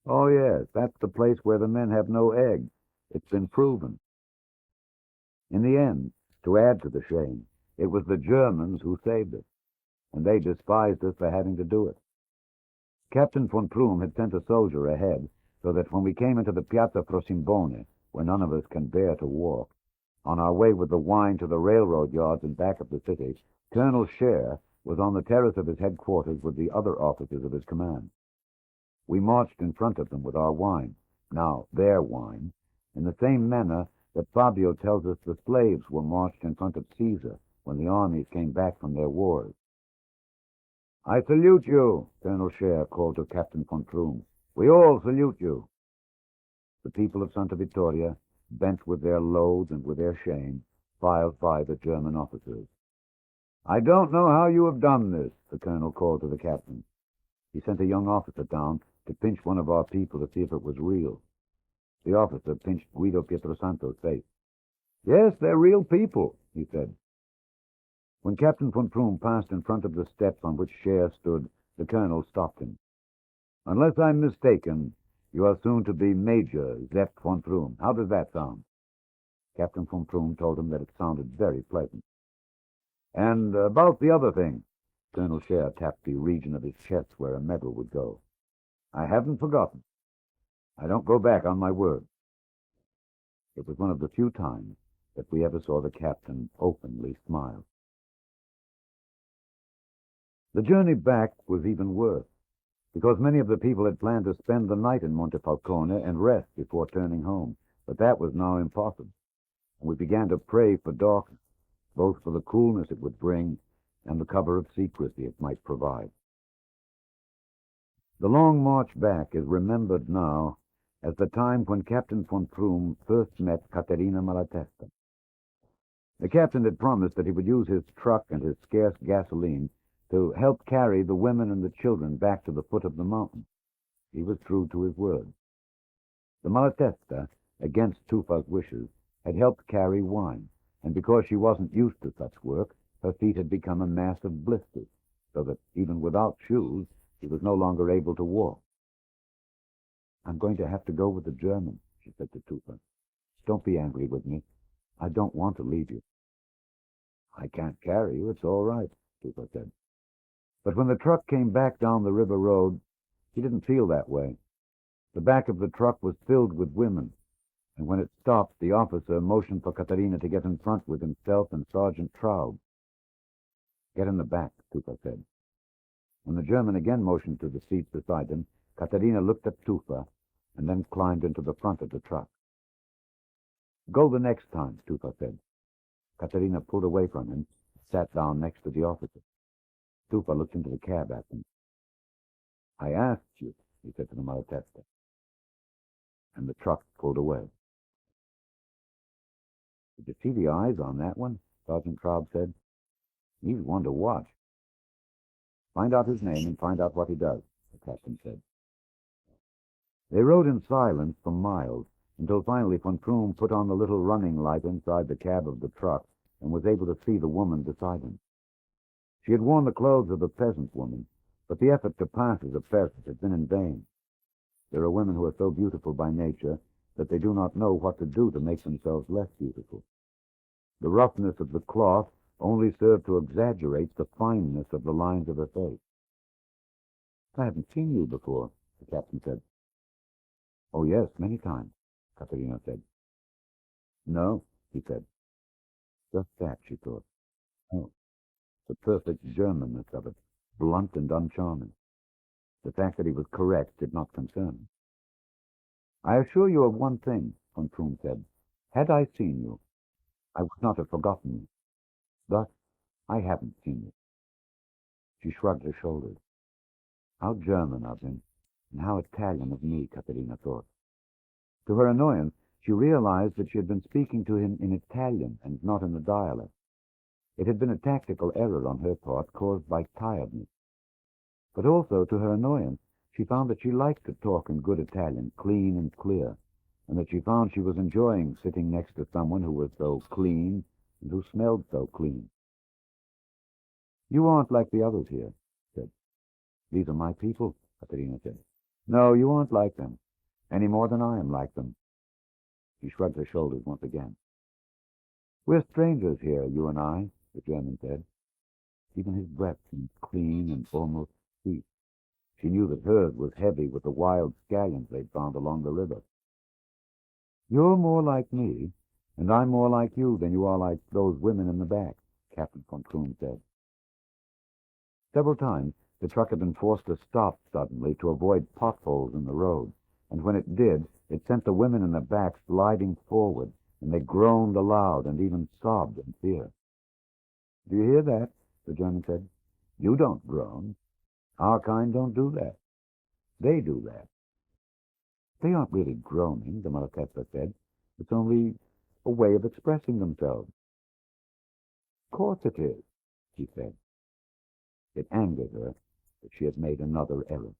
C: "Oh, yes, that's the place where the men have no eggs. It's been proven." In the end, to add to the shame, it was the Germans who saved us, and they despised us for having to do it. Captain von Prum had sent a soldier ahead, so that when we came into the Piazza Frosimbone, where none of us can bear to walk, on our way with the wine to the railroad yards and back of the city, Colonel Scheer was on the terrace of his headquarters with the other officers of his command. We marched in front of them with our wine, now their wine, in the same manner that Fabio tells us the slaves were marched in front of Caesar when the armies came back from their wars. "I salute you," Colonel Scheer called to Captain von Prum. "We all salute you." The people of Santa Vittoria, bent with their load and with their shame, filed by the German officers. "I don't know how you have done this," the colonel called to the captain. He sent a young officer down to pinch one of our people to see if it was real. The officer pinched Guido Pietrosanto's face. "Yes, they're real people," he said. When Captain von Prum passed in front of the steps on which Scheer stood, the colonel stopped him. "Unless I'm mistaken, you are soon to be Major Sepp von Prum. How does that sound?" Captain von Prum told him that it sounded very pleasant. "And about the other thing," Colonel Scheer tapped the region of his chest where a medal would go. "I haven't forgotten. I don't go back on my word." It was one of the few times that we ever saw the captain openly smile. The journey back was even worse, because many of the people had planned to spend the night in Montefalcone and rest before turning home, but that was now impossible, and we began to pray for darkness, both for the coolness it would bring and the cover of secrecy it might provide. The long march back is remembered now as the time when Captain von Prum first met Caterina Malatesta. The captain had promised that he would use his truck and his scarce gasoline to help carry the women and the children back to the foot of the mountain. He was true to his word. The Malatesta, against Tufa's wishes, had helped carry wine, and because she wasn't used to such work, her feet had become a mass of blisters, so that even without shoes, she was no longer able to walk. "I'm going to have to go with the Germans," she said to Tufa. "Don't be angry with me. I don't want to leave you. I can't carry you. It's all right, Tufa said. But when the truck came back down the river road, he didn't feel that way. The back of the truck was filled with women, and when it stopped, the officer motioned for Katerina to get in front with himself and Sergeant Traub. Get in the back, Tufa said. When the German again motioned to the seat beside him, Katerina looked at Tufa and then climbed into the front of the truck. Go the next time, Tufa said. Katerina pulled away from him, sat down next to the officer. Tufa looked into the cab at them. I asked you, he said to the Malatesta. And the truck pulled away. Did you see the eyes on that one? Sergeant Traub said. He's one to watch. Find out his name and find out what he does, the captain said. They rode in silence for miles, until finally von Krum put on the little running light inside the cab of the truck and was able to see the woman beside him. She had worn the clothes of a peasant woman, but the effort to pass as a peasant had been in vain. There are women who are so beautiful by nature that they do not know what to do to make themselves less beautiful. The roughness of the cloth only served to exaggerate the fineness of the lines of her face. I haven't seen you before, the captain said. Oh, yes, many times, Katerina said. No, he said. Just that, she thought. Oh, the perfect Germanness of it, blunt and uncharming. The fact that he was correct did not concern him. I assure you of one thing, von Krum said. Had I seen you, I would not have forgotten you. Thus, I haven't seen you. She shrugged her shoulders. How German of him, and how Italian of me, Katerina thought. To her annoyance, she realized that she had been speaking to him in Italian and not in the dialect. It had been a tactical error on her part caused by tiredness. But also, to her annoyance, she found that she liked to talk in good Italian, clean and clear, and that she found she was enjoying sitting next to someone who was so clean and who smelled so clean. You aren't like the others here, she said. These are my people, Katerina said. No, you aren't like them, any more than I am like them. She shrugged her shoulders once again. We're strangers here, you and I, the German said. Even his breath seemed clean and almost sweet. She knew that hers was heavy with the wild scallions they'd found along the river. You're more like me, and I'm more like you than you are like those women in the back, Captain von Krum said. Several times, the truck had been forced to stop suddenly to avoid potholes in the road, and when it did, it sent the women in the back sliding forward, and they groaned aloud and even sobbed in fear. Do you hear that? The German said. You don't groan. Our kind don't do that. They do that. They aren't really groaning, the Malatesta said. It's only a way of expressing themselves. Of course it is, she said. It angered her that she had made another error.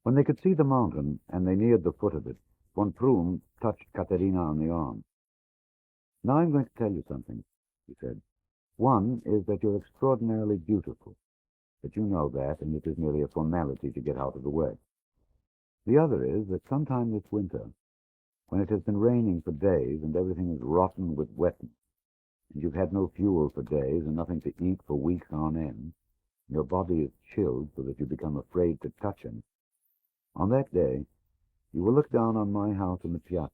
C: When they could see the mountain and they neared the foot of it, von Krum touched Katerina on the arm. Now I'm going to tell you something, he said. One is that you're extraordinarily beautiful, that you know that, and it is merely a formality to get out of the way. The other is that sometime this winter, when it has been raining for days and everything is rotten with wetness, and you've had no fuel for days and nothing to eat for weeks on end, and your body is chilled so that you become afraid to touch him, on that day, you will look down on my house in the piazza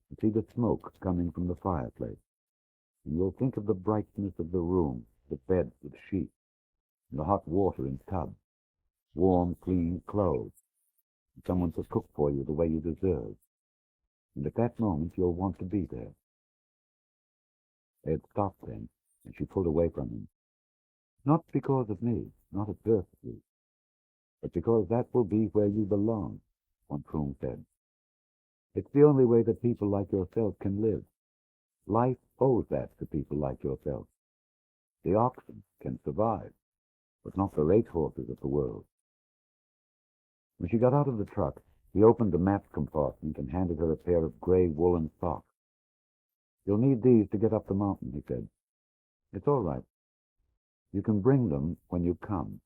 C: and see the smoke coming from the fireplace, and you'll think of the brightness of the room, the beds with sheets, and the hot water in tubs, warm, clean clothes, and someone to cook for you the way you deserve. And at that moment, you'll want to be there. They had stopped then, and she pulled away from him. Not because of me, not at first, but because that will be where you belong, von Krum said. It's the only way that people like yourself can live. Life owes that to people like yourself. The oxen can survive, but not the racehorses of the world. When she got out of the truck, he opened the map compartment and handed her a pair of gray woolen socks. You'll need these to get up the mountain, he said. It's all right. You can bring them when you come.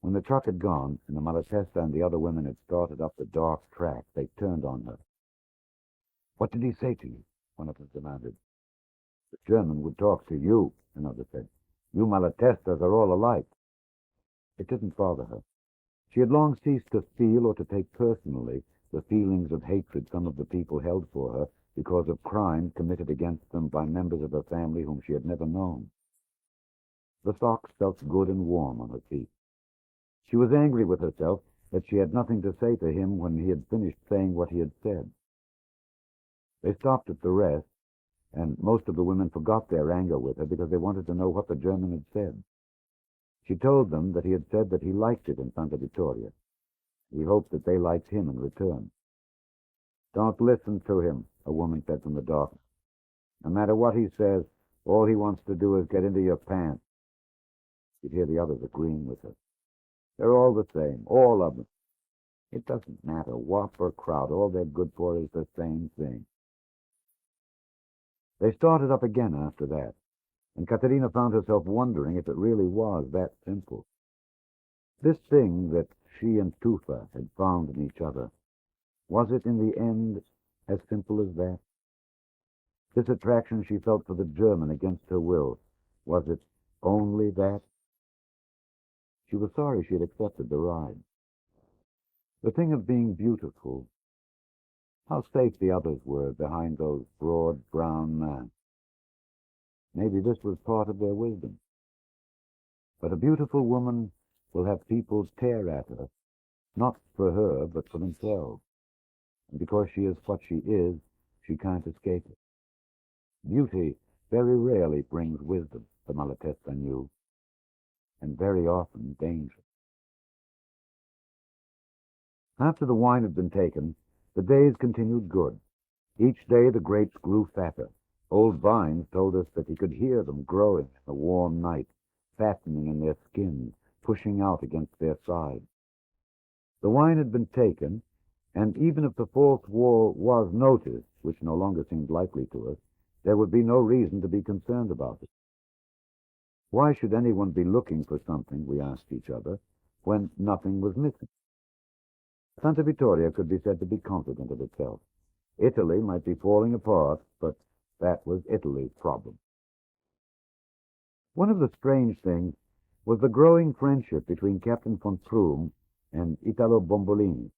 C: When the truck had gone, and the Malatesta and the other women had started up the dark track, they turned on her. What did he say to you? One of them demanded. The German would talk to you, another said. You Malatestas are all alike. It didn't bother her. She had long ceased to feel or to take personally the feelings of hatred some of the people held for her because of crimes committed against them by members of her family whom she had never known. The socks felt good and warm on her feet. She was angry with herself that she had nothing to say to him when he had finished saying what he had said. They stopped at the rest, and most of the women forgot their anger with her because they wanted to know what the German had said. She told them that he had said that he liked it in Santa Vittoria. He hoped that they liked him in return. Don't listen to him, a woman said from the darkness. No matter what he says, all he wants to do is get into your pants. You'd hear the others agreeing with her. They're all the same, all of them. It doesn't matter what or crowd, all they're good for is the same thing. They started up again after that, and Katerina found herself wondering if it really was that simple. This thing that she and Tufa had found in each other, was it in the end as simple as that? This attraction she felt for the German against her will, was it only that? She was sorry she had accepted the ride. The thing of being beautiful, how safe the others were behind those broad brown masks. Maybe this was part of their wisdom. But a beautiful woman will have people tear at her, not for her, but for themselves. And because she is what she is, she can't escape it. Beauty very rarely brings wisdom, the Malatesta knew, and very often danger. After the wine had been taken, the days continued good. Each day the grapes grew fatter. Old vines told us that he could hear them growing in the warm night, fattening in their skins, pushing out against their sides. The wine had been taken, and even if the fourth war was noticed, which no longer seemed likely to us, there would be no reason to be concerned about it. Why should anyone be looking for something, we asked each other, when nothing was missing? Santa Vittoria could be said to be confident of itself. Italy might be falling apart, but that was Italy's problem. One of the strange things was the growing friendship between Captain von Prüm and Italo Bombolini.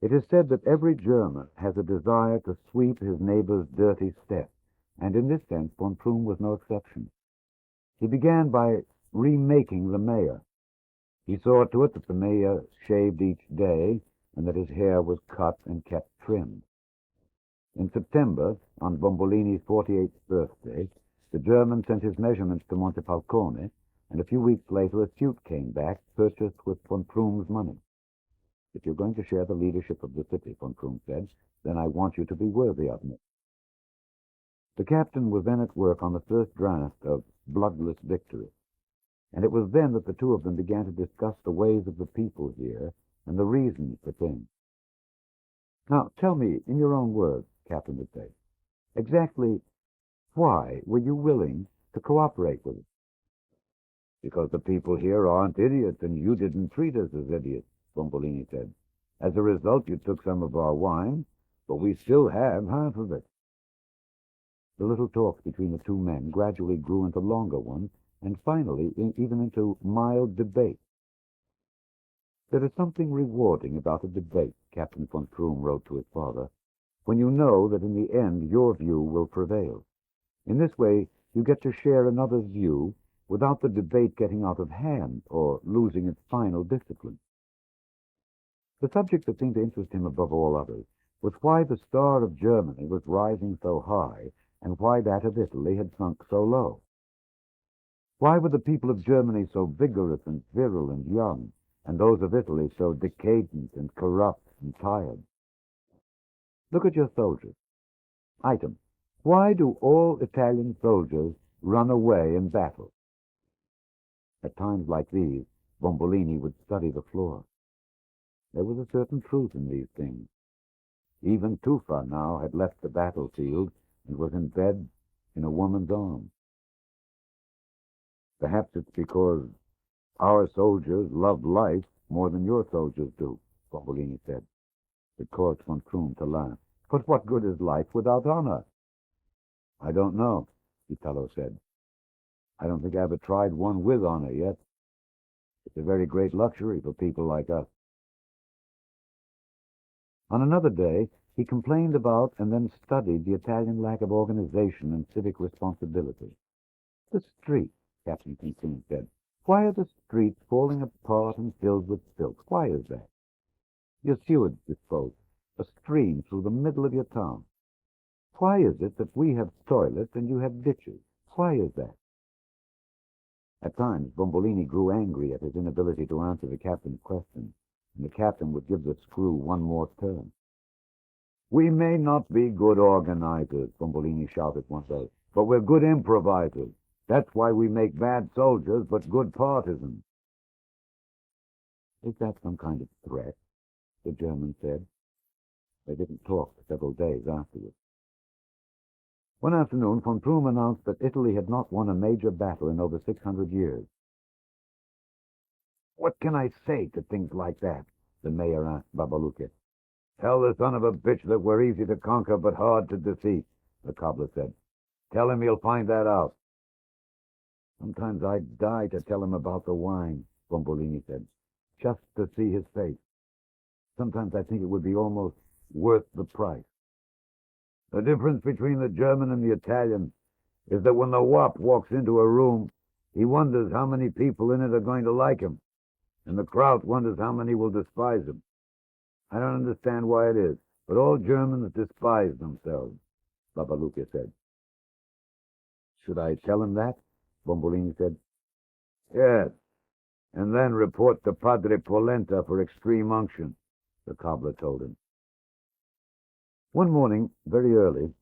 C: It is said that every German has a desire to sweep his neighbor's dirty steps, and in this sense von Prüm was no exception. He began by remaking the mayor. He saw to it that the mayor shaved each day and that his hair was cut and kept trimmed. In September, on Bombolini's 48th birthday, the German sent his measurements to Montefalcone, and a few weeks later a suit came back, purchased with von Prüm's money. If you're going to share the leadership of the city, von Prüm said, then I want you to be worthy of me. The captain was then at work on the first draft of Bloodless Victory, and it was then that the two of them began to discuss the ways of the people here and the reasons for things. Now, tell me, in your own words, Captain would say, exactly why were you willing to cooperate with us? Because the people here aren't idiots, and you didn't treat us as idiots, Bombolini said. As a result, you took some of our wine, but we still have half of it. The little talks between the two men gradually grew into longer ones, and finally even into mild debate. There is something rewarding about a debate, Captain von Prüm wrote to his father, when you know that in the end your view will prevail. In this way, you get to share another's view without the debate getting out of hand or losing its final discipline. The subject that seemed to interest him above all others was why the star of Germany was rising so high and why that of Italy had sunk so low. Why were the people of Germany so vigorous and virile and young, and those of Italy so decadent and corrupt and tired? Look at your soldiers. Item: why do all Italian soldiers run away in battle? At times like these, Bombolini would study the floor. There was a certain truth in these things. Even Tufa now had left the battlefield and was in bed in a woman's arms. Perhaps it's because our soldiers love life more than your soldiers do, Bombolini said. It caused von Prüm to laugh. But what good is life without honor? I don't know, Italo said. I don't think I ever tried one with honor yet. It's a very great luxury for people like us. On another day, he complained about and then studied the Italian lack of organization and civic responsibility. The streets, Captain Consoon said. Why are the streets falling apart and filled with filth? Why is that? Your sewage disposal, a stream through the middle of your town. Why is it that we have toilets and you have ditches? Why is that? At times, Bombolini grew angry at his inability to answer the captain's question, and the captain would give the screw one more turn. We may not be good organizers, Bombolini shouted one day, but we're good improvisers. That's why we make bad soldiers, but good partisans. Is that some kind of threat? The German said. They didn't talk for several days afterwards. One afternoon, von Prüm announced that Italy had not won a major battle in over 600 years. What can I say to things like that? The mayor asked Babaluke. Tell the son of a bitch that we're easy to conquer but hard to defeat, the cobbler said. Tell him he'll find that out. Sometimes I'd die to tell him about the wine, Bombolini said, just to see his face. Sometimes I think it would be almost worth the price. The difference between the German and the Italian is that when the wop walks into a room, he wonders how many people in it are going to like him, and the Kraut wonders how many will despise him. I don't understand why it is, but all Germans despise themselves, Babaluke said. Should I tell him that? Bombolini said. Yes, and then report to Padre Polenta for extreme unction, the cobbler told him. One morning, very early,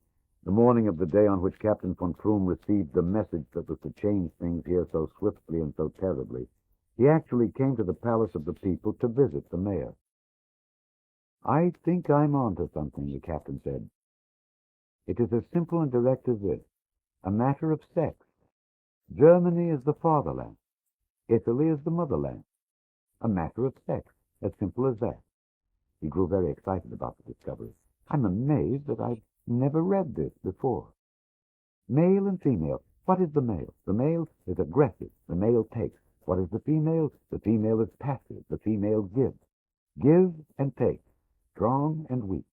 C: the morning of the day on which Captain von Prüm received the message that was to change things here so swiftly and so terribly, he actually came to the Palace of the People to visit the mayor. I think I'm on to something, the captain said. It is as simple and direct as this, a matter of sex. Germany is the fatherland. Italy is the motherland. A matter of sex, as simple as that. He grew very excited about the discovery. I'm amazed that I've never read this before. Male and female. What is the male? The male is aggressive. The male takes. What is the female? The female is passive. The female gives. Give and take. Strong and weak.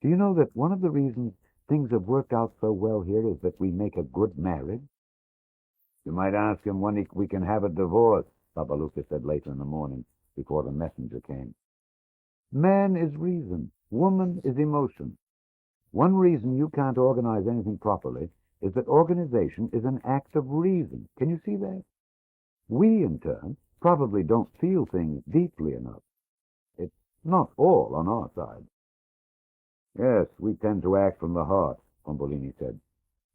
C: Do you know that one of the reasons things have worked out so well here is that we make a good marriage? You might ask him when we can have a divorce, Babaluke said later in the morning, before the messenger came. Man is reason. Woman is emotion. One reason you can't organize anything properly is that organization is an act of reason. Can you see that? We, in turn, probably don't feel things deeply enough. It's not all on our side. Yes, we tend to act from the heart, Bombolini said.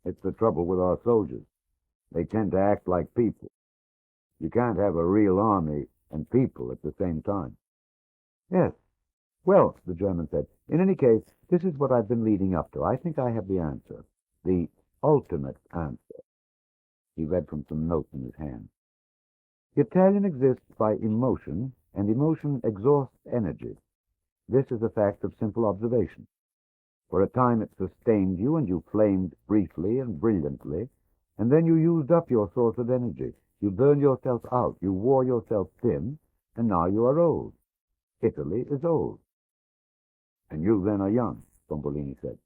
C: It's the trouble with our soldiers. They tend to act like people. You can't have a real army and people at the same time. Yes. Well, the German said, in any case, this is what I've been leading up to. I think I have the answer. The ultimate answer. He read from some notes in his hand. The Italian exists by emotion, and emotion exhausts energy. This is a fact of simple observation. For a time it sustained you, and you flamed briefly and brilliantly, and then you used up your source of energy. You burned yourself out, you wore yourself thin, and now you are old. Italy is old. And you then are young, Bombolini said.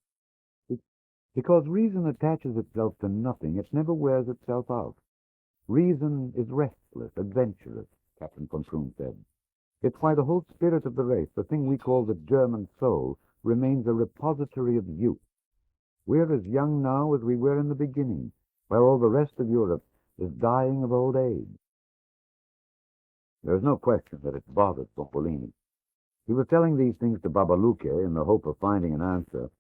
C: Because reason attaches itself to nothing, it never wears itself out. Reason is restless, adventurous, Captain von Prüm said. It's why the whole spirit of the race, the thing we call the German soul, remains a repository of youth. We're as young now as we were in the beginning, while all the rest of Europe is dying of old age. There's no question that it bothered Bombolini. He was telling these things to Babaluke in the hope of finding an answer,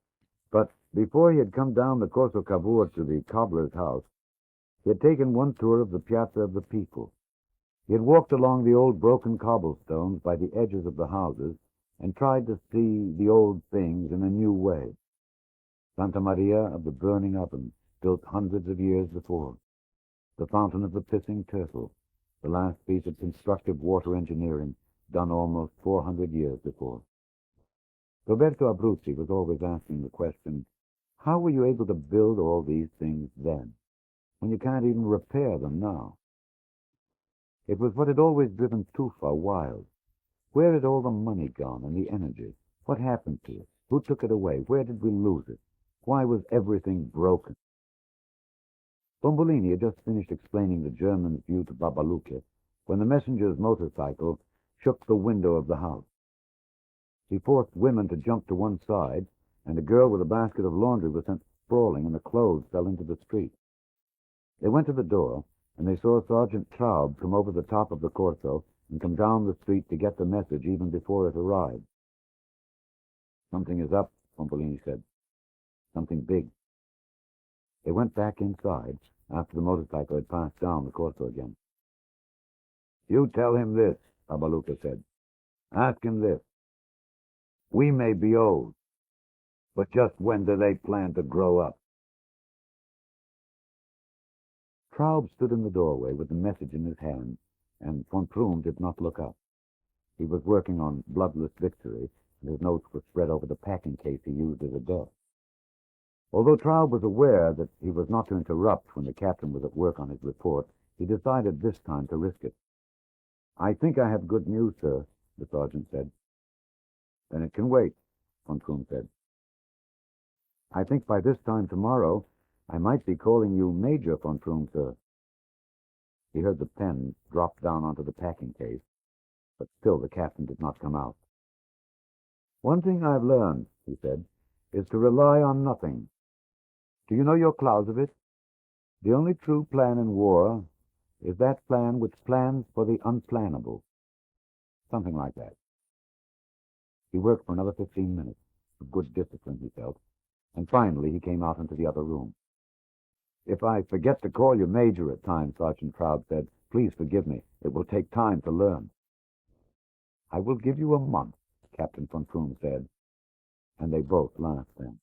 C: but before he had come down the Corso Cavour to the cobbler's house, he had taken one tour of the Piazza of the People. He had walked along the old broken cobblestones by the edges of the houses and tried to see the old things in a new way. Santa Maria of the Burning Oven, built hundreds of years before. The Fountain of the Pissing Turtle, the last piece of constructive water engineering done almost 400 years before. Roberto Abruzzi was always asking the question, how were you able to build all these things then, when you can't even repair them now? It was what had always driven Tufa wild. Where had all the money gone and the energy? What happened to it? Who took it away? Where did we lose it? Why was everything broken? Bombolini had just finished explaining the German's view to Babaluque when the messenger's motorcycle shook the window of the house. He forced women to jump to one side, and a girl with a basket of laundry was sent sprawling, and the clothes fell into the street. They went to the door, and they saw Sergeant Traub come over the top of the Corso and come down the street to get the message even before it arrived. "Something is up," Bombolini said. "Something big." They went back inside after the motorcycle had passed down the Corso again. "You tell him this," Babaluque said. "Ask him this. We may be old, but just when do they plan to grow up?" Traub stood in the doorway with the message in his hand, and von Prüm did not look up. He was working on Bloodless Victory, and his notes were spread over the packing case he used as a desk. Although Traub was aware that he was not to interrupt when the captain was at work on his report, he decided this time to risk it. "I think I have good news, sir," the sergeant said. "Then it can wait," von Prüm said. "I think by this time tomorrow I might be calling you Major von Prüm, sir." He heard the pen drop down onto the packing case, but still the captain did not come out. "One thing I've learned," he said, "is to rely on nothing. Do you know your Clausewitz? The only true plan in war is that plan which plans for the unplannable." Something like that. He worked for another 15 minutes, with good discipline, he felt, and finally he came out into the other room. "If I forget to call you Major at times," Sergeant Traub said, "please forgive me. It will take time to learn." "I will give you a month," Captain von Prüm said, and they both laughed then.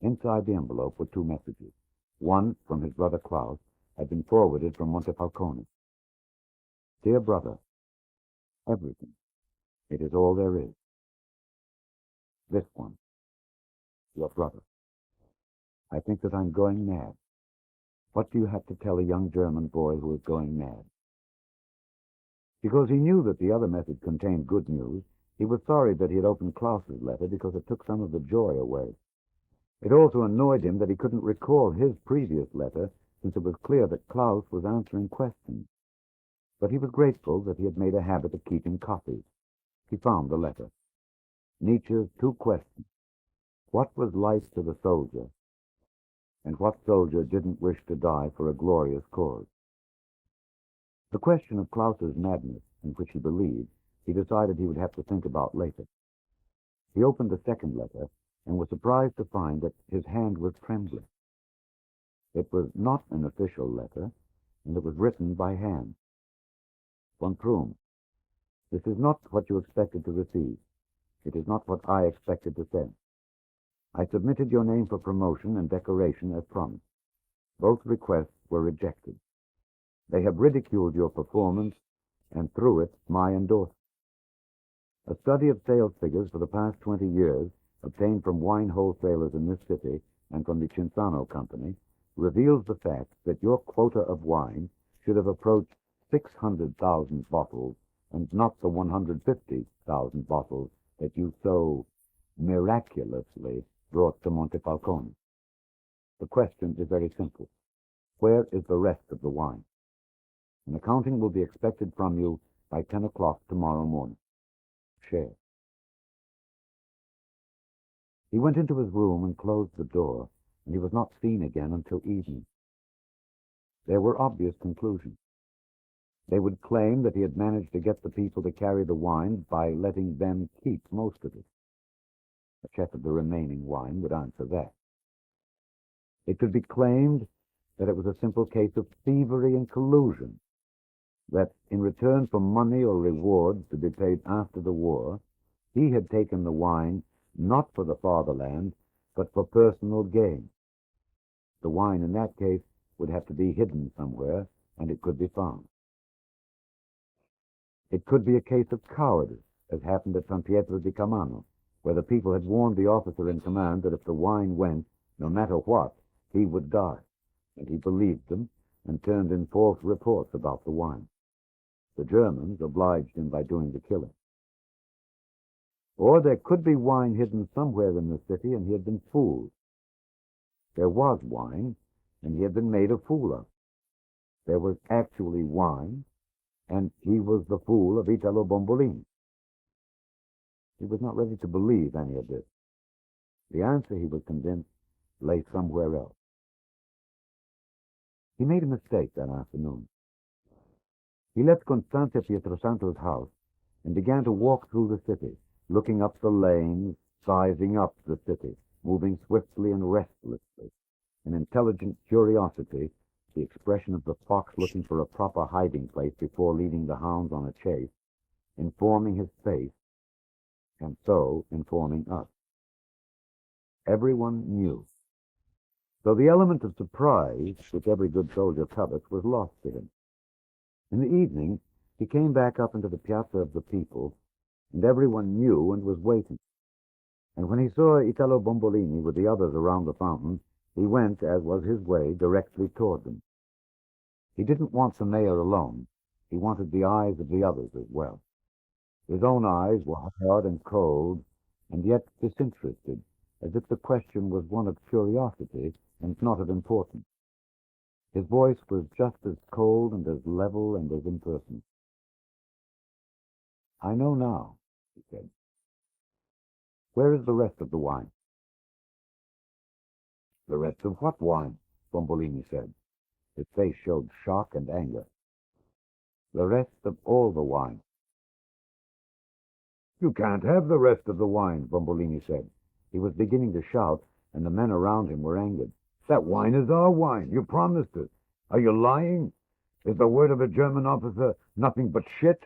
C: Inside the envelope were two messages. One, from his brother Klaus, had been forwarded from Montefalcone. "Dear brother, everything. It is all there is." This one, "Your brother. I think that I'm going mad. What do you have to tell a young German boy who is going mad?" Because he knew that the other message contained good news, he was sorry that he had opened Klaus's letter because it took some of the joy away. It also annoyed him that he couldn't recall his previous letter, since it was clear that Klaus was answering questions. But he was grateful that he had made a habit of keeping copies. He found the letter. Nietzsche's two questions. What was life to the soldier? And what soldier didn't wish to die for a glorious cause? The question of Klaus's madness, in which he believed, he decided he would have to think about later. He opened the second letter and was surprised to find that his hand was trembling. It was not an official letter, and it was written by hand. "Von Prüm, this is not what you expected to receive. It is not what I expected to send. I submitted your name for promotion and decoration as promised. Both requests were rejected. They have ridiculed your performance, and through it, my endorsement. A study of sales figures for the past 20 years, obtained from wine wholesalers in this city and from the Cinzano Company, reveals the fact that your quota of wine should have approached 600,000 bottles and not the 150,000 bottles that you so miraculously brought to Montefalcone. The question is very simple. Where is the rest of the wine? An accounting will be expected from you by 10 o'clock tomorrow morning. Share." He went into his room and closed the door, and he was not seen again until evening. There were obvious conclusions. They would claim that he had managed to get the people to carry the wine by letting them keep most of it. A check of the remaining wine would answer that. It could be claimed that it was a simple case of thievery and collusion, that in return for money or rewards to be paid after the war, he had taken the wine not for the fatherland, but for personal gain. The wine in that case would have to be hidden somewhere, and it could be found. It could be a case of cowardice as happened at San Pietro di Camano, where the people had warned the officer in command that if the wine went, no matter what, he would die, and he believed them and turned in false reports about the wine. The Germans obliged him by doing the killing. Or there could be wine hidden somewhere in the city, and he had been fooled. There was wine, and he had been made a fool of. There was actually wine, and he was the fool of Italo Bombolini. He was not ready to believe any of this. The answer, he was convinced, lay somewhere else. He made a mistake that afternoon. He left Constante Pietrosanto's house and began to walk through the city, looking up the lanes, sizing up the city, moving swiftly and restlessly, an intelligent curiosity, the expression of the fox looking for a proper hiding place before leading the hounds on a chase, informing his face, and so informing us. Everyone knew. So the element of surprise, which every good soldier covets, was lost to him. In the evening, he came back up into the Piazza of the People, and everyone knew and was waiting. And when he saw Italo Bombolini with the others around the fountain, he went, as was his way, directly toward them. He didn't want the mayor alone. He wanted the eyes of the others as well. His own eyes were hard and cold, and yet disinterested, as if the question was one of curiosity and not of importance. His voice was just as cold and as level and as impersonal. "I know now," he said. "Where is the rest of the wine?" "The rest of what wine?" Bombolini said. His face showed shock and anger. "The rest of all the wine." "You can't have the rest of the wine," Bombolini said. He was beginning to shout, and the men around him were angered. "That wine is our wine. You promised it. Are you lying? Is the word of a German officer nothing but shit?"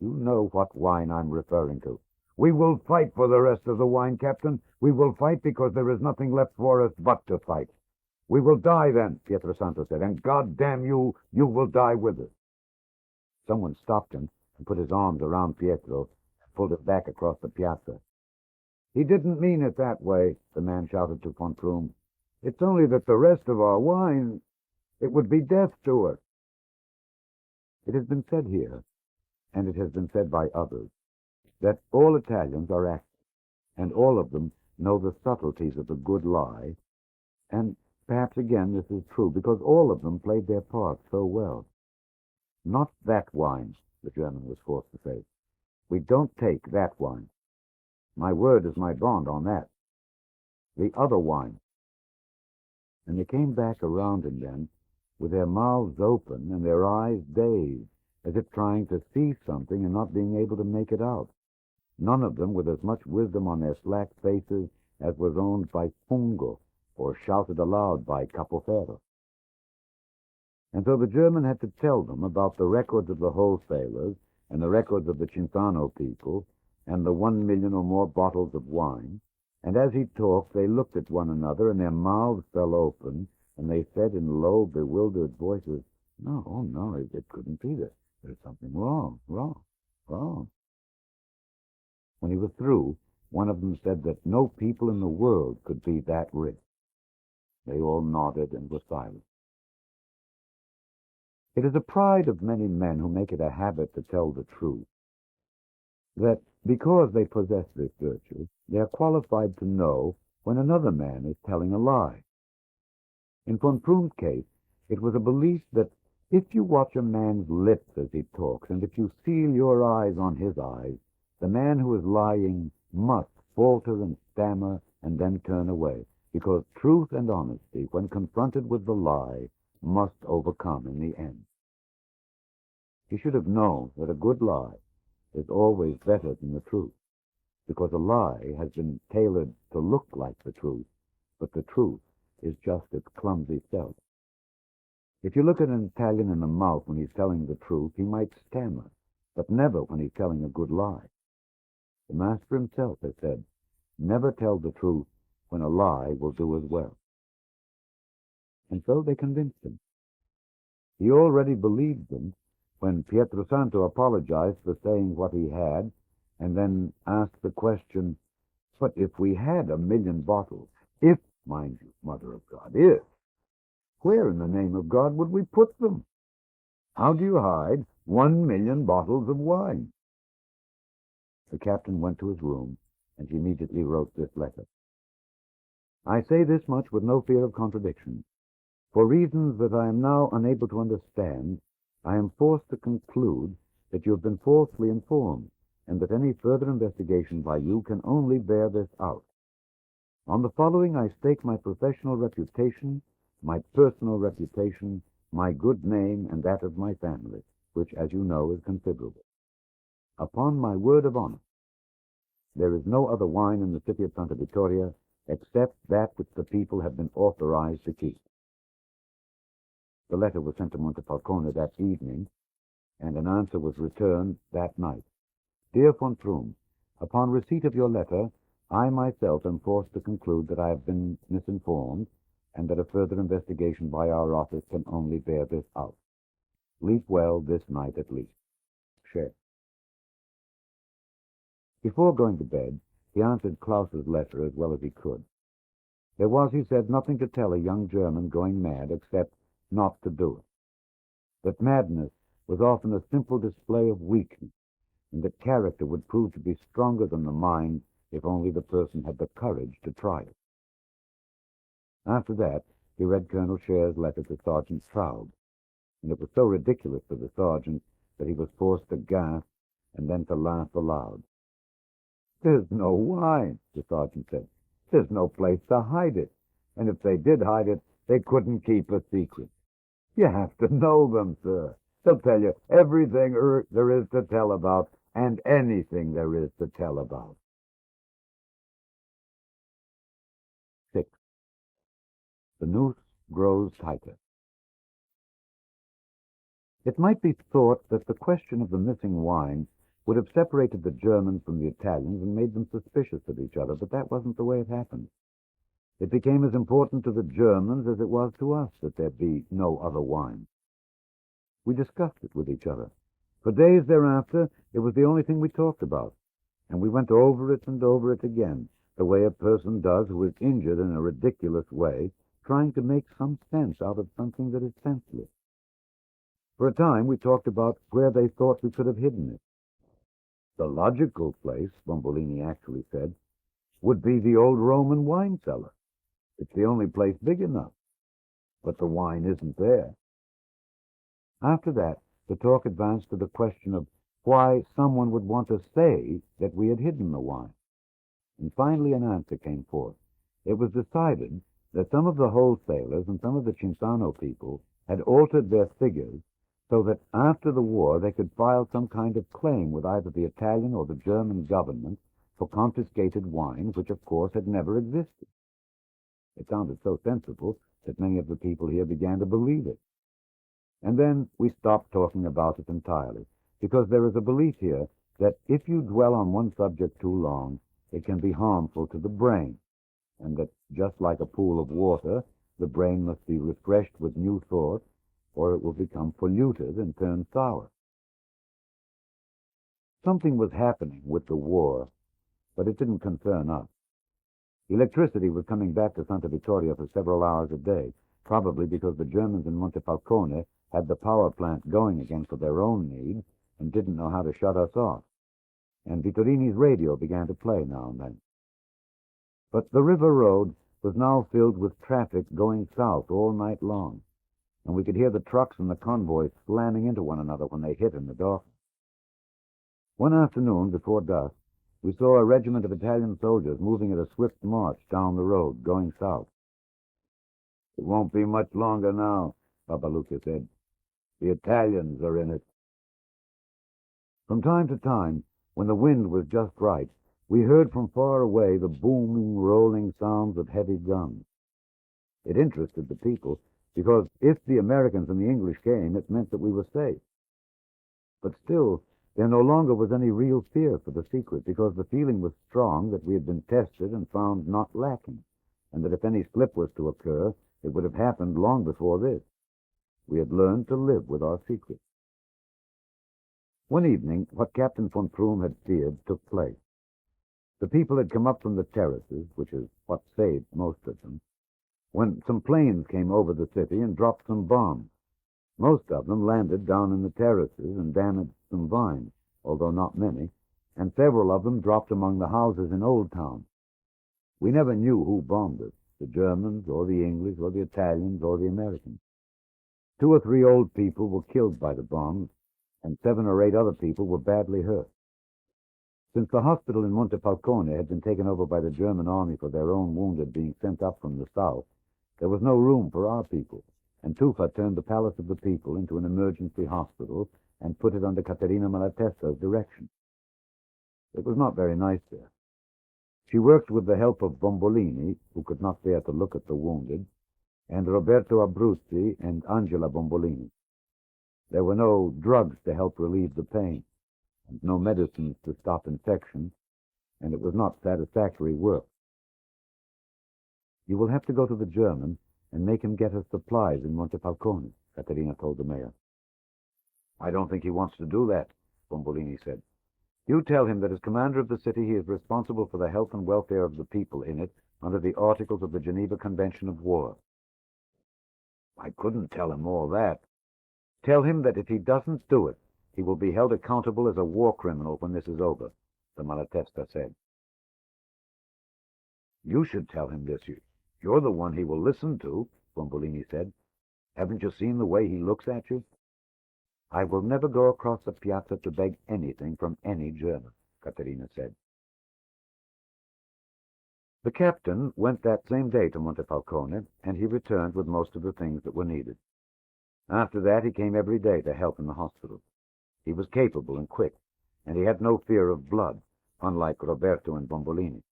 C: "You know what wine I'm referring to." "We will fight for the rest of the wine, Captain. We will fight because there is nothing left for us but to fight." "We will die then," Pietrosanto said, "and God damn you, you will die with us." Someone stopped him and put his arms around Pietro and pulled him back across the piazza. "He didn't mean it that way," the man shouted to von Prüm. "It's only that the rest of our wine, it would be death to us." It has been said here, and it has been said by others, that all Italians are actors, and all of them know the subtleties of the good lie, and perhaps again this is true, because all of them played their part so well. "Not that wine," the German was forced to say. "We don't take that wine. My word is my bond on that. The other wine." And they came back around him then, with their mouths open and their eyes dazed, as if trying to see something and not being able to make it out. None of them with as much wisdom on their slack faces as was owned by Fungo, or shouted aloud by Capoferro. And so the German had to tell them about the records of the wholesalers and the records of the Cinzano people and the 1 million or more bottles of wine. And as he talked, they looked at one another, and their mouths fell open, and they said in low, bewildered voices, No, it couldn't be this. There's something wrong. When he was through, one of them said that no people in the world could be that rich. They all nodded and were silent. It is a pride of many men who make it a habit to tell the truth, that because they possess this virtue, they are qualified to know when another man is telling a lie. In von Prüm's case, it was a belief that if you watch a man's lips as he talks, and if you seal your eyes on his eyes, the man who is lying must falter and stammer and then turn away, because truth and honesty, when confronted with the lie, must overcome in the end. He should have known that a good lie is always better than the truth, because a lie has been tailored to look like the truth, but the truth is just its clumsy self. If you look at an Italian in the mouth when he's telling the truth, he might stammer, but never when he's telling a good lie. The master himself has said, never tell the truth when a lie will do as well. And so they convinced him. He already believed them when Pietrosanto apologized for saying what he had, and then asked the question, but if we had 1,000,000 bottles, if, mind you, Mother of God, if, where in the name of God would we put them? How do you hide 1,000,000 bottles of wine? The captain went to his room, and he immediately wrote this letter. I say this much with no fear of contradiction. For reasons that I am now unable to understand, I am forced to conclude that you have been falsely informed, and that any further investigation by you can only bear this out. On the following I stake my professional reputation, my personal reputation, my good name, and that of my family, which, as you know, is considerable. Upon my word of honor, there is no other wine in the city of Santa Vittoria except that which the people have been authorized to keep. The letter was sent to Montefalcone that evening, and an answer was returned that night. Dear von Thrum, upon receipt of your letter, I myself am forced to conclude that I have been misinformed, and that a further investigation by our office can only bear this out. Sleep well this night at least. Share. Before going to bed, he answered Klaus's letter as well as he could. There was, he said, nothing to tell a young German going mad except not to do it. That madness was often a simple display of weakness, and that character would prove to be stronger than the mind if only the person had the courage to try it. After that, he read Colonel Scher's letter to Sergeant Traub, and it was so ridiculous to the sergeant that he was forced to gasp and then to laugh aloud. There's no wine, the sergeant said. There's no place to hide it, and if they did hide it, they couldn't keep a secret. You have to know them, sir. They'll tell you everything there is to tell about, and anything there is to tell about. 6. The noose grows tighter. It might be thought that the question of the missing wine would have separated the Germans from the Italians and made them suspicious of each other, but that wasn't the way it happened. It became as important to the Germans as it was to us that there be no other wine. We discussed it with each other. For days thereafter, it was the only thing we talked about, and we went over it and over it again, the way a person does who is injured in a ridiculous way, trying to make some sense out of something that is senseless. For a time, we talked about where they thought we could have hidden it. The logical place, Bombolini actually said, would be the old Roman wine cellar. It's the only place big enough. But the wine isn't there. After that, the talk advanced to the question of why someone would want to say that we had hidden the wine. And finally an answer came forth. It was decided that some of the wholesalers and some of the Cinzano people had altered their figures so that after the war they could file some kind of claim with either the Italian or the German government for confiscated wines, which of course had never existed. It sounded so sensible that many of the people here began to believe it. And then we stopped talking about it entirely, because there is a belief here that if you dwell on one subject too long, it can be harmful to the brain, and that just like a pool of water, the brain must be refreshed with new thoughts, or it will become polluted and turn sour. Something was happening with the war, but it didn't concern us. Electricity was coming back to Santa Vittoria for several hours a day, probably because the Germans in Montefalcone had the power plant going again for their own needs and didn't know how to shut us off. And Vittorini's radio began to play now and then. But the river road was now filled with traffic going south all night long, and we could hear the trucks and the convoys slamming into one another when they hit in the darkness. One afternoon, before dusk, we saw a regiment of Italian soldiers moving at a swift march down the road, going south. It won't be much longer now, Babaluca said. The Italians are in it. From time to time, when the wind was just right, we heard from far away the booming, rolling sounds of heavy guns. It interested the people, because if the Americans and the English came, it meant that we were safe. But still, there no longer was any real fear for the secret, because the feeling was strong that we had been tested and found not lacking, and that if any slip was to occur, it would have happened long before this. We had learned to live with our secret. One evening, what Captain von Prüm had feared took place. The people had come up from the terraces, which is what saved most of them, when some planes came over the city and dropped some bombs. Most of them landed down in the terraces and damaged some vines, although not many, and several of them dropped among the houses in Old Town. We never knew who bombed it, the Germans or the English or the Italians or the Americans. 2 or 3 old people were killed by the bombs, and 7 or 8 other people were badly hurt. Since the hospital in Montefalcone had been taken over by the German army for their own wounded being sent up from the south, there was no room for our people, and Tufa turned the Palace of the People into an emergency hospital and put it under Caterina Malatesta's direction. It was not very nice there. She worked with the help of Bombolini, who could not bear to look at the wounded, and Roberto Abruzzi and Angela Bombolini. There were no drugs to help relieve the pain, and no medicines to stop infection, and it was not satisfactory work. "You will have to go to the German and make him get us supplies in Montefalcone," Caterina told the mayor. "I don't think he wants to do that," Bombolini said. "You tell him that as commander of the city he is responsible for the health and welfare of the people in it under the Articles of the Geneva Convention of War." "I couldn't tell him all that." "Tell him that if he doesn't do it, he will be held accountable as a war criminal when this is over," the Malatesta said. "You should tell him this. You're the one he will listen to," Bombolini said. "Haven't you seen the way he looks at you?" "I will never go across the piazza to beg anything from any German," Caterina said. The captain went that same day to Montefalcone, and he returned with most of the things that were needed. After that, he came every day to help in the hospital. He was capable and quick, and he had no fear of blood, unlike Roberto and Bombolini.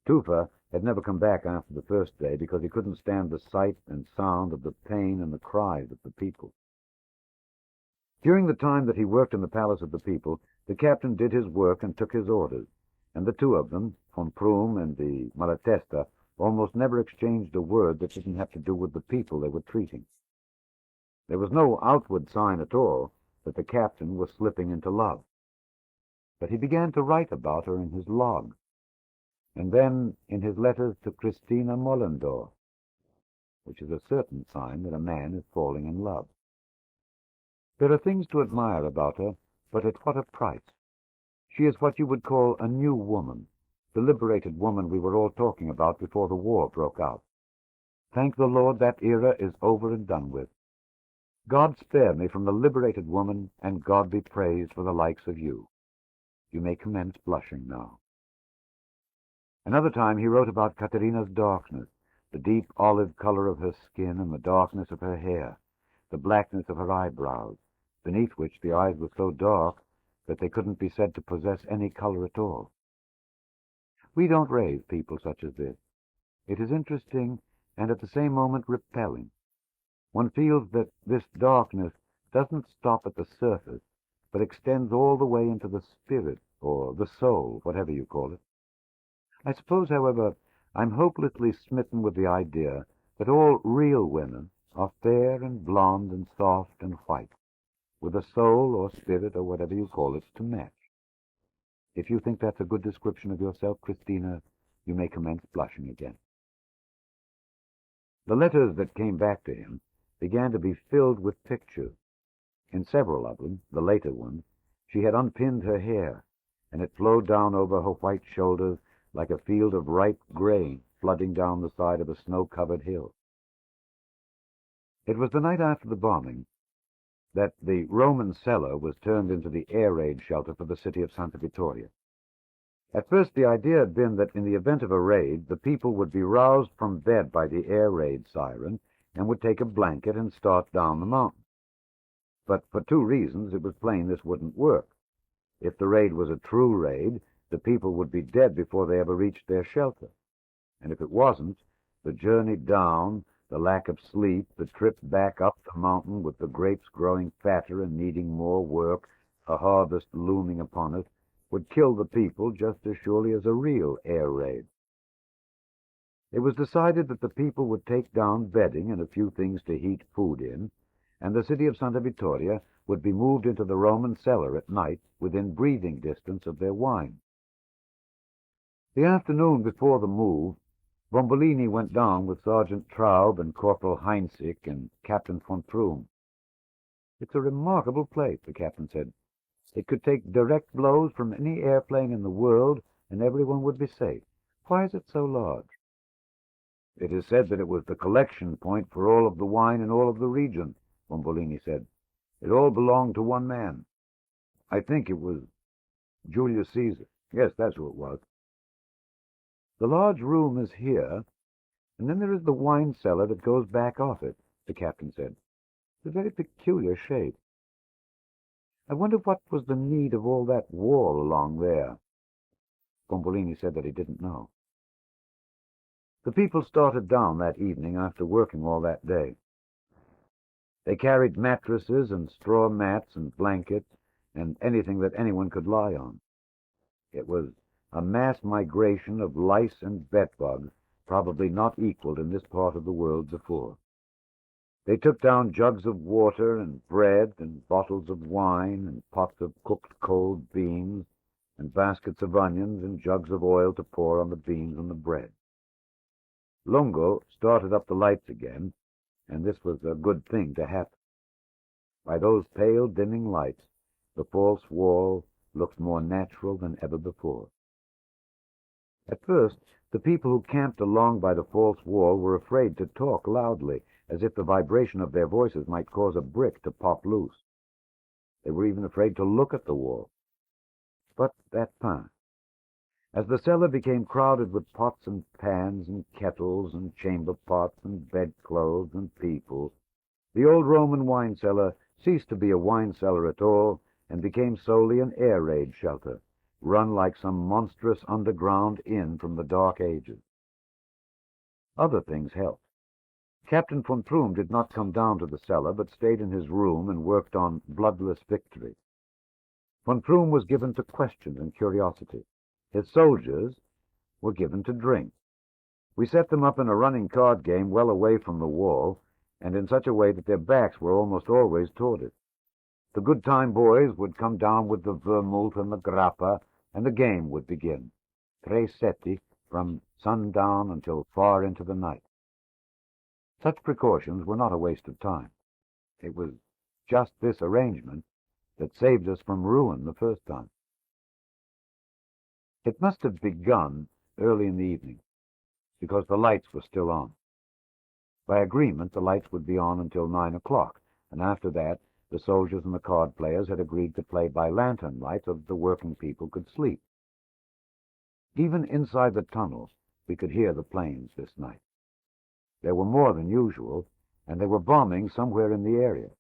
C: Tufa had never come back after the first day because he couldn't stand the sight and sound of the pain and the cries of the people. During the time that he worked in the Palace of the People, the captain did his work and took his orders, and the 2 of them, von Prüm and the Malatesta, almost never exchanged a word that didn't have to do with the people they were treating. There was no outward sign at all that the captain was slipping into love. But he began to write about her in his log, and then in his letters to Christina Mollendorf, which is a certain sign that a man is falling in love. There are things to admire about her, but at what a price. She is what you would call a new woman, the liberated woman we were all talking about before the war broke out. Thank the Lord that era is over and done with. God spare me from the liberated woman, and God be praised for the likes of you. You may commence blushing now. Another time he wrote about Caterina's darkness, the deep olive color of her skin and the darkness of her hair, the blackness of her eyebrows, beneath which the eyes were so dark that they couldn't be said to possess any color at all. We don't raise people such as this. It is interesting and at the same moment repelling. One feels that this darkness doesn't stop at the surface, but extends all the way into the spirit, or the soul, whatever you call it. I suppose, however, I'm hopelessly smitten with the idea that all real women are fair and blonde and soft and white, with a soul or spirit or whatever you call it to match. If you think that's a good description of yourself, Christina, you may commence blushing again. The letters that came back to him began to be filled with pictures. In several of them, the later ones, she had unpinned her hair, and it flowed down over her white shoulders like a field of ripe grain flooding down the side of a snow-covered hill. It was the night after the bombing that the Roman cellar was turned into the air raid shelter for the city of Santa Vittoria. At first, the idea had been that in the event of a raid, the people would be roused from bed by the air raid siren and would take a blanket and start down the mountain. But for 2 reasons, it was plain this wouldn't work. If the raid was a true raid, the people would be dead before they ever reached their shelter. And if it wasn't, the journey down, the lack of sleep, the trip back up the mountain with the grapes growing fatter and needing more work, a harvest looming upon us, would kill the people just as surely as a real air raid. It was decided that the people would take down bedding and a few things to heat food in, and the city of Santa Vittoria would be moved into the Roman cellar at night within breathing distance of their wine. The afternoon before the move, Bombolini went down with Sergeant Traub and Corporal Heinzig and Captain von Froom. "It's a remarkable place," the captain said. "It could take direct blows from any airplane in the world, and everyone would be safe. Why is it so large?" "It is said that it was the collection point for all of the wine in all of the region," Bombolini said. "It all belonged to one man. I think it was Julius Caesar. Yes, that's who it was." "The large room is here, and then there is the wine cellar that goes back off it," the captain said. "It's a very peculiar shape. I wonder what was the need of all that wall along there." Bombolini said that he didn't know. The people started down that evening after working all that day. They carried mattresses and straw mats and blankets and anything that anyone could lie on. It was a mass migration of lice and bedbugs, probably not equaled in this part of the world before. They took down jugs of water and bread and bottles of wine and pots of cooked cold beans and baskets of onions and jugs of oil to pour on the beans and the bread. Lungo started up the lights again, and this was a good thing to happen. By those pale, dimming lights, the false wall looked more natural than ever before. At first, the people who camped along by the false wall were afraid to talk loudly, as if the vibration of their voices might cause a brick to pop loose. They were even afraid to look at the wall. But that passed. As the cellar became crowded with pots and pans and kettles and chamber pots and bedclothes and people, the old Roman wine cellar ceased to be a wine cellar at all and became solely an air raid shelter, run like some monstrous underground inn from the Dark Ages. Other things helped. Captain von Froom did not come down to the cellar, but stayed in his room and worked on Bloodless Victory. Von Froom was given to questions and curiosity. His soldiers were given to drink. We set them up in a running card game well away from the wall, and in such a way that their backs were almost always toward it. The good-time boys would come down with the vermouth and the grappa, and the game would begin, tre setti, from sundown until far into the night. Such precautions were not a waste of time. It was just this arrangement that saved us from ruin the first time. It must have begun early in the evening, because the lights were still on. By agreement, the lights would be on until 9 o'clock, and after that, the soldiers and the card players had agreed to play by lantern light so that the working people could sleep. Even inside the tunnels, we could hear the planes this night. There were more than usual, and they were bombing somewhere in the area.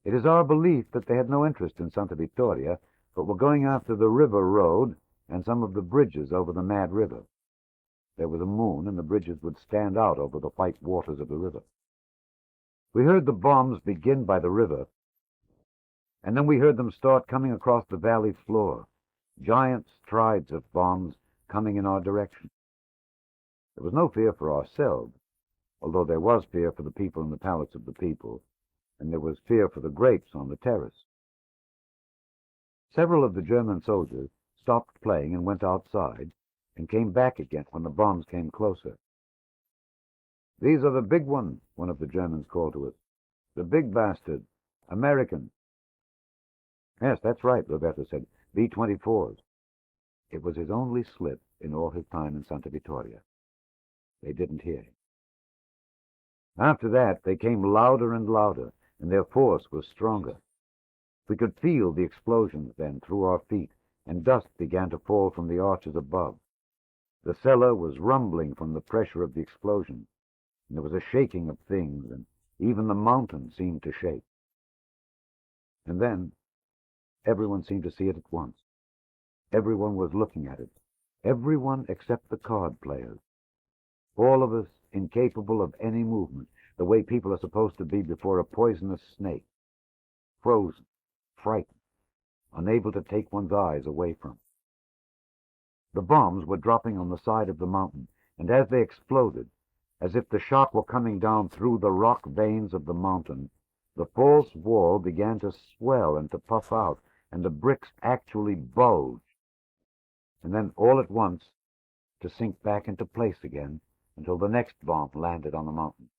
C: It is our belief that they had no interest in Santa Vittoria, but were going after the river road and some of the bridges over the Mad River. There was a moon, and the bridges would stand out over the white waters of the river. We heard the bombs begin by the river, and then we heard them start coming across the valley floor, giant strides of bombs coming in our direction. There was no fear for ourselves, although there was fear for the people in the palace of the people, and there was fear for the grapes on the terrace. Several of the German soldiers stopped playing and went outside, and came back again when the bombs came closer. "These are the big ones," one of the Germans called to us. "The big bastards. Americans." "Yes, that's right," Roberto said. "B-24s. It was his only slip in all his time in Santa Vittoria. They didn't hear him. After that, they came louder and louder, and their force was stronger. We could feel the explosions then through our feet, and dust began to fall from the arches above. The cellar was rumbling from the pressure of the explosion, and there was a shaking of things, and even the mountain seemed to shake. And then everyone seemed to see it at once. Everyone was looking at it. Everyone except the card players. All of us incapable of any movement, the way people are supposed to be before a poisonous snake. Frozen, frightened, unable to take one's eyes away from it. The bombs were dropping on the side of the mountain, and as they exploded, as if the shot were coming down through the rock veins of the mountain, The false wall began to swell and to puff out, and the bricks actually bulged, and then all at once to sink back into place again until the next bomb landed on the mountain.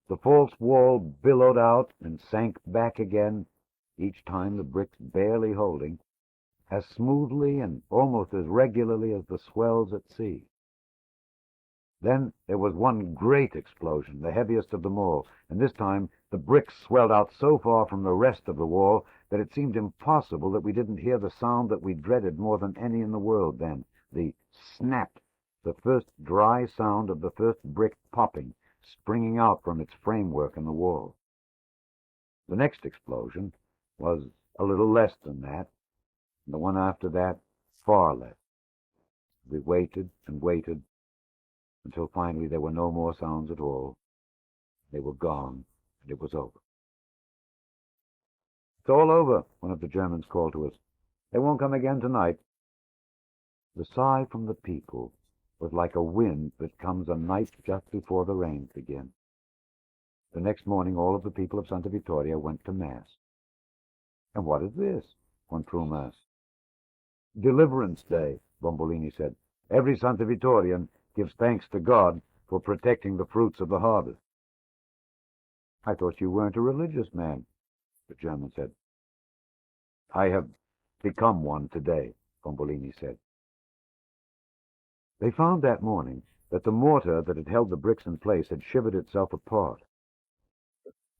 C: The false wall billowed out and sank back again, each time the bricks barely holding, as smoothly and almost as regularly as the swells at sea. Then there was one great explosion, the heaviest of them all, and this time the bricks swelled out so far from the rest of the wall that it seemed impossible that we didn't hear the sound that we dreaded more than any in the world then, the snap, the first dry sound of the first brick popping, springing out from its framework in the wall. The next explosion was a little less than that, and the one after that far less. We waited and waited until finally there were no more sounds at all. They were gone, and it was over. "It's all over," one of the Germans called to us. "They won't come again tonight." The sigh from the people was like a wind that comes a night just before the rains begin. The next morning all of the people of Santa Vittoria went to Mass. "And what is this?" von Troom asked. "Deliverance Day," Bombolini said. "Every Santa Vittorian gives thanks to God for protecting the fruits of the harvest." "I thought you weren't a religious man," the German said. "I have become one today," Bombolini said. They found that morning that the mortar that had held the bricks in place had shivered itself apart.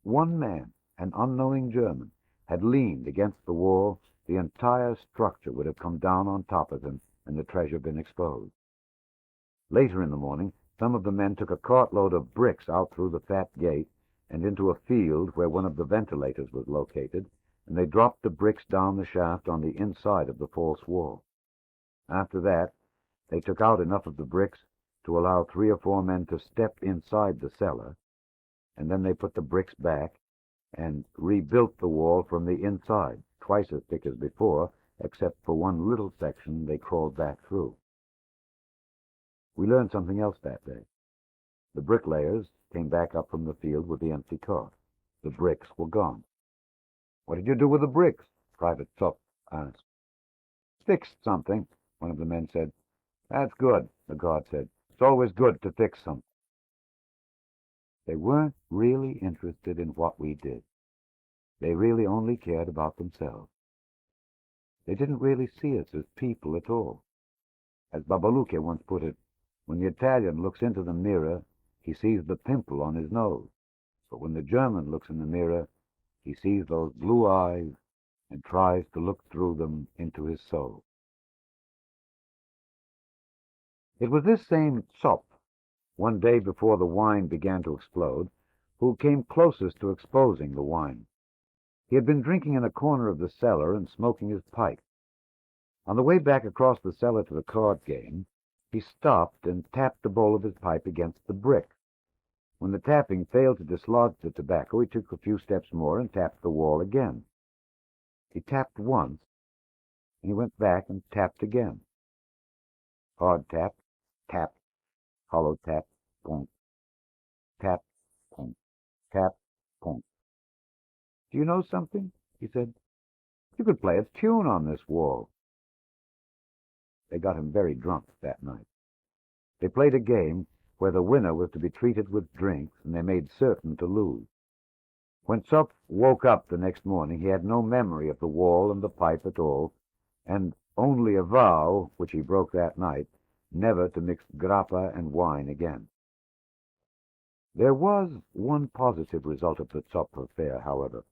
C: One man, an unknowing German, had leaned against the wall. The entire structure would have come down on top of him and the treasure been exposed. Later in the morning, some of the men took a cartload of bricks out through the fat gate and into a field where one of the ventilators was located, and they dropped the bricks down the shaft on the inside of the false wall. After that, they took out enough of the bricks to allow 3 or 4 men to step inside the cellar, and then they put the bricks back and rebuilt the wall from the inside, twice as thick as before, except for one little section they crawled back through. We learned something else that day. The bricklayers came back up from the field with the empty cart. The bricks were gone. "What did you do with the bricks?" Private Zopp asked. "Fixed something," one of the men said. "That's good," the guard said. "It's always good to fix something." They weren't really interested in what we did. They really only cared about themselves. They didn't really see us as people at all. As Babalucca once put it, when the Italian looks into the mirror, he sees the pimple on his nose. But when the German looks in the mirror, he sees those blue eyes and tries to look through them into his soul. It was this same Zopp, one day before the wine began to explode, who came closest to exposing the wine. He had been drinking in a corner of the cellar and smoking his pipe. On the way back across the cellar to the card game, he stopped and tapped the bowl of his pipe against the brick. When the tapping failed to dislodge the tobacco, he took a few steps more and tapped the wall again. He tapped once, and he went back and tapped again. Hard tap, tap, hollow tap, ponk, tap, ponk, tap, ponk. "Do you know something?" he said. "You could play a tune on this wall." They got him very drunk that night. They played a game where the winner was to be treated with drinks, and they made certain to lose. When Zopp woke up the next morning, he had no memory of the wall and the pipe at all, and only a vow, which he broke that night, never to mix grappa and wine again. There was one positive result of the Zopp affair, however.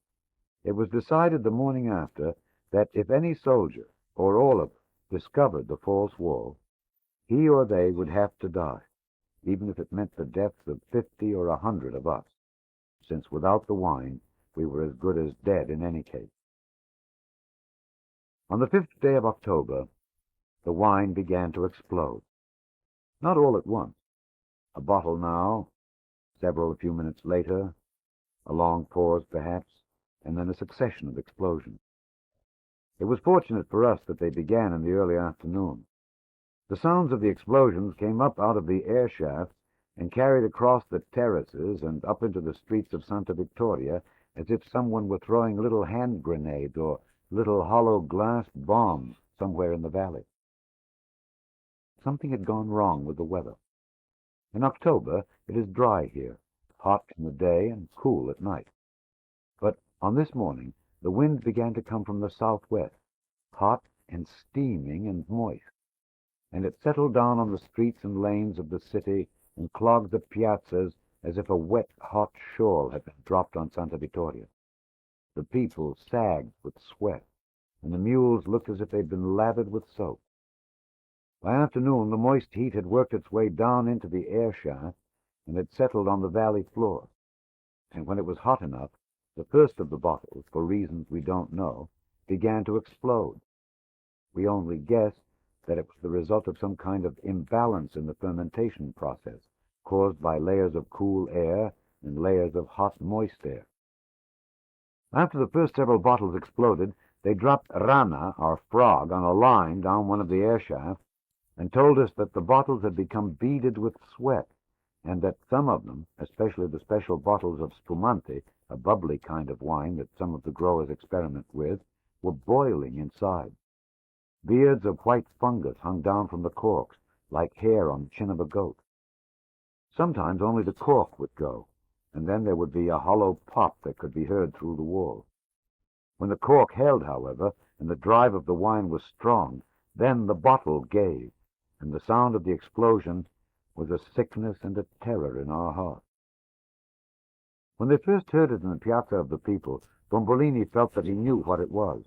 C: It was decided the morning after that if any soldier, or all of us, discovered the false wall, he or they would have to die, even if it meant the deaths of 50 or 100 of us, since without the wine we were as good as dead in any case. On the 5th day of October, the wine began to explode. Not all at once. A bottle now, several a few minutes later, a long pause perhaps, and then a succession of explosions. It was fortunate for us that they began in the early afternoon. The sounds of the explosions came up out of the air shafts and carried across the terraces and up into the streets of Santa Vittoria as if someone were throwing little hand grenades or little hollow glass bombs somewhere in the valley. Something had gone wrong with the weather. In October, it is dry here, hot in the day and cool at night. But on this morning, the wind began to come from the southwest, hot and steaming and moist, and it settled down on the streets and lanes of the city and clogged the piazzas as if a wet, hot shawl had been dropped on Santa Vittoria. The people sagged with sweat, and the mules looked as if they'd been lathered with soap. By afternoon, the moist heat had worked its way down into the air shaft and had settled on the valley floor. And when it was hot enough, the first of the bottles, for reasons we don't know, began to explode. We only guess that it was the result of some kind of imbalance in the fermentation process, caused by layers of cool air and layers of hot, moist air. After the first several bottles exploded, they dropped Rana, our frog, on a line down one of the air shafts and told us that the bottles had become beaded with sweat, and that some of them, especially the special bottles of spumante, a bubbly kind of wine that some of the growers experiment with, were boiling inside. Beards of white fungus hung down from the corks, like hair on the chin of a goat. Sometimes only the cork would go, and then there would be a hollow pop that could be heard through the wall. When the cork held, however, and the drive of the wine was strong, then the bottle gave, and the sound of the explosion was a sickness and a terror in our hearts. When they first heard it in the Piazza of the People, Bombolini felt that he knew what it was.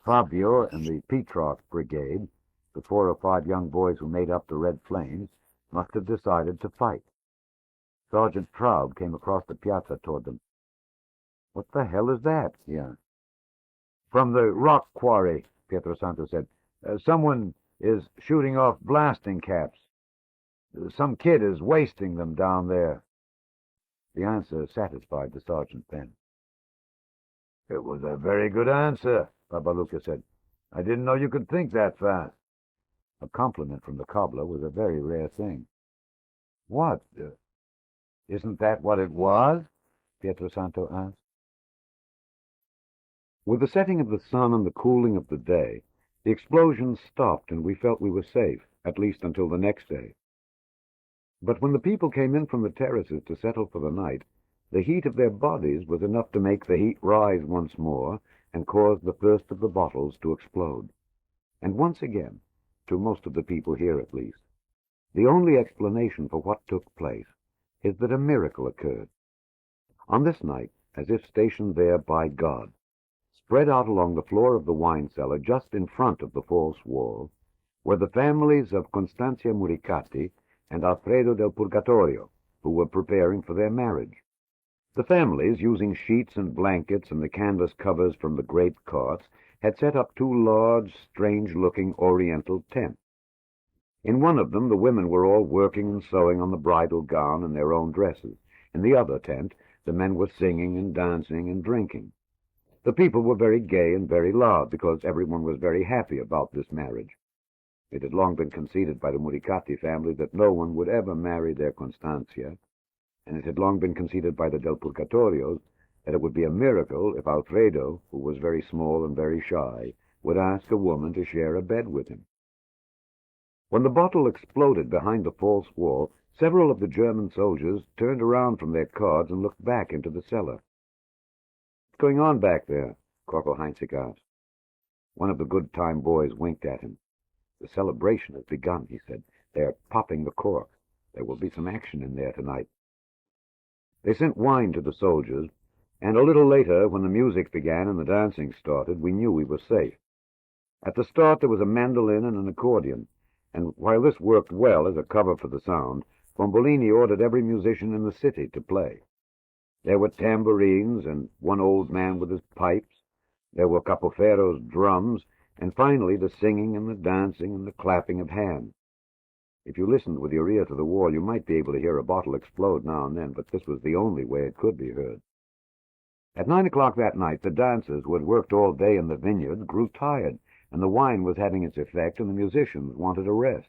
C: Fabio and the Petrarch Brigade, the 4 or 5 young boys who made up the Red Flames, must have decided to fight. Sergeant Traub came across the piazza toward them. "What the hell is that?" he asked. "From the rock quarry," Pietro Santo said. "Someone is shooting off blasting caps. Some kid is wasting them down there." The answer satisfied the sergeant then. "It was a very good answer," Babaluka said. "I didn't know you could think that fast." A compliment from the cobbler was a very rare thing. "What? Isn't that what it was?" Pietro Santo asked. With the setting of the sun and the cooling of the day, the explosions stopped and we felt we were safe, at least until the next day. But when the people came in from the terraces to settle for the night, the heat of their bodies was enough to make the heat rise once more and cause the first of the bottles to explode. And once again, to most of the people here at least, the only explanation for what took place is that a miracle occurred. On this night, as if stationed there by God, spread out along the floor of the wine cellar just in front of the false wall, were the families of Constantia Muricati and Alfredo del Purgatorio, who were preparing for their marriage. The families, using sheets and blankets and the canvas covers from the grape carts, had set up 2 large, strange-looking oriental tents. In one of them the women were all working and sewing on the bridal gown and their own dresses. In the other tent the men were singing and dancing and drinking. The people were very gay and very loud, because everyone was very happy about this marriage. It had long been conceded by the Muricati family that no one would ever marry their Constantia, and it had long been conceded by the Del Purgatorios that it would be a miracle if Alfredo, who was very small and very shy, would ask a woman to share a bed with him. When the bottle exploded behind the false wall, several of the German soldiers turned around from their cards and looked back into the cellar. "What's going on back there?" Corporal Heinzig asked. One of the good-time boys winked at him. "The celebration has begun," he said. "They are popping the cork. There will be some action in there tonight." They sent wine to the soldiers, and a little later, when the music began and the dancing started, we knew we were safe. At the start there was a mandolin and an accordion, and while this worked well as a cover for the sound, Bombolini ordered every musician in the city to play. There were tambourines and one old man with his pipes. There were capofero's drums, and finally the singing and the dancing and the clapping of hands. If you listened with your ear to the wall, you might be able to hear a bottle explode now and then, but this was the only way it could be heard. At 9 o'clock that night, the dancers, who had worked all day in the vineyard, grew tired, and the wine was having its effect, and the musicians wanted a rest.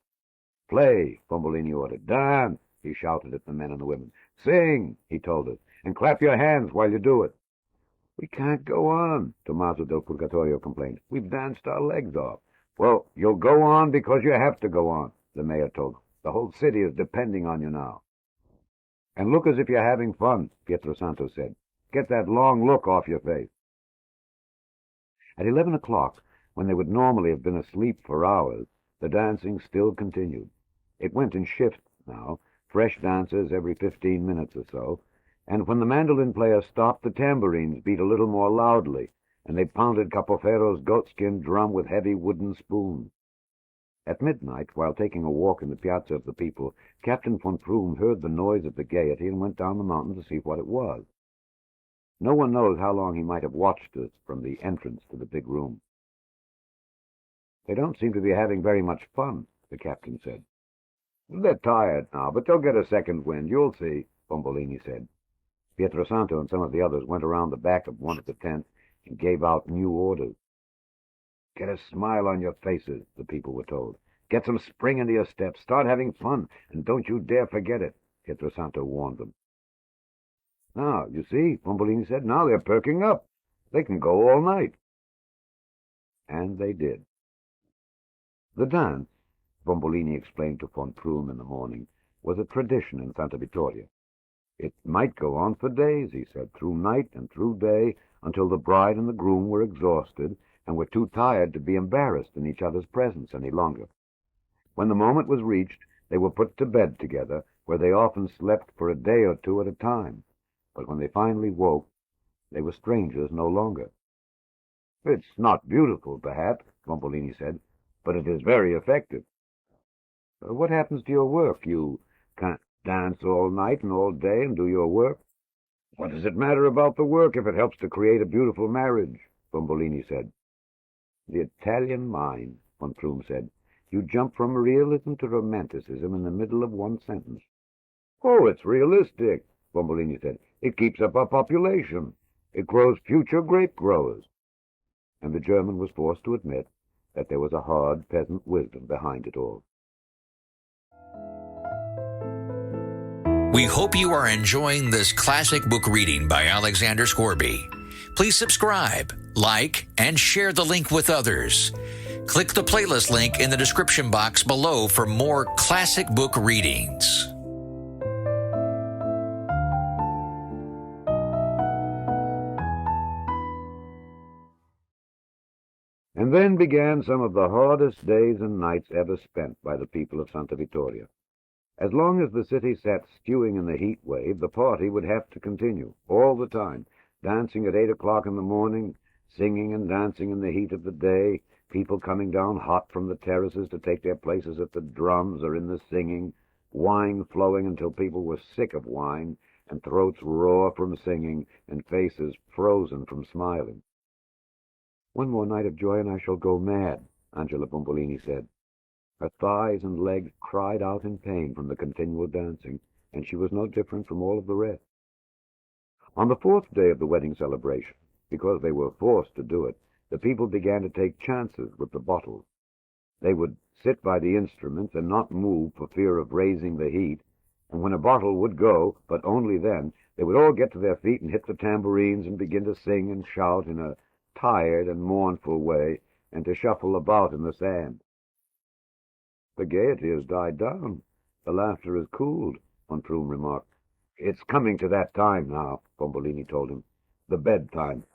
C: "Play," Bombolini ordered. "Dance," he shouted at the men and the women. "Sing," he told us, "and clap your hands while you do it."
B: "We can't go on," Tommaso del Purgatorio complained. "We've danced our legs off." "Well, you'll go on because you have to go on," the mayor told him. "The whole city is depending on you now." "And look as if you're having fun," Pietro Santo said. "Get that long look off your face." At 11 o'clock, when they would normally have been asleep for hours, the dancing still continued. It went in shifts now, fresh dancers every 15 minutes or so, and when the mandolin player stopped, the tambourines beat a little more loudly, and they pounded Capoferro's goatskin drum with heavy wooden spoons. At midnight, while taking a walk in the Piazza of the People, Captain von Prüm heard the noise of the gaiety and went down the mountain to see what it was. No one knows how long he might have watched us from the entrance to the big room. "They don't seem to be having very much fun," the captain said. "They're tired now, but they'll get a second wind, you'll see," Bombolini said. Pietro Santo and some of the others went around the back of one of the tents and gave out new orders. "Get a smile on your faces," the people were told. "Get some spring into your steps. Start having fun, and don't you dare forget it," Pietro Santo warned them. "Now, you see," Bombolini said, "now they're perking up. They can go all night." And they did. The dance, Bombolini explained to von Prüm in the morning, was a tradition in Santa Vittoria. It might go on for days, he said, through night and through day, until the bride and the groom were exhausted and were too tired to be embarrassed in each other's presence any longer. When the moment was reached, they were put to bed together, where they often slept for a day or two at a time. But when they finally woke, they were strangers no longer. "It's not beautiful, perhaps," Bombolini said, "but it is very effective." "What happens to your work? You can't dance all night and all day and do your work." "What does it matter about the work if it helps to create a beautiful marriage?" Bombolini said. "The Italian mind," von Prüm said. "You jump from realism to romanticism in the middle of one sentence." "Oh, it's realistic," Bombolini said. "It keeps up our population. It grows future grape growers." And the German was forced to admit that there was a hard peasant wisdom behind it all.
A: We hope you are enjoying this classic book reading by Alexander Scourby. Please subscribe, like, and share the link with others. Click the playlist link in the description box below for more classic book readings.
B: And then began some of the hardest days and nights ever spent by the people of Santa Vittoria. As long as the city sat stewing in the heat wave, the party would have to continue, all the time, dancing at 8 o'clock in the morning, singing and dancing in the heat of the day, people coming down hot from the terraces to take their places at the drums or in the singing, wine flowing until people were sick of wine, and throats raw from singing, and faces frozen from smiling. "One more night of joy and I shall go mad," Angela Bombolini said. Her thighs and legs cried out in pain from the continual dancing, and she was no different from all of the rest. On the fourth day of the wedding celebration, because they were forced to do it, the people began to take chances with the bottles. They would sit by the instruments and not move for fear of raising the heat, and when a bottle would go, but only then, they would all get to their feet and hit the tambourines and begin to sing and shout in a tired and mournful way, and to shuffle about in the sand. "The gaiety has died down. The laughter has cooled," von Prüm remarked. "It's coming to that time now," Bombolini told him. "The bedtime.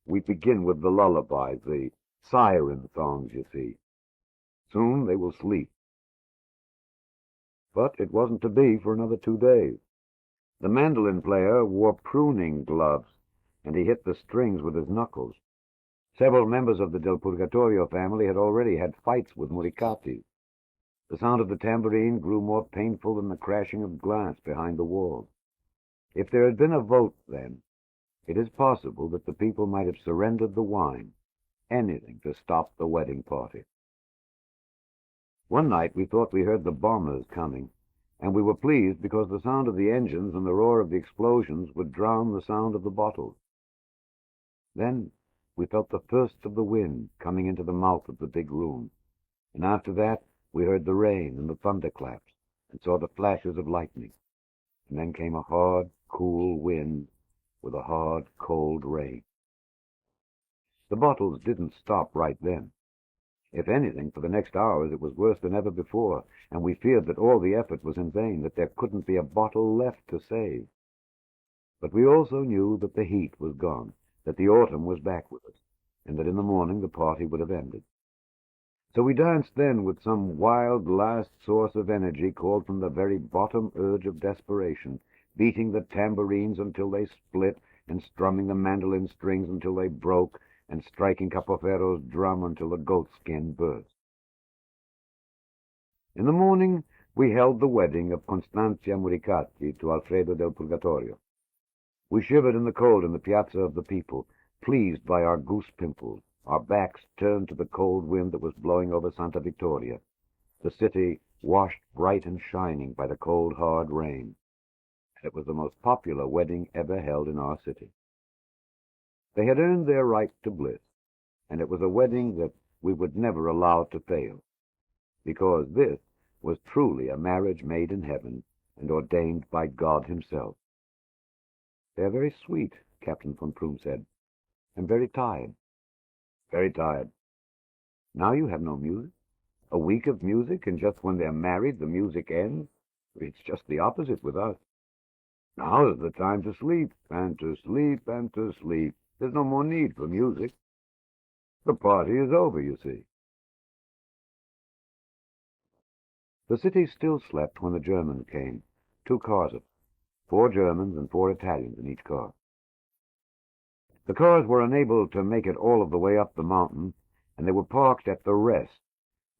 B: We begin with the lullabies, the siren songs, you see. Soon they will sleep." But it wasn't to be for another 2 days. The mandolin player wore pruning gloves, and he hit the strings with his knuckles. Several members of the Del Purgatorio family had already had fights with Muricatis. The sound of the tambourine grew more painful than the crashing of glass behind the walls. If there had been a vote then, it is possible that the people might have surrendered the wine, anything to stop the wedding party. One night we thought we heard the bombers coming, and we were pleased because the sound of the engines and the roar of the explosions would drown the sound of the bottles. Then we felt the first of the wind coming into the mouth of the big room, and after that we heard the rain and the thunderclaps, and saw the flashes of lightning. And then came a hard, cool wind with a hard, cold rain.
C: The bottles didn't stop right then. If anything, for the next hours it was worse than ever before, and we feared that all the effort was in vain, that there couldn't be a bottle left to save. But we also knew that the heat was gone, that the autumn was back with us, and that in the morning the party would have ended. So we danced then with some wild last source of energy called from the very bottom urge of desperation, beating the tambourines until they split, and strumming the mandolin strings until they broke, and striking Capoferro's drum until the goatskin burst. In the morning we held the wedding of Constantia Muricati to Alfredo del Purgatorio. We shivered in the cold in the piazza of the people, pleased by our goose pimples, our backs turned to the cold wind that was blowing over Santa Vittoria, the city washed bright and shining by the cold, hard rain. And it was the most popular wedding ever held in our city. They had earned their right to bliss, and it was a wedding that we would never allow to fail, because this was truly a marriage made in heaven and ordained by God himself. "They are very sweet," Captain von Prüm said. "I'm very tired." "Very tired." "Now you have no music. A week of music, and just when they're married the music ends. It's just the opposite with us. Now is the time to sleep, and to sleep, and to sleep. There's no more need for music. The party is over, you see." The city still slept when the Germans came, 2 cars of them, 4 Germans and 4 Italians in each car. The cars were unable to make it all of the way up the mountain, and they were parked at the rest,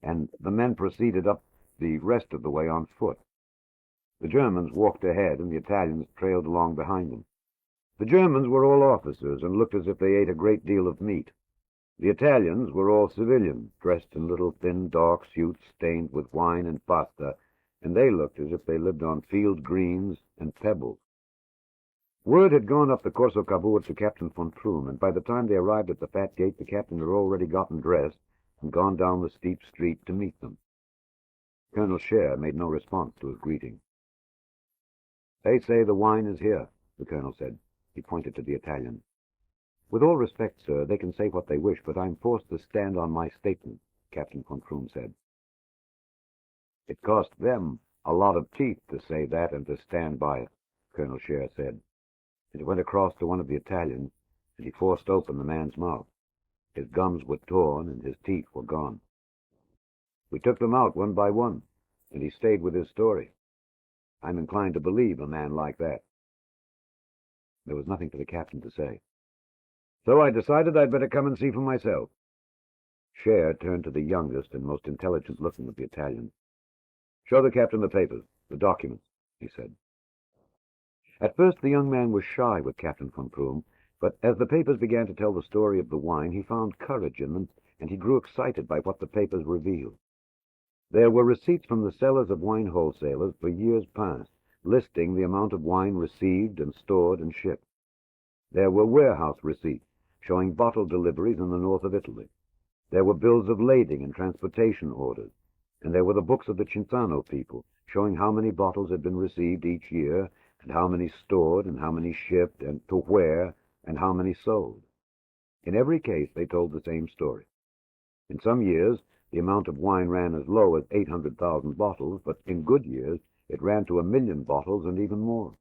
C: and the men proceeded up the rest of the way on foot. The Germans walked ahead, and the Italians trailed along behind them. The Germans were all officers and looked as if they ate a great deal of meat. The Italians were all civilians, dressed in little thin dark suits stained with wine and pasta, and they looked as if they lived on field greens and pebbles. Word had gone up the Corso Cavour to Captain von Prüm, and by the time they arrived at the Fat Gate, the captain had already gotten dressed and gone down the steep street to meet them. Colonel Scheer made no response to his greeting. "They say the wine is here," the colonel said. He pointed to the Italian. "With all respect, sir, they can say what they wish, but I'm forced to stand on my statement," Captain von Prüm said. "It cost them a lot of teeth to say that and to stand by it," Colonel Scheer said. And he went across to one of the Italians, and he forced open the man's mouth. His gums were torn, and his teeth were gone. We took them out one by one, and he stayed with his story. I'm inclined to believe a man like that. There was nothing for the captain to say. So I decided I'd better come and see for myself. Scheer turned to the youngest and most intelligent-looking of the Italians. "Show the captain the papers, the documents," he said. At first the young man was shy with Captain von Prüm, but as the papers began to tell the story of the wine, he found courage in them, and he grew excited by what the papers revealed. There were receipts from the sellers of wine wholesalers for years past, listing the amount of wine received and stored and shipped. There were warehouse receipts showing bottle deliveries in the north of Italy. There were bills of lading and transportation orders, and there were the books of the Cinzano people, showing how many bottles had been received each year, and how many stored, and how many shipped, and to where, and how many sold. In every case, they told the same story. In some years, the amount of wine ran as low as 800,000 bottles, but in good years, it ran to 1,000,000 bottles and even more.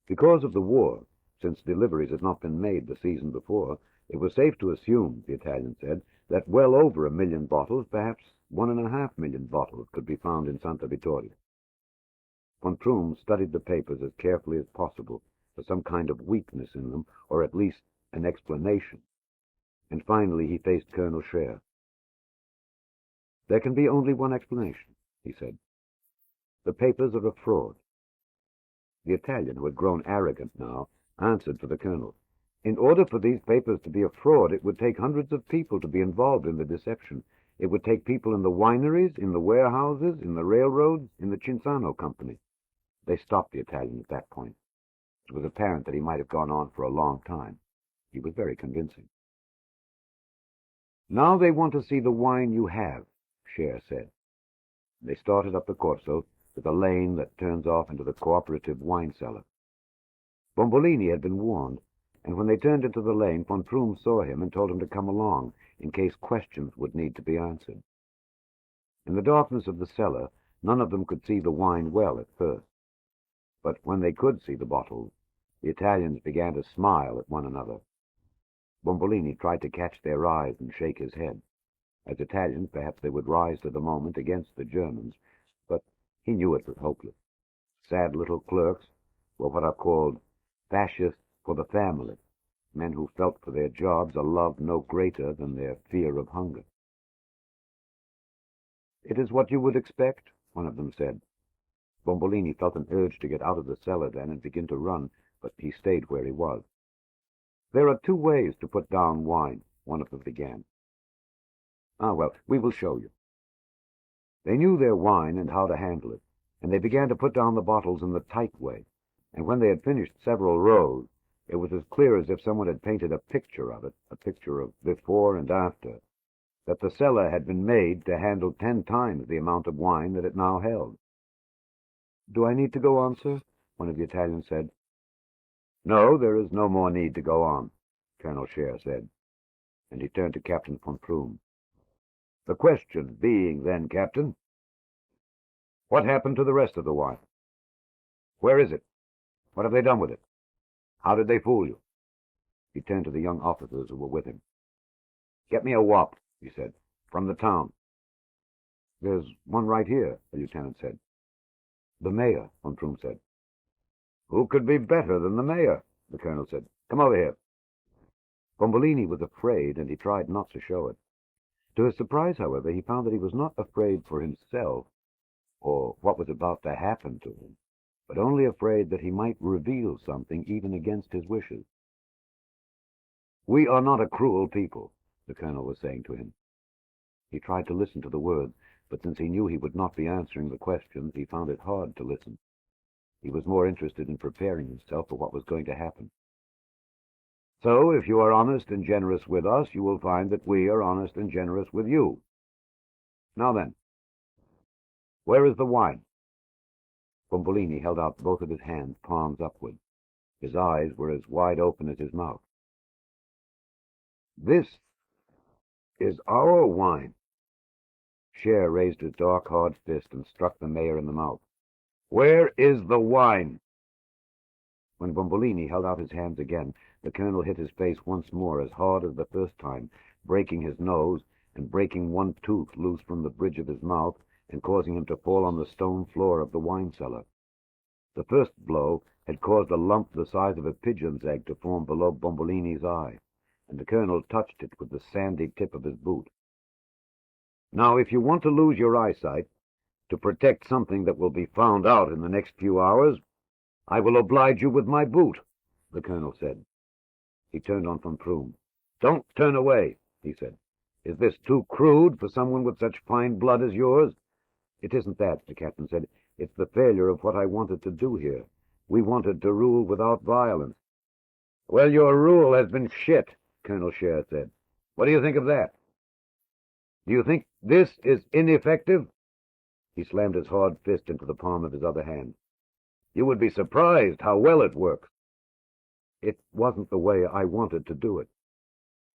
C: Because of the war, since deliveries had not been made the season before, it was safe to assume, the Italian said, that well over 1,000,000 bottles, perhaps 1.5 million bottles, could be found in Santa Vittoria. Von Prüm studied the papers as carefully as possible for some kind of weakness in them, or at least an explanation. And finally he faced Colonel Scheer. "There can be only one explanation," he said. "The papers are a fraud." The Italian, who had grown arrogant now, answered for the colonel. "In order for these papers to be a fraud, it would take hundreds of people to be involved in the deception. It would take people in the wineries, in the warehouses, in the railroads, in the Cinzano company." They stopped the Italian at that point. It was apparent that he might have gone on for a long time. He was very convincing. "Now they want to see the wine you have," Scheer said. They started up the Corso to the lane that turns off into the cooperative wine cellar. Bombolini had been warned,
B: and when they turned into the lane, von Prüm saw him and told him to come along, in case questions would need to be answered. In the darkness of the cellar, none of them could see the wine well at first. But when they could see the bottles, the Italians began to smile at one another. Bombolini tried to catch their eyes and shake his head. As Italians, perhaps they would rise to the moment against the Germans, but he knew it was hopeless. Sad little clerks were what are called fascists for the family, men who felt for their jobs a love no greater than their fear of hunger. "It is what you would expect," one of them said. Bombolini felt an urge to get out of the cellar then and begin to run, but he stayed where he was. "There are 2 ways to put down wine," one of them began. "Ah, well, we will show you." They knew their wine and how to handle it, and they began to put down the bottles in the tight way, and when they had finished several rows, it was as clear as if someone had painted a picture of it, a picture of before and after, that the cellar had been made to handle 10 times the amount of wine that it now held. "Do I need to go on, sir?" one of the Italians said. "No, there is no more need to go on," Colonel Scheer said, and he turned to Captain von Prüm. "The question being then, Captain, what happened to the rest of the wine? Where is it? What have they done with it? How did they fool you?" He turned to the young officers who were with him. "Get me a wop," he said, "from the town." "There's one right here," the lieutenant said. "The mayor," von Prüm said. "Who could be better than the mayor?" the colonel said. "Come over here." Bombolini was afraid, and he tried not to show it. To his surprise, however, he found that he was not afraid for himself, or what was about to happen to him, but only afraid that he might reveal something even against his wishes. "We are not a cruel people," the colonel was saying to him. He tried to listen to the words, but since he knew he would not be answering the questions, he found it hard to listen. He was more interested in preparing himself for what was going to happen. "So, if you are honest and generous with us, you will find that we are honest and generous with you. Now then, where is the wine?" Bombolini held out both of his hands, palms upward. His eyes were as wide open as his mouth. "This is our wine." Scheer raised his dark, hard fist and struck the mayor in the mouth. "Where is the wine?" When Bombolini held out his hands again, the colonel hit his face once more as hard as the first time, breaking his nose and breaking one tooth loose from the bridge of his mouth and causing him to fall on the stone floor of the wine cellar. The first blow had caused a lump the size of a pigeon's egg to form below Bombolini's eye, and the colonel touched it with the sandy tip of his boot. "Now, if you want to lose your eyesight, to protect something that will be found out in the next few hours, I will oblige you with my boot," the colonel said. He turned on von Prüm. "Don't turn away," he said. "Is this too crude for someone with such fine blood as yours?" "It isn't that," the captain said. "It's the failure of what I wanted to do here. We wanted to rule without violence." "Well, your rule has been shit," Colonel Scheer said. "What do you think of that? Do you think this is ineffective?" He slammed his hard fist into the palm of his other hand. "You would be surprised how well it works." "It wasn't the way I wanted to do it."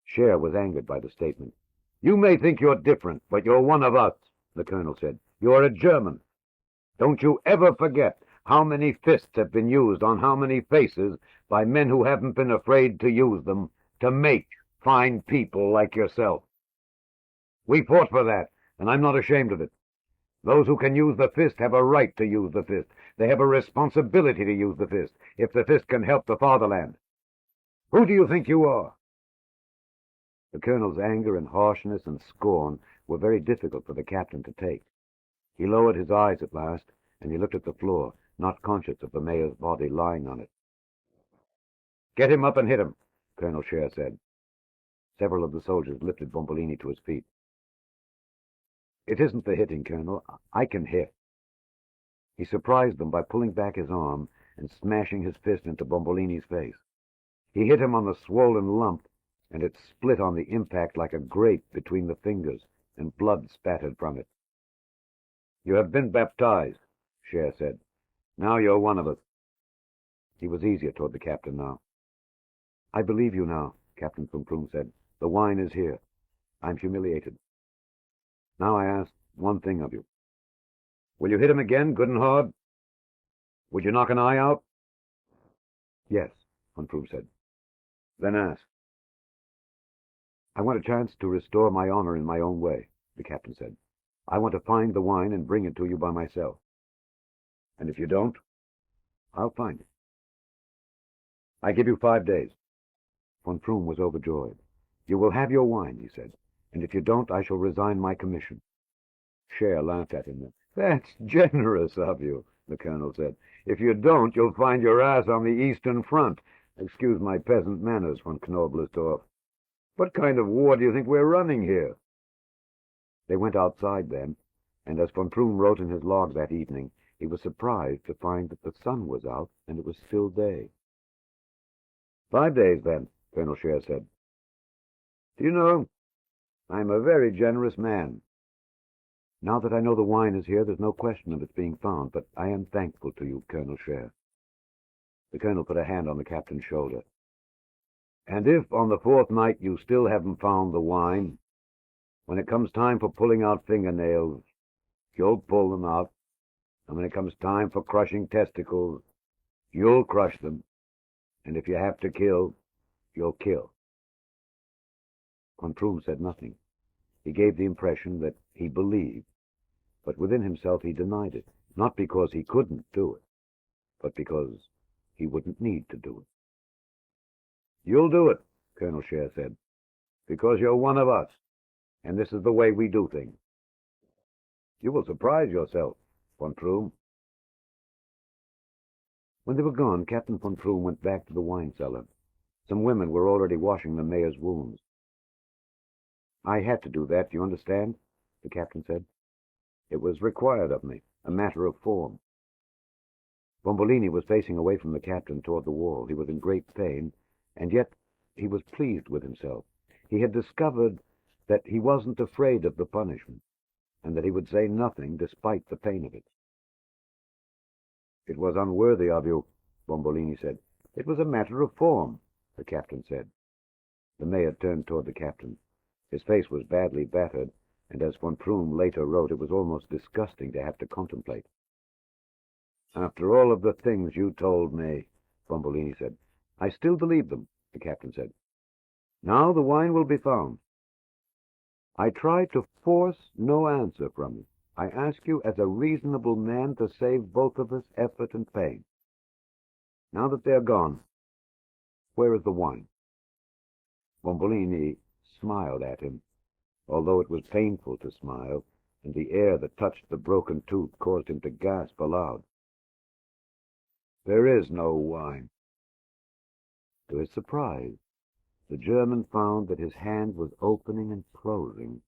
B: Scheer was angered by the statement. "You may think you're different, but you're one of us," the colonel said. "You're a German. Don't you ever forget how many fists have been used on how many faces by men who haven't been afraid to use them to make fine people like yourself. We fought for that, and I'm not ashamed of it. Those who can use the fist have a right to use the fist. They have a responsibility to use the fist, if the fist can help the fatherland. Who do you think you are?" The colonel's anger and harshness and scorn were very difficult for the captain to take. He lowered his eyes at last, and he looked at the floor, not conscious of the mayor's body lying on it. "Get him up and hit him," Colonel Scheer said. Several of the soldiers lifted Bombolini to his feet. "It isn't the hitting, Colonel. I can hit." He surprised them by pulling back his arm and smashing his fist into Bombolini's face. He hit him on the swollen lump, and it split on the impact like a grape between the fingers, and blood spattered from it. "You have been baptized," Scheer said. "Now you're one of us." He was easier toward the captain now.
C: I believe you now, Captain von Prüm said. The wine is here. I'm humiliated. Now I ask one thing of you. Will you hit him again, good and hard? Would you knock an eye out? Yes, von Prüm said. Then ask. I want a chance to restore my honor in my own way, the captain said. I want to find the wine and bring it to you by myself. And if you don't, I'll find it. I give you 5 days. Von Prüm was overjoyed. You will have your wine, he said, and if you don't, I shall resign my commission. Scheer laughed at him. That's generous of you, the colonel said. If you don't, you'll find your ass on the Eastern Front. Excuse my peasant manners, von Knobelsdorff. What kind of war do you think we're running here? They went outside then, and as von Prüm wrote in his log that evening, he was surprised to find that the sun was out and it was still day. 5 days, then, Colonel Scheer said. Do you know, I'm a very generous man. Now that I know the wine is here, there's no question of its being found, but I am thankful to you, Colonel Scheer. The colonel put a hand on the captain's shoulder. And if on the 4th night you still haven't found the wine, when it comes time for pulling out fingernails, you'll pull them out, and when it comes time for crushing testicles, you'll crush them, and if you have to kill, you'll kill. Von Prüm said nothing. He gave the impression that he believed, but within himself he denied it, not because he couldn't do it, but because he wouldn't need to do it. You'll do it, Colonel Scheer said, because you're one of us, and this is the way we do things. You will surprise yourself, von Prüm. When they were gone, Captain von Prüm went back to the wine cellar. Some women were already washing the mayor's wounds. I had to do that, do you understand? The captain said. It was required of me, a matter of form. Bombolini was facing away from the captain toward the wall. He was in great pain, and yet he was pleased with himself. He had discovered that he wasn't afraid of the punishment, and that he would say nothing despite the pain of it. It was unworthy of you, Bombolini said. It was a matter of form, the captain said. The mayor turned toward the captain. His face was badly battered, and as von Prüm later wrote, it was almost disgusting to have to contemplate. After all of the things you told me, Bombolini said, I still believe them, the captain said. Now the wine will be found. I try to force no answer from you. I ask you as a reasonable man to save both of us effort and pain. Now that they're gone, where is the wine? Bombolini smiled at him, although it was painful to smile, and the air that touched the broken tooth caused him to gasp aloud. There is no wine. To his surprise, the German found that his hand was opening and closing,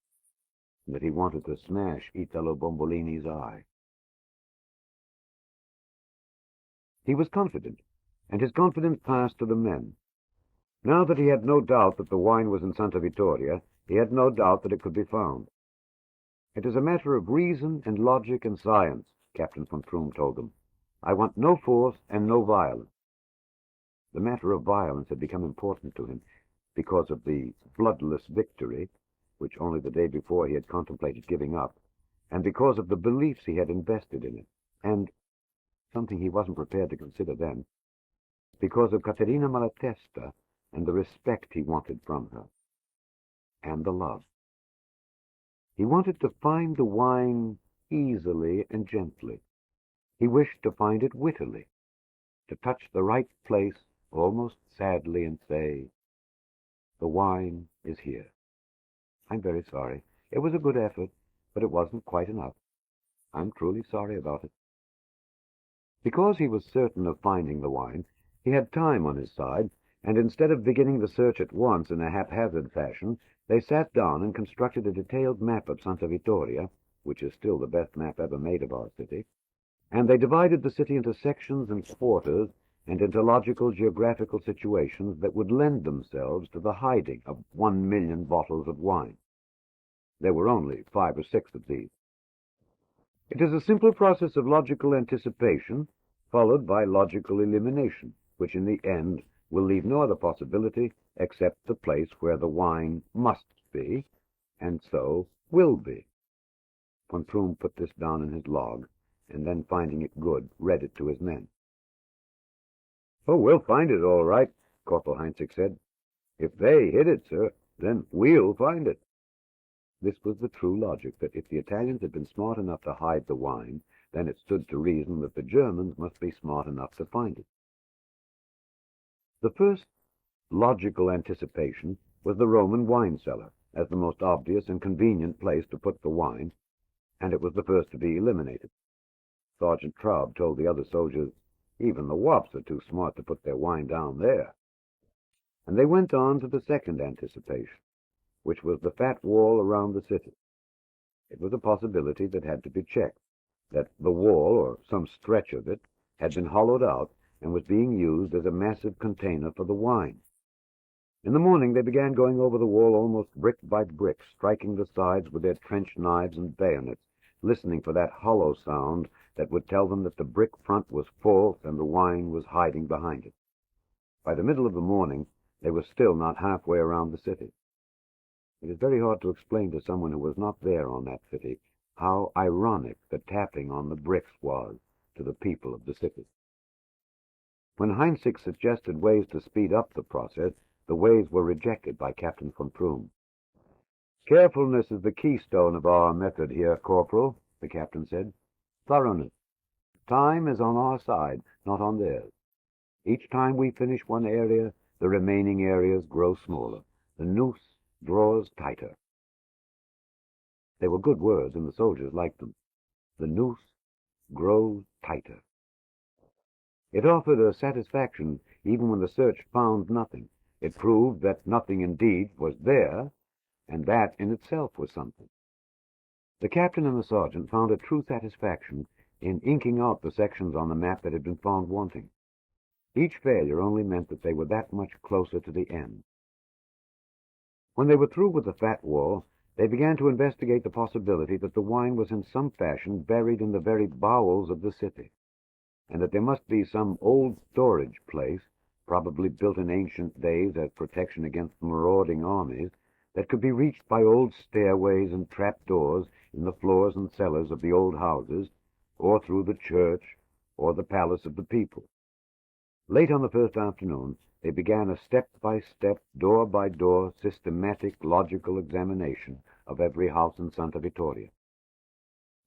C: and that he wanted to smash Italo Bombolini's eye. He was confident, and his confidence passed to the men. Now that he had no doubt that the wine was in Santa Vittoria, he had no doubt that it could be found. It is a matter of reason and logic and science, Captain von Prüm told them. I want no force and no violence. The matter of violence had become important to him because of the bloodless victory, which only the day before he had contemplated giving up, and because of the beliefs he had invested in it, and, something he wasn't prepared to consider then, because of Caterina Malatesta and the respect he wanted from her, and the love. He wanted to find the wine easily and gently. He wished to find it wittily, to touch the right place almost sadly and say, the wine is here. I'm very sorry. It was a good effort, but it wasn't quite enough. I'm truly sorry about it. Because he was certain of finding the wine, he had time on his side, and instead of beginning the search at once in a haphazard fashion, they sat down and constructed a detailed map of Santa Vittoria, which is still the best map ever made of our city, and they divided the city into sections and quarters and into logical geographical situations that would lend themselves to the hiding of 1 million bottles of wine. There were only 5 or 6 of these. It is a simple process of logical anticipation, followed by logical elimination, which in the end will leave no other possibility except the place where the wine must be, and so will be. Von Prüm put this down in his log, and then, finding it good, read it to his men. "Oh, we'll find it all right," Corporal Heinzig said. "If they hid it, sir, then we'll find it." This was the true logic, that if the Italians had been smart enough to hide the wine, then it stood to reason that the Germans must be smart enough to find it. The first logical anticipation was the Roman wine cellar, as the most obvious and convenient place to put the wine, and it was the first to be eliminated. Sergeant Traub told the other soldiers, "Even the wops are too smart to put their wine down there." And they went on to the second anticipation, which was the fat wall around the city. It was a possibility that had to be checked, that the wall, or some stretch of it, had been hollowed out and was being used as a massive container for the wine. In the morning they began going over the wall almost brick by brick, striking the sides with their trench knives and bayonets, listening for that hollow sound that would tell them that the brick front was false and the wine was hiding behind it. By the middle of the morning, they were still not halfway around the city. It is very hard to explain to someone who was not there on that city how ironic the tapping on the bricks was to the people of the city. When Heinzig suggested ways to speed up the process, the ways were rejected by Captain von Prüm. "Carefulness is the keystone of our method here, Corporal," the captain said. "Thoroughness. Time is on our side, not on theirs. Each time we finish one area, the remaining areas grow smaller. The noose draws tighter." They were good words, and the soldiers liked them. The noose grows tighter. It offered a satisfaction even when the search found nothing. It proved that nothing indeed was there, and that in itself was something. The captain and the sergeant found a true satisfaction in inking out the sections on the map that had been found wanting. Each failure only meant that they were that much closer to the end. When they were through with the fat wall, they began to investigate the possibility that the wine was in some fashion buried in the very bowels of the city, and that there must be some old storage place, probably built in ancient days as protection against marauding armies, that could be reached by old stairways and trapdoors in the floors and cellars of the old houses, or through the church or the palace of the people. Late on the first afternoon, they began a step-by-step, door-by-door, systematic, logical examination of every house in Santa Vittoria.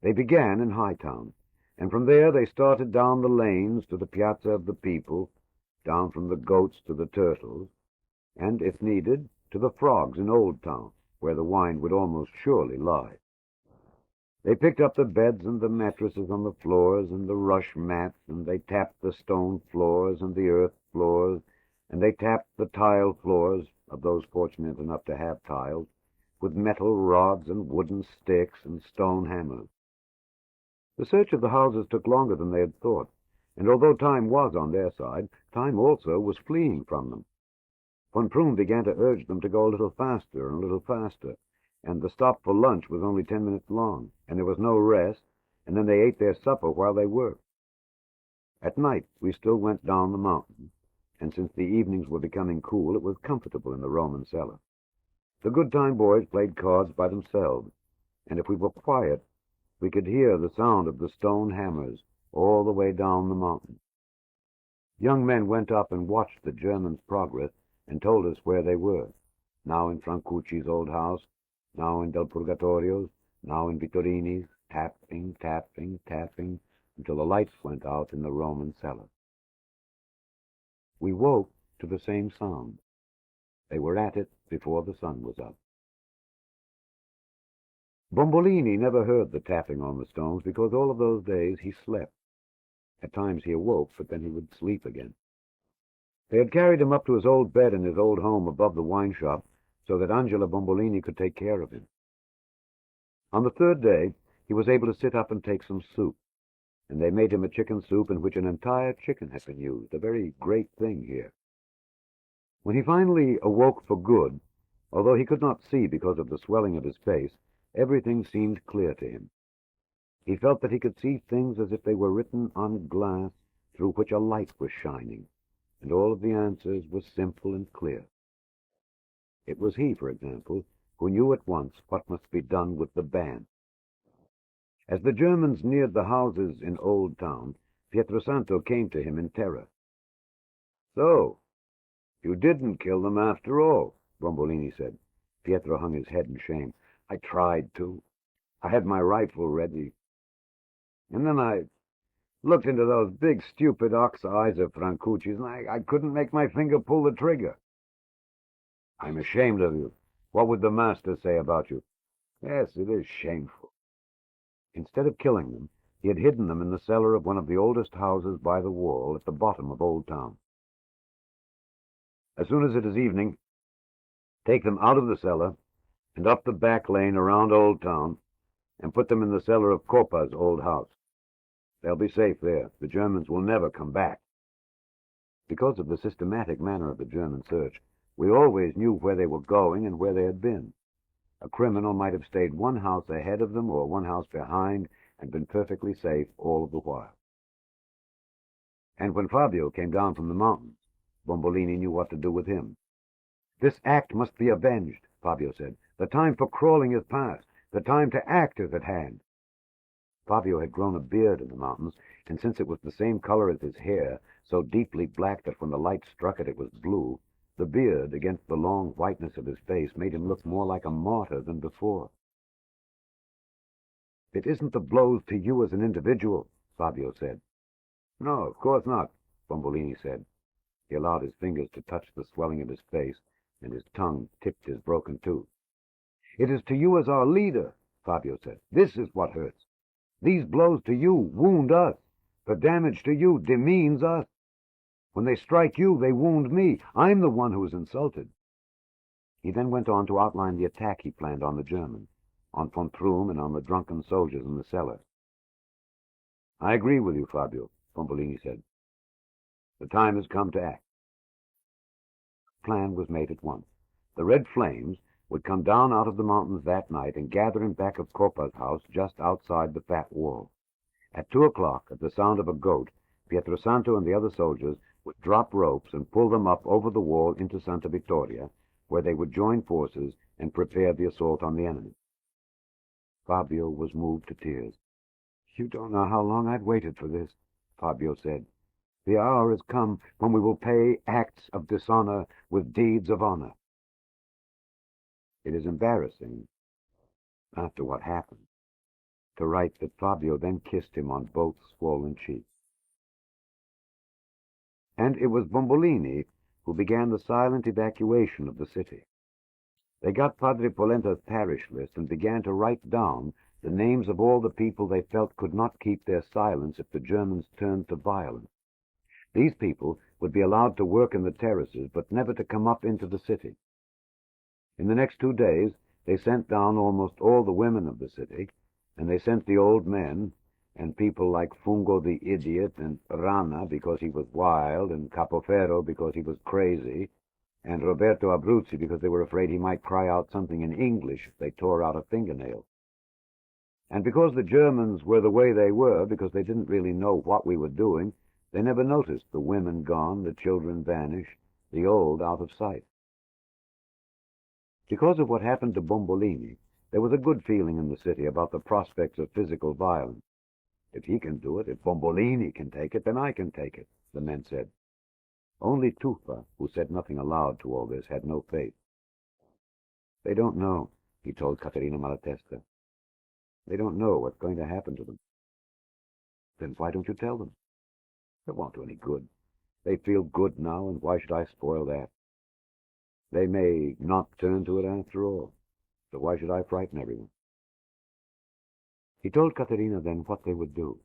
C: They began in Hightown, and from there they started down the lanes to the Piazza of the People, down from the Goats to the Turtles, and, if needed, to the Frogs in Old Town, where the wine would almost surely lie. They picked up the beds and the mattresses on the floors and the rush mats, and they tapped the stone floors and the earth floors, and they tapped the tile floors, of those fortunate enough to have tiles, with metal rods and wooden sticks and stone hammers. The search of the houses took longer than they had thought, and although time was on their side, time also was fleeing from them. Von Prüm began to urge them to go a little faster and a little faster, and the stop for lunch was only 10 minutes long, and there was no rest, and then they ate their supper while they worked. At night we still went down the mountain, and since the evenings were becoming cool, it was comfortable in the Roman cellar. The good-time boys played cards by themselves, and if we were quiet, we could hear the sound of the stone hammers all the way down the mountain. Young men went up and watched the Germans' progress and told us where they were, now in Francucci's old house, now in Del Purgatorio's, now in Vittorini's, tapping, tapping, tapping, until the lights went out in the Roman cellar. We woke to the same sound. They were at it before the sun was up. Bombolini never heard the tapping on the stones because all of those days he slept. At times he awoke, but then he would sleep again. They had carried him up to his old bed in his old home above the wine shop so that Angela Bombolini could take care of him. On the third day, he was able to sit up and take some soup, and they made him a chicken soup in which an entire chicken had been used, a very great thing here. When he finally awoke for good, although he could not see because of the swelling of his face, everything seemed clear to him. He felt that he could see things as if they were written on glass through which a light was shining, and all of the answers were simple and clear. It was he, for example, who knew at once what must be done with the band. As the Germans neared the houses in Old Town, Pietrosanto came to him in terror. "So, you didn't kill them after all," Bombolini said. Pietro hung his head in shame. "I tried to. I had my rifle ready. And then I looked into those big, stupid ox eyes of Francucci's, and I couldn't make my finger pull the trigger." "I'm ashamed of you. What would the master say about you?" "Yes, it is shameful." Instead of killing them, he had hidden them in the cellar of one of the oldest houses by the wall at the bottom of Old Town. "As soon as it is evening, take them out of the cellar and up the back lane around Old Town and put them in the cellar of Coppa's old house. They'll be safe there. The Germans will never come back." Because of the systematic manner of the German search, we always knew where they were going and where they had been. A criminal might have stayed one house ahead of them or one house behind and been perfectly safe all of the while. And when Fabio came down from the mountains, Bombolini knew what to do with him. "This act must be avenged," Fabio said. "The time for crawling is past. The time to act is at hand." Fabio had grown a beard in the mountains, and since it was the same color as his hair, so deeply black that when the light struck it, it was blue, the beard, against the long whiteness of his face, made him look more like a martyr than before. "It isn't the blows to you as an individual," Fabio said. "No, of course not," Bombolini said. He allowed his fingers to touch the swelling of his face, and his tongue tipped his broken tooth. "It is to you as our leader," Fabio said. "This is what hurts. These blows to you wound us. The damage to you demeans us. When they strike you, they wound me. I'm the one who is insulted." He then went on to outline the attack he planned on the Germans, on von Prüm and on the drunken soldiers in the cellar. "I agree with you, Fabio," Bombolini said. "The time has come to act." The plan was made at once. The red flames would come down out of the mountains that night and gather in back of Coppa's house just outside the fat wall. At 2 o'clock, at the sound of a goat, Pietrosanto and the other soldiers would drop ropes and pull them up over the wall into Santa Vittoria, where they would join forces and prepare the assault on the enemy. Fabio was moved to tears. "You don't know how long I've waited for this," Fabio said. "The hour has come when we will pay acts of dishonor with deeds of honor." It is embarrassing, after what happened, to write that Fabio then kissed him on both swollen cheeks. And it was Bombolini who began the silent evacuation of the city. They got Padre Polenta's parish list and began to write down the names of all the people they felt could not keep their silence if the Germans turned to violence. These people would be allowed to work in the terraces, but never to come up into the city. In the next 2 days, they sent down almost all the women of the city, and they sent the old men, and people like Fungo the idiot, and Rana because he was wild, and Capoferro because he was crazy, and Roberto Abruzzi because they were afraid he might cry out something in English if they tore out a fingernail. And because the Germans were the way they were, because they didn't really know what we were doing, they never noticed the women gone, the children vanished, the old out of sight. Because of what happened to Bombolini, there was a good feeling in the city about the prospects of physical violence. "If he can do it, if Bombolini can take it, then I can take it," the men said. Only Tuffa, who said nothing aloud to all this, had no faith. "They don't know," he told Caterina Malatesta. "They don't know what's going to happen to them." "Then why don't you tell them?" "It won't do any good. They feel good now, and why should I spoil that? They may not turn to it after all, so why should I frighten everyone?" He told Caterina then what they would do.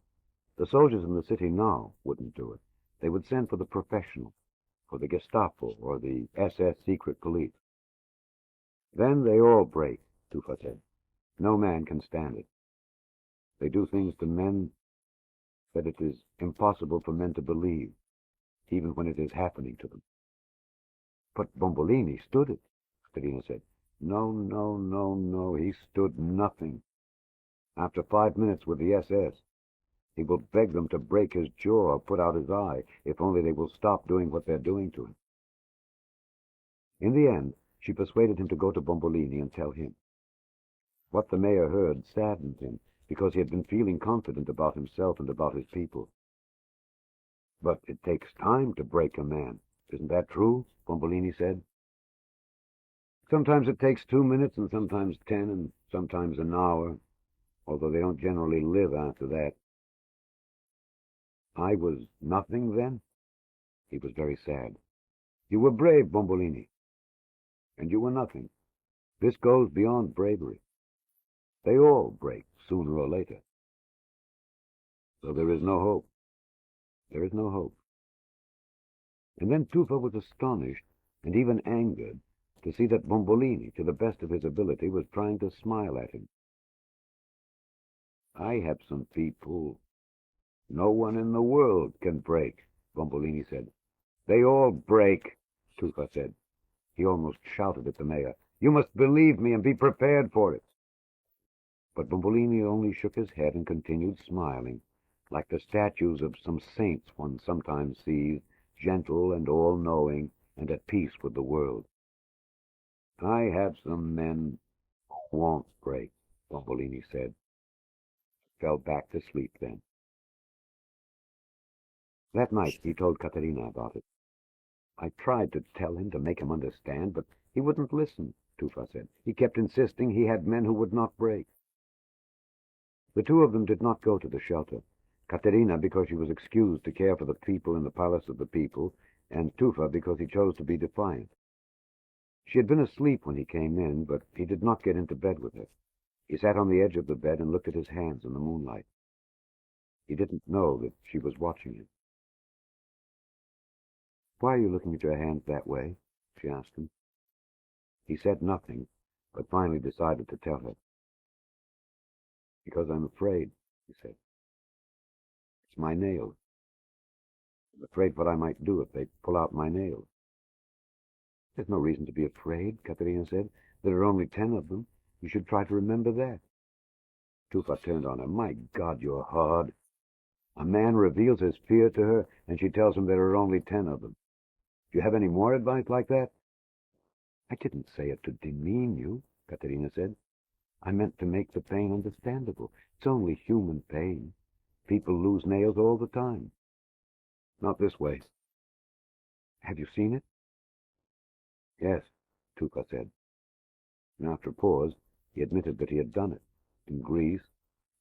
C: The soldiers in the city now wouldn't do it. They would send for the professionals, for the Gestapo or the SS secret police. "Then they all break," Tuffa said. "No man can stand it. They do things to men that it is impossible for men to believe, even when it is happening to them." "But Bombolini stood it," Caterina said. "No, no, no, no. He stood nothing. After 5 minutes with the SS, He will beg them to break his jaw or put out his eye, if only they will stop doing what they're doing to him. In the end, she persuaded him to go to Bombolini and tell him. What the mayor heard saddened him, because he had been feeling confident about himself and about his people. But it takes time to break a man. Isn't that true? Bombolini said. Sometimes it takes 2 minutes, and sometimes 10, and sometimes an hour, although they don't generally live after that. I was nothing then? He was very sad. You were brave, Bombolini. And you were nothing. This goes beyond bravery. They all break, sooner or later. So there is no hope. There is no hope. And then Tufa was astonished, and even angered, to see that Bombolini, to the best of his ability, was trying to smile at him. I have some people no one in the world can break, Bombolini said. They all break, Tufa said. He almost shouted at the mayor. You must believe me and be prepared for it. But Bombolini only shook his head and continued smiling, like the statues of some saints one sometimes sees, gentle and all-knowing and at peace with the world. I have some men who won't break, Bombolini said. Fell back to sleep then. That night he told Caterina about it. I tried to tell him, to make him understand, but he wouldn't listen, Tufa said. He kept insisting he had men who would not break. The two of them did not go to the shelter. Caterina because she was excused to care for the people in the Palace of the People, and Tufa because he chose to be defiant. She had been asleep when he came in, but he did not get into bed with her. He sat on the edge of the bed and looked at his hands in the moonlight. He didn't know that she was watching him. Why are you looking at your hands that way? She asked him. He said nothing, but finally decided to tell her. Because I'm afraid, he said. It's my nails. I'm afraid what I might do if they pull out my nails. There's no reason to be afraid, Caterina said. There are only 10 of them. You should try to remember that. Tufa turned on her. My God, you're hard. A man reveals his fear to her, and she tells him there are only 10 of them. Do you have any more advice like that? I didn't say it to demean you, Caterina said. I meant to make the pain understandable. It's only human pain. People lose nails all the time. Not this way. Have you seen it? Yes, Tufa said. And after a pause, he admitted that he had done it, in Greece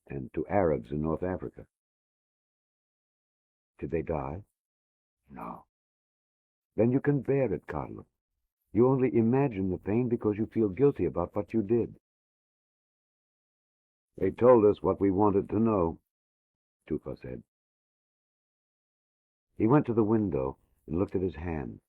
C: and to Arabs in North Africa. Did they die? No. Then you can bear it, Carlo. You only imagine the pain because you feel guilty about what you did. They told us what we wanted to know, Tufa said. He went to the window and looked at his hand,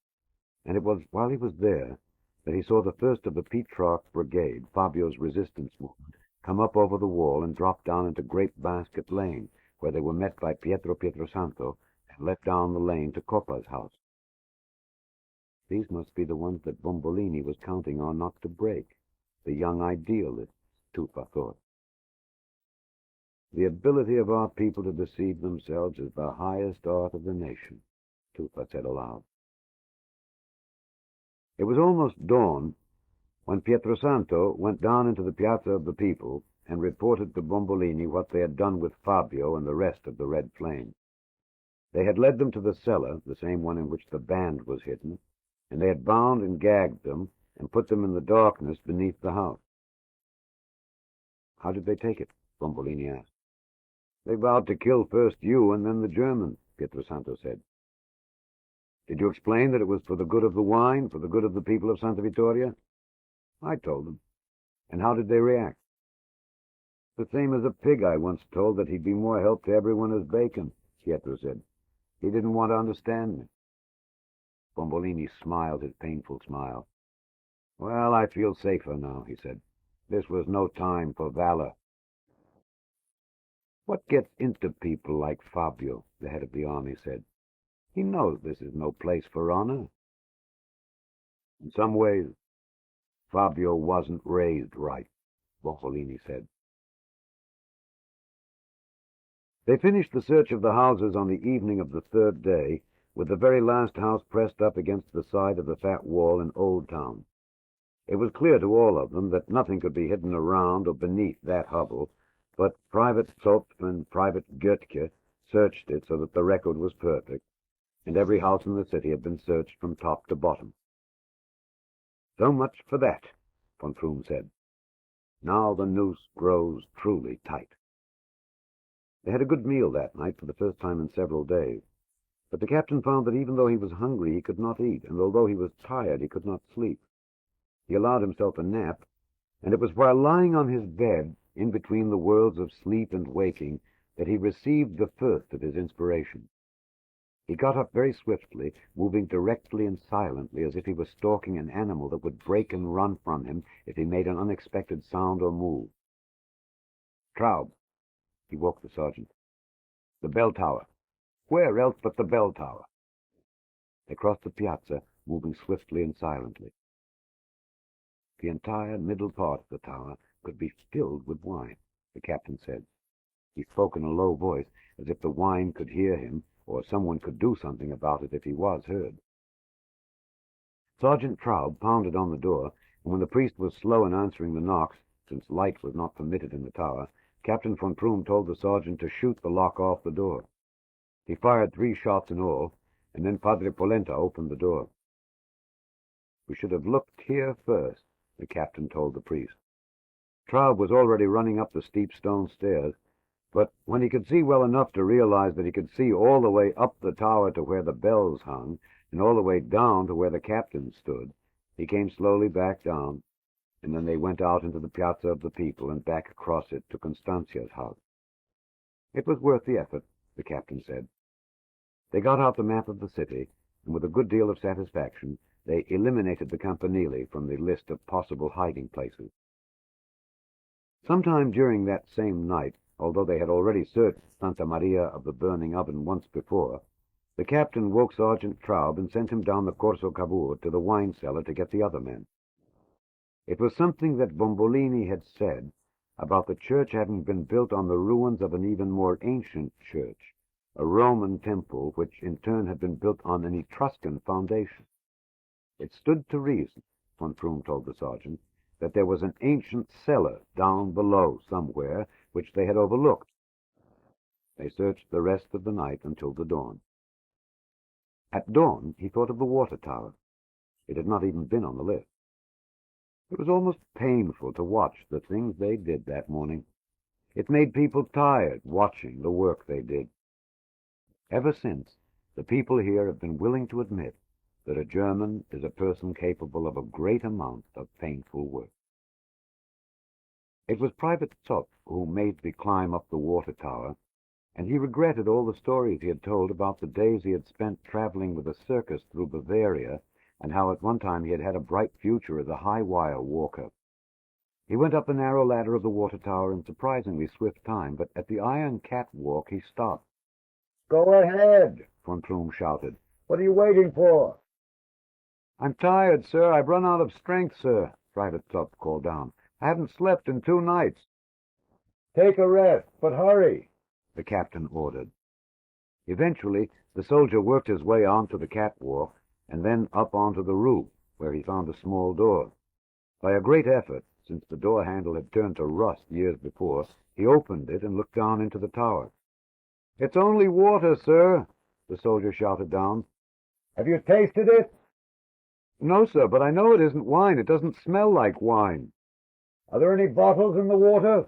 C: and it was while he was there that he saw the first of the Petrarch Brigade, Fabio's resistance movement, come up over the wall and drop down into Grape Basket Lane, where they were met by Pietrosanto and let down the lane to Coppa's house. These must be the ones that Bombolini was counting on not to break, the young idealists, Tufa thought. The ability of our people to deceive themselves is the highest art of the nation, Tufa said aloud. It was almost dawn when Pietrosanto went down into the Piazza of the People and reported to Bombolini what they had done with Fabio and the rest of the Red Flame. They had led them to the cellar, the same one in which the band was hidden, and they had bound and gagged them and put them in the darkness beneath the house. How did they take it? Bombolini asked. They vowed to kill first you and then the Germans, Pietrosanto said. Did you explain that it was for the good of the wine, for the good of the people of Santa Vittoria? I told them. And how did they react? The same as a pig I once told that he'd be more help to everyone as bacon, Pietro said. He didn't want to understand me. Bombolini smiled his painful smile. Well, I feel safer now, he said. This was no time for valor. What gets into people like Fabio, the head of the army said. He knows this is no place for honor. In some ways, Fabio wasn't raised right, Bombolini said.
B: They finished the search of the houses on the evening of the third day, with the very last house pressed up against the side of the fat wall in Old Town. It was clear to all of them that nothing could be hidden around or beneath that hovel, but Private Zopf and Private Göttke searched it so that the record was perfect, and every house in the city had been searched from top to bottom. "So much for that," von Froom said. "Now the noose grows truly tight." They had a good meal that night for the first time in several days, but the captain found that even though he was hungry he could not eat, and although he was tired he could not sleep. He allowed himself a nap, and it was while lying on his bed, in between the worlds of sleep and waking, that he received the first of his inspiration. He got up very swiftly, moving directly and silently as if he was stalking an animal that would break and run from him if he made an unexpected sound or move. "Traub," he woke the sergeant. "The bell tower. Where else but the bell tower?" They crossed the piazza, moving swiftly and silently. The entire middle part of the tower could be filled with wine, the captain said. He spoke in a low voice, as if the wine could hear him, or someone could do something about it if he was heard. Sergeant Traub pounded on the door, and when the priest was slow in answering the knocks, since light was not permitted in the tower, Captain von Froom told the sergeant to shoot the lock off the door. He fired 3 shots in all, and then Padre Polenta opened the door. "We should have looked here first," the captain told the priest. Traub was already running up the steep stone stairs, but when he could see well enough to realize that he could see all the way up the tower to where the bells hung, and all the way down to where the captain stood, he came slowly back down, and then they went out into the Piazza of the People and back across it to Constantia's house. It was worth the effort, the captain said. They got out the map of the city, and with a good deal of satisfaction, they eliminated the Campanile from the list of possible hiding places. Sometime during that same night, although they had already searched Santa Maria of the Burning Oven once before, the captain woke Sergeant Traub and sent him down the Corso Cavour to the wine cellar to get the other men. It was something that Bombolini had said about the church having been built on the ruins of an even more ancient church, a Roman temple which in turn had been built on an Etruscan foundation. It stood to reason, von Froom told the sergeant, that there was an ancient cellar down below somewhere which they had overlooked. They searched the rest of the night until the dawn. At dawn he thought of the water tower. It had not even been on the list. It was almost painful to watch the things they did that morning. It made people tired watching the work they did. Ever since, the people here have been willing to admit that a German is a person capable of a great amount of painful work. It was Private Zopf who made the climb up the water tower, and he regretted all the stories he had told about the days he had spent traveling with a circus through Bavaria, and how at one time he had had a bright future as a high-wire walker. He went up the narrow ladder of the water tower in surprisingly swift time, but at the iron catwalk he stopped. "Go ahead," von Froom shouted. "What are you waiting for?" "I'm tired, sir. I've run out of strength, sir," Private Zopf called down. "I haven't slept in 2 nights." "Take a rest, but hurry," the captain ordered. Eventually, the soldier worked his way onto the catwalk, and then up onto the roof, where he found a small door. By a great effort, since the door handle had turned to rust years before, he opened it and looked down into the tower. "It's only water, sir," the soldier shouted down. "Have you tasted it?" "No, sir, but I know it isn't wine. It doesn't smell like wine." "Are there any bottles in the water?"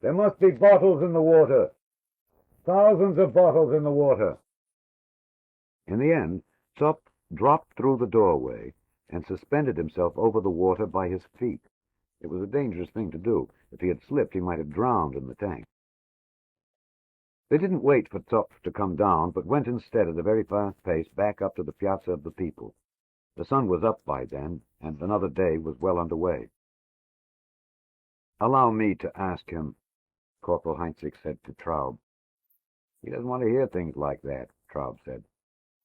B: "There must be bottles in the water. Thousands of bottles in the water." In the end, Zopf dropped through the doorway and suspended himself over the water by his feet. It was a dangerous thing to do. If he had slipped, he might have drowned in the tank. They didn't wait for Zopf to come down, but went instead at a very fast pace back up to the Piazza of the People. The sun was up by then, and another day was well under way. "Allow me to ask him," Corporal Heinzig said to Traub. "He doesn't want to hear things like that," Traub said.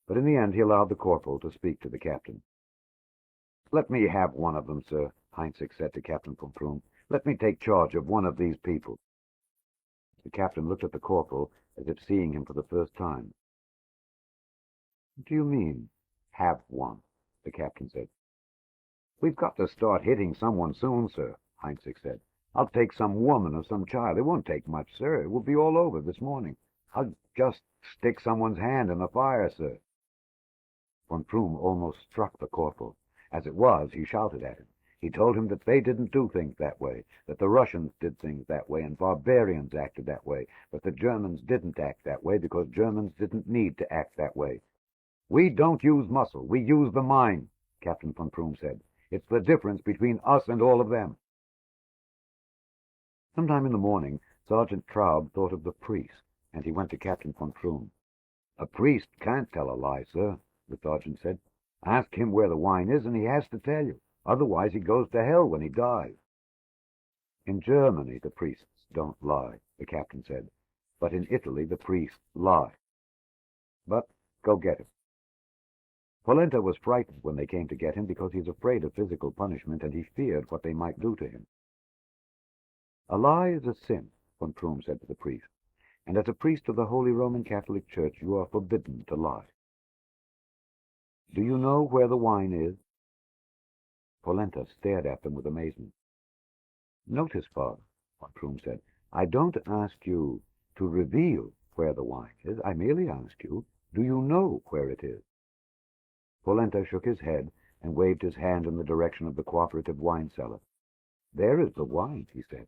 B: But in the end he allowed the corporal to speak to the captain. "Let me have one of them, sir," Heinzig said to Captain von Froom. "Let me take charge of one of these people."
C: The captain looked at the corporal as if seeing him for the first time. "What do you mean, have one?" the captain said. "We've got to start hitting someone soon, sir," Heinzig said. "I'll take some woman or some child. It won't take much, sir. It will be all over this morning. I'll just stick someone's hand in the fire, sir." Von Froom almost struck the corporal. As it was, he shouted at him. He told him that they didn't do things that way, that the Russians did things that way, and barbarians acted that way, but the Germans didn't act that way because Germans didn't need to act that way. "We don't use muscle, we use the mind," Captain von Froom said. "It's the difference between us and all of them." Sometime in the morning, Sergeant Traub thought of the priest, and he went to Captain von Froom. "A priest can't tell a lie, sir," the sergeant said. "Ask him where the wine is, and he has to tell you. Otherwise he goes to hell when he dies." "In Germany the priests don't lie," the captain said. "But in Italy the priests lie. But go get him." Polenta was frightened when they came to get him because he was afraid of physical punishment, and he feared what they might do to him. "A lie is a sin," von Froom said to the priest, "and as a priest of the Holy Roman Catholic Church you are forbidden to lie. Do you know where the wine is?" Polenta stared at them with amazement. "Notice, Father," von Froom said, "I don't ask you to reveal where the wine is. I merely ask you, do you know where it is?" Polenta shook his head and waved his hand in the direction of the cooperative wine cellar. "There is the wine," he said.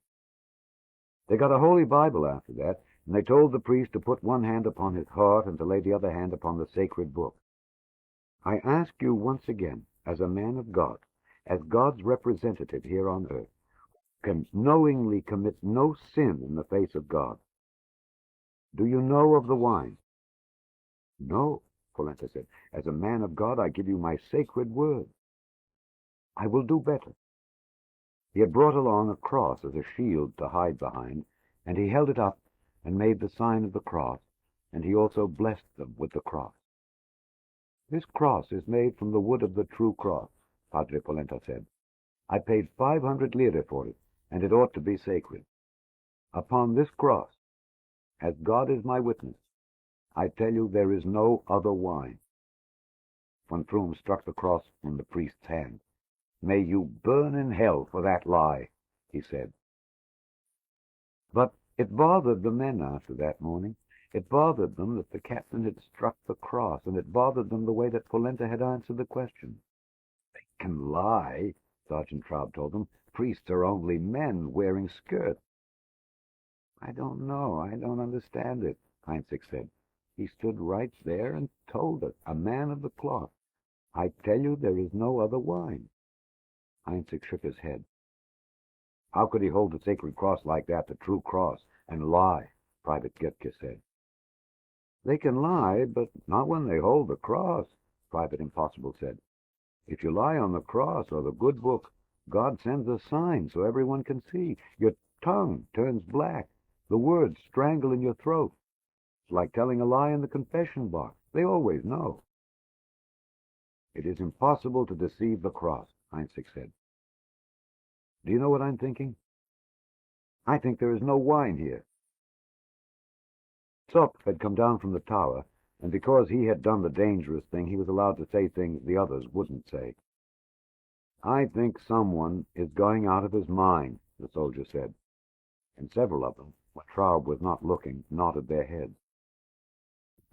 C: They got a Holy Bible after that, and they told the priest to put one hand upon his heart and to lay the other hand upon the sacred book. "I ask you once again, as a man of God, as God's representative here on earth, can knowingly commit no sin in the face of God. Do you know of the wine?" "No," Polenta said. "As a man of God, I give you my sacred word." "I will do better." He had brought along a cross as a shield to hide behind, and he held it up and made the sign of the cross, and he also blessed them with the cross. "This cross is made from the wood of the true cross," Padre Polenta said. "I paid 500 lire for it, and it ought to be sacred. Upon this cross, as God is my witness, I tell you there is no other wine." Von Froom struck the cross from the priest's hand. "May you burn in hell for that lie," he said. But it bothered the men after that morning. It bothered them that the captain had struck the cross, and it bothered them the way that Polenta had answered the question. "They can lie," Sergeant Traub told them. "Priests are only men wearing skirts." "I don't know. I don't understand it," Heinzig said. "He stood right there and told us, a man of the cloth. I tell you there is no other wine." Heinzig shook his head. "How could he hold the sacred cross like that, the true cross, and lie?" Private Goetke said. "They can lie, but not when they hold the cross," Private Impossible said. "If you lie on the cross or the good book, God sends a sign so everyone can see. Your tongue turns black. The words strangle in your throat. It's like telling a lie in the confession box. They always know." "It is impossible to deceive the cross," Heinzig said. "Do you know what I'm thinking? I think there is no wine here." Zopp had come down from the tower, and because he had done the dangerous thing, he was allowed to say things the others wouldn't say. "I think someone is going out of his mind," the soldier said, and several of them, when Traub was not looking, nodded their heads.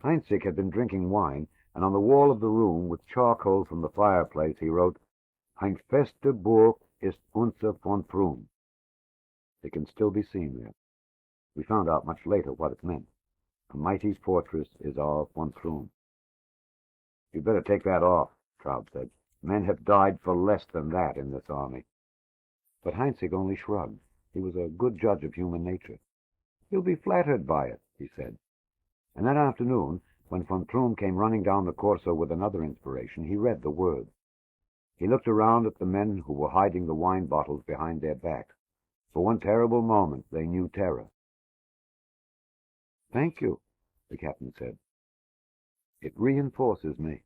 C: Heinzig had been drinking wine, and on the wall of the room, with charcoal from the fireplace, he wrote, "Ein feste Burg ist unser von Froom." It can still be seen there. We found out much later what it meant. A mighty fortress is our von Froom. "You'd better take that off," Traub said. "Men have died for less than that in this army." But Heinzig only shrugged. He was a good judge of human nature. "You'll be flattered by it," he said. And that afternoon, when von Froom came running down the Corso with another inspiration, he read the words. He looked around at the men who were hiding the wine bottles behind their backs. For one terrible moment they knew terror. "Thank you," the captain said. "It reinforces me."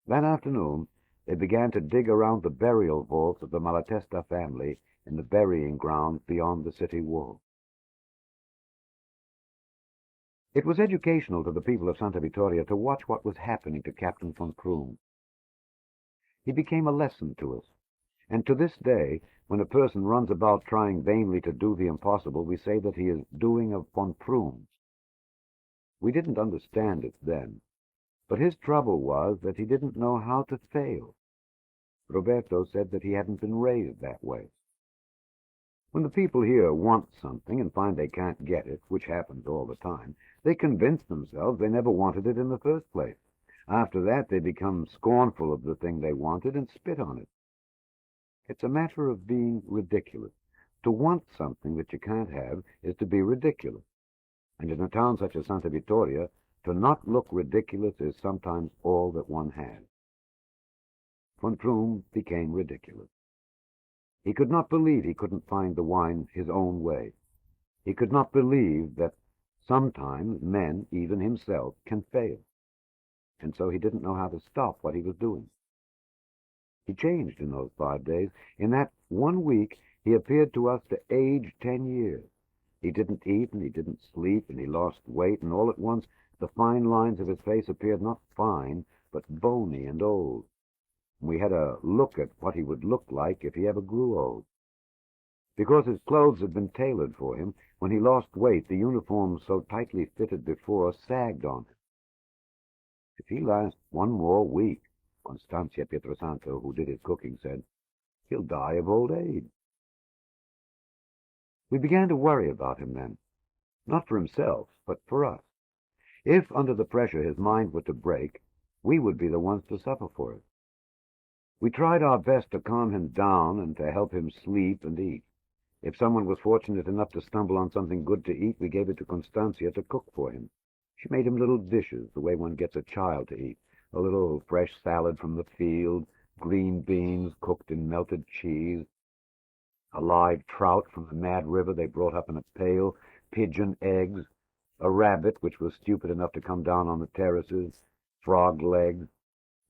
C: That afternoon, they began to dig around the burial vaults of the Malatesta family in the burying ground beyond the city wall. It was educational to the people of Santa Vittoria to watch what was happening to Captain von Krumm. He became a lesson to us, and to this day, when a person runs about trying vainly to do the impossible, we say that he is doing a von Krumm. We didn't understand it then, but his trouble was that he didn't know how to fail. Roberto said that he hadn't been raised that way. When the people here want something and find they can't get it, which happens all the time, they convince themselves they never wanted it in the first place. After that, they become scornful of the thing they wanted and spit on it. It's a matter of being ridiculous. To want something that you can't have is to be ridiculous. And in a town such as Santa Vittoria, to not look ridiculous is sometimes all that one has. Von Krumm became ridiculous. He could not believe he couldn't find the wine his own way. He could not believe that sometimes men, even himself, can fail. And so he didn't know how to stop what he was doing. He changed in those 5 days. In that 1 week, he appeared to us to age 10 years. He didn't eat, and he didn't sleep, and he lost weight, and all at once the fine lines of his face appeared not fine, but bony and old. We had a look at what he would look like if he ever grew old. Because his clothes had been tailored for him, when he lost weight, the uniforms so tightly fitted before sagged on him. If he lasts 1 more week, Constancia Pietrosanto, who did his cooking, said, he'll die of old age. We began to worry about him then, not for himself, but for us. If, under the pressure, his mind were to break, we would be the ones to suffer for it. We tried our best to calm him down and to help him sleep and eat. If someone was fortunate enough to stumble on something good to eat, we gave it to Constancia to cook for him. She made him little dishes, the way one gets a child to eat. A little fresh salad from the field, green beans cooked in melted cheese, a live trout from the Mad River they brought up in a pail, pigeon eggs, a rabbit which was stupid enough to come down on the terraces, frog legs.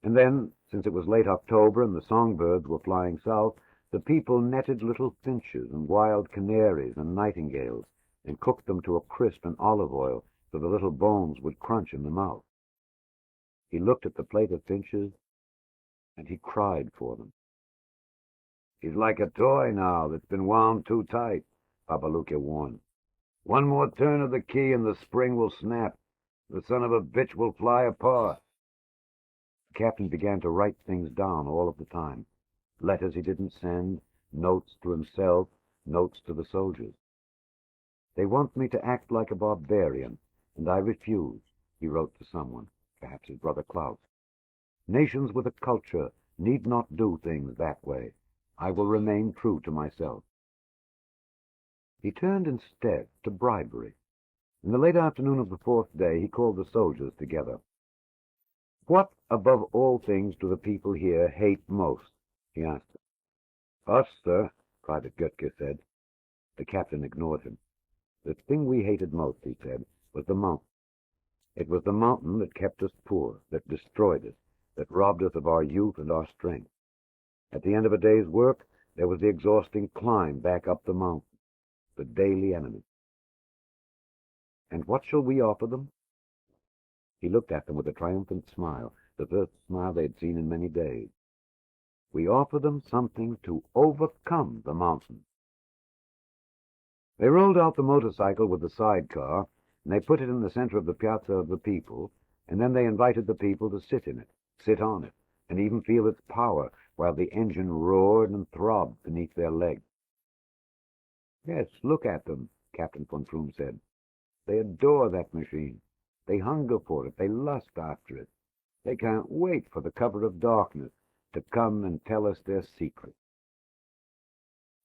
C: And then, since it was late October and the songbirds were flying south, the people netted little finches and wild canaries and nightingales and cooked them to a crisp in olive oil so the little bones would crunch in the mouth. He looked at the plate of finches, and he cried for them. He's like a toy now that's been wound too tight, Papa Luca warned. 1 more turn of the key and the spring will snap. The son of a bitch will fly apart. The captain began to write things down all of the time. Letters he didn't send, notes to himself, notes to the soldiers. They want me to act like a barbarian, and I refuse, he wrote to someone, perhaps his brother Klaus. Nations with a culture need not do things that way. I will remain true to myself. He turned instead to bribery. In the late afternoon of the 4th day, he called the soldiers together. What, above all things, do the people here hate most? He asked them. Us, sir, Private Götke said. The captain ignored him. The thing we hated most, he said, was the mountain. It was the mountain that kept us poor, that destroyed us, that robbed us of our youth and our strength. At the end of a day's work, there was the exhausting climb back up the mountain, the daily enemy. And what shall we offer them? He looked at them with a triumphant smile, the first smile they had seen in many days. We offer them something to overcome the mountain. They rolled out the motorcycle with the sidecar, and they put it in the center of the piazza of the people, and then they invited the people to sit in it, sit on it, and even feel its power while the engine roared and throbbed beneath their legs. Yes, look at them, Captain von Krumm said. They adore that machine. They hunger for it. They lust after it. They can't wait for the cover of darkness to come and tell us their secret.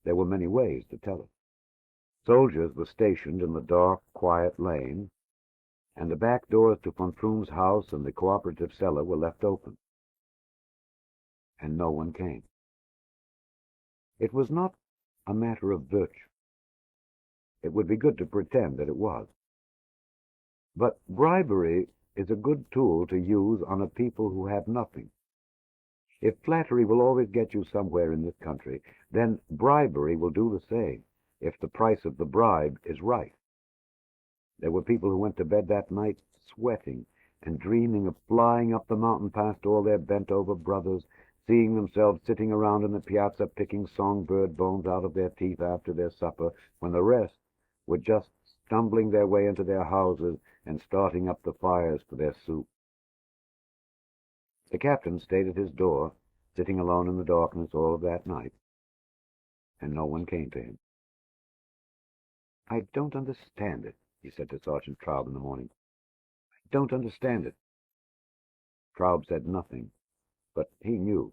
C: There were many ways to tell it. Soldiers were stationed in the dark, quiet lane, and the back doors to von Krumm's house and the cooperative cellar were left open. And no one came. It was not a matter of virtue. It would be good to pretend that it was. But bribery is a good tool to use on a people who have nothing. If flattery will always get you somewhere in this country, then bribery will do the same, if the price of the bribe is right. There were people who went to bed that night sweating and dreaming of flying up the mountain past all their bent-over brothers, seeing themselves sitting around in the piazza picking songbird bones out of their teeth after their supper, when the rest were just stumbling their way into their houses and starting up the fires for their soup. The captain stayed at his door, sitting alone in the darkness all of that night, and no one came to him. "I don't understand it," he said to Sergeant Traub in the morning. "I don't understand it." Traub said nothing, but he knew.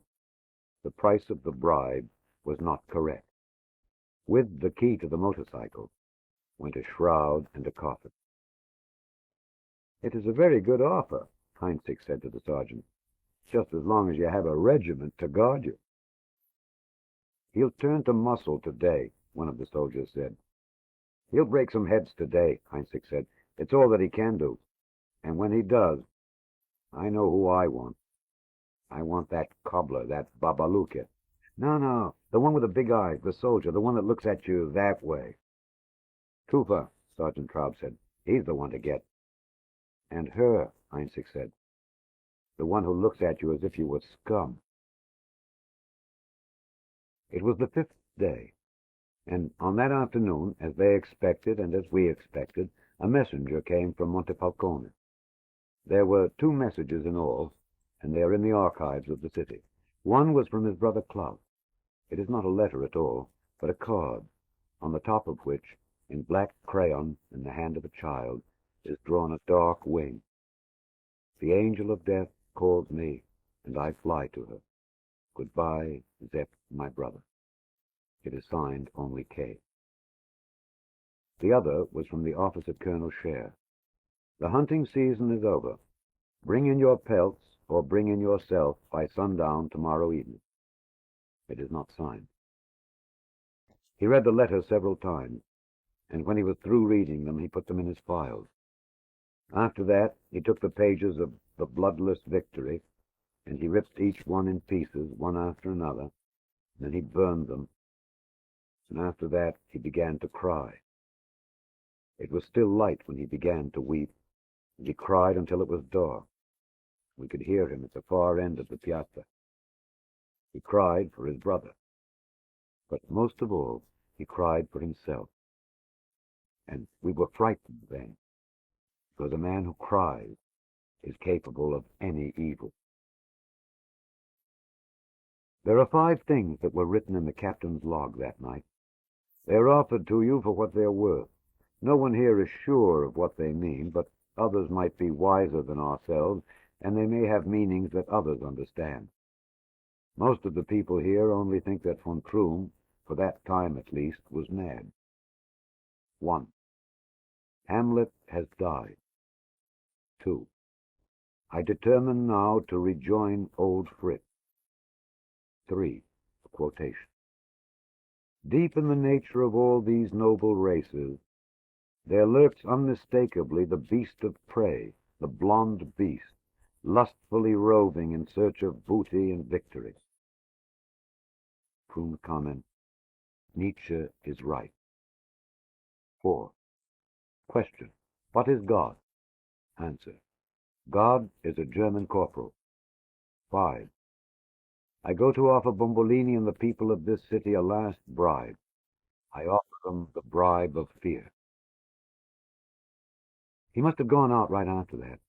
C: The price of the bribe was not correct. With the key to the motorcycle went a shroud and a coffin. "It is a very good offer," Heinzig said to the sergeant, "just as long as you have a regiment to guard you." "He'll turn to muscle today," one of the soldiers said. "He'll break some heads today," Heinzig said. "It's all that he can do. And when he does, I know who I want. I want that cobbler, that Babaluka. No, the one with the big eyes, the soldier, the one that looks at you that way." "Tufa," Sergeant Traub said. "He's the one to get." "And her," Heinzig said. "The one who looks at you as if you were scum." It was the 5th day, and on that afternoon, as they expected and as we expected, a messenger came from Montefalcone. There were 2 messages in all, and they are in the archives of the city. One was from his brother Klaus. It is not a letter at all, but a card, on the top of which, in black crayon in the hand of a child, is drawn a dark wing. "The angel of death calls me, and I fly to her. Goodbye, Zepp, my brother." It is signed only K. The other was from the officer Colonel Scher. "The hunting season is over. Bring in your pelts, or bring in yourself by sundown tomorrow evening." It is not signed. He read the letter several times, and when he was through reading them, he put them in his files. After that, he took the pages of The Bloodless Victory, and he ripped each one in pieces, one after another, and then he burned them, and after that he began to cry. It was still light when he began to weep, and he cried until it was dark. We could hear him at the far end of the piazza. He cried for his brother, but most of all, he cried for himself. And we were frightened then, because a man who cries is capable of any evil. There are 5 things that were written in the captain's log that night. They are offered to you for what they are worth. No one here is sure of what they mean, but others might be wiser than ourselves, and they may have meanings that others understand. Most of the people here only think that von Troom, for that time at least, was mad. 1. Hamlet has died. 2. I determine now to rejoin old Fritz. 3. A quotation. Deep in the nature of all these noble races, there lurks unmistakably the beast of prey, the blond beast, lustfully roving in search of booty and victory. Troom's comment, Nietzsche is right. 4. Question. What is God? Answer. God is a German corporal. 5. I go to offer Bombolini and the people of this city a last bribe. I offer them the bribe of fear. He must have gone out right after that.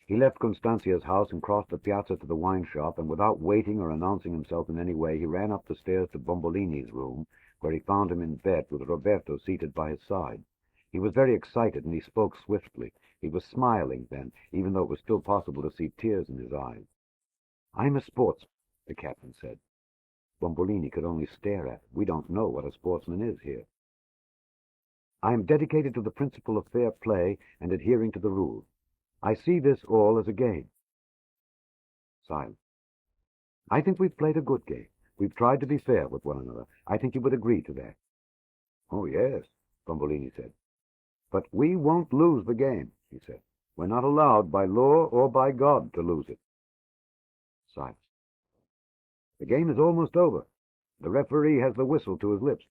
C: He left Constanzia's house and crossed the piazza to the wine shop, and without waiting or announcing himself in any way, he ran up the stairs to Bombolini's room, where he found him in bed with Roberto seated by his side. He was very excited, and he spoke swiftly. He was smiling then, even though it was still possible to see tears in his eyes. "I'm a sportsman," the captain said. Bombolini could only stare at him. "We don't know what a sportsman is here." "I am dedicated to the principle of fair play and adhering to the rules. I see this all as a game." Silence. "I think we've played a good game. We've tried to be fair with one another. I think you would agree to that." "Oh, yes," Bombolini said. "But we won't lose the game," he said. "We're not allowed by law or by God to lose it." Silence. "The game is almost over. The referee has the whistle to his lips.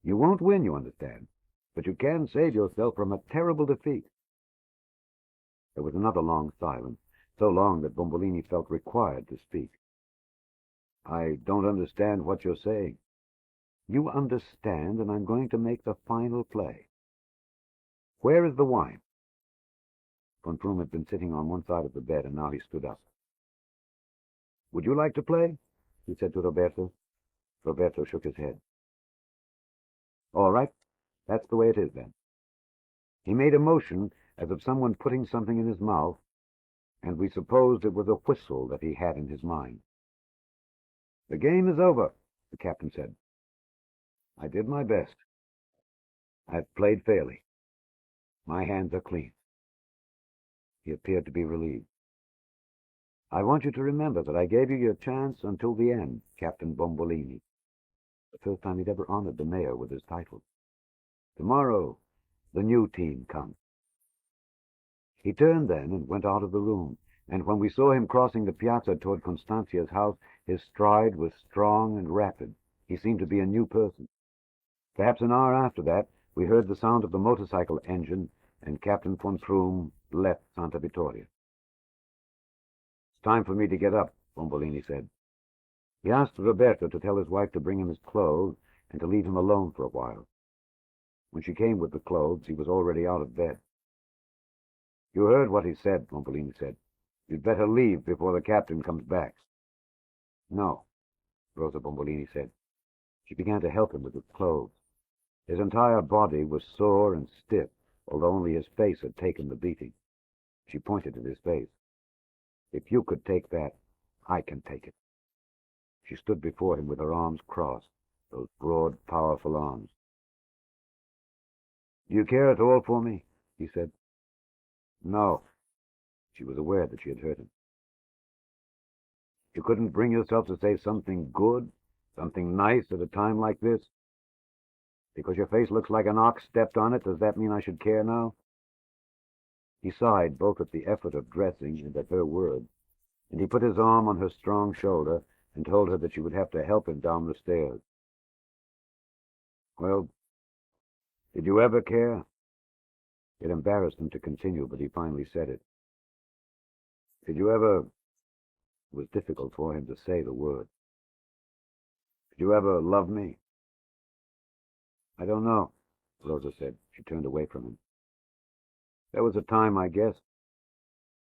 C: You won't win, you understand. but you can save yourself from a terrible defeat." There was another long silence, so long that Bombolini felt required to speak. "I don't understand what you're saying." "You understand, and I'm going to make the final play. Where is the wine?" Von Froom had been sitting on one side of the bed, and now he stood up. "Would you like to play?" he said to Roberto. Roberto shook his head. "All right, that's the way it is, then." He made a motion as of someone putting something in his mouth, and we supposed it was a whistle that he had in his mind. "The game is over," the captain said. "I did my best. I've played fairly. My hands are clean." He appeared to be relieved. "I want you to remember that I gave you your chance until the end, Captain Bombolini." The first time he'd ever honored the mayor with his title. "Tomorrow, the new team comes." He turned then and went out of the room, and when we saw him crossing the piazza toward Constantia's house, his stride was strong and rapid. He seemed to be a new person. Perhaps an hour after that, we heard the sound of the motorcycle engine, and Captain von Froom left Santa Vittoria. "It's time for me to get up," Bombolini said. He asked Roberto to tell his wife to bring him his clothes and to leave him alone for a while. When she came with the clothes, he was already out of bed. "You heard what he said," Bombolini said. "You'd better leave before the captain comes back." "No," Rosa Bombolini said. She began to help him with his clothes. His entire body was sore and stiff, although only his face had taken the beating. She pointed at his face. "If you could take that, I can take it." She stood before him with her arms crossed, those broad, powerful arms. "Do you care at all for me?" he said. "No." She was aware that she had hurt him. "You couldn't bring yourself to say something good, something nice at a time like this? Because your face looks like an ox stepped on it, does that mean I should care now?" He sighed both at the effort of dressing and at her words, and he put his arm on her strong shoulder and told her that she would have to help him down the stairs. "Well, did you ever care?" It embarrassed him to continue, but he finally said it. "Did you ever—" It was difficult for him to say the word. "Did you ever love me?" "I don't know," Rosa said. She turned away from him. "There was a time, I guess.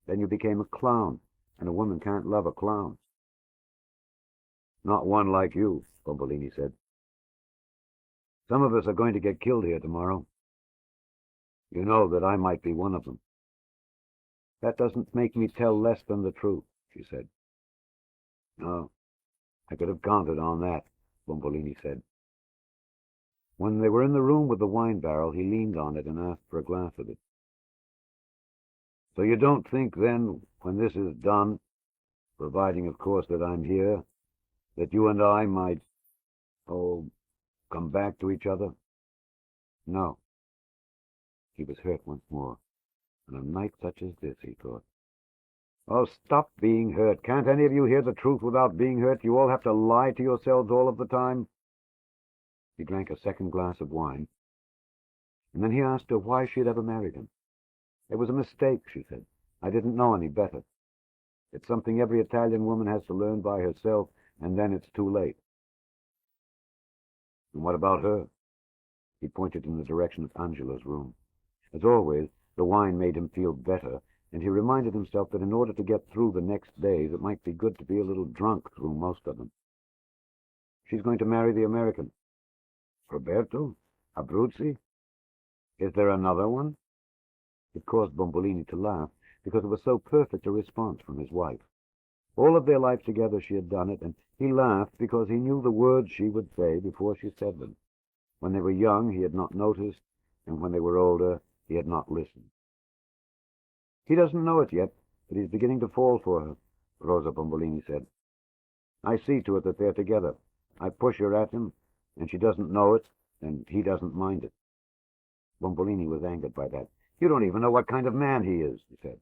C: Then you became a clown, and a woman can't love a clown." "Not one like you," Bombolini said. "Some of us are going to get killed here tomorrow. You know that I might be one of them." "That doesn't make me tell less than the truth," she said. "No, I could have counted on that," Bombolini said. When they were in the room with the wine barrel, he leaned on it and asked for a glass of it. "So you don't think, then, when this is done, providing, of course, that I'm here, that you and I might, come back to each other?" "No." He was hurt once more. On a night such as this, he thought. "Oh, stop being hurt. Can't any of you hear the truth without being hurt? You all have to lie to yourselves all of the time." He drank a second glass of wine, and then he asked her why she had ever married him. "It was a mistake," she said. "I didn't know any better. It's something every Italian woman has to learn by herself, and then it's too late." "And what about her?" He pointed in the direction of Angela's room. As always, the wine made him feel better, and he reminded himself that in order to get through the next days, it might be good to be a little drunk through most of them. "She's going to marry the American." "Roberto? Abruzzi? Is there another one?" It caused Bombolini to laugh, because it was so perfect a response from his wife. All of their life together she had done it, and he laughed because he knew the words she would say before she said them. When they were young, he had not noticed, and when they were older, he had not listened. "He doesn't know it yet, but he's beginning to fall for her," Rosa Bombolini said. "I see to it that they're together. I push her at him, and she doesn't know it, and he doesn't mind it." Bombolini was angered by that. "You don't even know what kind of man he is," he said.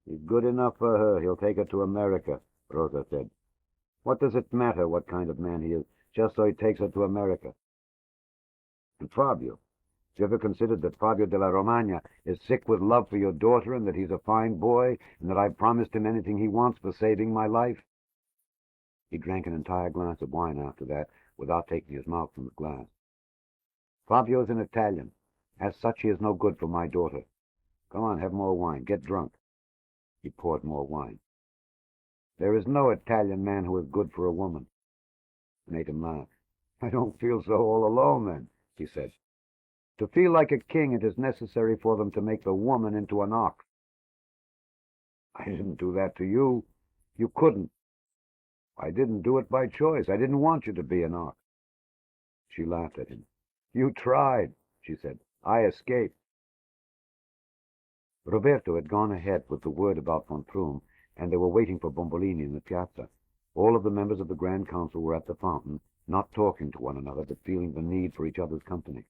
C: "He's good enough for her. He'll take her to America," Rosa said. "What does it matter what kind of man he is, just so he takes her to America?" "And Fabio,
B: you ever considered that Fabio della Romagna is sick with love for your daughter and that he's a fine boy and that I've promised him anything he wants for saving my life? He drank an entire glass of wine after that without taking his mouth from the glass. Fabio is an Italian. As such, he is no good for my daughter. Come on, have more wine. Get drunk. He poured more wine. There is no Italian man who is good for a woman. It made him laugh. I don't feel so all alone, then, he said. To feel like a king, it is necessary for them to make the woman into an ox. I didn't do that to you. You couldn't. I didn't do it by choice. I didn't want you to be an ox. She laughed at him. You tried, she said. I escaped. Roberto had gone ahead with the word about von Thrum, and they were waiting for Bombolini in the piazza. All of the members of the Grand Council were at the fountain, not talking to one another, but feeling the need for each other's company.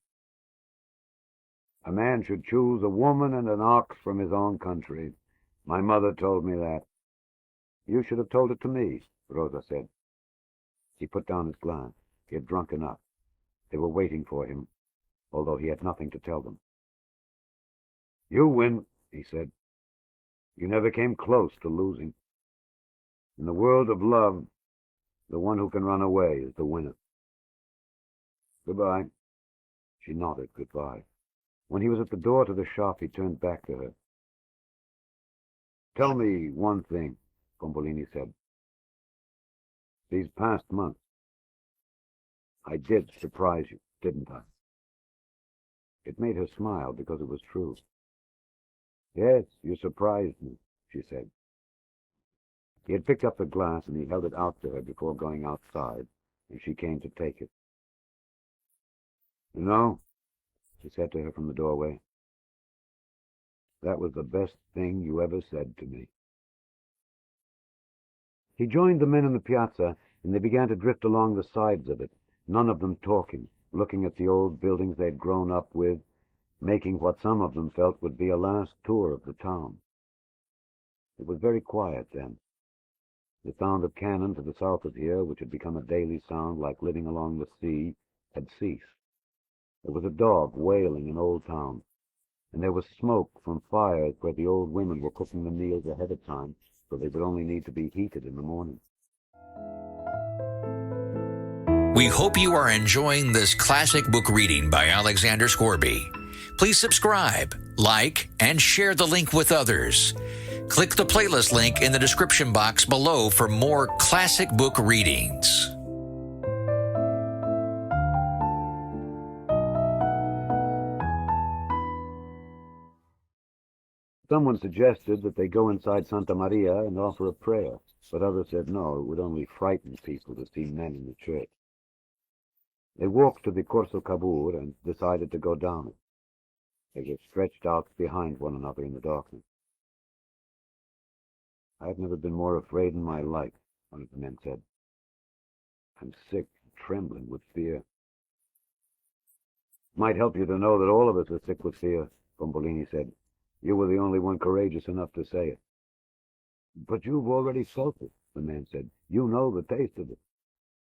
B: A man should choose a woman and an ox from his own country. My mother told me that. You should have told it to me, Rosa said. He put down his glass. He had drunk enough. They were waiting for him, although he had nothing to tell them. You win, he said. You never came close to losing. In the world of love, the one who can run away is the winner. Goodbye. She nodded goodbye. When he was at the door to the shop, he turned back to her. Tell me one thing, Bombolini said. These past months, I did surprise you, didn't I? It made her smile because it was true. Yes, you surprised me, she said. He had picked up the glass and he held it out to her before going outside, and she came to take it. You know, he said to her from the doorway, that was the best thing you ever said to me. He joined the men in the piazza, and they began to drift along the sides of it, none of them talking, looking at the old buildings they'd grown up with, making what some of them felt would be a last tour of the town. It was very quiet then. The sound of cannon to the south of here, which had become a daily sound like living along the sea, had ceased. There was a dog wailing in Old Town, and there was smoke from fires where the old women were cooking the meals ahead of time, so they would only need to be heated in the morning.
A: We hope you are enjoying this classic book reading by Alexander Scourby. Please subscribe, like, and share the link with others. Click the playlist link in the description box below for more classic book readings.
B: Someone suggested that they go inside Santa Maria and offer a prayer, but others said no, it would only frighten people to see men in the church. They walked to the Corso Cavour and decided to go down it. They were stretched out behind one another in the darkness. I've never been more afraid in my life, one of the men said. I'm sick, trembling with fear. Might help you to know that all of us are sick with fear, Bombolini said. You were the only one courageous enough to say it. But you've already felt it, the man said. You know the taste of it.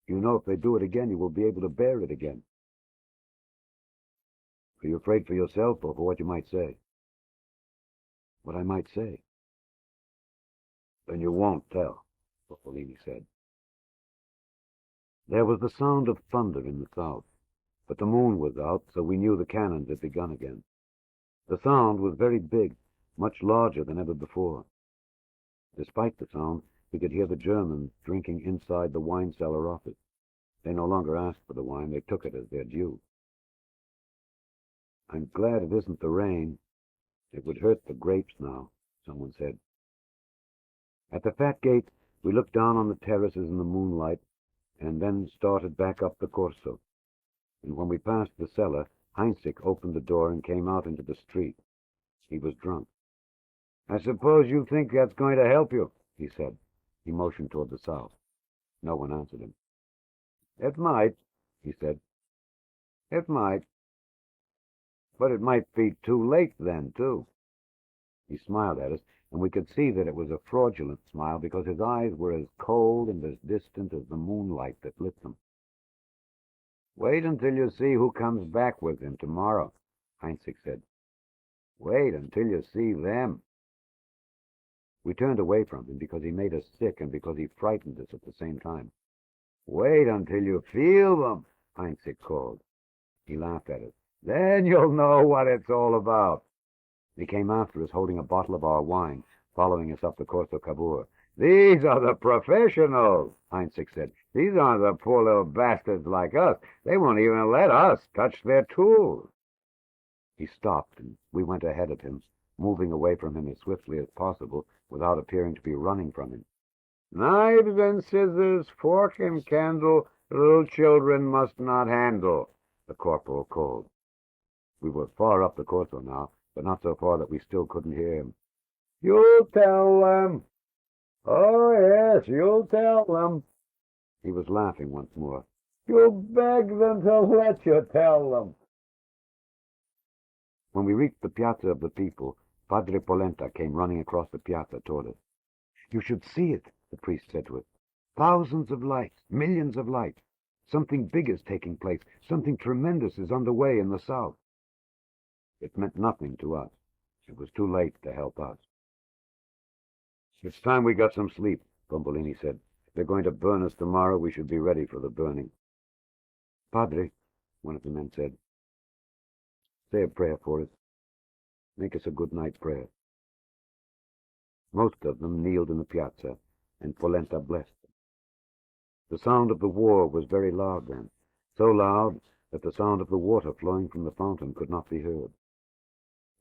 B: You know if they do it again, you will be able to bear it again. Are you afraid for yourself or for what you might say? What I might say. Then you won't tell, Bombolini said. There was the sound of thunder in the south, but the moon was out, so we knew the cannons had begun again. The sound was very big, much larger than ever before. Despite the sound, we could hear the Germans drinking inside the wine cellar office. They no longer asked for the wine, they took it as their due. I'm glad it isn't the rain. It would hurt the grapes now, someone said. At the Fat Gate, we looked down on the terraces in the moonlight, and then started back up the Corso. And when we passed the cellar, Heinzig opened the door and came out into the street. He was drunk. I suppose you think that's going to help you, he said. He motioned toward the south. No one answered him. It might, he said. It might. But it might be too late then, too. He smiled at us, and we could see that it was a fraudulent smile because his eyes were as cold and as distant as the moonlight that lit them. Wait until you see who comes back with him tomorrow.
C: Heinzig said. Wait until you see them. We turned away from him because he made us sick and because he frightened us at the same time. Wait until you feel them, Heinzig called. He laughed at us. Then you'll know what it's all about. He came after us holding a bottle of our wine, following us up the Corso Cavour. These are the professionals, Heinzig said. These aren't the poor little bastards like us. They won't even let us touch their tools. He stopped, and we went ahead of him, moving away from him as swiftly as possible without appearing to be running from him. Knives and scissors, fork and candle, little children must not handle, the corporal called. We were far up the Corso now, but not so far that we still couldn't hear him. You'll tell them. Oh, yes, you'll tell them. He was laughing once more. You'll beg them to let you tell them. When we reached the Piazza of the People, Padre Polenta came running across the piazza toward us. You should see it, the priest said to us. Thousands of lights, millions of lights. Something big is taking place. Something tremendous is underway in the south. It meant nothing to us. It was too late to help us. It's time we got some sleep, Bombolini said. If they're going to burn us tomorrow, we should be ready for the burning. Padre, one of the men said, say a prayer for us. Make us a good night prayer. Most of them kneeled in the piazza, and Polenta blessed them. The sound of the war was very loud then, so loud that the sound of the water flowing from the fountain could not be heard.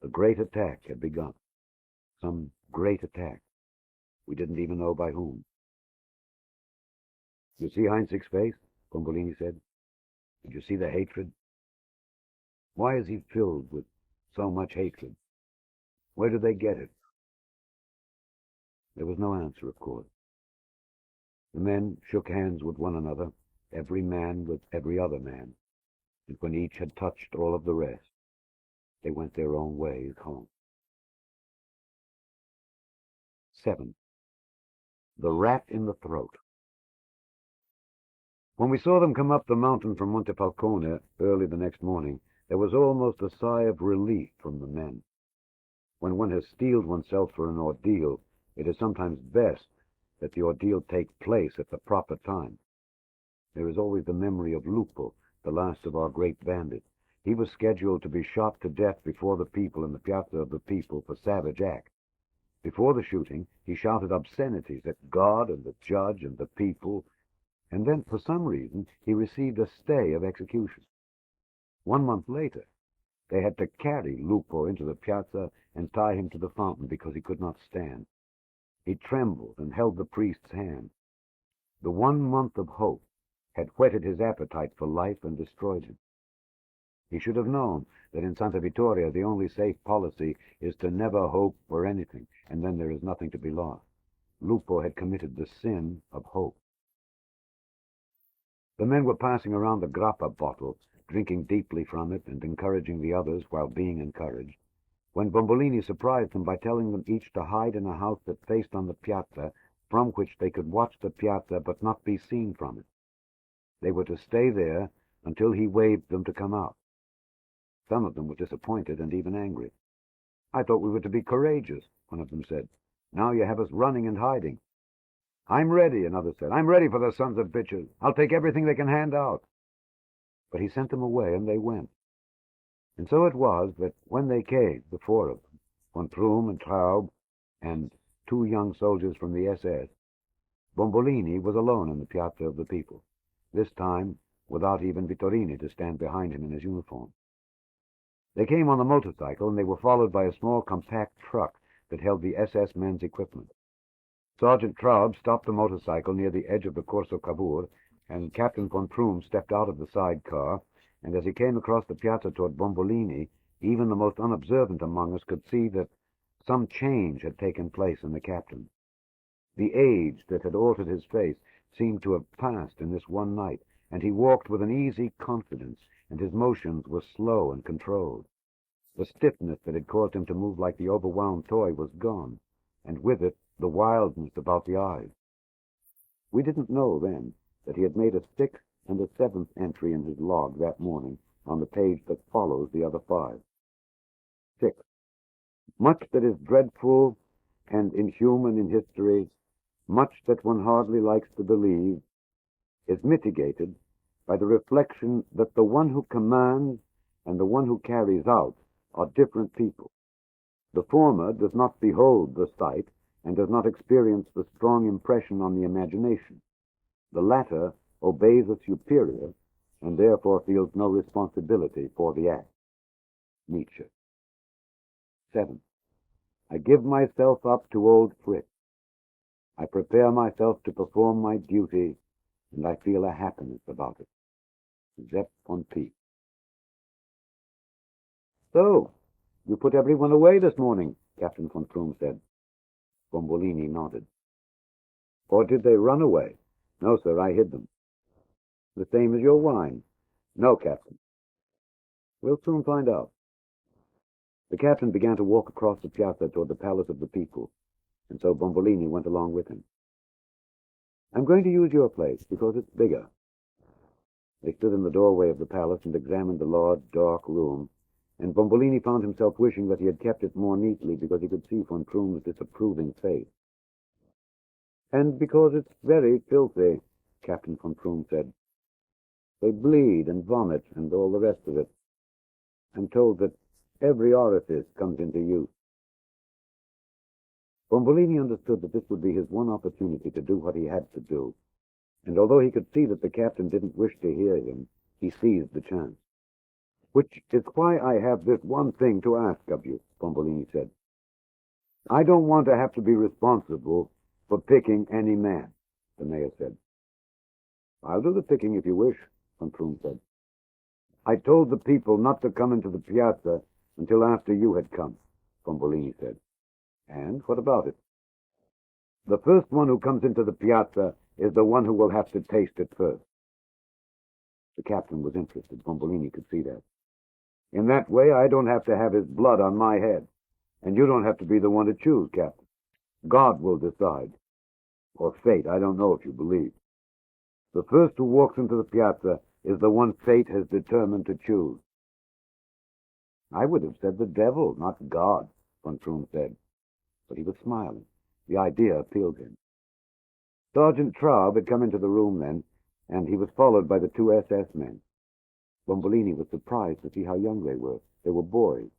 C: The great attack had begun. Some great attack. We didn't even know by whom. You see Heinzig's face? Bombolini said. Did you see the hatred? Why is he filled with so much hatred? Where do they get it? There was no answer, of course. The men shook hands with one another, every man with every other man, and when each had touched all of the rest, they went their own ways home. 7. The rat in the throat. When we saw them come up the mountain from Monte Falcone early the next morning, there was almost a sigh of relief from the men. When one has steeled oneself for an ordeal, it is sometimes best that the ordeal take place at the proper time. There is always the memory of Lupo, the last of our great bandits. He was scheduled to be shot to death before the people in the Piazza of the People for savage acts. Before the shooting, he shouted obscenities at God and the judge and the people, and then, for some reason, he received a stay of execution. 1 month later, they had to carry Lupo into the piazza and tie him to the fountain because he could not stand. He trembled and held the priest's hand. The 1 month of hope had whetted his appetite for life and destroyed him. He should have known that in Santa Vittoria the only safe policy is to never hope for anything, and then there is nothing to be lost. Lupo had committed the sin of hope. The men were passing around the grappa bottle, drinking deeply from it and encouraging the others while being encouraged, when Bombolini surprised them by telling them each to hide in a house that faced on the piazza, from which they could watch the piazza but not be seen from it. They were to stay there until he waved them to come out. Some of them were disappointed and even angry. I thought we were to be courageous, one of them said. Now you have us running and hiding. I'm ready, another said. I'm ready for the sons of bitches. I'll take everything they can hand out. But he sent them away, and they went. And so it was that when they came, the 4 of them, von Prum and Traub, and 2 young soldiers from the SS, Bombolini was alone in the Piazza of the People, this time without even Vittorini to stand behind him in his uniform. They came on the motorcycle, and they were followed by a small compact truck that held the SS men's equipment. Sergeant Traub stopped the motorcycle near the edge of the Corso Cavour, and Captain von Prum stepped out of the sidecar, and as he came across the piazza toward Bombolini, even the most unobservant among us could see that some change had taken place in the captain. The age that had altered his face seemed to have passed in this one night, and he walked with an easy confidence, and his motions were slow and controlled. The stiffness that had caused him to move like the overwound toy was gone, and with it the wildness about the eyes. We didn't know then that he had made a 6th and a 7th entry in his log that morning on the page that follows the other 5. 6. Much that is dreadful and inhuman in history, much that one hardly likes to believe, is mitigated by the reflection that the one who commands and the one who carries out are different people. The former does not behold the sight and does not experience the strong impression on the imagination. The latter obeys a superior and therefore feels no responsibility for the act. Nietzsche. 7. I give myself up to old Fritz. I prepare myself to perform my duty, and I feel a happiness about it. Zepp von P. So, you put everyone away this morning, Captain von Troom said. Bombolini nodded. Or did they run away? No, sir, I hid them. The same as your wine? No, Captain. We'll soon find out. The captain began to walk across the piazza toward the Palace of the People, and so Bombolini went along with him. I'm going to use your place, because it's bigger. They stood in the doorway of the palace and examined the large, dark room, and Bombolini found himself wishing that he had kept it more neatly because he could see von Troom's disapproving face. And because it's very filthy, Captain von Troom said. They bleed and vomit and all the rest of it. I'm told that every orifice comes into use. Bombolini understood that this would be his one opportunity to do what he had to do, and although he could see that the captain didn't wish to hear him, he seized the chance. Which is why I have this one thing to ask of you, Bombolini said. I don't want to have to be responsible for picking any man, the mayor said. I'll do the picking if you wish, von Troom said. I told the people not to come into the piazza until after you had come, Bombolini said. And what about it? The first one who comes into the piazza is the one who will have to taste it first. The captain was interested. Bombolini could see that. In that way, I don't have to have his blood on my head, and you don't have to be the one to choose, Captain. God will decide. Or fate, I don't know if you believe. The first who walks into the piazza is the one fate has determined to choose. I would have said the devil, not God, von Troom said. But he was smiling. The idea appealed to him. Sergeant Traub had come into the room then, and he was followed by the 2 SS men. Bombolini was surprised to see how young they were. They were boys.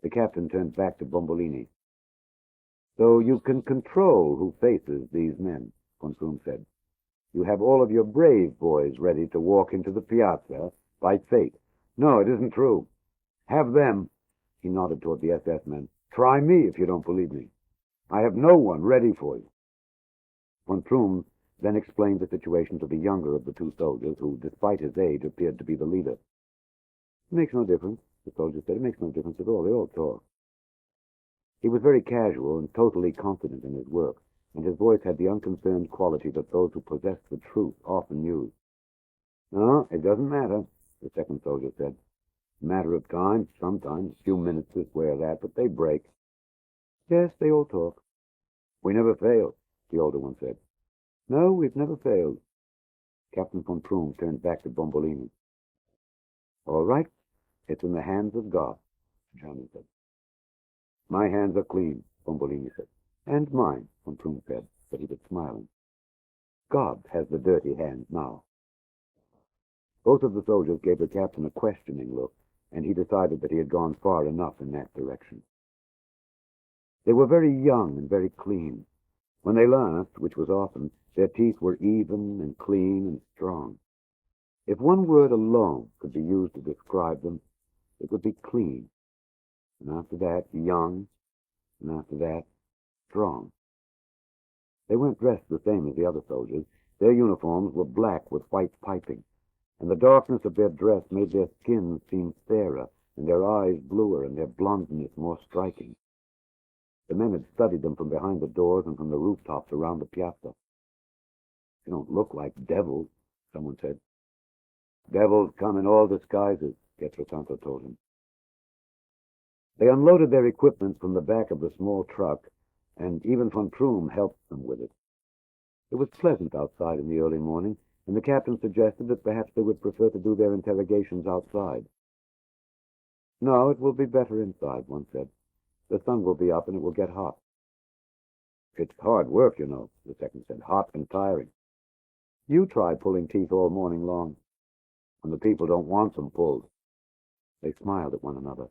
C: The captain turned back to Bombolini. So you can control who faces these men, von Troom said. You have all of your brave boys ready to walk into the piazza by fate. No, it isn't true. Have them, he nodded toward the SS men. Try me if you don't believe me. I have no one ready for you. Von Troom then explained the situation to the younger of the 2 soldiers, who, despite his age, appeared to be the leader. It makes no difference, the soldier said. It makes no difference at all. They all talk. He was very casual and totally confident in his work, and his voice had the unconcerned quality that those who possess the truth often use. No, it doesn't matter, the second soldier said. Matter of time, sometimes, a few minutes this way or that, but they break. Yes, they all talk. We never fail, the older one said. No, we've never failed. Captain von Troom turned back to Bombolini. All right, it's in the hands of God, the German said. My hands are clean, Bombolini said. And mine, von Troom said, but he was smiling. God has the dirty hands now. Both of the soldiers gave the captain a questioning look, and he decided that he had gone far enough in that direction. They were very young and very clean. When they laughed, which was often, their teeth were even and clean and strong. If one word alone could be used to describe them, it would be clean. And after that, young, and after that, strong. They weren't dressed the same as the other soldiers. Their uniforms were black with white piping, and the darkness of their dress made their skins seem fairer, and their eyes bluer, and their blondness more striking. The men had studied them from behind the doors and from the rooftops around the piazza. They don't look like devils, someone said. Devils come in all disguises, Pietrosanto told him. They unloaded their equipment from the back of the small truck, and even von Troom helped them with it. It was pleasant outside in the early morning, and the captain suggested that perhaps they would prefer to do their interrogations outside. No, it will be better inside, one said. The sun will be up and it will get hot. It's hard work, you know, the second said. Hot and tiring. You try pulling teeth all morning long. And the people don't want them pulled. They smiled at one another.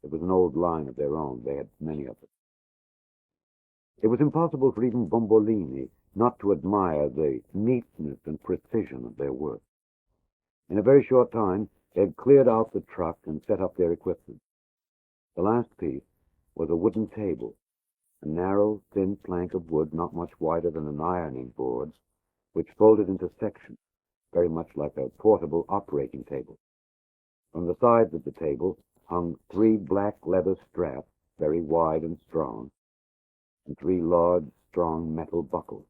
C: It was an old line of their own. They had many of it. It was impossible for even Bombolini not to admire the neatness and precision of their work. In a very short time, they had cleared out the truck and set up their equipment. The last piece was a wooden table, a narrow, thin plank of wood not much wider than an ironing board, which folded into sections, very much like a portable operating table. From the sides of the table hung 3 black leather straps, very wide and strong, and 3 large, strong metal buckles.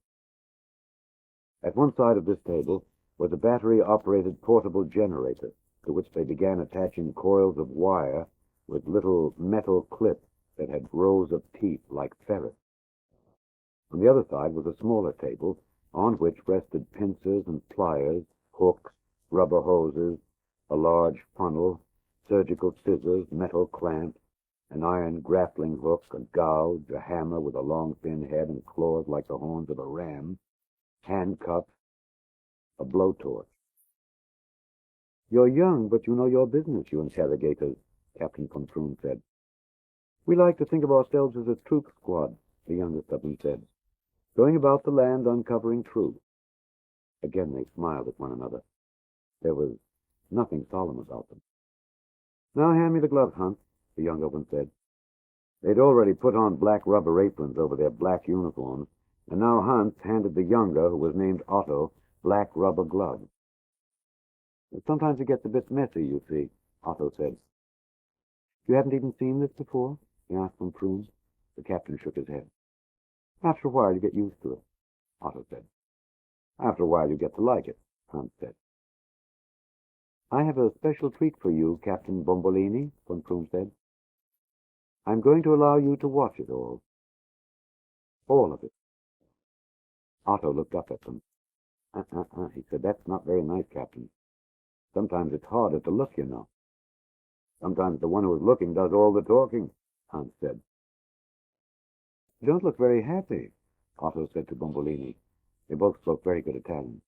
C: At one side of this table was a battery-operated portable generator, to which they began attaching coils of wire with little metal clips that had rows of teeth like ferrets. On the other side was a smaller table, on which rested pincers and pliers, hooks, rubber hoses, a large funnel, surgical scissors, metal clamps, an iron grappling hook, a gouge, a hammer with a long thin head and claws like the horns of a ram, handcuffs, a blowtorch. You're young, but you know your business, you interrogators, Captain von Troon said. We like to think of ourselves as a troop squad, the youngest of them said, going about the land uncovering truth. Again they smiled at one another. There was nothing solemn about them. Now hand me the gloves, Hans, the younger one said. They'd already put on black rubber aprons over their black uniforms, and now Hans handed the younger, who was named Otto, black rubber gloves. Sometimes it gets a bit messy, you see, Otto said. You haven't even seen this before? He asked von Troon. The captain shook his head. After a while you get used to it, Otto said. After a while you get to like it, Hans said. I have a special treat for you, Captain Bombolini, von Troon said. I'm going to allow you to watch it all. All of it. Otto looked up at them. He said, that's not very nice, Captain. Sometimes it's harder to look, you know. Sometimes the one who is looking does all the talking, Hans said. You don't look very happy, Otto said to Bombolini. They both spoke very good Italian.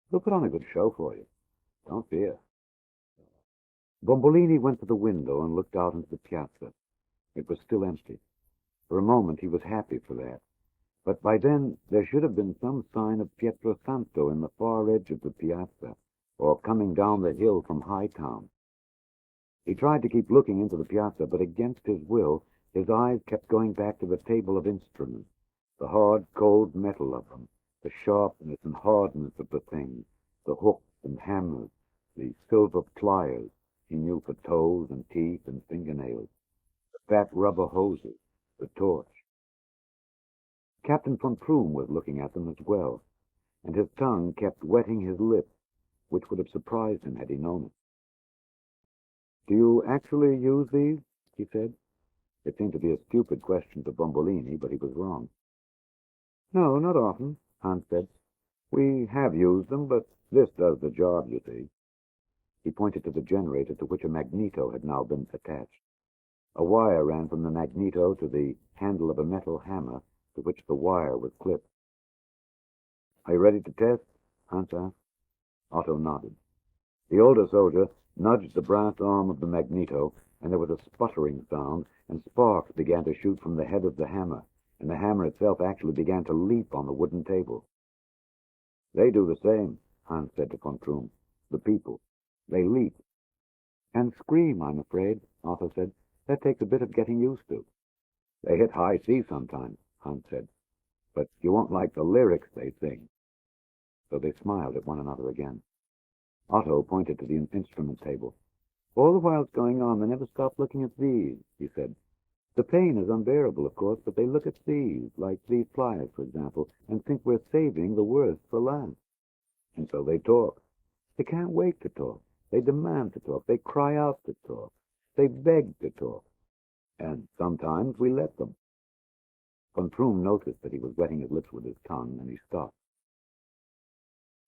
C: We'll put on a good show for you. Don't fear. Bombolini went to the window and looked out into the piazza. It was still empty. For a moment he was happy for that. But by then there should have been some sign of Pietrosanto in the far edge of the piazza, or coming down the hill from Hightown. He tried to keep looking into the piazza, but against his will, his eyes kept going back to the table of instruments, the hard, cold metal of them, the sharpness and hardness of the things, the hooks and hammers, the silver pliers he knew for toes and teeth and fingernails, the fat rubber hoses, the torch. Captain von Troon was looking at them as well, and his tongue kept wetting his lips, which would have surprised him had he known it. Do you actually use these? He said. It seemed to be a stupid question for Bombolini, but he was wrong. No, not often, Hans said. We have used them, but this does the job, you see. He pointed to the generator to which a magneto had now been attached. A wire ran from the magneto to the handle of a metal hammer to which the wire was clipped. Are you ready to test? Hans asked. Otto nodded. The older soldier nudged the brass arm of the magneto, and there was a sputtering sound, and sparks began to shoot from the head of the hammer, and the hammer itself actually began to leap on the wooden table. They do the same, Hans said to von Troon. The people. They leap. And scream, I'm afraid, Otto said. That takes a bit of getting used to. They hit high C sometimes, Hans said. But you won't like the lyrics they sing. So they smiled at one another again. Otto pointed to the instrument table. All the while it's going on, they never stop looking at these, he said. The pain is unbearable, of course, but they look at these, like these pliers, for example, and think we're saving the worst for last. And so they talk. They can't wait to talk. They demand to talk. They cry out to talk. They beg to talk. And sometimes we let them. Von Troon noticed that he was wetting his lips with his tongue, and he stopped.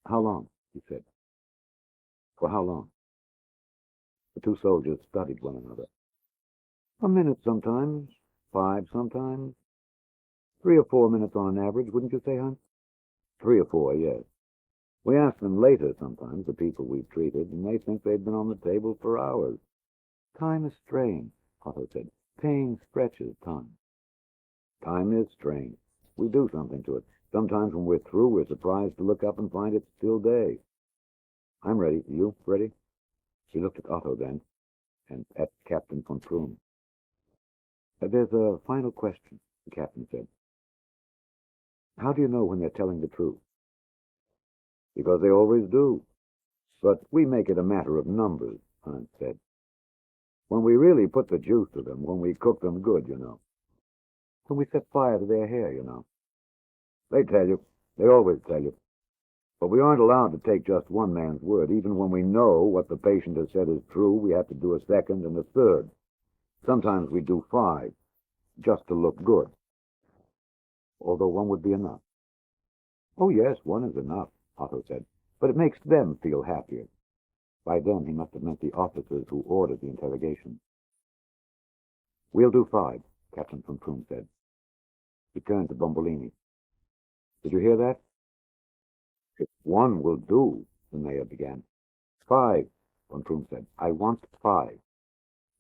C: How long? He said. For how long? The two soldiers studied one another. A minute sometimes, 5 sometimes. 3 or 4 minutes on an average, wouldn't you say, Hans? 3 or 4, yes. We ask them later sometimes, the people we've treated, and they think they've been on the table for hours. Time is strange, Otto said. Pain stretches time. Time is strange. We do something to it. Sometimes when we're through, we're surprised to look up and find it's still day. I'm ready. You ready? He looked at Otto then, and at Captain von Kroon. There's a final question, the captain said. How do you know when they're telling the truth? Because they always do. But we make it a matter of numbers, Hans said. When we really put the juice to them, when we cook them good, you know. When we set fire to their hair, you know. They tell you. They always tell you. But we aren't allowed to take just one man's word. Even when we know what the patient has said is true, we have to do a second and a third. Sometimes we do 5, just to look good. Although one would be enough. Oh, yes, one is enough, Otto said. But it makes them feel happier. By them, he must have meant the officers who ordered the interrogation. We'll do 5, Captain von Kroon said. He turned to Bombolini. Did you hear that? If 1 will do, the mayor began. 5, von Kroon said. I want 5.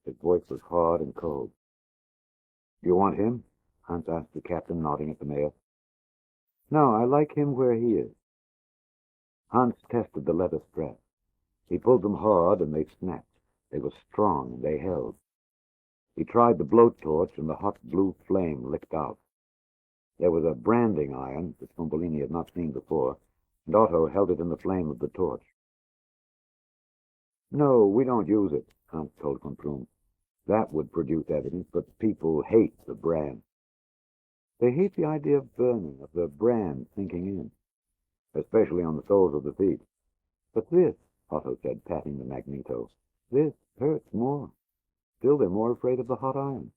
C: His voice was hard and cold. You want him? Hans asked the captain, nodding at the mayor. No, I like him where he is. Hans tested the leather straps. He pulled them hard, and they snapped. They were strong, and they held. He tried the blowtorch, and the hot blue flame licked out. There was a branding iron, that Bombolini had not seen before, and Otto held it in the flame of the torch. No, we don't use it, Hans told von Kroon. That would produce evidence, but people hate the brand. They hate the idea of burning, of the brand sinking in, especially on the soles of the feet. But this, Otto said, patting the magneto, this hurts more. Still, they're more afraid of the hot iron.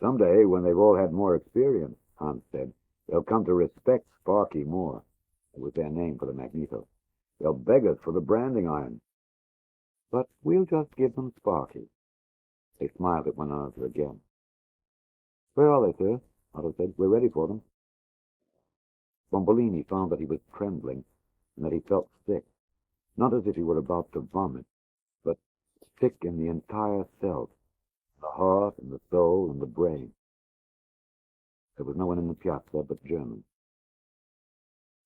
C: Someday, when they've all had more experience, Hans said, they'll come to respect Sparky more. It was their name for the magneto. They'll beg us for the branding iron. But we'll just give them Sparky. They smiled at one another again. Where are they, sir? Otto said. We're ready for them. Bombolini found that he was trembling and that he felt sick, not as if he were about to vomit, but sick in the entire self, the heart and the soul and the brain. There was no one in the piazza but Germans.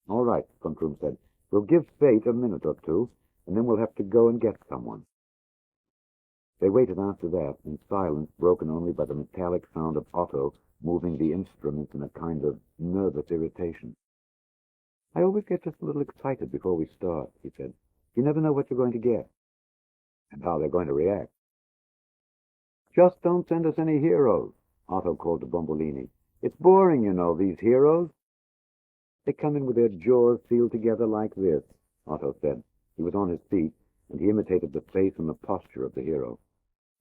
C: All right, von Kroon said. We'll give Fate a minute or two, and then we'll have to go and get someone. They waited after that, in silence broken only by the metallic sound of Otto moving the instruments in a kind of nervous irritation. I always get just a little excited before we start, he said. You never know what you're going to get, and how they're going to react. Just don't send us any heroes, Otto called to Bombolini. It's boring, you know, these heroes. They come in with their jaws sealed together like this, Otto said. He was on his feet, and he imitated the face and the posture of the hero.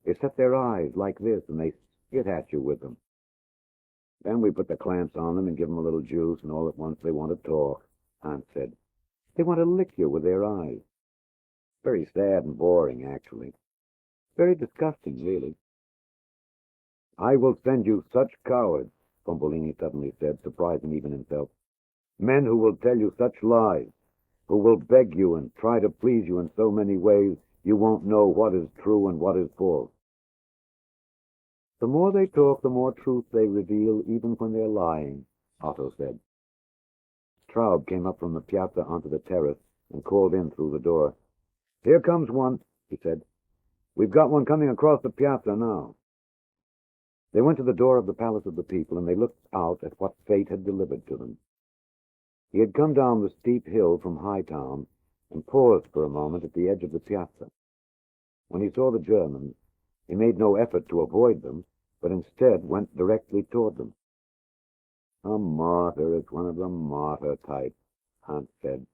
C: They set their eyes like this, and they spit at you with them. Then we put the clamps on them and give them a little juice, and all at once they want to talk, Hans said. They want to lick you with their eyes. Very sad and boring, actually. Very disgusting, really. I will send you such cowards, Bombolini suddenly said, surprising even himself. Men who will tell you such lies, who will beg you and try to please you in so many ways you won't know what is true and what is false. The more they talk, the more truth they reveal, even when they're lying, Otto said. Traub came up from the piazza onto the terrace and called in through the door. Here comes one, he said. We've got one coming across the piazza now. They went to the door of the Palace of the People, and they looked out at what fate had delivered to them. He had come down the steep hill from Hightown and paused for a moment at the edge of the piazza. When he saw the Germans, he made no effort to avoid them, but instead went directly toward them. A martyr is one of the martyr type, Hans said.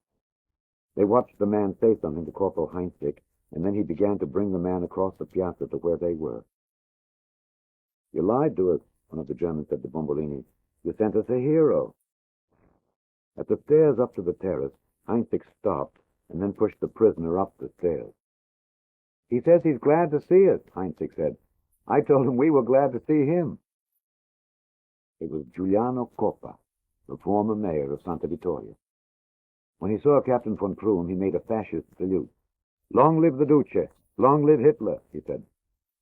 C: They watched the man say something to Corporal Heinzig, and then he began to bring the man across the piazza to where they were. You lied to us, one of the Germans said to Bombolini. You sent us a hero. At the stairs up to the terrace, Heinzig stopped and then pushed the prisoner up the stairs. He says he's glad to see us, Heinzig said. I told him we were glad to see him. It was Giuliano Coppa, the former mayor of Santa Vittoria. When he saw Captain von Prüm, he made a fascist salute. Long live the Duce! Long live Hitler! He said.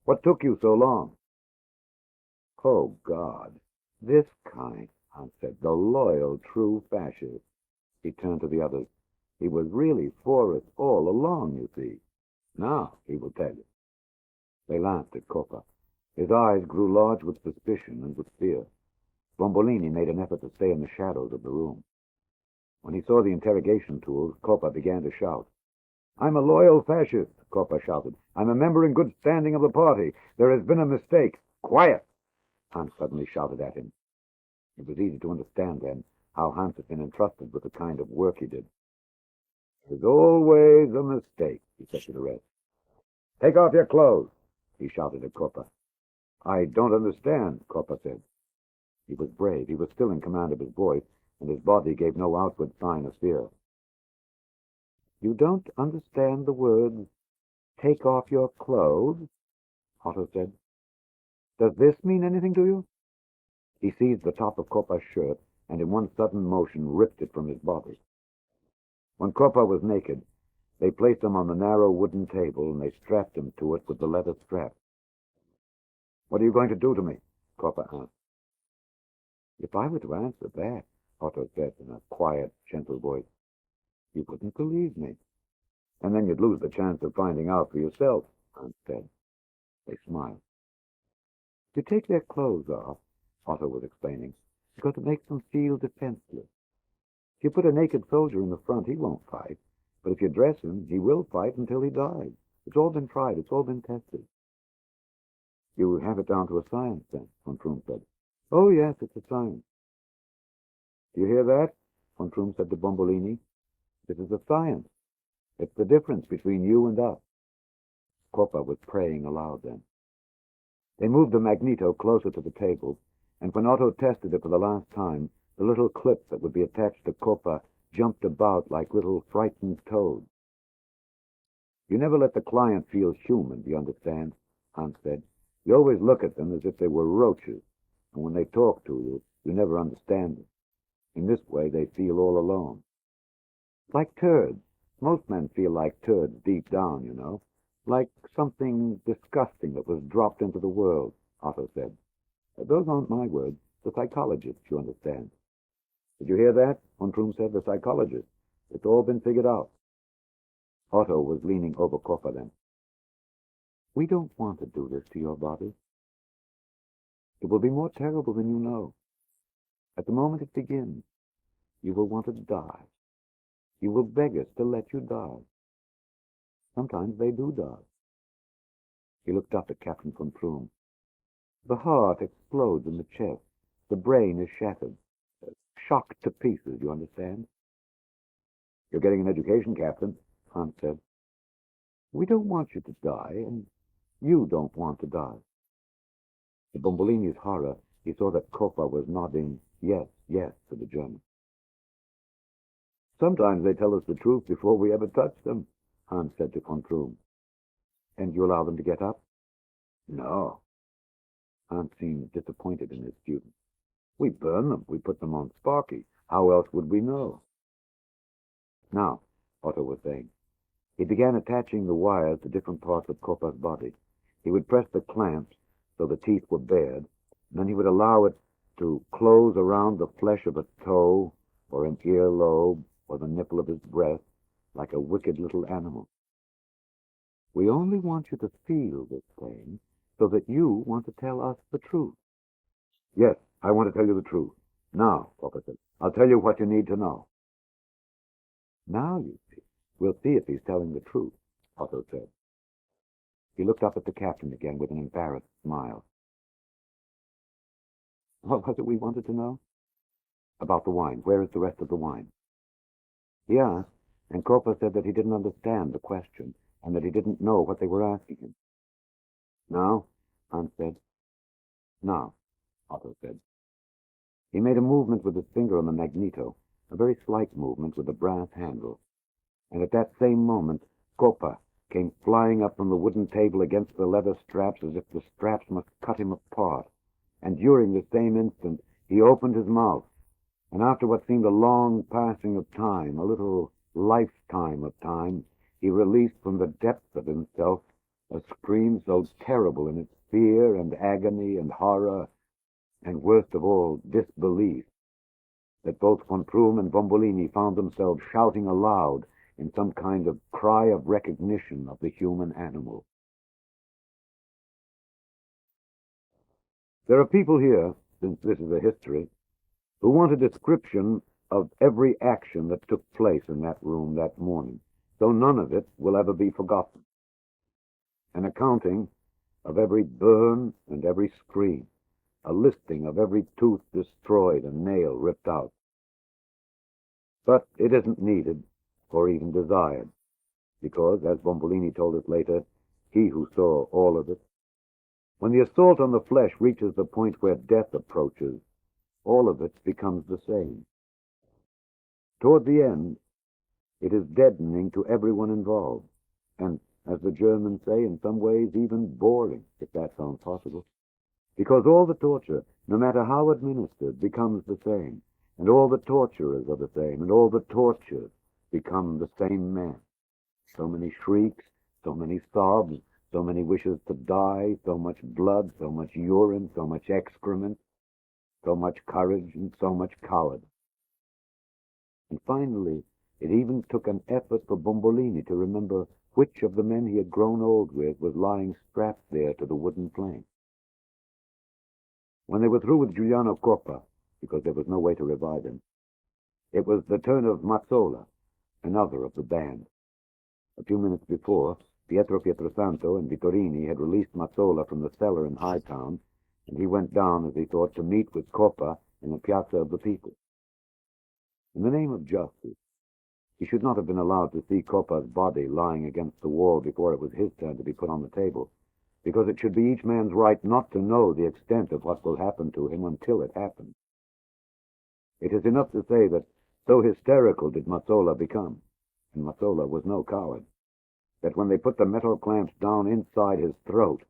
C: What took you so long? Oh, God! This kind, Hans said. The loyal, true fascist. He turned to the others. He was really for us all along, you see. Now, he will tell you. They laughed at Coppa. His eyes grew large with suspicion and with fear. Bombolini made an effort to stay in the shadows of the room. When he saw the interrogation tools, Coppa began to shout. I'm a loyal fascist, Coppa shouted. I'm a member in good standing of the party. There has been a mistake. Quiet! Hans suddenly shouted at him. It was easy to understand then how Hans had been entrusted with the kind of work he did. There's always a mistake, he said to the rest. Take off your clothes, he shouted at Coppa. I don't understand, Coppa said. He was brave. He was still in command of his voice, and his body gave no outward sign of fear. You don't understand the words, take off your clothes? Otto said. Does this mean anything to you? He seized the top of Coppa's shirt and in one sudden motion ripped it from his body. When Coppa was naked, they placed him on the narrow wooden table and they strapped him to it with the leather strap. What are you going to do to me? Coppa asked. If I were to answer that, Otto said in a quiet, gentle voice, you wouldn't believe me. And then you'd lose the chance of finding out for yourself, Hans said. They smiled. You take their clothes off, Otto was explaining, because it makes them feel defenseless. If you put a naked soldier in the front, he won't fight. But if you dress him, he will fight until he dies. It's all been tried. It's all been tested. You have it down to a science, then, von Prüm said. Oh, yes, it's a science. Do you hear that? Von Prüm said to Bombolini. This is a science. It's the difference between you and us. Coppa was praying aloud then. They moved the magneto closer to the table, and when Otto tested it for the last time, the little clip that would be attached to Coppa jumped about like little frightened toads. You never let the client feel human, do you understand? Hans said. You always look at them as if they were roaches, and when they talk to you, you never understand them. In this way, they feel all alone. Like turds. Most men feel like turds deep down, you know. Like something disgusting that was dropped into the world, Otto said. Those aren't my words. The psychologists, you understand. Did you hear that? Von Prüm said. The psychologists. It's all been figured out. Otto was leaning over Coppa then. We don't want to do this to your body. It will be more terrible than you know. At the moment it begins, you will want to die. You will beg us to let you die. Sometimes they do die. He looked up at Captain von Prüm. The heart explodes in the chest. The brain is shattered. Shocked to pieces, you understand? You're getting an education, Captain, Hans said. We don't want you to die, and you don't want to die. To Bombolini's horror, he saw that Coppa was nodding yes, yes to the German. Sometimes they tell us the truth before we ever touch them, Hans said to von Prüm. And you allow them to get up? No. Hans seemed disappointed in his student. We burn them. We put them on Sparky. How else would we know? Now, Otto was saying, he began attaching the wires to different parts of Coppa's body. He would press the clamps so the teeth were bared, and then he would allow it to close around the flesh of a toe or an earlobe or the nipple of his breast like a wicked little animal. We only want you to feel this pain so that you want to tell us the truth. Yes, I want to tell you the truth. Now, Coppa said, I'll tell you what you need to know. Now, you see, we'll see if he's telling the truth, Otto said. He looked up at the captain again with an embarrassed smile. What was it we wanted to know? About the wine. Where is the rest of the wine? He asked, and Coppa said that he didn't understand the question and that he didn't know what they were asking him. Now, Hans said. Now, Otto said. He made a movement with his finger on the magneto, a very slight movement with a brass handle. And at that same moment, Coppa, came flying up from the wooden table against the leather straps as if the straps must cut him apart. And during the same instant, he opened his mouth, and after what seemed a long passing of time, a little lifetime of time, he released from the depths of himself a scream so terrible in its fear and agony and horror, and worst of all, disbelief, that both von Prüm and Bombolini found themselves shouting aloud in some kind of cry of recognition of the human animal. There are people here, since this is a history, who want a description of every action that took place in that room that morning, so none of it will ever be forgotten. An accounting of every burn and every scream, a listing of every tooth destroyed and nail ripped out. But it isn't needed or even desired, because, as Bombolini told us later, he who saw all of it, when the assault on the flesh reaches the point where death approaches, all of it becomes the same. Toward the end, it is deadening to everyone involved, and, as the Germans say, in some ways even boring, if that sounds possible, because all the torture, no matter how administered, becomes the same, and all the torturers are the same, and all the tortured become the same men. So many shrieks, so many sobs, so many wishes to die, so much blood, so much urine, so much excrement, so much courage, and so much cowardice. And finally, it even took an effort for Bombolini to remember which of the men he had grown old with was lying strapped there to the wooden plank. When they were through with Giuliano Coppa, because there was no way to revive him, it was the turn of Mazzola, another of the band. A few minutes before, Pietro Pietrosanto and Vittorini had released Mazzola from the cellar in Hightown, and he went down, as he thought, to meet with Coppa in the Piazza of the People. In the name of justice, he should not have been allowed to see Coppa's body lying against the wall before it was his turn to be put on the table, because it should be each man's right not to know the extent of what will happen to him until it happens. It is enough to say that so hysterical did Mazzola become, and Mazzola was no coward, that when they put the metal clamps down inside his throat,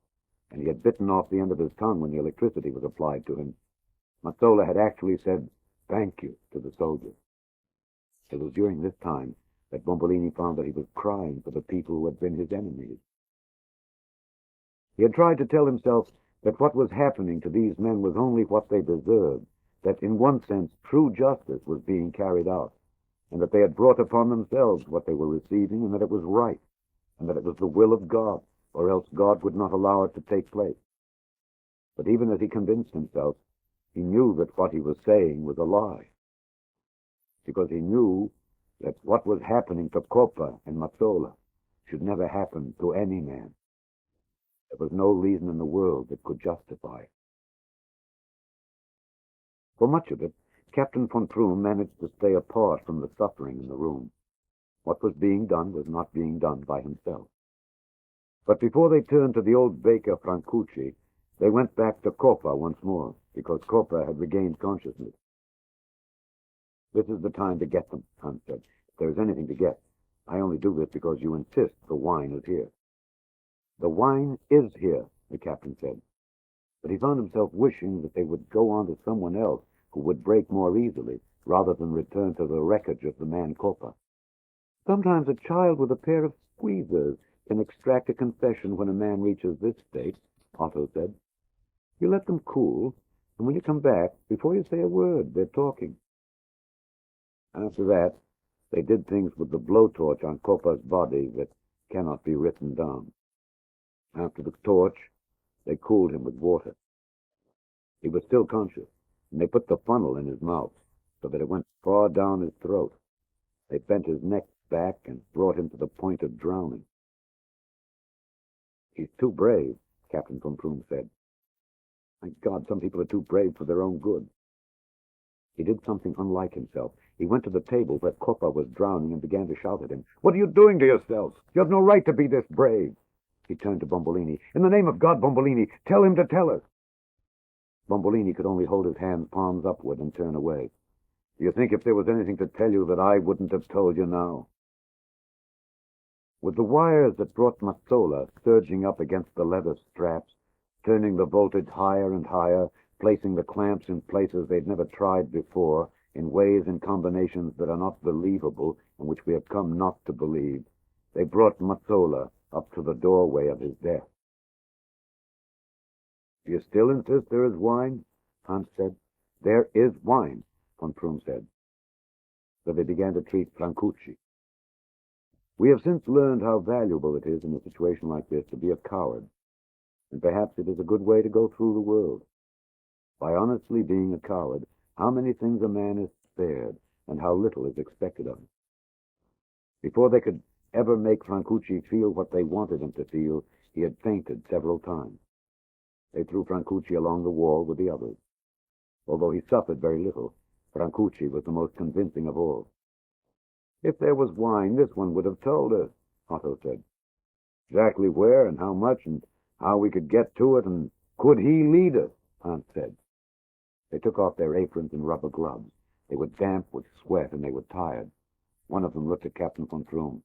C: and he had bitten off the end of his tongue when the electricity was applied to him, Mazzola had actually said thank you to the soldiers. It was during this time that Bombolini found that he was crying for the people who had been his enemies. He had tried to tell himself that what was happening to these men was only what they deserved, that in one sense true justice was being carried out, and that they had brought upon themselves what they were receiving, and that it was right, and that it was the will of God, or else God would not allow it to take place. But even as he convinced himself, he knew that what he was saying was a lie, because he knew that what was happening to Coppa and Mazzola should never happen to any man. There was no reason in the world that could justify it. For much of it, Captain von Prüm managed to stay apart from the suffering in the room. What was being done was not being done by himself. But before they turned to the old baker Francucci, they went back to Coppa once more, because Coppa had regained consciousness. "This is the time to get them," Hans said. "If there is anything to get. I only do this because you insist the wine is here." "The wine is here," the captain said. But he found himself wishing that they would go on to someone else who would break more easily, rather than return to the wreckage of the man Coppa. "Sometimes a child with a pair of squeezers can extract a confession when a man reaches this state," Otto said. "You let them cool, and when you come back, before you say a word, they're talking." After that, they did things with the blowtorch on Coppa's body that cannot be written down. After the torch, they cooled him with water. He was still conscious, and they put the funnel in his mouth so that it went far down his throat. They bent his neck back and brought him to the point of drowning. "He's too brave," Captain von Prüm said. "My God, some people are too brave for their own good." He did something unlike himself. He went to the table where Coppa was drowning and began to shout at him. "What are you doing to yourself? You have no right to be this brave." He turned to Bombolini. "In the name of God, Bombolini, tell him to tell us." Bombolini could only hold his hands palms upward and turn away. "Do you think if there was anything to tell you that I wouldn't have told you now?" With the wires that brought Mazzola surging up against the leather straps, turning the voltage higher and higher, placing the clamps in places they'd never tried before, in ways and combinations that are not believable and which we have come not to believe, they brought Mazzola up to the doorway of his death. "You still insist there is wine?" Hans said. "There is wine," von Prüm said. So they began to treat Francucci. We have since learned how valuable it is in a situation like this to be a coward, and perhaps it is a good way to go through the world. By honestly being a coward, how many things a man is spared, and how little is expected of him. Before they could ever make Francucci feel what they wanted him to feel, he had fainted several times. They threw Francucci along the wall with the others. Although he suffered very little, Francucci was the most convincing of all. "If there was wine, this one would have told us," Otto said. "Exactly where and how much and how we could get to it, and could he lead us?" Hans said. They took off their aprons and rubber gloves. They were damp with sweat, and they were tired. One of them looked at Captain von Prüm.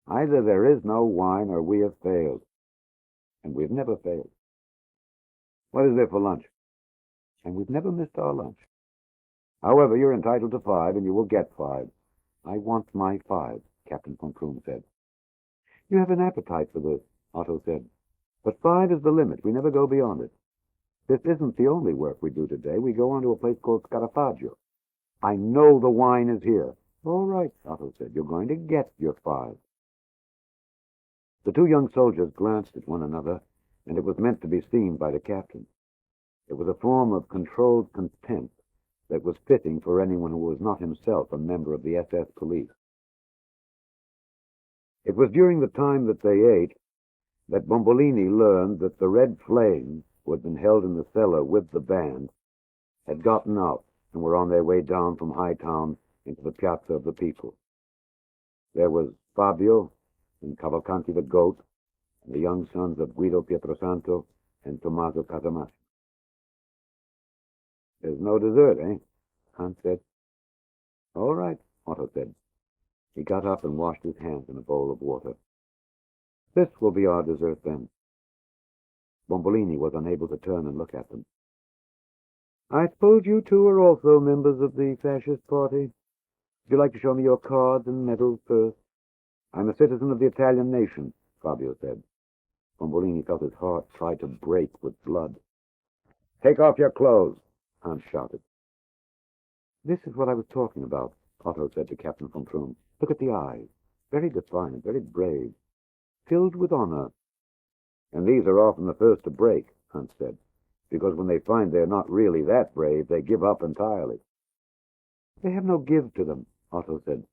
C: "Either there is no wine, or we have failed." "And we've never failed." "What is there for lunch?" "And we've never missed our lunch." "However, you're entitled to 5, and you will get 5. "I want my 5, Captain von Prüm said. "You have an appetite for this," Otto said. "But 5 is the limit. We never go beyond it. This isn't the only work we do today. We go on to a place called Scarafaggio." "I know the wine is here." "All right," Otto said. "You're going to get your 5. The two young soldiers glanced at one another, and it was meant to be seen by the captain. It was a form of controlled contempt that was fitting for anyone who was not himself a member of the SS police. It was during the time that they ate that Bombolini learned that the Red Flames, who had been held in the cellar with the band, had gotten out and were on their way down from Hightown into the Piazza of the People. There was Fabio and Cavalcanti the Goat, and the young sons of Guido Pietrosanto and Tommaso Casamassimo. "There's no dessert, eh?" Hans said. "All right," Otto said. He got up and washed his hands in a bowl of water. "This will be our dessert, then." Bombolini was unable to turn and look at them. "I suppose you two are also members of the Fascist Party? Would you like to show me your cards and medals first?" "I'm a citizen of the Italian nation," Fabio said. Bombolini felt his heart try to break with blood. "Take off your clothes," Hans shouted. "This is what I was talking about," Otto said to Captain von Prüm. "Look at the eyes. Very defiant, very brave. Filled with honor." "And these are often the first to break," Hans said, "because when they find they're not really that brave, they give up entirely." "They have no give to them," Otto said.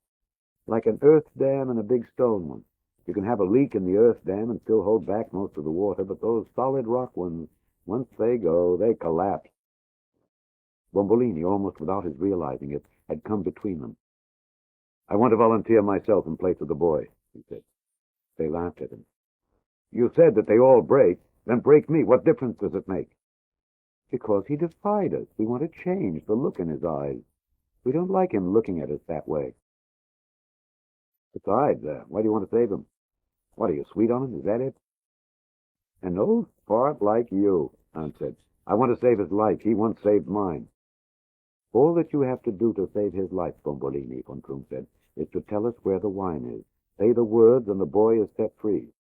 C: "Like an earth dam and a big stone one. You can have a leak in the earth dam and still hold back most of the water, but those solid rock ones, once they go, they collapse." Bombolini, almost without his realizing it, had come between them. "I want to volunteer myself in place of the boy," he said. They laughed at him. "You said that they all break. Then break me. What difference does it make?" "Because he defied us. We want to change the look in his eyes. We don't like him looking at us that way." "Besides, why do you want to save him? What, are you sweet on him? Is that it?" "An old fart like you," Hans said. "I want to save his life. He once saved mine." "All that you have to do to save his life," Bombolini, von Prüm said, "is to tell us where the wine is. Say the words, and the boy is set free."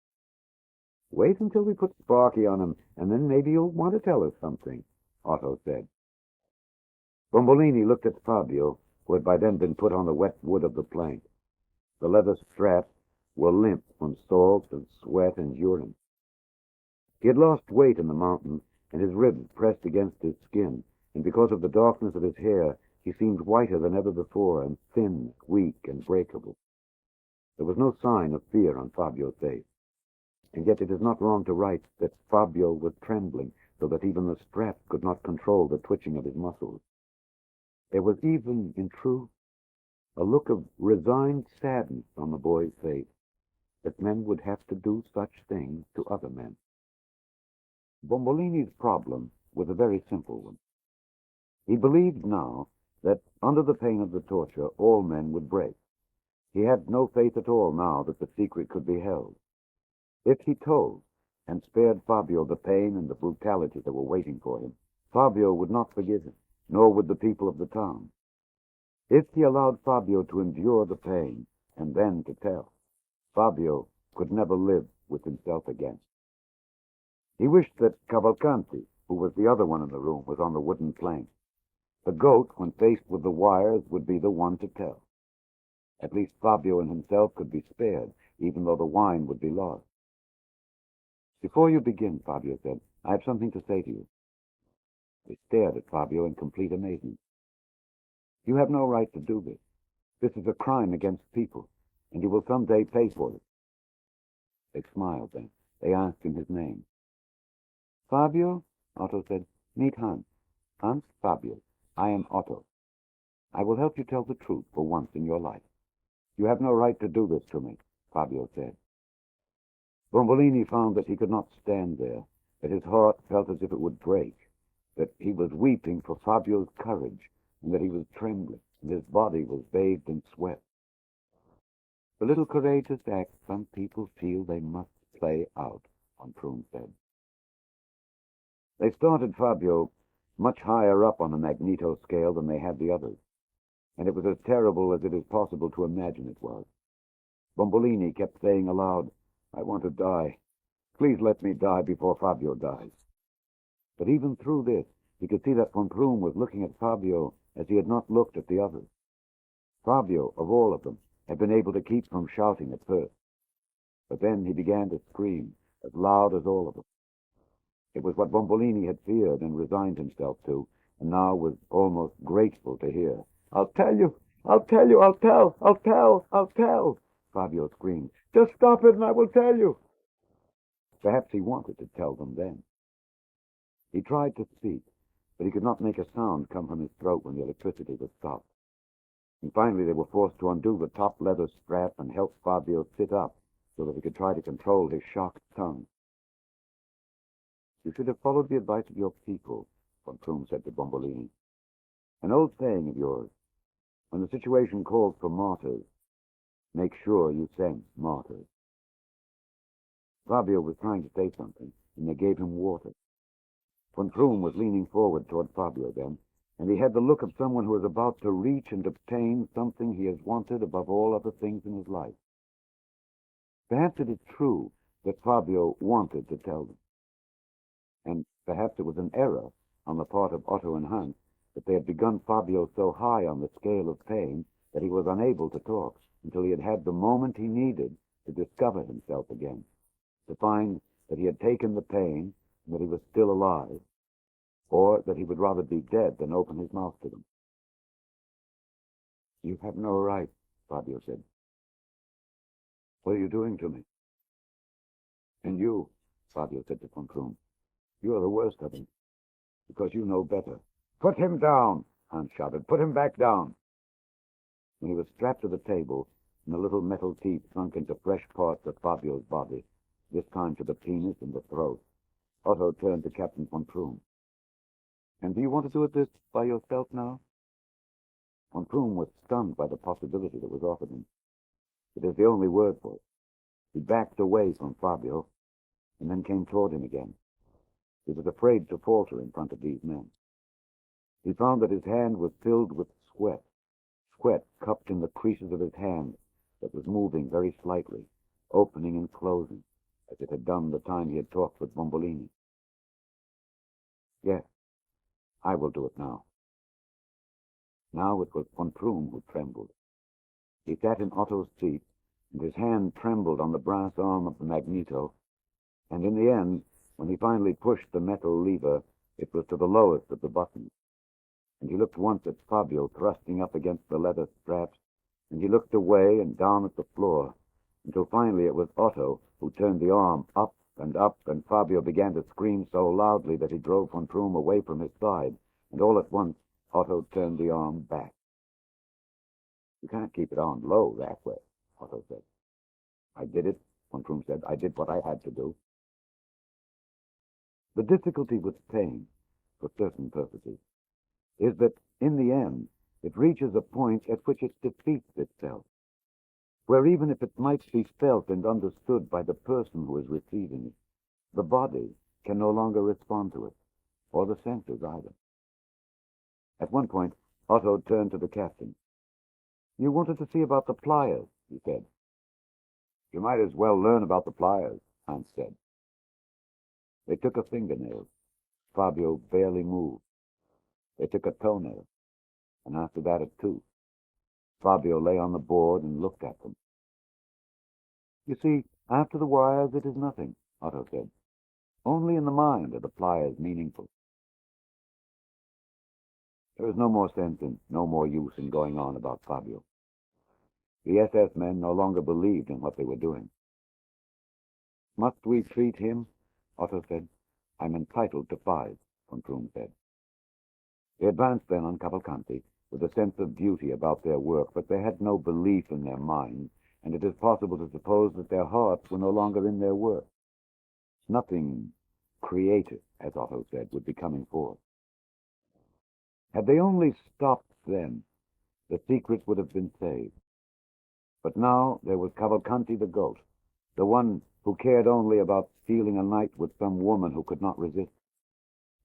C: "Wait until we put Sparky on him, and then maybe you'll want to tell us something," Otto said. Bombolini looked at Fabio, who had by then been put on the wet wood of the plank. The leather straps were limp from salt and sweat and urine. He had lost weight in the mountains, and his ribs pressed against his skin, and because of the darkness of his hair, he seemed whiter than ever before, and thin, weak, and breakable. There was no sign of fear on Fabio's face, and yet it is not wrong to write that Fabio was trembling, so that even the straps could not control the twitching of his muscles. There was even, in truth, a look of resigned sadness on the boy's face, that men would have to do such things to other men. Bombolini's problem was a very simple one. He believed now that, under the pain of the torture, all men would break. He had no faith at all now that the secret could be held. If he told, and spared Fabio the pain and the brutality that were waiting for him, Fabio would not forgive him, nor would the people of the town. If he allowed Fabio to endure the pain, and then to tell, Fabio could never live with himself again. He wished that Cavalcanti, who was the other one in the room, was on the wooden plank. The goat, when faced with the wires, would be the one to tell. At least Fabio and himself could be spared, even though the wine would be lost. "Before you begin," Fabio said, "I have something to say to you." They stared at Fabio in complete amazement. "You have no right to do this. This is a crime against people, and you will someday pay for it." They smiled then. They asked him his name. "Fabio," Otto said, "meet Hans. Hans, Fabio. I am Otto. I will help you tell the truth for once in your life." "You have no right to do this to me," Fabio said. Bombolini found that he could not stand there, that his heart felt as if it would break, that he was weeping for Fabio's courage, and that he was trembling, and his body was bathed in sweat. "The little courageous act some people feel they must play out," Von Prüm said. They started Fabio much higher up on the magneto scale than they had the others, and it was as terrible as it is possible to imagine it was. Bombolini kept saying aloud, "I want to die. Please let me die before Fabio dies." But even through this, he could see that Von Prüm was looking at Fabio as he had not looked at the others. Fabio, of all of them, had been able to keep from shouting at first. But then he began to scream, as loud as all of them. It was what Bombolini had feared and resigned himself to, and now was almost grateful to hear. "I'll tell you! I'll tell you! I'll tell! I'll tell! I'll tell!" Fabio screamed. "Just stop it and I will tell you!" Perhaps he wanted to tell them then. He tried to speak, but he could not make a sound come from his throat when the electricity was stopped. And finally they were forced to undo the top leather strap and help Fabio sit up so that he could try to control his shocked tongue. "You should have followed the advice of your people," Von Prüm said to Bombolini. "An old saying of yours, when the situation calls for martyrs, make sure you send martyrs." Fabio was trying to say something, and they gave him water. Von Prüm was leaning forward toward Fabio then, and he had the look of someone who is about to reach and obtain something he has wanted above all other things in his life. Perhaps it is true that Fabio wanted to tell them. And perhaps it was an error on the part of Otto and Hans that they had begun Fabio so high on the scale of pain that he was unable to talk until he had had the moment he needed to discover himself again, to find that he had taken the pain and that he was still alive, or that he would rather be dead than open his mouth to them. "You have no right," Fabio said. "What are you doing to me?" "And you," Fabio said to Von Prüm, "you are the worst of them, because you know better." "Put him down!" Hans shouted. "Put him back down!" When he was strapped to the table, and the little metal teeth sunk into fresh parts of Fabio's body, this time to the penis and the throat, Otto turned to Captain Von Prüm. "And do you want to do this by yourself now?" Von Prüm was stunned by the possibility that was offered him. It is the only word for it. He backed away from Fabio, and then came toward him again. He was afraid to falter in front of these men. He found that his hand was filled with sweat cupped in the creases of his hand that was moving very slightly, opening and closing, as it had done the time he had talked with Bombolini. "Yes, I will do it now." Now it was Von Prüm who trembled. He sat in Otto's seat, and his hand trembled on the brass arm of the magneto, and in the end, when he finally pushed the metal lever, it was to the lowest of the buttons. And he looked once at Fabio thrusting up against the leather straps, and he looked away and down at the floor, until finally it was Otto who turned the arm up, and Fabio began to scream so loudly that he drove Von Prüm away from his side, and all at once Otto turned the arm back. "You can't keep it on low that way," Otto said. "I did it," Von Prüm said. "I did what I had to do." The difficulty with pain, for certain purposes, is that, in the end, it reaches a point at which it defeats itself. where even if it might be felt and understood by the person who is receiving it, the body can no longer respond to it, or the senses either. At one point, Otto turned to the captain. "You wanted to see about the pliers," he said. "You might as well learn about the pliers," Hans said. They took a fingernail. Fabio barely moved. They took a toenail, and after that a tooth. Fabio lay on the board and looked at them. "You see, after the wires it is nothing," Otto said. "Only in the mind are the pliers meaningful." There was no more sense and no more use in going on about Fabio. The SS men no longer believed in what they were doing. "Must we treat him?" Otto said. "I'm entitled to 5, von Krum said. They advanced then on Cavalcanti with a sense of duty about their work, but they had no belief in their minds, and it is possible to suppose that their hearts were no longer in their work. Nothing creative, as Otto said, would be coming forth. Had they only stopped then, the secret would have been saved. But now there was Cavalcanti the goat, the one who cared only about stealing a night with some woman who could not resist.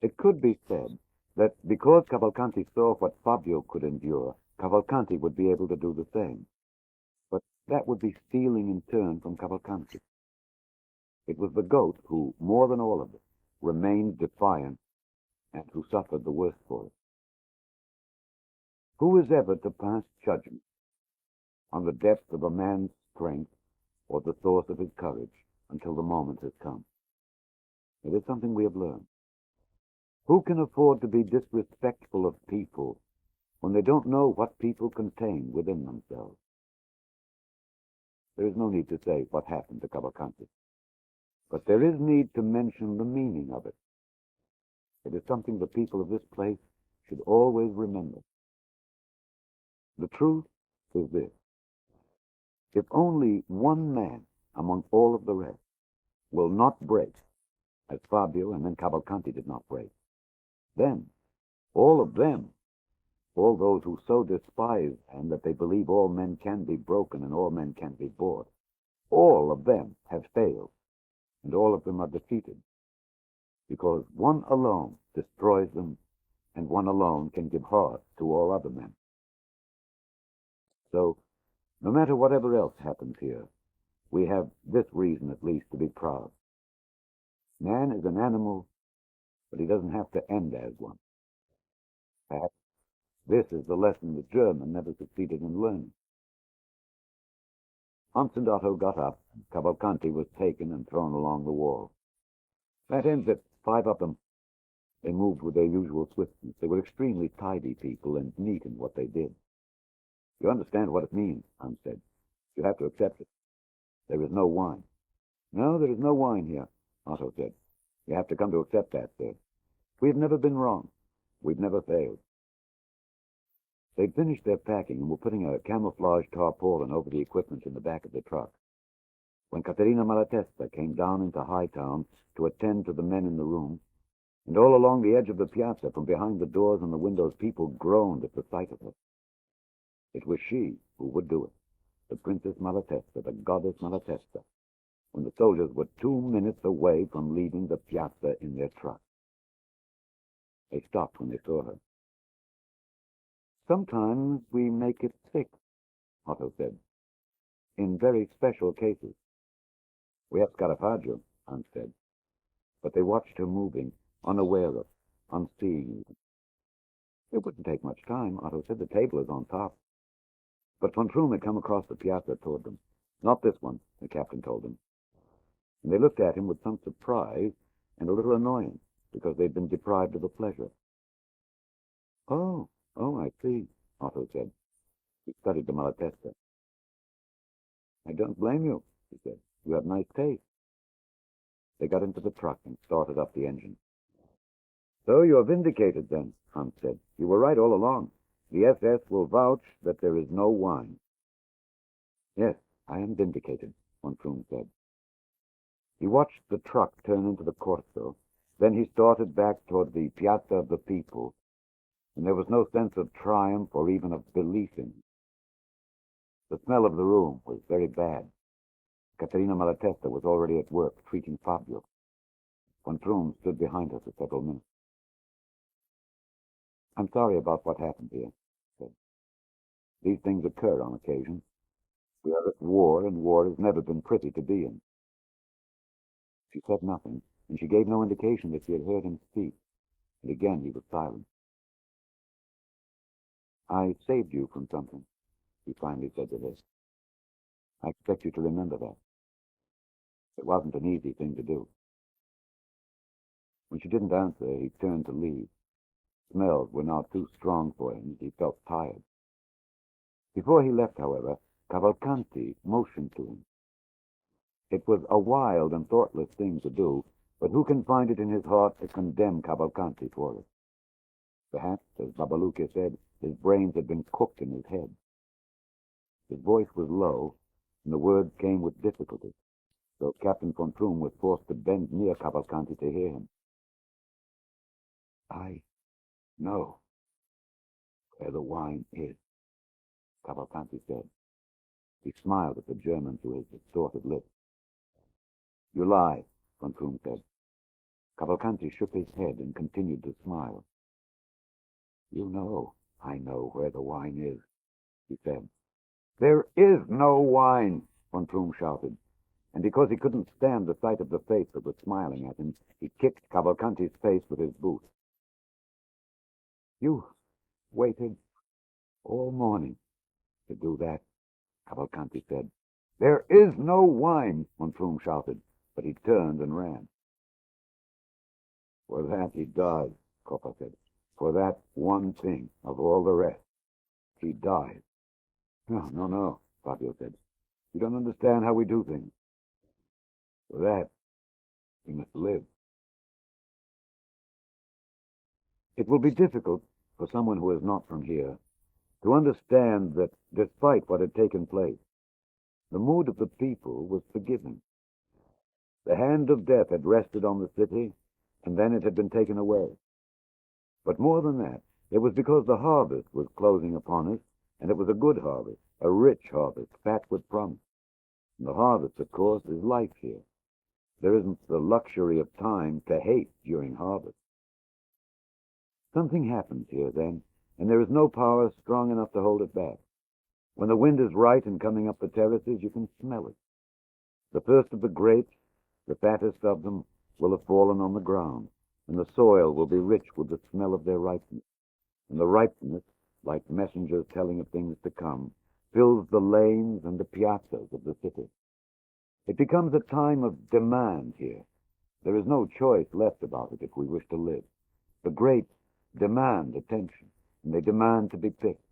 C: It could be said that because Cavalcanti saw what Fabio could endure, Cavalcanti would be able to do the same. But that would be stealing in turn from Cavalcanti. It was the goat who, more than all of it, remained defiant and who suffered the worst for it. Who is ever to pass judgment on the depth of a man's strength or the source of his courage until the moment has come? It is something we have learned. Who can afford to be disrespectful of people when they don't know what people contain within themselves? There is no need to say what happened to Cavalcanti, but there is need to mention the meaning of it. It is something the people of this place should always remember. The truth is this: if only one man among all of the rest will not break, as Fabio and then Cavalcanti did not break, then all of them, all those who so despise and that they believe all men can be broken and all men can be bought, all of them have failed, and all of them are defeated, because one alone destroys them, and one alone can give heart to all other men. So, no matter whatever else happens here, we have this reason at least to be proud. Man is an animal, but he doesn't have to end as one. Perhaps this is the lesson the German never succeeded in learning. Hans and Otto got up, and Cavalcanti was taken and thrown along the wall. That ends it. 5 of them. They moved with their usual swiftness. They were extremely tidy people and neat in what they did. "You understand what it means," Hans said. "You have to accept it. There is no wine." "No, there is no wine here," Otto said. "You have to come to accept that, sir. We have never been wrong. We've never failed." They'd finished their packing and were putting a camouflage tarpaulin over the equipment in the back of the truck when Caterina Malatesta came down into Hightown to attend to the men in the room, and all along the edge of the piazza, from behind the doors and the windows, people groaned at the sight of her. It was she who would do it, the Princess Malatesta, the goddess Malatesta, when the soldiers were 2 minutes away from leaving the piazza in their truck. They stopped when they saw her. "Sometimes we make it 6, Otto said. "In very special cases." "We have Scarafaggio," Hans said. But they watched her moving, unaware of, unseeing even. "It wouldn't take much time," Otto said. "The table is on top." But von Krum had come across the piazza toward them. "Not this one," the captain told them. And they looked at him with some surprise and a little annoyance, because they'd been deprived of the pleasure. Oh, I see," Otto said. He studied the Malatesta. "I don't blame you," he said. "You have nice taste." They got into the truck and started up the engine. "So you are vindicated, then," Hans said. "You were right all along. The SS will vouch that there is no wine." "Yes, I am vindicated," von Krum said. He watched the truck turn into the Corso. Then he started back toward the Piazza of the People, and there was no sense of triumph or even of belief in him. The smell of the room was very bad. Caterina Malatesta was already at work, treating Fabio. Von Troom stood behind her for several minutes. "I'm sorry about what happened here," he said. "These things occur on occasion. We are at war, and war has never been pretty to be in." She said nothing, and she gave no indication that she had heard him speak, and again he was silent. "I saved you from something," he finally said to her. "I expect you to remember that. It wasn't an easy thing to do." When she didn't answer, he turned to leave. Smells were now too strong for him, and he felt tired. Before he left, however, Cavalcanti motioned to him. It was a wild and thoughtless thing to do, but who can find it in his heart to condemn Cavalcanti for it? Perhaps, as Babalucca said, his brains had been cooked in his head. His voice was low, and the words came with difficulty, so Captain von Troom was forced to bend near Cavalcanti to hear him. "I know where the wine is," Cavalcanti said. He smiled at the German through his distorted lips. "You lie," von Troom said. Cavalcanti shook his head and continued to smile. "You know I know where the wine is," he said. "There is no wine," von Troom shouted, and because he couldn't stand the sight of the face that was smiling at him, he kicked Cavalcanti's face with his boot. "You waited all morning to do that," Cavalcanti said. "There is no wine," von Troom shouted, but he turned and ran. "For that he dies," Coppa said. "For that one thing of all the rest. He dies." No, Fabio said. "You don't understand how we do things. For that, he must live." It will be difficult for someone who is not from here to understand that, despite what had taken place, the mood of the people was forgiving. The hand of death had rested on the city, and then it had been taken away. But more than that, it was because the harvest was closing upon us, and it was a good harvest, a rich harvest, fat with promise. And the harvest, of course, is life here. There isn't the luxury of time to hate during harvest. Something happens here then, and there is no power strong enough to hold it back. When the wind is right and coming up the terraces, you can smell it. The first of the grapes, the fattest of them, will have fallen on the ground, and the soil will be rich with the smell of their ripeness. And the ripeness, like messengers telling of things to come, fills the lanes and the piazzas of the city. It becomes a time of demand here. There is no choice left about it if we wish to live. The grapes demand attention, and they demand to be picked.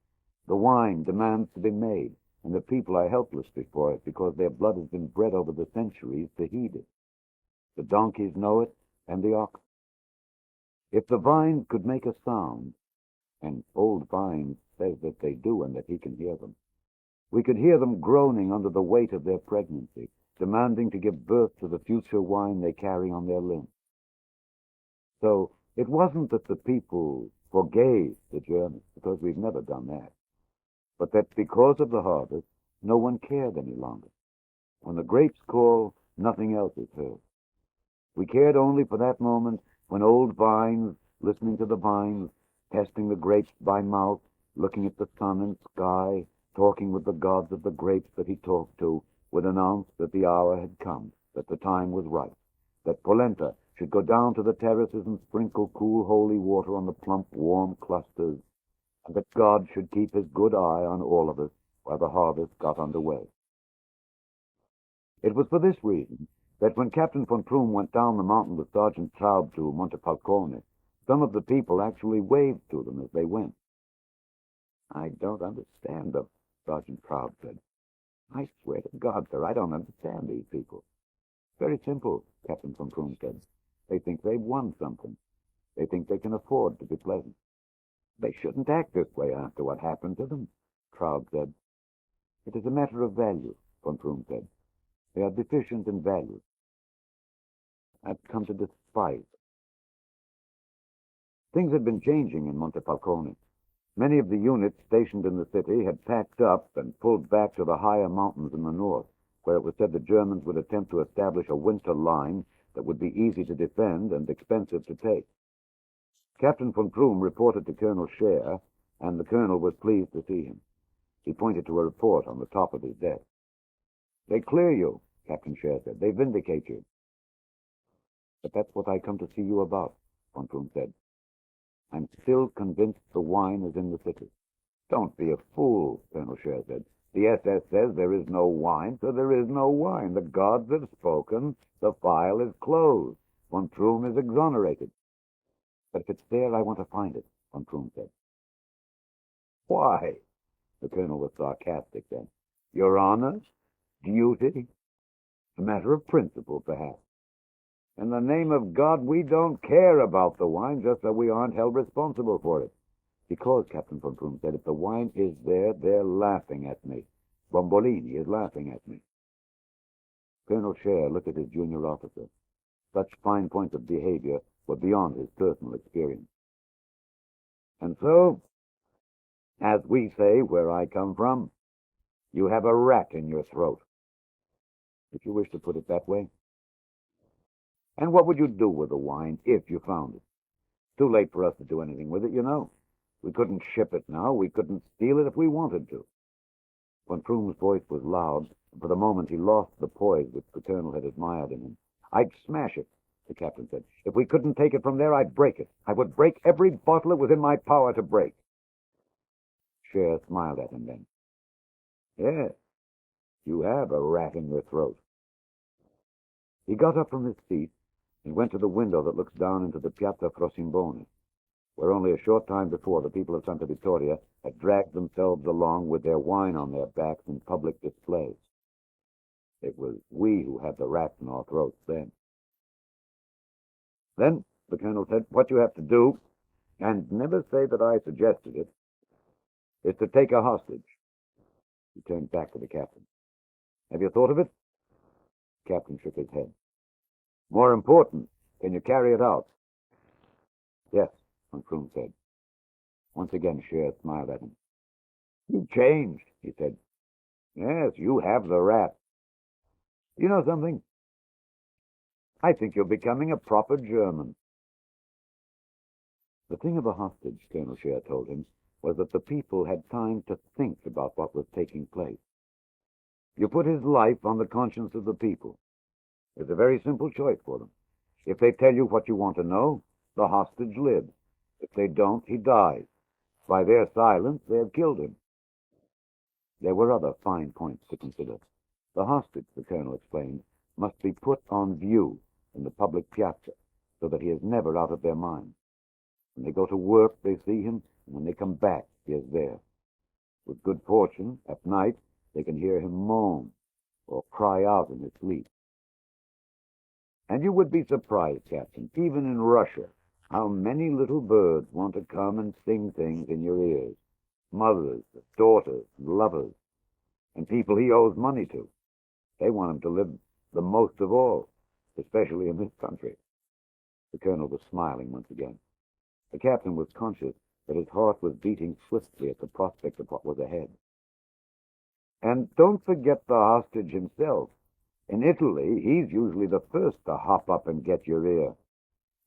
C: The wine demands to be made, and the people are helpless before it because their blood has been bred over the centuries to heed it. The donkeys know it, and the ox. If the vines could make a sound, and old Vines says that they do and that he can hear them, we could hear them groaning under the weight of their pregnancy, demanding to give birth to the future wine they carry on their limbs. So it wasn't that the people forgave the Germans, because we've never done that, but that because of the harvest, no one cared any longer. When the grapes call, nothing else is heard. We cared only for that moment when old Vines, listening to the vines, testing the grapes by mouth, looking at the sun and sky, talking with the gods of the grapes that he talked to, would announce that the hour had come, that the time was right, that Polenta should go down to the terraces and sprinkle cool holy water on the plump, warm clusters, and that God should keep his good eye on all of us while the harvest got underway. It was for this reason that when Captain von Troom went down the mountain with Sergeant Traub to Montefalcone, some of the people actually waved to them as they went. "I don't understand them," Sergeant Traub said. "I swear to God, sir, I don't understand these people." "Very simple," Captain von Troom said. "They think they've won something. They think they can afford to be pleasant." "They shouldn't act this way after what happened to them," Traub said. "It is a matter of value," von Troom said. "They are deficient in value. I've come to despise them." Things had been changing in Montefalcone. Many of the units stationed in the city had packed up and pulled back to the higher mountains in the north, where it was said the Germans would attempt to establish a winter line that would be easy to defend and expensive to take. Captain von Krumm reported to Colonel Scheer, and the colonel was pleased to see him. He pointed to a report on the top of his desk. "They clear you," Captain Scheer said. "They vindicate you." "But that's what I come to see you about," von Krumm said. "I'm still convinced the wine is in the city." "Don't be a fool," Colonel Scheer said. "The SS says there is no wine, so there is no wine. The gods have spoken. The file is closed. Von Krumm is exonerated." "But if it's there, I want to find it," von Krumm said. "Why?" The colonel was sarcastic then. "Your honor? Duty? A matter of principle, perhaps. In the name of God, we don't care about the wine, just so we aren't held responsible for it." "Because," Captain von Krumm said, "if the wine is there, they're laughing at me. Bombolini is laughing at me." Colonel Scheer looked at his junior officer. Such fine points of behavior were beyond his personal experience. "And so, as we say where I come from, you have a rat in your throat." "If you wish to put it that way." "And what would you do with the wine if you found it? Too late for us to do anything with it, you know. We couldn't ship it now. We couldn't steal it if we wanted to." Von Krumm's voice was loud, and for the moment he lost the poise which the colonel had admired in him. "I'd smash it," the captain said. "If we couldn't take it from there, I'd break it. I would break every bottle it was in my power to break." Scheer smiled at him then. "Yes, you have a rat in your throat." He got up from his seat and went to the window that looks down into the Piazza Frosimbone, where only a short time before the people of Santa Vittoria had dragged themselves along with their wine on their backs in public displays. It was we who had the rats in our throats then. "Then," the colonel said, "what you have to do, and never say that I suggested it, is to take a hostage." He turned back to the captain. "Have you thought of it?" The captain shook his head. "More important, can you carry it out?" "Yes," von Krumm said. Once again Scheer smiled at him. "You've changed," he said. "Yes, you have the rat. You know something? I think you're becoming a proper German." The thing of a hostage, Colonel Scheer told him, was that the people had time to think about what was taking place. You put his life on the conscience of the people. It's a very simple choice for them. If they tell you what you want to know, the hostage lives. If they don't, he dies. By their silence, they have killed him. There were other fine points to consider. The hostage, the colonel explained, must be put on view in the public piazza, so that he is never out of their minds. When they go to work, they see him, and when they come back, he is there. With good fortune, at night, they can hear him moan or cry out in his sleep. And you would be surprised, Captain, even in Russia, how many little birds want to come and sing things in your ears. Mothers, daughters, lovers, and people he owes money to. They want him to live the most of all, especially in this country. The colonel was smiling once again. The captain was conscious that his heart was beating swiftly at the prospect of what was ahead. "And don't forget the hostage himself. In Italy, he's usually the first to hop up and get your ear,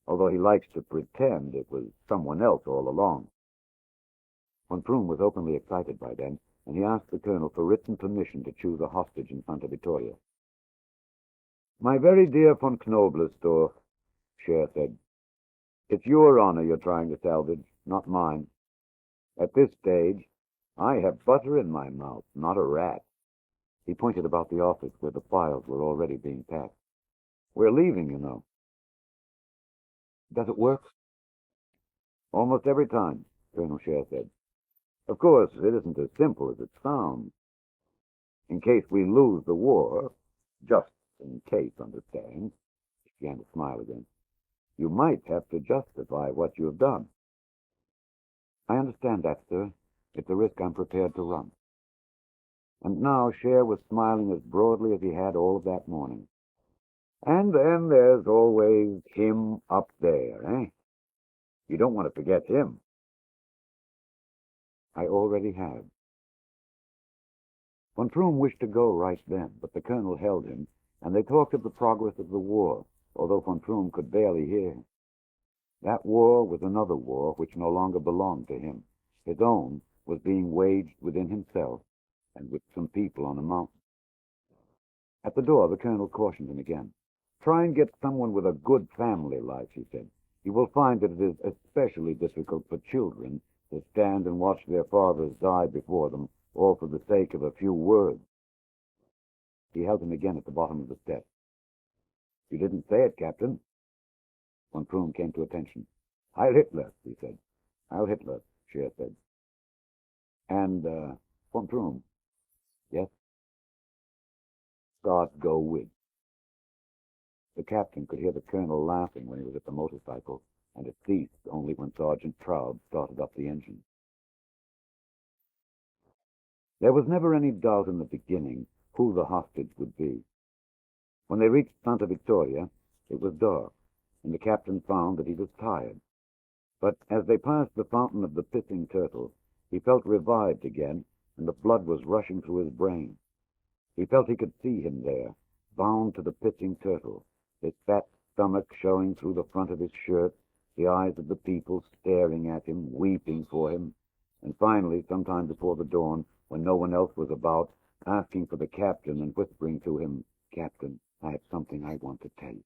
C: although he likes to pretend it was someone else all along." Von Krumm was openly excited by then, and he asked the colonel for written permission to choose a hostage in Santa Vittoria. "My very dear von Knobelsdorff," Scheer said, "it's your honor you're trying to salvage, not mine. At this stage, I have butter in my mouth, not a rat." He pointed about the office where the files were already being packed. "We're leaving, you know." "Does it work?" "Almost every time," Colonel Scheer said. "Of course, it isn't as simple as it sounds. In case we lose the war, just in case, understand," he began to smile again, "you might have to justify what you have done." "I understand that, sir. It's a risk I'm prepared to run." And now Scheer was smiling as broadly as he had all of that morning. "And then there's always him up there, eh? You don't want to forget him." I already have. Von Froom wished to go right then, but the colonel held him, and they talked of the progress of the war, although von Froom could barely hear him. That war was another war which no longer belonged to him. His own was being waged within himself and with some people on a mountain. At the door, the colonel cautioned him again. "Try and get someone with a good family life," he said. "You will find that it is especially difficult for children to stand and watch their fathers die before them, all for the sake of a few words." He held him again at the bottom of the steps. "You didn't say it, Captain." Von Froom came to attention. "Heil Hitler," he said. "Heil Hitler," Scheer said. "And, von Froom." "Yes?" "God go with." The captain could hear the colonel laughing when he was at the motorcycle, and it ceased only when Sergeant Traub started up the engine. There was never any doubt in the beginning who the hostage would be. When they reached Santa Vittoria, it was dark, and the captain found that he was tired. But as they passed the fountain of the pissing turtle, he felt revived again, and the blood was rushing through his brain. He felt he could see him there, bound to the pissing turtle, his fat stomach showing through the front of his shirt, the eyes of the people staring at him, weeping for him, and finally, sometime before the dawn, when no one else was about, asking for the captain and whispering to him, "Captain, I have something I want to tell you."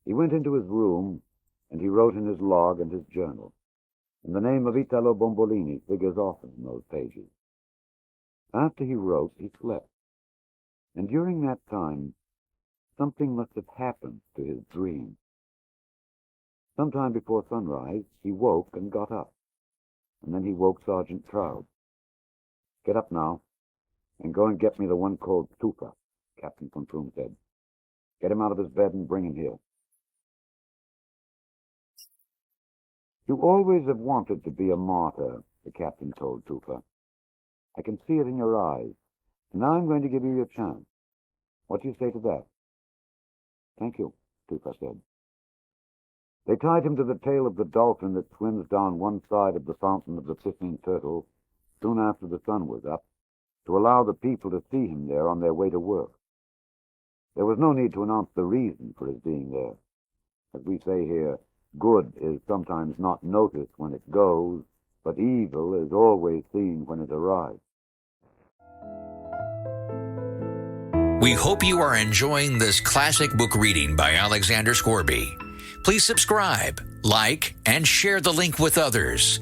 C: He went into his room, and he wrote in his log and his journal, and the name of Italo Bombolini figures often in those pages. After he wrote, he slept, and during that time, something must have happened to his dream. Sometime before sunrise, he woke and got up, and then he woke Sergeant Traub. "Get up now, and go and get me the one called Tufa," Captain von Froom said. "Get him out of his bed and bring him here." "You always have wanted to be a martyr," the captain told Tufa. "I can see it in your eyes, and now I'm going to give you your chance. What do you say to that?" "Thank you," Tufa said. They tied him to the tail of the dolphin that swims down one side of the fountain of the pissing turtle soon after the sun was up, to allow the people to see him there on their way to work. There was no need to announce the reason for his being there. As we say here, good is sometimes not noticed when it goes, but evil is always seen when it arrives.
A: We hope you are enjoying this classic book reading by Alexander Scourby. Please subscribe, like, and share the link with others.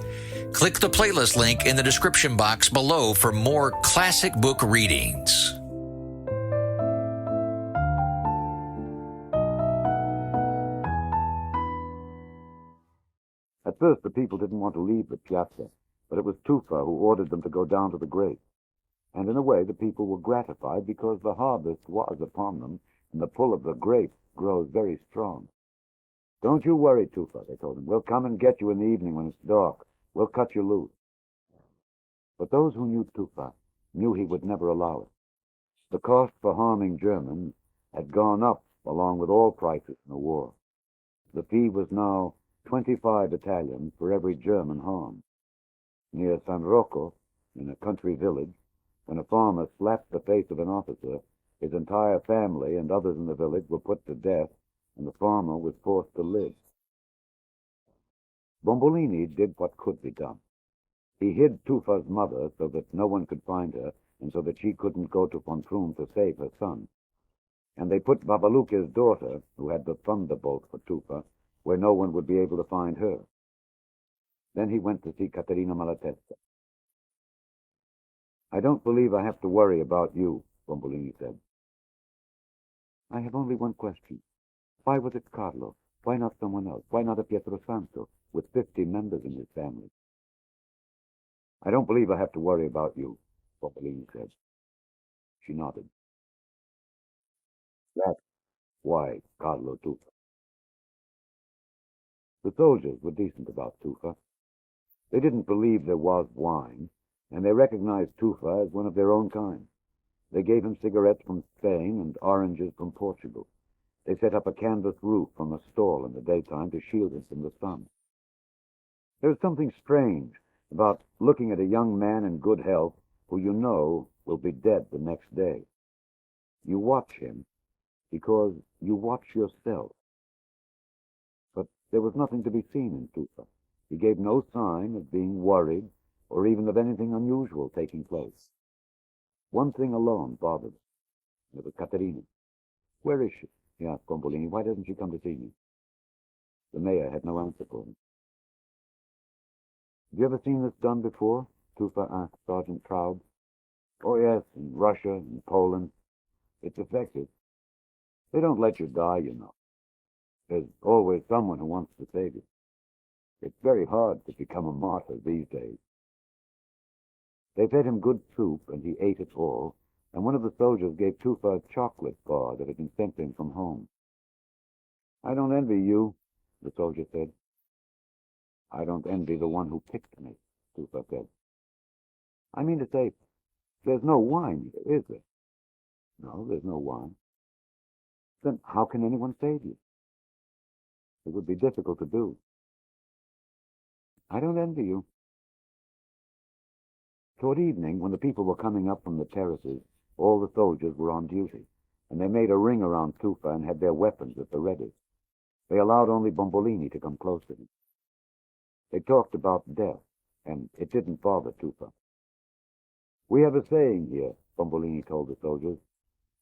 A: Click the playlist link in the description box below for more classic book readings.
C: At first, the people didn't want to leave the piazza, but it was Tufa who ordered them to go down to the grate. And in a way, the people were gratified because the harvest was upon them, and the pull of the grape grows very strong. "Don't you worry, Tufa," they told him. "We'll come and get you in the evening when it's dark. We'll cut you loose." But those who knew Tufa knew he would never allow it. The cost for harming Germans had gone up along with all prices in the war. The fee was now 25 Italians for every German harmed. Near San Rocco, in a country village, when a farmer slapped the face of an officer, his entire family and others in the village were put to death, and the farmer was forced to live. Bombolini did what could be done. He hid Tufa's mother so that no one could find her, and so that she couldn't go to von Froom to save her son. And they put Babaluka's daughter, who had the thunderbolt for Tufa, where no one would be able to find her. Then he went to see Caterina Malatesta. "I don't believe I have to worry about you," Bombolini said. "I have only one question. Why was it Carlo? Why not someone else? Why not a Pietro Santo, with 50 members in his family?" "I don't believe I have to worry about you," Bombolini said. She nodded. "That's why Carlo Tufa." The soldiers were decent about Tufa. They didn't believe there was wine, and they recognized Tufa as one of their own kind. They gave him cigarettes from Spain and oranges from Portugal. They set up a canvas roof from a stall in the daytime to shield him from the sun. There was something strange about looking at a young man in good health who you know will be dead the next day. You watch him because you watch yourself. But there was nothing to be seen in Tufa. He gave no sign of being worried or even of anything unusual taking place. One thing alone bothered him. It was Caterina. "Where is she?" he asked Bombolini. "Why doesn't she come to see me?" The mayor had no answer for him. "Have you ever seen this done before?" Tufa asked Sergeant Traub. "Oh, yes, in Russia, in Poland. It's effective. They don't let you die, you know. There's always someone who wants to save you. It's very hard to become a martyr these days." They fed him good soup, and he ate it all, and one of the soldiers gave Tufa a chocolate bar that had been sent to him from home. "I don't envy you," the soldier said. "I don't envy the one who picked me," Tufa said. "I mean to say, there's no wine here, is there?" "No, there's no wine." "Then how can anyone save you?" "It would be difficult to do." "I don't envy you." Toward evening, when the people were coming up from the terraces, all the soldiers were on duty, and they made a ring around Tufa and had their weapons at the ready. They allowed only Bombolini to come close to him. They talked about death, and it didn't bother Tufa. "We have a saying here," Bombolini told the soldiers.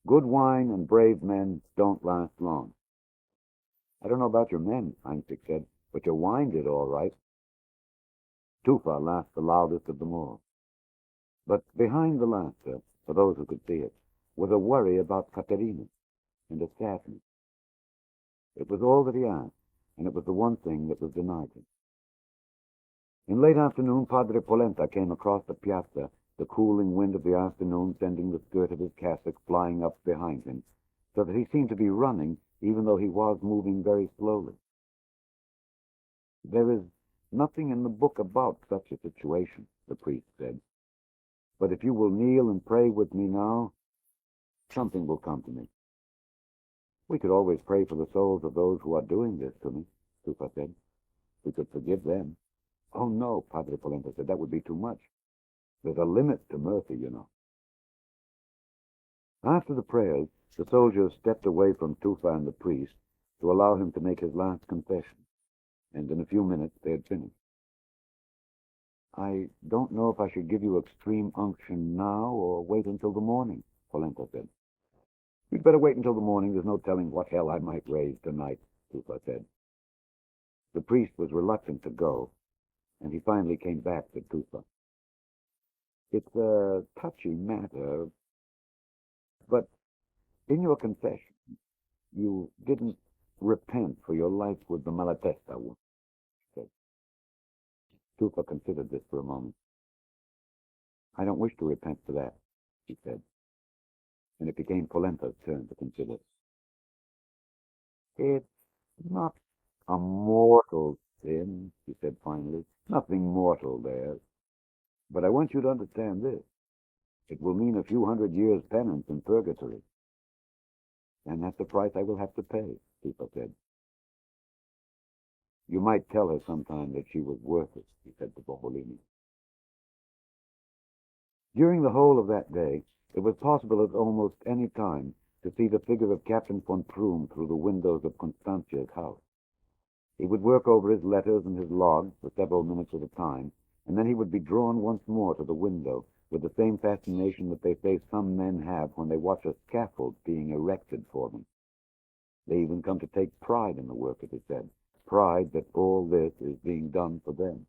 C: "Good wine and brave men don't last long." "I don't know about your men," Heinrich said, "but your wine did all right." Tufa laughed the loudest of them all. But behind the laughter, for those who could see it, was a worry about Caterina and a sadness. It was all that he asked, and it was the one thing that was denied him. In late afternoon, Padre Polenta came across the piazza, the cooling wind of the afternoon sending the skirt of his cassock flying up behind him, so that he seemed to be running, even though he was moving very slowly. "There is nothing in the book about such a situation," the priest said. "But if you will kneel and pray with me now, something will come to me." "We could always pray for the souls of those who are doing this to me," Tufa said. "We could forgive them." "Oh, no," Padre Polenta said, "that would be too much. There's a limit to mercy, you know." After the prayers, the soldiers stepped away from Tufa and the priest to allow him to make his last confession, and in a few minutes they had finished. "I don't know if I should give you extreme unction now or wait until the morning," Polenta said. "You'd better wait until the morning. There's no telling what hell I might raise tonight," Tufa said. The priest was reluctant to go, and he finally came back to Tufa. "It's a touchy matter, but in your confession, you didn't repent for your life with the Malatesta woman," he said. Tufa considered this for a moment. "I don't wish to repent for that," he said, and it became Polenta's turn to consider. "It's not a mortal sin," he said finally. "Nothing mortal there. But I want you to understand this. It will mean a few 100 years' penance in purgatory. And that's the price I will have to pay," Tufa said. "You might tell her sometime that she was worth it," he said to Bombolini. During the whole of that day, it was possible at almost any time to see the figure of Captain von Pruhm through the windows of Constantia's house. He would work over his letters and his logs for several minutes at a time, and then he would be drawn once more to the window with the same fascination that they say some men have when they watch a scaffold being erected for them. They even come to take pride in the work, it is said, pride that all this is being done for them.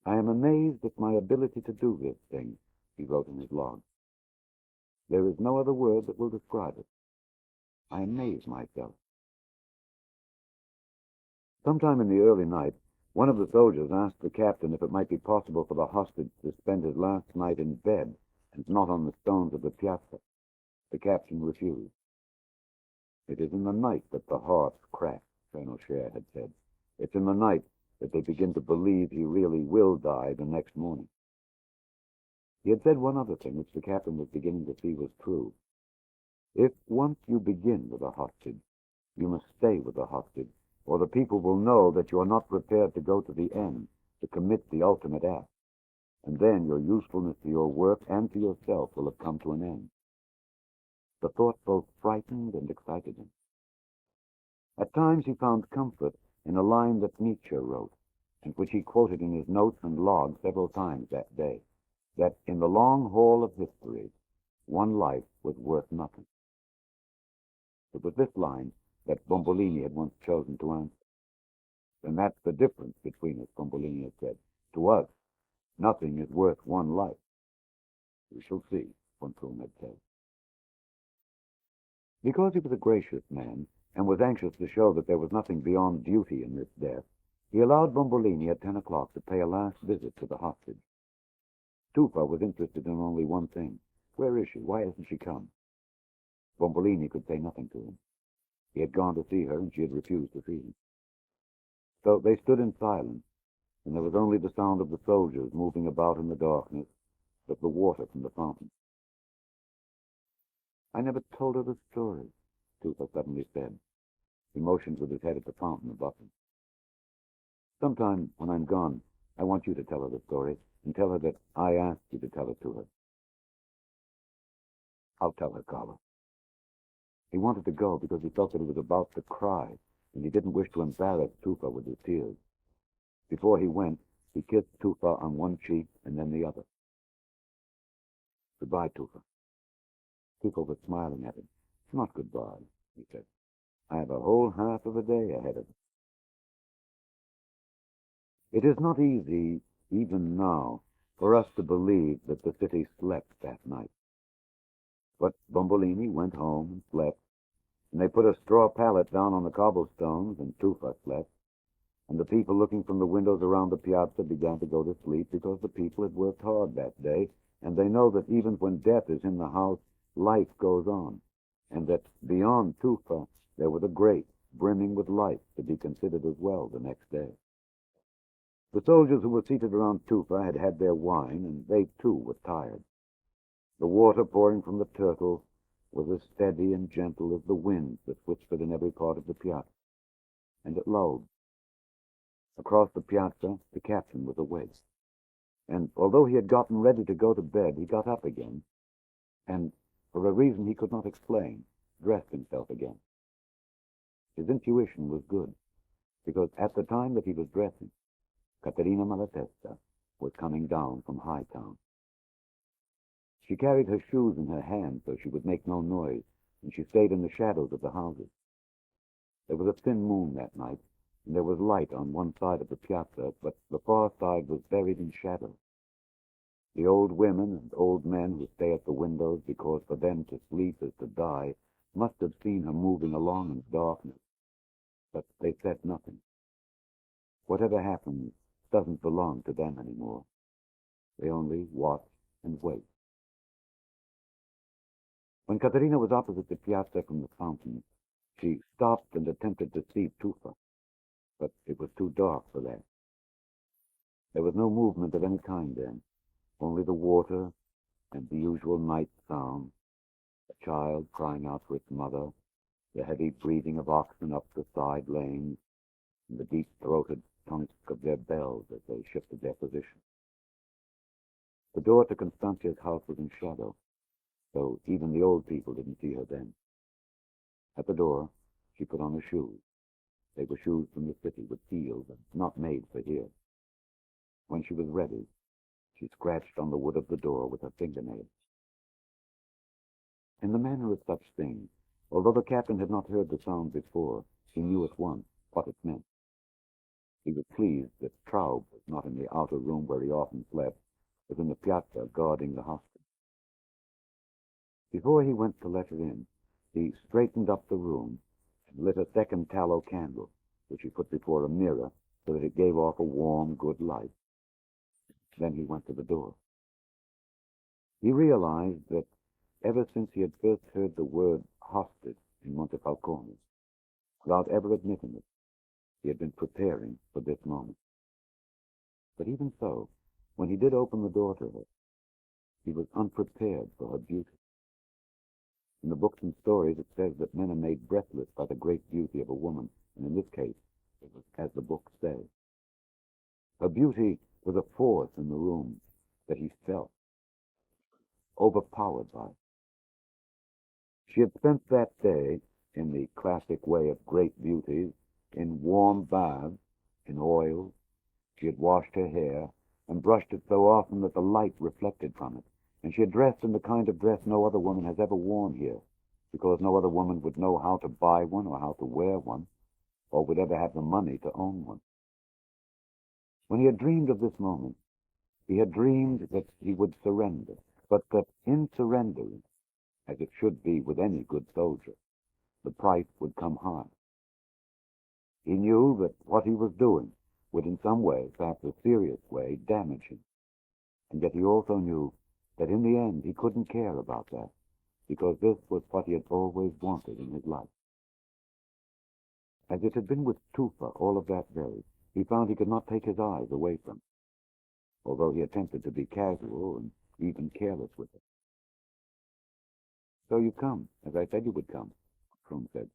C: "I am amazed at my ability to do this thing," he wrote in his log. "There is no other word that will describe it. I amaze myself." Sometime in the early night, one of the soldiers asked the captain if it might be possible for the hostage to spend his last night in bed and not on the stones of the piazza. The captain refused. "It is in the night that the hearts crack," Colonel Scher had said. "It's in the night that they begin to believe he really will die the next morning." He had said one other thing which the captain was beginning to see was true. If once you begin with a hostage, you must stay with the hostage, or the people will know that you are not prepared to go to the end, to commit the ultimate act, and then your usefulness to your work and to yourself will have come to an end. The thought both frightened and excited him. At times he found comfort in a line that Nietzsche wrote, and which he quoted in his notes and logs several times that day, that in the long haul of history, one life was worth nothing. It was this line that Bombolini had once chosen to answer. And that's the difference between us, Bombolini had said. To us, nothing is worth one life. We shall see, von Thun had said. Because he was a gracious man, and was anxious to show that there was nothing beyond duty in this death, he allowed Bombolini at 10 o'clock to pay a last visit to the hostage. Tufa was interested in only one thing. Where is she? Why hasn't she come? Bombolini could say nothing to him. He had gone to see her, and she had refused to see him. So they stood in silence, and there was only the sound of the soldiers moving about in the darkness, with the water from the fountain. I never told her the story, Tufa suddenly said. He motioned with his head at the fountain above him. Sometime when I'm gone, I want you to tell her the story, and tell her that I asked you to tell it to her. I'll tell her, Carla. He wanted to go because he felt that he was about to cry, and he didn't wish to embarrass Tufa with his tears. Before he went, he kissed Tufa on one cheek and then the other. Goodbye, Tufa. Tufa was smiling at him. Not goodbye, he said. I have a whole half of a day ahead of me. It is not easy, even now, for us to believe that the city slept that night. But Bombolini went home and slept, and they put a straw pallet down on the cobblestones, and Tufa slept, and the people looking from the windows around the piazza began to go to sleep because the people had worked hard that day, and they know that even when death is in the house, life goes on, and that beyond Tufa there were the great, brimming with life, to be considered as well the next day. The soldiers who were seated around Tufa had had their wine, and they too were tired. The water pouring from the turtle was as steady and gentle as the winds that whispered in every part of the piazza, and it lulled. Across the piazza, the captain was awake, and although he had gotten ready to go to bed, he got up again, and, for a reason he could not explain, dressed himself again. His intuition was good, because at the time that he was dressing, Caterina Malatesta was coming down from Hightown. She carried her shoes in her hand so she would make no noise, and she stayed in the shadows of the houses. There was a thin moon that night, and there was light on one side of the piazza, but the far side was buried in shadow. The old women and old men who stay at the windows because for them to sleep is to die must have seen her moving along in darkness, but they said nothing. Whatever happens doesn't belong to them anymore. They only watch and wait. When Caterina was opposite the piazza from the fountain, she stopped and attempted to see Tufa, but it was too dark for that. There was no movement of any kind then, only the water and the usual night sound, a child crying out for its mother, the heavy breathing of oxen up the side lanes, and the deep-throated tongue of their bells as they shifted their position. The door to Constantia's house was in shadow, so even the old people didn't see her then. At the door, she put on her shoes. They were shoes from the city with heels and not made for here. When she was ready, she scratched on the wood of the door with her fingernails. In the manner of such things, although the captain had not heard the sound before, he knew at once what it meant. He was pleased that Traub was not in the outer room where he often slept, but in the piazza guarding the hostage. Before he went to let her in, he straightened up the room and lit a second tallow candle, which he put before a mirror so that it gave off a warm, good light. Then he went to the door. He realized that ever since he had first heard the word hostage in Montefalcone, without ever admitting it, he had been preparing for this moment. But even so, when he did open the door to her, he was unprepared for her beauty. In the books and stories it says that men are made breathless by the great beauty of a woman, and in this case, it was as the books say. Her beauty was a force in the room that he felt, overpowered by. She had spent that day, in the classic way of great beauties, in warm baths, in oils. She had washed her hair and brushed it so often that the light reflected from it, and she had dressed in the kind of dress no other woman has ever worn here, because no other woman would know how to buy one or how to wear one, or would ever have the money to own one. When he had dreamed of this moment, he had dreamed that he would surrender, but that in surrendering, as it should be with any good soldier, the price would come high. He knew that what he was doing would in some way, perhaps a serious way, damage him. And yet he also knew that in the end he couldn't care about that, because this was what he had always wanted in his life. As it had been with Tufa all of that day, he found he could not take his eyes away from it, although he attempted to be casual and even careless with it. "So you come, as I said you would come," Krum said.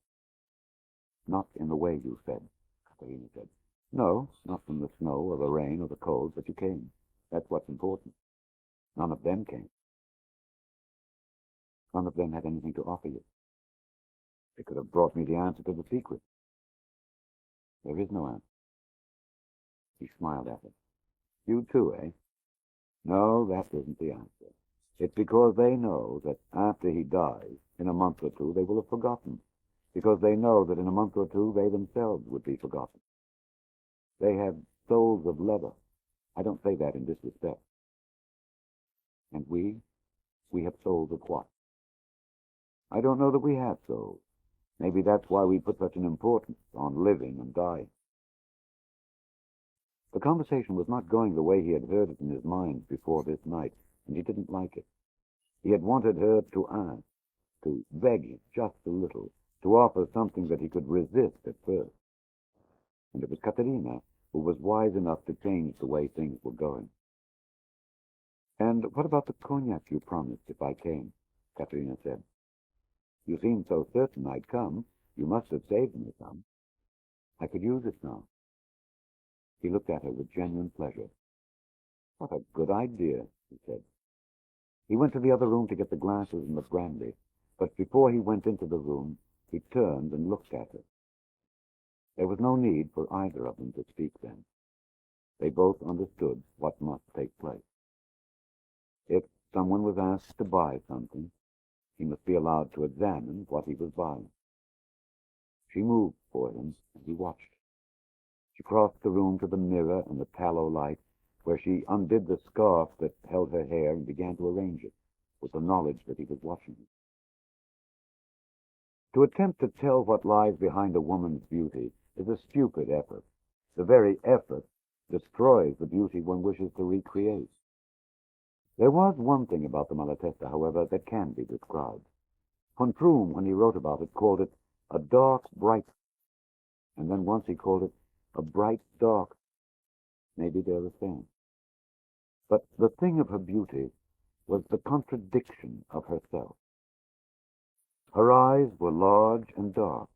C: "Not in the way you said," Katerina said. "No, not from the snow or the rain or the cold, but you came. That's what's important. None of them came. None of them had anything to offer you. They could have brought me the answer to the secret. There is no answer." He smiled at her. "You too, eh? No, that isn't the answer. It's because they know that after he dies, in a month or two, they will have forgotten, because they know that in a month or two they themselves would be forgotten. They have souls of leather. I don't say that in disrespect. And we have souls of what? I don't know that we have souls. Maybe that's why we put such an importance on living and dying." The conversation was not going the way he had heard it in his mind before this night, and he didn't like it. He had wanted her to ask, to beg him just a little, to offer something that he could resist at first. And it was Katerina who was wise enough to change the way things were going. "And what about the cognac you promised if I came?" Katerina said. "You seemed so certain I'd come, you must have saved me some. I could use it now." He looked at her with genuine pleasure. "What a good idea," he said. He went to the other room to get the glasses and the brandy, but before he went into the room, he turned and looked at her. There was no need for either of them to speak then. They both understood what must take place. If someone was asked to buy something, he must be allowed to examine what he was buying. She moved for him, and he watched. She crossed the room to the mirror and the tallow light, where she undid the scarf that held her hair and began to arrange it, with the knowledge that he was watching her. To attempt to tell what lies behind a woman's beauty is a stupid effort. The very effort destroys the beauty one wishes to recreate. There was one thing about the Malatesta, however, that can be described. Von Krum, when he wrote about it, called it a dark bright, and then once he called it a bright dark. Maybe they're the same. But the thing of her beauty was the contradiction of herself. Her eyes were large and dark,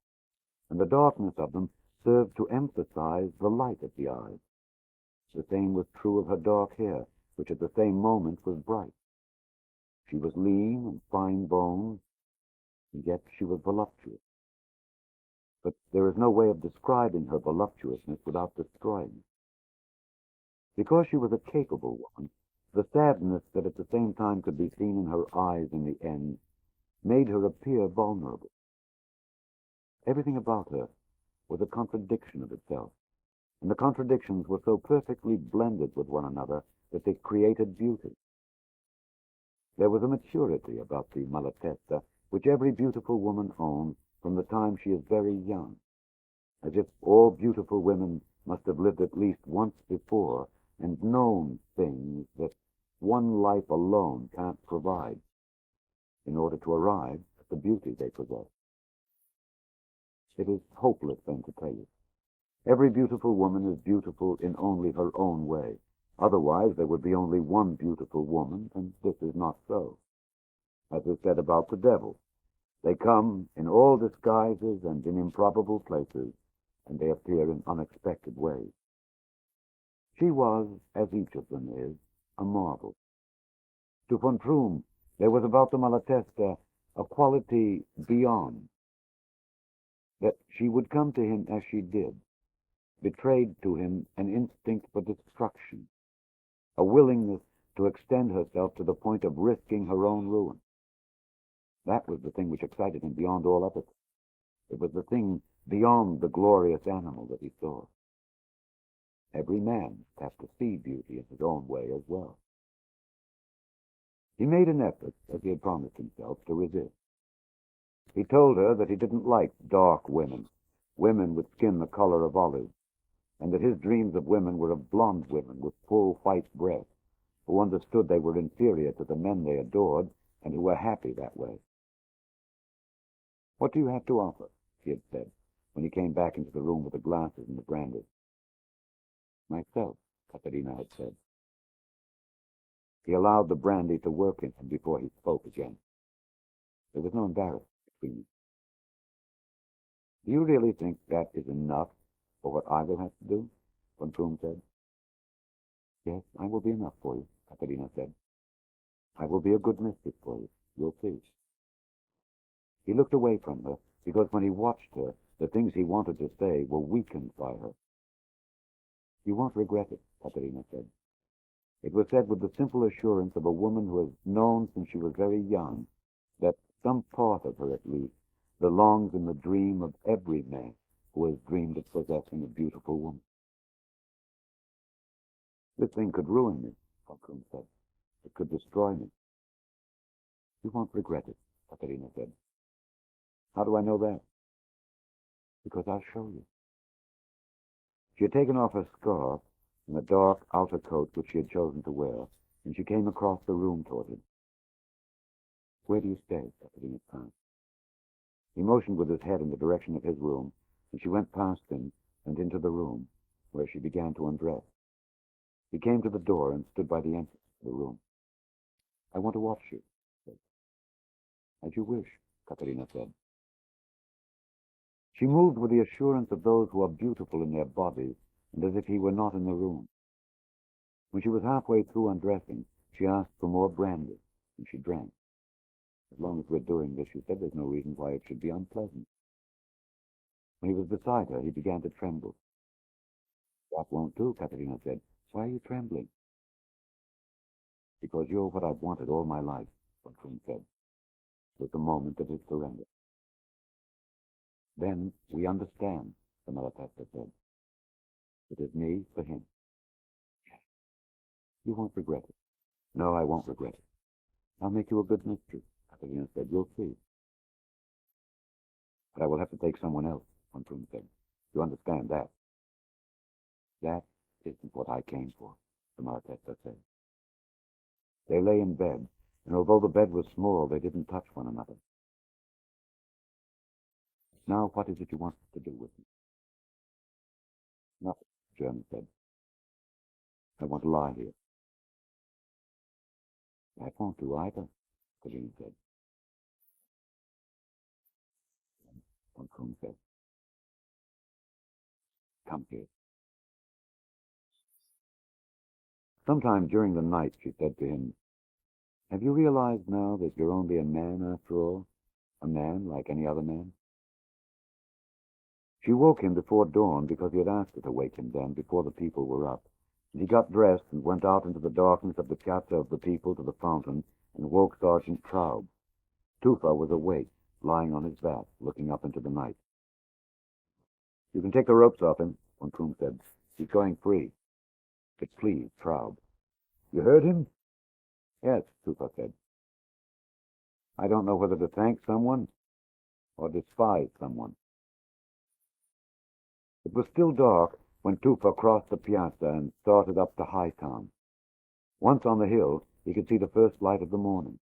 C: and the darkness of them served to emphasize the light of the eyes. The same was true of her dark hair, which at the same moment was bright. She was lean and fine-boned, and yet she was voluptuous. But there is no way of describing her voluptuousness without destroying it. Because she was a capable woman, the sadness that at the same time could be seen in her eyes in the end made her appear vulnerable. Everything about her was a contradiction of itself, and the contradictions were so perfectly blended with one another that they created beauty. There was a maturity about the Malatesta which every beautiful woman owns from the time she is very young, as if all beautiful women must have lived at least once before and known things that one life alone can't provide in order to arrive at the beauty they possess. It is hopeless then to tell you. Every beautiful woman is beautiful in only her own way. Otherwise there would be only one beautiful woman, and this is not so. As is said about the devil, they come in all disguises and in improbable places, and they appear in unexpected ways. She was, as each of them is, a marvel. To von Troom, there was about the Malatesta a quality beyond, that she would come to him as she did, betrayed to him an instinct for destruction, a willingness to extend herself to the point of risking her own ruin. That was the thing which excited him beyond all others. It was the thing beyond the glorious animal that he saw. Every man has to see beauty in his own way as well. He made an effort, as he had promised himself, to resist. He told her that he didn't like dark women, women with skin the color of olive, and that his dreams of women were of blonde women with full white breasts, who understood they were inferior to the men they adored and who were happy that way. "What do you have to offer?" he had said, when he came back into the room with the glasses and the brandy. "Myself," Katerina had said. He allowed the brandy to work in him before he spoke again. There was no embarrassment between them. "Do you really think that is enough for what I will have to do?" von Troom said. "Yes, I will be enough for you," Katerina said. "I will be a good mistress for you. You'll see." He looked away from her, because when he watched her, the things he wanted to say were weakened by her. "You won't regret it," Katerina said. It was said with the simple assurance of a woman who has known since she was very young that some part of her, at least, belongs in the dream of every man who has dreamed of possessing a beautiful woman. "This thing could ruin me," von Troom said. "It could destroy me." "You won't regret it," Katerina said. "How do I know that?" "Because I'll show you." She had taken off her scarf and the dark outer coat which she had chosen to wear, and she came across the room toward him. "Where do you stay?" Katerina asked. He motioned with his head in the direction of his room, and she went past him and into the room, where she began to undress. He came to the door and stood by the entrance to the room. "I want to watch you," he said. "As you wish," Katerina said. She moved with the assurance of those who are beautiful in their bodies, and as if he were not in the room. When she was halfway through undressing, she asked for more brandy, and she drank. "As long as we're doing this," she said, "there's no reason why it should be unpleasant." When he was beside her, he began to tremble. "That won't do," Katerina said. "Why are you trembling?" "Because you're what I've wanted all my life," von Troom said. It was the moment of his surrender. "Then we understand," the Malatesta said. "It is me for him." "You won't regret it." "No, I won't regret it. I'll make you a good mistress," Katerina said. "You'll see." "But I will have to take someone else," von Troom said. "You understand that?" "That isn't what I came for," the Malatesta said. They lay in bed, and although the bed was small, they didn't touch one another. "Now, what is it you want to do with me?" "Nothing," the German said. "I want to lie here." "That won't do either," Katerina said. Von Troom said. "Come here." Sometime during the night, she said to him, "Have you realized now that you're only a man after all? A man like any other man?" She woke him before dawn because he had asked her to wake him then, before the people were up. And he got dressed and went out into the darkness of the Piazza of the People to the fountain and woke Sergeant Traub. Tufa was awake, lying on his back, looking up into the night. "You can take the ropes off him," von Troom said. "He's going free." It pleased Traub. "You heard him?" "Yes," Tufa said. "I don't know whether to thank someone or despise someone." It was still dark when Tufa crossed the piazza and started up to Hightown. Once on the hill, he could see the first light of the morning.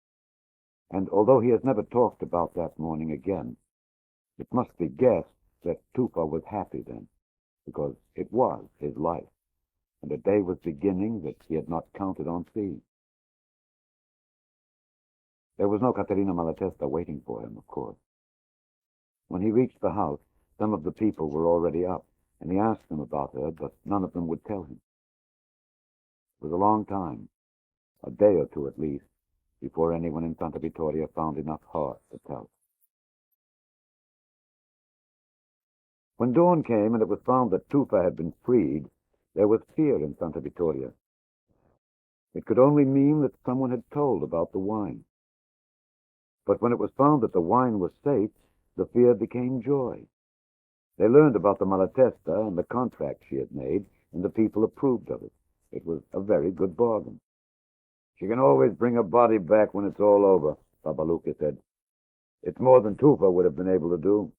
C: And although he has never talked about that morning again, it must be guessed that Tufa was happy then, because it was his life, and a day was beginning that he had not counted on seeing. There was no Caterina Malatesta waiting for him, of course. When he reached the house, some of the people were already up, and he asked them about her, but none of them would tell him. It was a long time, a day or two at least, before anyone in Santa Vittoria found enough heart to tell. When dawn came and it was found that Tufa had been freed, there was fear in Santa Vittoria. It could only mean that someone had told about the wine. But when it was found that the wine was safe, the fear became joy. They learned about the Malatesta and the contract she had made, and the people approved of it. It was a very good bargain. "She can always bring her body back when it's all over," Babaluka said. "It's more than Tufa would have been able to do."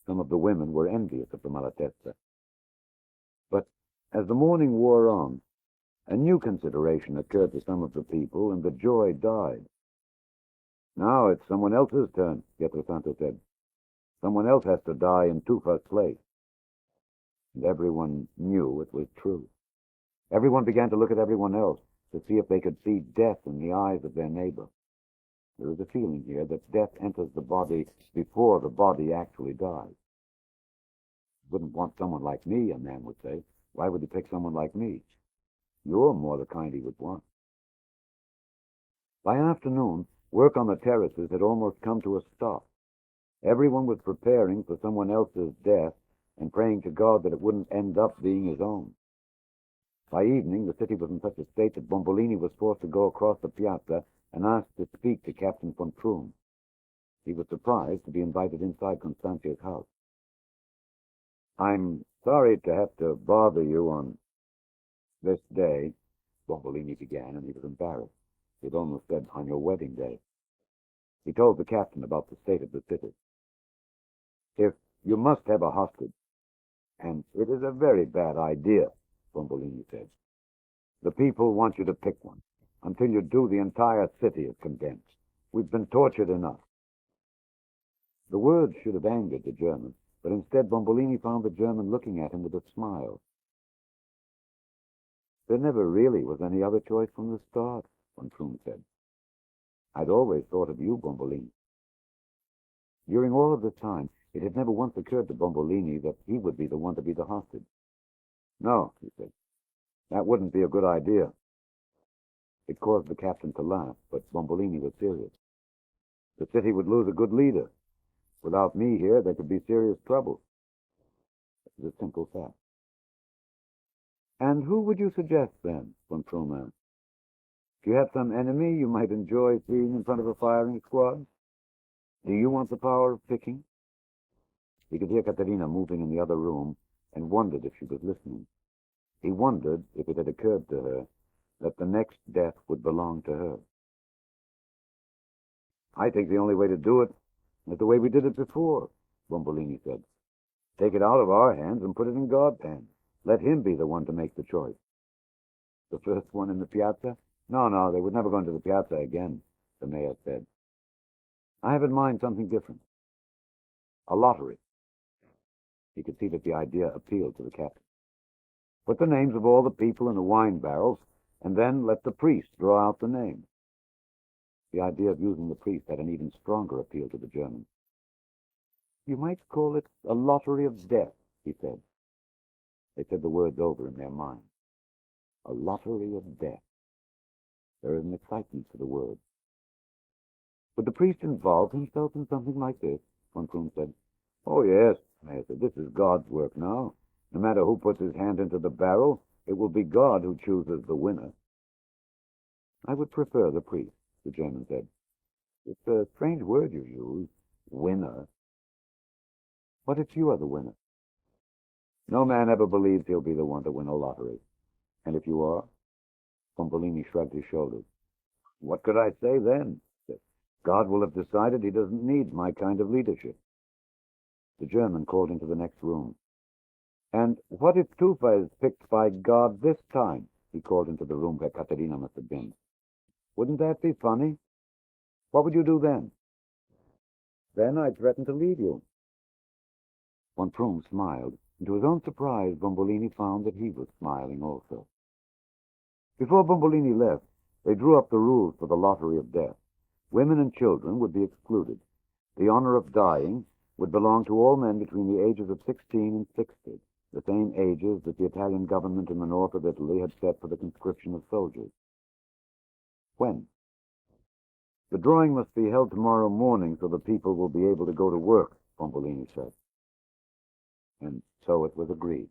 C: Some of the women were envious of the Malatesta. But as the morning wore on, a new consideration occurred to some of the people, and the joy died. "Now it's someone else's turn," Pietrosanto said. "Someone else has to die in Tufa's place." And everyone knew it was true. Everyone began to look at everyone else to see if they could see death in the eyes of their neighbor. There is a feeling here that death enters the body before the body actually dies. "Wouldn't want someone like me," a man would say. "Why would he pick someone like me? You're more the kind he would want." By afternoon, work on the terraces had almost come to a stop. Everyone was preparing for someone else's death and praying to God that it wouldn't end up being his own. By evening, the city was in such a state that Bombolini was forced to go across the piazza and ask to speak to Captain von Troom. He was surprised to be invited inside Constantia's house. "I'm sorry to have to bother you on this day," Bombolini began, and he was embarrassed. He'd almost said, "on your wedding day." He told the captain about the state of the city. "If you must have a hostage, and it is a very bad idea," Bombolini said. "The people want you to pick one. Until you do, the entire city is condemned. We've been tortured enough." The words should have angered the German, but instead Bombolini found the German looking at him with a smile. "There never really was any other choice from the start," von Troom said. "I'd always thought of you, Bombolini." During all of this time, it had never once occurred to Bombolini that he would be the one to be the hostage. "No," he said, "that wouldn't be a good idea." It caused the captain to laugh, but Bombolini was serious. "The city would lose a good leader. Without me here, there could be serious trouble." It was a simple fact. "And who would you suggest, then?" von Troom asked. "Do you have some enemy you might enjoy seeing in front of a firing squad? Do you want the power of picking?" He could hear Caterina moving in the other room and wondered if she was listening. He wondered if it had occurred to her that the next death would belong to her. "I think the only way to do it is the way we did it before," Bombolini said. "Take it out of our hands and put it in God's hands. Let him be the one to make the choice." "The first one in the piazza?" No, they would never go into the piazza again," the mayor said. "I have in mind something different. A lottery." He could see that the idea appealed to the captain. "Put the names of all the people in the wine barrels, and then let the priest draw out the names." The idea of using the priest had an even stronger appeal to the German. "You might call it a lottery of death," he said. They said the words over in their minds. A lottery of death. There is an excitement to the word. "Would the priest involve himself in something like this?" von Troom said. "Oh, yes," the mayor said. "This is God's work now. No matter who puts his hand into the barrel, it will be God who chooses the winner." "I would prefer the priest," the German said. "It's a strange word you use, winner. What if you are the winner?" "No man ever believes he'll be the one to win a lottery. And if you are?" Bombolini shrugged his shoulders. "What could I say then? God will have decided he doesn't need my kind of leadership." The German called into the next room. "And what if Tufa is picked by God this time?" He called into the room where Caterina must have been. "Wouldn't that be funny? What would you do then?" "Then I'd threaten to leave you." Von Troom smiled, and to his own surprise, Bombolini found that he was smiling also. Before Bombolini left, they drew up the rules for the lottery of death. Women and children would be excluded. The honor of dying would belong to all men between the ages of 16 and 60. the same ages that the Italian government in the north of Italy had set for the conscription of soldiers. When? The drawing must be held tomorrow morning so the people will be able to go to work, Bombolini said. And so it was agreed.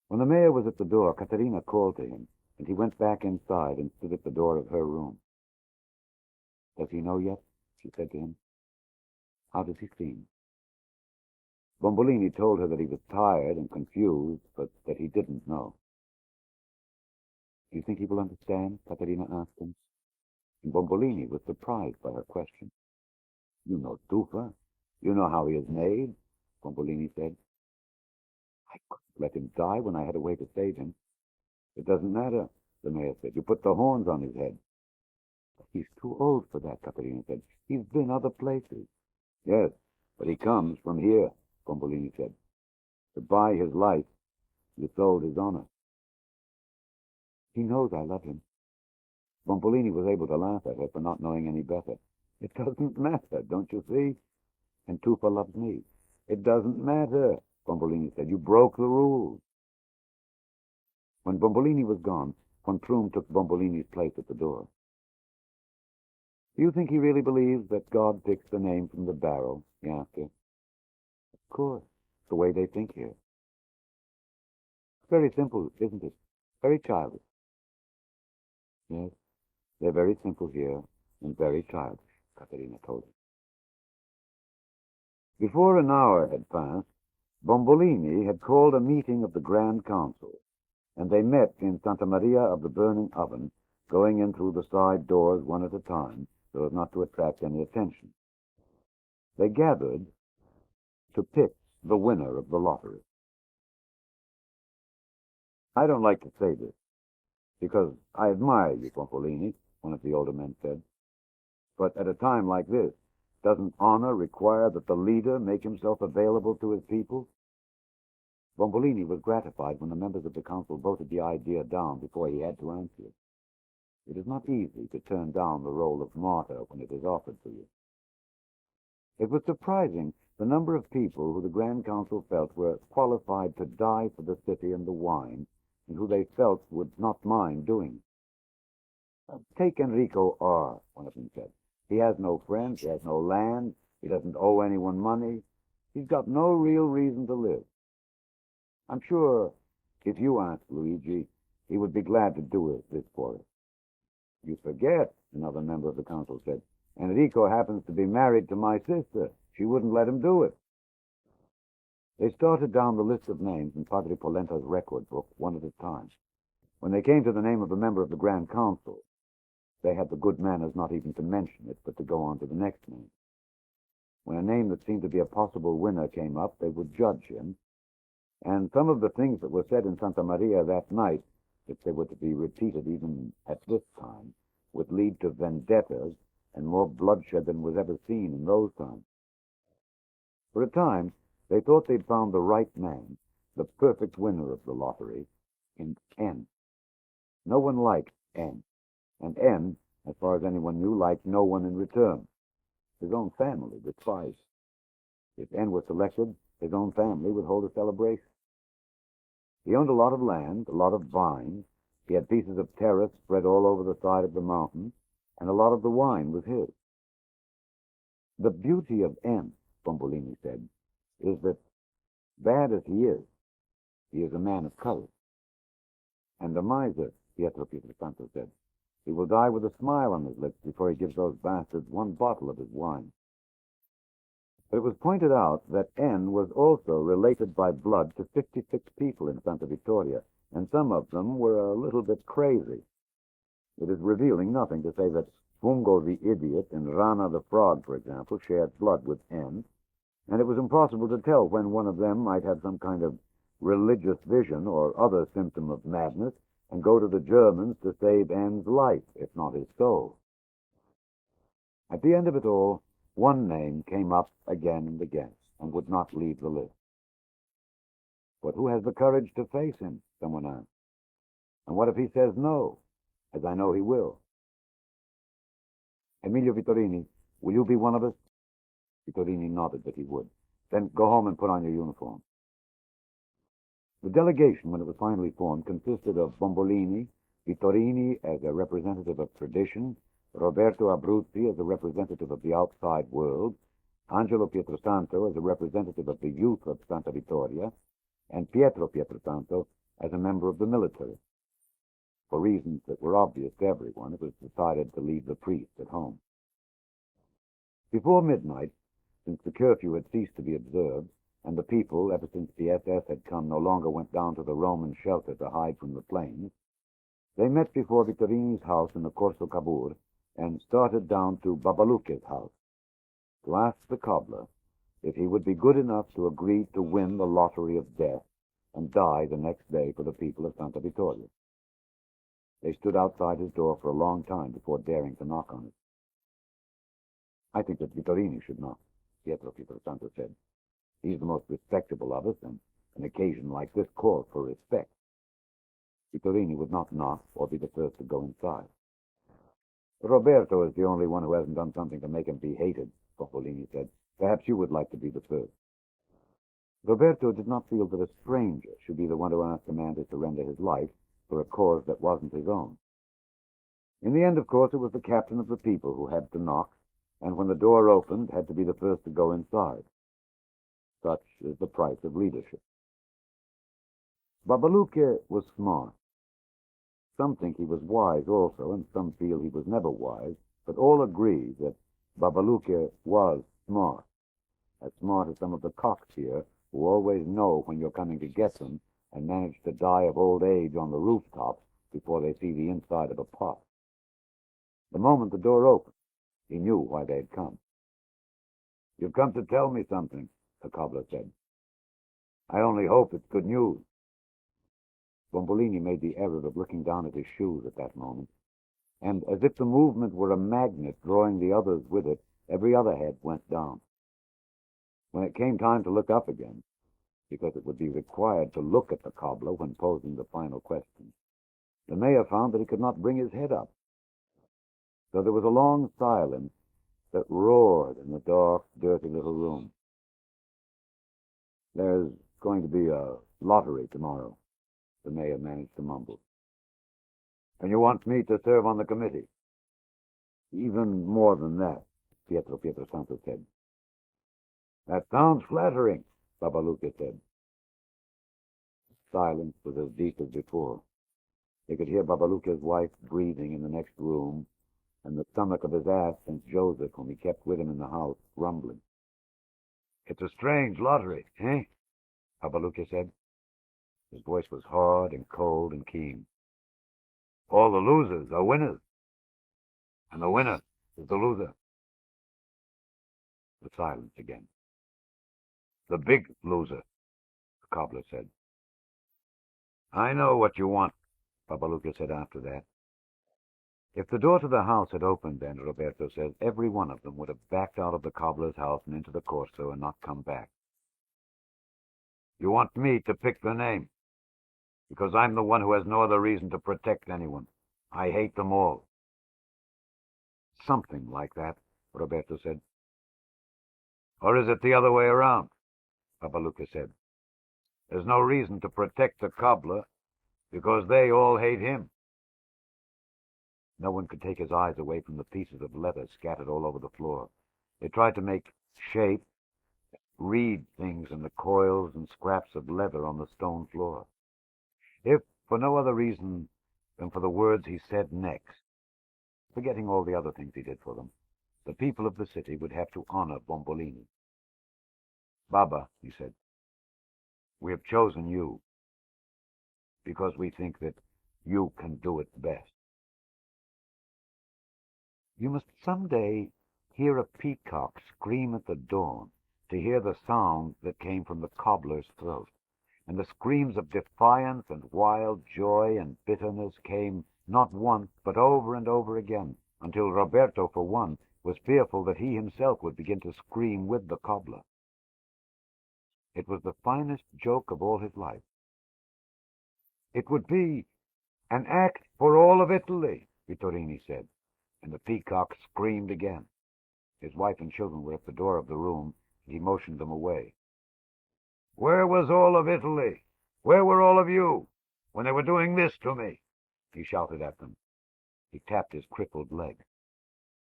C: When the mayor was at the door, Caterina called to him, and he went back inside and stood at the door of her room. "Does he know yet?" she said to him. "How does he seem?" Bombolini told her that he was tired and confused, but that he didn't know. "Do you think he will understand?" Caterina asked him. And Bombolini was surprised by her question. "You know Tufa. You know how he is made," Bombolini said. "I couldn't let him die when I had a way to save him." "It doesn't matter," the mayor said. "You put the horns on his head." "He's too old for that," Caterina said. "He's been other places." "Yes, but he comes from here," Bombolini said. "To buy his life, you sold his honor." "He knows I love him." Bombolini was able to laugh at her for not knowing any better. "It doesn't matter, don't you see? And Tufa loves me." "It doesn't matter," Bombolini said. "You broke the rules." When Bombolini was gone, von Troom took Bombolini's place at the door. "Do you think he really believes that God picks the name from the barrel?" he asked her. "Of course. It's the way they think here." "It's very simple, isn't it? Very childish." "Yes, they're very simple here, and very childish," Caterina told him. Before an hour had passed, Bombolini had called a meeting of the Grand Council, and they met in Santa Maria of the Burning Oven, going in through the side doors one at a time, so as not to attract any attention. They gathered to pick the winner of the lottery. "I don't like to say this, because I admire you, Bombolini," one of the older men said. "But at a time like this, doesn't honor require that the leader make himself available to his people?" Bombolini was gratified when the members of the council voted the idea down before he had to answer it. It is not easy to turn down the role of martyr when it is offered to you. It was surprising the number of people who the Grand Council felt were qualified to die for the city and the wine, and who they felt would not mind doing it. "Take Enrico R.," one of them said. "He has no friends, he has no land, he doesn't owe anyone money. He's got no real reason to live. I'm sure if you asked Luigi, he would be glad to do this for us." "You forget," another member of the council said. "Enrico happens to be married to my sister. She wouldn't let him do it." They started down the list of names in Padre Polento's record book, one at a time. When they came to the name of a member of the Grand Council, they had the good manners not even to mention it, but to go on to the next name. When a name that seemed to be a possible winner came up, they would judge him, and some of the things that were said in Santa Maria that night, if they were to be repeated even at this time, would lead to vendettas and more bloodshed than was ever seen in those times. For a time, they thought they'd found the right man, the perfect winner of the lottery, in N. No one liked N, and N, as far as anyone knew, liked no one in return. His own family despised. If N was selected, his own family would hold a celebration. He owned a lot of land, a lot of vines. He had pieces of terrace spread all over the side of the mountain, and a lot of the wine was his. "The beauty of N," Bombolini said, "is that, bad as he is a man of courage. And the miser," Pietro Pietrosanto said, "he will die with a smile on his lips before he gives those bastards one bottle of his wine." But it was pointed out that N was also related by blood to 56 people in Santa Vittoria, and some of them were a little bit crazy. It is revealing nothing to say that Fungo the idiot and Rana the frog, for example, shared blood with N, and it was impossible to tell when one of them might have some kind of religious vision or other symptom of madness and go to the Germans to save N's life, if not his soul. At the end of it all, one name came up again and again and would not leave the list. "But who has the courage to face him?" someone asked. "And what if he says no, as I know he will?" "Emilio Vittorini, will you be one of us?" Vittorini nodded that he would. "Then go home and put on your uniform." The delegation, when it was finally formed, consisted of Bombolini, Vittorini as a representative of tradition, Roberto Abruzzi as a representative of the outside world, Angelo Pietrosanto as a representative of the youth of Santa Vittoria, and Pietro Pietrosanto as a member of the military. For reasons that were obvious to everyone, it was decided to leave the priest at home. Before midnight, since the curfew had ceased to be observed, and the people, ever since the SS had come, no longer went down to the Roman shelter to hide from the flames, they met before Vittorini's house in the Corso Cavour and started down to Babalucca's house to ask the cobbler if he would be good enough to agree to win the lottery of death and die the next day for the people of Santa Vittoria. They stood outside his door for a long time before daring to knock on it. "I think that Vittorini should knock," Pietro Pietrosanto said. "He's the most respectable of us, and an occasion like this calls for respect." Vittorini would not knock or be the first to go inside. "Roberto is the only one who hasn't done something to make him be hated," Bombolini said. "Perhaps you would like to be the first." Roberto did not feel that a stranger should be the one to ask a man to surrender his life for a cause that wasn't his own. In the end, of course, it was the captain of the people who had to knock, and when the door opened, had to be the first to go inside. Such is the price of leadership. Babalucca was smart. Some think he was wise also, and some feel he was never wise, but all agree that Babalucca was smart. As smart as some of the cocks here, who always know when you're coming to get them, and manage to die of old age on the rooftops before they see the inside of a pot. The moment the door opened, he knew why they had come. "You've come to tell me something," the cobbler said. "I only hope it's good news." Bombolini made the error of looking down at his shoes at that moment, and as if the movement were a magnet drawing the others with it, every other head went down. When it came time to look up again, because it would be required to look at the cobbler when posing the final question, the mayor found that he could not bring his head up. So there was a long silence that roared in the dark, dirty little room. "There's going to be a lottery tomorrow," the mayor managed to mumble. "And you want me to serve on the committee?" "Even more than that," Pietro Pietrosanto said. "That sounds flattering," Babalucca said. Silence was as deep as before. They could hear Babalucca's wife breathing in the next room, and the stomach of his ass, St. Joseph, whom he kept with him in the house, rumbling. "It's a strange lottery, eh?" Babalucca said. His voice was hard and cold and keen. "All the losers are winners, and the winner is the loser." The silence again. "The big loser," the cobbler said. "I know what you want," Babalucca said after that. If the door to the house had opened then, Roberto says, every one of them would have backed out of the cobbler's house and into the Corso and not come back. "You want me to pick the name, because I'm the one who has no other reason to protect anyone. I hate them all." "Something like that," Roberto said. "Or is it the other way around?" Babalucca said. "There's no reason to protect the cobbler, because they all hate him." No one could take his eyes away from the pieces of leather scattered all over the floor. They tried to make shape, read things in the coils and scraps of leather on the stone floor. If for no other reason than for the words he said next, forgetting all the other things he did for them, the people of the city would have to honor Bombolini. "Baba," he said, "we have chosen you because we think that you can do it best. You must someday hear a peacock scream at the dawn to hear the sound that came from the cobbler's throat. And the screams of defiance and wild joy and bitterness came not once, but over and over again, until Roberto, for one, was fearful that he himself would begin to scream with the cobbler. It was the finest joke of all his life. "It would be an act for all of Italy," Vittorini said, and the peacock screamed again. His wife and children were at the door of the room, and he motioned them away. "Where was all of Italy?
B: Where were all of you when they were doing this to me?" he shouted at them. He tapped his crippled leg.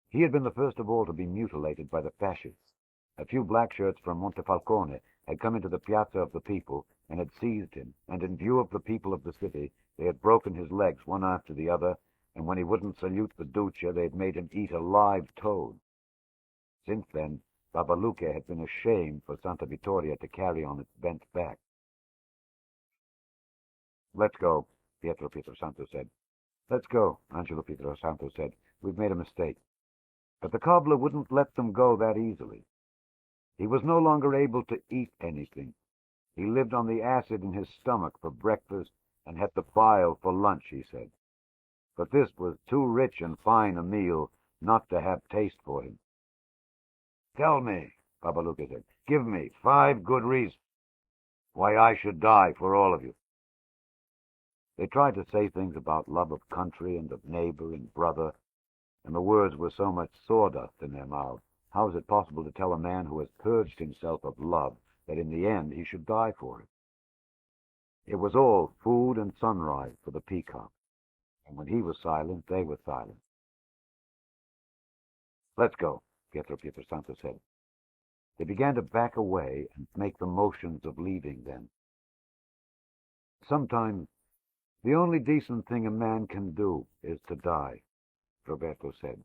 B: He had been the first of all to be mutilated by the fascists. A few blackshirts from Montefalcone had come into the Piazza of the People and had seized him, and in view of the people of the city, they had broken his legs one after the other, and when he wouldn't salute the Duce, they had made him eat a live toad. Since then, Babaluque had been ashamed for Santa Vittoria to carry on its bent back. "Let's go," Pietro Pietrosanto said. "Let's go," Angelo Pietrosanto said. "We've made a mistake." But the cobbler wouldn't let them go that easily. He was no longer able to eat anything. He lived on the acid in his stomach for breakfast and had the bile for lunch, he said. But this was too rich and fine a meal not to have taste for him. "Tell me," Babaluque said, "give me 5 good reasons why I should die for all of you." They tried to say things about love of country and of neighbor and brother, and the words were so much sawdust in their mouths. How is it possible to tell a man who has purged himself of love that in the end he should die for it? It was all food and sunrise for the peacock, and when he was silent, they were silent. "Let's go," Pietro Pietrosanto said. They began to back away and make the motions of leaving then. "Sometimes the only decent thing a man can do is to die," Roberto said.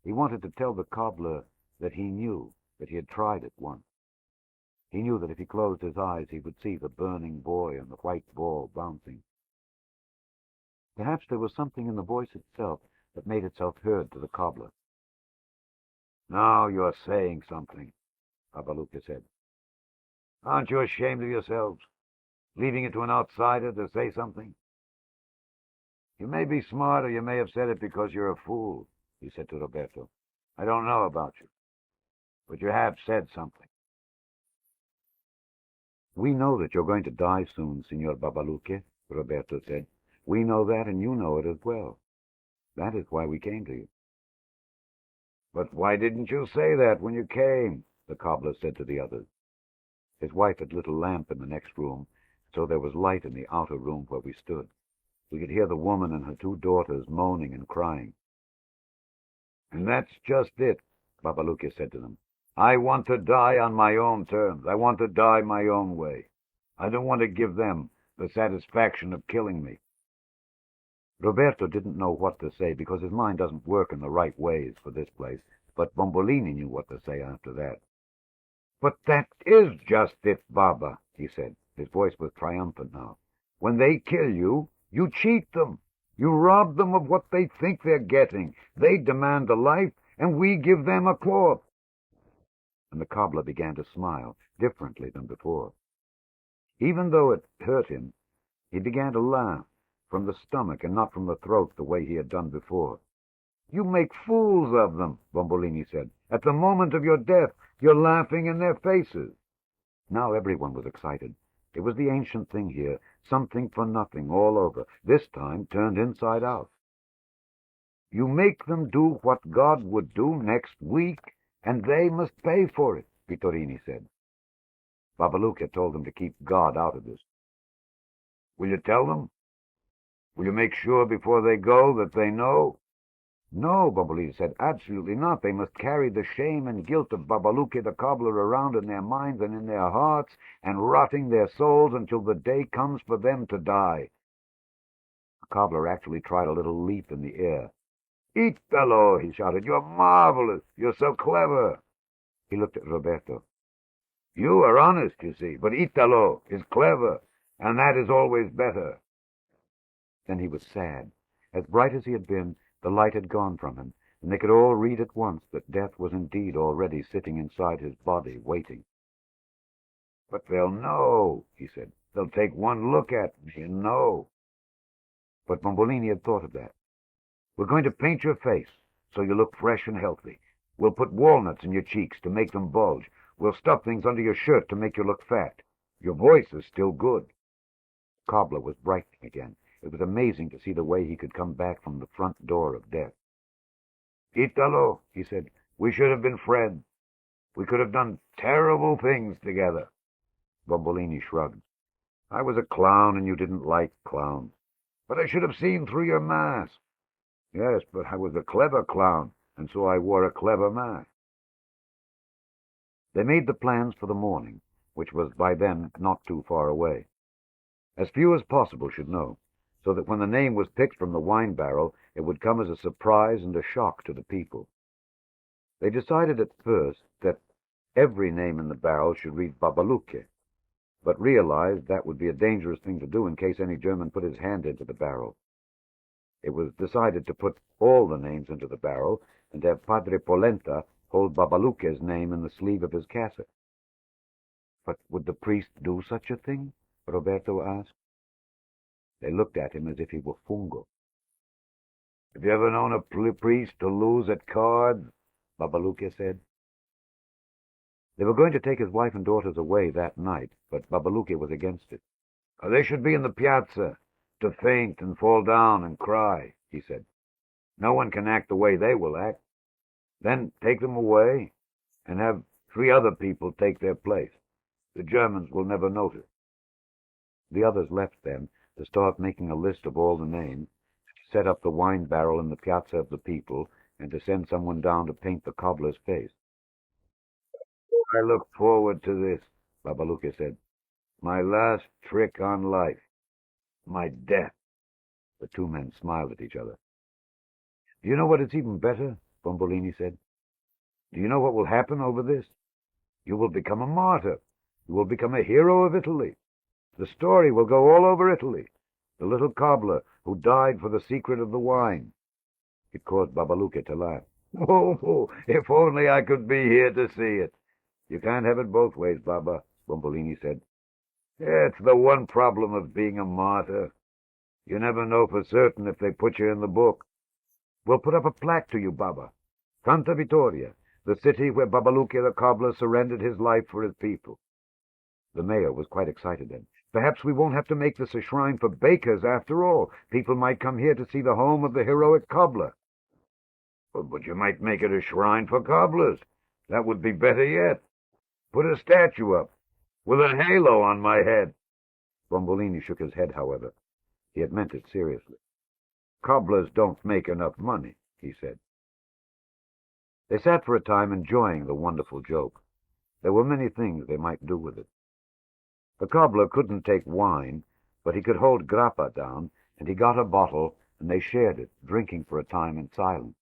B: He wanted to tell the cobbler that he knew that he had tried it once. He knew that if he closed his eyes he would see the burning boy and the white ball bouncing. Perhaps there was something in the voice itself that made itself heard to the cobbler. "Now you're saying something," Babaluque said. "Aren't you ashamed of yourselves, leaving it to an outsider to say something? You may be smart, or you may have said it because you're a fool," he said to Roberto. "I don't know about you, but you have said something." "We know that you're going to die soon, Signor Babaluque," Roberto said. "We know that, and you know it as well. That is why we came to you." "But why didn't you say that when you came?" the cobbler said to the others. His wife had lit a lamp in the next room, so there was light in the outer room where we stood. We could hear the woman and her 2 daughters moaning and crying. "And that's just it," Babaluque said to them. "I want to die on my own terms. I want to die my own way. I don't want to give them the satisfaction of killing me." Roberto didn't know what to say because his mind doesn't work in the right ways for this place, but Bombolini knew what to say after that. "But that is just it, Baba," he said. His voice was triumphant now. "When they kill you, you cheat them. You rob them of what they think they're getting. They demand a life, and we give them a corpse." And the cobbler began to smile, differently than before. Even though it hurt him, he began to laugh, from the stomach and not from the throat the way he had done before. "You make fools of them," Bombolini said. "At the moment of your death, you're laughing in their faces." Now everyone was excited. It was the ancient thing here, something for nothing all over, this time turned inside out. "You make them do what God would do next week, and they must pay for it," Vittorini said. Babaluque told them to keep God out of this. "Will you tell them? Will you make sure before they go that they know?" "No," Bombolini said, "absolutely not. They must carry the shame and guilt of Babaluque the cobbler around in their minds and in their hearts, and rotting their souls until the day comes for them to die." The cobbler actually tried a little leap in the air. "Italo!" he shouted. "You're marvelous! You're so clever!" He looked at Roberto. "You are honest, you see, but Italo is clever, and that is always better." Then he was sad. As bright as he had been, the light had gone from him, and they could all read at once that death was indeed already sitting inside his body, waiting. "But they'll know," he said. "They'll take one look at me and know." But Bombolini had thought of that. "We're going to paint your face so you look fresh and healthy. We'll put walnuts in your cheeks to make them bulge. We'll stuff things under your shirt to make you look fat. Your voice is still good." Cobbler was brightening again. It was amazing to see the way he could come back from the front door of death. "Italo," he said, "we should have been friends. We could have done terrible things together." Bombolini shrugged. I was a clown and you didn't like clowns. But I should have seen through your mask. Yes, but I was a clever clown, and so I wore a clever mask. They made the plans for the morning, which was by then not too far away. As few as possible should know, so that when the name was picked from the wine barrel, it would come as a surprise and a shock to the people. They decided at first that every name in the barrel should read Babaluke, but realized that would be a dangerous thing to do in case any German put his hand into the barrel. It was decided to put all the names into the barrel and to have Padre Polenta hold Babaluke's name in the sleeve of his cassock. But would the priest do such a thing? Roberto asked. They looked at him as if he were fungo. Have you ever known a priest to lose at cards? Babaluke said. They were going to take his wife and daughters away that night, but Babaluke was against it. They should be in the piazza, to faint and fall down and cry, he said. No one can act the way they will act. Then take them away and have 3 other people take their place. The Germans will never notice. The others left then to start making a list of all the names, to set up the wine barrel in the piazza of the people, and to send someone down to paint the cobbler's face. I look forward to this, Babaluke said. My last trick on life. My death. The 2 men smiled at each other. Do you know what is even better? Bombolini said. Do you know what will happen over this? You will become a martyr. You will become a hero of Italy. The story will go all over Italy. The little cobbler who died for the secret of the wine. It caused Babaluke to laugh. Oh, if only I could be here to see it. You can't have it both ways, Baba, Bombolini said. It's the one problem of being a martyr. You never know for certain if they put you in the book. We'll put up a plaque to you, Baba. Santa Vittoria, the city where Babaluke the cobbler surrendered his life for his people. The mayor was quite excited then. Perhaps we won't have to make this a shrine for bakers after all. People might come here to see the home of the heroic cobbler. But you might make it a shrine for cobblers. That would be better yet. Put a statue up, with a halo on my head. Bombolini shook his head, however. He had meant it seriously. Cobblers don't make enough money, he said. They sat for a time enjoying the wonderful joke. There were many things they might do with it. The cobbler couldn't take wine, but he could hold grappa down, and he got a bottle, and they shared it, drinking for a time in silence.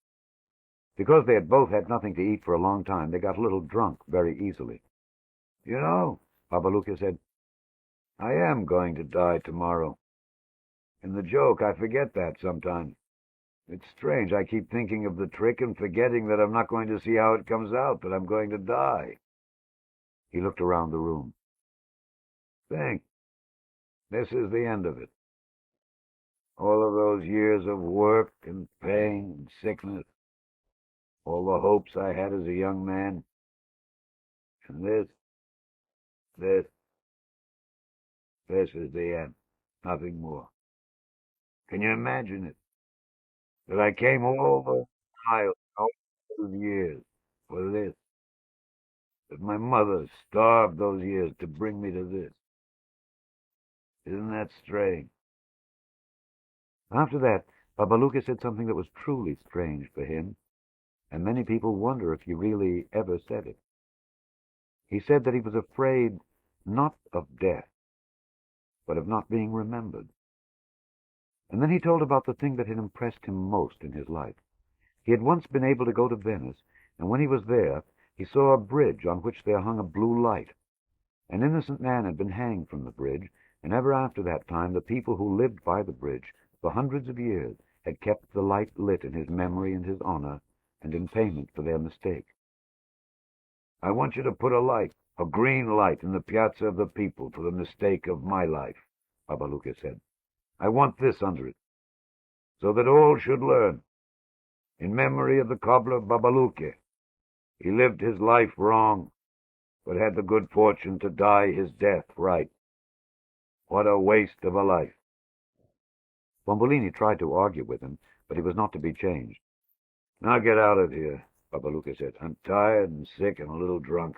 B: Because they had both had nothing to eat for a long time, they got a little drunk very easily. You know, Babaluke said, I am going to die tomorrow. In the joke, I forget that sometimes. It's strange, I keep thinking of the trick and forgetting that I'm not going to see how it comes out, that I'm going to die. He looked around the room. Think, this is the end of it. All of those years of work and pain and sickness, all the hopes I had as a young man, and this is the end, nothing more. Can you imagine it? That I came all those miles, all those years for this. That my mother starved those years to bring me to this. Isn't that strange? After that, Babaluke said something that was truly strange for him, and many people wonder if he really ever said it. He said that he was afraid not of death, but of not being remembered. And then he told about the thing that had impressed him most in his life. He had once been able to go to Venice, and when he was there, he saw a bridge on which there hung a blue light. An innocent man had been hanged from the bridge, and ever after that time the people who lived by the bridge for hundreds of years had kept the light lit in his memory and his honor, and in payment for their mistake. I want you to put a light, a green light, in the piazza of the people for the mistake of my life, Babaluke said. I want this under it, so that all should learn. In memory of the cobbler Babaluke, he lived his life wrong, but had the good fortune to die his death right. What a waste of a life. Bombolini tried to argue with him, but he was not to be changed. Now get out of here, Babaluke said. I'm tired and sick and a little drunk.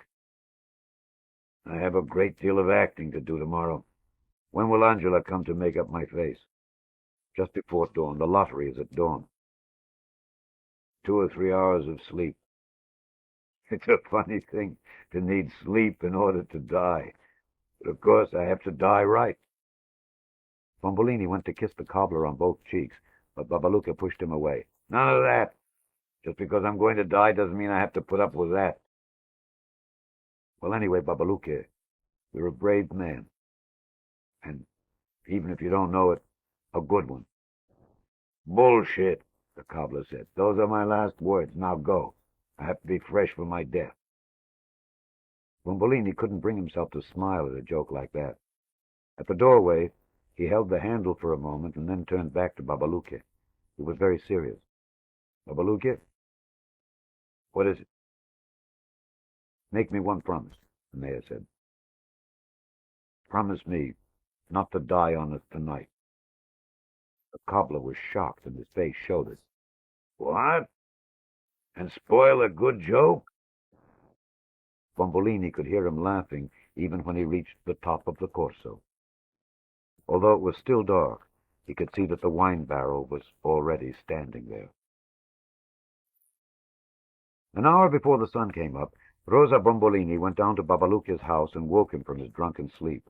B: I have a great deal of acting to do tomorrow. When will Angela come to make up my face? Just before dawn. The lottery is at dawn. 2 or 3 hours of sleep. It's a funny thing to need sleep in order to die. But of course I have to die right.
C: Bombolini went to kiss the cobbler on both cheeks, but Babaluka pushed him away.
B: None of that. Just because I'm going to die doesn't mean I have to put up with that.
C: Well, anyway, Babaluka, you're a brave man. And even if you don't know it, a good one.
B: Bullshit, the cobbler said. Those are my last words. Now go. I have to be fresh for my death.
C: Bombolini couldn't bring himself to smile at a joke like that. At the doorway, he held the handle for a moment and then turned back to Babaluka. He was very serious. Babaluka?
B: What is it?
C: Make me one promise, the mayor said. Promise me not to die on us tonight. The cobbler was shocked and his face showed it.
B: What? And spoil a good joke?
C: Bombolini could hear him laughing even when he reached the top of the Corso. Although it was still dark, he could see that the wine barrel was already standing there. An hour before the sun came up, Rosa Bombolini went down to Babaluka's house and woke him from his drunken sleep.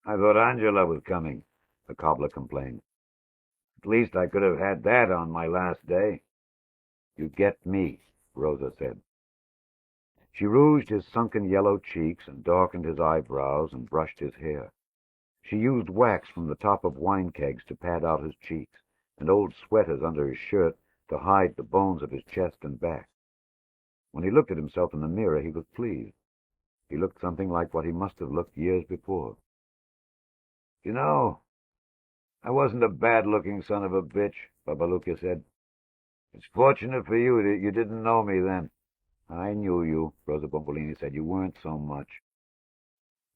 B: I thought Angela was coming, the cobbler complained. At least I could have had that on my last day.
C: You get me, Rosa said. She rouged his sunken yellow cheeks and darkened his eyebrows and brushed his hair. She used wax from the top of wine kegs to pad out his cheeks, and old sweaters under his shirt to hide the bones of his chest and back. When he looked at himself in the mirror, he was pleased. He looked something like what he must have looked years before.
B: You know, I wasn't a bad-looking son of a bitch, Babaluka said. It's fortunate for you that you didn't know me then.
C: I knew you, Rosa Bombolini said. You weren't so much.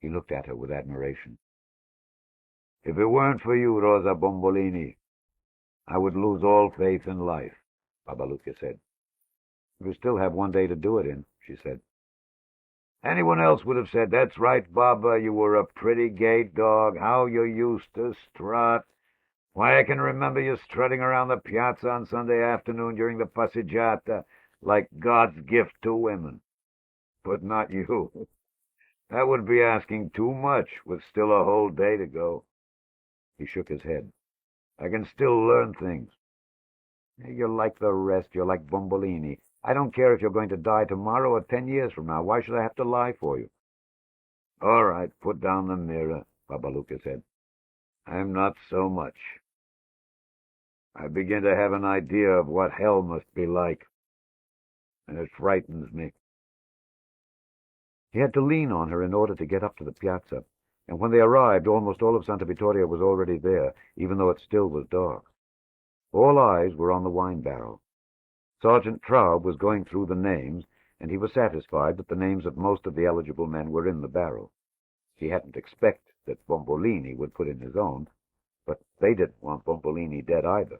C: He looked at her with admiration.
B: If it weren't for you, Rosa Bombolini, I would lose all faith in life, Babaluka said.
C: You still have one day to do it in, she said.
B: Anyone else would have said, that's right, Baba, you were a pretty gay dog. How you used to strut. Why, I can remember you strutting around the piazza on Sunday afternoon during the passeggiata like God's gift to women. But not you. That would be asking too much with still a whole day to go.
C: He shook his head.
B: I can still learn things.
C: You're like the rest. You're like Bombolini. I don't care if you're going to die tomorrow or 10 years from now. Why should I have to lie for you?
B: All right, put down the mirror, Babaluka said. I'm not so much. I begin to have an idea of what hell must be like, and it frightens me.
C: He had to lean on her in order to get up to the piazza, and when they arrived, almost all of Santa Vittoria was already there, even though it still was dark. All eyes were on the wine barrel. Sergeant Traub was going through the names, and he was satisfied that the names of most of the eligible men were in the barrel. He hadn't expected that Bombolini would put in his own, but they didn't want Bombolini dead either.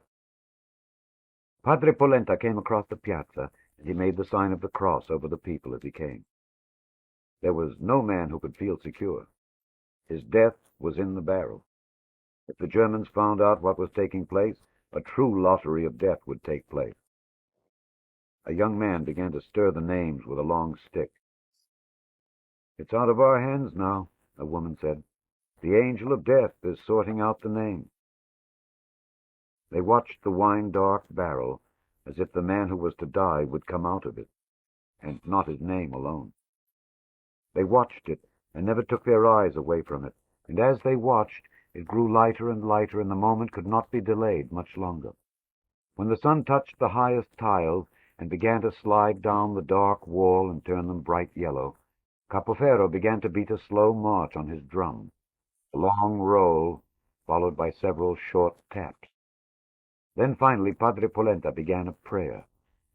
C: Padre Polenta came across the piazza, and he made the sign of the cross over the people as he came. There was no man who could feel secure. His death was in the barrel. If the Germans found out what was taking place, a true lottery of death would take place. A young man began to stir the names with a long stick. "It's out of our hands now," a woman said. "The angel of death is sorting out the names." They watched the wine-dark barrel as if the man who was to die would come out of it, and not his name alone. They watched it and never took their eyes away from it, and as they watched, it grew lighter and lighter, and the moment could not be delayed much longer. When the sun touched the highest tiles and began to slide down the dark wall and turn them bright yellow, Capoferro began to beat a slow march on his drum, a long roll followed by several short taps. Then finally Padre Polenta began a prayer,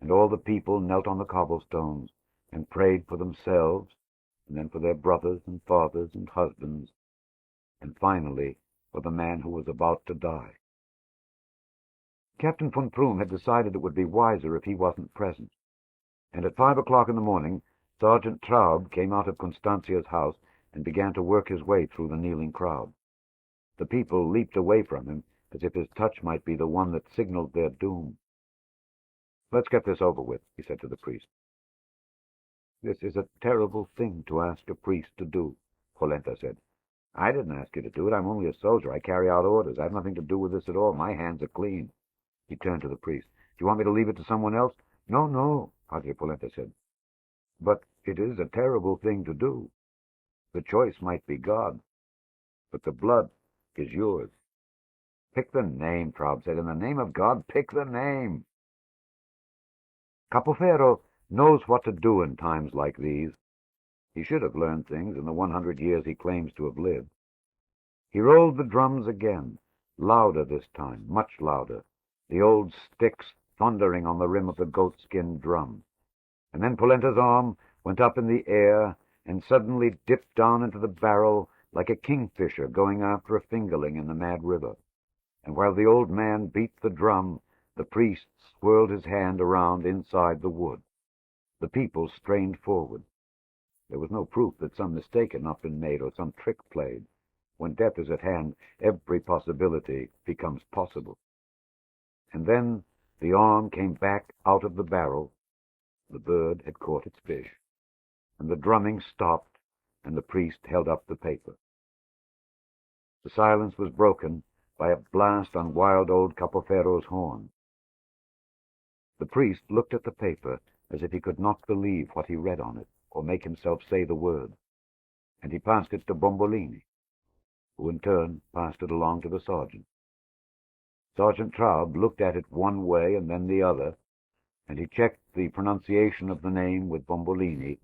C: and all the people knelt on the cobblestones and prayed for themselves, and then for their brothers and fathers and husbands, and finally for the man who was about to die. Captain von Prüm had decided it would be wiser if he wasn't present, and at 5 o'clock in the morning Sergeant Traub came out of Constantia's house and began to work his way through the kneeling crowd. The people leaped away from him, as if his touch might be the one that signaled their doom. "Let's get this over with," he said to the priest. "This is a terrible thing to ask a priest to do," Polenta said. "I didn't ask you to do it. I'm only a soldier. I carry out orders. I have nothing to do with this at all. My hands are clean." He turned to the priest. "Do you want me to leave it to someone else?" "No, no," Padre Polenta said. "But it is a terrible thing to do. The choice might be God, but the blood is yours." "Pick the name," Traub said. "In the name of God, pick the name." Capoferro knows what to do in times like these. He should have learned things in the 100 years he claims to have lived. He rolled the drums again, louder this time, much louder, the old sticks thundering on the rim of the goatskin drum. And then Polenta's arm went up in the air and suddenly dipped down into the barrel like a kingfisher going after a fingerling in the mad river. And while the old man beat the drum, the priest swirled his hand around inside the wood. The people strained forward. There was no proof that some mistake had not been made or some trick played. When death is at hand, every possibility becomes possible. And then the arm came back out of the barrel. The bird had caught its fish. And the drumming stopped, and the priest held up the paper. The silence was broken by a blast on wild old Capoferro's horn. The priest looked at the paper as if he could not believe what he read on it, or make himself say the word, and he passed it to Bombolini, who in turn passed it along to the sergeant. Sergeant Traub looked at it one way and then the other, and he checked the pronunciation of the name with Bombolini,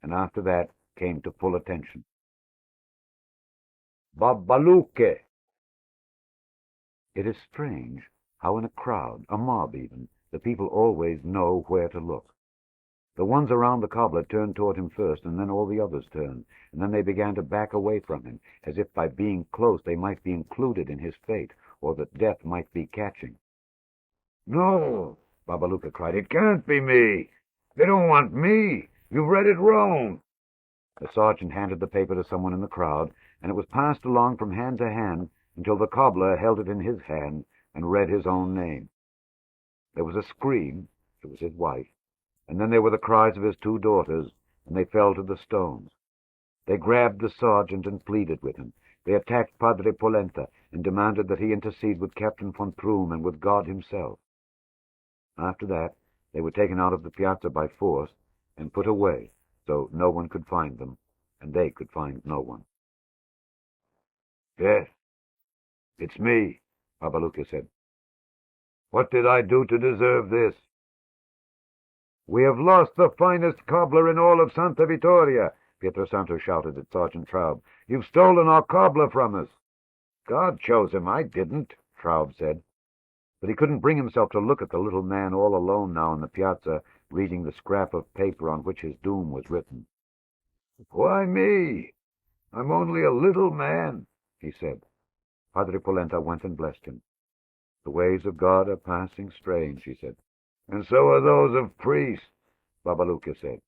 C: and after that came to full attention. "Babbaluque!" It is strange how in a crowd, a mob even, the people always know where to look. The ones around the cobbler turned toward him first, and then all the others turned, and then they began to back away from him, as if by being close they might be included in his fate, or that death might be catching. "No," Babbaluca cried, "it can't be me. They don't want me. You've read it wrong." The sergeant handed the paper to someone in the crowd, and it was passed along from hand to hand until the cobbler held it in his hand and read his own name. There was a scream. It was his wife. And then there were the cries of his 2 daughters, and they fell to the stones. They grabbed the sergeant and pleaded with him. They attacked Padre Polenta and demanded that he intercede with Captain von Prum and with God himself. After that, they were taken out of the piazza by force and put away, so no one could find them, and they could find no one. "Yes, it's me," Babbaluca said. "What did I do to deserve this?" "We have lost the finest cobbler in all of Santa Vittoria," Pietro Santo shouted at Sergeant Traub. "You've stolen our cobbler from us." "God chose him, I didn't," Traub said. But he couldn't bring himself to look at the little man all alone now in the piazza, reading the scrap of paper on which his doom was written. "Why me? I'm only a little man," he said. Padre Polenta went and blessed him. "The ways of God are passing strange," he said. "And so are those of priests," Babbaluca said.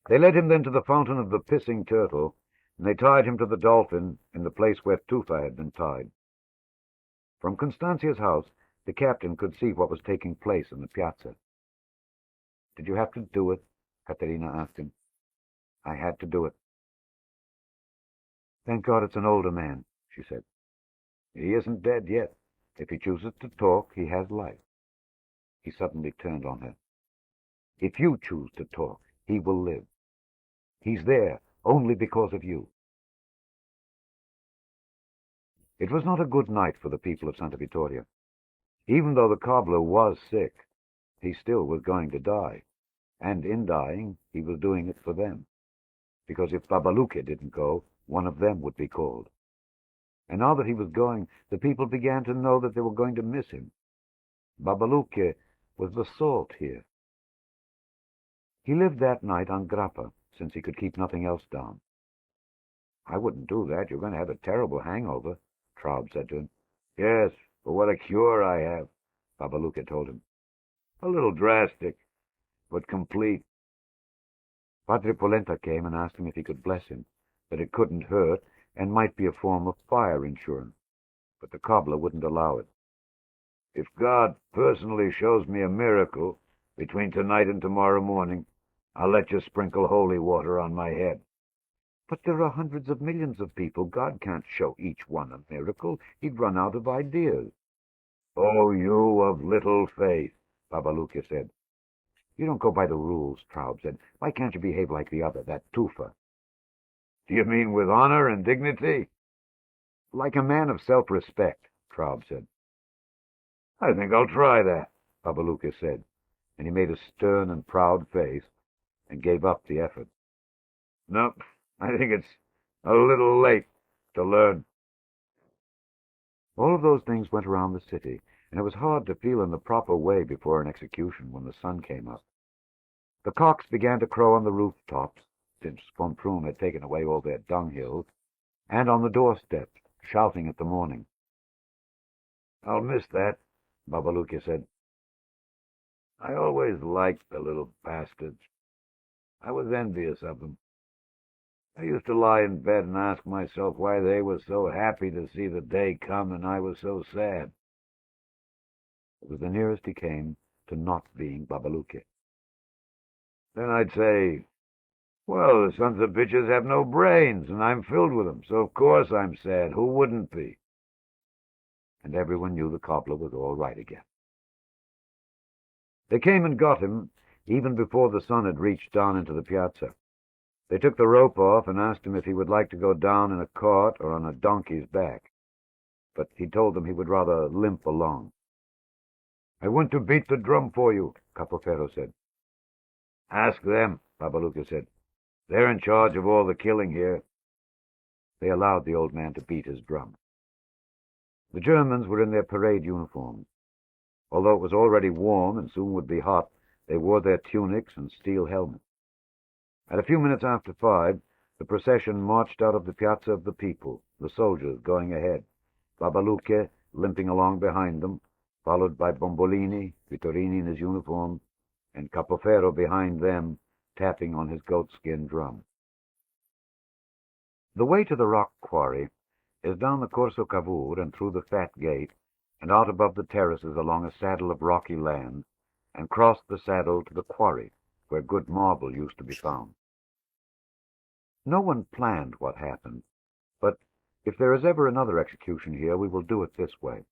C: They led him then to the fountain of the pissing turtle, and they tied him to the dolphin in the place where Tufa had been tied. From Constanzia's house, the captain could see what was taking place in the piazza. "Did you have to do it?" Caterina asked him. "I had to do it." "Thank God it's an older man," she said. "He isn't dead yet. If he chooses to talk, he has life." He suddenly turned on her. "If you choose to talk, he will live. He's there only because of you." It was not a good night for the people of Santa Vittoria. Even though the cobbler was sick, he still was going to die, and in dying, he was doing it for them, because if Babbaluca didn't go, one of them would be called. And now that he was going, the people began to know that they were going to miss him. Babbaluca was the salt here. He lived that night on grappa, since he could keep nothing else down. "I wouldn't do that. You're going to have a terrible hangover," Traub said to him. "Yes, but what a cure I have," Babbaluca told him. "A little drastic, but complete." Padre Polenta came and asked him if he could bless him, but it couldn't hurt, and might be a form of fire insurance, but the cobbler wouldn't allow it.
B: If God personally shows me a miracle between tonight and tomorrow morning, I'll let you sprinkle holy water on my head.
C: But there are hundreds of millions of people. God can't show each one a miracle. He'd run out of ideas.
B: Oh, you of little faith, Babaluka said.
C: You don't go by the rules, Traub said. Why can't you behave like the other, that Tufa?
B: Do you mean with honor and dignity?
C: Like a man of self-respect, Traub said.
B: I think I'll try that,
C: Babaluka said, and he made a stern and proud face and gave up the effort.
B: Nope, I think it's a little late to learn.
C: All of those things went around the city, and it was hard to feel in the proper way before an execution when the sun came up. The cocks began to crow on the rooftops, since von Prüm had taken away all their dunghills, and on the doorsteps, shouting at the morning.
B: I'll miss that, Babaluka said. I always liked the little bastards. I was envious of them. I used to lie in bed and ask myself why they were so happy to see the day come and I was so sad.
C: It was the nearest he came to not being Babaluka.
B: Then I'd say, well, the sons of bitches have no brains, and I'm filled with them, so of course I'm sad. Who wouldn't be?
C: And everyone knew the cobbler was all right again. They came and got him even before the sun had reached down into the piazza. They took the rope off and asked him if he would like to go down in a cart or on a donkey's back. But he told them he would rather limp along.
B: I want to beat the drum for you,
C: Capoferro said.
B: Ask them, Babaluka said. They're in charge of all the killing here.
C: They allowed the old man to beat his drum. The Germans were in their parade uniforms. Although it was already warm and soon would be hot, they wore their tunics and steel helmets. At a few minutes after 5, the procession marched out of the Piazza of the People, the soldiers going ahead, Babaluka limping along behind them, followed by Bombolini, Vittorini in his uniform, and Capoferro behind them, tapping on his goatskin drum. The way to the rock quarry is down the Corso Cavour and through the Fat Gate, and out above the terraces along a saddle of rocky land, and cross the saddle to the quarry, where good marble used to be found. No one planned what happened, but if there is ever another execution here, we will do it this way.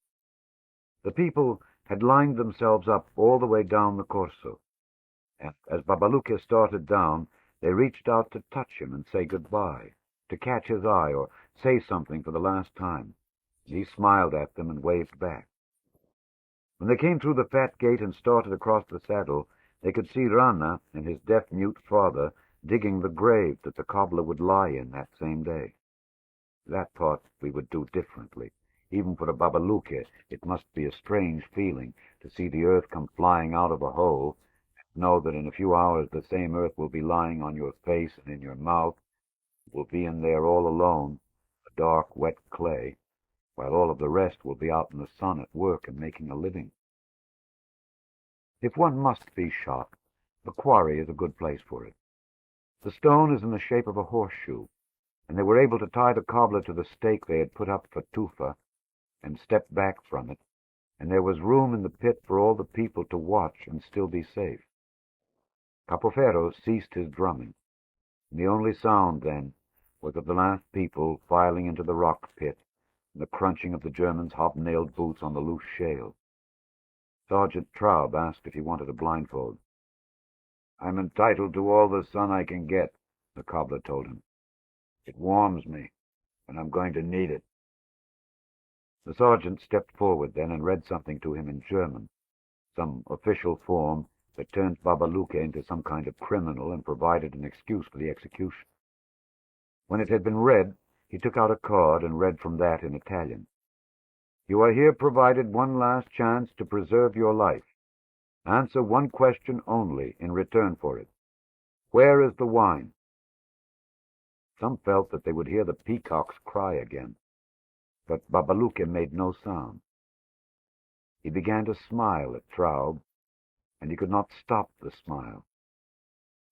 C: The people had lined themselves up all the way down the Corso, and as Babaluka started down, they reached out to touch him and say goodbye, to catch his eye or say something for the last time. He smiled at them and waved back. When they came through the Fat Gate and started across the saddle, they could see Rana and his deaf-mute father digging the grave that the cobbler would lie in that same day. That part we would do differently. Even for a Babaluka, it must be a strange feeling to see the earth come flying out of a hole, and know that in a few hours the same earth will be lying on your face and in your mouth, will be in there all alone, a dark, wet clay, while all of the rest will be out in the sun at work and making a living. If one must be shot, the quarry is a good place for it. The stone is in the shape of a horseshoe, and they were able to tie the cobbler to the stake they had put up for Tufa and step back from it, and there was room in the pit for all the people to watch and still be safe. Capoferro ceased his drumming, and the only sound then was of the last people filing into the rock pit and the crunching of the Germans' hobnailed boots on the loose shale. Sergeant Traub asked if he wanted a blindfold. I'm entitled to all the sun I can get, the cobbler told him. It warms me, and I'm going to need it. The sergeant stepped forward then and read something to him in German, some official form that turned Babaluka into some kind of criminal and provided an excuse for the execution. When it had been read, he took out a card and read from that in Italian. You are here provided one last chance to preserve your life. Answer one question only in return for it. Where is the wine? Some felt that they would hear the peacocks cry again, but Babaluka made no sound. He began to smile at Traub, and he could not stop the smile.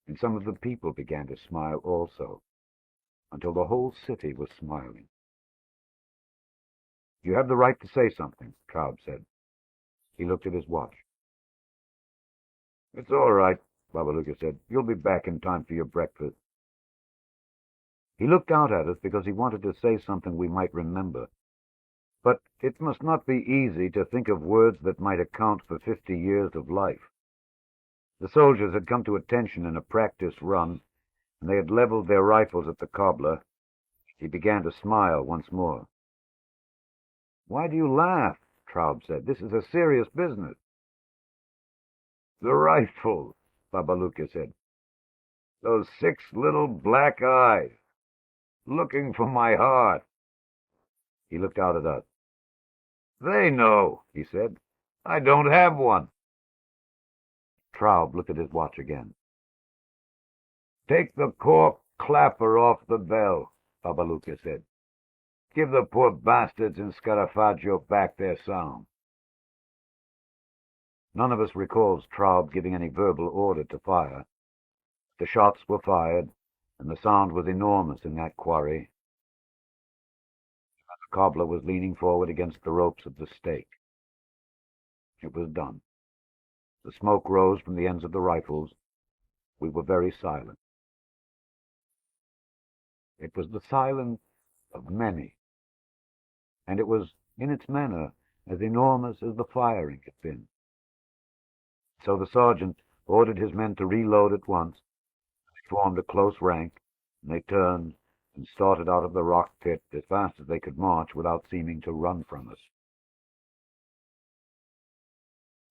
C: And some of the people began to smile also. until the whole city was smiling. "You have the right to say something," Traub said. He looked at his watch. "It's all right," Babaluka said. "You'll be back in time for your breakfast." He looked out at us because he wanted to say something we might remember. But it must not be easy to think of words that might account for 50 years of life. The soldiers had come to attention in a practice run, and they had leveled their rifles at the cobbler. He began to smile once more. "Why do you laugh?" Traub said. "This is a serious business." "The rifles," Babaluka said. "Those 6 little black eyes, looking for my heart." He looked out at us. "They know," he said. "I don't have one." Traub looked at his watch again. "Take the cork clapper off the bell," Babaluka said. "Give the poor bastards in Scarafaggio back their sound." None of us recalls Traub giving any verbal order to fire. The shots were fired, and the sound was enormous in that quarry. The cobbler was leaning forward against the ropes of the stake. It was done. The smoke rose from the ends of the rifles. We were very silent. It was the silence of many, and it was, in its manner, as enormous as the firing had been. So the sergeant ordered his men to reload at once. They formed a close rank, and they turned and started out of the rock pit as fast as they could march without seeming to run from us.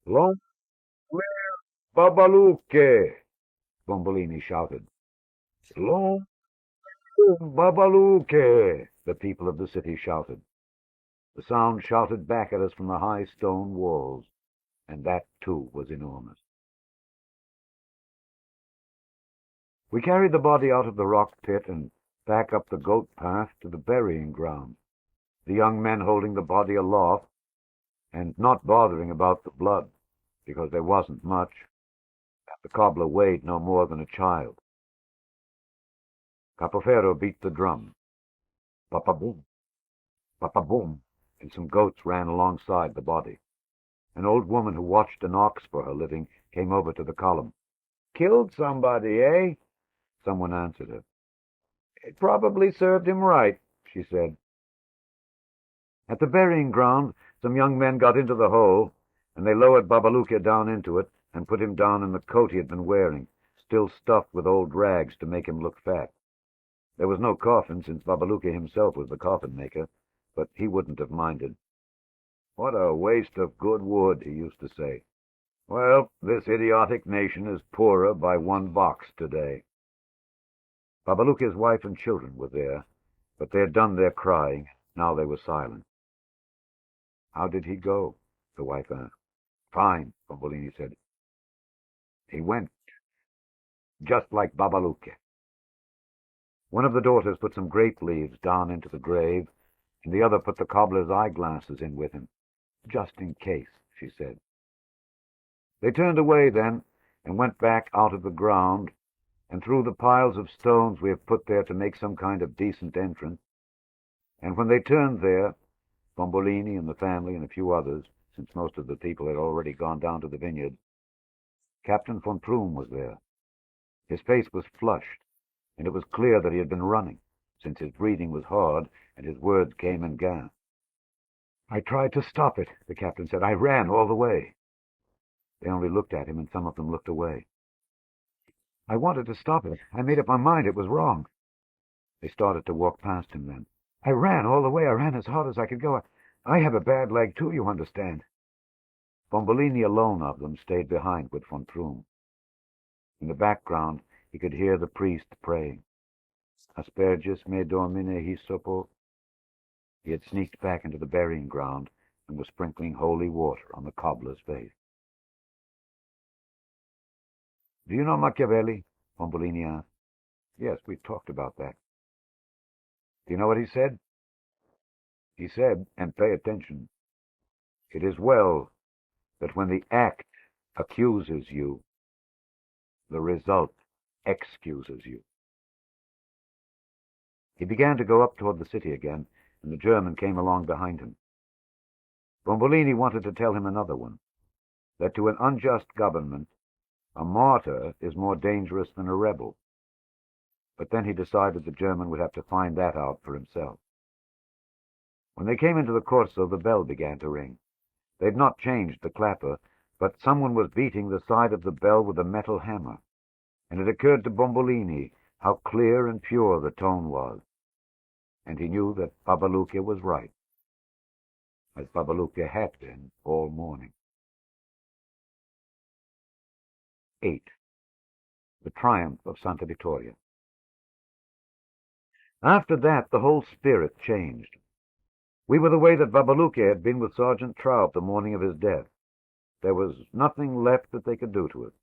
C: "Long live Babaluke!" Bombolini shouted. "Long live Babaluke!" the people of the city shouted. The sound shouted back at us from the high stone walls, and that too was enormous. We carried the body out of the rock pit and back up the goat path to the burying ground, the young men holding the body aloft and not bothering about the blood, because there wasn't much. The cobbler weighed no more than a child. Capofero beat the drum. Papa-boom, papa-boom, and some goats ran alongside the body. An old woman who watched an ox for her living came over to the column. "Killed somebody, eh?" Someone answered her. "It probably served him right," she said. At the burying ground, some young men got into the hole, and they lowered Babaluka down into it and put him down in the coat he had been wearing, still stuffed with old rags to make him look fat. There was no coffin, since Babaluka himself was the coffin-maker, but he wouldn't have minded. "What a waste of good wood," he used to say. "Well, this idiotic nation is poorer by 1 box today." Babaluka's wife and children were there, but they had done their crying. Now they were silent. "How did he go?" the wife asked. "Fine," Bombolini said. "He went just like Babaluka." One of the daughters put some grape leaves down into the grave, and the other put the cobbler's eyeglasses in with him. "Just in case," she said. They turned away then, and went back out of the ground, and through the piles of stones we have put there to make some kind of decent entrance. And when they turned there, Bombolini and the family and a few others, since most of the people had already gone down to the vineyard, Captain von Prüm was there. His face was flushed, and it was clear that he had been running, since his breathing was hard and his words came in gasps. "I tried to stop it," the captain said. "I ran all the way." They only looked at him, and some of them looked away. "I wanted to stop it. I made up my mind it was wrong." They started to walk past him then. "I ran all the way. I ran as hard as I could go. I have a bad leg, too, you understand." Bombolini alone of them stayed behind with von Prüm. In the background, he could hear the priest praying. "Asperges me Domine hysopo." He had sneaked back into the burying ground and was sprinkling holy water on the cobbler's face. "Do you know Machiavelli?" Bombolini asked. "Yes, we talked about that." "Do you know what he said?" "He said, and pay attention, 'It is well that when the act accuses you, the result excuses you.'" He began to go up toward the city again, and the German came along behind him. Bombolini wanted to tell him another one, that to an unjust government, a martyr is more dangerous than a rebel. But then he decided the German would have to find that out for himself. When they came into the Corso, the bell began to ring. They'd not changed the clapper, but someone was beating the side of the bell with a metal hammer, and it occurred to Bombolini how clear and pure the tone was, and he knew that Babaluccia was right, as Babaluccia had been all morning. 8. The Triumph of Santa Vittoria. After that, the whole spirit changed. We were the way that Babaluccia had been with Sergeant Traub the morning of his death. There was nothing left that they could do to us.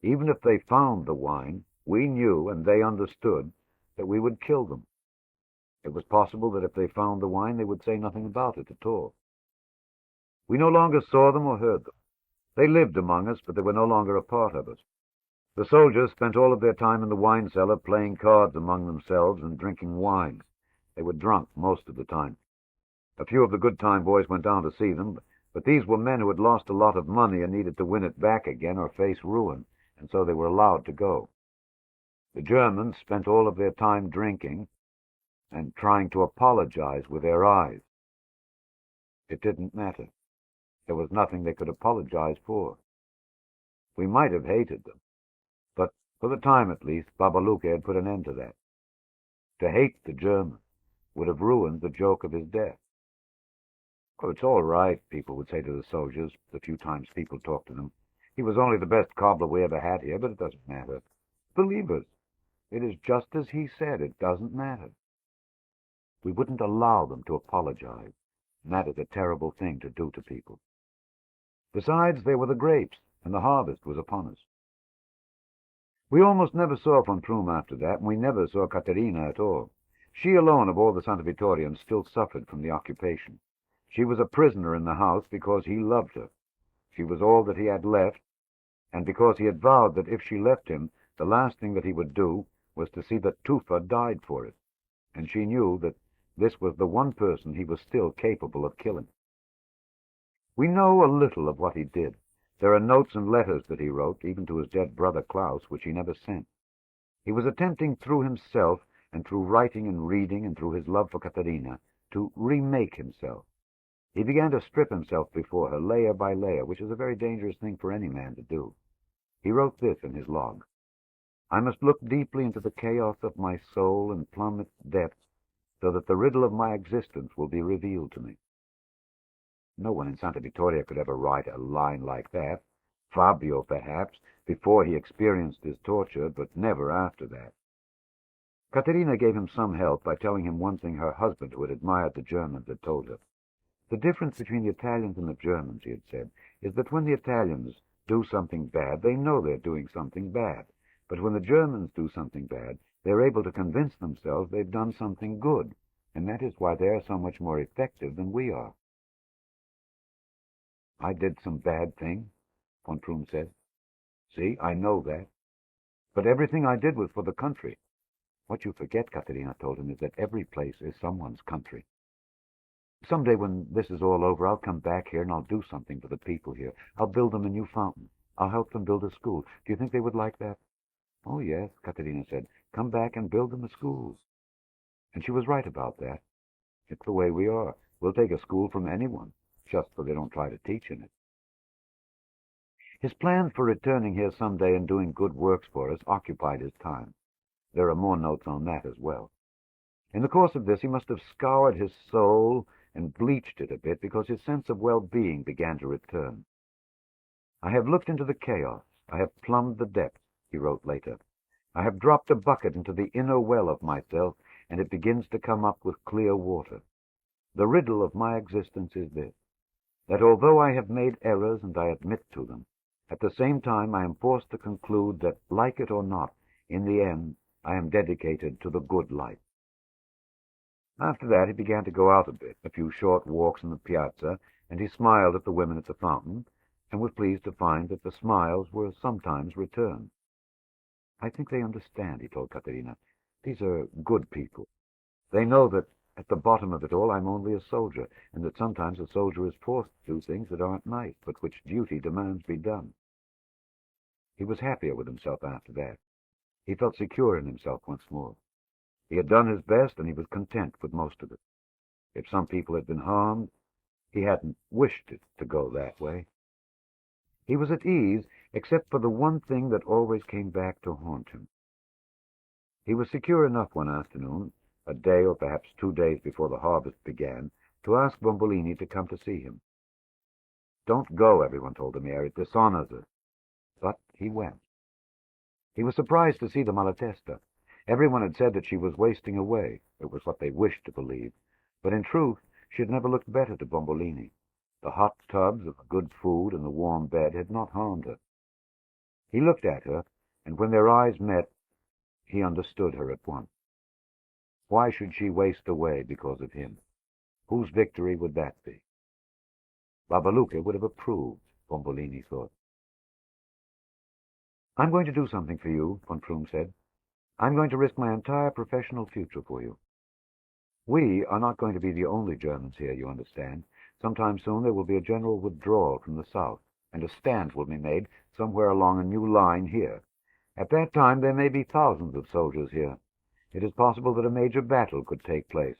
C: Even if they found the wine, we knew, and they understood, that we would kill them. It was possible that if they found the wine, they would say nothing about it at all. We no longer saw them or heard them. They lived among us, but they were no longer a part of us. The soldiers spent all of their time in the wine cellar playing cards among themselves and drinking wine. They were drunk most of the time. A few of the good-time boys went down to see them, but these were men who had lost a lot of money and needed to win it back again or face ruin, and so they were allowed to go. The Germans spent all of their time drinking and trying to apologize with their eyes. It didn't matter. There was nothing they could apologize for. We might have hated them, but for the time at least, Babaluccia had put an end to that. To hate the Germans would have ruined the joke of his death. "Oh, it's all right," people would say to the soldiers the few times people talked to them. "He was only the best cobbler we ever had here, but it doesn't matter. Believe us, it is just as he said. It doesn't matter." We wouldn't allow them to apologize, and that is a terrible thing to do to people. Besides, there were the grapes, and the harvest was upon us. We almost never saw von Prüm after that, and we never saw Caterina at all. She alone of all the Santa Vittorians still suffered from the occupation. She was a prisoner in the house because he loved her. She was all that he had left, and because he had vowed that if she left him, the last thing that he would do was to see that Tufa died for it, and she knew that this was the one person he was still capable of killing. We know a little of what he did. There are notes and letters that he wrote, even to his dead brother Klaus, which he never sent. He was attempting through himself, and through writing and reading, and through his love for Caterina, to remake himself. He began to strip himself before her, layer by layer, which is a very dangerous thing for any man to do. He wrote this in his log: "I must look deeply into the chaos of my soul and plumb its depths, so that the riddle of my existence will be revealed to me." No one in Santa Vittoria could ever write a line like that. Fabio, perhaps, before he experienced his torture, but never after that. Caterina gave him some help by telling him one thing her husband, who had admired the Germans, had told her. "The difference between the Italians and the Germans," he had said, "is that when the Italians do something bad, they know they're doing something bad. But when the Germans do something bad, they're able to convince themselves they've done something good, and that is why they're so much more effective than we are." "I did some bad thing," von Prüm said. "See, I know that. But everything I did was for the country." "What you forget," Caterina told him, "is that every place is someone's country. Someday when this is all over, I'll come back here and I'll do something for the people here. I'll build them a new fountain. I'll help them build a school. Do you think they would like that?" "Oh, yes," Caterina said. "Come back and build them a school." And she was right about that. It's the way we are. We'll take a school from anyone, just so they don't try to teach in it. His plans for returning here someday and doing good works for us occupied his time. There are more notes on that as well. In the course of this, he must have scoured his soul and bleached it a bit, because his sense of well-being began to return. "I have looked into the chaos. I have plumbed the depths," he wrote later. "I have dropped a bucket into the inner well of myself, and it begins to come up with clear water. The riddle of my existence is this, that although I have made errors and I admit to them, at the same time I am forced to conclude that, like it or not, in the end I am dedicated to the good life." After that he began to go out a bit, a few short walks in the piazza, and he smiled at the women at the fountain, and was pleased to find that the smiles were sometimes returned. "I think they understand," he told Caterina. "These are good people. They know that at the bottom of it all I'm only a soldier, and that sometimes a soldier is forced to do things that aren't nice, but which duty demands be done. He was happier with himself after that. He felt secure in himself once more. He had done his best, and he was content with most of it. If some people had been harmed, he hadn't wished it to go that way. He was at ease, except for the one thing that always came back to haunt him. He was secure enough one afternoon, a day or perhaps 2 days before the harvest began, to ask Bombolini to come to see him. "Don't go," everyone told the mayor. "It dishonors us." But he went. He was surprised to see the Malatesta. Everyone had said that she was wasting away. It was what they wished to believe. But in truth, she had never looked better to Bombolini. The hot tubs of the good food and the warm bed had not harmed her. He looked at her, and when their eyes met, he understood her at once. Why should she waste away because of him? Whose victory would that be? Babaluka would have approved, Bombolini thought. "I'm going to do something for you," von Prüm said. "I'm going to risk my entire professional future for you. We are not going to be the only Germans here, you understand. Sometime soon there will be a general withdrawal from the south, and a stand will be made somewhere along a new line here. At that time there may be thousands of soldiers here. It is possible that a major battle could take place.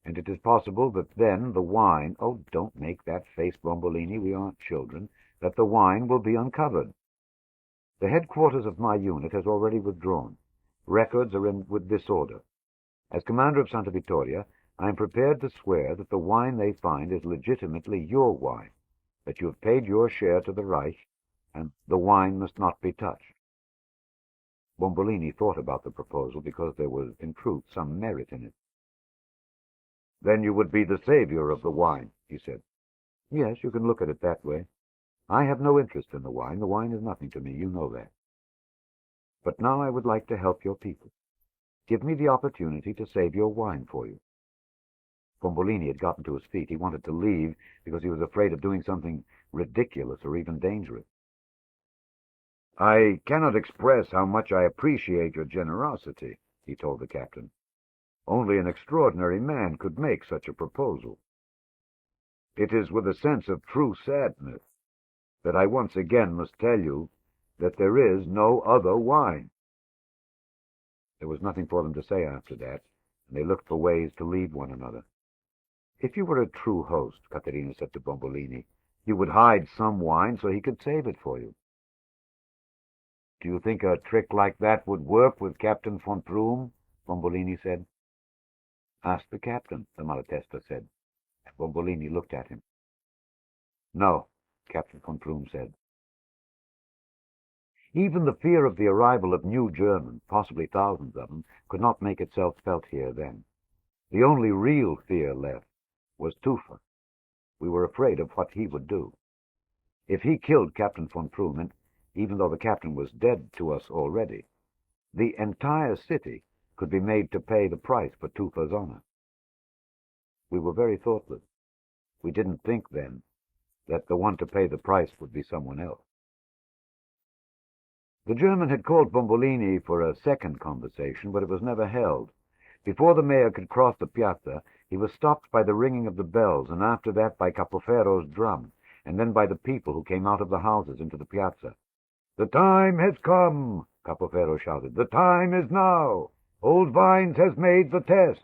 C: And it is possible that then the wine— oh, don't make that face, Bombolini, we aren't children— that the wine will be uncovered. The headquarters of my unit has already withdrawn. Records are in with disorder. As commander of Santa Vittoria, I am prepared to swear that the wine they find is legitimately your wine, that you have paid your share to the Reich, and the wine must not be touched." Bombolini thought about the proposal because there was, in truth, some merit in it. "Then you would be the savior of the wine," he said. "Yes, you can look at it that way. I have no interest in the wine. The wine is nothing to me, you know that. But now I would like to help your people. Give me the opportunity to save your wine for you." Bombolini had gotten to his feet. He wanted to leave because he was afraid of doing something ridiculous or even dangerous. "I cannot express how much I appreciate your generosity," he told the captain. "Only an extraordinary man could make such a proposal. It is with a sense of true sadness that I once again must tell you that there is no other wine." There was nothing for them to say after that, and they looked for ways to leave one another. "If you were a true host," Caterina said to Bombolini, "you would hide some wine so he could save it for you." "Do you think a trick like that would work with Captain von Prüm?" Bombolini said. "Ask the captain," the Malatesta said, and Bombolini looked at him. "No," Captain von Prüm said. Even the fear of the arrival of new Germans, possibly thousands of them, could not make itself felt here then. The only real fear left was Tufa. We were afraid of what he would do. If he killed Captain von Prüm, and even though the captain was dead to us already, the entire city could be made to pay the price for Tufa's honor. We were very thoughtless. We didn't think then that the one to pay the price would be someone else. The German had called Bombolini for a second conversation, but it was never held. Before the mayor could cross the piazza, he was stopped by the ringing of the bells, and after that by Capoferro's drum, and then by the people who came out of the houses into the piazza. "The time has come," Capoferro shouted. "The time is now. Old Vines has made the test."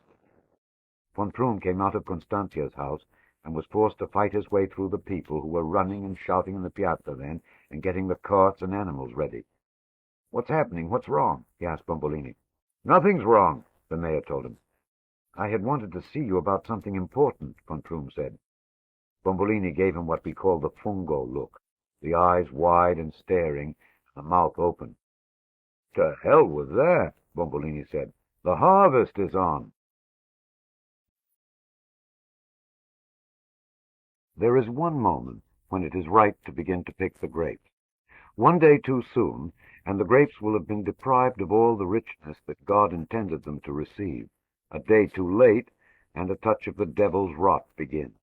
C: Von Prüm came out of Constantia's house and was forced to fight his way through the people who were running and shouting in the piazza then and getting the carts and animals ready. "What's happening? What's wrong?" he asked Bombolini. "Nothing's wrong," the mayor told him. "I had wanted to see you about something important," von Prüm said. Bombolini gave him what we call the fungo look, the eyes wide and staring, and the mouth open. "To hell with that," Bombolini said. "The harvest is on." There is one moment when it is right to begin to pick the grapes. One day too soon, and the grapes will have been deprived of all the richness that God intended them to receive. A day too late, and a touch of the devil's rot begins.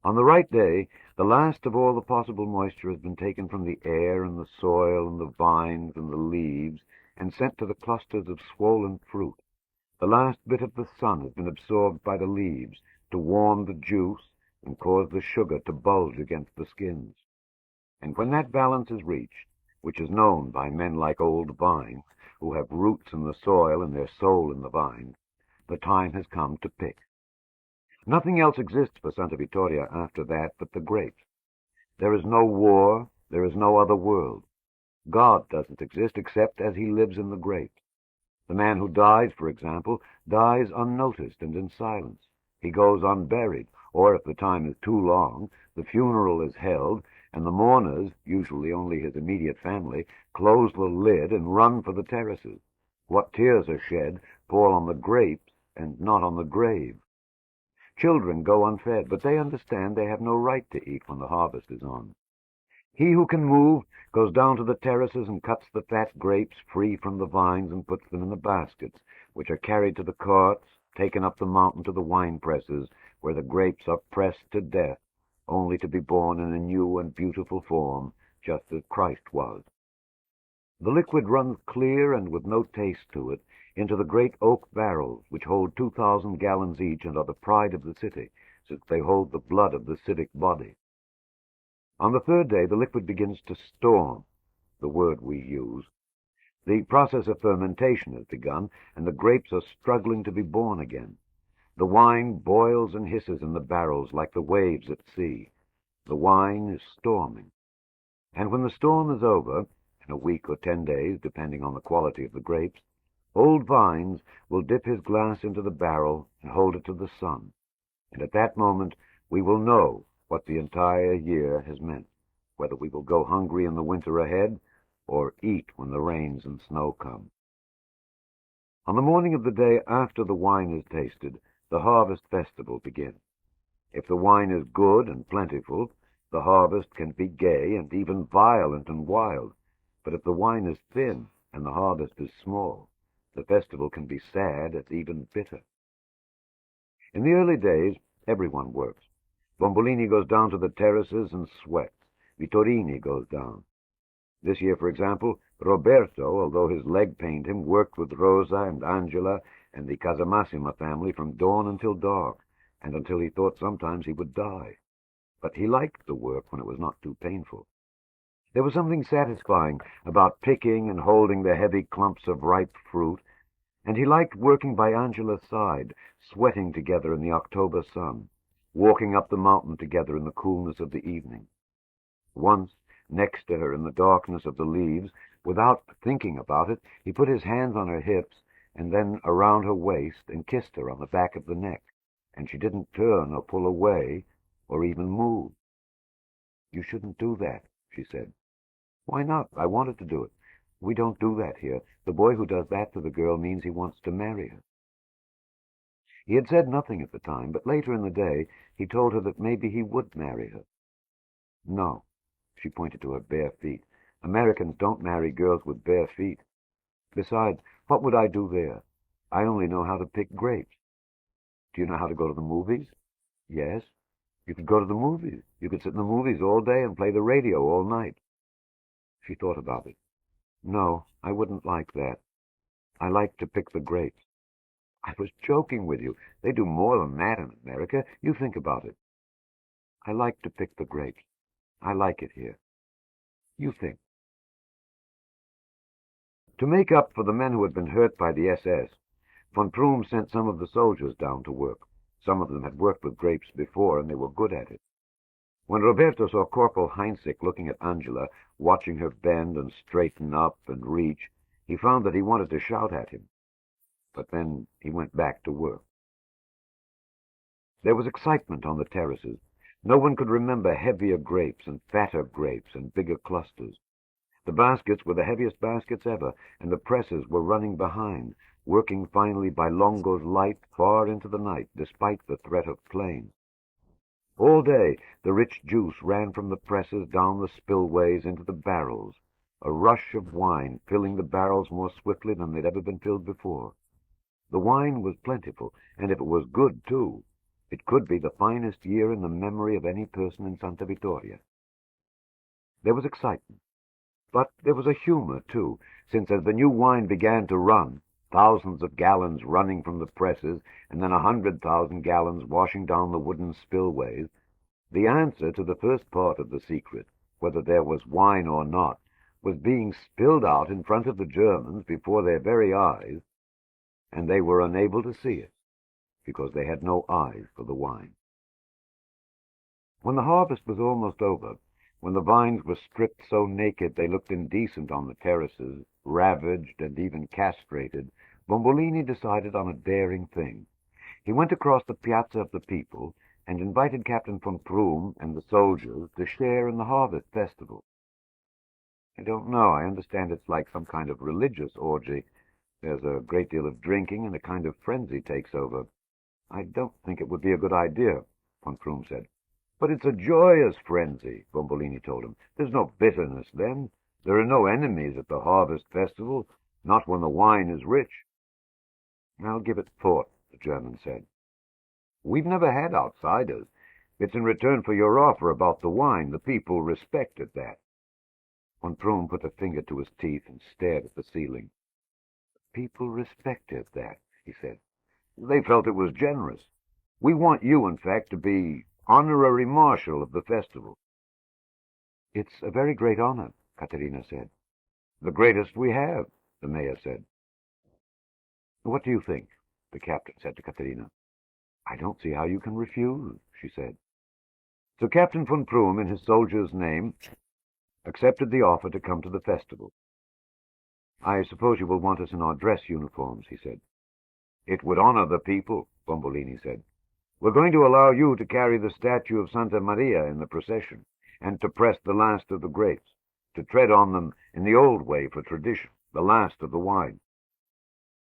C: On the right day, the last of all the possible moisture has been taken from the air and the soil and the vines and the leaves and sent to the clusters of swollen fruit.
B: The last bit of the sun has been absorbed by the leaves to warm the juice and cause the sugar to bulge against the skins. And when that balance is reached, which is known by men like old vines, who have roots in the soil and their soul in the vine, the time has come to pick. Nothing else exists for Santa Vittoria after that but the grapes. There is no war, there is no other world. God doesn't exist except as he lives in the grapes. The man who dies, for example, dies unnoticed and in silence. He goes unburied, or if the time is too long, the funeral is held, and the mourners, usually only his immediate family, close the lid and run for the terraces. What tears are shed fall on the grapes and not on the grave. Children go unfed, but they understand they have no right to eat when the harvest is on. He who can move goes down to the terraces and cuts the fat grapes free from the vines and puts them in the baskets, which are carried to the carts, taken up the mountain to the wine presses, where the grapes are pressed to death, only to be born in a new and beautiful form, just as Christ was. The liquid runs clear and with no taste to it into the great oak barrels, which hold 2,000 gallons each and are the pride of the city, since they hold the blood of the civic body. On the third day, the liquid begins to storm, the word we use. The process of fermentation has begun, and the grapes are struggling to be born again. The wine boils and hisses in the barrels like the waves at sea. The wine is storming. And when the storm is over, in a week or 10 days, depending on the quality of the grapes, old Vines will dip his glass into the barrel and hold it to the sun. And at that moment, we will know what the entire year has meant, whether we will go hungry in the winter ahead or eat when the rains and snow come. On the morning of the day after the wine is tasted, the harvest festival begins. If the wine is good and plentiful, the harvest can be gay and even violent and wild. But if the wine is thin and the harvest is small, the festival can be sad and even bitter. In the early days, everyone works. Bombolini goes down to the terraces and sweats. Vittorini goes down. This year, for example, Roberto, although his leg pained him, worked with Rosa and Angela and the Casamassima family from dawn until dark, and until he thought sometimes he would die. But he liked the work when it was not too painful. There was something satisfying about picking and holding the heavy clumps of ripe fruit, and he liked working by Angela's side, sweating together in the October sun, walking up the mountain together in the coolness of the evening. Once, next to her in the darkness of the leaves, without thinking about it, he put his hands on her hips and then around her waist and kissed her on the back of the neck, and she didn't turn or pull away or even move. "You shouldn't do that," she said. "Why not? I wanted to do it. We don't do that here. The boy who does that to the girl means he wants to marry her." He had said nothing at the time, but later in the day he told her that maybe he would marry her. "No," she pointed to her bare feet. "Americans don't marry girls with bare feet. Besides, what would I do there? I only know how to pick grapes." "Do you know how to go to the movies?" "Yes." "You could go to the movies. You could sit in the movies all day and play the radio all night." She thought about it. "No, I wouldn't like that. I like to pick the grapes." "I was joking with you. They do more than that in America. You think about it." "I like to pick the grapes. I like it here. You think." To make up for the men who had been hurt by the SS, von Prüm sent some of the soldiers down to work. Some of them had worked with grapes before, and they were good at it. When Roberto saw Corporal Heinzig looking at Angela, watching her bend and straighten up and reach, he found that he wanted to shout at him. But then he went back to work. There was excitement on the terraces. No one could remember heavier grapes and fatter grapes and bigger clusters. The baskets were the heaviest baskets ever, and the presses were running behind, working finally by Longo's light far into the night, despite the threat of flames. All day the rich juice ran from the presses down the spillways into the barrels, a rush of wine filling the barrels more swiftly than they'd ever been filled before. The wine was plentiful, and if it was good, too, it could be the finest year in the memory of any person in Santa Vittoria. There was excitement, but there was a humor, too, since as the new wine began to run, thousands of gallons running from the presses, and then 100,000 gallons washing down the wooden spillways, the answer to the first part of the secret, whether there was wine or not, was being spilled out in front of the Germans before their very eyes, and they were unable to see it, because they had no eyes for the wine. When the harvest was almost over, when the vines were stripped so naked they looked indecent on the terraces, ravaged and even castrated, Bombolini decided on a daring thing. He went across the Piazza of the People and invited Captain von Prüm and the soldiers to share in the harvest festival. I don't know. I understand it's like some kind of religious orgy. There's a great deal of drinking and a kind of frenzy takes over. I don't think it would be a good idea, von Prüm said. But it's a joyous frenzy, Bombolini told him. There's no bitterness then. There are no enemies at the harvest festival, not when the wine is rich. I'll give it thought, the German said. We've never had outsiders. It's in return for your offer about the wine. The people respected that. Von Prüm put a finger to his teeth and stared at the ceiling. The people respected that, he said. They felt it was generous. We want you, in fact, to be honorary marshal of the festival. It's a very great honor, Katerina said. The greatest we have, the mayor said. What do you think? The captain said to Katerina. I don't see how you can refuse, she said. So Captain von Prüm, in his soldier's name, accepted the offer to come to the festival. I suppose you will want us in our dress uniforms, he said. It would honor the people, Bombolini said. We're going to allow you to carry the statue of Santa Maria in the procession, and to press the last of the grapes, to tread on them in the old way for tradition, the last of the wine.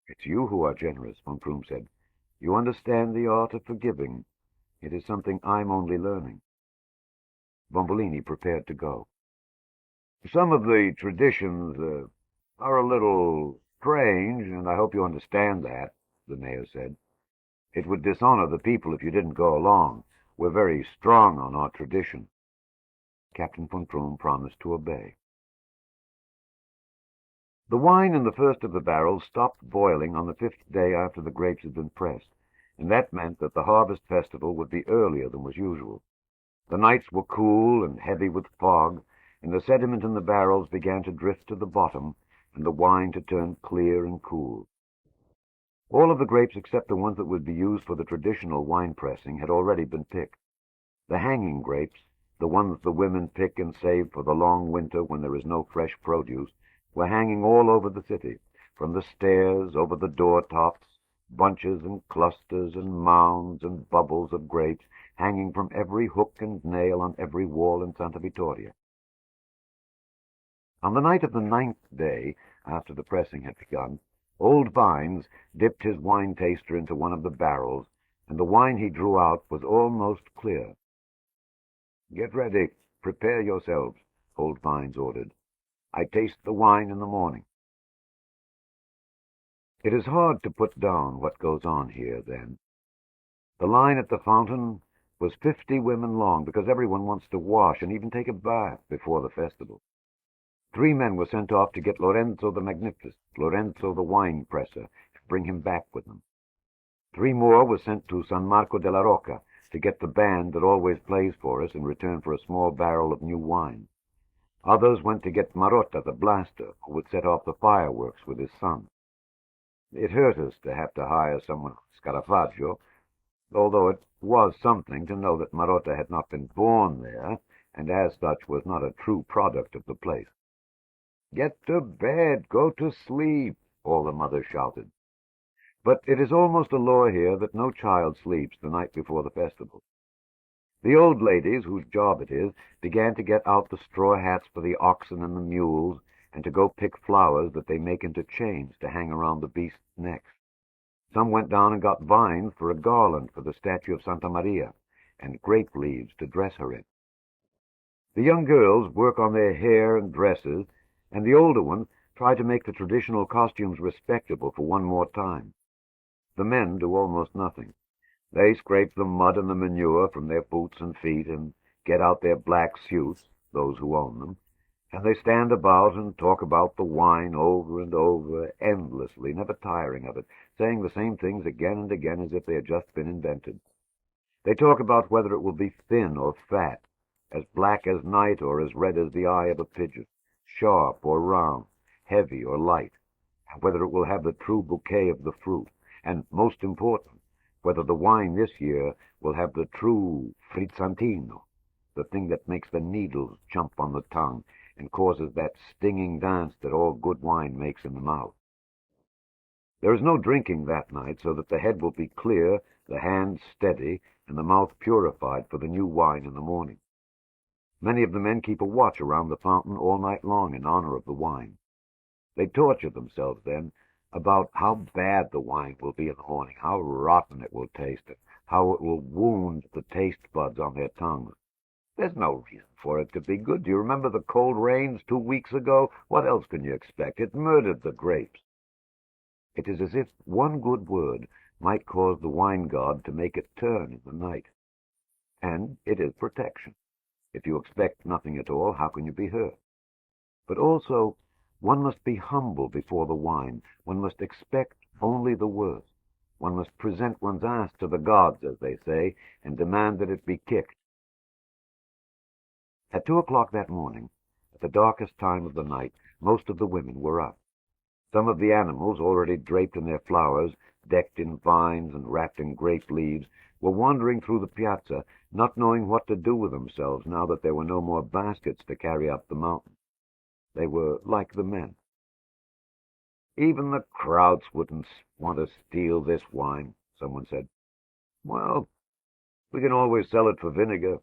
B: It's you who are generous, von Prüm said. You understand the art of forgiving. It is something I'm only learning. Bombolini prepared to go. Some of the traditions are a little strange, and I hope you understand that, the mayor said. It would dishonor the people if you didn't go along. We're very strong on our tradition. Captain von Prüm promised to obey. The wine in the first of the barrels stopped boiling on the 5th day after the grapes had been pressed, and that meant that the harvest festival would be earlier than was usual. The nights were cool and heavy with fog, and the sediment in the barrels began to drift to the bottom, and the wine to turn clear and cool. All of the grapes except the ones that would be used for the traditional wine pressing had already been picked. The hanging grapes, the ones the women pick and save for the long winter when there is no fresh produce, were hanging all over the city, from the stairs, over the door tops, bunches and clusters and mounds and bubbles of grapes hanging from every hook and nail on every wall in Santa Vittoria. On the night of the 9th day, after the pressing had begun, Old Vines dipped his wine taster into one of the barrels, and the wine he drew out was almost clear. Get ready. Prepare yourselves, Old Vines ordered. I taste the wine in the morning. It is hard to put down what goes on here, then. The line at the fountain was 50 women long, because everyone wants to wash and even take a bath before the festival. 3 men were sent off to get Lorenzo the Magnificent, Lorenzo the wine presser, to bring him back with them. 3 more were sent to San Marco della Rocca to get the band that always plays for us in return for a small barrel of new wine. Others went to get Marotta the blaster, who would set off the fireworks with his son. It hurt us to have to hire someone Scarafaggio, although it was something to know that Marotta had not been born there, and as such was not a true product of the place. Get to bed, go to sleep, all the mothers shouted. But it is almost a law here that no child sleeps the night before the festival. The old ladies, whose job it is, began to get out the straw hats for the oxen and the mules, and to go pick flowers that they make into chains to hang around the beasts' necks. Some went down and got vines for a garland for the statue of Santa Maria, and grape leaves to dress her in. The young girls work on their hair and dresses, and the older ones try to make the traditional costumes respectable for one more time. The men do almost nothing. They scrape the mud and the manure from their boots and feet and get out their black suits, those who own them, And they stand about and talk about the wine over and over, endlessly, never tiring of it, saying the same things again and again as if they had just been invented. They talk about whether it will be thin or fat, as black as night or as red as the eye of a pigeon, sharp or round, heavy or light, whether it will have the true bouquet of the fruit, and, most important, whether the wine this year will have the true frizzantino, the thing that makes the needles jump on the tongue and causes that stinging dance that all good wine makes in the mouth. There is no drinking that night, so that the head will be clear, the hand steady, and the mouth purified for the new wine in the morning. Many of the men keep a watch around the fountain all night long in honor of the wine. They torture themselves then about how bad the wine will be in the morning, how rotten it will taste, and how it will wound the taste buds on their tongues. There's no reason for it to be good. Do you remember the cold rains 2 weeks ago? What else can you expect? It murdered the grapes. It is as if one good word might cause the wine god to make it turn in the night. And it is protection. If you expect nothing at all, how can you be hurt? But also, one must be humble before the wine. One must expect only the worst. One must present one's ass to the gods, as they say, and demand that it be kicked. At 2 o'clock that morning, at the darkest time of the night, most of the women were up. Some of the animals, already draped in their flowers, decked in vines and wrapped in grape leaves, were wandering through the piazza, not knowing what to do with themselves now that there were no more baskets to carry up the mountain. They were like the men. Even the Krauts wouldn't want to steal this wine, someone said. Well, we can always sell it for vinegar.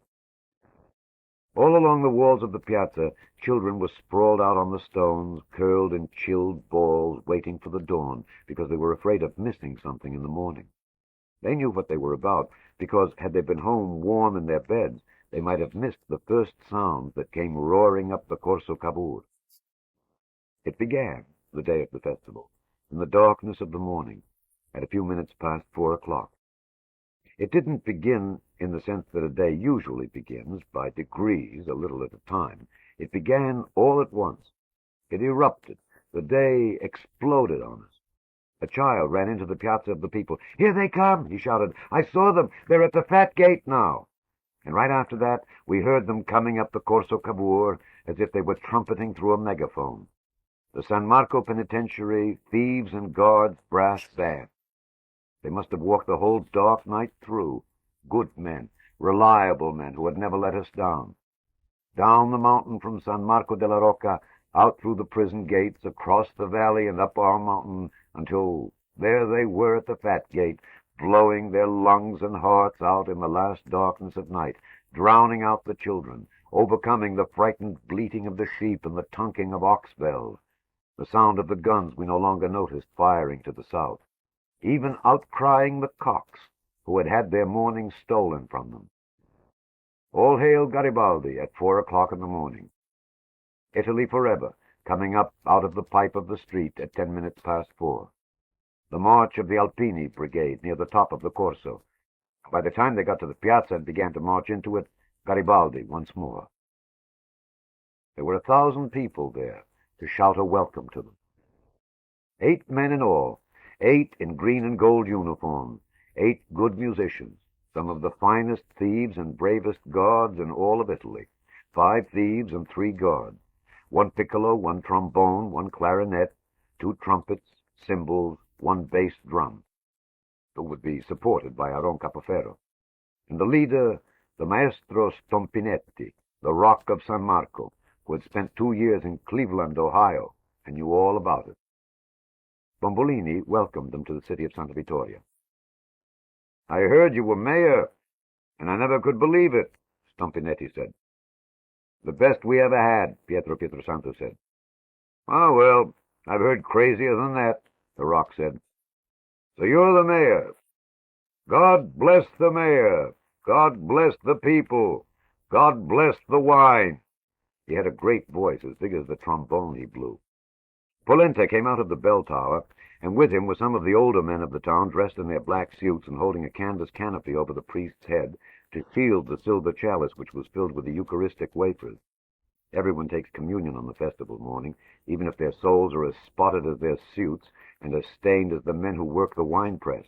B: All along the walls of the piazza, children were sprawled out on the stones, curled in chilled balls, waiting for the dawn, because they were afraid of missing something in the morning. They knew what they were about, because had they been home warm in their beds, they might have missed the first sounds that came roaring up the Corso Cavour. It began, the day of the festival, in the darkness of the morning, at a few minutes past 4 o'clock. It didn't begin in the sense that a day usually begins, by degrees, a little at a time. It began all at once. It erupted. The day exploded on us. A child ran into the piazza of the people. "Here they come!" he shouted. "I saw them. They're at the Fat Gate now." And right after that, we heard them coming up the Corso Cavour as if they were trumpeting through a megaphone. The San Marco Penitentiary, thieves and guards, brass band. They must have walked the whole dark night through. Good men, reliable men who had never let us down. Down the mountain from San Marco della Rocca, out through the prison gates, across the valley and up our mountain, until there they were at the Fat Gate, blowing their lungs and hearts out in the last darkness of night, drowning out the children, overcoming the frightened bleating of the sheep and the tunking of ox bells. The sound of the guns we no longer noticed firing to the south, even outcrying the cocks who had had their morning stolen from them. All hail Garibaldi at 4 o'clock in the morning. Italy forever, coming up out of the pipe of the street at 10 minutes past 4. The march of the Alpini brigade near the top of the Corso. By the time they got to the piazza and began to march into it, Garibaldi once more. There were 1,000 people there to shout a welcome to them. 8 men in all, 8 in green and gold uniforms, 8 good musicians, some of the finest thieves and bravest guards in all of Italy, 5 thieves and 3 guards, 1 piccolo, 1 trombone, 1 clarinet, 2 trumpets, cymbals, 1 bass drum, who would be supported by Aron Capoferro, and the leader, the Maestro Stompinetti, the Rock of San Marco, who had spent 2 years in Cleveland, Ohio, and knew all about it. Bombolini welcomed them to the city of Santa Vittoria. "I heard you were mayor, and I never could believe it," Stompinetti said. "The best we ever had," Pietro Pietrosanto said. "Oh, well, I've heard crazier than that," the Rock said. "So you're the mayor. God bless the mayor. God bless the people. God bless the wine." He had a great voice, as big as the trombone he blew. Polenta came out of the bell tower, and with him were some of the older men of the town, dressed in their black suits and holding a canvas canopy over the priest's head to shield the silver chalice which was filled with the Eucharistic wafers. Everyone takes communion on the festival morning, even if their souls are as spotted as their suits and as stained as the men who work the wine-press.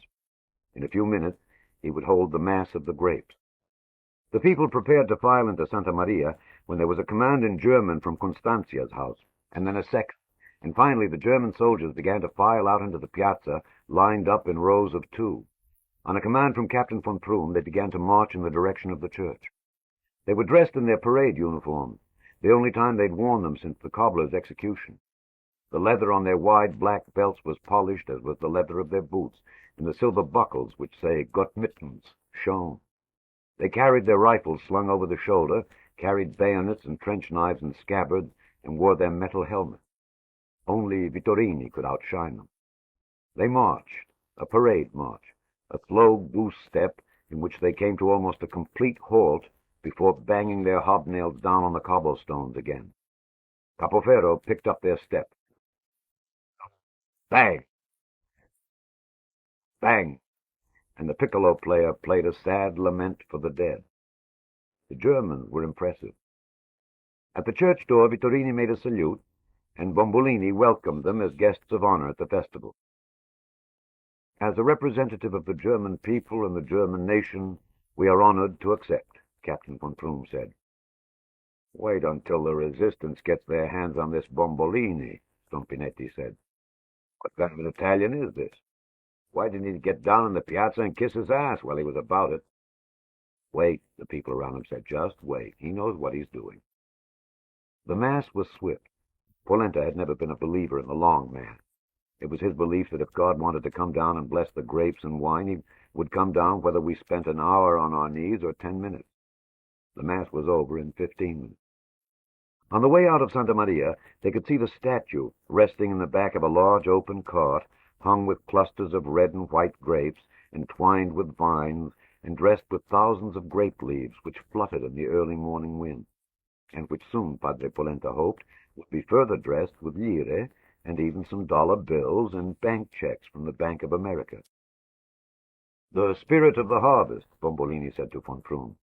B: In a few minutes, he would hold the Mass of the Grapes. The people prepared to file into Santa Maria when there was a command in German from Constanzia's house, and then a second, and finally the German soldiers began to file out into the piazza, lined up in rows of two. On a command from Captain von Pruhm, they began to march in the direction of the church. They were dressed in their parade uniforms, the only time they'd worn them since the cobbler's execution. The leather on their wide black belts was polished, as was the leather of their boots, and the silver buckles, which say Gott mit uns, shone. They carried their rifles slung over the shoulder, carried bayonets and trench knives in scabbards, and wore their metal helmets. Only Vittorini could outshine them. They marched, a parade march, a slow goose step in which they came to almost a complete halt before banging their hobnails down on the cobblestones again. Capoferro picked up their step. Bang! Bang! And the piccolo player played a sad lament for the dead. The Germans were impressive. At the church door, Vittorini made a salute, and Bombolini welcomed them as guests of honor at the festival. As a representative of the German people and the German nation, we are honored to accept, Captain von Pruhm said. Wait until the resistance gets their hands on this Bombolini, Stompinetti said. What kind of an Italian is this? Why didn't he get down in the piazza and kiss his ass while he was about it? Wait, the people around him said. Just wait. He knows what he's doing. The Mass was swift. Polenta had never been a believer in the long Mass. It was his belief that if God wanted to come down and bless the grapes and wine, he would come down whether we spent an hour on our knees or 10 minutes. The Mass was over in 15 minutes. On the way out of Santa Maria, they could see the statue resting in the back of a large open cart, hung with clusters of red and white grapes, entwined with vines, and dressed with thousands of grape leaves which fluttered in the early morning wind, and which soon, Padre Polenta hoped, would be further dressed with lire, and even some dollar bills and bank checks from the Bank of America. The spirit of the harvest, Bombolini said to von Pruhm.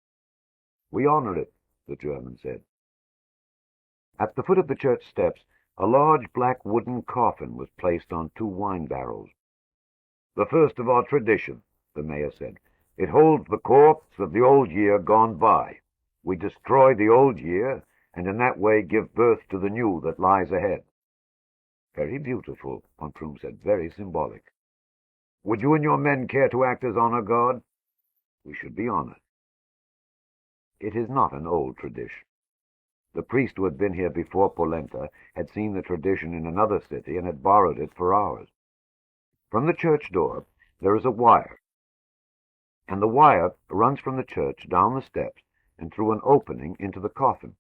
B: We honor it, the German said. At the foot of the church steps, a large black wooden coffin was placed on 2 wine barrels. The first of our tradition, the mayor said. It holds the corpse of the old year gone by. We destroy the old year, and in that way give birth to the new that lies ahead. Very beautiful, von Pruhm said, very symbolic. Would you and your men care to act as honor guard? We should be honored. It is not an old tradition. The priest who had been here before Polenta had seen the tradition in another city and had borrowed it for ours. From the church door there is a wire, and the wire runs from the church down the steps and through an opening into the coffin.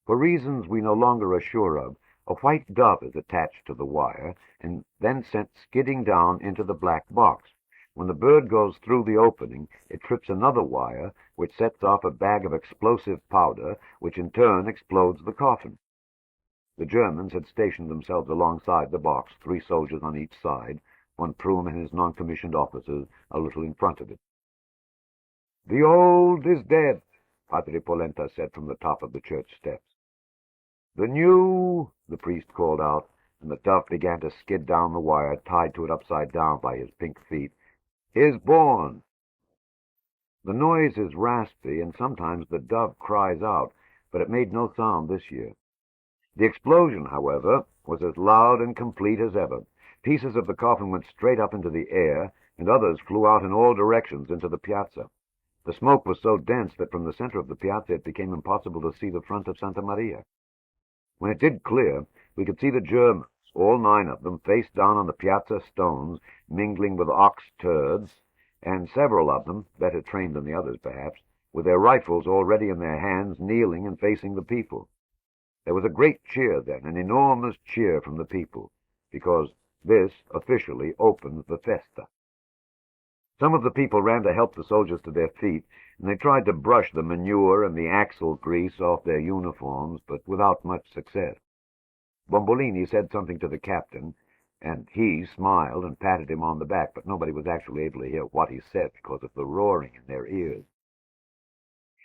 B: For reasons we no longer are sure of, a white dove is attached to the wire and then sent skidding down into the black box. When the bird goes through the opening, it trips another wire, which sets off a bag of explosive powder, which in turn explodes the coffin. The Germans had stationed themselves alongside the box, 3 soldiers on each side, von Pruhm and his non-commissioned officers a little in front of it. The old is dead, Padre Polenta said from the top of the church steps. The new, the priest called out, and the dove began to skid down the wire, tied to it upside down by his pink feet, is born. The noise is raspy, and sometimes the dove cries out, but it made no sound this year. The explosion, however, was as loud and complete as ever. Pieces of the coffin went straight up into the air, and others flew out in all directions into the piazza. The smoke was so dense that from the center of the piazza it became impossible to see the front of Santa Maria. When it did clear, we could see the Germans, all 9 of them, face down on the piazza stones, mingling with ox turds, and several of them, better trained than the others perhaps, with their rifles already in their hands, kneeling and facing the people. There was a great cheer then, an enormous cheer from the people, because this officially opens the festa. Some of the people ran to help the soldiers to their feet, and they tried to brush the manure and the axle grease off their uniforms, but without much success. Bombolini said something to the captain, and he smiled and patted him on the back, but nobody was actually able to hear what he said because of the roaring in their ears.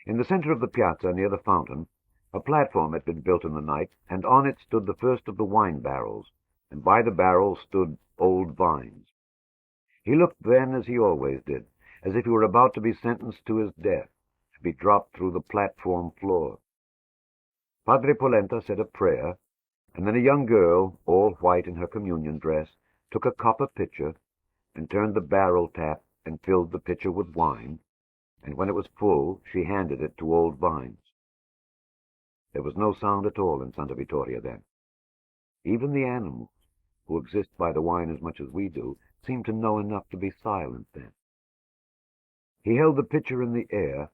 B: In the center of the piazza, near the fountain, A platform had been built in the night, and on it stood the first of the wine barrels, and by the barrels stood old vines. He looked then as he always did, as if he were about to be sentenced to his death, to be dropped through the platform floor. Padre Polenta said a prayer, and then a young girl, all white in her communion dress, took a copper pitcher and turned the barrel tap and filled the pitcher with wine, and when it was full she handed it to old Vines. There was no sound at all in Santa Vittoria then. Even the animals, who exist by the wine as much as we do, seemed to know enough to be silent then. He held the pitcher in the air,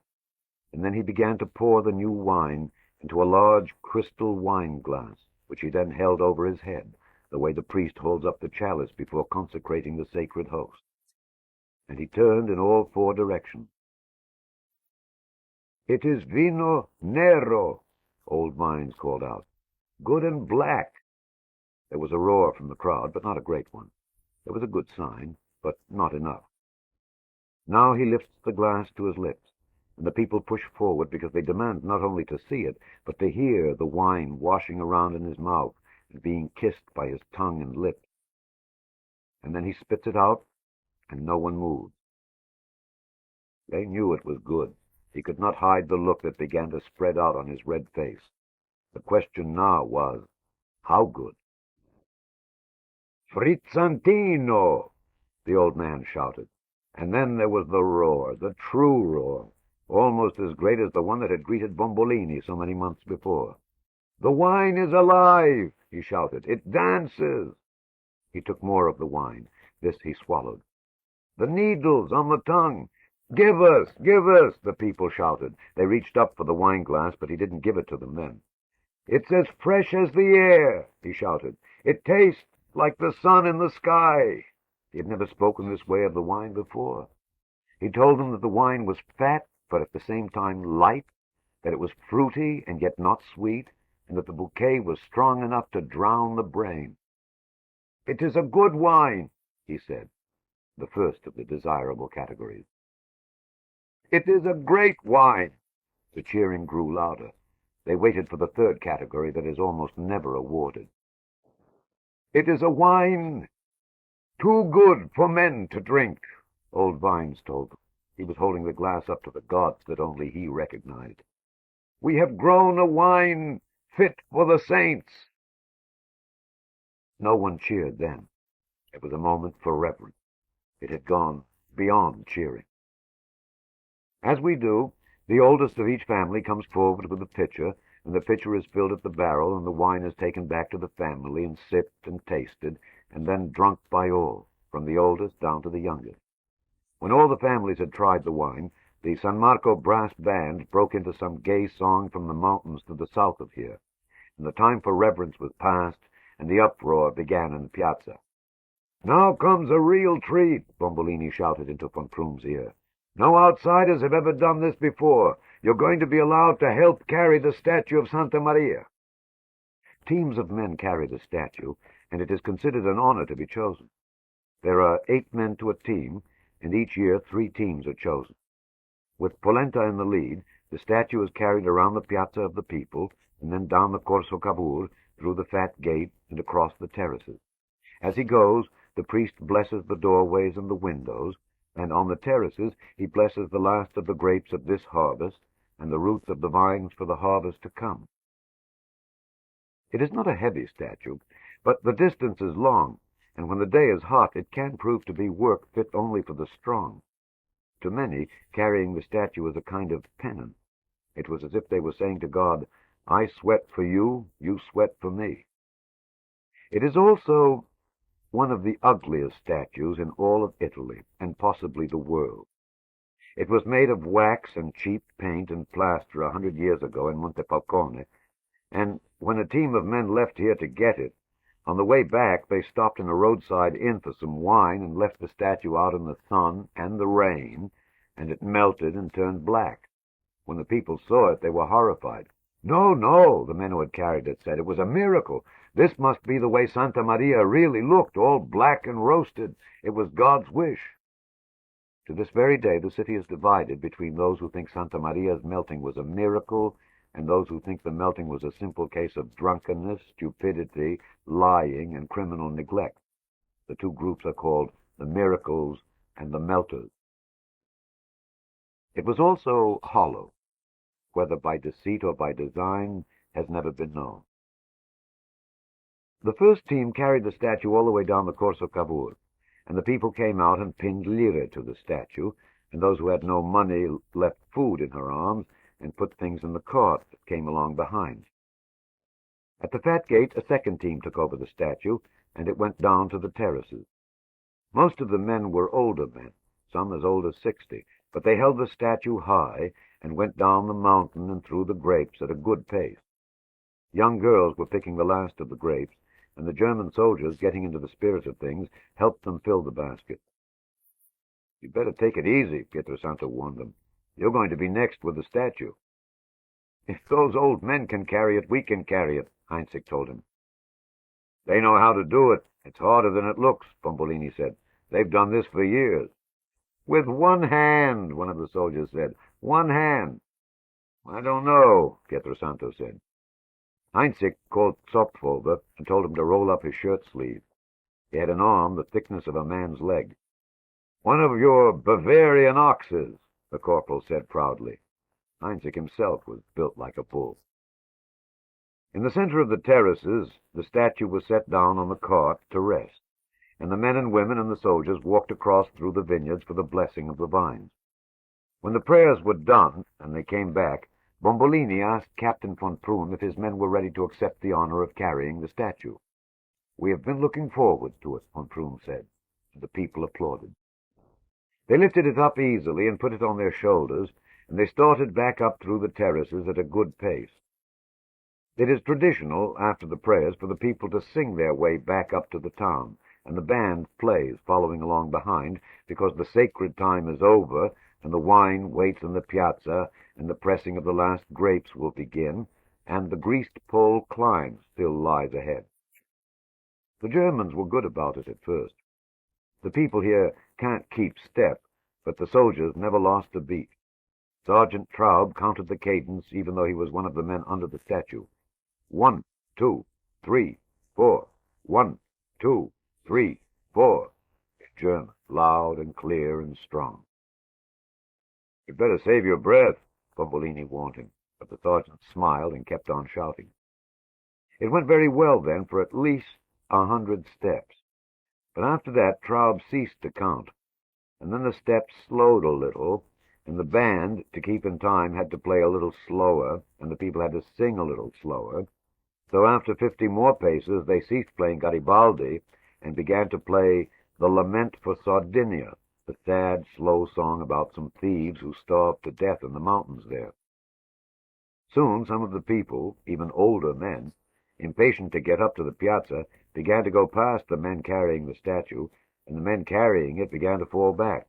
B: and then he began to pour the new wine into a large crystal wine glass, which he then held over his head, the way the priest holds up the chalice before consecrating the sacred host. And he turned in all four directions. "It is vino nero," old Vines called out. "Good and black." There was a roar from the crowd, but not a great one. It was a good sign, but not enough. Now he lifts the glass to his lips, and the people push forward because they demand not only to see it, but to hear the wine washing around in his mouth and being kissed by his tongue and lips. And then he spits it out, and no one moved. They knew it was good. He could not hide the look that began to spread out on his red face. The question now was, how good? "Frizzantino!" the old man shouted. And then there was the roar, the true roar, almost as great as the one that had greeted Bombolini so many months before. "The wine is alive!" he shouted. "It dances!" He took more of the wine. This he swallowed. "The needles on the tongue! Give us! Give us!" the people shouted. They reached up for the wine glass, but he didn't give it to them then. "It's as fresh as the air!" he shouted. "It tastes like the sun in the sky!" He had never spoken this way of the wine before. He told them that the wine was fat, but at the same time light, that it was fruity and yet not sweet, and that the bouquet was strong enough to drown the brain. "It is a good wine," he said, the first of the desirable categories. "It is a great wine." The cheering grew louder. They waited for the third category that is almost never awarded. "It is a wine too good for men to drink," old Vines told them. He was holding the glass up to the gods that only he recognized. "We have grown a wine fit for the saints." No one cheered then. It was a moment for reverence. It had gone beyond cheering. As we do, the oldest of each family comes forward with a pitcher, and the pitcher is filled at the barrel, and the wine is taken back to the family and sipped and tasted, and then drunk by all, from the oldest down to the youngest. When all the families had tried the wine, the San Marco brass band broke into some gay song from the mountains to the south of here, and the time for reverence was past, and the uproar began in the piazza. "Now comes a real treat," Bombolini shouted into Von Prum's ear. "No outsiders have ever done this before. You're going to be allowed to help carry the statue of Santa Maria." Teams of men carry the statue, and it is considered an honor to be chosen. There are 8 men to a team, and each year 3 teams are chosen. With Polenta in the lead, the statue is carried around the Piazza of the People, and then down the Corso Cavour, through the Fat Gate, and across the terraces. As he goes, the priest blesses the doorways and the windows, and on the terraces he blesses the last of the grapes of this harvest, and the roots of the vines for the harvest to come. It is not a heavy statue, but the distance is long, and when the day is hot it can prove to be work fit only for the strong. To many, carrying the statue is a kind of penance. It was as if they were saying to God, "I sweat for you, you sweat for me." It is also one of the ugliest statues in all of Italy, and possibly the world. It was made of wax and cheap paint and plaster 100 years ago in Montefalcone, and when a team of men left here to get it, on the way back they stopped in a roadside inn for some wine and left the statue out in the sun and the rain, and it melted and turned black. When the people saw it, they were horrified. "No, no," the men who had carried it said. "It was a miracle. This must be the way Santa Maria really looked, all black and roasted. It was God's wish." To this very day, the city is divided between those who think Santa Maria's melting was a miracle and those who think the melting was a simple case of drunkenness, stupidity, lying, and criminal neglect. The two groups are called the miracles and the melters. It was also hollow, whether by deceit or by design has never been known. The first team carried the statue all the way down the Corso Cavour, and the people came out and pinned lire to the statue, and those who had no money left food in her arms and put things in the cart that came along behind. At the Fat Gate, a second team took over the statue, and it went down to the terraces. Most of the men were older men, some as old as 60, but they held the statue high and went down the mountain and through the grapes at a good pace. Young girls were picking the last of the grapes, and the German soldiers, getting into the spirit of things, helped them fill the baskets. "You'd better take it easy," Pietrosanto warned them. "You're going to be next with the statue." "If those old men can carry it, we can carry it," Heinzig told him. "They know how to do it. It's harder than it looks," Bombolini said. "They've done this for years." "With one hand," one of the soldiers said. "One hand." "I don't know," Pietrosanto said. Heinzig called Zopf over and told him to roll up his shirt sleeve. He had an arm the thickness of a man's leg. "One of your Bavarian oxes," the corporal said proudly. Heinzig himself was built like a bull. In the center of the terraces, the statue was set down on the cart to rest, and the men and women and the soldiers walked across through the vineyards for the blessing of the vines. When the prayers were done and they came back, Bombolini asked Captain von Prüm if his men were ready to accept the honor of carrying the statue. "We have been looking forward to it," von Prüm said, and the people applauded. They lifted it up easily and put it on their shoulders, and they started back up through the terraces at a good pace. It is traditional, after the prayers, for the people to sing their way back up to the town, and the band plays following along behind, because the sacred time is over, and the wine waits in the piazza, and the pressing of the last grapes will begin, and the greased pole climb still lies ahead. The Germans were good about it at first. The people here can't keep step, but the soldiers never lost a beat. Sergeant Traub counted the cadence, even though he was one of the men under the statue. 1, 2, 3, 4. 1, 2, 3, 4. German, loud and clear and strong. "You'd better save your breath," Bombolini warned him, but the sergeant smiled and kept on shouting. It went very well then for at least 100 steps, but after that Traub ceased to count, and then the steps slowed a little, and the band, to keep in time, had to play a little slower, and the people had to sing a little slower. So after 50 more paces, they ceased playing Garibaldi and began to play The Lament for Sardinia, the sad, slow song about some thieves who starved to death in the mountains there. Soon some of the people, even older men, impatient to get up to the piazza, began to go past the men carrying the statue, and the men carrying it began to fall back.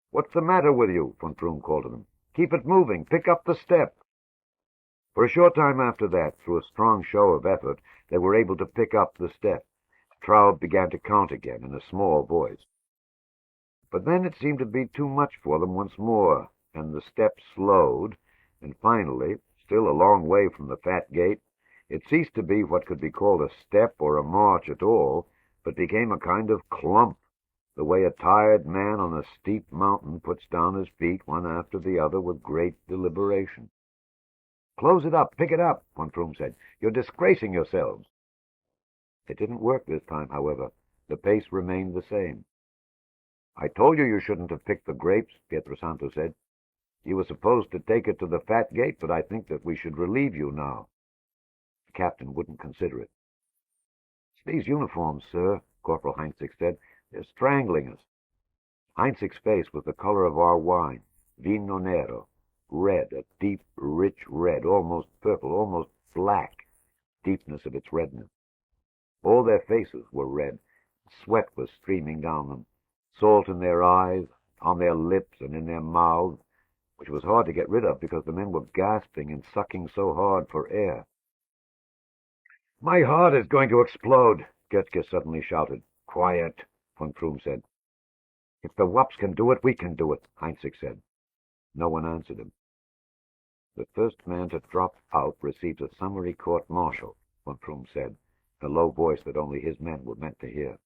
B: "What's the matter with you?" von Prüm called to them. "Keep it moving. Pick up the step." For a short time after that, through a strong show of effort, they were able to pick up the step. Traub began to count again in a small voice. But then it seemed to be too much for them once more, and the step slowed, and finally, still a long way from the Fat Gate, it ceased to be what could be called a step or a march at all, but became a kind of clump, the way a tired man on a steep mountain puts down his feet one after the other with great deliberation. "Close it up, pick it up," von Prüm said. "You're disgracing yourselves." It didn't work this time, however. The pace remained the same. "I told you you shouldn't have picked the grapes," Pietrosanto said. "You were supposed to take it to the Fat Gate, but I think that we should relieve you now." The captain wouldn't consider it. "It's these uniforms, sir," Corporal Heinzig said. "They're strangling us." Heinzig's face was the color of our wine, vino nero, red, a deep, rich red, almost purple, almost black, deepness of its redness. All their faces were red. Sweat was streaming down them, salt in their eyes, on their lips, and in their mouths, which was hard to get rid of because the men were gasping and sucking so hard for air. "My heart is going to explode," Goetzke suddenly shouted. "Quiet," von Prüm said. "If the Wups can do it, we can do it," Heinzig said. No one answered him. The first man to drop out receives a summary court-martial, von Prüm said, in a low voice that only his men were meant to hear.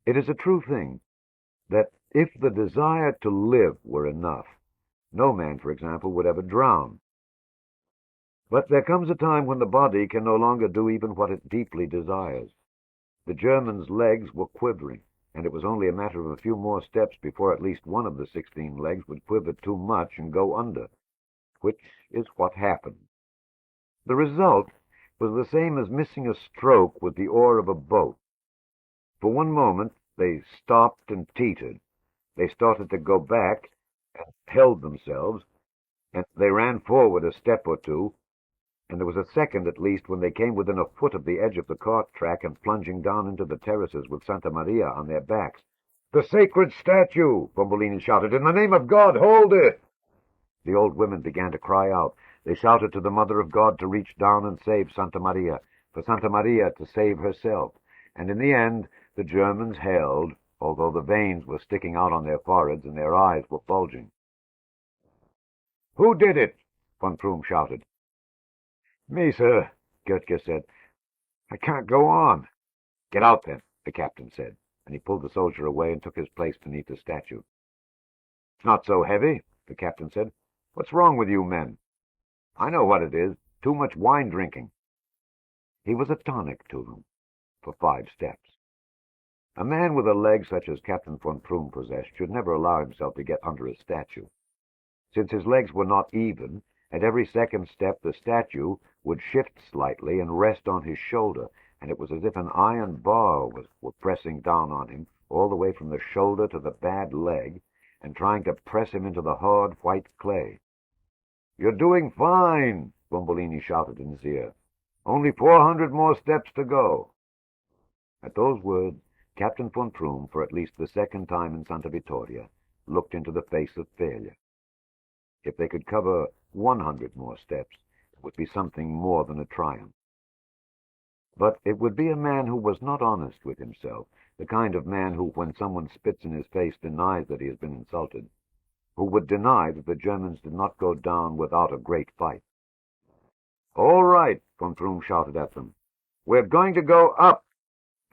B: It is a true thing that if the desire to live were enough, no man, for example, would ever drown. But there comes a time when the body can no longer do even what it deeply desires. The German's legs were quivering, and it was only a matter of a few more steps before at least one of the 16 legs would quiver too much and go under, which is what happened. The result was the same as missing a stroke with the oar of a boat. For one moment they stopped and teetered. They started to go back and held themselves, and they ran forward a step or two, and there was a second at least when they came within a foot of the edge of the cart track and plunging down into the terraces with Santa Maria on their backs. "The sacred statue!" Bombolini shouted. "In the name of God, hold it!" The old women began to cry out. They shouted to the Mother of God to reach down and save Santa Maria, for Santa Maria to save herself. And in the end, the Germans held, although the veins were sticking out on their foreheads and their eyes were bulging. "Who did it?" von Prüm shouted. "Me, sir," Goetke said. "I can't go on." "Get out, then," the captain said, and he pulled the soldier away and took his place beneath the statue. "It's not so heavy," the captain said. "What's wrong with you men?" "I know what it is. Too much wine drinking." He was a tonic to them for 5 steps. A man with a leg such as Captain von Prüm possessed should never allow himself to get under a statue. Since his legs were not even, at every second step the statue would shift slightly and rest on his shoulder, and it was as if an iron bar were pressing down on him all the way from the shoulder to the bad leg and trying to press him into the hard white clay. "You're doing fine," Bombolini shouted in his ear. "Only 400 more steps to go." At those words, Captain von Prüm, for at least the second time in Santa Vittoria, looked into the face of failure. If they could cover 100 more steps, it would be something more than a triumph. But it would be a man who was not honest with himself, the kind of man who, when someone spits in his face, denies that he has been insulted, who would deny that the Germans did not go down without a great fight. "All right," von Prüm shouted at them. "We're going to go up.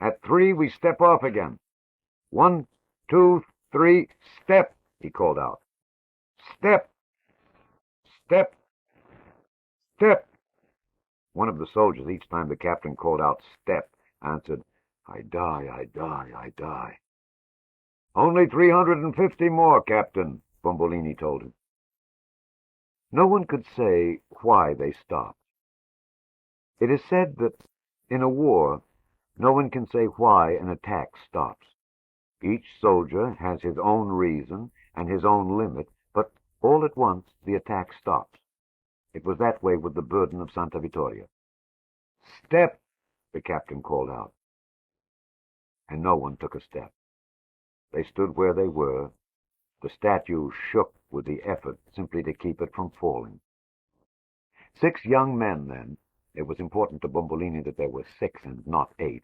B: At 3 we step off again. 1, 2, 3, step," he called out. "Step! Step! Step!" One of the soldiers, each time the captain called out "step," answered, "I die, I die, I die." "Only 350 more, Captain," Bombolini told him. No one could say why they stopped. It is said that in a war, no one can say why an attack stops. Each soldier has his own reason and his own limit, but all at once the attack stops. It was that way with the burden of Santa Vittoria. "Step!" the captain called out. And no one took a step. They stood where they were. The statue shook with the effort simply to keep it from falling. 6 young men, then, it was important to Bombolini that there were 6 and not 8,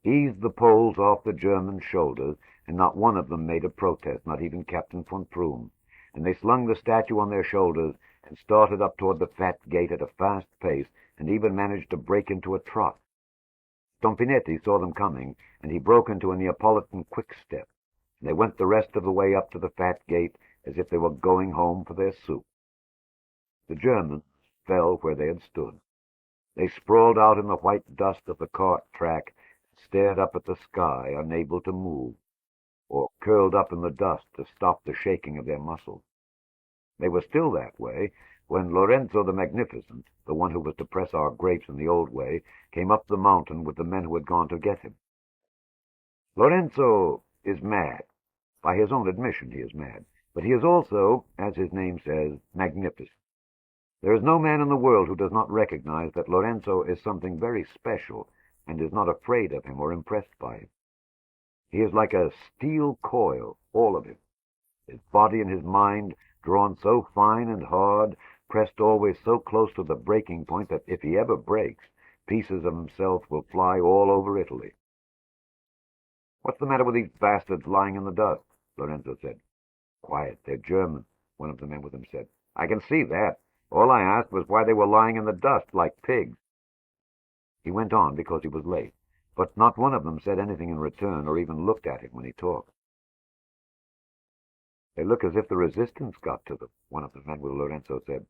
B: eased the poles off the German shoulders, and not one of them made a protest, not even Captain von Prüm, and they slung the statue on their shoulders and started up toward the fat gate at a fast pace, and even managed to break into a trot. Stompinetti saw them coming, and he broke into a Neapolitan quick-step, and they went the rest of the way up to the fat gate as if they were going home for their soup. The Germans fell where they had stood. They sprawled out in the white dust of the cart track, stared up at the sky, unable to move, or curled up in the dust to stop the shaking of their muscles. They were still that way when Lorenzo the Magnificent, the one who was to press our grapes in the old way, came up the mountain with the men who had gone to get him. Lorenzo is mad. By his own admission he is mad, but he is also, as his name says, magnificent. There is no man in the world who does not recognize that Lorenzo is something very special and is not afraid of him or impressed by him. He is like a steel coil, all of him, his body and his mind drawn so fine and hard, pressed always so close to the breaking point that if he ever breaks, pieces of himself will fly all over Italy. "What's the matter with these bastards lying in the dust?" Lorenzo said. "Quiet, they're German," one of the men with him said. I can see that. All I asked was why they were lying in the dust like pigs. He went on because he was late, but not one of them said anything in return or even looked at him when he talked. They look as if the resistance got to them, one of the men with Lorenzo said.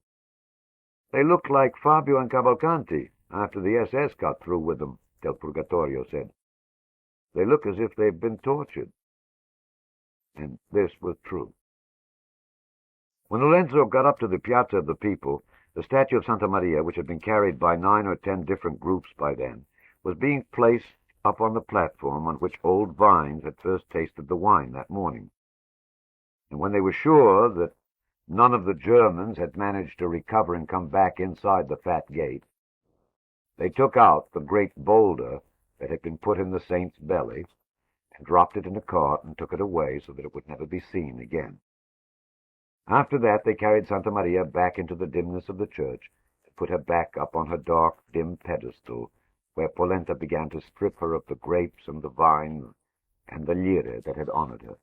B: They look like Fabio and Cavalcanti after the SS got through with them, Del Purgatorio said. They look as if they've been tortured. And this was true. When Lorenzo got up to the Piazza of the People, the statue of Santa Maria, which had been carried by 9 or 10 different groups by then, was being placed up on the platform on which old vines had first tasted the wine that morning. And when they were sure that none of the Germans had managed to recover and come back inside the fat gate, they took out the great boulder that had been put in the saint's belly and dropped it in a cart and took it away so that it would never be seen again. After that, they carried Santa Maria back into the dimness of the church and put her back up on her dark, dim pedestal, where Polenta began to strip her of the grapes and the vine and the lire that had honored her.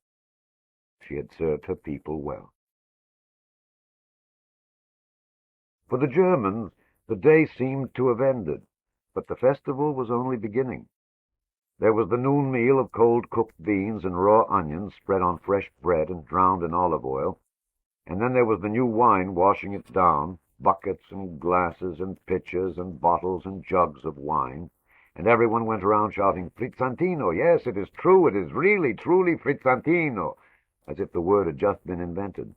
B: She had served her people well. For the Germans, the day seemed to have ended, but the festival was only beginning. There was the noon meal of cold cooked beans and raw onions spread on fresh bread and drowned in olive oil, and then there was the new wine washing it down, buckets and glasses and pitchers and bottles and jugs of wine, and everyone went around shouting, Frizzantino, yes, it is true, it is really, truly Frizzantino, as if the word had just been invented,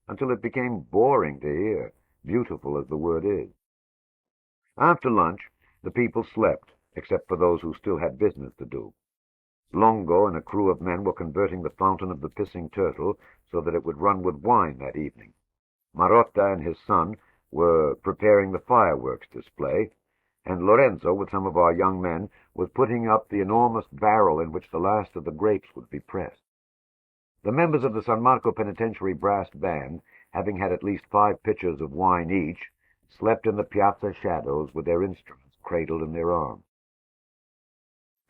B: until it became boring to hear, beautiful as the word is. After lunch, the people slept, except for those who still had business to do. Longo and a crew of men were converting the fountain of the Pissing Turtle so that it would run with wine that evening. Marotta and his son were preparing the fireworks display, and Lorenzo, with some of our young men, was putting up the enormous barrel in which the last of the grapes would be pressed. The members of the San Marco Penitentiary brass band, having had at least 5 pitchers of wine each, slept in the piazza shadows with their instruments cradled in their arms.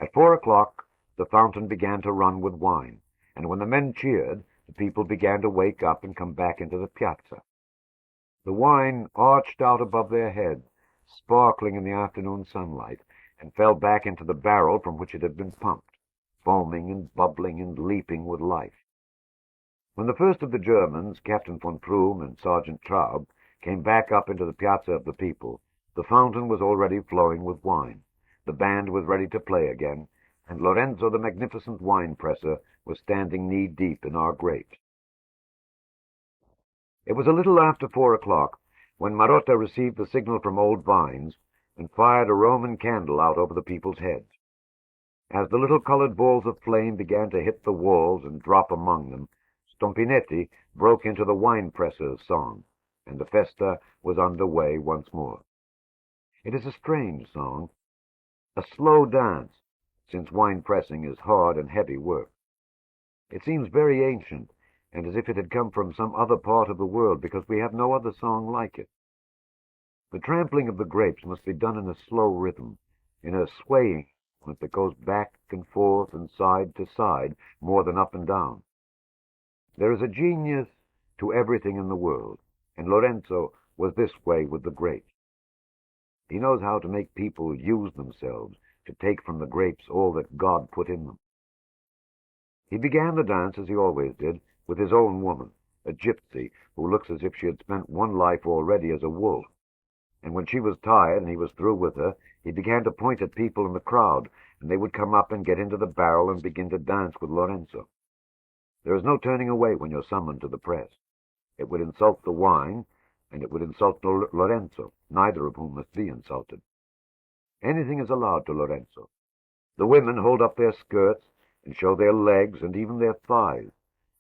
B: At 4 o'clock, the fountain began to run with wine, and when the men cheered, the people began to wake up and come back into the piazza. The wine arched out above their heads, sparkling in the afternoon sunlight, and fell back into the barrel from which it had been pumped, foaming and bubbling and leaping with life. When the first of the Germans, Captain von Pruhm and Sergeant Traub, came back up into the Piazza of the People, the fountain was already flowing with wine. The band was ready to play again, and Lorenzo, the magnificent wine-presser, was standing knee-deep in our grapes. It was a little after 4 o'clock when Marotta received the signal from old vines and fired a Roman candle out over the people's heads. As the little colored balls of flame began to hit the walls and drop among them, Stompinetti broke into the wine-presser's song, and the festa was under way once more. It is a strange song, a slow dance, since wine-pressing is hard and heavy work. It seems very ancient, and as if it had come from some other part of the world, because we have no other song like it. The trampling of the grapes must be done in a slow rhythm, in a swaying that goes back and forth and side to side more than up and down. There is a genius to everything in the world, and Lorenzo was this way with the grapes. He knows how to make people use themselves to take from the grapes all that God put in them. He began the dance, as he always did, with his own woman, a gypsy who looks as if she had spent one life already as a wolf. And when she was tired and he was through with her, he began to point at people in the crowd, and they would come up and get into the barrel and begin to dance with Lorenzo. There is no turning away when you're summoned to the press. It would insult the wine, and it would insult Lorenzo, neither of whom must be insulted. Anything is allowed to Lorenzo. The women hold up their skirts and show their legs and even their thighs,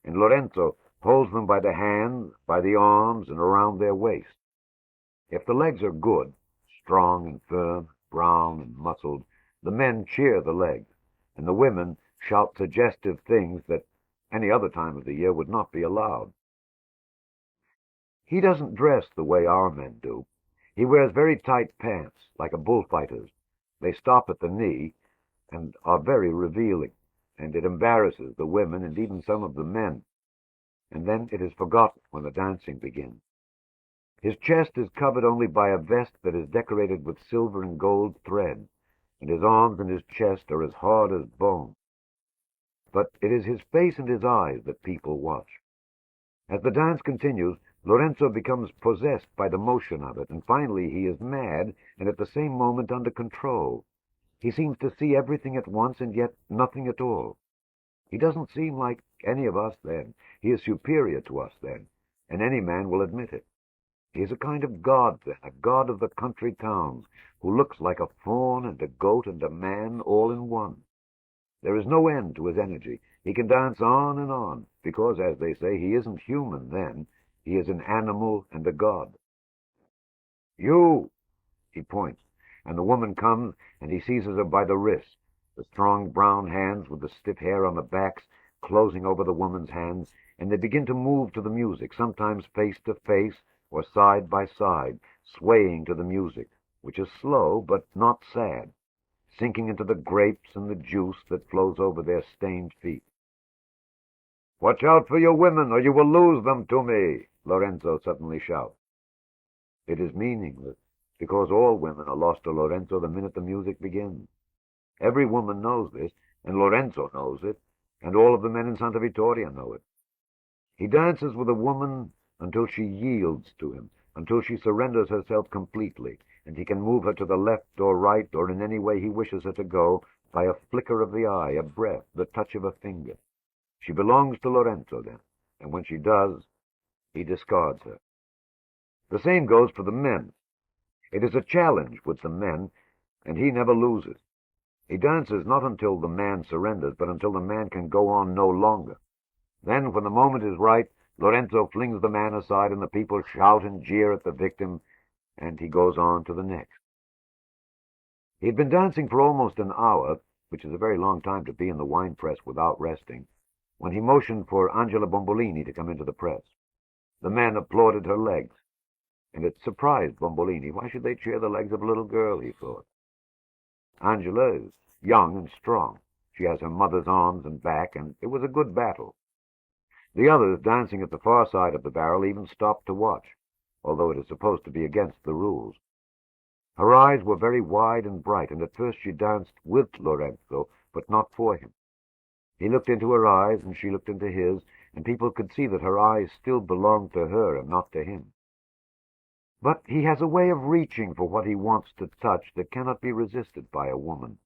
B: and Lorenzo holds them by the hands, by the arms, and around their waist. If the legs are good, strong and firm, brown and muscled, the men cheer the legs, and the women shout suggestive things that any other time of the year would not be allowed. He doesn't dress the way our men do. He wears very tight pants, like a bullfighter's. They stop at the knee and are very revealing, and it embarrasses the women and even some of the men. And then it is forgotten when the dancing begins. His chest is covered only by a vest that is decorated with silver and gold thread, and his arms and his chest are as hard as bone. But it is his face and his eyes that people watch. As the dance continues, Lorenzo becomes possessed by the motion of it, and finally he is mad and at the same moment under control. He seems to see everything at once and yet nothing at all. He doesn't seem like any of us then. He is superior to us then, and any man will admit it. He is a kind of god then, a god of the country towns, who looks like a fawn and a goat and a man all in one. There is no end to his energy. He can dance on and on, because, as they say, he isn't human then. He is an animal and a god. You! He points, and the woman comes, and he seizes her by the wrist, the strong brown hands with the stiff hair on the backs closing over the woman's hands, and they begin to move to the music, sometimes face to face or side by side, swaying to the music, which is slow but not sad, sinking into the grapes and the juice that flows over their stained feet. "Watch out for your women, or you will lose them to me," Lorenzo suddenly shouts. It is meaningless, because all women are lost to Lorenzo the minute the music begins. Every woman knows this, and Lorenzo knows it, and all of the men in Santa Vittoria know it. He dances with a woman until she yields to him, until she surrenders herself completely, and he can move her to the left or right or in any way he wishes her to go by a flicker of the eye, a breath, the touch of a finger. She belongs to Lorenzo then, and when she does, he discards her. The same goes for the men. It is a challenge with the men, and he never loses. He dances not until the man surrenders, but until the man can go on no longer. Then, when the moment is right, Lorenzo flings the man aside, and the people shout and jeer at the victim, and he goes on to the next. He had been dancing for almost an hour, which is a very long time to be in the wine press without resting, when he motioned for Angela Bombolini to come into the press. The men applauded her legs, and it surprised Bombolini. Why should they cheer the legs of a little girl, he thought. Angela is young and strong. She has her mother's arms and back, and it was a good battle. The others, dancing at the far side of the barrel, even stopped to watch, although it is supposed to be against the rules. Her eyes were very wide and bright, and at first she danced with Lorenzo, but not for him. He looked into her eyes, and she looked into his, and people could see that her eyes still belonged to her and not to him. But he has a way of reaching for what he wants to touch that cannot be resisted by a woman.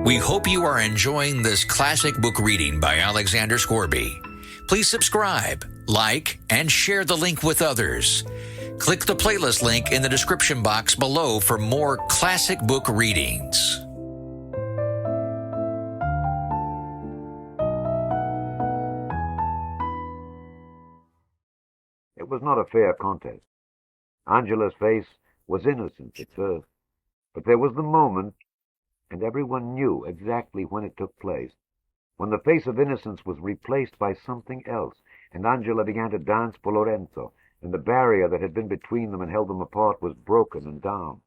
A: We hope you are enjoying this classic book reading by Alexander Scourby. Please subscribe, like, and share the link with others. Click the playlist link in the description box below for more classic book readings.
B: It was not a fair contest. Angela's face was innocent at first, but there was the moment, and everyone knew exactly when it took place, when the face of innocence was replaced by something else, and Angela began to dance for Lorenzo, and the barrier that had been between them and held them apart was broken and down.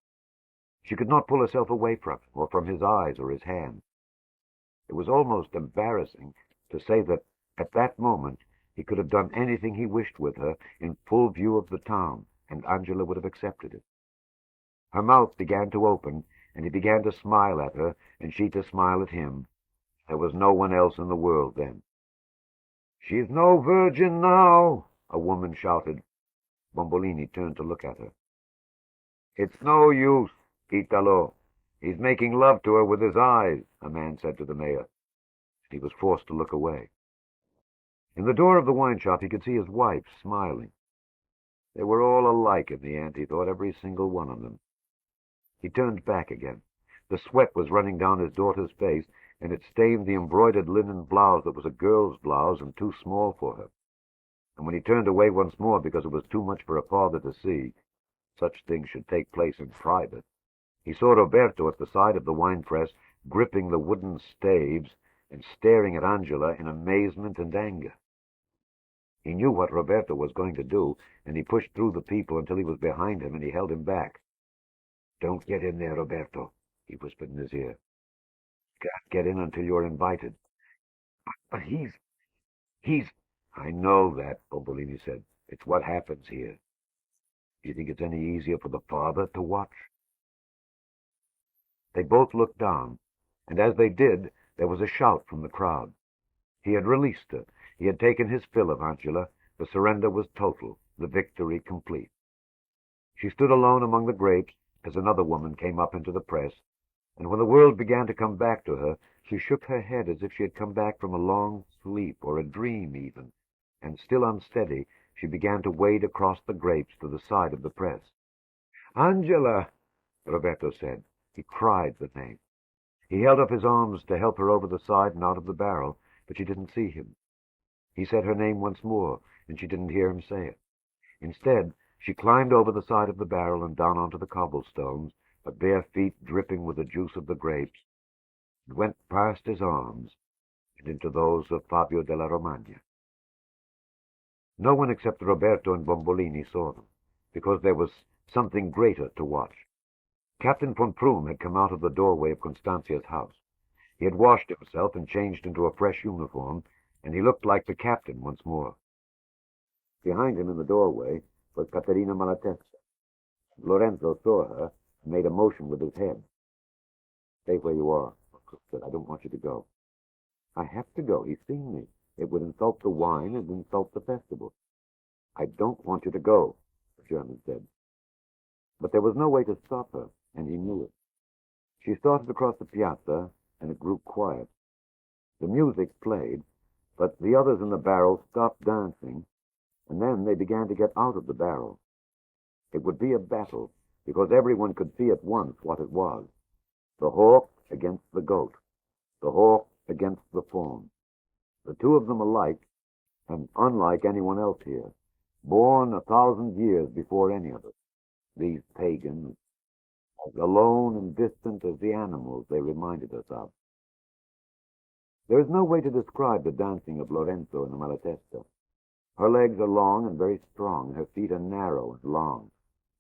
B: She could not pull herself away from him, or from his eyes or his hands. It was almost embarrassing to say that at that moment he could have done anything he wished with her in full view of the town, and Angela would have accepted it. Her mouth began to open, and he began to smile at her, and she to smile at him. There was no one else in the world then. "She's no virgin now," a woman shouted. Bombolini turned to look at her. "It's no use, Italo. He's making love to her with his eyes," a man said to the mayor. He was forced to look away. In the door of the wine shop he could see his wife smiling. They were all alike in the end, he thought, every single one of them. He turned back again. The sweat was running down his daughter's face, and it stained the embroidered linen blouse that was a girl's blouse and too small for her. And when he turned away once more because it was too much for a father to see, such things should take place in private, he saw Roberto at the side of the wine press, gripping the wooden staves and staring at Angela in amazement and anger. He knew what Roberto was going to do, and he pushed through the people until he was behind him, and he held him back. "Don't get in there, Roberto," he whispered in his ear. "Can't get in until you're invited." "But he's... "I know that," Bombolini said. It's what happens here. Do you think it's any easier for the father to watch? They both looked down, and as they did, there was a shout from the crowd. He had released her. He had taken his fill of Angela. The surrender was total, the victory complete. She stood alone among the grapes as another woman came up into the press, and when the world began to come back to her, she shook her head as if she had come back from a long sleep, or a dream even, and still unsteady, she began to wade across the grapes to the side of the press. "Angela!" Roberto said. He cried the name. He held up his arms to help her over the side and out of the barrel, but she didn't see him. He said her name once more, and she didn't hear him say it. Instead, she climbed over the side of the barrel and down onto the cobblestones, her bare feet dripping with the juice of the grapes, and went past his arms and into those of Fabio della Romagna. No one except Roberto and Bombolini saw them, because there was something greater to watch. Captain von Prüm had come out of the doorway of Constantia's house. He had washed himself and changed into a fresh uniform, and he looked like the captain once more. Behind him in the doorway was Caterina Malatesta. Lorenzo saw her and made a motion with his head. "Stay where you are," Cook said. "I don't want you to go." "I have to go. He's seen me. It would insult the wine and insult the festival." "I don't want you to go," the German said. But there was no way to stop her, and he knew it. She started across the piazza, and it grew quiet. The music played, but the others in the barrel stopped dancing, and then they began to get out of the barrel. It would be a battle, because everyone could see at once what it was. The hawk against the goat. The hawk against the fawn. The two of them alike, and unlike anyone else here, born 1,000 years before any of us. These pagans, as alone and distant as the animals they reminded us of. There is no way to describe the dancing of Lorenzo and the Malatesta. Her legs are long and very strong, her feet are narrow and long,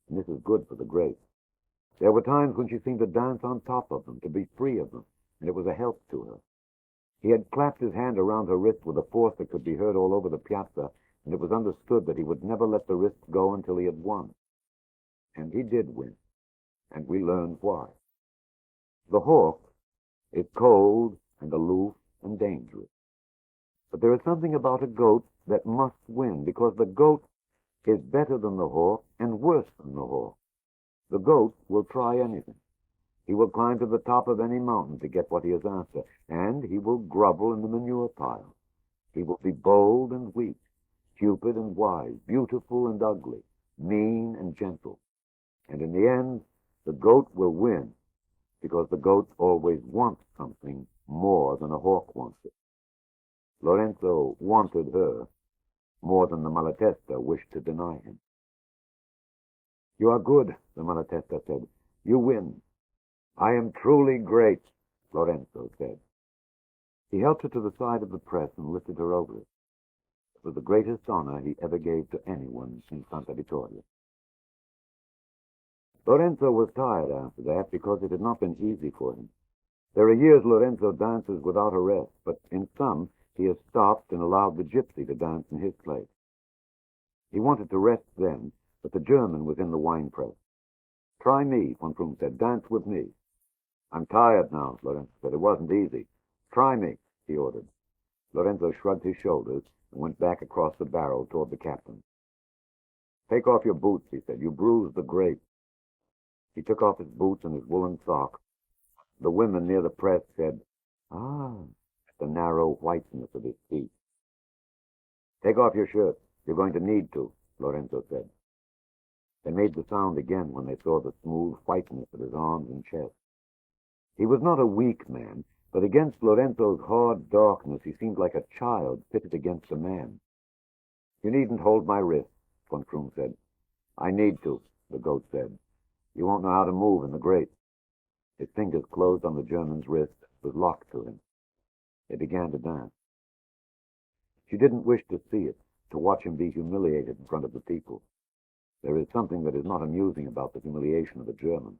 B: and this is good for the grace. There were times when she seemed to dance on top of them, to be free of them, and it was a help to her. He had clapped his hand around her wrist with a force that could be heard all over the piazza, and it was understood that he would never let the wrist go until he had won. And he did win, and we learned why. The hawk is cold and aloof and dangerous. But there is something about a goat that must win, because the goat is better than the hawk and worse than the hawk. The goat will try anything. He will climb to the top of any mountain to get what he is after, and he will grovel in the manure pile. He will be bold and weak, stupid and wise, beautiful and ugly, mean and gentle. And in the end, the goat will win, because the goat always wants something more than a hawk wants it. Lorenzo wanted her more than the Malatesta wished to deny him. "You are good," the Malatesta said. "You win." "I am truly great," Lorenzo said. He helped her to the side of the press and lifted her over it. It was the greatest honor he ever gave to anyone in Santa Vittoria. Lorenzo was tired after that, because it had not been easy for him. There are years Lorenzo dances without a rest, but in some he has stopped and allowed the gypsy to dance in his place. He wanted to rest then, but the German was in the wine press. "Try me," von Prüm said. "Dance with me." "I'm tired now," Lorenzo said. "It wasn't easy." "Try me," he ordered. Lorenzo shrugged his shoulders and went back across the barrel toward the captain. "Take off your boots," he said. "You bruised the grape." He took off his boots and his woolen socks. The women near the press said, "Ah," at the narrow whiteness of his feet. "Take off your shirt. You're going to need to," Lorenzo said. They made the sound again when they saw the smooth whiteness of his arms and chest. He was not a weak man, but against Lorenzo's hard darkness he seemed like a child pitted against a man. "You needn't hold my wrist," von Prüm said. "I need to," the goat said. "You won't know how to move in the grate." His fingers closed on the German's wrist. It was locked to him. They began to dance. She didn't wish to see it, to watch him be humiliated in front of the people. There is something that is not amusing about the humiliation of a German.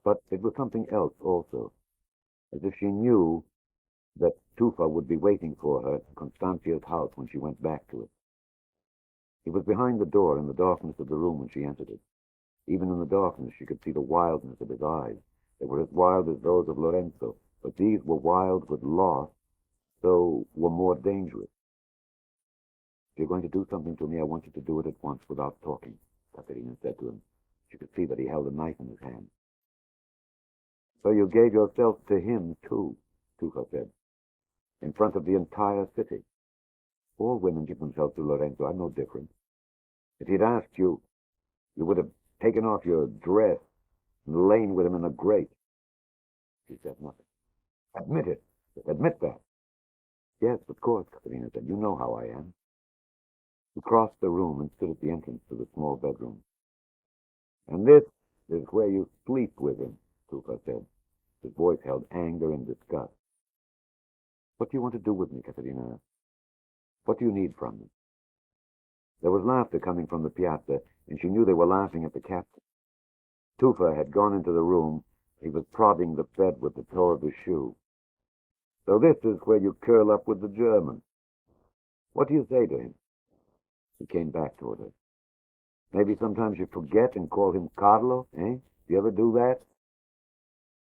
B: But it was something else also, as if she knew that Tufa would be waiting for her at Constantia's house when she went back to it.
C: He was behind the door in the darkness of the room when she entered it. Even in the darkness she could see the wildness of his eyes. They were as wild as those of Lorenzo, but these were wild with loss, so were more dangerous. If you're going to do something to me, I want you to do it at once without talking, Caterina said to him. She could see that he held a knife in his hand. So you gave yourself to him, too, Tufa said, in front of the entire city. All women give themselves to Lorenzo. I'm no different. If he'd asked you, you would have taken off your dress and lain with him in the grate. She said nothing. Admit it. Admit that. Yes, of course, Caterina said. You know how I am. He crossed the room and stood at the entrance to the small bedroom. And this is where you sleep with him, Tufa said. His voice held anger and disgust. What do you want to do with me, Caterina? What do you need from me? There was laughter coming from the piazza, and she knew they were laughing at the captain. Tufa had gone into the room. He was prodding the bed with the toe of his shoe. So this is where you curl up with the German. What do you say to him? He came back toward her. Maybe sometimes you forget and call him Carlo, eh? Do you ever do that?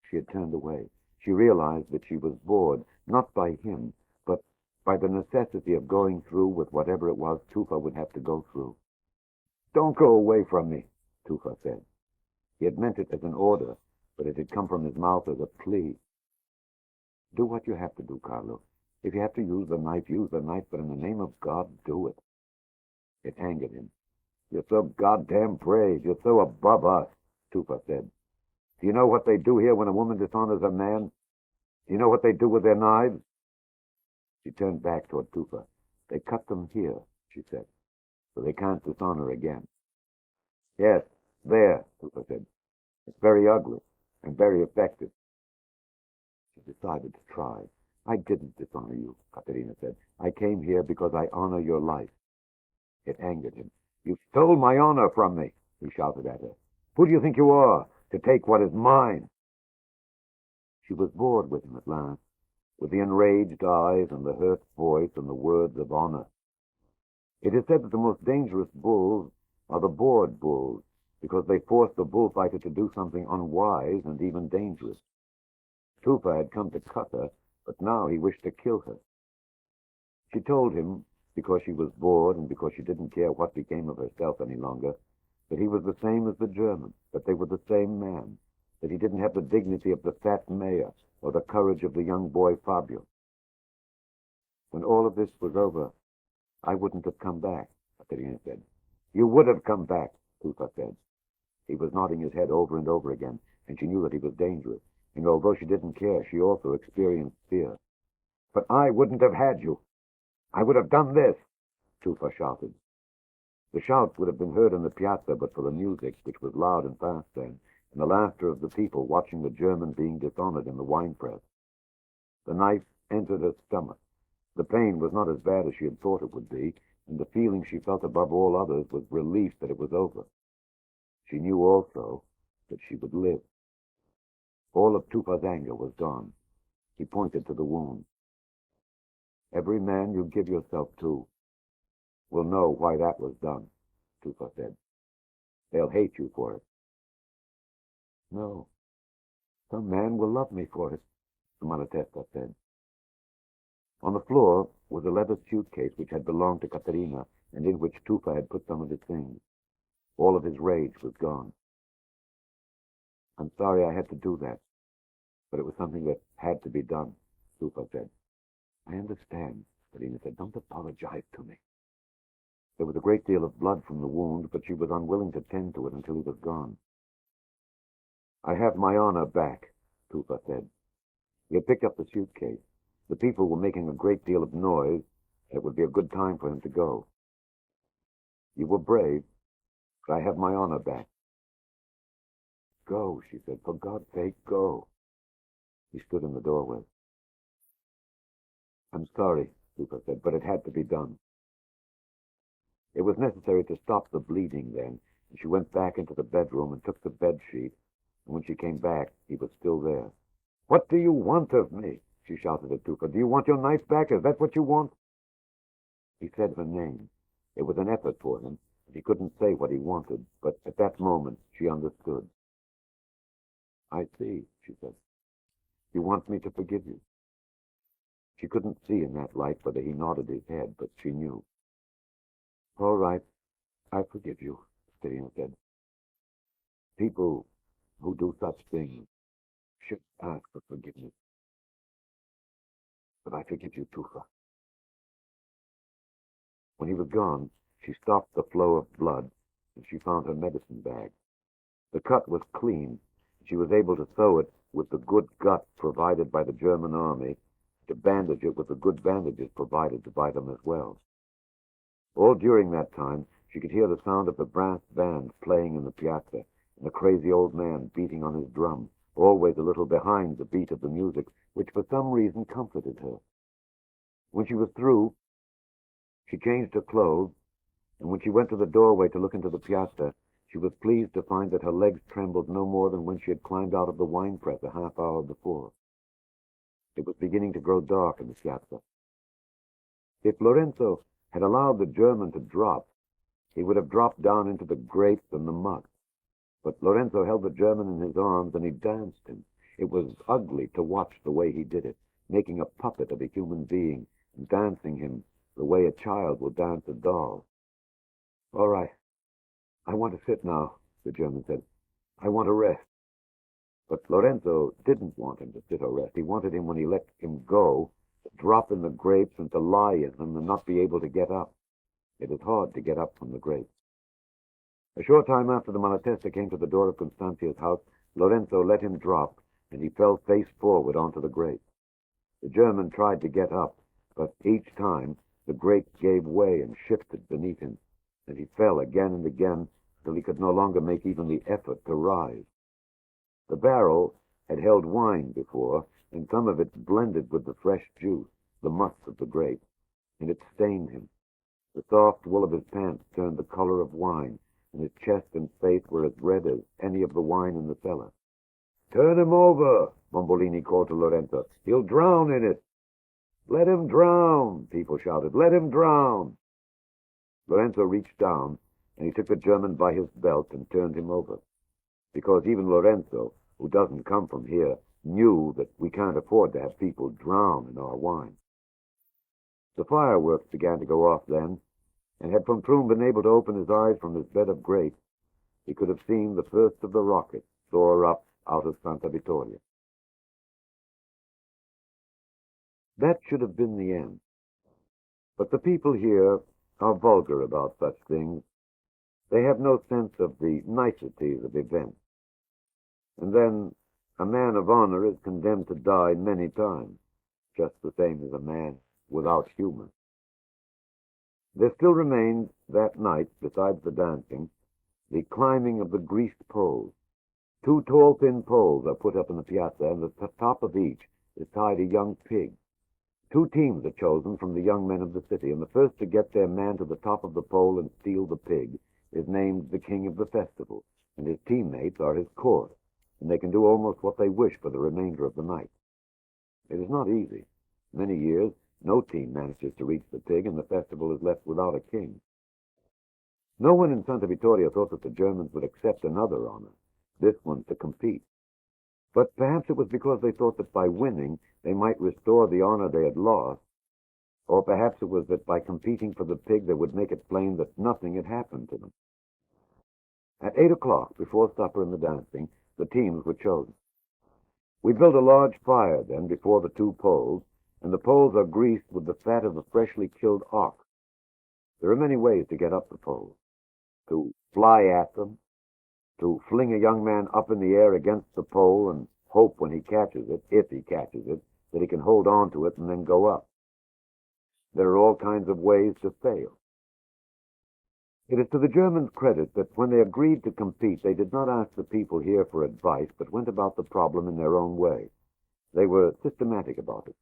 C: She had turned away. She realized that she was bored, not by him, but by the necessity of going through with whatever it was Tufa would have to go through. Don't go away from me, Tufa said. He had meant it as an order, but it had come from his mouth as a plea. Do what you have to do, Carlo. If you have to use the knife, but in the name of God, do it. It angered him. You're so goddamn brave. You're so above us, Tufa said. Do you know what they do here when a woman dishonors a man? Do you know what they do with their knives? She turned back toward Tufa. They cut them here, she said, so they can't dishonor again. Yes, there, Tufa said. It's very ugly and very effective. She decided to try. I didn't dishonor you, Caterina said. I came here because I honor your life. It angered him. You stole my honor from me, he shouted at her. Who do you think you are, to take what is mine? She was bored with him at last, with the enraged eyes and the hurt voice and the words of honor. It is said that the most dangerous bulls are the bored bulls, because they force the bullfighter to do something unwise and even dangerous. Tufa had come to cut her, but now he wished to kill her. She told him, because she was bored and because she didn't care what became of herself any longer, that he was the same as the German, that they were the same man, that he didn't have the dignity of the fat mayor or the courage of the young boy Fabio. When all of this was over, I wouldn't have come back, Caterina said. You would have come back, Tufa said. He was nodding his head over and over again, and she knew that he was dangerous, and although she didn't care, she also experienced fear. But I wouldn't have had you. I would have done this, Tufa shouted. The shouts would have been heard in the piazza but for the music, which was loud and fast then, and the laughter of the people watching the German being dishonored in the wine-press. The knife entered her stomach. The pain was not as bad as she had thought it would be, and the feeling she felt above all others was relief that it was over. She knew also that she would live. All of Tufa's anger was gone. He pointed to the wound. Every man you give yourself to will know why that was done, Tufa said. They'll hate you for it. No, some man will love me for it, the Malatesta said. On the floor was a leather suitcase which had belonged to Caterina and in which Tufa had put some of his things. All of his rage was gone. I'm sorry I had to do that, but it was something that had to be done, Tufa said. I understand, Caterina said. Don't apologize to me. There was a great deal of blood from the wound, but she was unwilling to tend to it until he was gone. I have my honor back, Tufa said. He had picked up the suitcase. The people were making a great deal of noise. It would be a good time for him to go. You were brave, but I have my honor back. Go, she said. For God's sake, go. He stood in the doorway. I'm sorry, Tufa said, but it had to be done. It was necessary to stop the bleeding then, and she went back into the bedroom and took the bed sheet, and when she came back, he was still there. What do you want of me? She shouted at Tufa. Do you want your knife back? Is that what you want? He said her name.
B: It was an effort for him. He couldn't say what he wanted, but at that moment she understood. "I see," she said. "You want me to forgive you." She couldn't see in that light whether he nodded his head, but she knew. "All right, I forgive you," Defiant said. "People who do such things should ask for forgiveness. But I forgive you, Tufa." When he was gone, she stopped the flow of blood, and she found her medicine bag. The cut was clean. She was able to sew it with the good gut provided by the German army, to bandage it with the good bandages provided by them as well. All during that time, she could hear the sound of the brass band playing in the piazza, and the crazy old man beating on his drum, always a little behind the beat of the music, which for some reason comforted her. When she was through, she changed her clothes, and when she went to the doorway to look into the piazza, she was pleased to find that her legs trembled no more than when she had climbed out of the wine press a half hour before. It was beginning to grow dark in the piazza. If Lorenzo had allowed the German to drop, he would have dropped down into the grapes and the muck. But Lorenzo held the German in his arms, and he danced him. It was ugly to watch the way he did it, making a puppet of a human being, and dancing him the way a child will dance a doll. "All right, I want to sit now," the German said. "I want to rest." But Lorenzo didn't want him to sit or rest. He wanted him, when he let him go, to drop in the grapes and to lie in them and not be able to get up. It is hard to get up from the grapes. A short time after the Malatesta came to the door of Constantia's house, Lorenzo let him drop, and he fell face forward onto the grapes. The German tried to get up, but each time the grapes gave way and shifted beneath him, and he fell again and again till he could no longer make even the effort to rise. The barrel had held wine before, and some of it blended with the fresh juice, the must of the grape, and it stained him. The soft wool of his pants turned the color of wine, and his chest and face were as red as any of the wine in the cellar. "Turn him over," Bombolini called to Lorenzo. "He'll drown in it." "Let him drown," people shouted. "Let him drown." Lorenzo reached down, and he took the German by his belt and turned him over. Because even Lorenzo, who doesn't come from here, knew that we can't afford to have people drown in our wine. The fireworks began to go off then, and had Von Prüm been able to open his eyes from his bed of grapes, he could have seen the first of the rockets soar up out of Santa Vittoria. That should have been the end. But the people here are vulgar about such things. They have no sense of the niceties of events. And then a man of honor is condemned to die many times, just the same as a man without humor. There still remains that night, besides the dancing, the climbing of the greased poles. 2 tall, thin poles are put up in the piazza, and at the top of each is tied a young pig. 2 teams are chosen from the young men of the city, and the first to get their man to the top of the pole and steal the pig is named the king of the festival, and his teammates are his court, and they can do almost what they wish for the remainder of the night. It is not easy. Many years, no team manages to reach the pig, and the festival is left without a king. No one in Santa Vittoria thought that the Germans would accept another honor, this one to compete. But perhaps it was because they thought that by winning they might restore the honor they had lost, or perhaps it was that by competing for the pig they would make it plain that nothing had happened to them. At 8 o'clock, before supper and the dancing, the teams were chosen. We built a large fire then before the 2 poles, and the poles are greased with the fat of the freshly killed ox. There are many ways to get up the poles: to fly at them, to fling a young man up in the air against the pole and hope when he catches it, if he catches it, that he can hold on to it and then go up. There are all kinds of ways to fail. It is to the Germans' credit that when they agreed to compete, they did not ask the people here for advice, but went about the problem in their own way. They were systematic about it.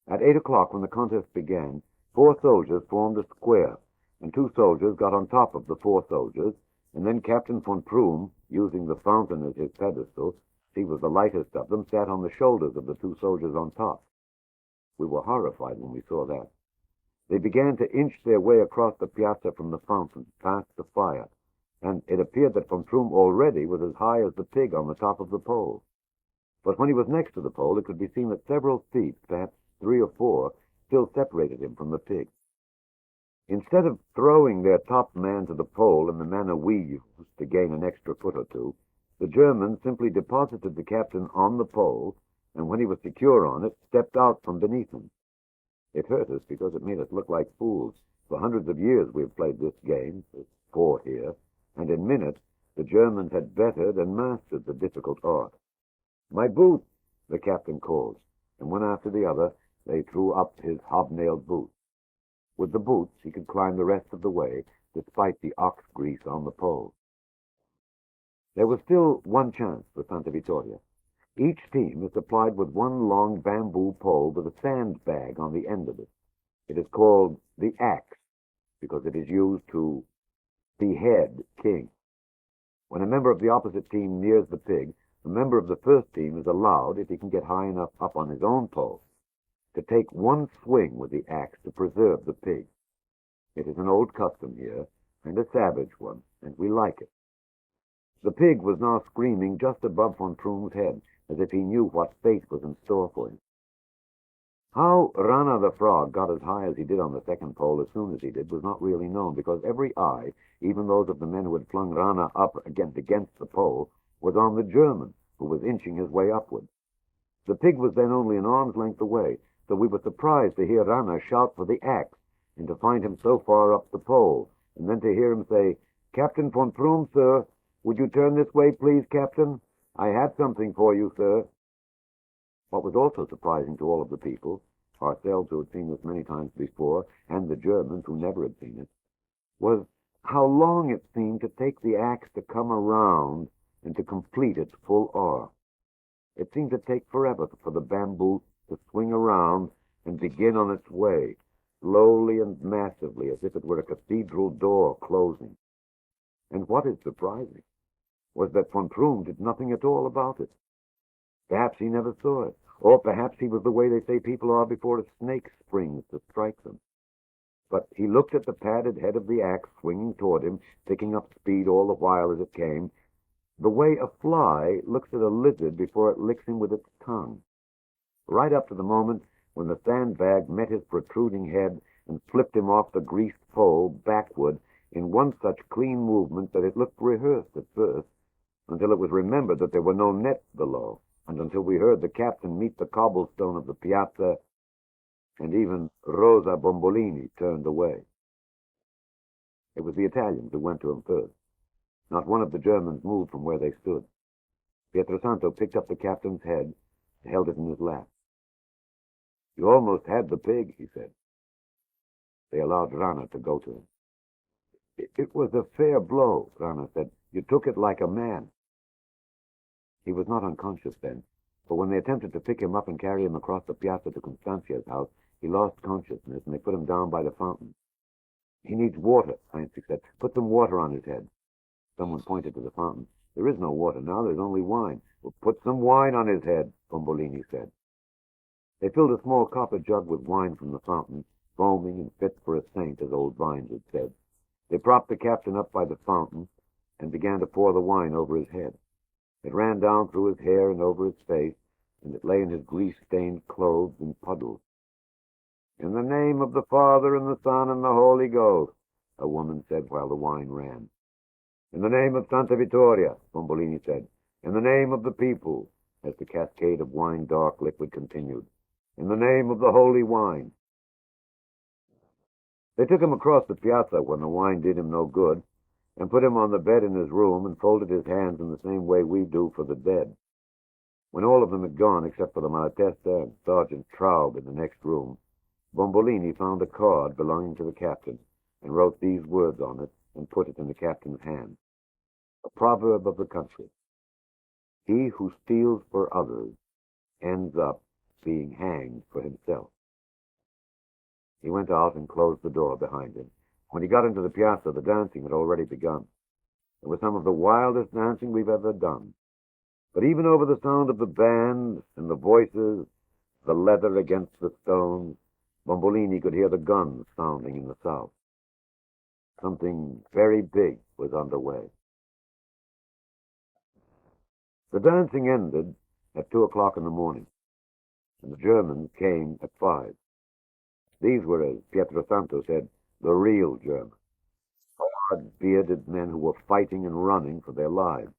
B: At 8 o'clock, when the contest began, 4 soldiers formed a square, and 2 soldiers got on top of the 4 soldiers, and then Captain von Prüm, using the fountain as his pedestal, he was the lightest of them, sat on the shoulders of the 2 soldiers on top. We were horrified when we saw that. They began to inch their way across the piazza from the fountain, past the fire, and it appeared that Von Troom already was as high as the pig on the top of the pole. But when he was next to the pole, it could be seen that several feet, perhaps 3 or 4, still separated him from the pig. Instead of throwing their top man to the pole in the manner we used to gain an extra foot or two, the Germans simply deposited the captain on the pole, and when he was secure on it, stepped out from beneath him. It hurt us because it made us look like fools. For hundreds of years we have played this game, there's 4 here, and in minutes the Germans had bettered and mastered the difficult art. "My boot!" the captain called, and one after the other they threw up his hobnailed boots. With the boots he could climb the rest of the way, despite the ox grease on the pole. There was still one chance for Santa Vittoria. Each team is supplied with one long bamboo pole with a sandbag on the end of it. It is called the axe, because it is used to behead kings. When a member of the opposite team nears the pig, a member of the first team is allowed, if he can get high enough up on his own pole, to take one swing with the axe to preserve the pig. It is an old custom here, and a savage one, and we like it. The pig was now screaming just above Von Troom's head, as if he knew what fate was in store for him. How Rana the frog got as high as he did on the second pole as soon as he did was not really known, because every eye, even those of the men who had flung Rana up against the pole, was on the German, who was inching his way upward. The pig was then only an arm's length away, so we were surprised to hear Rana shout for the axe, and to find him so far up the pole, and then to hear him say, "Captain Von Troom, sir, would you turn this way, please, Captain? I have something for you, sir." What was also surprising to all of the people, ourselves who had seen this many times before, and the Germans who never had seen it, was how long it seemed to take the axe to come around and to complete its full arc. It seemed to take forever for the bamboo to swing around and begin on its way, slowly and massively, as if it were a cathedral door closing. And what is surprising was that Von Troom did nothing at all about it. Perhaps he never saw it, or perhaps he was the way they say people are before a snake springs to strike them. But he looked at the padded head of the axe swinging toward him, picking up speed all the while as it came, the way a fly looks at a lizard before it licks him with its tongue. Right up to the moment when the sandbag met his protruding head and flipped him off the greased pole backward in one such clean movement that it looked rehearsed at first, until it was remembered that there were no nets below, and until we heard the captain meet the cobblestone of the piazza, and even Rosa Bombolini turned away. It was the Italians who went to him first. Not one of the Germans moved from where they stood. Pietrosanto picked up the captain's head and held it in his lap. "You almost had the pig," he said. They allowed Rana to go to him. It was a fair blow," Rana said. "You took it like a man." He was not unconscious then, for when they attempted to pick him up and carry him across the piazza to Constanzia's house, he lost consciousness, and they put him down by the fountain. "He needs water," Heinzig said. "Put some water on his head." Someone pointed to the fountain. "There is no water now, there's only wine." "Well, put some wine on his head," Bombolini said. They filled a small copper jug with wine from the fountain, foaming and fit for a saint, as old Vines had said. They propped the captain up by the fountain and began to pour the wine over his head. It ran down through his hair and over his face, and it lay in his grease-stained clothes in puddles. "In the name of the Father and the Son and the Holy Ghost," a woman said while the wine ran. "In the name of Santa Vittoria," Bombolini said. "In the name of the people," as the cascade of wine-dark liquid continued. "In the name of the holy wine." They took him across the piazza when the wine did him no good, and put him on the bed in his room and folded his hands in the same way we do for the dead. When all of them had gone, except for the Malatesta and Sergeant Traub in the next room, Bombolini found a card belonging to the captain and wrote these words on it and put it in the captain's hand. A proverb of the country: "He who steals for others ends up being hanged for himself." He went out and closed the door behind him. When he got into the piazza, the dancing had already begun. It was some of the wildest dancing we've ever done. But even over the sound of the band and the voices, the leather against the stones, Bombolini could hear the guns sounding in the south. Something very big was underway. The dancing ended at 2 o'clock in the morning, and the Germans came at 5. These were, as Pietro Santo said, the real Germans. Hard, bearded men who were fighting and running for their lives.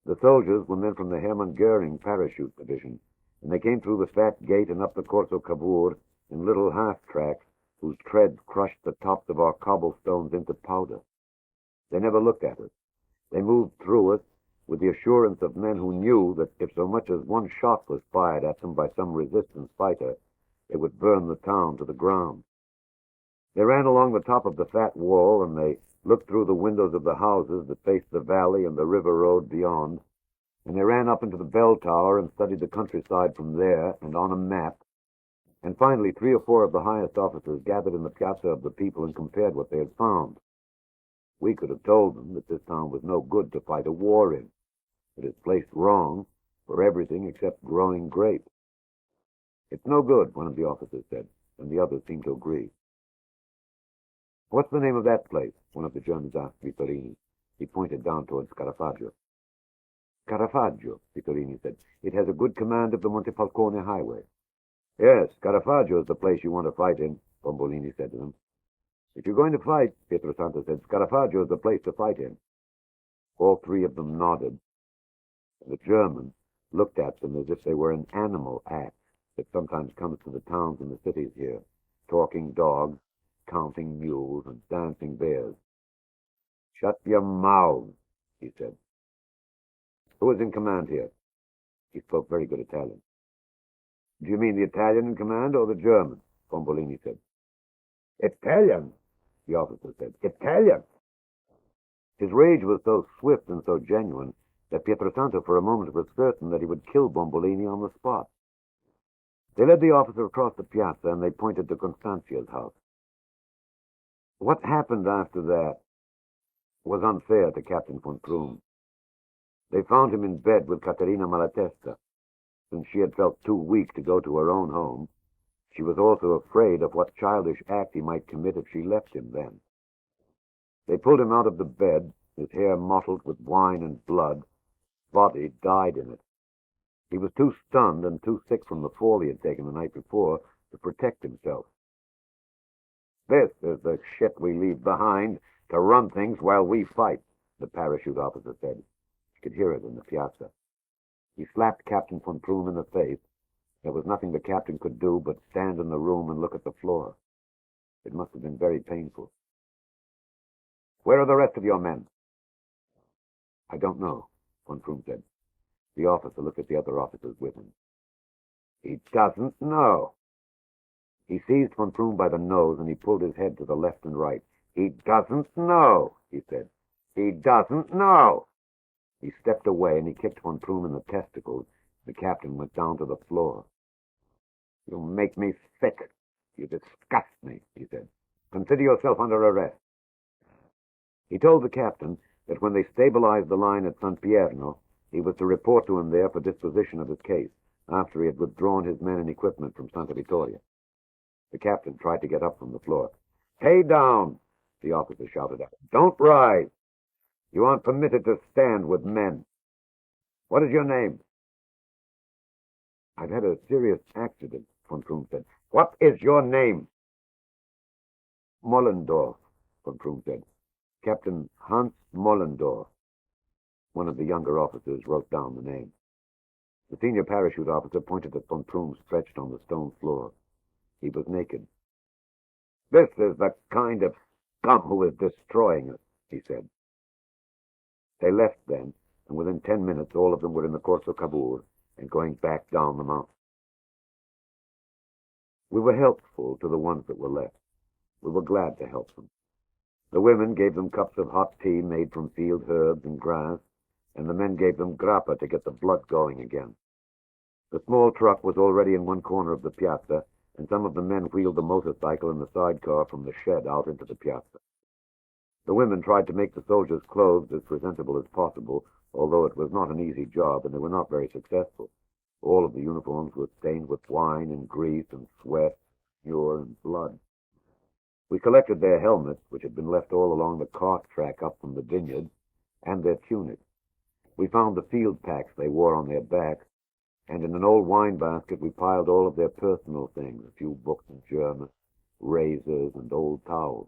B: The soldiers were men from the Hermann Goering parachute division, and they came through the fat gate and up the Corso Cavour in little half-tracks whose tread crushed the tops of our cobblestones into powder. They never looked at us. They moved through us with the assurance of men who knew that if so much as one shot was fired at them by some resistance fighter, it would burn the town to the ground. They ran along the top of the fat wall, and they looked through the windows of the houses that faced the valley and the river road beyond, and they ran up into the bell tower and studied the countryside from there and on a map, and finally 3 or 4 of the highest officers gathered in the piazza of the people and compared what they had found. We could have told them that this town was no good to fight a war in. It is placed wrong for everything except growing grapes. It's no good, one of the officers said, and the others seemed to agree. What's the name of that place? One of the Germans asked Vittorini. He pointed down towards Scarafaggio. Scarafaggio, Vittorini said. It has a good command of the Montefalcone highway. Yes, Scarafaggio is the place you want to fight in, Bombolini said to them. If you're going to fight, Pietro Santo said, Scarafaggio is the place to fight in. All 3 of them nodded. The Germans looked at them as if they were an animal act that sometimes comes to the towns and the cities here, talking dogs, counting mules, and dancing bears. Shut your mouths, he said. Who is in command here? He spoke very good Italian. Do you mean the Italian in command or the German? Bombolini said. Italian, the officer said. Italian. His rage was so swift and so genuine that Pietro Santo for a moment was certain that he would kill Bombolini on the spot. They led the officer across the piazza and they pointed to Constanzia's house. What happened after that was unfair to Captain von Krum. They found him in bed with Caterina Malatesta. Since she had felt too weak to go to her own home, she was also afraid of what childish act he might commit if she left him then. They pulled him out of the bed, his hair mottled with wine and blood, body dyed in it. He was too stunned and too sick from the fall he had taken the night before to protect himself. This is the shit we leave behind to run things while we fight, the parachute officer said. You could hear it in the piazza. He slapped Captain von Krum in the face. There was nothing the captain could do but stand in the room and look at the floor. It must have been very painful. Where are the rest of your men? I don't know, von Krum said. The officer looked at the other officers with him. He doesn't know. He seized von Krum by the nose and he pulled his head to the left and right. He doesn't know, he said. He doesn't know. He stepped away and he kicked von Krum in the testicles. The captain went down to the floor. You make me sick. You disgust me, he said. Consider yourself under arrest. He told the captain that when they stabilized the line at San Pierno, he was to report to him there for disposition of his case, after he had withdrawn his men and equipment from Santa Vittoria. The captain tried to get up from the floor. Stay down, the officer shouted at him. Don't rise. You aren't permitted to stand with men. What is your name? I've had a serious accident, von Krum said. What is your name? Mollendorf, von Krum said. Captain Hans Mollendorf. One of the younger officers wrote down the name. The senior parachute officer pointed at von Krum stretched on the stone floor. He was naked. This is the kind of scum who is destroying us, he said. They left then, and within 10 minutes all of them were in the Corso Cavour and going back down the mountain. We were helpful to the ones that were left. We were glad to help them. The women gave them cups of hot tea made from field herbs and grass, and the men gave them grappa to get the blood going again. The small truck was already in one corner of the piazza, and some of the men wheeled the motorcycle and the sidecar from the shed out into the piazza. The women tried to make the soldiers' clothes as presentable as possible, although it was not an easy job, and they were not very successful. All of the uniforms were stained with wine and grease and sweat, manure, and blood. We collected their helmets, which had been left all along the cart track up from the vineyard, and their tunics. We found the field packs they wore on their backs, and in an old wine basket we piled all of their personal things, a few books in German, razors, and old towels.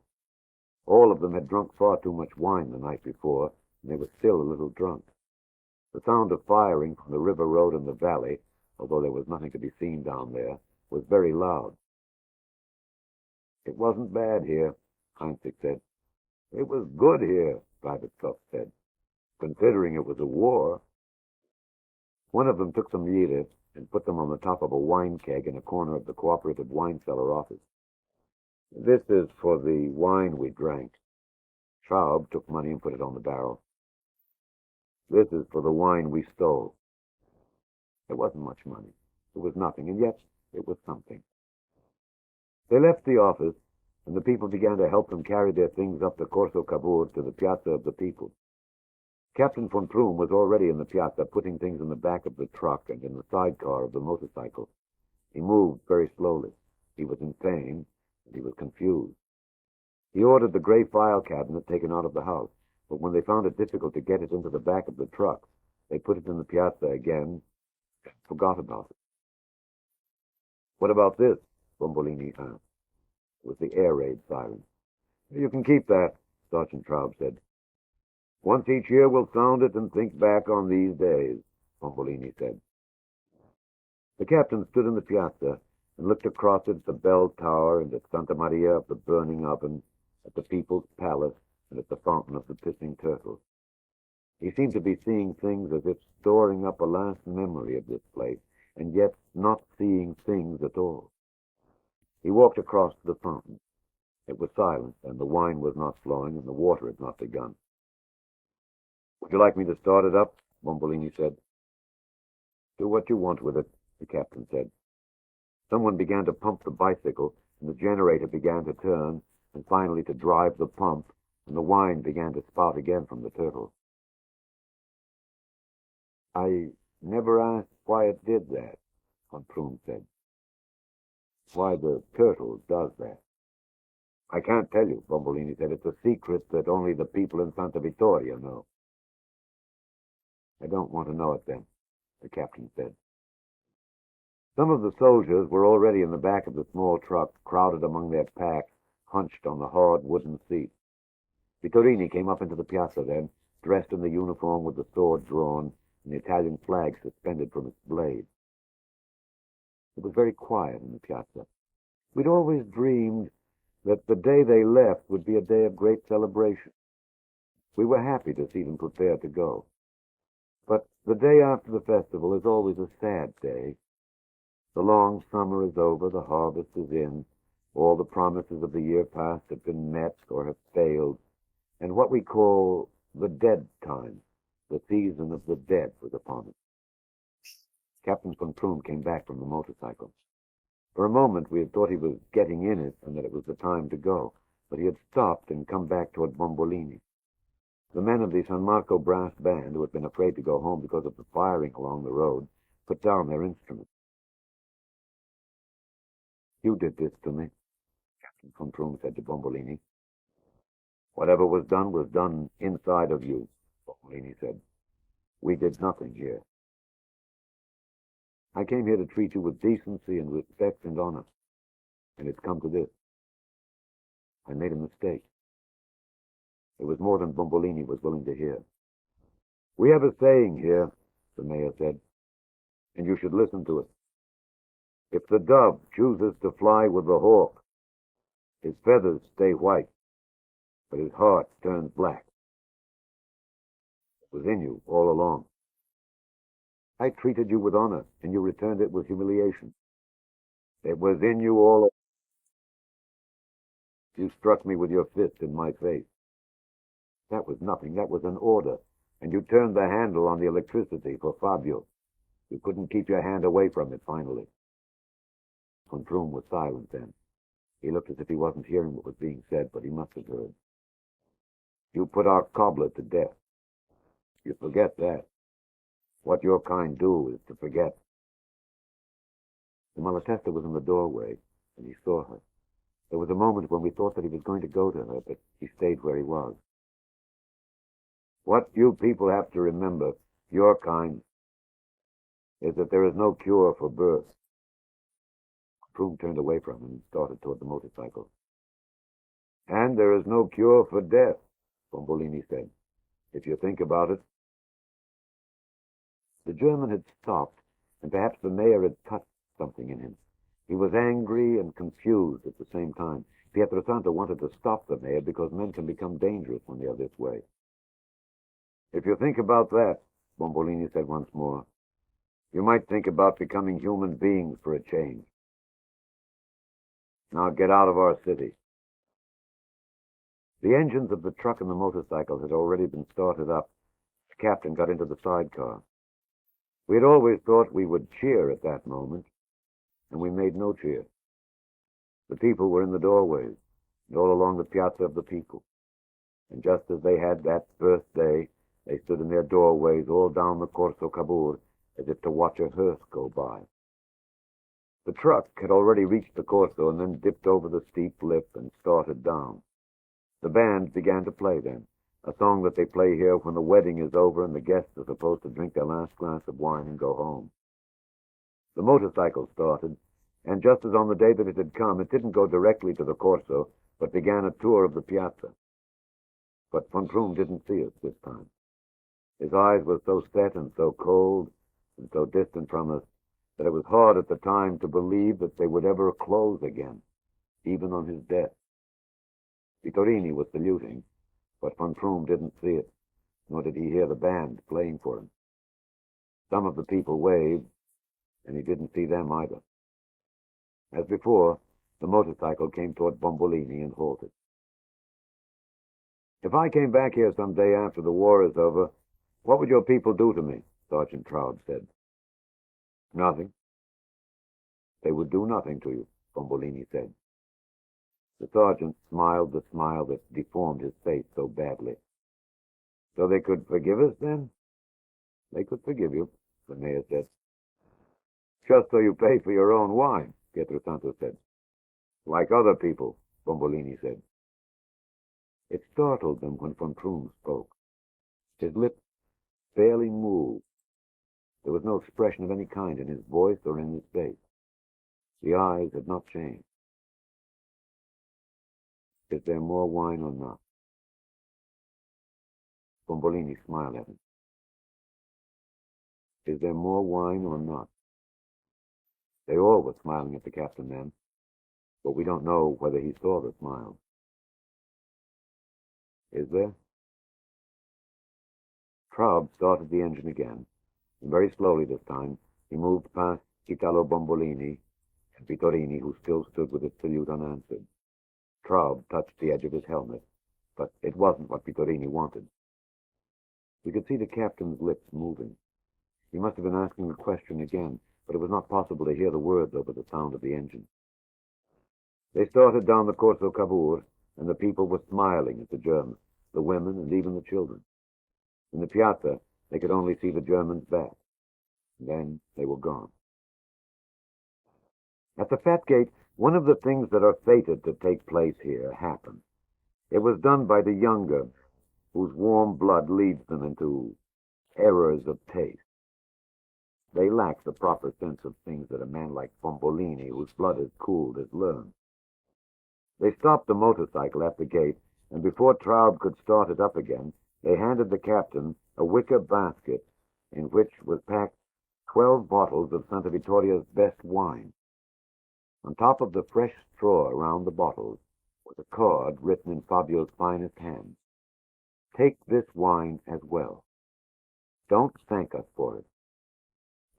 B: All of them had drunk far too much wine the night before, and they were still a little drunk. The sound of firing from the river road in the valley, although there was nothing to be seen down there, was very loud. "It wasn't bad here," Heinzig said. "It was good here," Private Phelps said, "considering it was a war." One of them took some lire and put them on the top of a wine keg in a corner of the Cooperative wine cellar office. "This is for the wine we drank." Traub took money and put it on the barrel. "This is for the wine we stole." It wasn't much money. It was nothing, and yet it was something. They left the office, and the people began to help them carry their things up the Corso Cavour to the Piazza of the People. Captain von Prum was already in the piazza, putting things in the back of the truck and in the sidecar of the motorcycle. He moved very slowly. He was in pain, and he was confused. He ordered the gray file cabinet taken out of the house, but when they found it difficult to get it into the back of the truck, they put it in the piazza again and forgot about it. "What about this?" Bombolini asked. It was the air raid siren. "You can keep that," Sergeant Traub said. "Once each year we'll sound it and think back on these days," Bombolini said. The captain stood in the piazza and looked across it at the bell tower and at Santa Maria of the burning oven, at the People's Palace, and at the Fountain of the Pissing Turtles. He seemed to be seeing things as if storing up a last memory of this place, and yet not seeing things at all. He walked across to the fountain. It was silent, and the wine was not flowing, and the water had not begun. "Would you like me to start it up?" Bombolini said. "Do what you want with it," the captain said. Someone began to pump the bicycle, and the generator began to turn, and finally to drive the pump, and the wine began to spout again from the turtle. "I never asked why it did that," von Prum said. "Why the turtle does that." "I can't tell you," Bombolini said. "It's a secret that only the people in Santa Vittoria know." "I don't want to know it then," the captain said. Some of the soldiers were already in the back of the small truck, crowded among their packs, hunched on the hard wooden seats. Vittorini came up into the piazza then, dressed in the uniform with the sword drawn and the Italian flag suspended from its blade. It was very quiet in the piazza. We'd always dreamed that the day they left would be a day of great celebration. We were happy to see them prepare to go. But the day after the festival is always a sad day. The long summer is over, the harvest is in, all the promises of the year past have been met or have failed, and what we call the dead time, the season of the dead, was upon us. Captain von Prum came back from the motorcycle. For a moment we had thought he was getting in it and that it was the time to go, but he had stopped and come back toward Bombolini. The men of the San Marco brass band, who had been afraid to go home because of the firing along the road, put down their instruments. "You did this to me," Captain von Prum said to Bombolini. "Whatever was done inside of you," Bombolini said. "We did nothing here. I came here to treat you with decency and respect and honor, and it's come to this. I made a mistake." It was more than Bombolini was willing to hear. "We have a saying here," the mayor said, "and you should listen to it. If the dove chooses to fly with the hawk, his feathers stay white, but his heart turns black. It was in you all along. I treated you with honor, and you returned it with humiliation. It was in you all along. You struck me with your fist in my face. That was nothing. That was an order, and you turned the handle on the electricity for Fabio. You couldn't keep your hand away from it, finally." Von Prum was silent then. He looked as if he wasn't hearing what was being said, but he must have heard. "You put our cobbler to death. You forget that. What your kind do is to forget." The Malatesta was in the doorway, and he saw her. There was a moment when we thought that he was going to go to her, but he stayed where he was. What you people have to remember, your kind, is that there is no cure for birth. Prune turned away from him and started toward the motorcycle. And there is no cure for death, Bombolini said. If you think about it. The German had stopped, and perhaps the mayor had touched something in him. He was angry and confused at the same time. Pietrosanta wanted to stop the mayor because men can become dangerous when they are this way. If you think about that, Bombolini said once more, you might think about becoming human beings for a change. Now get out of our city. The engines of the truck and the motorcycle had already been started up. The captain got into the sidecar. We had always thought we would cheer at that moment, and we made no cheer. The people were in the doorways, and all along the Piazza of the People. And just as they had that birthday, they stood in their doorways all down the Corso Cavour, as if to watch a hearse go by. The truck had already reached the Corso and then dipped over the steep lip and started down. The band began to play then, a song that they play here when the wedding is over and the guests are supposed to drink their last glass of wine and go home. The motorcycle started, and just as on the day that it had come, it didn't go directly to the Corso, but began a tour of the piazza. But von Krum didn't see us this time. His eyes were so set and so cold and so distant from us that it was hard at the time to believe that they would ever close again, even on his death. Vittorini was saluting, but von Krum didn't see it, nor did he hear the band playing for him. Some of the people waved, and he didn't see them either. As before, the motorcycle came toward Bombolini and halted. If I came back here some day after the war is over, what would your people do to me? Sergeant Traub said. Nothing. They would do nothing to you, Bombolini said. The sergeant smiled the smile that deformed his face so badly. So they could forgive us, then? They could forgive you, the mayor said. Just so you pay for your own wine, Pietrosanta said. Like other people, Bombolini said. It startled them when von Krum spoke. His lips barely moved. There was no expression of any kind in his voice or in his face. The eyes had not changed. Is there more wine or not? Bombolini smiled at him. Is there more wine or not? They all were smiling at the captain then, but we don't know whether he saw the smile. Is there? Traub started the engine again, and very slowly this time he moved past Italo Bombolini and Vittorini, who still stood with his salute unanswered. Traub touched the edge of his helmet, but it wasn't what Vittorini wanted. We could see the captain's lips moving. He must have been asking a question again, but it was not possible to hear the words over the sound of the engine. They started down the Corso Cavour, and the people were smiling at the Germans, the women, and even the children. In the piazza, they could only see the Germans' back. Then they were gone. At the Fat Gate, one of the things that are fated to take place here happened. It was done by the younger, whose warm blood leads them into errors of taste. They lack the proper sense of things that a man like Bombolini, whose blood is cooled, has learned. They stopped the motorcycle at the gate, and before Traub could start it up again, they handed the captain a wicker basket in which was packed 12 bottles of Santa Vittoria's best wine. On top of the fresh straw around the bottles was a card written in Fabio's finest hand. Take this wine as well. Don't thank us for it.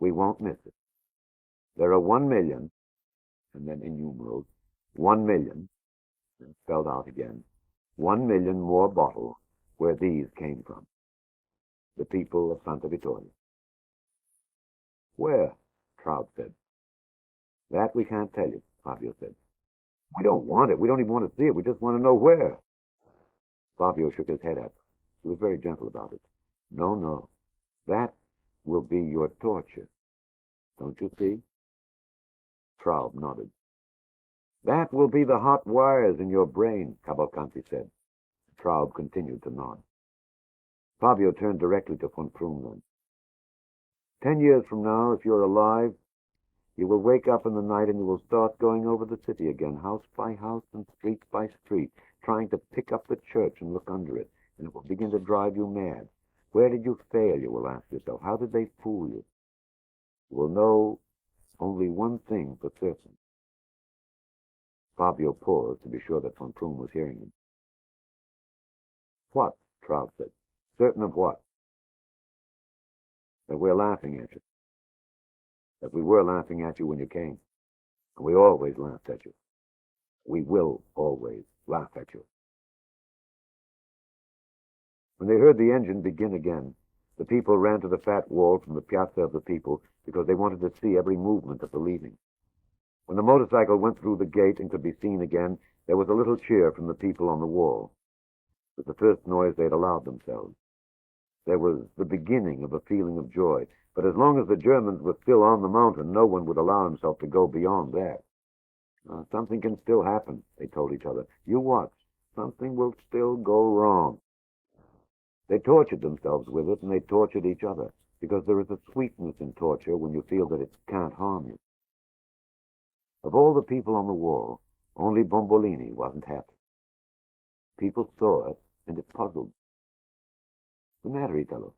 B: We won't miss it. There are 1 million, and then in numerals, 1 million, and spelled out again, 1 million more bottles where these came from. The people of Santa Vittoria. Where? Traub said. That we can't tell you, Fabio said. We don't want it. We don't even want to see it. We just want to know where. Fabio shook his head at her. He was very gentle about it. No, no. That will be your torture. Don't you see? Traub nodded. That will be the hot wires in your brain, Cavalcanti said. Traub continued to nod. Fabio turned directly to von Krum then. 10 years from now, if you're alive, you will wake up in the night and you will start going over the city again, house by house and street by street, trying to pick up the church and look under it, and it will begin to drive you mad. Where did you fail, you will ask yourself. How did they fool you? You will know only one thing for certain. Fabio paused to be sure that von Krum was hearing him. What? Traub said. Certain of what? That we're laughing at you. That we were laughing at you when you came. And we always laughed at you. We will always laugh at you. When they heard the engine begin again, the people ran to the fat wall from the Piazza of the People because they wanted to see every movement of the leaving. When the motorcycle went through the gate and could be seen again, there was a little cheer from the people on the wall. It was the first noise they had allowed themselves. There was the beginning of a feeling of joy, but as long as the Germans were still on the mountain, no one would allow himself to go beyond that. Something can still happen, they told each other. You watch. Something will still go wrong. They tortured themselves with it, and they tortured each other, because there is a sweetness in torture when you feel that it can't harm you. Of all the people on the wall, only Bombolini wasn't happy. People saw it, and it puzzled. What's the matter, Italo?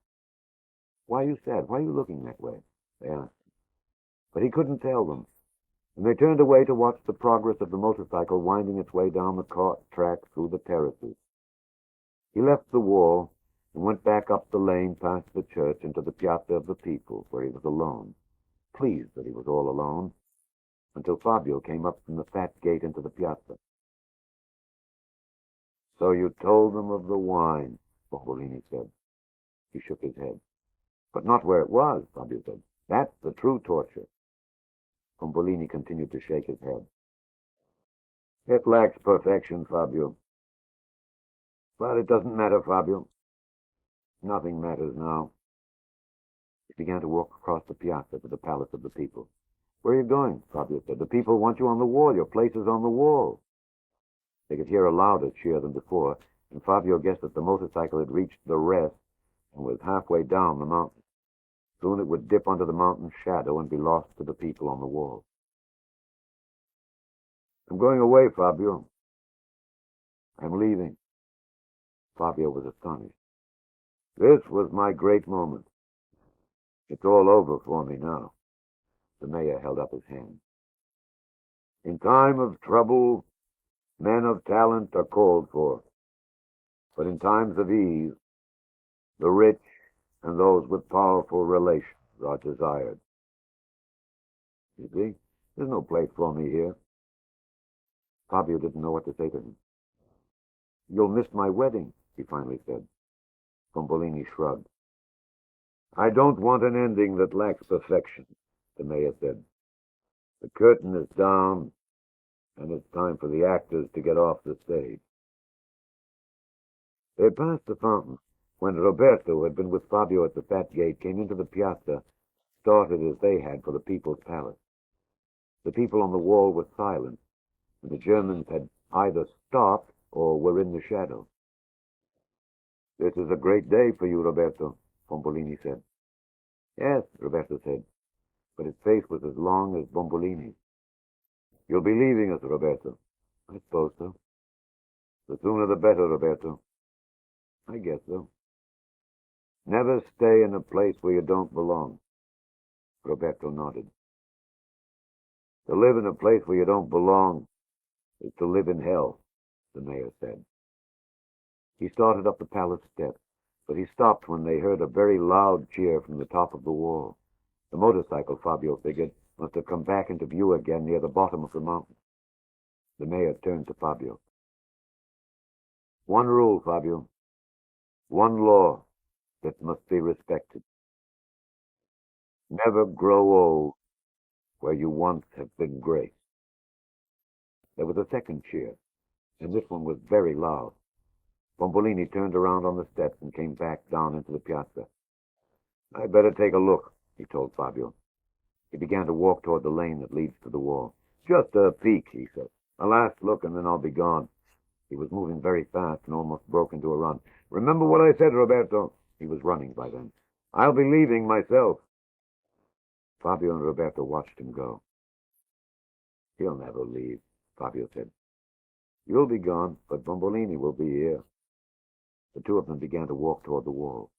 B: Why are you sad? Why are you looking that way? They asked. But he couldn't tell them, and they turned away to watch the progress of the motorcycle winding its way down the cart track through the terraces. He left the wall and went back up the lane past the church into the Piazza of the People, where he was alone, pleased that he was all alone, until Fabio came up from the fat gate into the piazza. So you told them of the wine, Bombolini said. He shook his head. But not where it was, Fabio said. That's the true torture. Bombolini continued to shake his head. It lacks perfection, Fabio. But it doesn't matter, Fabio. Nothing matters now. He began to walk across the piazza to the Palace of the People. Where are you going? Fabio said. The people want you on the wall. Your place is on the wall. They could hear a louder cheer than before, and Fabio guessed that the motorcycle had reached the rest and was halfway down the mountain. Soon it would dip under the mountain's shadow and be lost to the people on the wall. I'm going away, Fabio. I'm leaving. Fabio was astonished. This was my great moment. It's all over for me now. The mayor held up his hand. In time of trouble, men of talent are called for. But in times of ease, the rich and those with powerful relations are desired. You see, there's no place for me here. Fabio didn't know what to say to him. You'll miss my wedding, he finally said. Bombolini shrugged. I don't want an ending that lacks perfection, the mayor said. The curtain is down, and it's time for the actors to get off the stage. They passed the fountain when Roberto, who had been with Fabio at the fat gate, came into the piazza, started as they had for the People's Palace. The people on the wall were silent, and the Germans had either stopped or were in the shadow. This is a great day for you, Roberto, Bombolini said. Yes, Roberto said, but his face was as long as Bombolini's. You'll be leaving us, Roberto. I suppose so. The sooner the better, Roberto. I guess so. Never stay in a place where you don't belong. Roberto nodded. To live in a place where you don't belong is to live in hell, the mayor said. He started up the palace steps, but he stopped when they heard a very loud cheer from the top of the wall. The motorcycle, Fabio figured, must have come back into view again near the bottom of the mountain. The mayor turned to Fabio. One rule, Fabio. One law that must be respected. Never grow old where you once have been great. There was a second cheer, and this one was very loud. Bombolini turned around on the steps and came back down into the piazza. I'd better take a look, he told Fabio. He began to walk toward the lane that leads to the wall. Just a peek, he said. A last look, and then I'll be gone. He was moving very fast and almost broke into a run. Remember what I said, Roberto? He was running by then. I'll be leaving myself. Fabio and Roberto watched him go. He'll never leave, Fabio said. You'll be gone, but Bombolini will be here. The two of them began to walk toward the wall.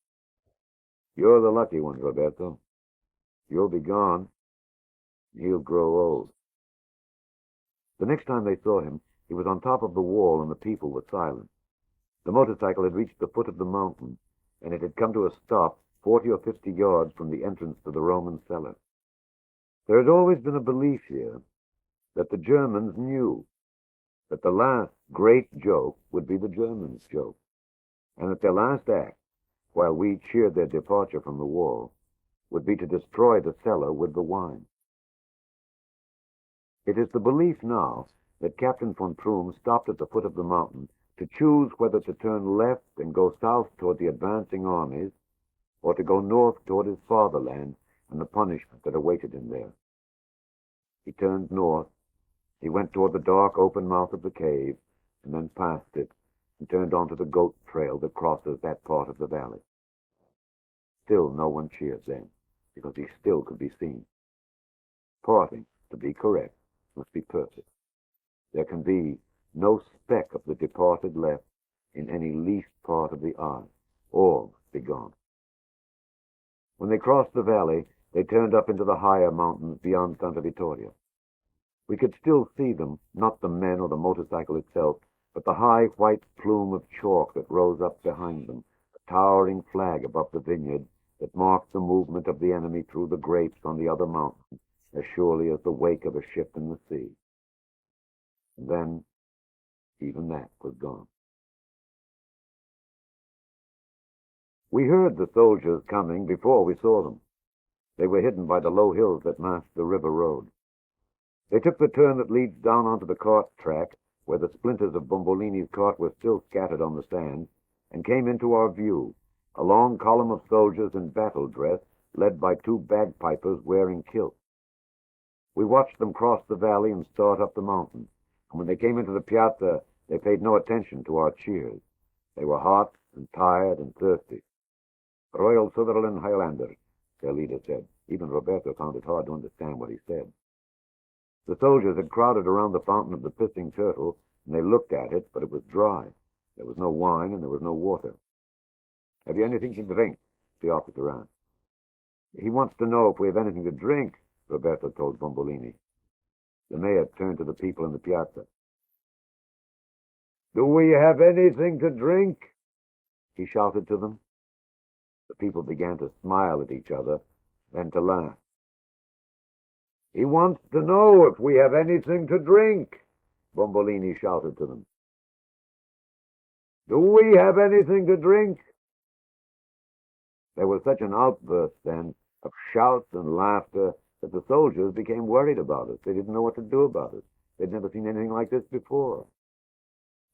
B: You're the lucky one, Roberto. You'll be gone. He'll grow old. The next time they saw him, he was on top of the wall and the people were silent. The motorcycle had reached the foot of the mountain, and it had come to a stop 40 or 50 yards from the entrance to the Roman cellar. There had always been a belief here that the Germans knew that the last great joke would be the Germans' joke, and that their last act, while we cheered their departure from the wall, would be to destroy the cellar with the wine. It is the belief now that Captain von Troom stopped at the foot of the mountain to choose whether to turn left and go south toward the advancing armies, or to go north toward his fatherland and the punishment that awaited him there. He turned north. He went toward the dark open mouth of the cave, and then past it, and turned onto the goat trail that crosses that part of the valley. Still no one cheered then, because he still could be seen. Parting, to be correct, must be perfect. There can be no speck of the departed left in any least part of the eye. All must be gone. When they crossed the valley, they turned up into the higher mountains beyond Santa Vittoria. We could still see them, not the men or the motorcycle itself, but the high white plume of chalk that rose up behind them, a towering flag above the vineyard that marked the movement of the enemy through the grapes on the other mountain, as surely as the wake of a ship in the sea. And then, even that was gone. We heard the soldiers coming before we saw them. They were hidden by the low hills that masked the river road. They took the turn that leads down onto the cart track, where the splinters of Bombolini's cart were still scattered on the sand, and came into our view, a long column of soldiers in battle dress, led by two bagpipers wearing kilts. We watched them cross the valley and start up the mountain, and when they came into the piazza, they paid no attention to our cheers. They were hot and tired and thirsty. Royal Sutherland Highlander, their leader said. Even Roberto found it hard to understand what he said. The soldiers had crowded around the fountain of the pissing turtle, and they looked at it, but it was dry. There was no wine, and there was no water. Have you anything to drink? The officer asked. He wants to know if we have anything to drink, Roberto told Bombolini. The mayor turned to the people in the piazza. Do we have anything to drink? He shouted to them. The people began to smile at each other, then to laugh. He wants to know if we have anything to drink, Bombolini shouted to them. Do we have anything to drink? There was such an outburst then of shouts and laughter that the soldiers became worried about us. They didn't know what to do about it. They'd never seen anything like this before.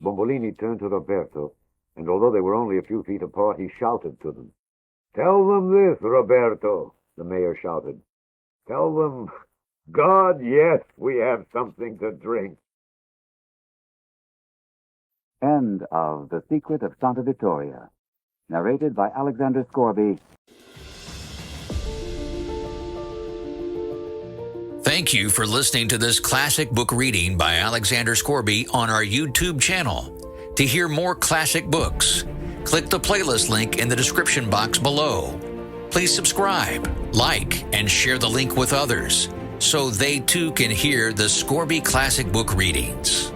B: Bombolini turned to Roberto, and although they were only a few feet apart, he shouted to them. Tell them this, Roberto, the mayor shouted. Tell them, God, yes, we have something to drink.
C: End of The Secret of Santa Vittoria, narrated by Alexander Scourby.
A: Thank you for listening to this classic book reading by Alexander Scourby on our YouTube channel. To hear more classic books, click the playlist link in the description box below. Please subscribe, like, and share the link with others so they too can hear the Scourby classic book readings.